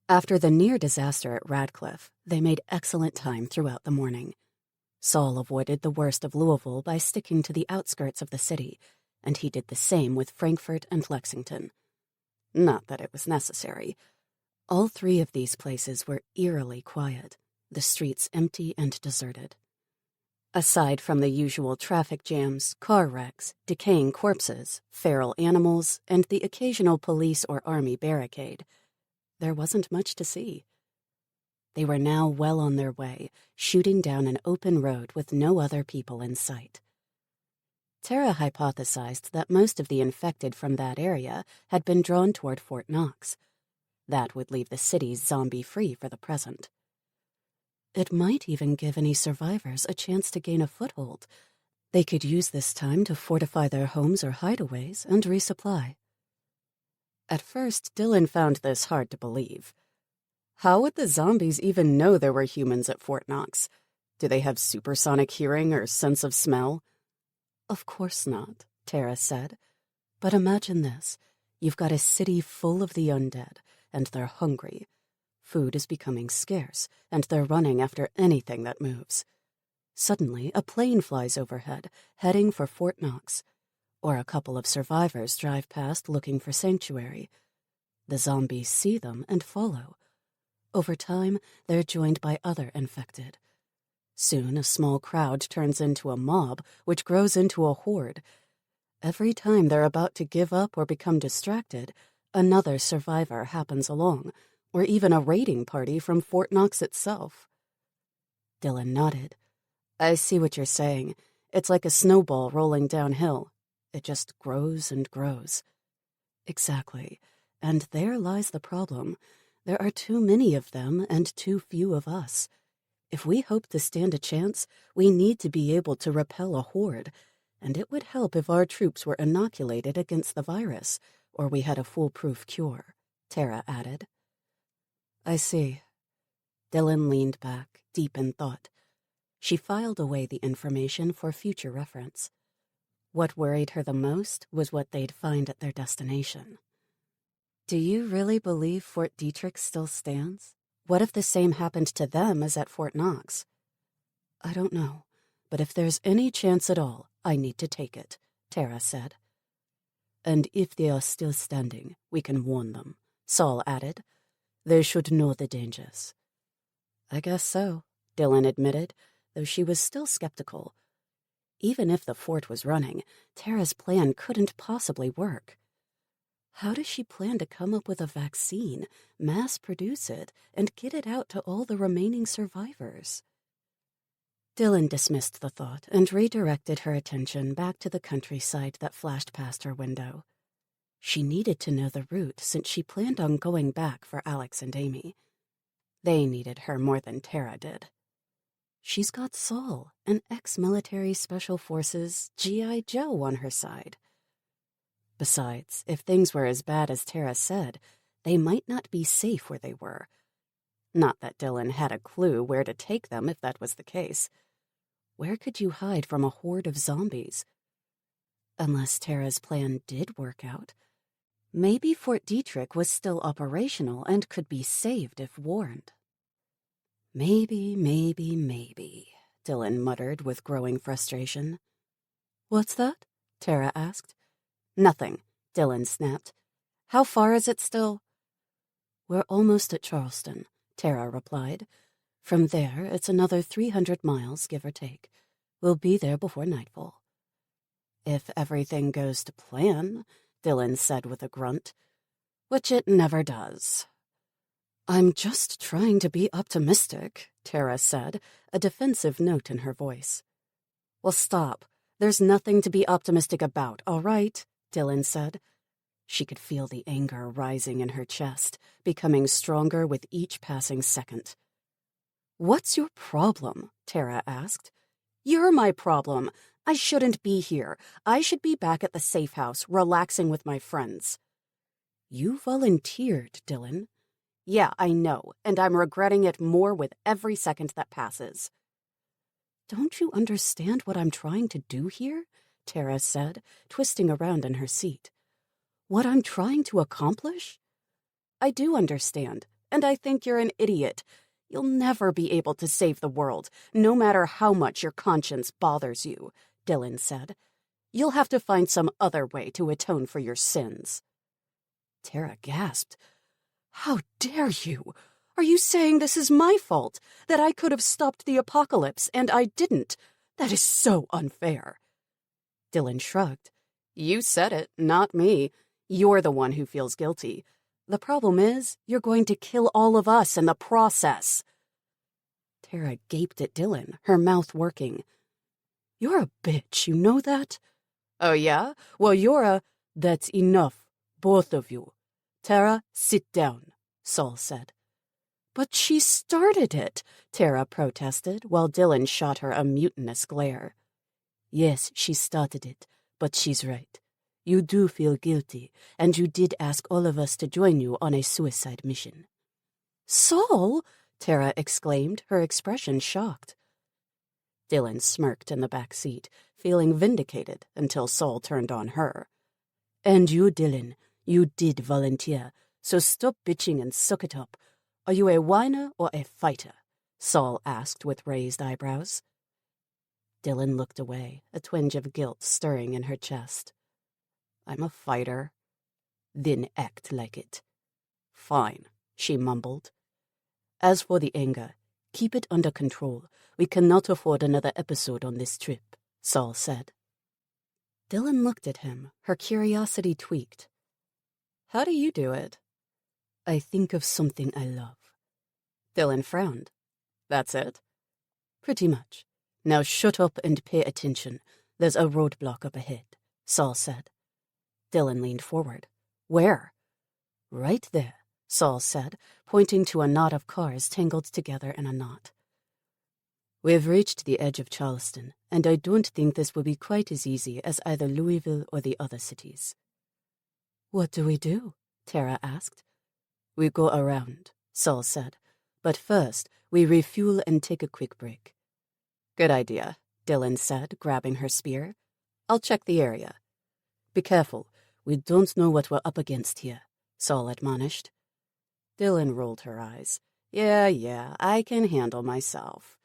After the near disaster at Radcliffe, they made excellent time throughout the morning. Saul avoided the worst of Louisville by sticking to the outskirts of the city, and he did the same with Frankfort and Lexington. Not that it was necessary. All three of these places were eerily quiet, the streets empty and deserted. Aside from the usual traffic jams, car wrecks, decaying corpses, feral animals, and the occasional police or army barricade, there wasn't much to see. They were now well on their way, shooting down an open road with no other people in sight. Tara hypothesized that most of the infected from that area had been drawn toward Fort Knox. That would leave the city zombie-free for the present. It might even give any survivors a chance to gain a foothold. They could use this time to fortify their homes or hideaways and resupply. At first, Dylan found this hard to believe. How would the zombies even know there were humans at Fort Knox? Do they have supersonic hearing or sense of smell? Of course not, Tara said. But imagine this. You've got a city full of the undead, and they're hungry. Food is becoming scarce, and they're running after anything that moves. Suddenly, a plane flies overhead, heading for Fort Knox. Or a couple of survivors drive past looking for sanctuary. The zombies see them and follow. Over time, they're joined by other infected. Soon, a small crowd turns into a mob, which grows into a horde. Every time they're about to give up or become distracted, another survivor happens along, or even a raiding party from Fort Knox itself. Dylan nodded. I see what you're saying. It's like a snowball rolling downhill. It just grows and grows. Exactly. And there lies the problem. There are too many of them and too few of us. If we hope to stand a chance, we need to be able to repel a horde, and it would help if our troops were inoculated against the virus, or we had a foolproof cure, Tara added. I see. Dylan leaned back, deep in thought. She filed away the information for future reference. What worried her the most was what they'd find at their destination. Do you really believe Fort Detrick still stands? What if the same happened to them as at Fort Knox? I don't know, but if there's any chance at all, I need to take it, Tara said. And if they are still standing, we can warn them, Saul added. They should know the dangers. I guess so, Dylan admitted, though she was still skeptical. Even if the fort was running, Tara's plan couldn't possibly work. How does she plan to come up with a vaccine, mass-produce it, and get it out to all the remaining survivors? Dylan dismissed the thought and redirected her attention back to the countryside that flashed past her window. She needed to know the route since she planned on going back for Alex and Amy. They needed her more than Tara did. She's got Saul, an ex-military special forces G.I. Joe on her side. Besides, if things were as bad as Tara said, they might not be safe where they were. Not that Dylan had a clue where to take them if that was the case. Where could you hide from a horde of zombies? Unless Tara's plan did work out. Maybe Fort Detrick was still operational and could be saved if warned. Maybe, Dylan muttered with growing frustration. What's that? Tara asked. Nothing, Dylan snapped. How far is it still? We're almost at Charleston, Tara replied. From there, it's another 300 miles, give or take. We'll be there before nightfall. If everything goes to plan, Dylan said with a grunt, which it never does. I'm just trying to be optimistic, Tara said, a defensive note in her voice. Well, stop. There's nothing to be optimistic about, all right, Dylan said. She could feel the anger rising in her chest, becoming stronger with each passing second. What's your problem? Tara asked. You're my problem. I shouldn't be here. I should be back at the safe house, relaxing with my friends. You volunteered, Dylan. Yeah, I know, and I'm regretting it more with every second that passes. Don't you understand what I'm trying to do here? Tara said, twisting around in her seat. What I'm trying to accomplish? I do understand, and I think you're an idiot. You'll never be able to save the world, no matter how much your conscience bothers you, Dylan said. You'll have to find some other way to atone for your sins. Tara gasped. How dare you? Are you saying this is my fault, that I could have stopped the apocalypse and I didn't? That is so unfair. Dylan shrugged. You said it, not me. You're the one who feels guilty. The problem is, you're going to kill all of us in the process. Tara gaped at Dylan, her mouth working. You're a bitch, you know that? Oh, yeah? Well, you're a... That's enough, both of you. Tara, sit down, Saul said. But she started it, Tara protested, while Dylan shot her a mutinous glare. Yes, she started it, but she's right. You do feel guilty, and you did ask all of us to join you on a suicide mission. Saul? Tara exclaimed, her expression shocked. Dylan smirked in the back seat, feeling vindicated until Saul turned on her. And you, Dylan, you did volunteer, so stop bitching and suck it up. Are you a whiner or a fighter? Saul asked with raised eyebrows. Dylan looked away, a twinge of guilt stirring in her chest. I'm a fighter. Then act like it. Fine, she mumbled. As for the anger, keep it under control. We cannot afford another episode on this trip, Saul said. Dylan looked at him, her curiosity tweaked. How do you do it? I think of something I love. Dylan frowned. That's it? Pretty much. Now shut up and pay attention. There's a roadblock up ahead, Saul said. Dylan leaned forward. Where? Right there, Saul said, pointing to a knot of cars tangled together in a knot. We've reached the edge of Charleston, and I don't think this will be quite as easy as either Louisville or the other cities. What do we do? Tara asked. We go around, Saul said. But first, we refuel and take a quick break. Good idea, Dylan said, grabbing her spear. I'll check the area. Be careful. We don't know what we're up against here, Saul admonished. Dylan rolled her eyes. Yeah, I can handle myself.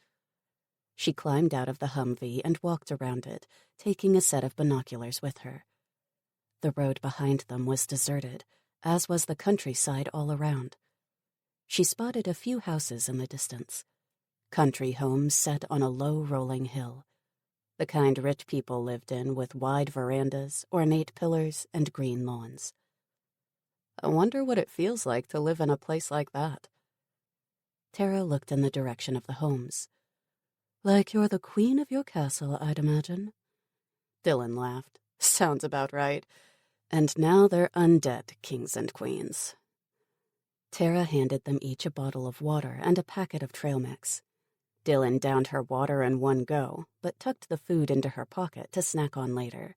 She climbed out of the Humvee and walked around it, taking a set of binoculars with her. The road behind them was deserted, as was the countryside all around. She spotted a few houses in the distance. Country homes set on a low, rolling hill. The kind rich people lived in with wide verandas, ornate pillars, and green lawns. I wonder what it feels like to live in a place like that. Tara looked in the direction of the homes. Like you're the queen of your castle, I'd imagine. Dylan laughed. Sounds about right. And now they're undead kings and queens. Tara handed them each a bottle of water and a packet of trail mix. Dylan downed her water in one go, but tucked the food into her pocket to snack on later.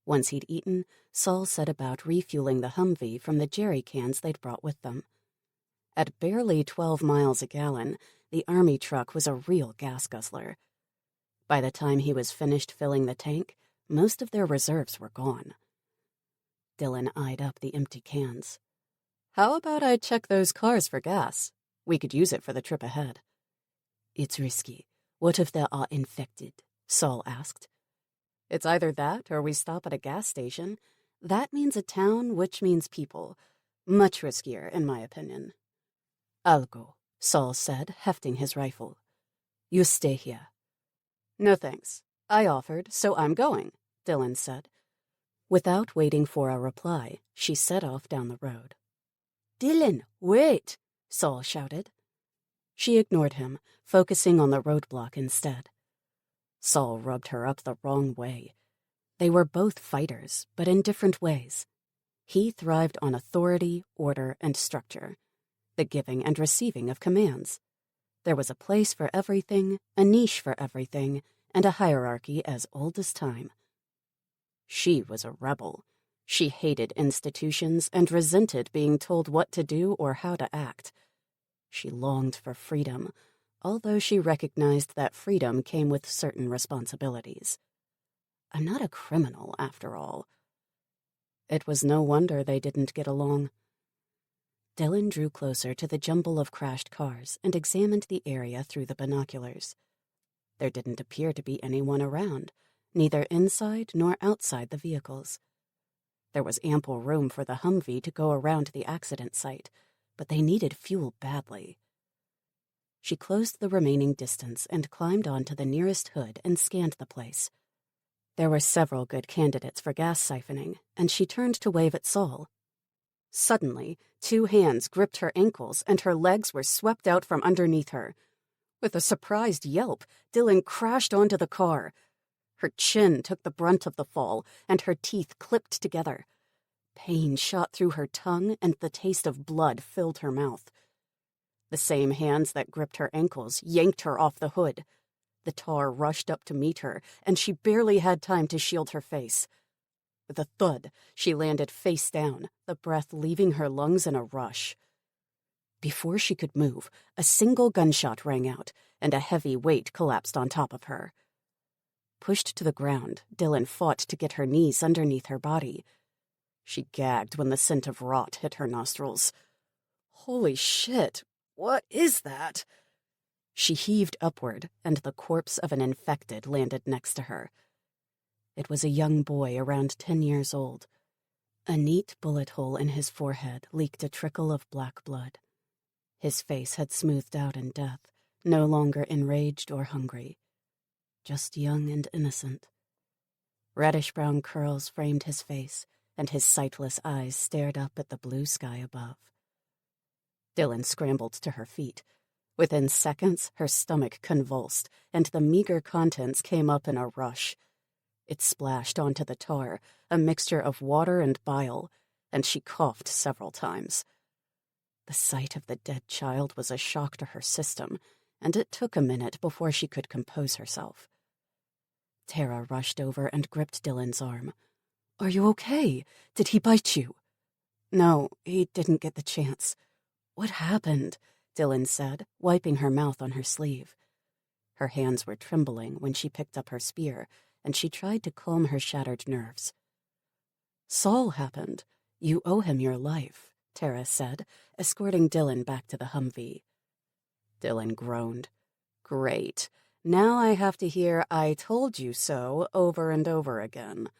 Once he'd eaten, Saul set about refueling the Humvee from the jerry cans they'd brought with them. At barely 12 miles a gallon, the army truck was a real gas guzzler. By the time he was finished filling the tank, most of their reserves were gone. Dylan eyed up the empty cans. How about I check those cars for gas? We could use it for the trip ahead. It's risky. What if there are infected? Saul asked. It's either that or we stop at a gas station. That means a town, which means people. Much riskier, in my opinion. I'll go, Saul said, hefting his rifle. You stay here. No thanks. I offered, so I'm going, Dylan said. Without waiting for a reply, she set off down the road. Dylan, wait, Saul shouted. She ignored him, focusing on the roadblock instead. Saul rubbed her up the wrong way. They were both fighters, but in different ways. He thrived on authority, order, and structure, the giving and receiving of commands. There was a place for everything, a niche for everything, and a hierarchy as old as time. She was a rebel. She hated institutions and resented being told what to do or how to act. She longed for freedom, although she recognized that freedom came with certain responsibilities. I'm not a criminal, after all. It was no wonder they didn't get along. Dylan drew closer to the jumble of crashed cars and examined the area through the binoculars. There didn't appear to be anyone around, neither inside nor outside the vehicles. There was ample room for the Humvee to go around the accident site, but they needed fuel badly. She closed the remaining distance and climbed onto the nearest hood and scanned the place. There were several good candidates for gas siphoning, and she turned to wave at Saul. Suddenly, 2 hands gripped her ankles and her legs were swept out from underneath her. With a surprised yelp, Dylan crashed onto the car. Her chin took the brunt of the fall, and her teeth clipped together. Pain shot through her tongue, and the taste of blood filled her mouth. The same hands that gripped her ankles yanked her off the hood. The tar rushed up to meet her, and she barely had time to shield her face. With a thud, she landed face down, the breath leaving her lungs in a rush. Before she could move, a single gunshot rang out, and a heavy weight collapsed on top of her. Pushed to the ground, Dylan fought to get her knees underneath her body. She gagged when the scent of rot hit her nostrils. Holy shit, what is that? She heaved upward, and the corpse of an infected landed next to her. It was a young boy around 10 years old. A neat bullet hole in his forehead leaked a trickle of black blood. His face had smoothed out in death, no longer enraged or hungry. Just young and innocent. Reddish-brown curls framed his face, and his sightless eyes stared up at the blue sky above. Dylan scrambled to her feet. Within seconds, her stomach convulsed, and the meager contents came up in a rush. It splashed onto the tar, a mixture of water and bile, and she coughed several times. The sight of the dead child was a shock to her system, and it took a minute before she could compose herself. Tara rushed over and gripped Dylan's arm. "Are you okay? Did he bite you?" "No, he didn't get the chance." "What happened?" Dylan said, wiping her mouth on her sleeve. Her hands were trembling when she picked up her spear, and she tried to calm her shattered nerves. "Saul happened. You owe him your life," Tara said, escorting Dylan back to the Humvee. Dylan groaned. "Great. Now I have to hear 'I told you so' over and over again."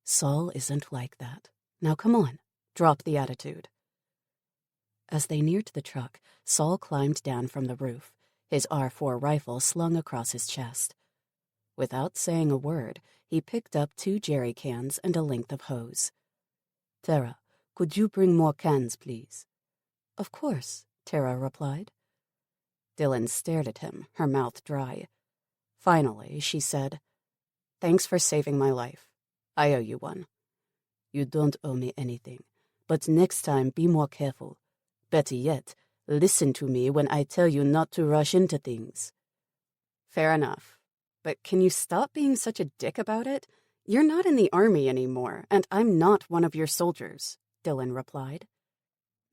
"Saul isn't like that. Now come on, drop the attitude." As they neared the truck, Saul climbed down from the roof, his R4 rifle slung across his chest. Without saying a word, he picked up 2 jerry cans and a length of hose. "Tara, could you bring more cans, please?" "Of course," Tara replied. Dylan stared at him, her mouth dry. Finally, she said, "Thanks for saving my life. I owe you one." "You don't owe me anything, but next time be more careful. Better yet, listen to me when I tell you not to rush into things." "Fair enough. But can you stop being such a dick about it? You're not in the army anymore, and I'm not one of your soldiers," Dylan replied.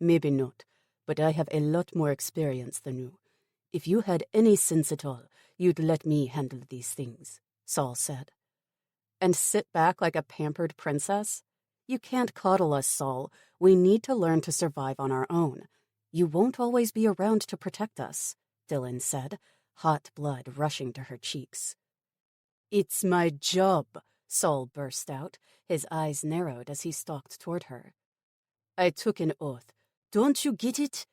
"Maybe not, but I have a lot more experience than you. If you had any sense at all, you'd let me handle these things," Saul said. "And sit back like a pampered princess? You can't coddle us, Saul. We need to learn to survive on our own. You won't always be around to protect us," Dylan said, hot blood rushing to her cheeks. "It's my job," Saul burst out, his eyes narrowed as he stalked toward her. "I took an oath. Don't you get it?"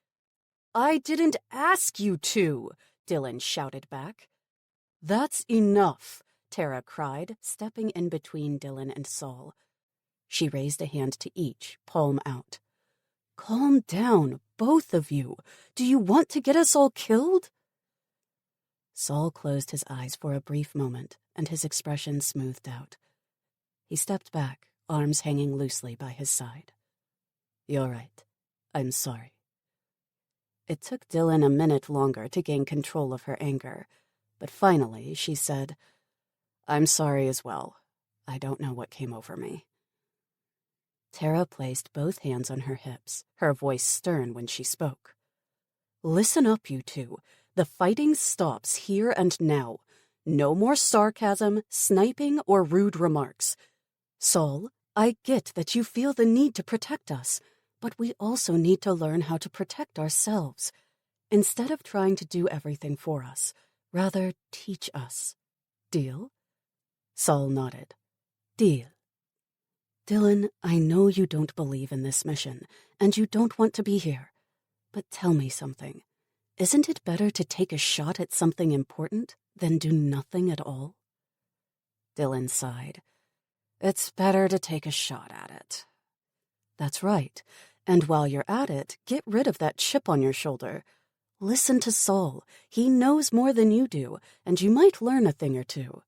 "I didn't ask you to," Dylan shouted back. "That's enough," Tara cried, stepping in between Dylan and Saul. She raised a hand to each, palm out. "Calm down, both of you. Do you want to get us all killed?" Saul closed his eyes for a brief moment, and his expression smoothed out. He stepped back, arms hanging loosely by his side. "You're right. I'm sorry." It took Dylan a minute longer to gain control of her anger, but finally she said, "I'm sorry as well. I don't know what came over me." Tara placed both hands on her hips, her voice stern when she spoke. "Listen up, you two. The fighting stops here and now. No more sarcasm, sniping, or rude remarks. Saul, I get that you feel the need to protect us, but we also need to learn how to protect ourselves. Instead of trying to do everything for us, rather teach us. Deal?" Saul nodded. "Deal." "Dylan, I know you don't believe in this mission, and you don't want to be here. But tell me something. Isn't it better to take a shot at something important than do nothing at all?" Dylan sighed. "It's better to take a shot at it." "That's right. And while you're at it, get rid of that chip on your shoulder. Listen to Saul. He knows more than you do, and you might learn a thing or two."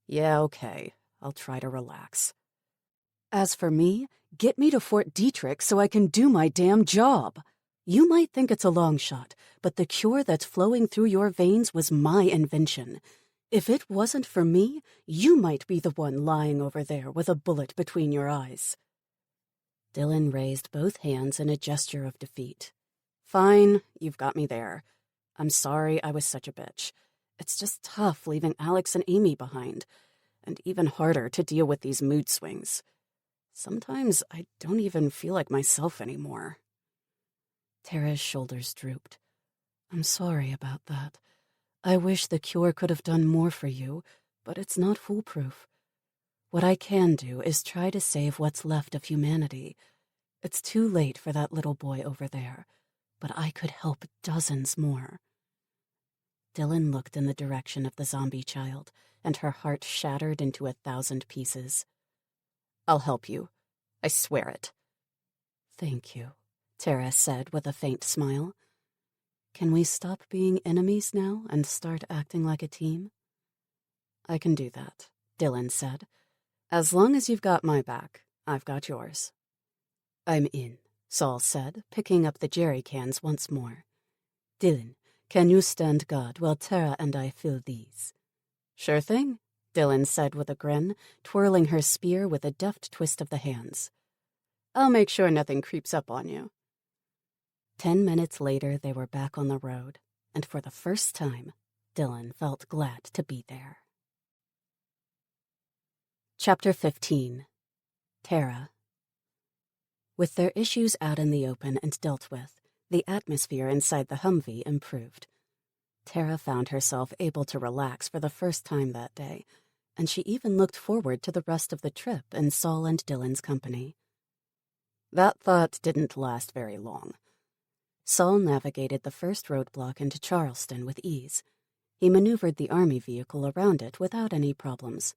"Yeah, okay. I'll try to relax." "As for me, get me to Fort Detrick so I can do my damn job. You might think it's a long shot, but the cure that's flowing through your veins was my invention. If it wasn't for me, you might be the one lying over there with a bullet between your eyes." Dylan raised both hands in a gesture of defeat. "Fine, you've got me there. I'm sorry I was such a bitch. It's just tough leaving Alex and Amy behind, and even harder to deal with these mood swings. Sometimes I don't even feel like myself anymore." Tara's shoulders drooped. "I'm sorry about that. I wish the cure could have done more for you, but it's not foolproof. What I can do is try to save what's left of humanity. It's too late for that little boy over there, but I could help dozens more." Dylan looked in the direction of the zombie child, and her heart shattered into 1,000 pieces. "I'll help you. I swear it." "Thank you," Tara said with a faint smile. "Can we stop being enemies now and start acting like a team?" "I can do that," Dylan said. "As long as you've got my back, I've got yours." "I'm in," Saul said, picking up the jerry cans once more. "Dylan, can you stand guard while Tara and I fill these?" "Sure thing," Dylan said with a grin, twirling her spear with a deft twist of the hands. "I'll make sure nothing creeps up on you." 10 minutes later, they were back on the road, and for the first time, Dylan felt glad to be there. Chapter 15. Tara. With their issues out in the open and dealt with, the atmosphere inside the Humvee improved. Tara found herself able to relax for the first time that day, and she even looked forward to the rest of the trip in Saul and Dylan's company. That thought didn't last very long. Saul navigated the first roadblock into Charleston with ease. He maneuvered the army vehicle around it without any problems.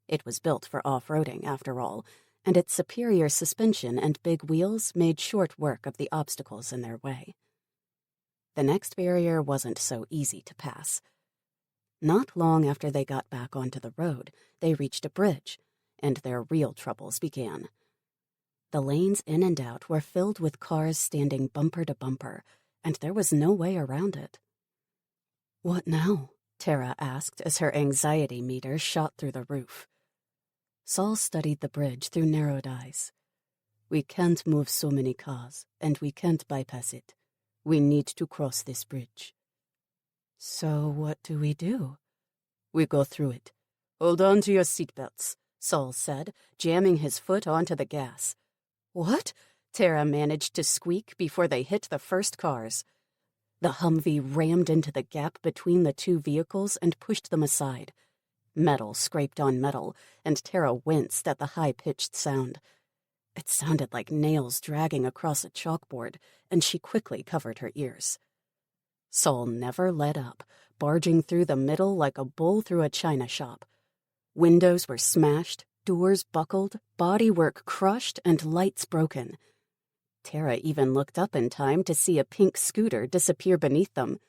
It was built for off-roading, after all, and its superior suspension and big wheels made short work of the obstacles in their way. The next barrier wasn't so easy to pass. Not long after they got back onto the road, they reached a bridge, and their real troubles began. The lanes in and out were filled with cars standing bumper to bumper, and there was no way around it. "What now?" Tara asked as her anxiety meter shot through the roof. Saul studied the bridge through narrowed eyes. "We can't move so many cars, and we can't bypass it. We need to cross this bridge." "So what do we do?" "We go through it. Hold on to your seatbelts," Saul said, jamming his foot onto the gas. "What?" Tara managed to squeak before they hit the first cars. The Humvee rammed into the gap between the two vehicles and pushed them aside. Metal scraped on metal, and Tara winced at the high-pitched sound. It sounded like nails dragging across a chalkboard, and she quickly covered her ears. Saul never let up, barging through the middle like a bull through a china shop. Windows were smashed, doors buckled, bodywork crushed, and lights broken. Tara even looked up in time to see a pink scooter disappear beneath them.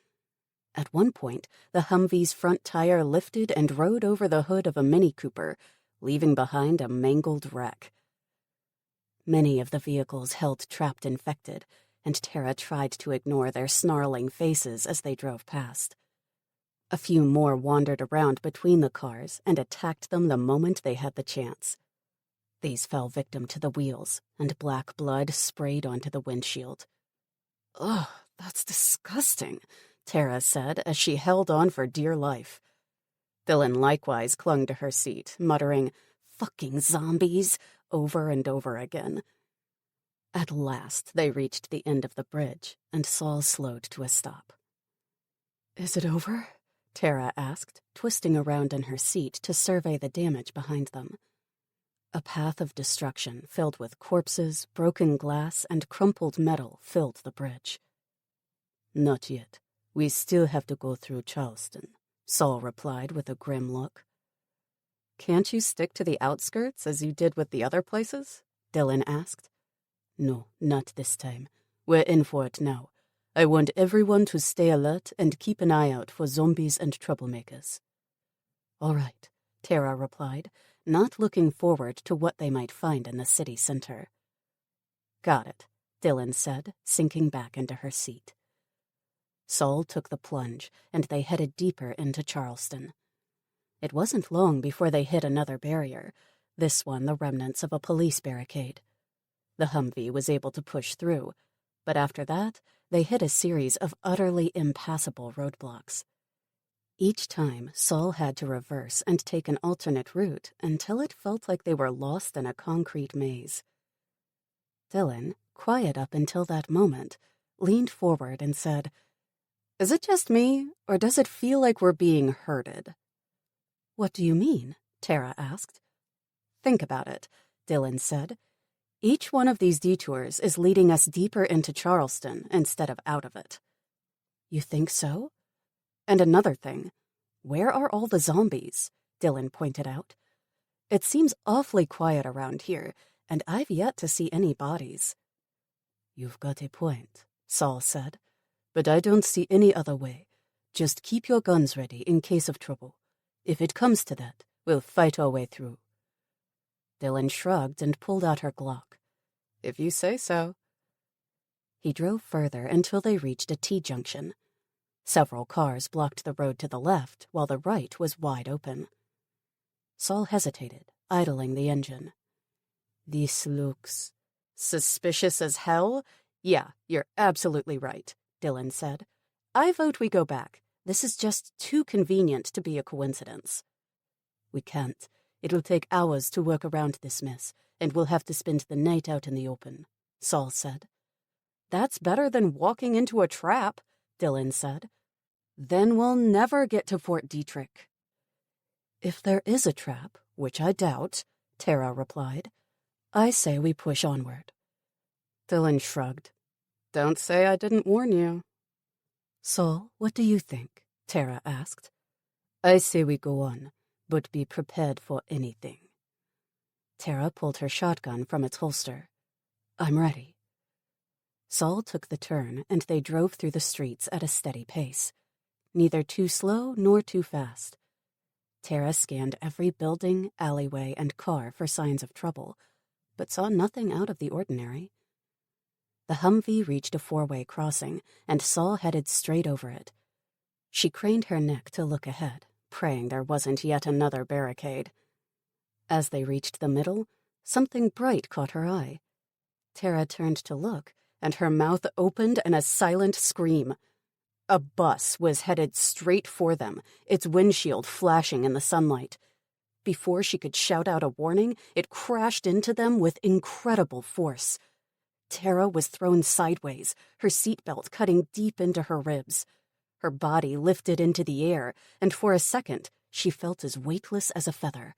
At one point, the Humvee's front tire lifted and rode over the hood of a Mini Cooper, leaving behind a mangled wreck. Many of the vehicles held trapped infected, and Tara tried to ignore their snarling faces as they drove past. A few more wandered around between the cars and attacked them the moment they had the chance. These fell victim to the wheels, and black blood sprayed onto the windshield. "Ugh, that's disgusting," Tara said as she held on for dear life. Dylan likewise clung to her seat, muttering, "Fucking zombies," over and over again. At last they reached the end of the bridge, and Saul slowed to a stop. "Is it over?" Tara asked, twisting around in her seat to survey the damage behind them. A path of destruction filled with corpses, broken glass, and crumpled metal filled the bridge. "Not yet. We still have to go through Charleston," Saul replied with a grim look. "Can't you stick to the outskirts as you did with the other places?" Dylan asked. "No, not this time. We're in for it now. I want everyone to stay alert and keep an eye out for zombies and troublemakers." "All right," Tara replied, not looking forward to what they might find in the city center. "Got it," Dylan said, sinking back into her seat. Saul took the plunge, and they headed deeper into Charleston. It wasn't long before they hit another barrier, this one the remnants of a police barricade. The Humvee was able to push through, but after that, they hit a series of utterly impassable roadblocks. Each time, Saul had to reverse and take an alternate route until it felt like they were lost in a concrete maze. Dylan, quiet up until that moment, leaned forward and said, "Is it just me, or does it feel like we're being herded?" "What do you mean?" Tara asked. "Think about it," Dylan said. "Each one of these detours is leading us deeper into Charleston instead of out of it." "You think so?" "And another thing, where are all the zombies?" Dylan pointed out. "It seems awfully quiet around here, and I've yet to see any bodies." "You've got a point," Saul said, "but I don't see any other way. Just keep your guns ready in case of trouble. If it comes to that, we'll fight our way through." Dylan shrugged and pulled out her Glock. "If you say so." He drove further until they reached a T-junction. Several cars blocked the road to the left, while the right was wide open. Saul hesitated, idling the engine. "This looks suspicious as hell?" "Yeah, you're absolutely right," Dylan said. "I vote we go back. This is just too convenient to be a coincidence." "We can't. It'll take hours to work around this mess, and we'll have to spend the night out in the open," Saul said. "That's better than walking into a trap," Dylan said. "Then we'll never get to Fort Detrick." "If there is a trap, which I doubt," Tara replied, "I say we push onward." Dylan shrugged. "Don't say I didn't warn you." "Saul, what do you think?" Tara asked. "I say we go on, but be prepared for anything." Tara pulled her shotgun from its holster. "I'm ready." Saul took the turn, and they drove through the streets at a steady pace, neither too slow nor too fast. Tara scanned every building, alleyway, and car for signs of trouble, but saw nothing out of the ordinary. The Humvee reached a four-way crossing, and Saul headed straight over it. She craned her neck to look ahead, praying there wasn't yet another barricade. As they reached the middle, something bright caught her eye. Tara turned to look, and her mouth opened in a silent scream. A bus was headed straight for them, its windshield flashing in the sunlight. Before she could shout out a warning, it crashed into them with incredible force. Tara was thrown sideways, her seatbelt cutting deep into her ribs. Her body lifted into the air, and for a second, she felt as weightless as a feather.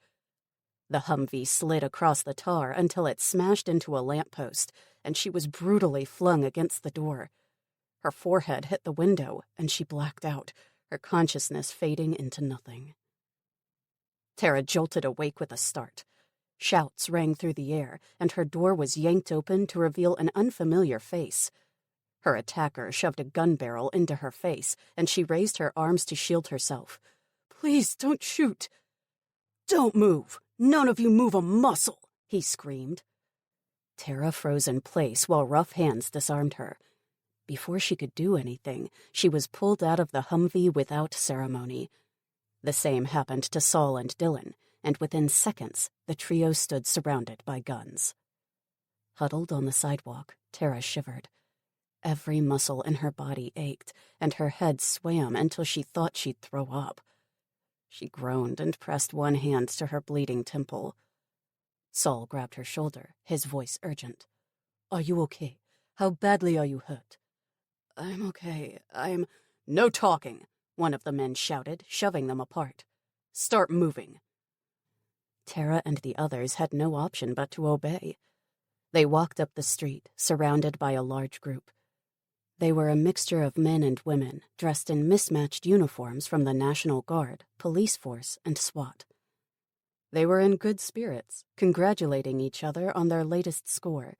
The Humvee slid across the tar until it smashed into a lamppost, and she was brutally flung against the door. Her forehead hit the window, and she blacked out, her consciousness fading into nothing. Tara jolted awake with a start. Shouts rang through the air, and her door was yanked open to reveal an unfamiliar face. Her attacker shoved a gun barrel into her face, and she raised her arms to shield herself. "Please, don't shoot." "Don't move! None of you move a muscle!" he screamed. Tara froze in place while rough hands disarmed her. Before she could do anything, she was pulled out of the Humvee without ceremony. The same happened to Saul and Dylan, and within seconds, the trio stood surrounded by guns. Huddled on the sidewalk, Tara shivered. Every muscle in her body ached, and her head swam until she thought she'd throw up. She groaned and pressed one hand to her bleeding temple. Saul grabbed her shoulder, his voice urgent. "Are you okay? How badly are you hurt?" "I'm okay. "No talking," one of the men shouted, shoving them apart. "Start moving." Tara and the others had no option but to obey. They walked up the street, surrounded by a large group. They were a mixture of men and women, dressed in mismatched uniforms from the National Guard, police force, and SWAT. They were in good spirits, congratulating each other on their latest score.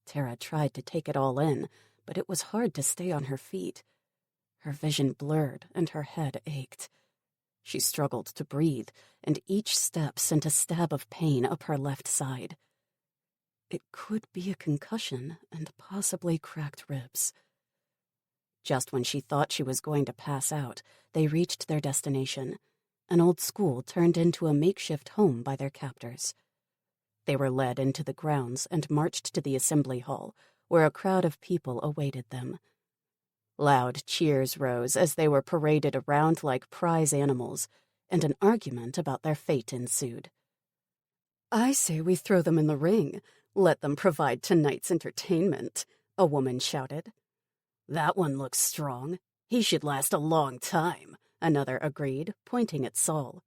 Tara tried to take it all in, but it was hard to stay on her feet. Her vision blurred and her head ached. She struggled to breathe, and each step sent a stab of pain up her left side. It could be a concussion and possibly cracked ribs. Just when she thought she was going to pass out, they reached their destination, an old school turned into a makeshift home by their captors. They were led into the grounds and marched to the assembly hall, where a crowd of people awaited them. Loud cheers rose as they were paraded around like prize animals, and an argument about their fate ensued. "I say we throw them in the ring. Let them provide tonight's entertainment," a woman shouted. "That one looks strong. He should last a long time," another agreed, pointing at Saul.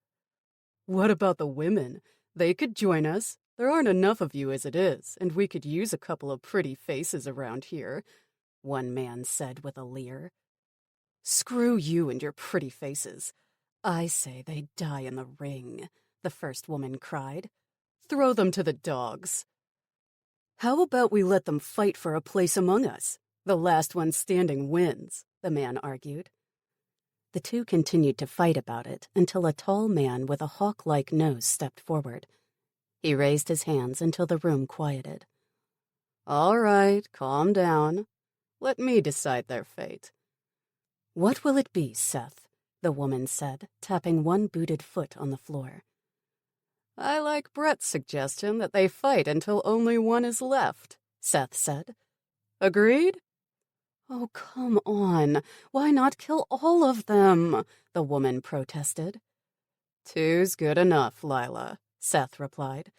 "What about the women? They could join us. There aren't enough of you as it is, and we could use a couple of pretty faces around here," one man said with a leer. "Screw you and your pretty faces. I say they die in the ring," the first woman cried. "Throw them to the dogs." "How about we let them fight for a place among us? The last one standing wins," the man argued. The two continued to fight about it until a tall man with a hawk-like nose stepped forward. He raised his hands until the room quieted. "All right, calm down. Let me decide their fate." "What will it be, Seth?" the woman said, tapping one booted foot on the floor. "I like Brett's suggestion that they fight until only one is left," Seth said. "Agreed?" "Oh, come on. Why not kill all of them?" the woman protested. "Two's good enough, Lila," Seth replied,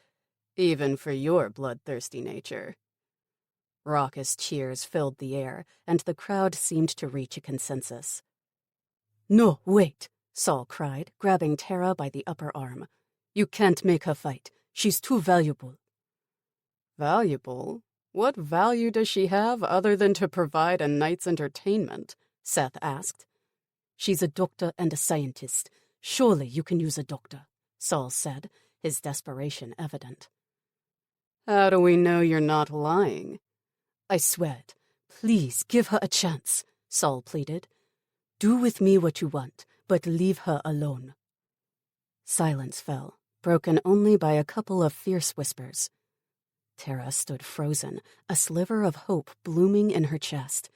"even for your bloodthirsty nature." Raucous cheers filled the air, and the crowd seemed to reach a consensus. "No, wait," Saul cried, grabbing Tara by the upper arm. "You can't make her fight. She's too valuable." "Valuable? What value does she have other than to provide a night's entertainment?" Seth asked. "She's a doctor and a scientist. Surely you can use a doctor," Saul said, his desperation evident. "How do we know you're not lying?" "I swear it. Please give her a chance," Saul pleaded. "Do with me what you want, but leave her alone." Silence fell, broken only by a couple of fierce whispers. Tara stood frozen, a sliver of hope blooming in her chest.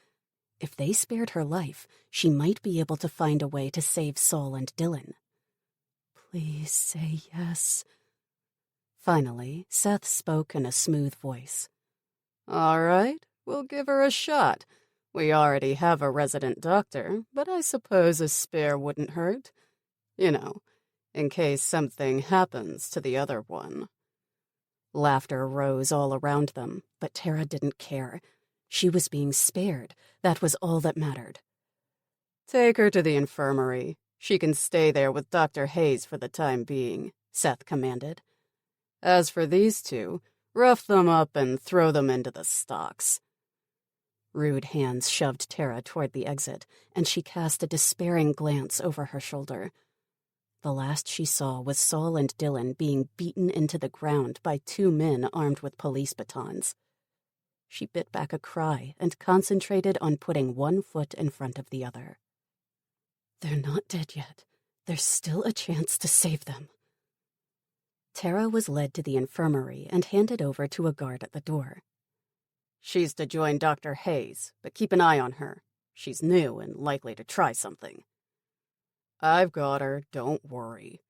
If they spared her life, she might be able to find a way to save Saul and Dylan. "Please say yes." Finally, Seth spoke in a smooth voice. "All right, we'll give her a shot. We already have a resident doctor, but I suppose a spare wouldn't hurt. You know, in case something happens to the other one." Laughter rose all around them, but Tara didn't care. She was being spared. That was all that mattered. "Take her to the infirmary. She can stay there with Dr. Hayes for the time being," Seth commanded. "As for these two, rough them up and throw them into the stocks." Rude hands shoved Tara toward the exit, and she cast a despairing glance over her shoulder. The last she saw was Saul and Dylan being beaten into the ground by two men armed with police batons. She bit back a cry and concentrated on putting one foot in front of the other. "They're not dead yet. There's still a chance to save them." Tara was led to the infirmary and handed over to a guard at the door. "She's to join Dr. Hayes, but keep an eye on her. She's new and likely to try something." "I've got her, don't worry."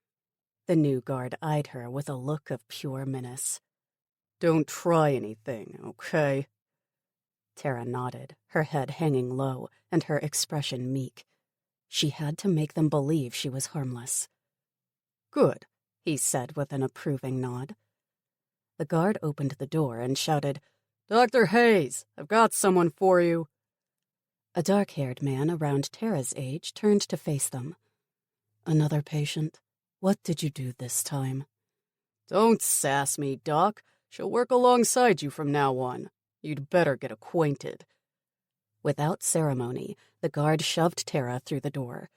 The new guard eyed her with a look of pure menace. "Don't try anything, okay?" Tara nodded, her head hanging low and her expression meek. She had to make them believe she was harmless. "Good," he said with an approving nod. The guard opened the door and shouted, "Dr. Hayes, I've got someone for you." A dark-haired man around Tara's age turned to face them. "Another patient? What did you do this time?" "Don't sass me, Doc. She'll work alongside you from now on. You'd better get acquainted." Without ceremony, the guard shoved Tara through the door.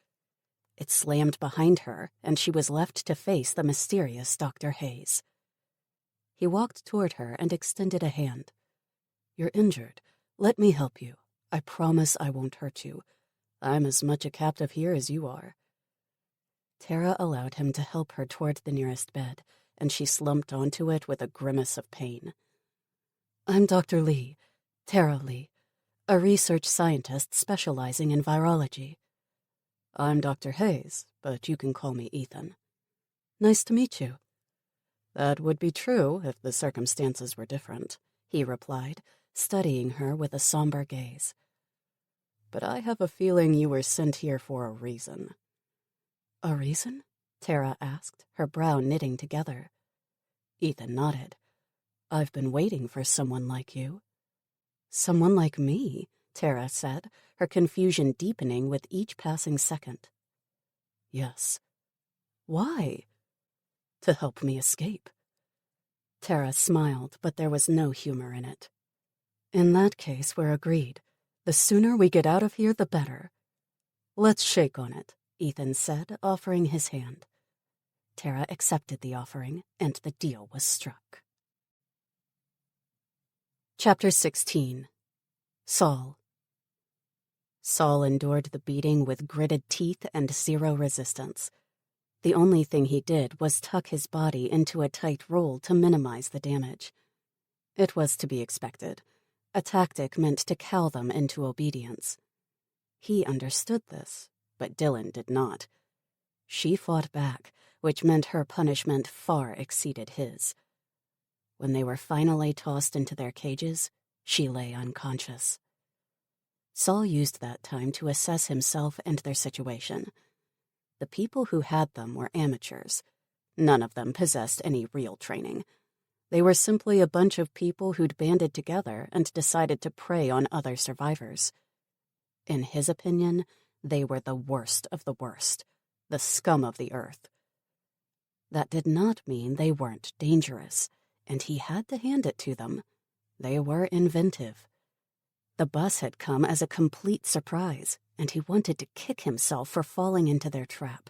It slammed behind her, and she was left to face the mysterious Dr. Hayes. He walked toward her and extended a hand. "You're injured. Let me help you. I promise I won't hurt you. I'm as much a captive here as you are." Tara allowed him to help her toward the nearest bed, and she slumped onto it with a grimace of pain. "I'm Dr. Lee, Tara Lee, a research scientist specializing in virology." "I'm Dr. Hayes, but you can call me Ethan." "Nice to meet you." "That would be true if the circumstances were different," he replied, studying her with a somber gaze. "But I have a feeling you were sent here for a reason." "A reason?" Tara asked, her brow knitting together. Ethan nodded. "I've been waiting for someone like you." "Someone like me?" Tara said, her confusion deepening with each passing second. "Yes." "Why?" "To help me escape." Tara smiled, but there was no humor in it. "In that case, we're agreed. The sooner we get out of here, the better." "Let's shake on it," Ethan said, offering his hand. Tara accepted the offering, and the deal was struck. Chapter 16. Saul. Saul endured the beating with gritted teeth and zero resistance. The only thing he did was tuck his body into a tight roll to minimize the damage. It was to be expected, a tactic meant to cow them into obedience. He understood this, but Dylan did not. She fought back, which meant her punishment far exceeded his. When they were finally tossed into their cages, she lay unconscious. Saul used that time to assess himself and their situation. The people who had them were amateurs. None of them possessed any real training. They were simply a bunch of people who'd banded together and decided to prey on other survivors. In his opinion, they were the worst of the worst, the scum of the earth. That did not mean they weren't dangerous, and he had to hand it to them. They were inventive. The bus had come as a complete surprise, and he wanted to kick himself for falling into their trap.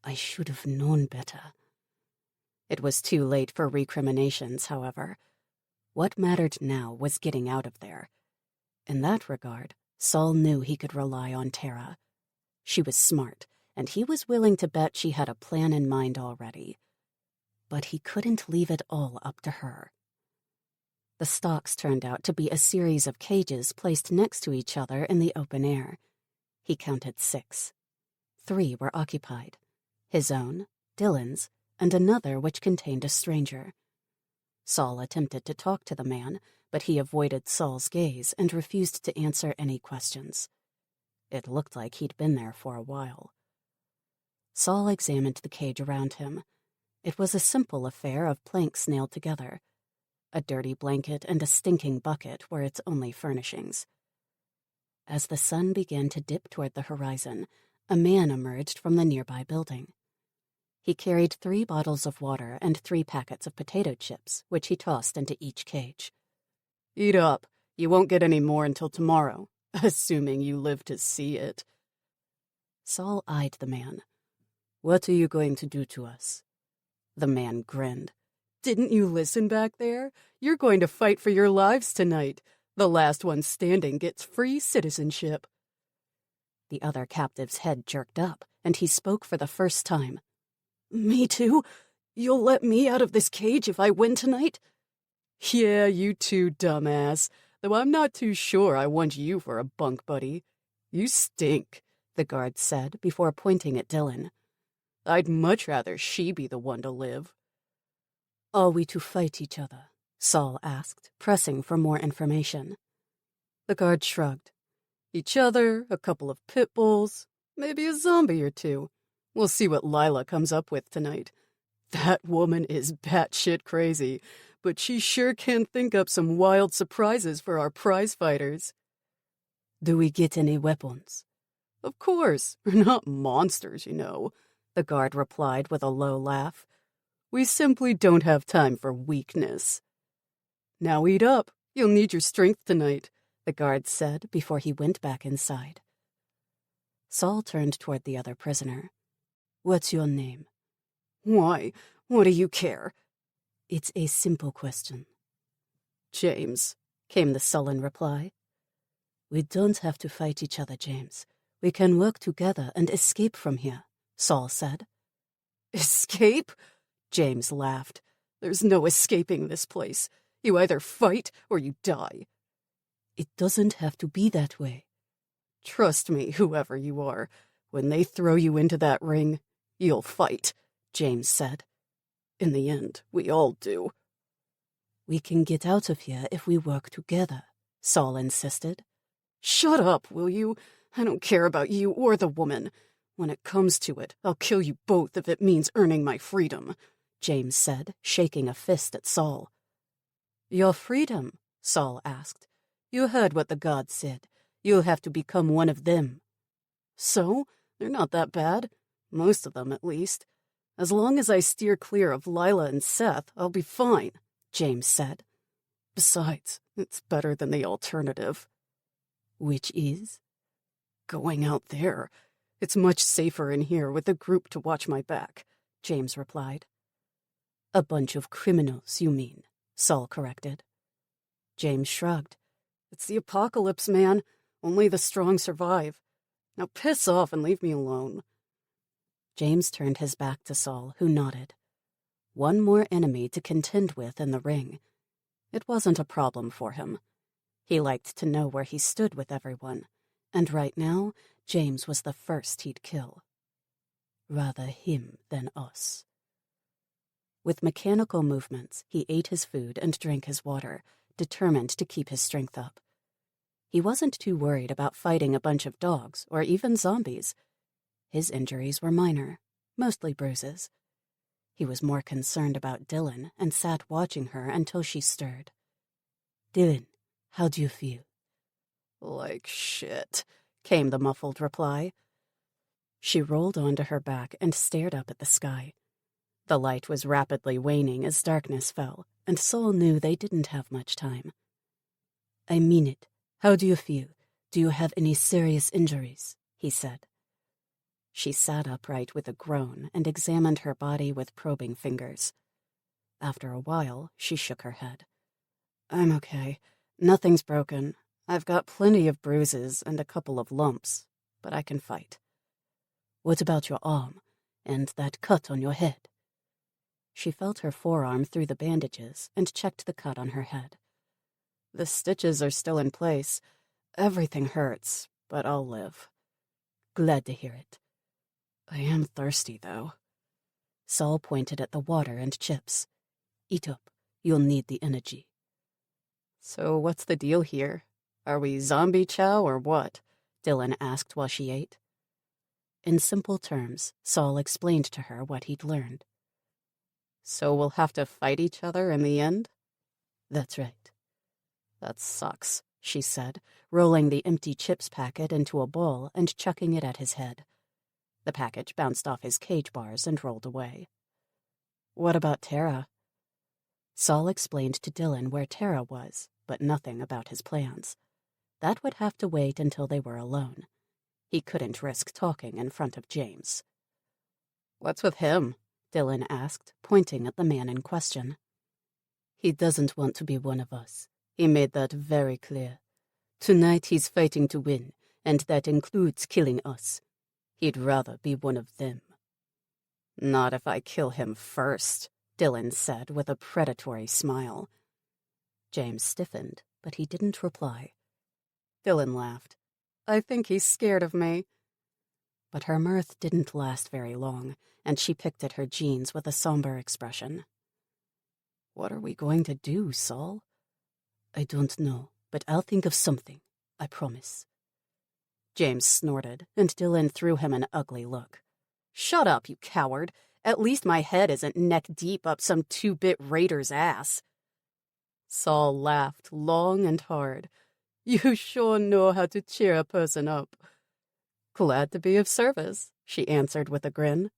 "I should have known better." It was too late for recriminations, however. What mattered now was getting out of there. In that regard, Saul knew he could rely on Tara. She was smart, and he was willing to bet she had a plan in mind already. But he couldn't leave it all up to her. The stocks turned out to be a series of cages placed next to each other in the open air. He counted 6. 3 were occupied: his own, Dylan's, and another which contained a stranger. Saul attempted to talk to the man, but he avoided Saul's gaze and refused to answer any questions. It looked like he'd been there for a while. Saul examined the cage around him. It was a simple affair of planks nailed together. A dirty blanket and a stinking bucket were its only furnishings. As the sun began to dip toward the horizon, a man emerged from the nearby building. He carried 3 bottles of water and 3 packets of potato chips, which he tossed into each cage. Eat up. You won't get any more until tomorrow, assuming you live to see it. Saul eyed the man. What are you going to do to us? The man grinned. Didn't you listen back there? You're going to fight for your lives tonight. The last one standing gets free citizenship. The other captive's head jerked up, and he spoke for the first time. Me too? You'll let me out of this cage if I win tonight? Yeah, you too, dumbass. Though I'm not too sure I want you for a bunk buddy. You stink, the guard said before pointing at Dylan. I'd much rather she be the one to live. Are we to fight each other? Saul asked, pressing for more information. The guard shrugged. Each other, a couple of pit bulls, maybe a zombie or 2. We'll see what Lila comes up with tonight. That woman is batshit crazy, but she sure can think up some wild surprises for our prize fighters. Do we get any weapons? Of course, we're not monsters, you know, the guard replied with a low laugh. We simply don't have time for weakness. Now eat up. You'll need your strength tonight, the guard said before he went back inside. Saul turned toward the other prisoner. What's your name? Why? What do you care? It's a simple question. James, came the sullen reply. We don't have to fight each other, James. We can work together and escape from here, Saul said. Escape? James laughed. There's no escaping this place. You either fight or you die. It doesn't have to be that way. Trust me, whoever you are. When they throw you into that ring, you'll fight, James said. In the end, we all do. We can get out of here if we work together, Saul insisted. Shut up, will you? I don't care about you or the woman. When it comes to it, I'll kill you both if it means earning my freedom, James said, shaking a fist at Saul. Your freedom? Saul asked. You heard what the gods said. You'll have to become one of them. So? They're not that bad. Most of them, at least. As long as I steer clear of Lila and Seth, I'll be fine, James said. Besides, it's better than the alternative. Which is? Going out there. It's much safer in here with a group to watch my back, James replied. A bunch of criminals, you mean, Saul corrected. James shrugged. It's the apocalypse, man. Only the strong survive. Now piss off and leave me alone. James turned his back to Saul, who nodded. One more enemy to contend with in the ring. It wasn't a problem for him. He liked to know where he stood with everyone, and right now, James was the first he'd kill. Rather him than us. With mechanical movements, he ate his food and drank his water, determined to keep his strength up. He wasn't too worried about fighting a bunch of dogs or even zombies. His injuries were minor, mostly bruises. He was more concerned about Dylan and sat watching her until she stirred. Dylan, how do you feel? Like shit, came the muffled reply. She rolled onto her back and stared up at the sky. The light was rapidly waning as darkness fell, and Saul knew they didn't have much time. I mean it. How do you feel? Do you have any serious injuries? He said. She sat upright with a groan and examined her body with probing fingers. After a while, she shook her head. I'm okay. Nothing's broken. I've got plenty of bruises and a couple of lumps, but I can fight. What about your arm and that cut on your head? She felt her forearm through the bandages and checked the cut on her head. The stitches are still in place. Everything hurts, but I'll live. Glad to hear it. I am thirsty, though. Saul pointed at the water and chips. Eat up. You'll need the energy. So what's the deal here? Are we zombie chow or what? Dylan asked while she ate. In simple terms, Saul explained to her what he'd learned. So we'll have to fight each other in the end? That's right. That sucks, she said, rolling the empty chips packet into a bowl and chucking it at his head. The package bounced off his cage bars and rolled away. What about Tara? Saul explained to Dylan where Tara was, but nothing about his plans. That would have to wait until they were alone. He couldn't risk talking in front of James. What's with him? Dylan asked, pointing at the man in question. He doesn't want to be one of us. He made that very clear. Tonight he's fighting to win, and that includes killing us. He'd rather be one of them. Not if I kill him first, Dylan said with a predatory smile. James stiffened, but he didn't reply. Dylan laughed. I think he's scared of me. But her mirth didn't last very long, and she picked at her jeans with a somber expression. What are we going to do, Saul? I don't know, but I'll think of something, I promise. James snorted, and Dylan threw him an ugly look. Shut up, you coward. At least my head isn't neck-deep up some 2-bit raider's ass. Saul laughed long and hard. You sure know how to cheer a person up. Glad to be of service, she answered with a grin.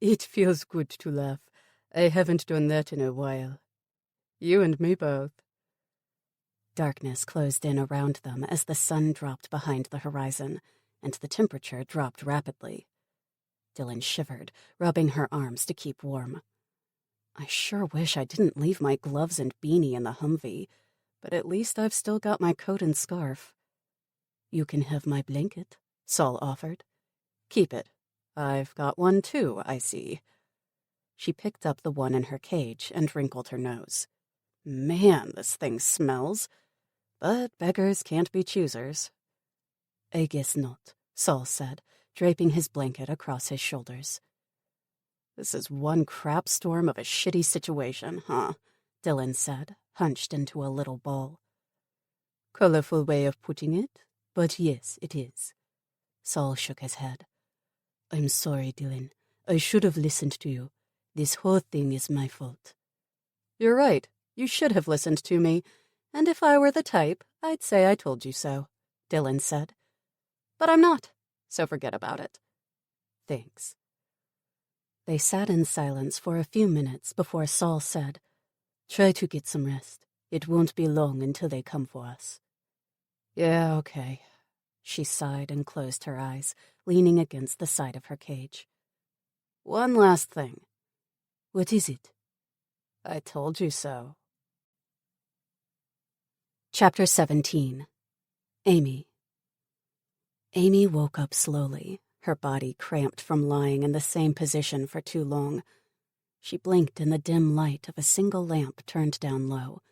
It feels good to laugh. I haven't done that in a while. You and me both. Darkness closed in around them as the sun dropped behind the horizon, and the temperature dropped rapidly. Dylan shivered, rubbing her arms to keep warm. I sure wish I didn't leave my gloves and beanie in the Humvee, but at least I've still got my coat and scarf. You can have my blanket, Saul offered. Keep it. I've got one too, I see. She picked up the one in her cage and wrinkled her nose. Man, this thing smells. But beggars can't be choosers. I guess not, Saul said, draping his blanket across his shoulders. This is one crap storm of a shitty situation, huh? Dylan said, hunched into a little ball. Colorful way of putting it, but yes, it is. Saul shook his head. I'm sorry, Dylan. I should have listened to you. This whole thing is my fault. You're right. You should have listened to me. And if I were the type, I'd say I told you so, Dylan said. But I'm not, so forget about it. Thanks. They sat in silence for a few minutes before Saul said, Try to get some rest. It won't be long until they come for us. Yeah, okay. She sighed and closed her eyes, leaning against the side of her cage. One last thing. What is it? I told you so. Chapter 17. Amy. Amy woke up slowly, her body cramped from lying in the same position for too long. She blinked in the dim light of a single lamp turned down low.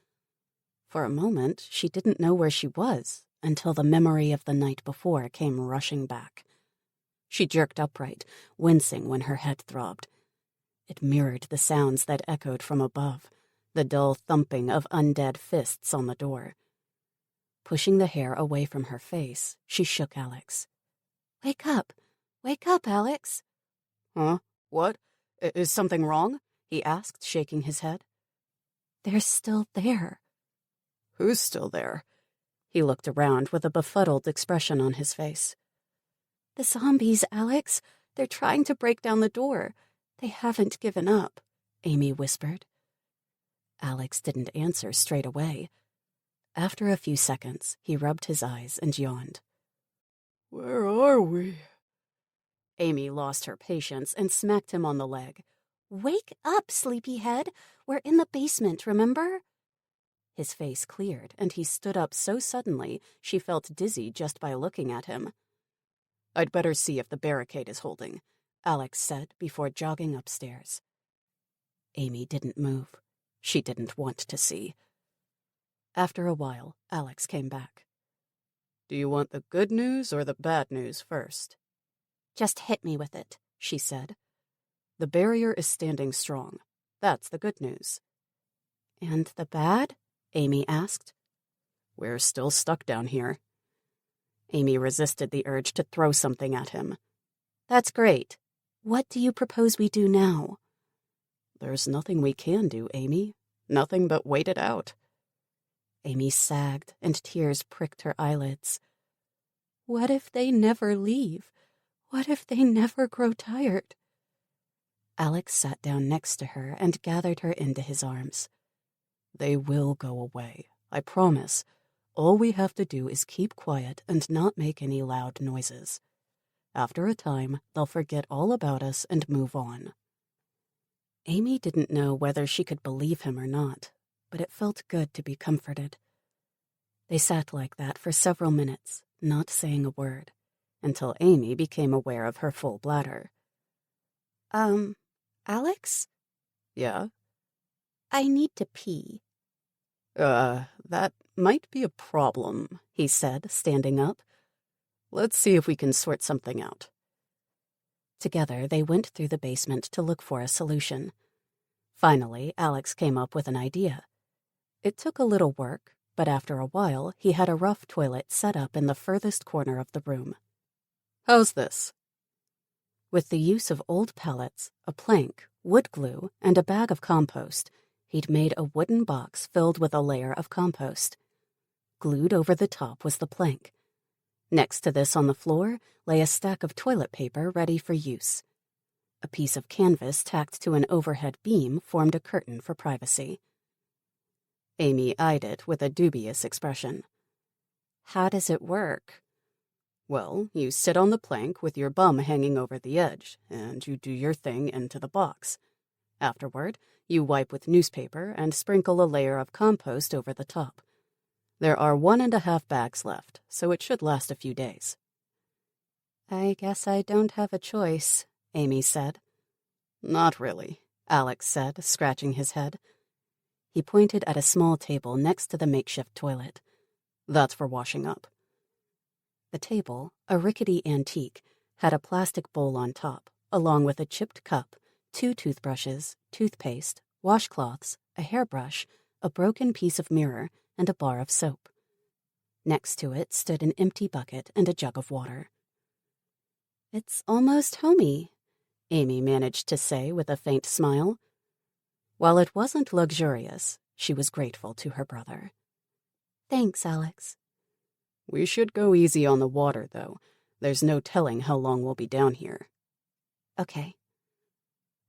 For a moment, she didn't know where she was, until the memory of the night before came rushing back. She jerked upright, wincing when her head throbbed. It mirrored the sounds that echoed from above, the dull thumping of undead fists on the door. Pushing the hair away from her face, she shook Alex. Wake up! Wake up, Alex! Huh? What? Is something wrong? He asked, shaking his head. They're still there. Who's still there? He looked around with a befuddled expression on his face. The zombies, Alex. They're trying to break down the door. They haven't given up, Amy whispered. Alex didn't answer straight away. After a few seconds, he rubbed his eyes and yawned. Where are we? Amy lost her patience and smacked him on the leg. Wake up, sleepyhead. We're in the basement, remember? His face cleared, and he stood up so suddenly she felt dizzy just by looking at him. I'd better see if the barricade is holding, Alex said before jogging upstairs. Amy didn't move. She didn't want to see. After a while, Alex came back. Do you want the good news or the bad news first? Just hit me with it, she said. The barrier is standing strong. That's the good news. And the bad? Amy asked. We're still stuck down here. Amy resisted the urge to throw something at him. That's great. What do you propose we do now? There's nothing we can do, Amy. Nothing but wait it out. Amy sagged, and tears pricked her eyelids. What if they never leave? What if they never grow tired? Alex sat down next to her and gathered her into his arms. They will go away, I promise. All we have to do is keep quiet and not make any loud noises. After a time, they'll forget all about us and move on. Amy didn't know whether she could believe him or not, but it felt good to be comforted. They sat like that for several minutes, not saying a word, until Amy became aware of her full bladder. Alex? Yeah? I need to pee. That might be a problem, he said, standing up. Let's see if we can sort something out. Together, they went through the basement to look for a solution. Finally, Alex came up with an idea. It took a little work, but after a while, he had a rough toilet set up in the furthest corner of the room. How's this? With the use of old pallets, a plank, wood glue, and a bag of compost, he'd made a wooden box filled with a layer of compost. Glued over the top was the plank. Next to this on the floor lay a stack of toilet paper ready for use. A piece of canvas tacked to an overhead beam formed a curtain for privacy. Amy eyed it with a dubious expression. How does it work? Well, you sit on the plank with your bum hanging over the edge, and you do your thing into the box. Afterward, you wipe with newspaper and sprinkle a layer of compost over the top. There are 1.5 bags left, so it should last a few days. I guess I don't have a choice, Amy said. Not really, Alex said, scratching his head. He pointed at a small table next to the makeshift toilet. That's for washing up. The table, a rickety antique, had a plastic bowl on top, along with a chipped cup, 2 toothbrushes, toothpaste, washcloths, a hairbrush, a broken piece of mirror, and a bar of soap. Next to it stood an empty bucket and a jug of water. It's almost homey, Amy managed to say with a faint smile. While it wasn't luxurious, she was grateful to her brother. Thanks, Alex. We should go easy on the water, though. There's no telling how long we'll be down here. Okay.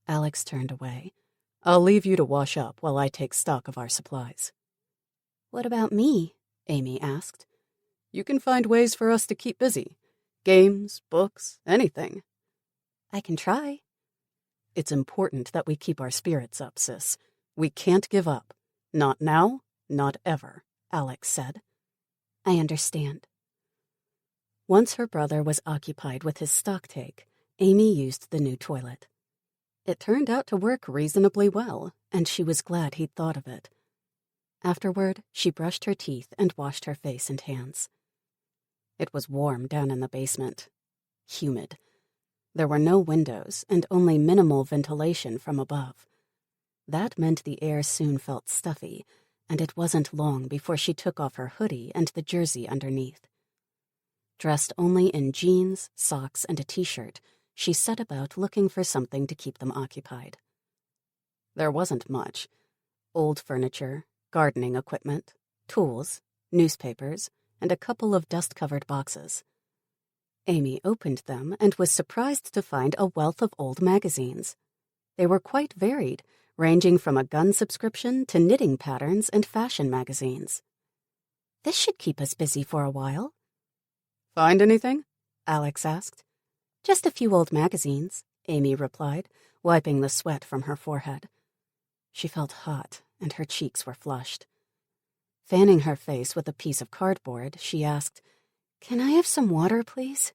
Alex turned away. I'll leave you to wash up while I take stock of our supplies. What about me? Amy asked. You can find ways for us to keep busy. Games, books, anything. I can try. It's important that we keep our spirits up, sis. We can't give up. Not now, not ever, Alex said. I understand. Once her brother was occupied with his stocktake, Amy used the new toilet. It turned out to work reasonably well, and she was glad he'd thought of it. Afterward, she brushed her teeth and washed her face and hands. It was warm down in the basement. Humid. There were no windows and only minimal ventilation from above. That meant the air soon felt stuffy, and it wasn't long before she took off her hoodie and the jersey underneath. Dressed only in jeans, socks, and a t-shirt, she set about looking for something to keep them occupied. There wasn't much. Old furniture, gardening equipment, tools, newspapers, and a couple of dust-covered boxes. Amy opened them and was surprised to find a wealth of old magazines. They were quite varied, ranging from a gun subscription to knitting patterns and fashion magazines. This should keep us busy for a while. Find anything? Alex asked. Just a few old magazines, Amy replied, wiping the sweat from her forehead. She felt hot, and her cheeks were flushed. Fanning her face with a piece of cardboard, she asked, "Can I have some water, please?"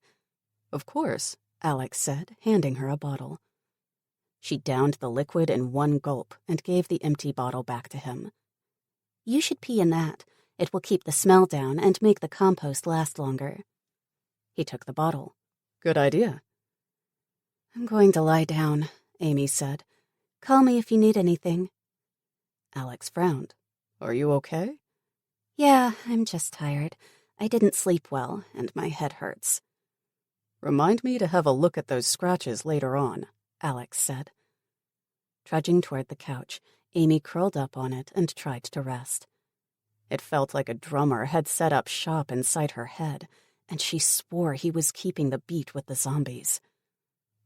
Of course, Alex said, handing her a bottle. She downed the liquid in one gulp and gave the empty bottle back to him. You should pee in that. It will keep the smell down and make the compost last longer. He took the bottle. Good idea. I'm going to lie down, Amy said. Call me if you need anything. Alex frowned. Are you okay? Yeah, I'm just tired. I didn't sleep well, and my head hurts. Remind me to have a look at those scratches later on, Alex said. Trudging toward the couch, Amy curled up on it and tried to rest. It felt like a drummer had set up shop inside her head, and she swore he was keeping the beat with the zombies.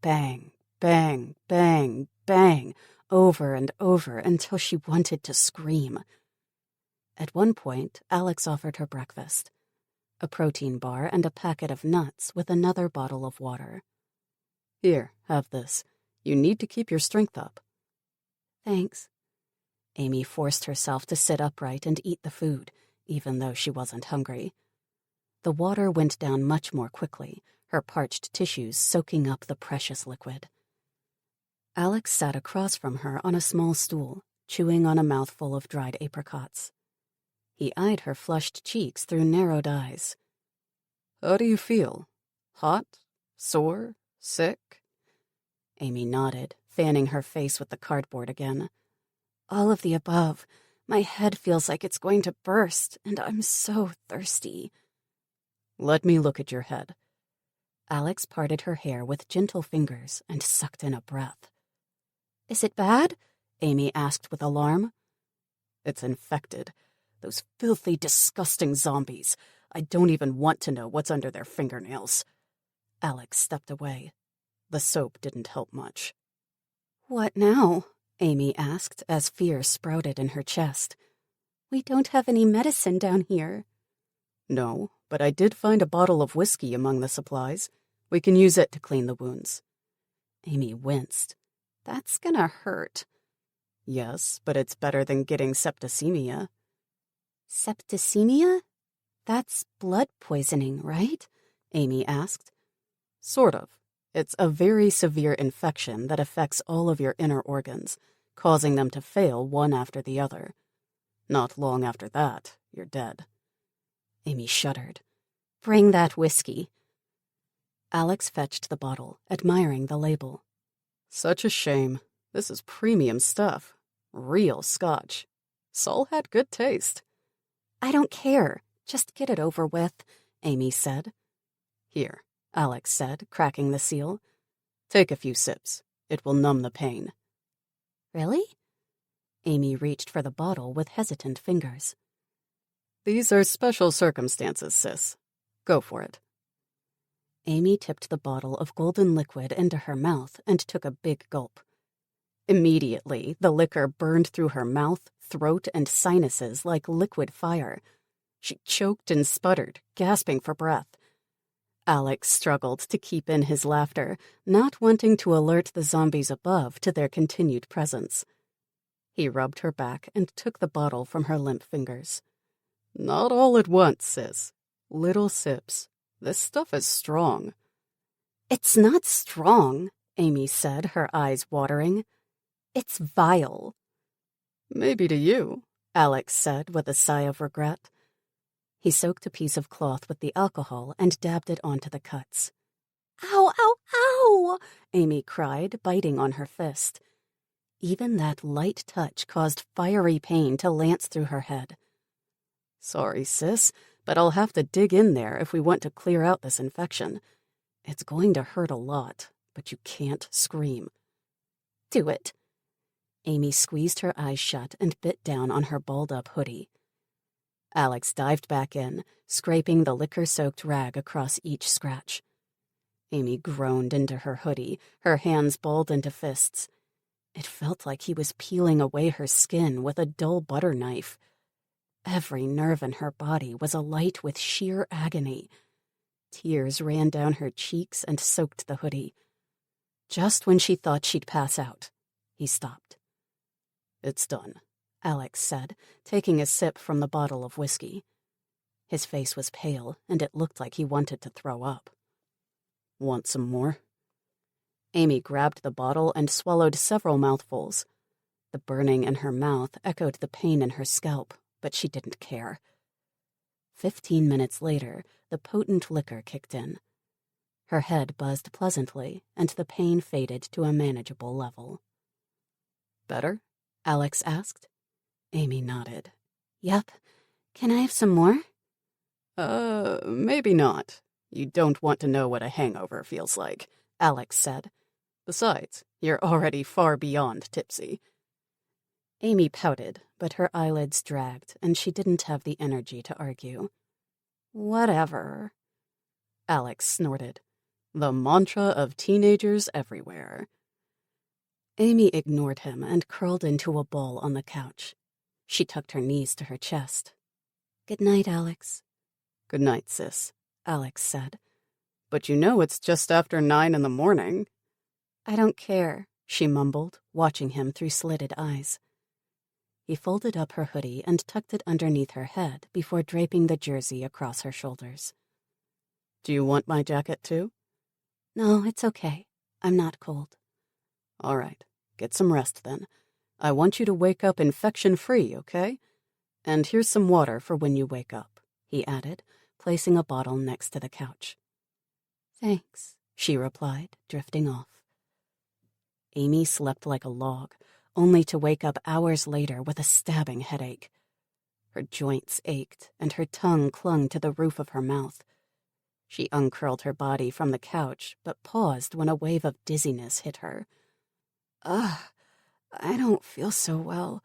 Bang, bang, bang, bang, over and over until she wanted to scream. At one point, Alex offered her breakfast, a protein bar and a packet of nuts with another bottle of water. Here, have this. You need to keep your strength up. Thanks. Amy forced herself to sit upright and eat the food, even though she wasn't hungry. The water went down much more quickly, her parched tissues soaking up the precious liquid. Alex sat across from her on a small stool, chewing on a mouthful of dried apricots. He eyed her flushed cheeks through narrowed eyes. How do you feel? Hot? Sore? Sick? Amy nodded, fanning her face with the cardboard again. All of the above. My head feels like it's going to burst, and I'm so thirsty. Let me look at your head. Alex parted her hair with gentle fingers and sucked in a breath. Is it bad? Amy asked with alarm. It's infected. Those filthy, disgusting zombies. I don't even want to know what's under their fingernails. Alex stepped away. The soap didn't help much. What now? Amy asked as fear sprouted in her chest. We don't have any medicine down here. No, but I did find a bottle of whiskey among the supplies. We can use it to clean the wounds. Amy winced. That's gonna hurt. Yes, but it's better than getting septicemia. Septicemia? That's blood poisoning, right? Amy asked. Sort of. It's a very severe infection that affects all of your inner organs, causing them to fail one after the other. Not long after that, you're dead. Amy shuddered. Bring that whiskey. Alex fetched the bottle, admiring the label. Such a shame. This is premium stuff. Real scotch. Sol had good taste. I don't care. Just get it over with, Amy said. Here, Alex said, cracking the seal. Take a few sips. It will numb the pain. Really? Amy reached for the bottle with hesitant fingers. These are special circumstances, sis. Go for it. Amy tipped the bottle of golden liquid into her mouth and took a big gulp. Immediately, the liquor burned through her mouth, throat, and sinuses like liquid fire. She choked and sputtered, gasping for breath. Alex struggled to keep in his laughter, not wanting to alert the zombies above to their continued presence. He rubbed her back and took the bottle from her limp fingers. Not all at once, sis. Little sips. This stuff is strong. It's not strong, Amy said, her eyes watering. It's vile. Maybe to you, Alex said with a sigh of regret. He soaked a piece of cloth with the alcohol and dabbed it onto the cuts. Ow, ow, ow! Amy cried, biting on her fist. Even that light touch caused fiery pain to lance through her head. Sorry, sis, but I'll have to dig in there if we want to clear out this infection. It's going to hurt a lot, but you can't scream. Do it. Amy squeezed her eyes shut and bit down on her balled-up hoodie. Alex dived back in, scraping the liquor-soaked rag across each scratch. Amy groaned into her hoodie, her hands balled into fists. It felt like he was peeling away her skin with a dull butter knife. Every nerve in her body was alight with sheer agony. Tears ran down her cheeks and soaked the hoodie. Just when she thought she'd pass out, he stopped. It's done, Alex said, taking a sip from the bottle of whiskey. His face was pale, and it looked like he wanted to throw up. Want some more? Amy grabbed the bottle and swallowed several mouthfuls. The burning in her mouth echoed the pain in her scalp, but she didn't care. 15 minutes later, the potent liquor kicked in. Her head buzzed pleasantly, and the pain faded to a manageable level. Better? Alex asked. Amy nodded. Yep. Can I have some more? Maybe not. You don't want to know what a hangover feels like, Alex said. Besides, you're already far beyond tipsy. Amy pouted, but her eyelids dragged, and she didn't have the energy to argue. Whatever. Alex snorted. The mantra of teenagers everywhere. Amy ignored him and curled into a ball on the couch. She tucked her knees to her chest. "Good night, Alex." Good night, sis, Alex said. But you know it's just after 9 in the morning. "I don't care," she mumbled, watching him through slitted eyes. He folded up her hoodie and tucked it underneath her head before draping the jersey across her shoulders. Do you want my jacket too? "No, it's okay. I'm not cold." All right, get some rest then. I want you to wake up infection-free, okay? And here's some water for when you wake up," he added, placing a bottle next to the couch. "Thanks," she replied, drifting off. Amy slept like a log, only to wake up hours later with a stabbing headache. Her joints ached, and her tongue clung to the roof of her mouth. She uncurled her body from the couch, but paused when a wave of dizziness hit her. Ugh, I don't feel so well.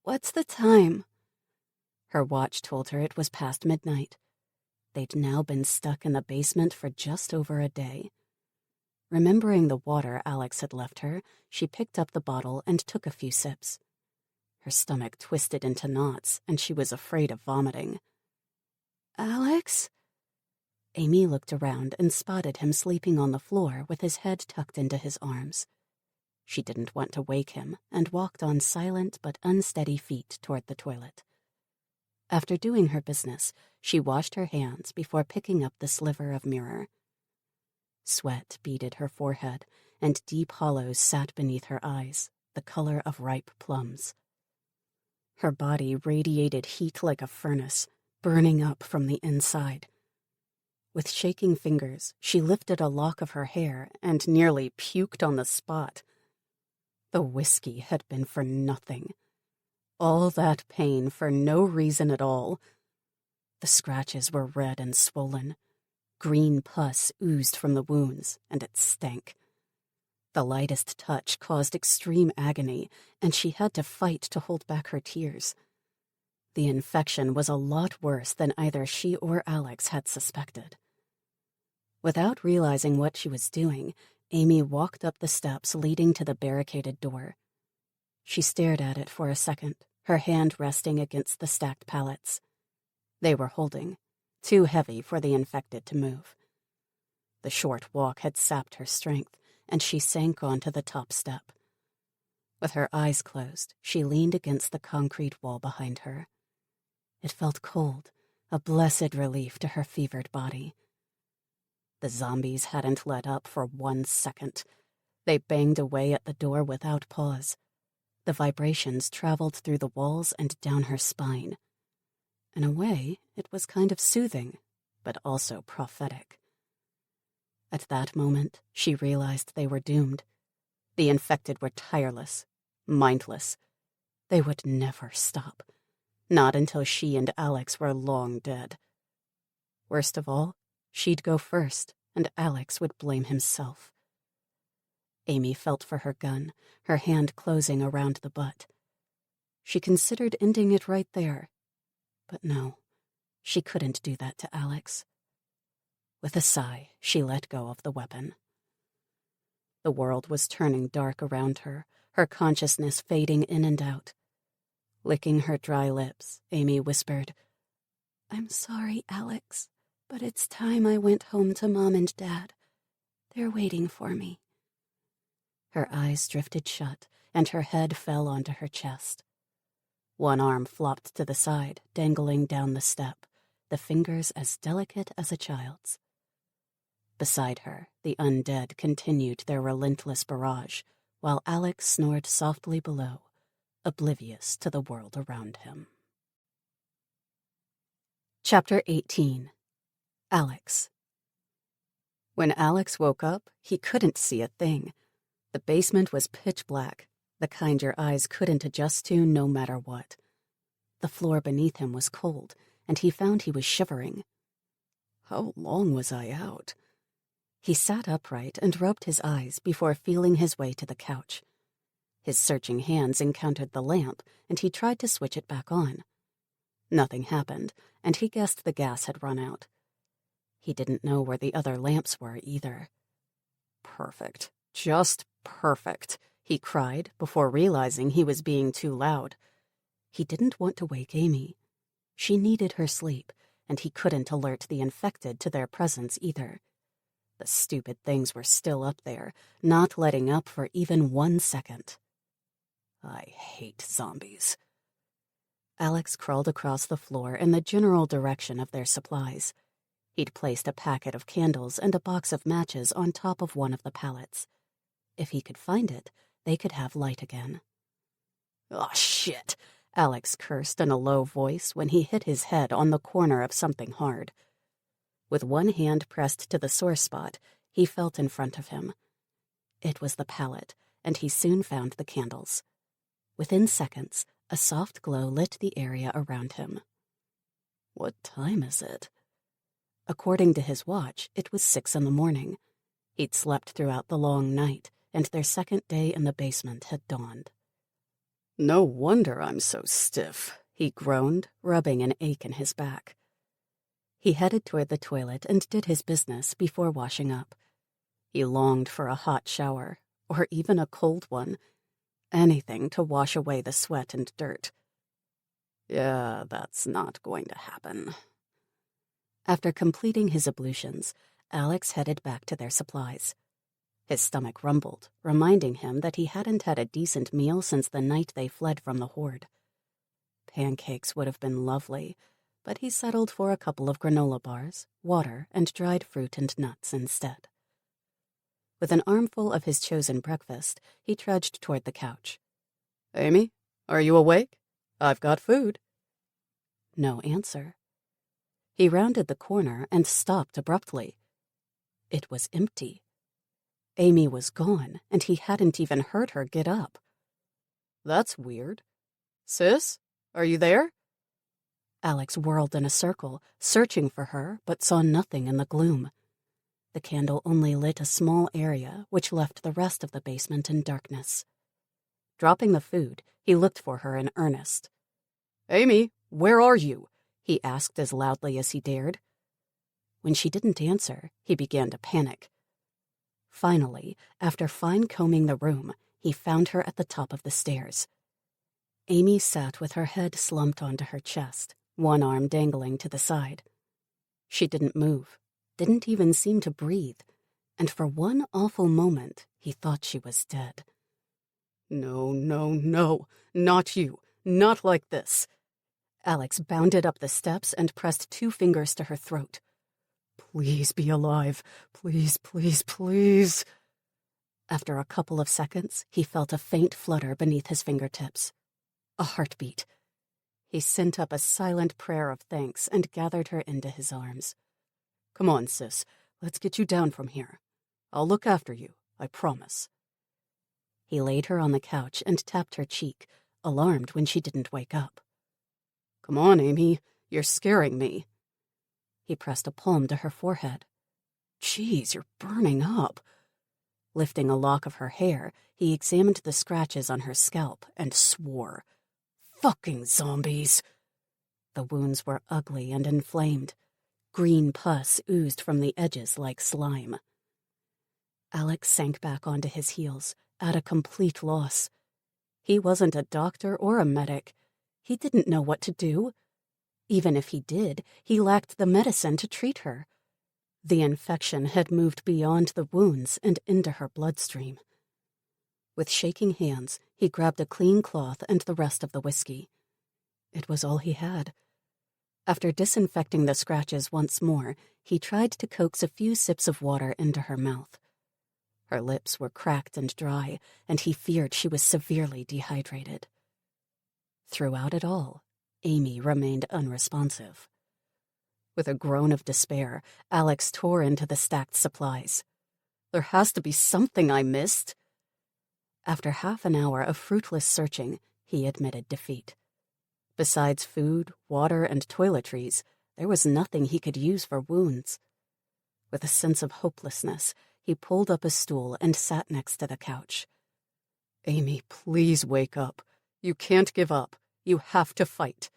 What's the time? Her watch told her it was past midnight. They'd now been stuck in the basement for just over a day. Remembering the water Alex had left her, she picked up the bottle and took a few sips. Her stomach twisted into knots, and she was afraid of vomiting. "Alex?" Amy looked around and spotted him sleeping on the floor with his head tucked into his arms. She didn't want to wake him and walked on silent but unsteady feet toward the toilet. After doing her business, she washed her hands before picking up the sliver of mirror. Sweat beaded her forehead, and deep hollows sat beneath her eyes, the color of ripe plums. Her body radiated heat like a furnace, burning up from the inside. With shaking fingers, she lifted a lock of her hair and nearly puked on the spot. The whiskey had been for nothing. All that pain for no reason at all. The scratches were red and swollen. Green pus oozed from the wounds, and it stank. The lightest touch caused extreme agony, and she had to fight to hold back her tears. The infection was a lot worse than either she or Alex had suspected. Without realizing what she was doing, Amy walked up the steps leading to the barricaded door. She stared at it for a second, her hand resting against the stacked pallets. They were holding, too heavy for the infected to move. The short walk had sapped her strength, and she sank onto the top step. With her eyes closed, she leaned against the concrete wall behind her. It felt cold, a blessed relief to her fevered body. The zombies hadn't let up for 1 second. They banged away at the door without pause. The vibrations traveled through the walls and down her spine. In a way, it was kind of soothing, but also prophetic. At that moment, she realized they were doomed. The infected were tireless, mindless. They would never stop. Not until she and Alex were long dead. Worst of all, she'd go first, and Alex would blame himself. Amy felt for her gun, her hand closing around the butt. She considered ending it right there. But no, she couldn't do that to Alex. With a sigh, she let go of the weapon. The world was turning dark around her, her consciousness fading in and out. Licking her dry lips, Amy whispered, "I'm sorry, Alex, but it's time I went home to Mom and Dad. They're waiting for me." Her eyes drifted shut, and her head fell onto her chest. One arm flopped to the side, dangling down the step, the fingers as delicate as a child's. Beside her, the undead continued their relentless barrage, while Alex snored softly below, oblivious to the world around him. Chapter 18. Alex. When Alex woke up, he couldn't see a thing. The basement was pitch black, the kind your eyes couldn't adjust to no matter what. The floor beneath him was cold, and he found he was shivering. How long was I out? He sat upright and rubbed his eyes before feeling his way to the couch. His searching hands encountered the lamp, and he tried to switch it back on. Nothing happened, and he guessed the gas had run out. He didn't know where the other lamps were either. Perfect. Just perfect, he cried before realizing he was being too loud. He didn't want to wake Amy. She needed her sleep, and he couldn't alert the infected to their presence either. The stupid things were still up there, not letting up for even 1 second. I hate zombies. Alex crawled across the floor in the general direction of their supplies. He'd placed a packet of candles and a box of matches on top of one of the pallets. If he could find it, they could have light again. "Oh, shit," Alex cursed in a low voice when he hit his head on the corner of something hard. With one hand pressed to the sore spot, he felt in front of him. It was the pallet, and he soon found the candles. Within seconds, a soft glow lit the area around him. What time is it? According to his watch, it was 6 a.m. He'd slept throughout the long night, and their second day in the basement had dawned. No wonder I'm so stiff, he groaned, rubbing an ache in his back. He headed toward the toilet and did his business before washing up. He longed for a hot shower, or even a cold one. Anything to wash away the sweat and dirt. Yeah, that's not going to happen. After completing his ablutions, Alex headed back to their supplies. His stomach rumbled, reminding him that he hadn't had a decent meal since the night they fled from the horde. Pancakes would have been lovely, but he settled for a couple of granola bars, water, and dried fruit and nuts instead. With an armful of his chosen breakfast, he trudged toward the couch. "Amy, are you awake? I've got food." No answer. He rounded the corner and stopped abruptly. It was empty. Amy was gone, and he hadn't even heard her get up. That's weird. Sis, are you there? Alex whirled in a circle, searching for her, but saw nothing in the gloom. The candle only lit a small area, which left the rest of the basement in darkness. Dropping the food, he looked for her in earnest. "Amy, where are you?" he asked as loudly as he dared. When she didn't answer, he began to panic. Finally, after fine-combing the room, he found her at the top of the stairs. Amy sat with her head slumped onto her chest, one arm dangling to the side. She didn't move, didn't even seem to breathe, and for one awful moment, he thought she was dead. No, no, no, not you, not like this. Alex bounded up the steps and pressed 2 fingers to her throat. Please be alive. Please, please, please. After a couple of seconds, he felt a faint flutter beneath his fingertips. A heartbeat. He sent up a silent prayer of thanks and gathered her into his arms. Come on, sis. Let's get you down from here. I'll look after you, I promise. He laid her on the couch and tapped her cheek, alarmed when she didn't wake up. Come on, Amy. You're scaring me. He pressed a palm to her forehead. Jeez, you're burning up. Lifting a lock of her hair, he examined the scratches on her scalp and swore. Fucking zombies! The wounds were ugly and inflamed. Green pus oozed from the edges like slime. Alex sank back onto his heels, at a complete loss. He wasn't a doctor or a medic. He didn't know what to do. Even if he did, he lacked the medicine to treat her. The infection had moved beyond the wounds and into her bloodstream. With shaking hands, he grabbed a clean cloth and the rest of the whiskey. It was all he had. After disinfecting the scratches once more, he tried to coax a few sips of water into her mouth. Her lips were cracked and dry, and he feared she was severely dehydrated. Throughout it all, Amy remained unresponsive. With a groan of despair, Alex tore into the stacked supplies. There has to be something I missed. After half an hour of fruitless searching, he admitted defeat. Besides food, water, and toiletries, there was nothing he could use for wounds. With a sense of hopelessness, he pulled up a stool and sat next to the couch. Amy, please wake up. You can't give up. You have to fight.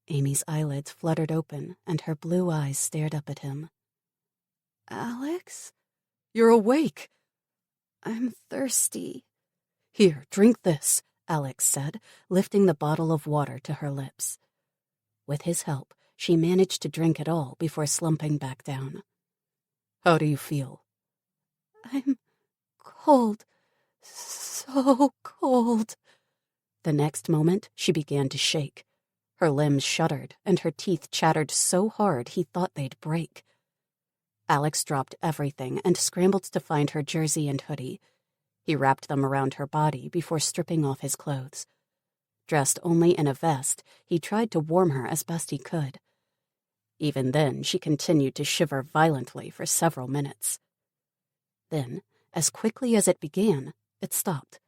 Amy's eyelids fluttered open, and her blue eyes stared up at him. Alex? You're awake. I'm thirsty. Here, drink this, Alex said, lifting the bottle of water to her lips. With his help, she managed to drink it all before slumping back down. How do you feel? I'm cold. So cold. The next moment, she began to shake. Her limbs shuddered, and her teeth chattered so hard he thought they'd break. Alex dropped everything and scrambled to find her jersey and hoodie. He wrapped them around her body before stripping off his clothes. Dressed only in a vest, he tried to warm her as best he could. Even then, she continued to shiver violently for several minutes. Then, as quickly as it began, it stopped.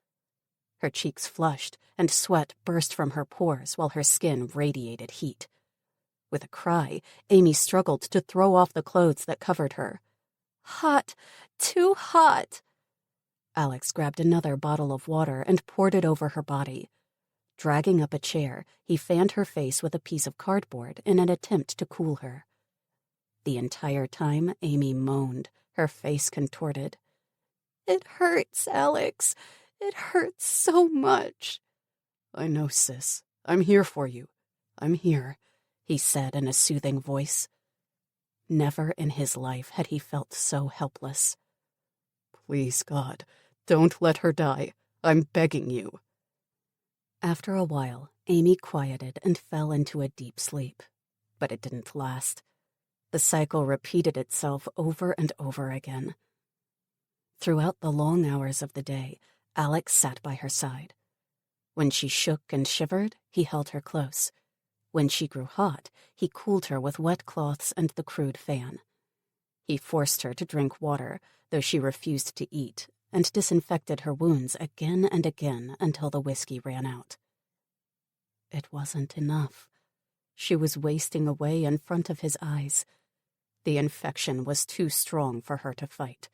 Her cheeks flushed, and sweat burst from her pores while her skin radiated heat. With a cry, Amy struggled to throw off the clothes that covered her. Hot. Too hot. Alex grabbed another bottle of water and poured it over her body. Dragging up a chair, he fanned her face with a piece of cardboard in an attempt to cool her. The entire time, Amy moaned, her face contorted. It hurts, Alex. It hurts so much. I know, sis. I'm here for you. I'm here, he said in a soothing voice. Never in his life had he felt so helpless. Please, God, don't let her die. I'm begging you. After a while, Amy quieted and fell into a deep sleep. But it didn't last. The cycle repeated itself over and over again. Throughout the long hours of the day, Alex sat by her side. When she shook and shivered, he held her close. When she grew hot, he cooled her with wet cloths and the crude fan. He forced her to drink water, though she refused to eat, and disinfected her wounds again and again until the whiskey ran out. It wasn't enough. She was wasting away in front of his eyes. The infection was too strong for her to fight.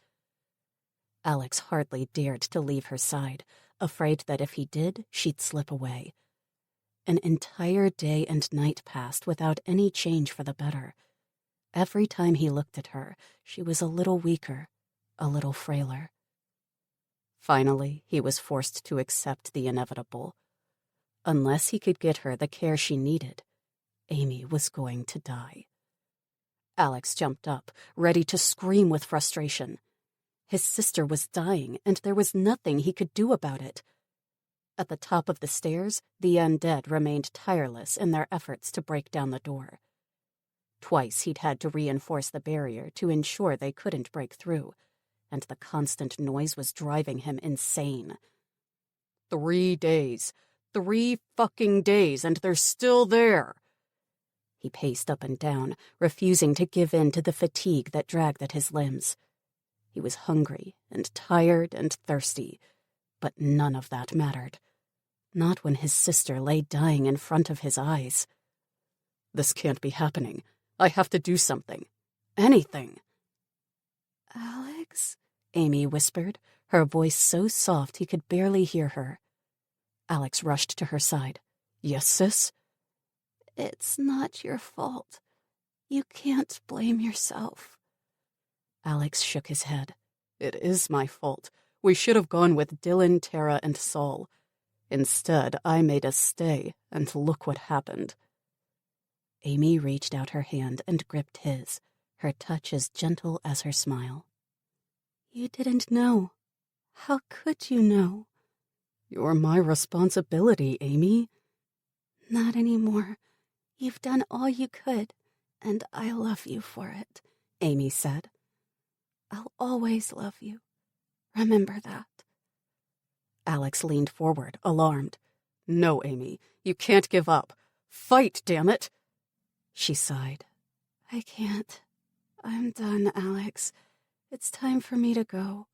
Alex hardly dared to leave her side, afraid that if he did, she'd slip away. An entire day and night passed without any change for the better. Every time he looked at her, she was a little weaker, a little frailer. Finally, he was forced to accept the inevitable. Unless he could get her the care she needed, Amy was going to die. Alex jumped up, ready to scream with frustration. His sister was dying, and there was nothing he could do about it. At the top of the stairs, the undead remained tireless in their efforts to break down the door. Twice he'd had to reinforce the barrier to ensure they couldn't break through, and the constant noise was driving him insane. 3 days. 3 fucking days, and they're still there. He paced up and down, refusing to give in to the fatigue that dragged at his limbs. He was hungry and tired and thirsty, but none of that mattered. Not when his sister lay dying in front of his eyes. This can't be happening. I have to do something. Anything. Alex? Amy whispered, her voice so soft he could barely hear her. Alex rushed to her side. Yes, sis? It's not your fault. You can't blame yourself. Alex shook his head. It is my fault. We should have gone with Dylan, Tara, and Saul. Instead, I made us stay, and look what happened. Amy reached out her hand and gripped his, her touch as gentle as her smile. You didn't know. How could you know? You're my responsibility, Amy. Not anymore. You've done all you could, and I love you for it, Amy said. I'll always love you. Remember that. Alex leaned forward, alarmed. No, Amy, you can't give up. Fight, damn it! She sighed. I can't. I'm done, Alex. It's time for me to go.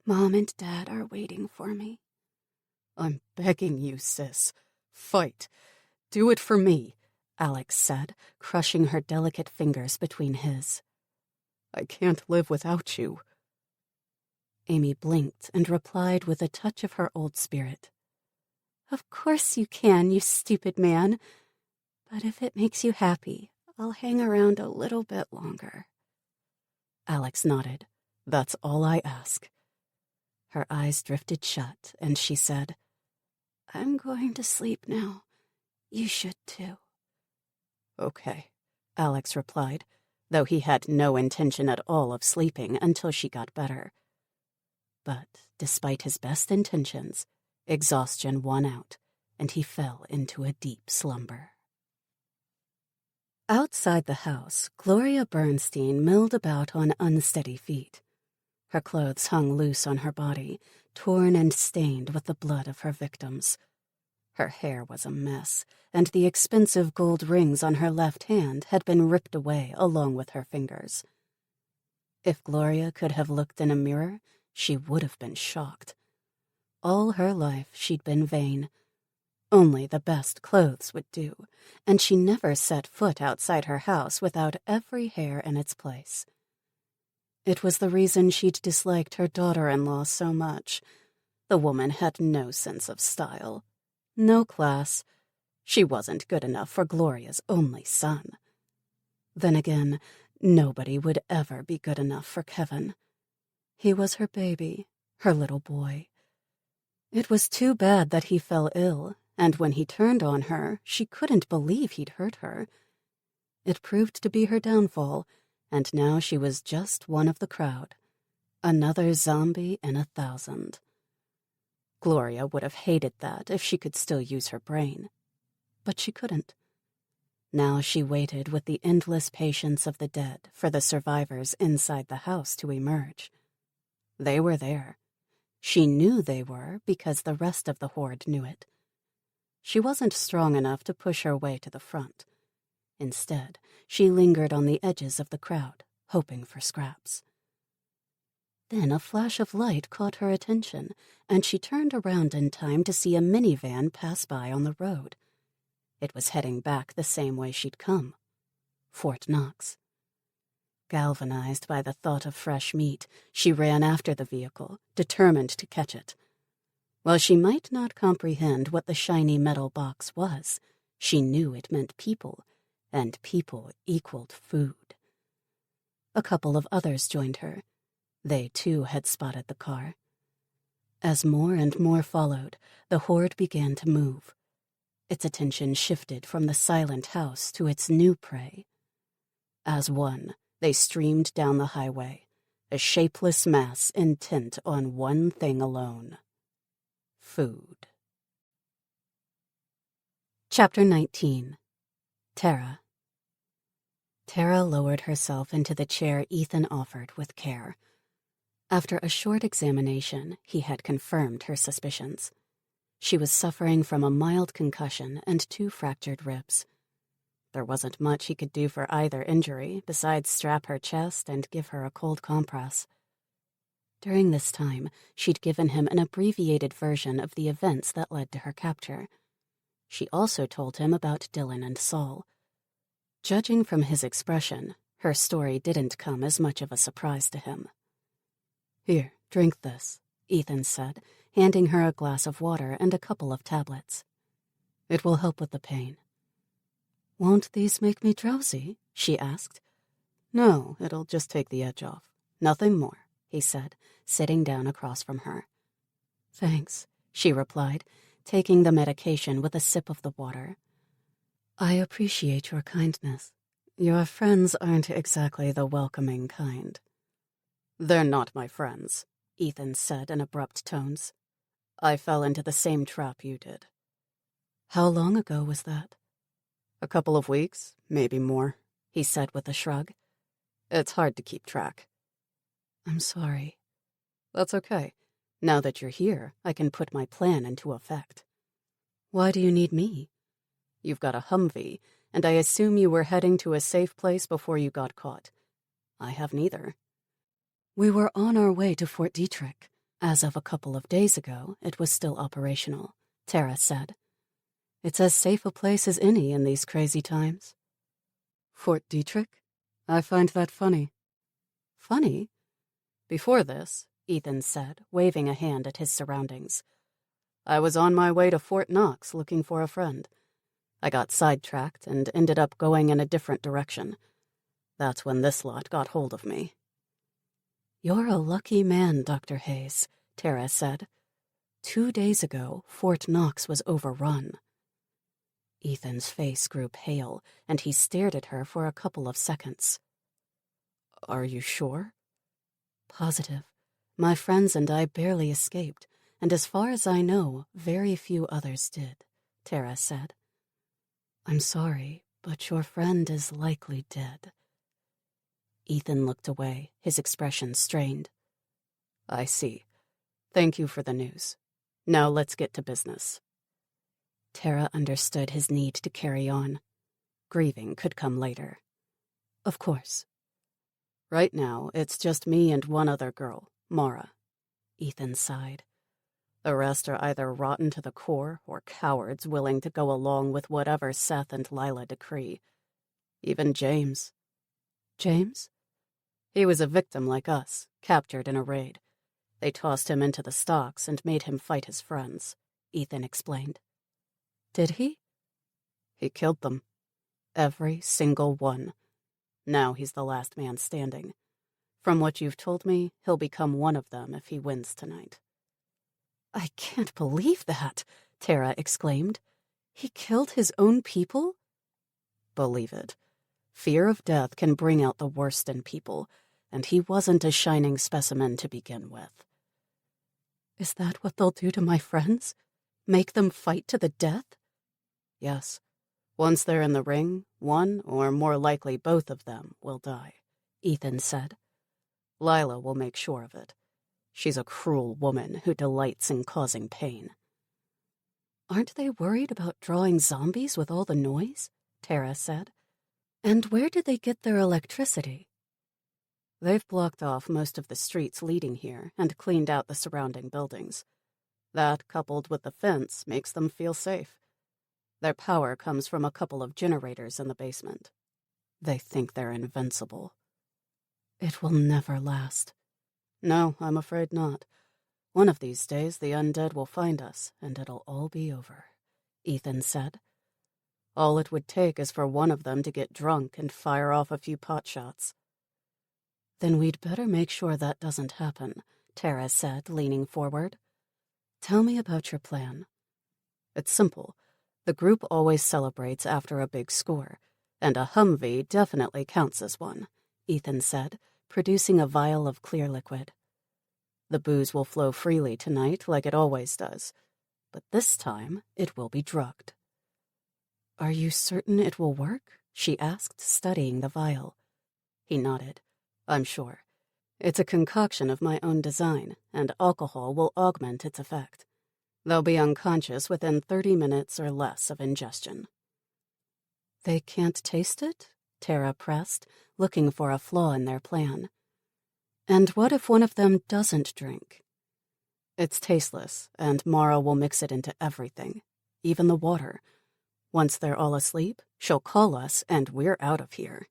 Mom and Dad are waiting for me. I'm begging you, sis. Fight. Do it for me, Alex said, crushing her delicate fingers between his. I can't live without you." Amy blinked and replied with a touch of her old spirit. "Of course you can, you stupid man. But if it makes you happy, I'll hang around a little bit longer." Alex nodded. "That's all I ask." Her eyes drifted shut, and she said, "I'm going to sleep now. You should too." "Okay," Alex replied, though he had no intention at all of sleeping until she got better. But despite his best intentions, exhaustion won out, and he fell into a deep slumber. Outside the house, Gloria Bernstein milled about on unsteady feet. Her clothes hung loose on her body, torn and stained with the blood of her victims. Her hair was a mess, and the expensive gold rings on her left hand had been ripped away along with her fingers. If Gloria could have looked in a mirror, she would have been shocked. All her life she'd been vain. Only the best clothes would do, and she never set foot outside her house without every hair in its place. It was the reason she'd disliked her daughter-in-law so much. The woman had no sense of style, no class. She wasn't good enough for Gloria's only son. Then again, nobody would ever be good enough for Kevin. He was her baby, her little boy. It was too bad that he fell ill, and when he turned on her, she couldn't believe he'd hurt her. It proved to be her downfall, and now she was just one of the crowd. Another zombie in 1,000. Gloria would have hated that if she could still use her brain. But she couldn't. Now she waited with the endless patience of the dead for the survivors inside the house to emerge. They were there. She knew they were because the rest of the horde knew it. She wasn't strong enough to push her way to the front. Instead, she lingered on the edges of the crowd, hoping for scraps. Then a flash of light caught her attention, and she turned around in time to see a minivan pass by on the road. It was heading back the same way she'd come. Fort Knox. Galvanized by the thought of fresh meat, she ran after the vehicle, determined to catch it. While she might not comprehend what the shiny metal box was, she knew it meant people, and people equaled food. A couple of others joined her. They, too, had spotted the car. As more and more followed, the horde began to move. Its attention shifted from the silent house to its new prey. As one, they streamed down the highway, a shapeless mass intent on one thing alone: food. Chapter 19. Tara. Tara lowered herself into the chair Ethan offered with care. After a short examination, he had confirmed her suspicions. She was suffering from a mild concussion and 2 fractured ribs. There wasn't much he could do for either injury besides strap her chest and give her a cold compress. During this time, she'd given him an abbreviated version of the events that led to her capture. She also told him about Dylan and Saul. Judging from his expression, her story didn't come as much of a surprise to him. "Here, drink this," Ethan said, handing her a glass of water and a couple of tablets. "It will help with the pain." "Won't these make me drowsy?" she asked. "No, it'll just take the edge off. Nothing more," he said, sitting down across from her. "Thanks," she replied, taking the medication with a sip of the water. "I appreciate your kindness. Your friends aren't exactly the welcoming kind." "They're not my friends," Ethan said in abrupt tones. "I fell into the same trap you did." "How long ago was that?" "A couple of weeks, maybe more," he said with a shrug. "It's hard to keep track." "I'm sorry." "That's okay. Now that you're here, I can put my plan into effect." "Why do you need me?" "You've got a Humvee, and I assume you were heading to a safe place before you got caught. I have neither." "We were on our way to Fort Detrick. As of a couple of days ago, it was still operational," Tara said. "It's as safe a place as any in these crazy times." "Fort Detrick? I find that funny." Funny. Before this, Ethan said, waving a hand at his surroundings, I was on my way to Fort Knox looking for a friend. I got sidetracked and ended up going in a different direction. That's when this lot got hold of me. You're a lucky man, Dr. Hayes, Tara said. 2 days ago, Fort Knox was overrun. Ethan's face grew pale, and he stared at her for a couple of seconds. Are you sure? Positive. My friends and I barely escaped, and as far as I know, very few others did, Tara said. I'm sorry, but your friend is likely dead. Ethan looked away, his expression strained. I see. Thank you for the news. Now let's get to business. Tara understood his need to carry on. Grieving could come later. Of course. Right now, it's just me and one other girl, Mara. Ethan sighed. The rest are either rotten to the core or cowards willing to go along with whatever Seth and Lila decree. Even James. James? He was a victim like us, captured in a raid. They tossed him into the stocks and made him fight his friends, Ethan explained. Did he? He killed them. Every single one. Now he's the last man standing. From what you've told me, he'll become one of them if he wins tonight. I can't believe that, Tara exclaimed. He killed his own people? Believe it. Fear of death can bring out the worst in people, and he wasn't a shining specimen to begin with. Is that what they'll do to my friends? Make them fight to the death? Yes. Once they're in the ring, one, or more likely both of them, will die, Ethan said. Lila will make sure of it. She's a cruel woman who delights in causing pain. Aren't they worried about drawing zombies with all the noise? Tara said. And where did they get their electricity? They've blocked off most of the streets leading here and cleaned out the surrounding buildings. That, coupled with the fence, makes them feel safe. Their power comes from a couple of generators in the basement. They think they're invincible. It will never last. No, I'm afraid not. One of these days the undead will find us, and it'll all be over, Ethan said. All it would take is for one of them to get drunk and fire off a few pot shots. Then we'd better make sure that doesn't happen, Tara said, leaning forward. Tell me about your plan. It's simple. The group always celebrates after a big score, and a Humvee definitely counts as one, Ethan said, producing a vial of clear liquid. The booze will flow freely tonight like it always does, but this time it will be drugged. Are you certain it will work? She asked, studying the vial. He nodded. I'm sure. It's a concoction of my own design, and alcohol will augment its effect. They'll be unconscious within 30 minutes or less of ingestion. They can't taste it? Tara pressed, looking for a flaw in their plan. And what if one of them doesn't drink? It's tasteless, and Mara will mix it into everything, even the water. Once they're all asleep, she'll call us, and we're out of here.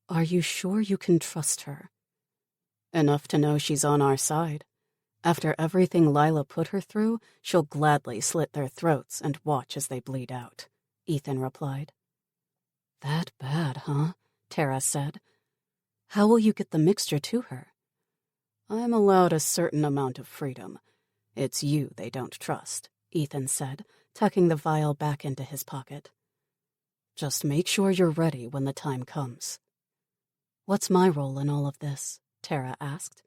Are you sure you can trust her? Enough to know she's on our side. After everything Lila put her through, she'll gladly slit their throats and watch as they bleed out, Ethan replied. That bad, huh? Tara said. How will you get the mixture to her? I'm allowed a certain amount of freedom. It's you they don't trust, Ethan said, tucking the vial back into his pocket. Just make sure you're ready when the time comes. What's my role in all of this? Tara asked.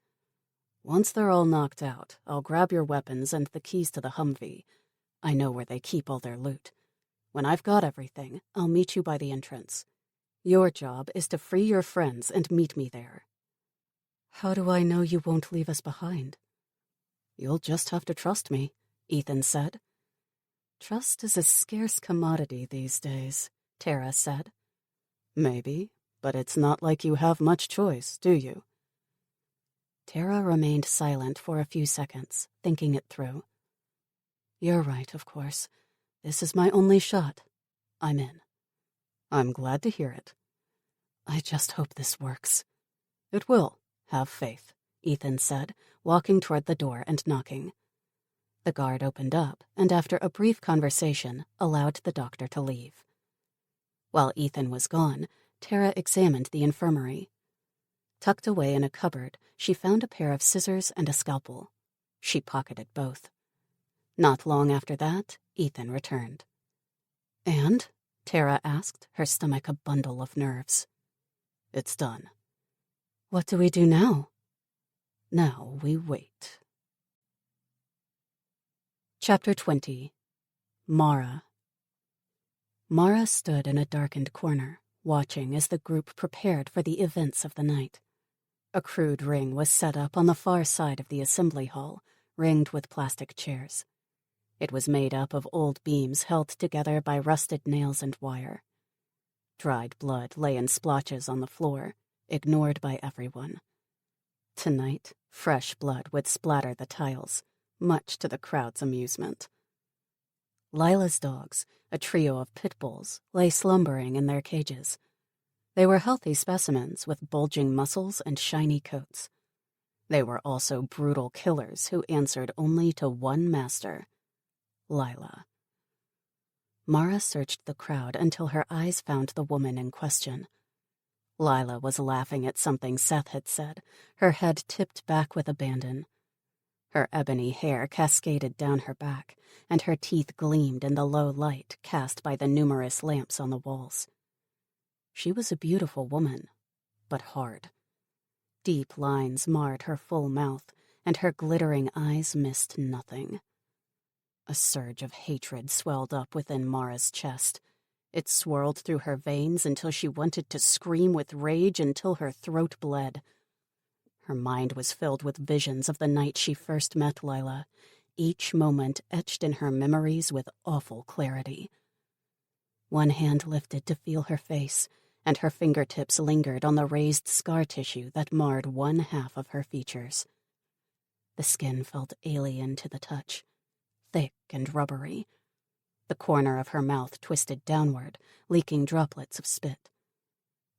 Once they're all knocked out, I'll grab your weapons and the keys to the Humvee. I know where they keep all their loot. When I've got everything, I'll meet you by the entrance. Your job is to free your friends and meet me there. How do I know you won't leave us behind? You'll just have to trust me, Ethan said. Trust is a scarce commodity these days, Tara said. Maybe, but it's not like you have much choice, do you? Tara remained silent for a few seconds, thinking it through. You're right, of course. This is my only shot. I'm in. I'm glad to hear it. I just hope this works. It will. Have faith, Ethan said, walking toward the door and knocking. The guard opened up, and after a brief conversation, allowed the doctor to leave. While Ethan was gone, Tara examined the infirmary. Tucked away in a cupboard, she found a pair of scissors and a scalpel. She pocketed both. Not long after that, Ethan returned. "And?" Tara asked, her stomach a bundle of nerves. "It's done." "What do we do now?" "Now we wait." Chapter 20. Mara. Mara stood in a darkened corner, watching as the group prepared for the events of the night. A crude ring was set up on the far side of the assembly hall, ringed with plastic chairs. It was made up of old beams held together by rusted nails and wire. Dried blood lay in splotches on the floor, ignored by everyone. Tonight, fresh blood would splatter the tiles, much to the crowd's amusement. Lila's dogs, a trio of pit bulls, lay slumbering in their cages. They were healthy specimens with bulging muscles and shiny coats. They were also brutal killers who answered only to one master, Lila. Mara searched the crowd until her eyes found the woman in question. Lila was laughing at something Seth had said, her head tipped back with abandon. Her ebony hair cascaded down her back, and her teeth gleamed in the low light cast by the numerous lamps on the walls. She was a beautiful woman, but hard. Deep lines marred her full mouth, and her glittering eyes missed nothing. A surge of hatred swelled up within Mara's chest. It swirled through her veins until she wanted to scream with rage until her throat bled. Her mind was filled with visions of the night she first met Lila, each moment etched in her memories with awful clarity. One hand lifted to feel her face, and her fingertips lingered on the raised scar tissue that marred one half of her features. The skin felt alien to the touch, thick and rubbery. The corner of her mouth twisted downward, leaking droplets of spit.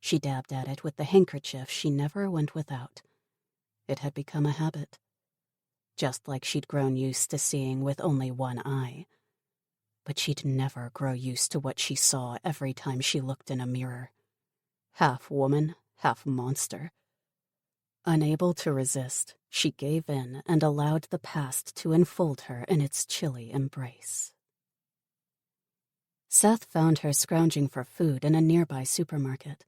She dabbed at it with the handkerchief she never went without. It had become a habit. Just like she'd grown used to seeing with only one eye. But she'd never grow used to what she saw every time she looked in a mirror. Half woman, half monster. Unable to resist, she gave in and allowed the past to enfold her in its chilly embrace. Seth found her scrounging for food in a nearby supermarket.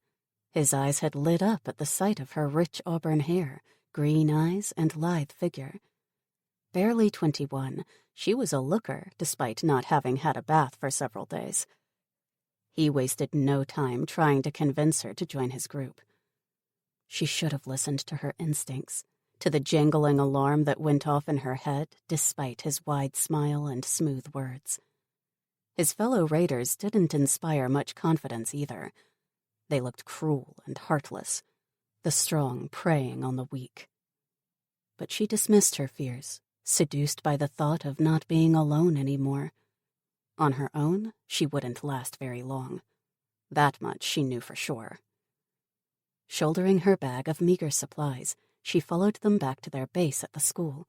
His eyes had lit up at the sight of her rich auburn hair, green eyes, and lithe figure. Barely 21, she was a looker despite not having had a bath for several days. He wasted no time trying to convince her to join his group. She should have listened to her instincts, to the jangling alarm that went off in her head despite his wide smile and smooth words. His fellow raiders didn't inspire much confidence either. They looked cruel and heartless, the strong preying on the weak. But she dismissed her fears, seduced by the thought of not being alone anymore. On her own, she wouldn't last very long. That much she knew for sure. Shouldering her bag of meager supplies, she followed them back to their base at the school.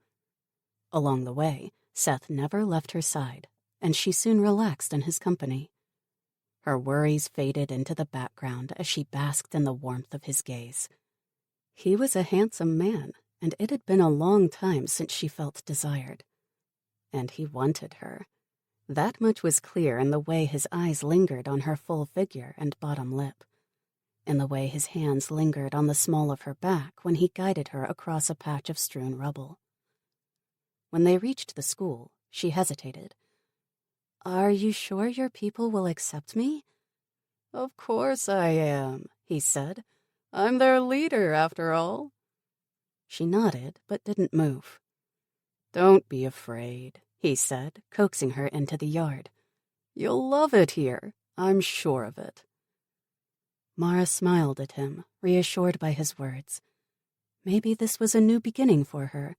Along the way, Seth never left her side, and she soon relaxed in his company. Her worries faded into the background as she basked in the warmth of his gaze. He was a handsome man, and it had been a long time since she felt desired. And he wanted her. That much was clear in the way his eyes lingered on her full figure and bottom lip, in the way his hands lingered on the small of her back when he guided her across a patch of strewn rubble. When they reached the school, she hesitated. "Are you sure your people will accept me?" "Of course I am," he said. "I'm their leader, after all." She nodded, but didn't move. "Don't be afraid," he said, coaxing her into the yard. "You'll love it here, I'm sure of it." Mara smiled at him, reassured by his words. Maybe this was a new beginning for her,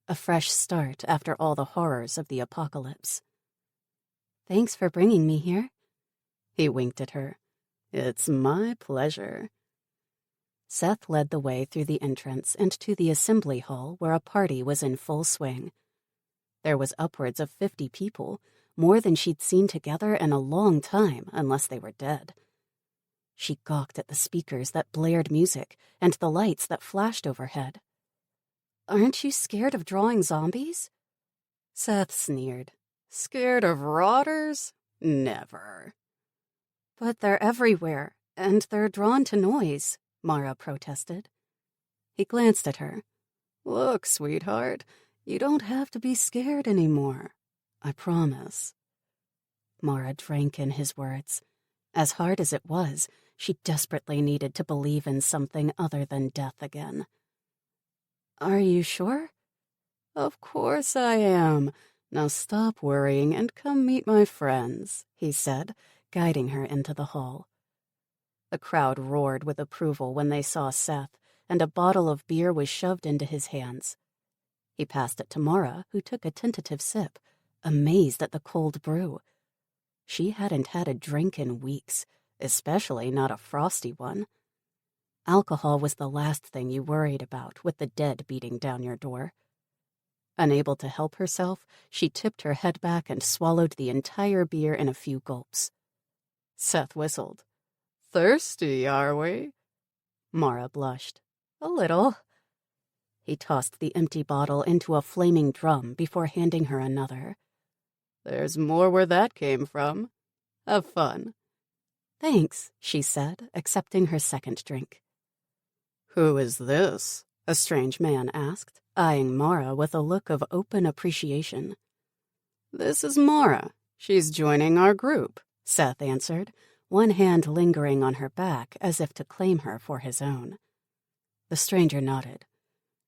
a fresh start after all the horrors of the apocalypse. "Thanks for bringing me here." He winked at her. "It's my pleasure." Seth led the way through the entrance and to the assembly hall where a party was in full swing. There was upwards of 50 people, more than she'd seen together in a long time, unless they were dead. She gawked at the speakers that blared music and the lights that flashed overhead. "Aren't you scared of drawing zombies?" Seth sneered. "Scared of rotters? Never." "But they're everywhere, and they're drawn to noise," Mara protested. He glanced at her. "Look, sweetheart, you don't have to be scared anymore. I promise." Mara drank in his words. As hard as it was, she desperately needed to believe in something other than death again. "Are you sure?" "Of course I am. Now stop worrying and come meet my friends," he said, guiding her into the hall. The crowd roared with approval when they saw Seth, and a bottle of beer was shoved into his hands. He passed it to Mara, who took a tentative sip, amazed at the cold brew. She hadn't had a drink in weeks, especially not a frosty one. Alcohol was the last thing you worried about with the dead beating down your door. Unable to help herself, she tipped her head back and swallowed the entire beer in a few gulps. Seth whistled. "Thirsty, are we?" Mara blushed. "A little." He tossed the empty bottle into a flaming drum before handing her another. "There's more where that came from. Have fun." "Thanks," she said, accepting her second drink. "Who is this?" a strange man asked, eyeing Mara with a look of open appreciation. "This is Mara. She's joining our group," Seth answered, one hand lingering on her back as if to claim her for his own. The stranger nodded.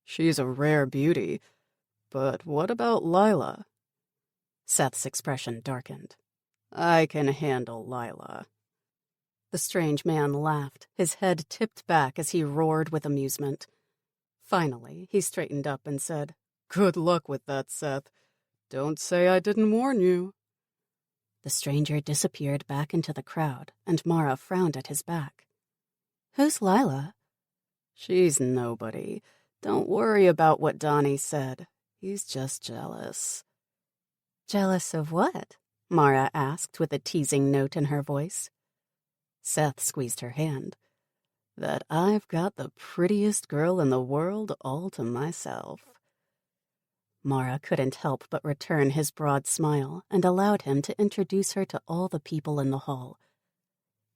"She's a rare beauty. But what about Lila?" Seth's expression darkened. "I can handle Lila." The strange man laughed, his head tipped back as he roared with amusement. Finally, he straightened up and said, "Good luck with that, Seth. Don't say I didn't warn you." The stranger disappeared back into the crowd, and Mara frowned at his back. "Who's Lila?" "She's nobody. Don't worry about what Donnie said. He's just jealous." "Jealous of what?" Mara asked with a teasing note in her voice. Seth squeezed her hand. "That I've got the prettiest girl in the world all to myself." Mara couldn't help but return his broad smile and allowed him to introduce her to all the people in the hall.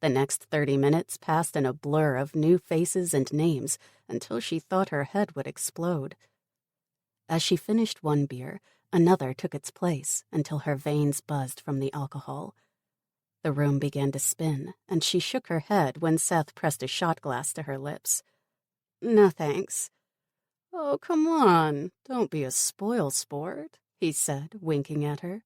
The next 30 minutes passed in a blur of new faces and names until she thought her head would explode. As she finished one beer, another took its place until her veins buzzed from the alcohol. The room began to spin, and she shook her head when Seth pressed a shot glass to her lips. "No thanks." "Oh, come on, don't be a spoil-sport," he said, winking at her.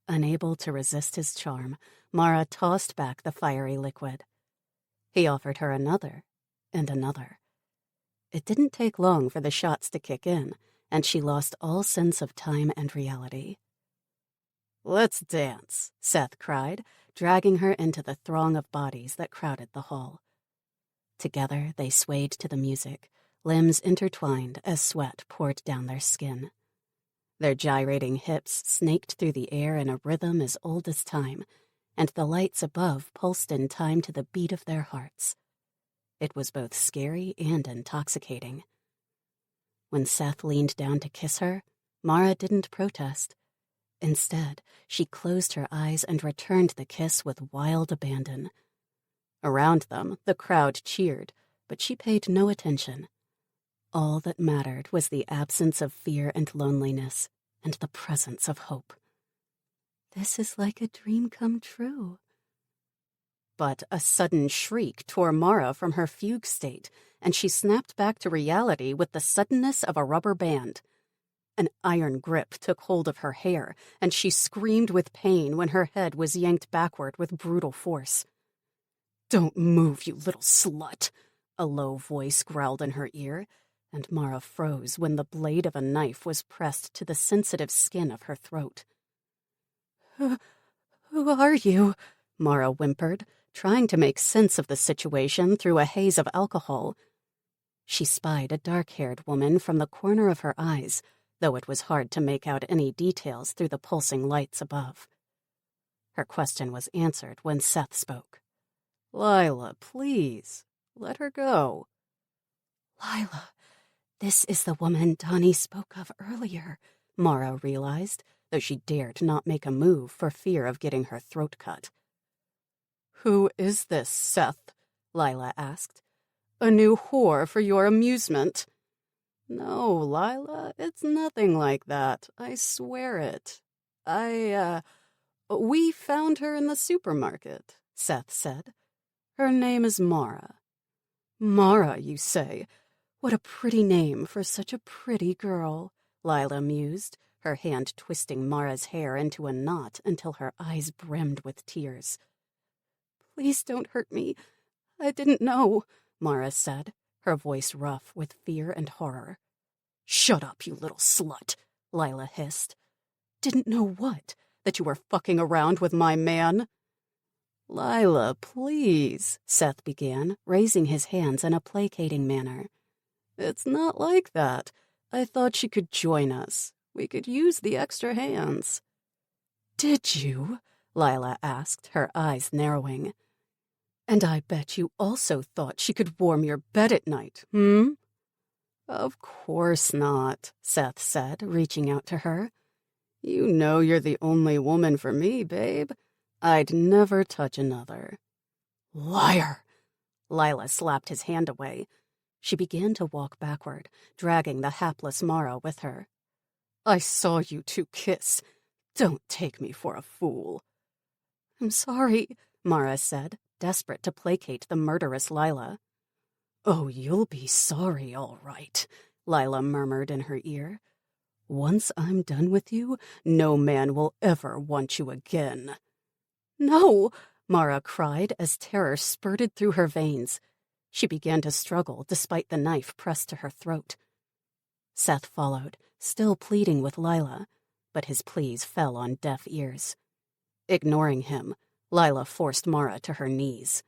Unable to resist his charm, Mara tossed back the fiery liquid. He offered her another, and another. It didn't take long for the shots to kick in, and she lost all sense of time and reality. "Let's dance," Seth cried, dragging her into the throng of bodies that crowded the hall. Together they swayed to the music, limbs intertwined as sweat poured down their skin. Their gyrating hips snaked through the air in a rhythm as old as time, and the lights above pulsed in time to the beat of their hearts. It was both scary and intoxicating. When Seth leaned down to kiss her, Mara didn't protest. Instead, she closed her eyes and returned the kiss with wild abandon. Around them, the crowd cheered, but she paid no attention. All that mattered was the absence of fear and loneliness, and the presence of hope. "This is like a dream come true." But a sudden shriek tore Mara from her fugue state, and she snapped back to reality with the suddenness of a rubber band. An iron grip took hold of her hair, and she screamed with pain when her head was yanked backward with brutal force. "Don't move, you little slut," a low voice growled in her ear, and Mara froze when the blade of a knife was pressed to the sensitive skin of her throat. Who are you?" Mara whimpered, trying to make sense of the situation through a haze of alcohol. She spied a dark-haired woman from the corner of her eyes, though it was hard to make out any details through the pulsing lights above. Her question was answered when Seth spoke. "Lila, please, let her go." "Lila, this is the woman Donnie spoke of earlier," Mara realized, though she dared not make a move for fear of getting her throat cut. "Who is this, Seth?" Lila asked. "A new whore for your amusement?" "No, Lila, it's nothing like that. I swear it. We found her in the supermarket," Seth said. "Her name is Mara." "Mara, you say? What a pretty name for such a pretty girl," Lila mused, her hand twisting Mara's hair into a knot until her eyes brimmed with tears. "Please don't hurt me. I didn't know," Mara said, her voice rough with fear and horror. "Shut up, you little slut," Lila hissed. "Didn't know what? That you were fucking around with my man?" "Lila, please," Seth began, raising his hands in a placating manner. "It's not like that. I thought she could join us. We could use the extra hands." "Did you?" Lila asked, her eyes narrowing. "And I bet you also thought she could warm your bed at night, hmm?" "Of course not," Seth said, reaching out to her. "You know you're the only woman for me, babe. I'd never touch another." "Liar!" Lila slapped his hand away. She began to walk backward, dragging the hapless Mara with her. "I saw you two kiss. Don't take me for a fool." "I'm sorry," Mara said, desperate to placate the murderous Lila. "Oh, you'll be sorry, all right," Lila murmured in her ear. "Once I'm done with you, no man will ever want you again." "No!" Mara cried as terror spurted through her veins. She began to struggle despite the knife pressed to her throat. Seth followed, still pleading with Lila, but his pleas fell on deaf ears. Ignoring him, Lila forced Mara to her knees.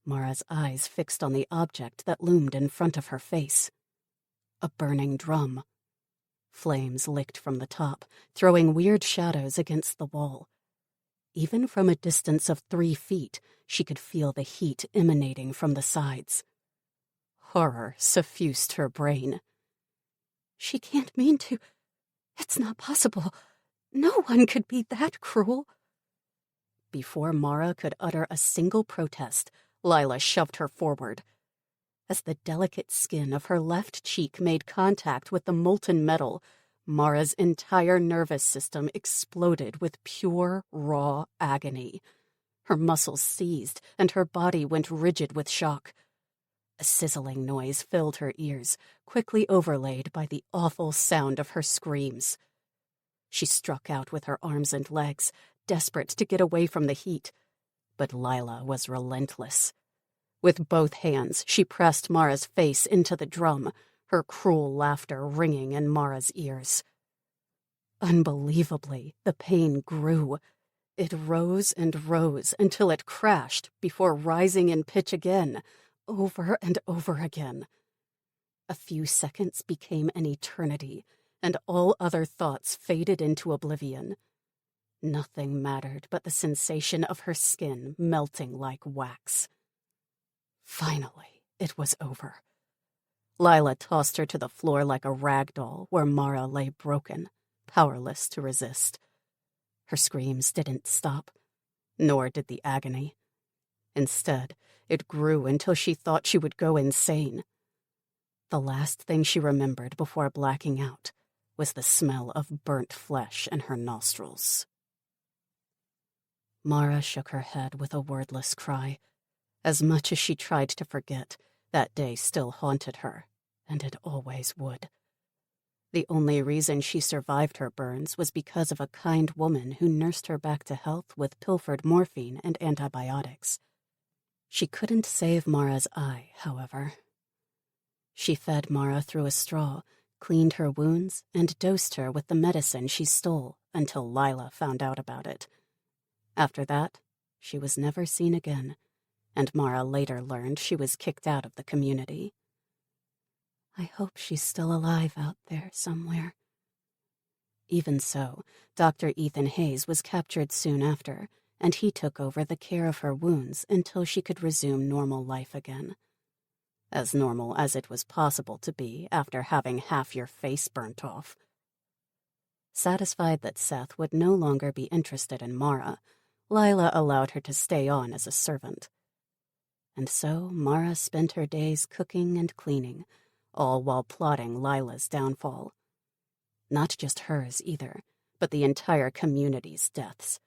Mara's eyes fixed on the object that loomed in front of her face. A burning drum. Flames licked from the top, throwing weird shadows against the wall. Even from a distance of 3 feet, she could feel the heat emanating from the sides. Horror suffused her brain. "She can't mean to. It's not possible. No one could be that cruel." Before Mara could utter a single protest, Lila shoved her forward. As the delicate skin of her left cheek made contact with the molten metal, Mara's entire nervous system exploded with pure, raw agony. Her muscles seized, and her body went rigid with shock. A sizzling noise filled her ears, quickly overlaid by the awful sound of her screams. She struck out with her arms and legs, desperate to get away from the heat. But Lila was relentless. With both hands, she pressed Mara's face into the drum, her cruel laughter ringing in Mara's ears. Unbelievably, the pain grew. It rose and rose until it crashed before rising in pitch again, over and over again. A few seconds became an eternity, and all other thoughts faded into oblivion. Nothing mattered but the sensation of her skin melting like wax. Finally, it was over. Lila tossed her to the floor like a rag doll where Mara lay broken, powerless to resist. Her screams didn't stop, nor did the agony. Instead, it grew until she thought she would go insane. The last thing she remembered before blacking out was the smell of burnt flesh in her nostrils. Mara shook her head with a wordless cry. As much as she tried to forget, that day still haunted her, and it always would. The only reason she survived her burns was because of a kind woman who nursed her back to health with pilfered morphine and antibiotics. She couldn't save Mara's eye, however. She fed Mara through a straw, cleaned her wounds, and dosed her with the medicine she stole until Lila found out about it. After that, She was never seen again, and Mara later learned she was kicked out of the community. I hope she's still alive out there somewhere. Even so, Dr. Ethan Hayes was captured soon after, and he took over the care of her wounds until she could resume normal life again. As normal as it was possible to be after having half your face burnt off. Satisfied that Seth would no longer be interested in Mara, Lila allowed her to stay on as a servant. And so Mara spent her days cooking and cleaning, all while plotting Lila's downfall. Not just hers either, but the entire community's deaths.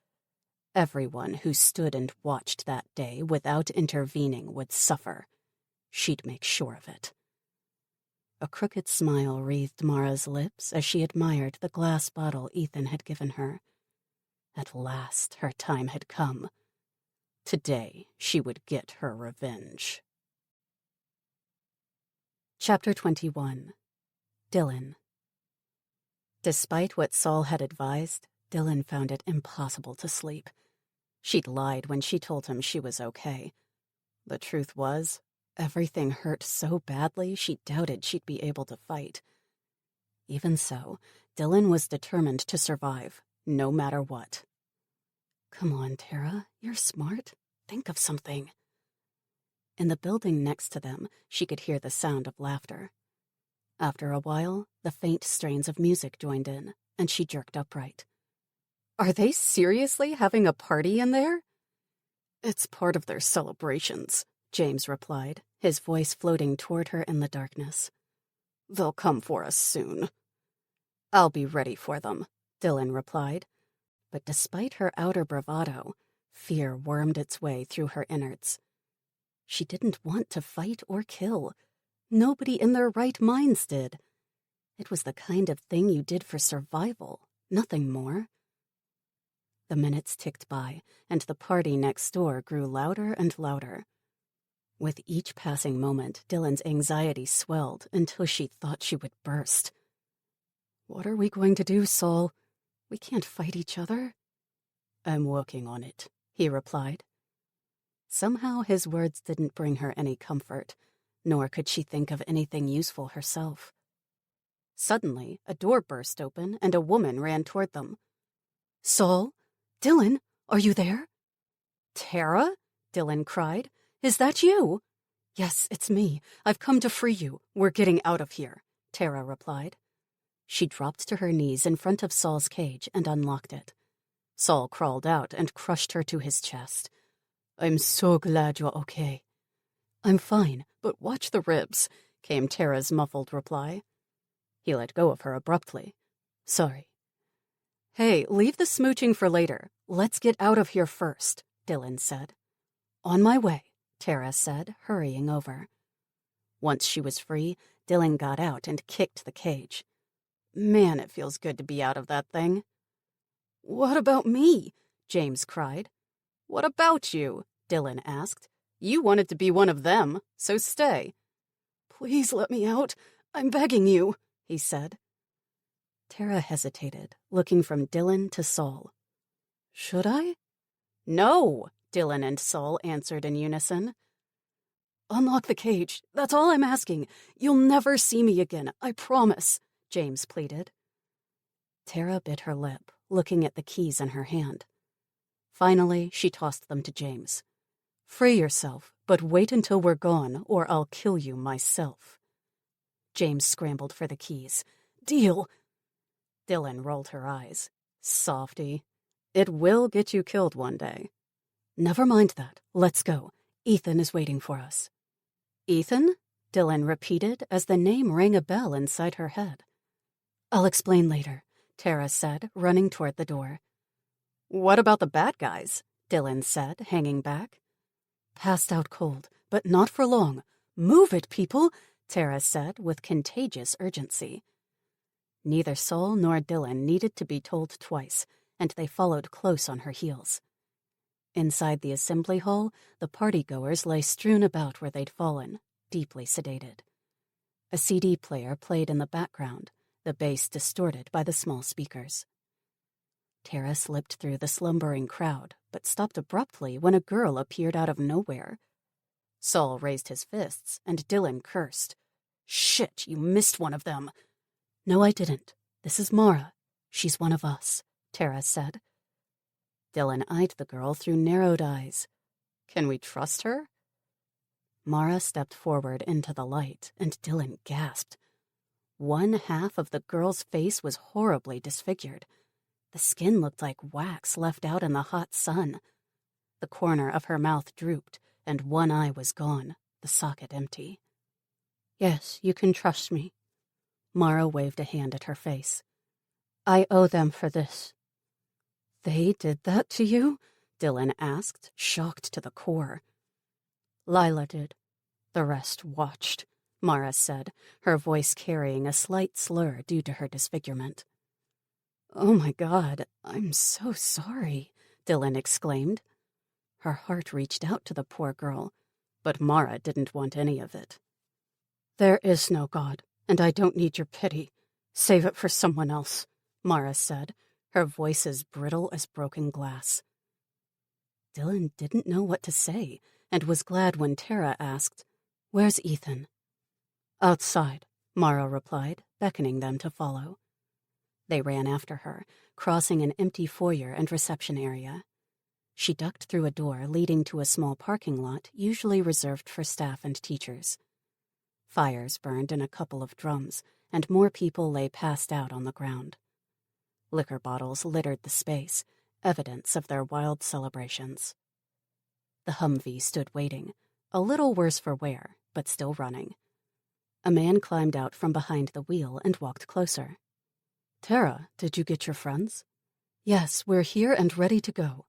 Everyone who stood and watched that day without intervening would suffer. She'd make sure of it. A crooked smile wreathed Mara's lips as she admired the glass bottle Ethan had given her. At last her time had come. Today she would get her revenge. Chapter 21. Dylan. Despite what Saul had advised, Dylan found it impossible to sleep. She'd lied when she told him she was okay. The truth was, everything hurt so badly she doubted she'd be able to fight. Even so, Dylan was determined to survive, no matter what. Come on, Tara, you're smart. Think of something. In the building next to them, she could hear the sound of laughter. After a while, the faint strains of music joined in, and she jerked upright. Are they seriously having a party in there? It's part of their celebrations, James replied, his voice floating toward her in the darkness. They'll come for us soon. I'll be ready for them, Dylan replied. But despite her outer bravado, fear wormed its way through her innards. She didn't want to fight or kill. Nobody in their right minds did. It was the kind of thing you did for survival, nothing more. The minutes ticked by, and the party next door grew louder and louder. With each passing moment, Dylan's anxiety swelled until she thought she would burst. What are we going to do, Saul? We can't fight each other. I'm working on it, he replied. Somehow his words didn't bring her any comfort, nor could she think of anything useful herself. Suddenly, a door burst open and a woman ran toward them. Saul? Dylan, are you there? Tara? Dylan cried. Is that you? Yes, it's me. I've come to free you. We're getting out of here, Tara replied. She dropped to her knees in front of Saul's cage and unlocked it. Saul crawled out and crushed her to his chest. I'm so glad you're okay. I'm fine, but watch the ribs, came Tara's muffled reply. He let go of her abruptly. Sorry. Hey, leave the smooching for later. Let's get out of here first, Dylan said. On my way, Tara said, hurrying over. Once she was free, Dylan got out and kicked the cage. Man, it feels good to be out of that thing. What about me? James cried. What about you? Dylan asked. You wanted to be one of them, so stay. Please let me out. I'm begging you, he said. Tara hesitated, looking from Dylan to Saul. Should I? No, Dylan and Saul answered in unison. Unlock the cage. That's all I'm asking. You'll never see me again, I promise, James pleaded. Tara bit her lip, looking at the keys in her hand. Finally, she tossed them to James. Free yourself, but wait until we're gone, or I'll kill you myself. James scrambled for the keys. Deal. Dylan rolled her eyes. Softy. It will get you killed one day. Never mind that. Let's go. Ethan is waiting for us. Ethan? Dylan repeated as the name rang a bell inside her head. I'll explain later, Tara said, running toward the door. What about the bad guys? Dylan said, hanging back. Passed out cold, but not for long. Move it, people, Tara said with contagious urgency. Neither Saul nor Dylan needed to be told twice, and they followed close on her heels. Inside the assembly hall, the partygoers lay strewn about where they'd fallen, deeply sedated. A CD player played in the background, the bass distorted by the small speakers. Tara slipped through the slumbering crowd, but stopped abruptly when a girl appeared out of nowhere. Saul raised his fists, and Dylan cursed. "Shit, you missed one of them." "No, I didn't. This is Mara. She's one of us," Tara said. Dylan eyed the girl through narrowed eyes. "Can we trust her?" Mara stepped forward into the light, and Dylan gasped. One half of the girl's face was horribly disfigured. The skin looked like wax left out in the hot sun. The corner of her mouth drooped, and one eye was gone, the socket empty. "Yes, you can trust me." Mara waved a hand at her face. "I owe them for this." "They did that to you?" Dylan asked, shocked to the core. "Lila did. The rest watched," Mara said, her voice carrying a slight slur due to her disfigurement. "Oh my God, I'm so sorry," Dylan exclaimed. Her heart reached out to the poor girl, but Mara didn't want any of it. "There is no God, and I don't need your pity. Save it for someone else," Mara said, her voice as brittle as broken glass. Dylan didn't know what to say, and was glad when Tara asked, "Where's Ethan?" "Outside," Mara replied, beckoning them to follow. They ran after her, crossing an empty foyer and reception area. She ducked through a door leading to a small parking lot usually reserved for staff and teachers. Fires burned in a couple of drums, and more people lay passed out on the ground. Liquor bottles littered the space, evidence of their wild celebrations. The Humvee stood waiting, a little worse for wear, but still running. A man climbed out from behind the wheel and walked closer. "Tara, did you get your friends?" "Yes, we're here and ready to go."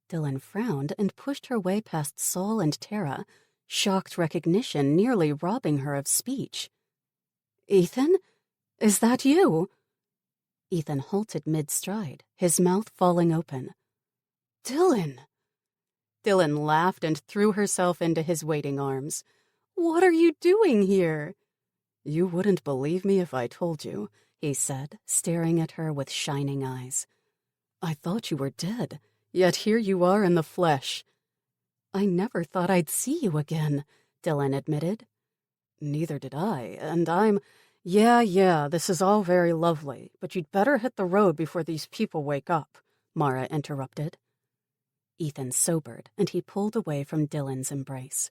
Dylan frowned and pushed her way past Saul and Tara, shocked recognition nearly robbing her of speech. "Ethan? Is that you?" Ethan halted mid-stride, his mouth falling open. "Dylan!" Dylan laughed and threw herself into his waiting arms. "What are you doing here?" "You wouldn't believe me if I told you," he said, staring at her with shining eyes. "I thought you were dead, yet here you are in the flesh." "I never thought I'd see you again," Dylan admitted. "Neither did I, and Yeah, this is all very lovely, but you'd better hit the road before these people wake up," Mara interrupted. Ethan sobered, and he pulled away from Dylan's embrace.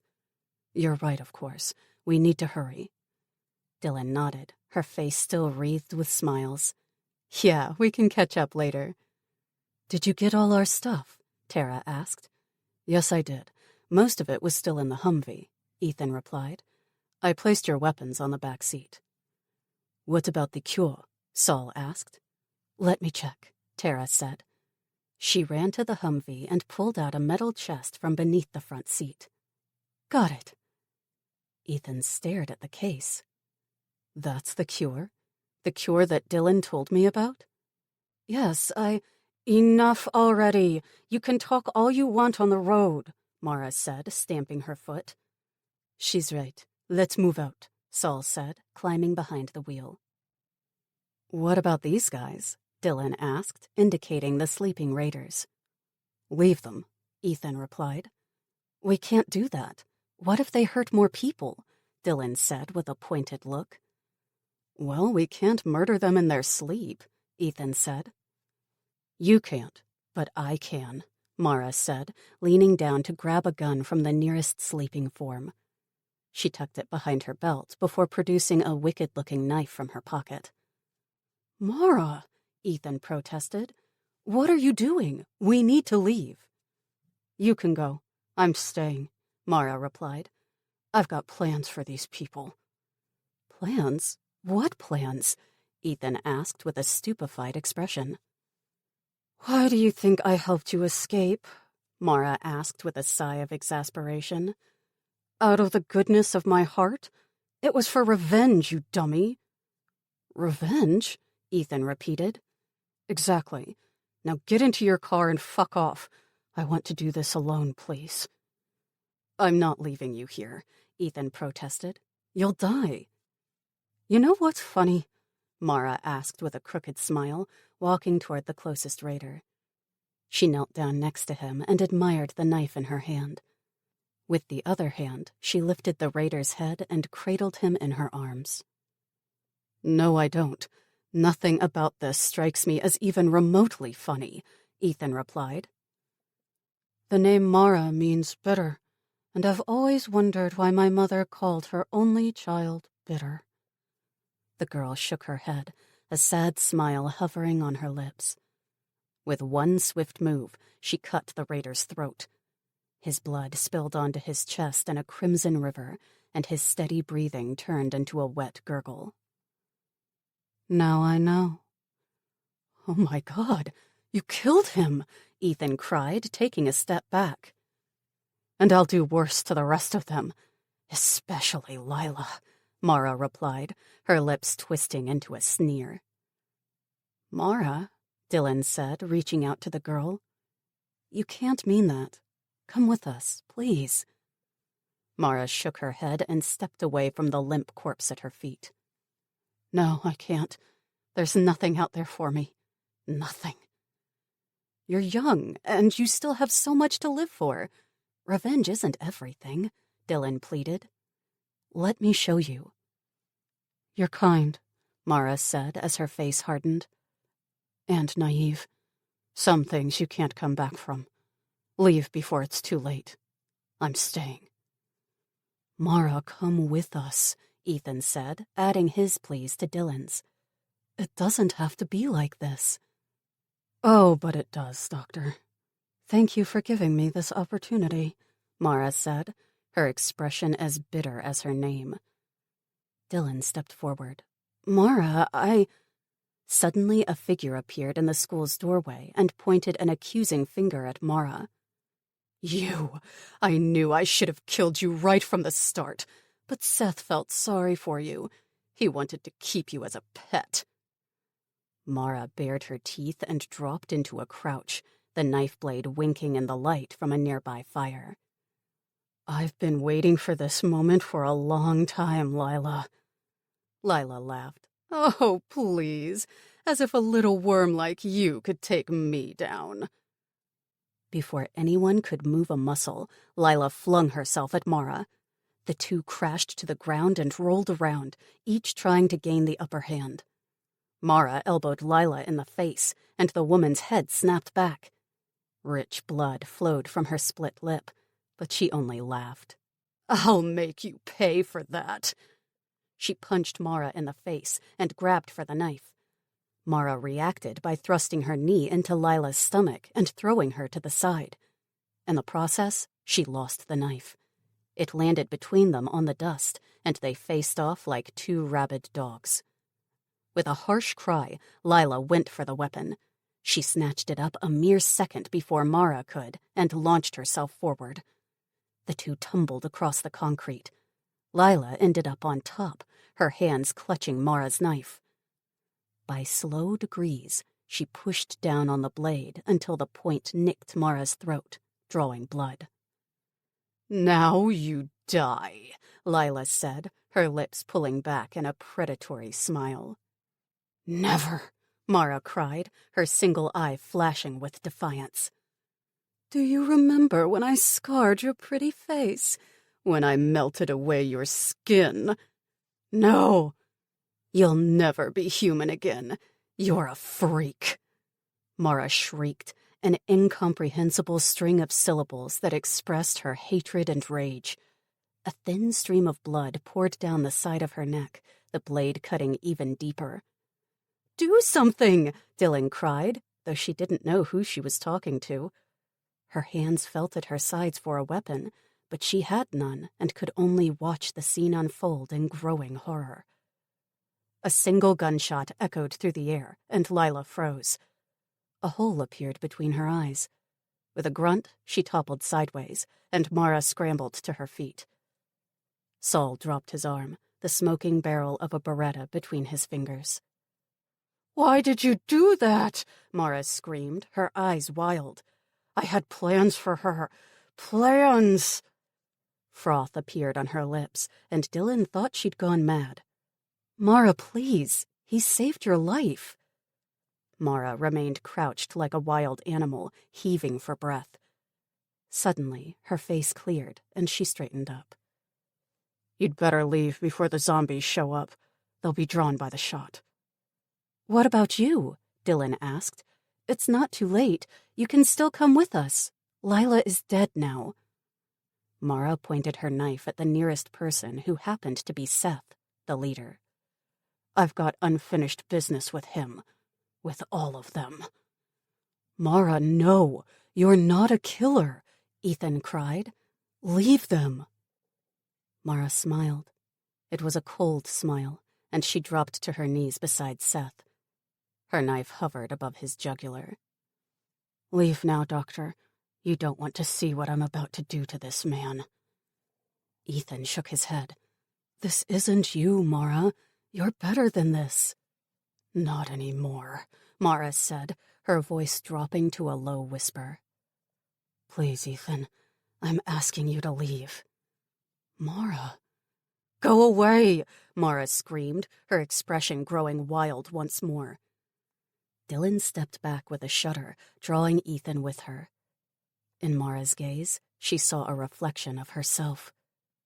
"You're right, of course. We need to hurry." Dylan nodded, her face still wreathed with smiles. "Yeah, we can catch up later." "Did you get all our stuff?" Tara asked. "Yes, I did. Most of it was still in the Humvee," Ethan replied. "I placed your weapons on the back seat." "What about the cure?" Saul asked. "Let me check," Tara said. She ran to the Humvee and pulled out a metal chest from beneath the front seat. "Got it." Ethan stared at the case. "That's the cure? The cure that Dylan told me about?" "Yes, Enough already. You can talk all you want on the road," Mara said, stamping her foot. "She's right. Let's move out," Saul said, climbing behind the wheel. "What about these guys?" Dylan asked, indicating the sleeping raiders. "Leave them," Ethan replied. "We can't do that. What if they hurt more people?" Dylan said with a pointed look. "Well, we can't murder them in their sleep," Ethan said. "You can't, but I can," Mara said, leaning down to grab a gun from the nearest sleeping form. She tucked it behind her belt before producing a wicked-looking knife from her pocket. "Mara," Ethan protested. "What are you doing? We need to leave." "You can go. I'm staying," Mara replied. "I've got plans for these people." "Plans? What plans?" Ethan asked with a stupefied expression. "Why do you think I helped you escape?" Mara asked with a sigh of exasperation. "Out of the goodness of my heart? It was for revenge, you dummy." "Revenge?" Ethan repeated. "Exactly. Now get into your car and fuck off. I want to do this alone, please." "I'm not leaving you here," Ethan protested. "You'll die." "You know what's funny? Mara asked with a crooked smile, walking toward the closest raider. She knelt down next to him and admired the knife in her hand. With the other hand, she lifted the raider's head and cradled him in her arms. "No, I don't. Nothing about this strikes me as even remotely funny," Ethan replied. "The name Mara means bitter, and I've always wondered why my mother called her only child bitter." The girl shook her head, a sad smile hovering on her lips. With one swift move, she cut the raider's throat. His blood spilled onto his chest in a crimson river, and his steady breathing turned into a wet gurgle. "Now I know." "Oh my God, you killed him!" Ethan cried, taking a step back. "And I'll do worse to the rest of them, especially Lila," Mara replied, her lips twisting into a sneer. "Mara," Dylan said, reaching out to the girl, "you can't mean that. Come with us, please." Mara shook her head and stepped away from the limp corpse at her feet. "No, I can't. There's nothing out there for me. Nothing." "You're young, and you still have so much to live for. Revenge isn't everything," Dylan pleaded. "Let me show you." "You're kind," Mara said as her face hardened. "And naive. Some things you can't come back from. Leave before it's too late. I'm staying." "Mara, come with us," Ethan said, adding his pleas to Dylan's. "It doesn't have to be like this." "Oh, but it does, Doctor. Thank you for giving me this opportunity," Mara said, her expression as bitter as her name. Dylan stepped forward. "Mara, Suddenly a figure appeared in the school's doorway and pointed an accusing finger at Mara. "You! I knew I should have killed you right from the start, but Seth felt sorry for you. He wanted to keep you as a pet." Mara bared her teeth and dropped into a crouch, the knife blade winking in the light from a nearby fire. "I've been waiting for this moment for a long time, Lila." Lila laughed. "Oh, please, as if a little worm like you could take me down." Before anyone could move a muscle, Lila flung herself at Mara. The two crashed to the ground and rolled around, each trying to gain the upper hand. Mara elbowed Lila in the face, and the woman's head snapped back. Rich blood flowed from her split lip, but she only laughed. "I'll make you pay for that." She punched Mara in the face and grabbed for the knife. Mara reacted by thrusting her knee into Lila's stomach and throwing her to the side. In the process, she lost the knife. It landed between them on the dust, and they faced off like two rabid dogs. With a harsh cry, Lila went for the weapon. She snatched it up a mere second before Mara could and launched herself forward. The two tumbled across the concrete. Lila ended up on top, her hands clutching Mara's knife. By slow degrees, she pushed down on the blade until the point nicked Mara's throat, drawing blood. "Now you die," Lila said, her lips pulling back in a predatory smile. "Never," Mara cried, her single eye flashing with defiance. "Do you remember when I scarred your pretty face? When I melted away your skin? No! You'll never be human again. You're a freak." Mara shrieked, an incomprehensible string of syllables that expressed her hatred and rage. A thin stream of blood poured down the side of her neck, the blade cutting even deeper. "Do something!" Dylan cried, though she didn't know who she was talking to. Her hands felt at her sides for a weapon, but she had none and could only watch the scene unfold in growing horror. A single gunshot echoed through the air, and Lila froze. A hole appeared between her eyes. With a grunt, she toppled sideways, and Mara scrambled to her feet. Saul dropped his arm, the smoking barrel of a Beretta between his fingers. "Why did you do that?" Mara screamed, her eyes wild. "I had plans for her. Plans!" Froth appeared on her lips, and Dylan thought she'd gone mad. "Mara, please," He saved your life." Mara remained crouched like a wild animal, heaving for breath. Suddenly, her face cleared, and she straightened up. "You'd better leave before the zombies show up. They'll be drawn by the shot." "What about you?" Dylan asked. "It's not too late. You can still come with us. Lila is dead now." Mara pointed her knife at the nearest person, who happened to be Seth, the leader. "I've got unfinished business with him. With all of them." "Mara, no! You're not a killer!" Ethan cried. "Leave them!" Mara smiled. It was a cold smile, and she dropped to her knees beside Seth. Her knife hovered above his jugular. "Leave now, Doctor. You don't want to see what I'm about to do to this man." Ethan shook his head. "This isn't you, Mara. You're better than this." "Not anymore," Mara said, her voice dropping to a low whisper. "Please, Ethan, I'm asking you to leave." "Mara." "Go away!" Mara screamed, her expression growing wild once more. Dylan stepped back with a shudder, drawing Ethan with her. In Mara's gaze, she saw a reflection of herself.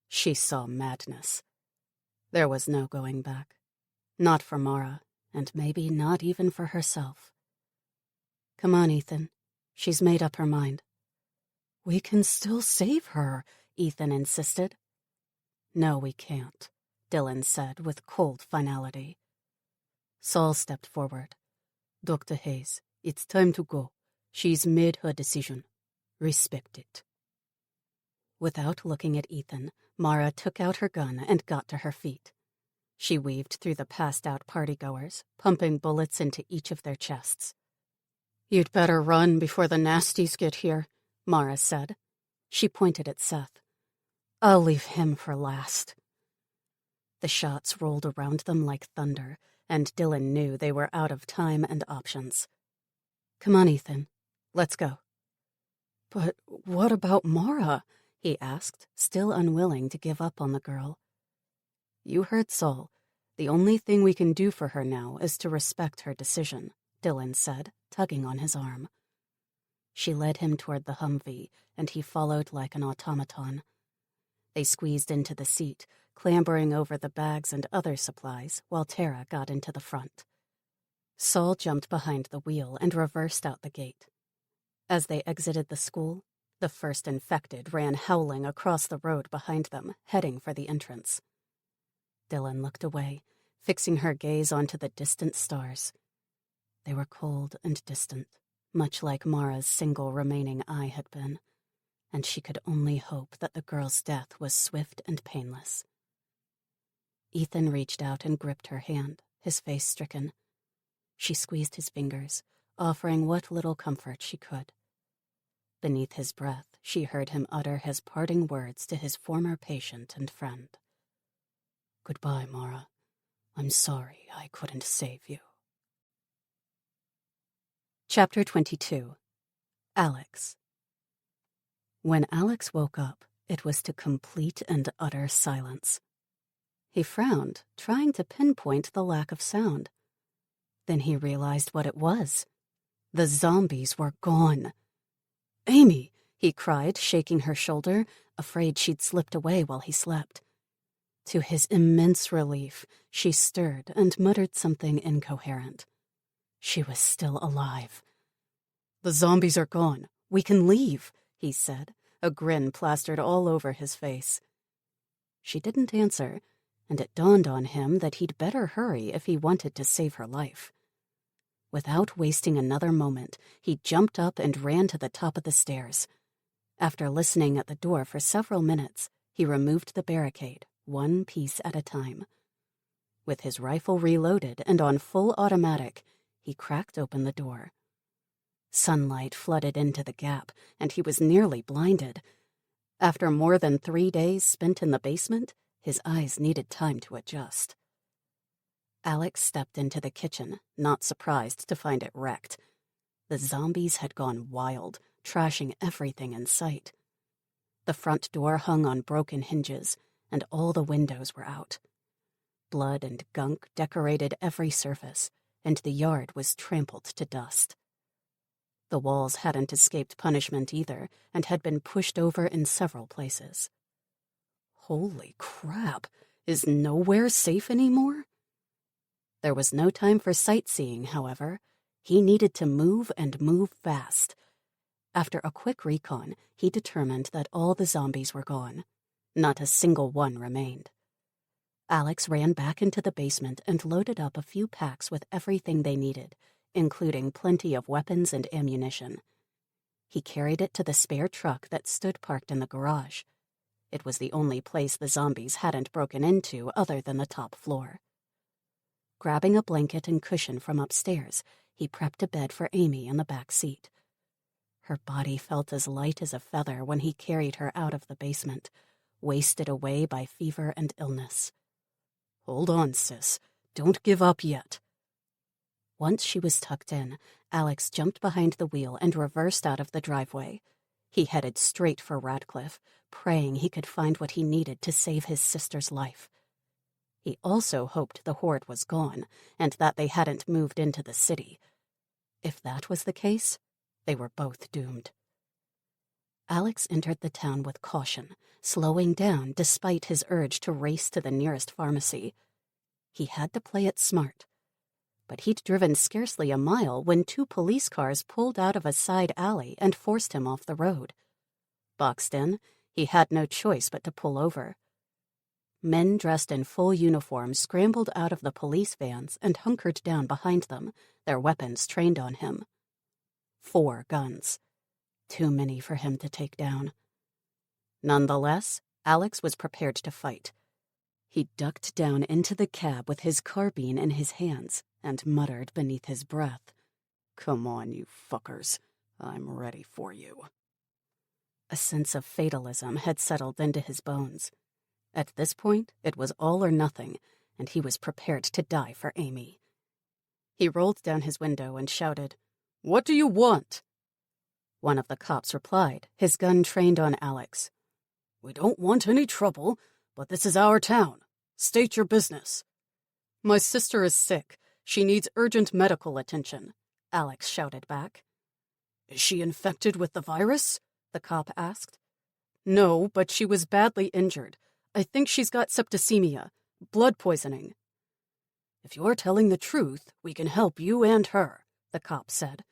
She saw madness. There was no going back. Not for Mara, and maybe not even for herself. "Come on, Ethan. She's made up her mind." "We can still save her," Ethan insisted. "No, we can't," Dylan said with cold finality. Saul stepped forward. "Dr. Hayes, it's time to go. She's made her decision. Respect it." Without looking at Ethan, Mara took out her gun and got to her feet. She weaved through the passed-out partygoers, pumping bullets into each of their chests. "You'd better run before the nasties get here," Mara said. She pointed at Seth. "I'll leave him for last." The shots rolled around them like thunder, and Dylan knew they were out of time and options. "Come on, Ethan. Let's go." "But what about Mara?" he asked, still unwilling to give up on the girl. "You heard Saul. The only thing we can do for her now is to respect her decision," Dylan said, tugging on his arm. She led him toward the Humvee, and he followed like an automaton. They squeezed into the seat, clambering over the bags and other supplies, while Tara got into the front. Saul jumped behind the wheel and reversed out the gate. As they exited the school, the first infected ran howling across the road behind them, heading for the entrance. Dylan looked away, fixing her gaze onto the distant stars. They were cold and distant, much like Mara's single remaining eye had been, and she could only hope that the girl's death was swift and painless. Ethan reached out and gripped her hand, his face stricken. She squeezed his fingers, offering what little comfort she could. Beneath his breath, she heard him utter his parting words to his former patient and friend. "Goodbye, Mara. I'm sorry I couldn't save you." Chapter 22. Alex. When Alex woke up, it was to complete and utter silence. He frowned, trying to pinpoint the lack of sound. Then he realized what it was. The zombies were gone. "Amy!" he cried, shaking her shoulder, afraid she'd slipped away while he slept. To his immense relief, she stirred and muttered something incoherent. She was still alive. "The zombies are gone. We can leave," he said, a grin plastered all over his face. She didn't answer, and it dawned on him that he'd better hurry if he wanted to save her life. Without wasting another moment, he jumped up and ran to the top of the stairs. After listening at the door for several minutes, he removed the barricade, one piece at a time. With his rifle reloaded and on full automatic, he cracked open the door. Sunlight flooded into the gap, and he was nearly blinded. After more than 3 days spent in the basement, his eyes needed time to adjust. Alex stepped into the kitchen, not surprised to find it wrecked. The zombies had gone wild, trashing everything in sight. The front door hung on broken hinges, and all the windows were out. Blood and gunk decorated every surface, and the yard was trampled to dust. The walls hadn't escaped punishment either, and had been pushed over in several places. Holy crap, is nowhere safe anymore? There was no time for sightseeing, however. He needed to move and move fast. After a quick recon, he determined that all the zombies were gone. Not a single one remained. Alex ran back into the basement and loaded up a few packs with everything they needed, including plenty of weapons and ammunition. He carried it to the spare truck that stood parked in the garage. It was the only place the zombies hadn't broken into other than the top floor. Grabbing a blanket and cushion from upstairs, he prepped a bed for Amy in the back seat. Her body felt as light as a feather when he carried her out of the basement, wasted away by fever and illness. "Hold on, sis. Don't give up yet." Once she was tucked in, Alex jumped behind the wheel and reversed out of the driveway. He headed straight for Radcliffe, praying he could find what he needed to save his sister's life. He also hoped the horde was gone, and that they hadn't moved into the city. If that was the case, they were both doomed. Alex entered the town with caution, slowing down despite his urge to race to the nearest pharmacy. He had to play it smart. But he'd driven scarcely a mile when 2 police cars pulled out of a side alley and forced him off the road. Boxed in, he had no choice but to pull over. Men dressed in full uniform scrambled out of the police vans and hunkered down behind them, their weapons trained on him. 4 guns. Too many for him to take down. Nonetheless, Alex was prepared to fight. He ducked down into the cab with his carbine in his hands and muttered beneath his breath, "Come on, you fuckers. I'm ready for you." A sense of fatalism had settled into his bones. At this point, it was all or nothing, and he was prepared to die for Amy. He rolled down his window and shouted, "What do you want?" One of the cops replied, his gun trained on Alex. "We don't want any trouble, but this is our town. State your business." "My sister is sick. She needs urgent medical attention," Alex shouted back. "Is she infected with the virus?" the cop asked. "No, but she was badly injured. I think she's got septicemia, blood poisoning." "If you're telling the truth, we can help you and her," the cop said.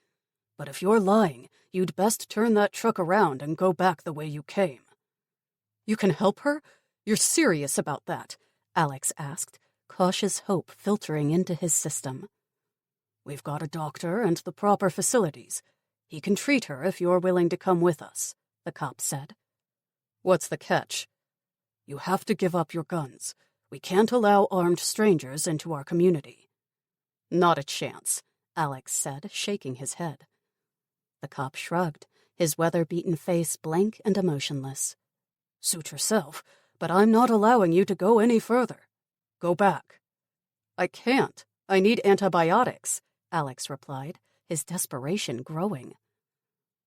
"But if you're lying, you'd best turn that truck around and go back the way you came." "You can help her? You're serious about that?" Alex asked, cautious hope filtering into his system. "We've got a doctor and the proper facilities. He can treat her if you're willing to come with us," the cop said. "What's the catch?" "You have to give up your guns. We can't allow armed strangers into our community." "Not a chance," Alex said, shaking his head. The cop shrugged, his weather-beaten face blank and emotionless. "Suit yourself, but I'm not allowing you to go any further. Go back." "I can't. I need antibiotics," Alex replied, his desperation growing.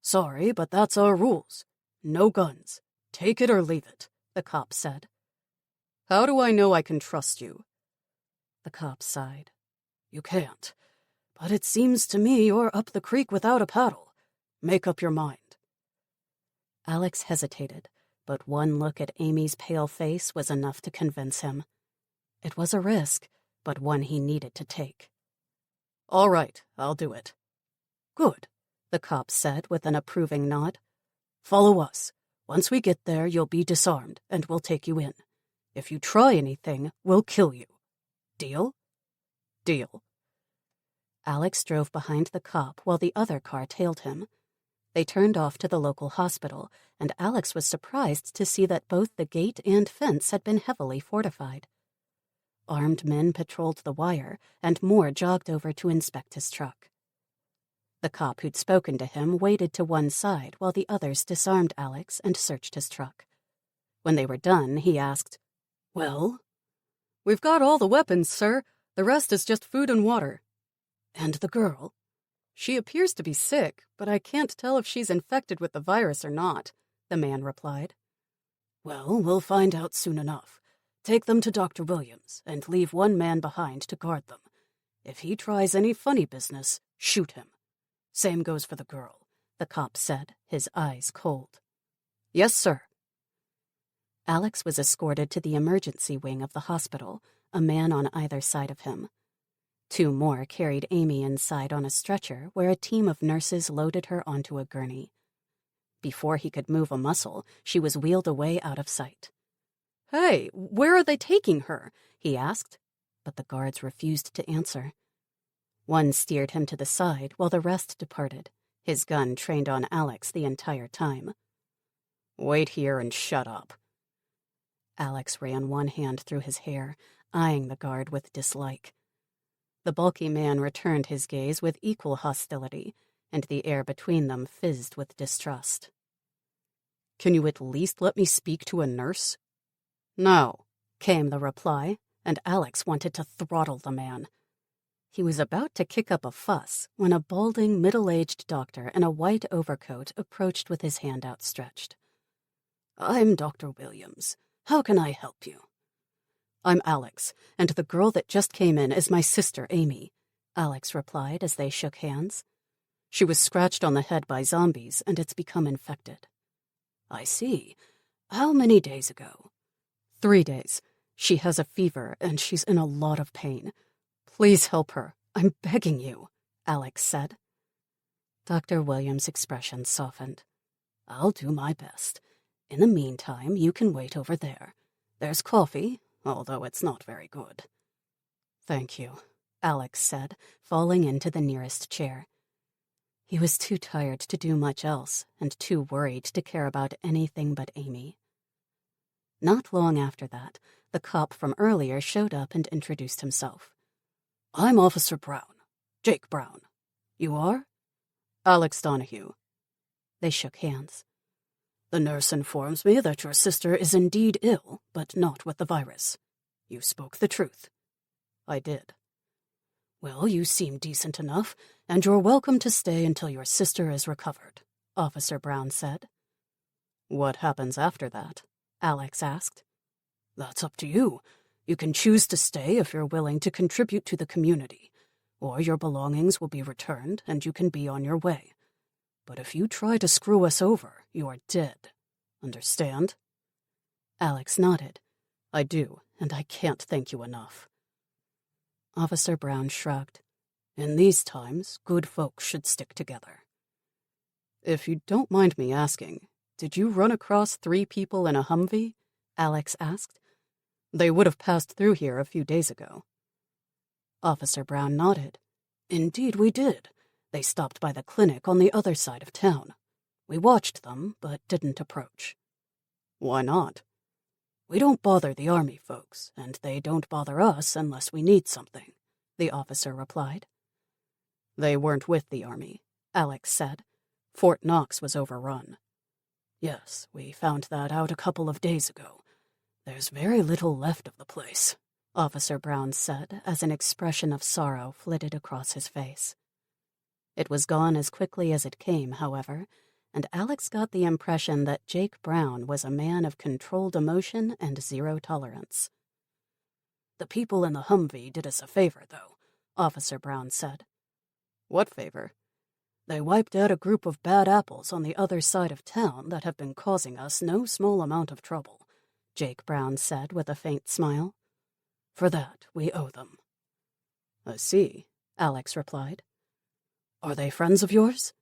"Sorry, but that's our rules. No guns. Take it or leave it," the cop said. "How do I know I can trust you?" The cop sighed. "You can't. But it seems to me you're up the creek without a paddle. Make up your mind." Alex hesitated, but one look at Amy's pale face was enough to convince him. It was a risk, but one he needed to take. "All right, I'll do it." "Good," the cop said with an approving nod. "Follow us. Once we get there, you'll be disarmed, and we'll take you in. If you try anything, we'll kill you. Deal?" "Deal." Alex drove behind the cop while the other car tailed him. They turned off to the local hospital, and Alex was surprised to see that both the gate and fence had been heavily fortified. Armed men patrolled the wire, and more jogged over to inspect his truck. The cop who'd spoken to him waited to one side while the others disarmed Alex and searched his truck. When they were done, he asked, "Well?" "We've got all the weapons, sir. The rest is just food and water." "And the girl?" "She appears to be sick, but I can't tell if she's infected with the virus or not," the man replied. "Well, we'll find out soon enough. Take them to Dr. Williams and leave one man behind to guard them. If he tries any funny business, shoot him. Same goes for the girl," the cop said, his eyes cold. "Yes, sir." Alex was escorted to the emergency wing of the hospital, a man on either side of him. 2 more carried Amy inside on a stretcher where a team of nurses loaded her onto a gurney. Before he could move a muscle, she was wheeled away out of sight. "Hey, where are they taking her?" he asked, but the guards refused to answer. One steered him to the side while the rest departed, his gun trained on Alex the entire time. "Wait here and shut up." Alex ran one hand through his hair, eyeing the guard with dislike. The bulky man returned his gaze with equal hostility, and the air between them fizzed with distrust. "Can you at least let me speak to a nurse?" "No," came the reply, and Alex wanted to throttle the man. He was about to kick up a fuss when a balding, middle-aged doctor in a white overcoat approached with his hand outstretched. "I'm Dr. Williams. How can I help you?" "I'm Alex, and the girl that just came in is my sister, Amy," Alex replied as they shook hands. "She was scratched on the head by zombies, and it's become infected." "I see. How many days ago?" 3 days. She has a fever, and she's in a lot of pain. Please help her. I'm begging you," Alex said. Dr. Williams' expression softened. "I'll do my best. In the meantime, you can wait over there. There's coffee, although it's not very good." "Thank you," Alex said, falling into the nearest chair. He was too tired to do much else, and too worried to care about anything but Amy. Not long after that, the cop from earlier showed up and introduced himself. "I'm Officer Brown. Jake Brown. You are?" "Alex Donahue." They shook hands. "The nurse informs me that your sister is indeed ill, but not with the virus. You spoke the truth." "I did." "Well, you seem decent enough, and you're welcome to stay until your sister is recovered," Officer Brown said. "What happens after that?" Alex asked. "That's up to you. You can choose to stay if you're willing to contribute to the community, or your belongings will be returned and you can be on your way. But if you try to screw us over, you're dead. Understand?" Alex nodded. "I do, and I can't thank you enough." Officer Brown shrugged. "In these times, good folks should stick together." "If you don't mind me asking, did you run across 3 people in a Humvee?" Alex asked. "They would have passed through here a few days ago." Officer Brown nodded. "Indeed we did. They stopped by the clinic on the other side of town. We watched them, but didn't approach." "Why not?" "We don't bother the Army folks, and they don't bother us unless we need something," the officer replied. "They weren't with the Army," Alex said. "Fort Knox was overrun." "Yes, we found that out a couple of days ago. There's very little left of the place," Officer Brown said as an expression of sorrow flitted across his face. It was gone as quickly as it came, however, and Alex got the impression that Jake Brown was a man of controlled emotion and zero tolerance. "The people in the Humvee did us a favor, though," Officer Brown said. "What favor?" "They wiped out a group of bad apples on the other side of town that have been causing us no small amount of trouble," Jake Brown said with a faint smile. "For that, we owe them." "I see," Alex replied. "Are they friends of yours?"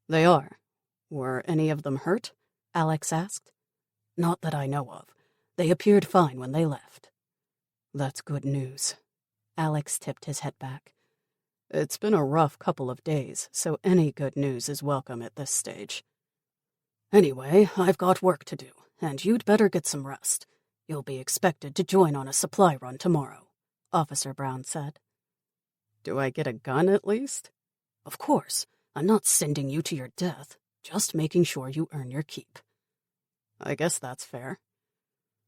"They are. Were any of them hurt?" Alex asked. "Not that I know of. They appeared fine when they left." "That's good news." Alex tipped his head back. "It's been a rough couple of days, so any good news is welcome at this stage. Anyway, I've got work to do, and you'd better get some rest. You'll be expected to join on a supply run tomorrow," Officer Brown said. "Do I get a gun at least?" "Of course. I'm not sending you to your death, just making sure you earn your keep." "I guess that's fair."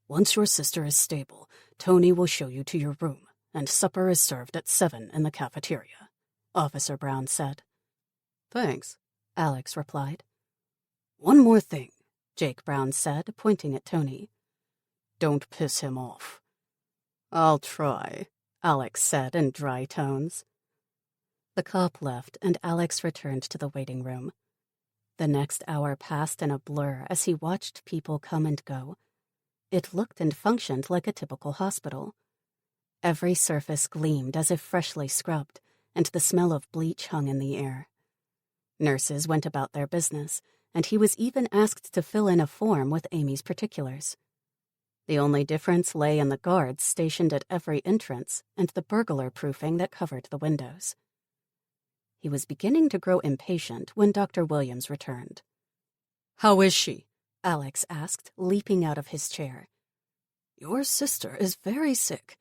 "Once your sister is stable, Tony will show you to your room, and supper is served at 7 in the cafeteria," Officer Brown said. "Thanks," Alex replied. "One more thing," Jake Brown said, pointing at Tony. "Don't piss him off." "I'll try," Alex said in dry tones. The cop left, and Alex returned to the waiting room. The next hour passed in a blur as he watched people come and go. It looked and functioned like a typical hospital. Every surface gleamed as if freshly scrubbed, and the smell of bleach hung in the air. Nurses went about their business, and he was even asked to fill in a form with Amy's particulars. The only difference lay in the guards stationed at every entrance and the burglar proofing that covered the windows. He was beginning to grow impatient when Dr. Williams returned. "How is she?" Alex asked, leaping out of his chair. "Your sister is very sick.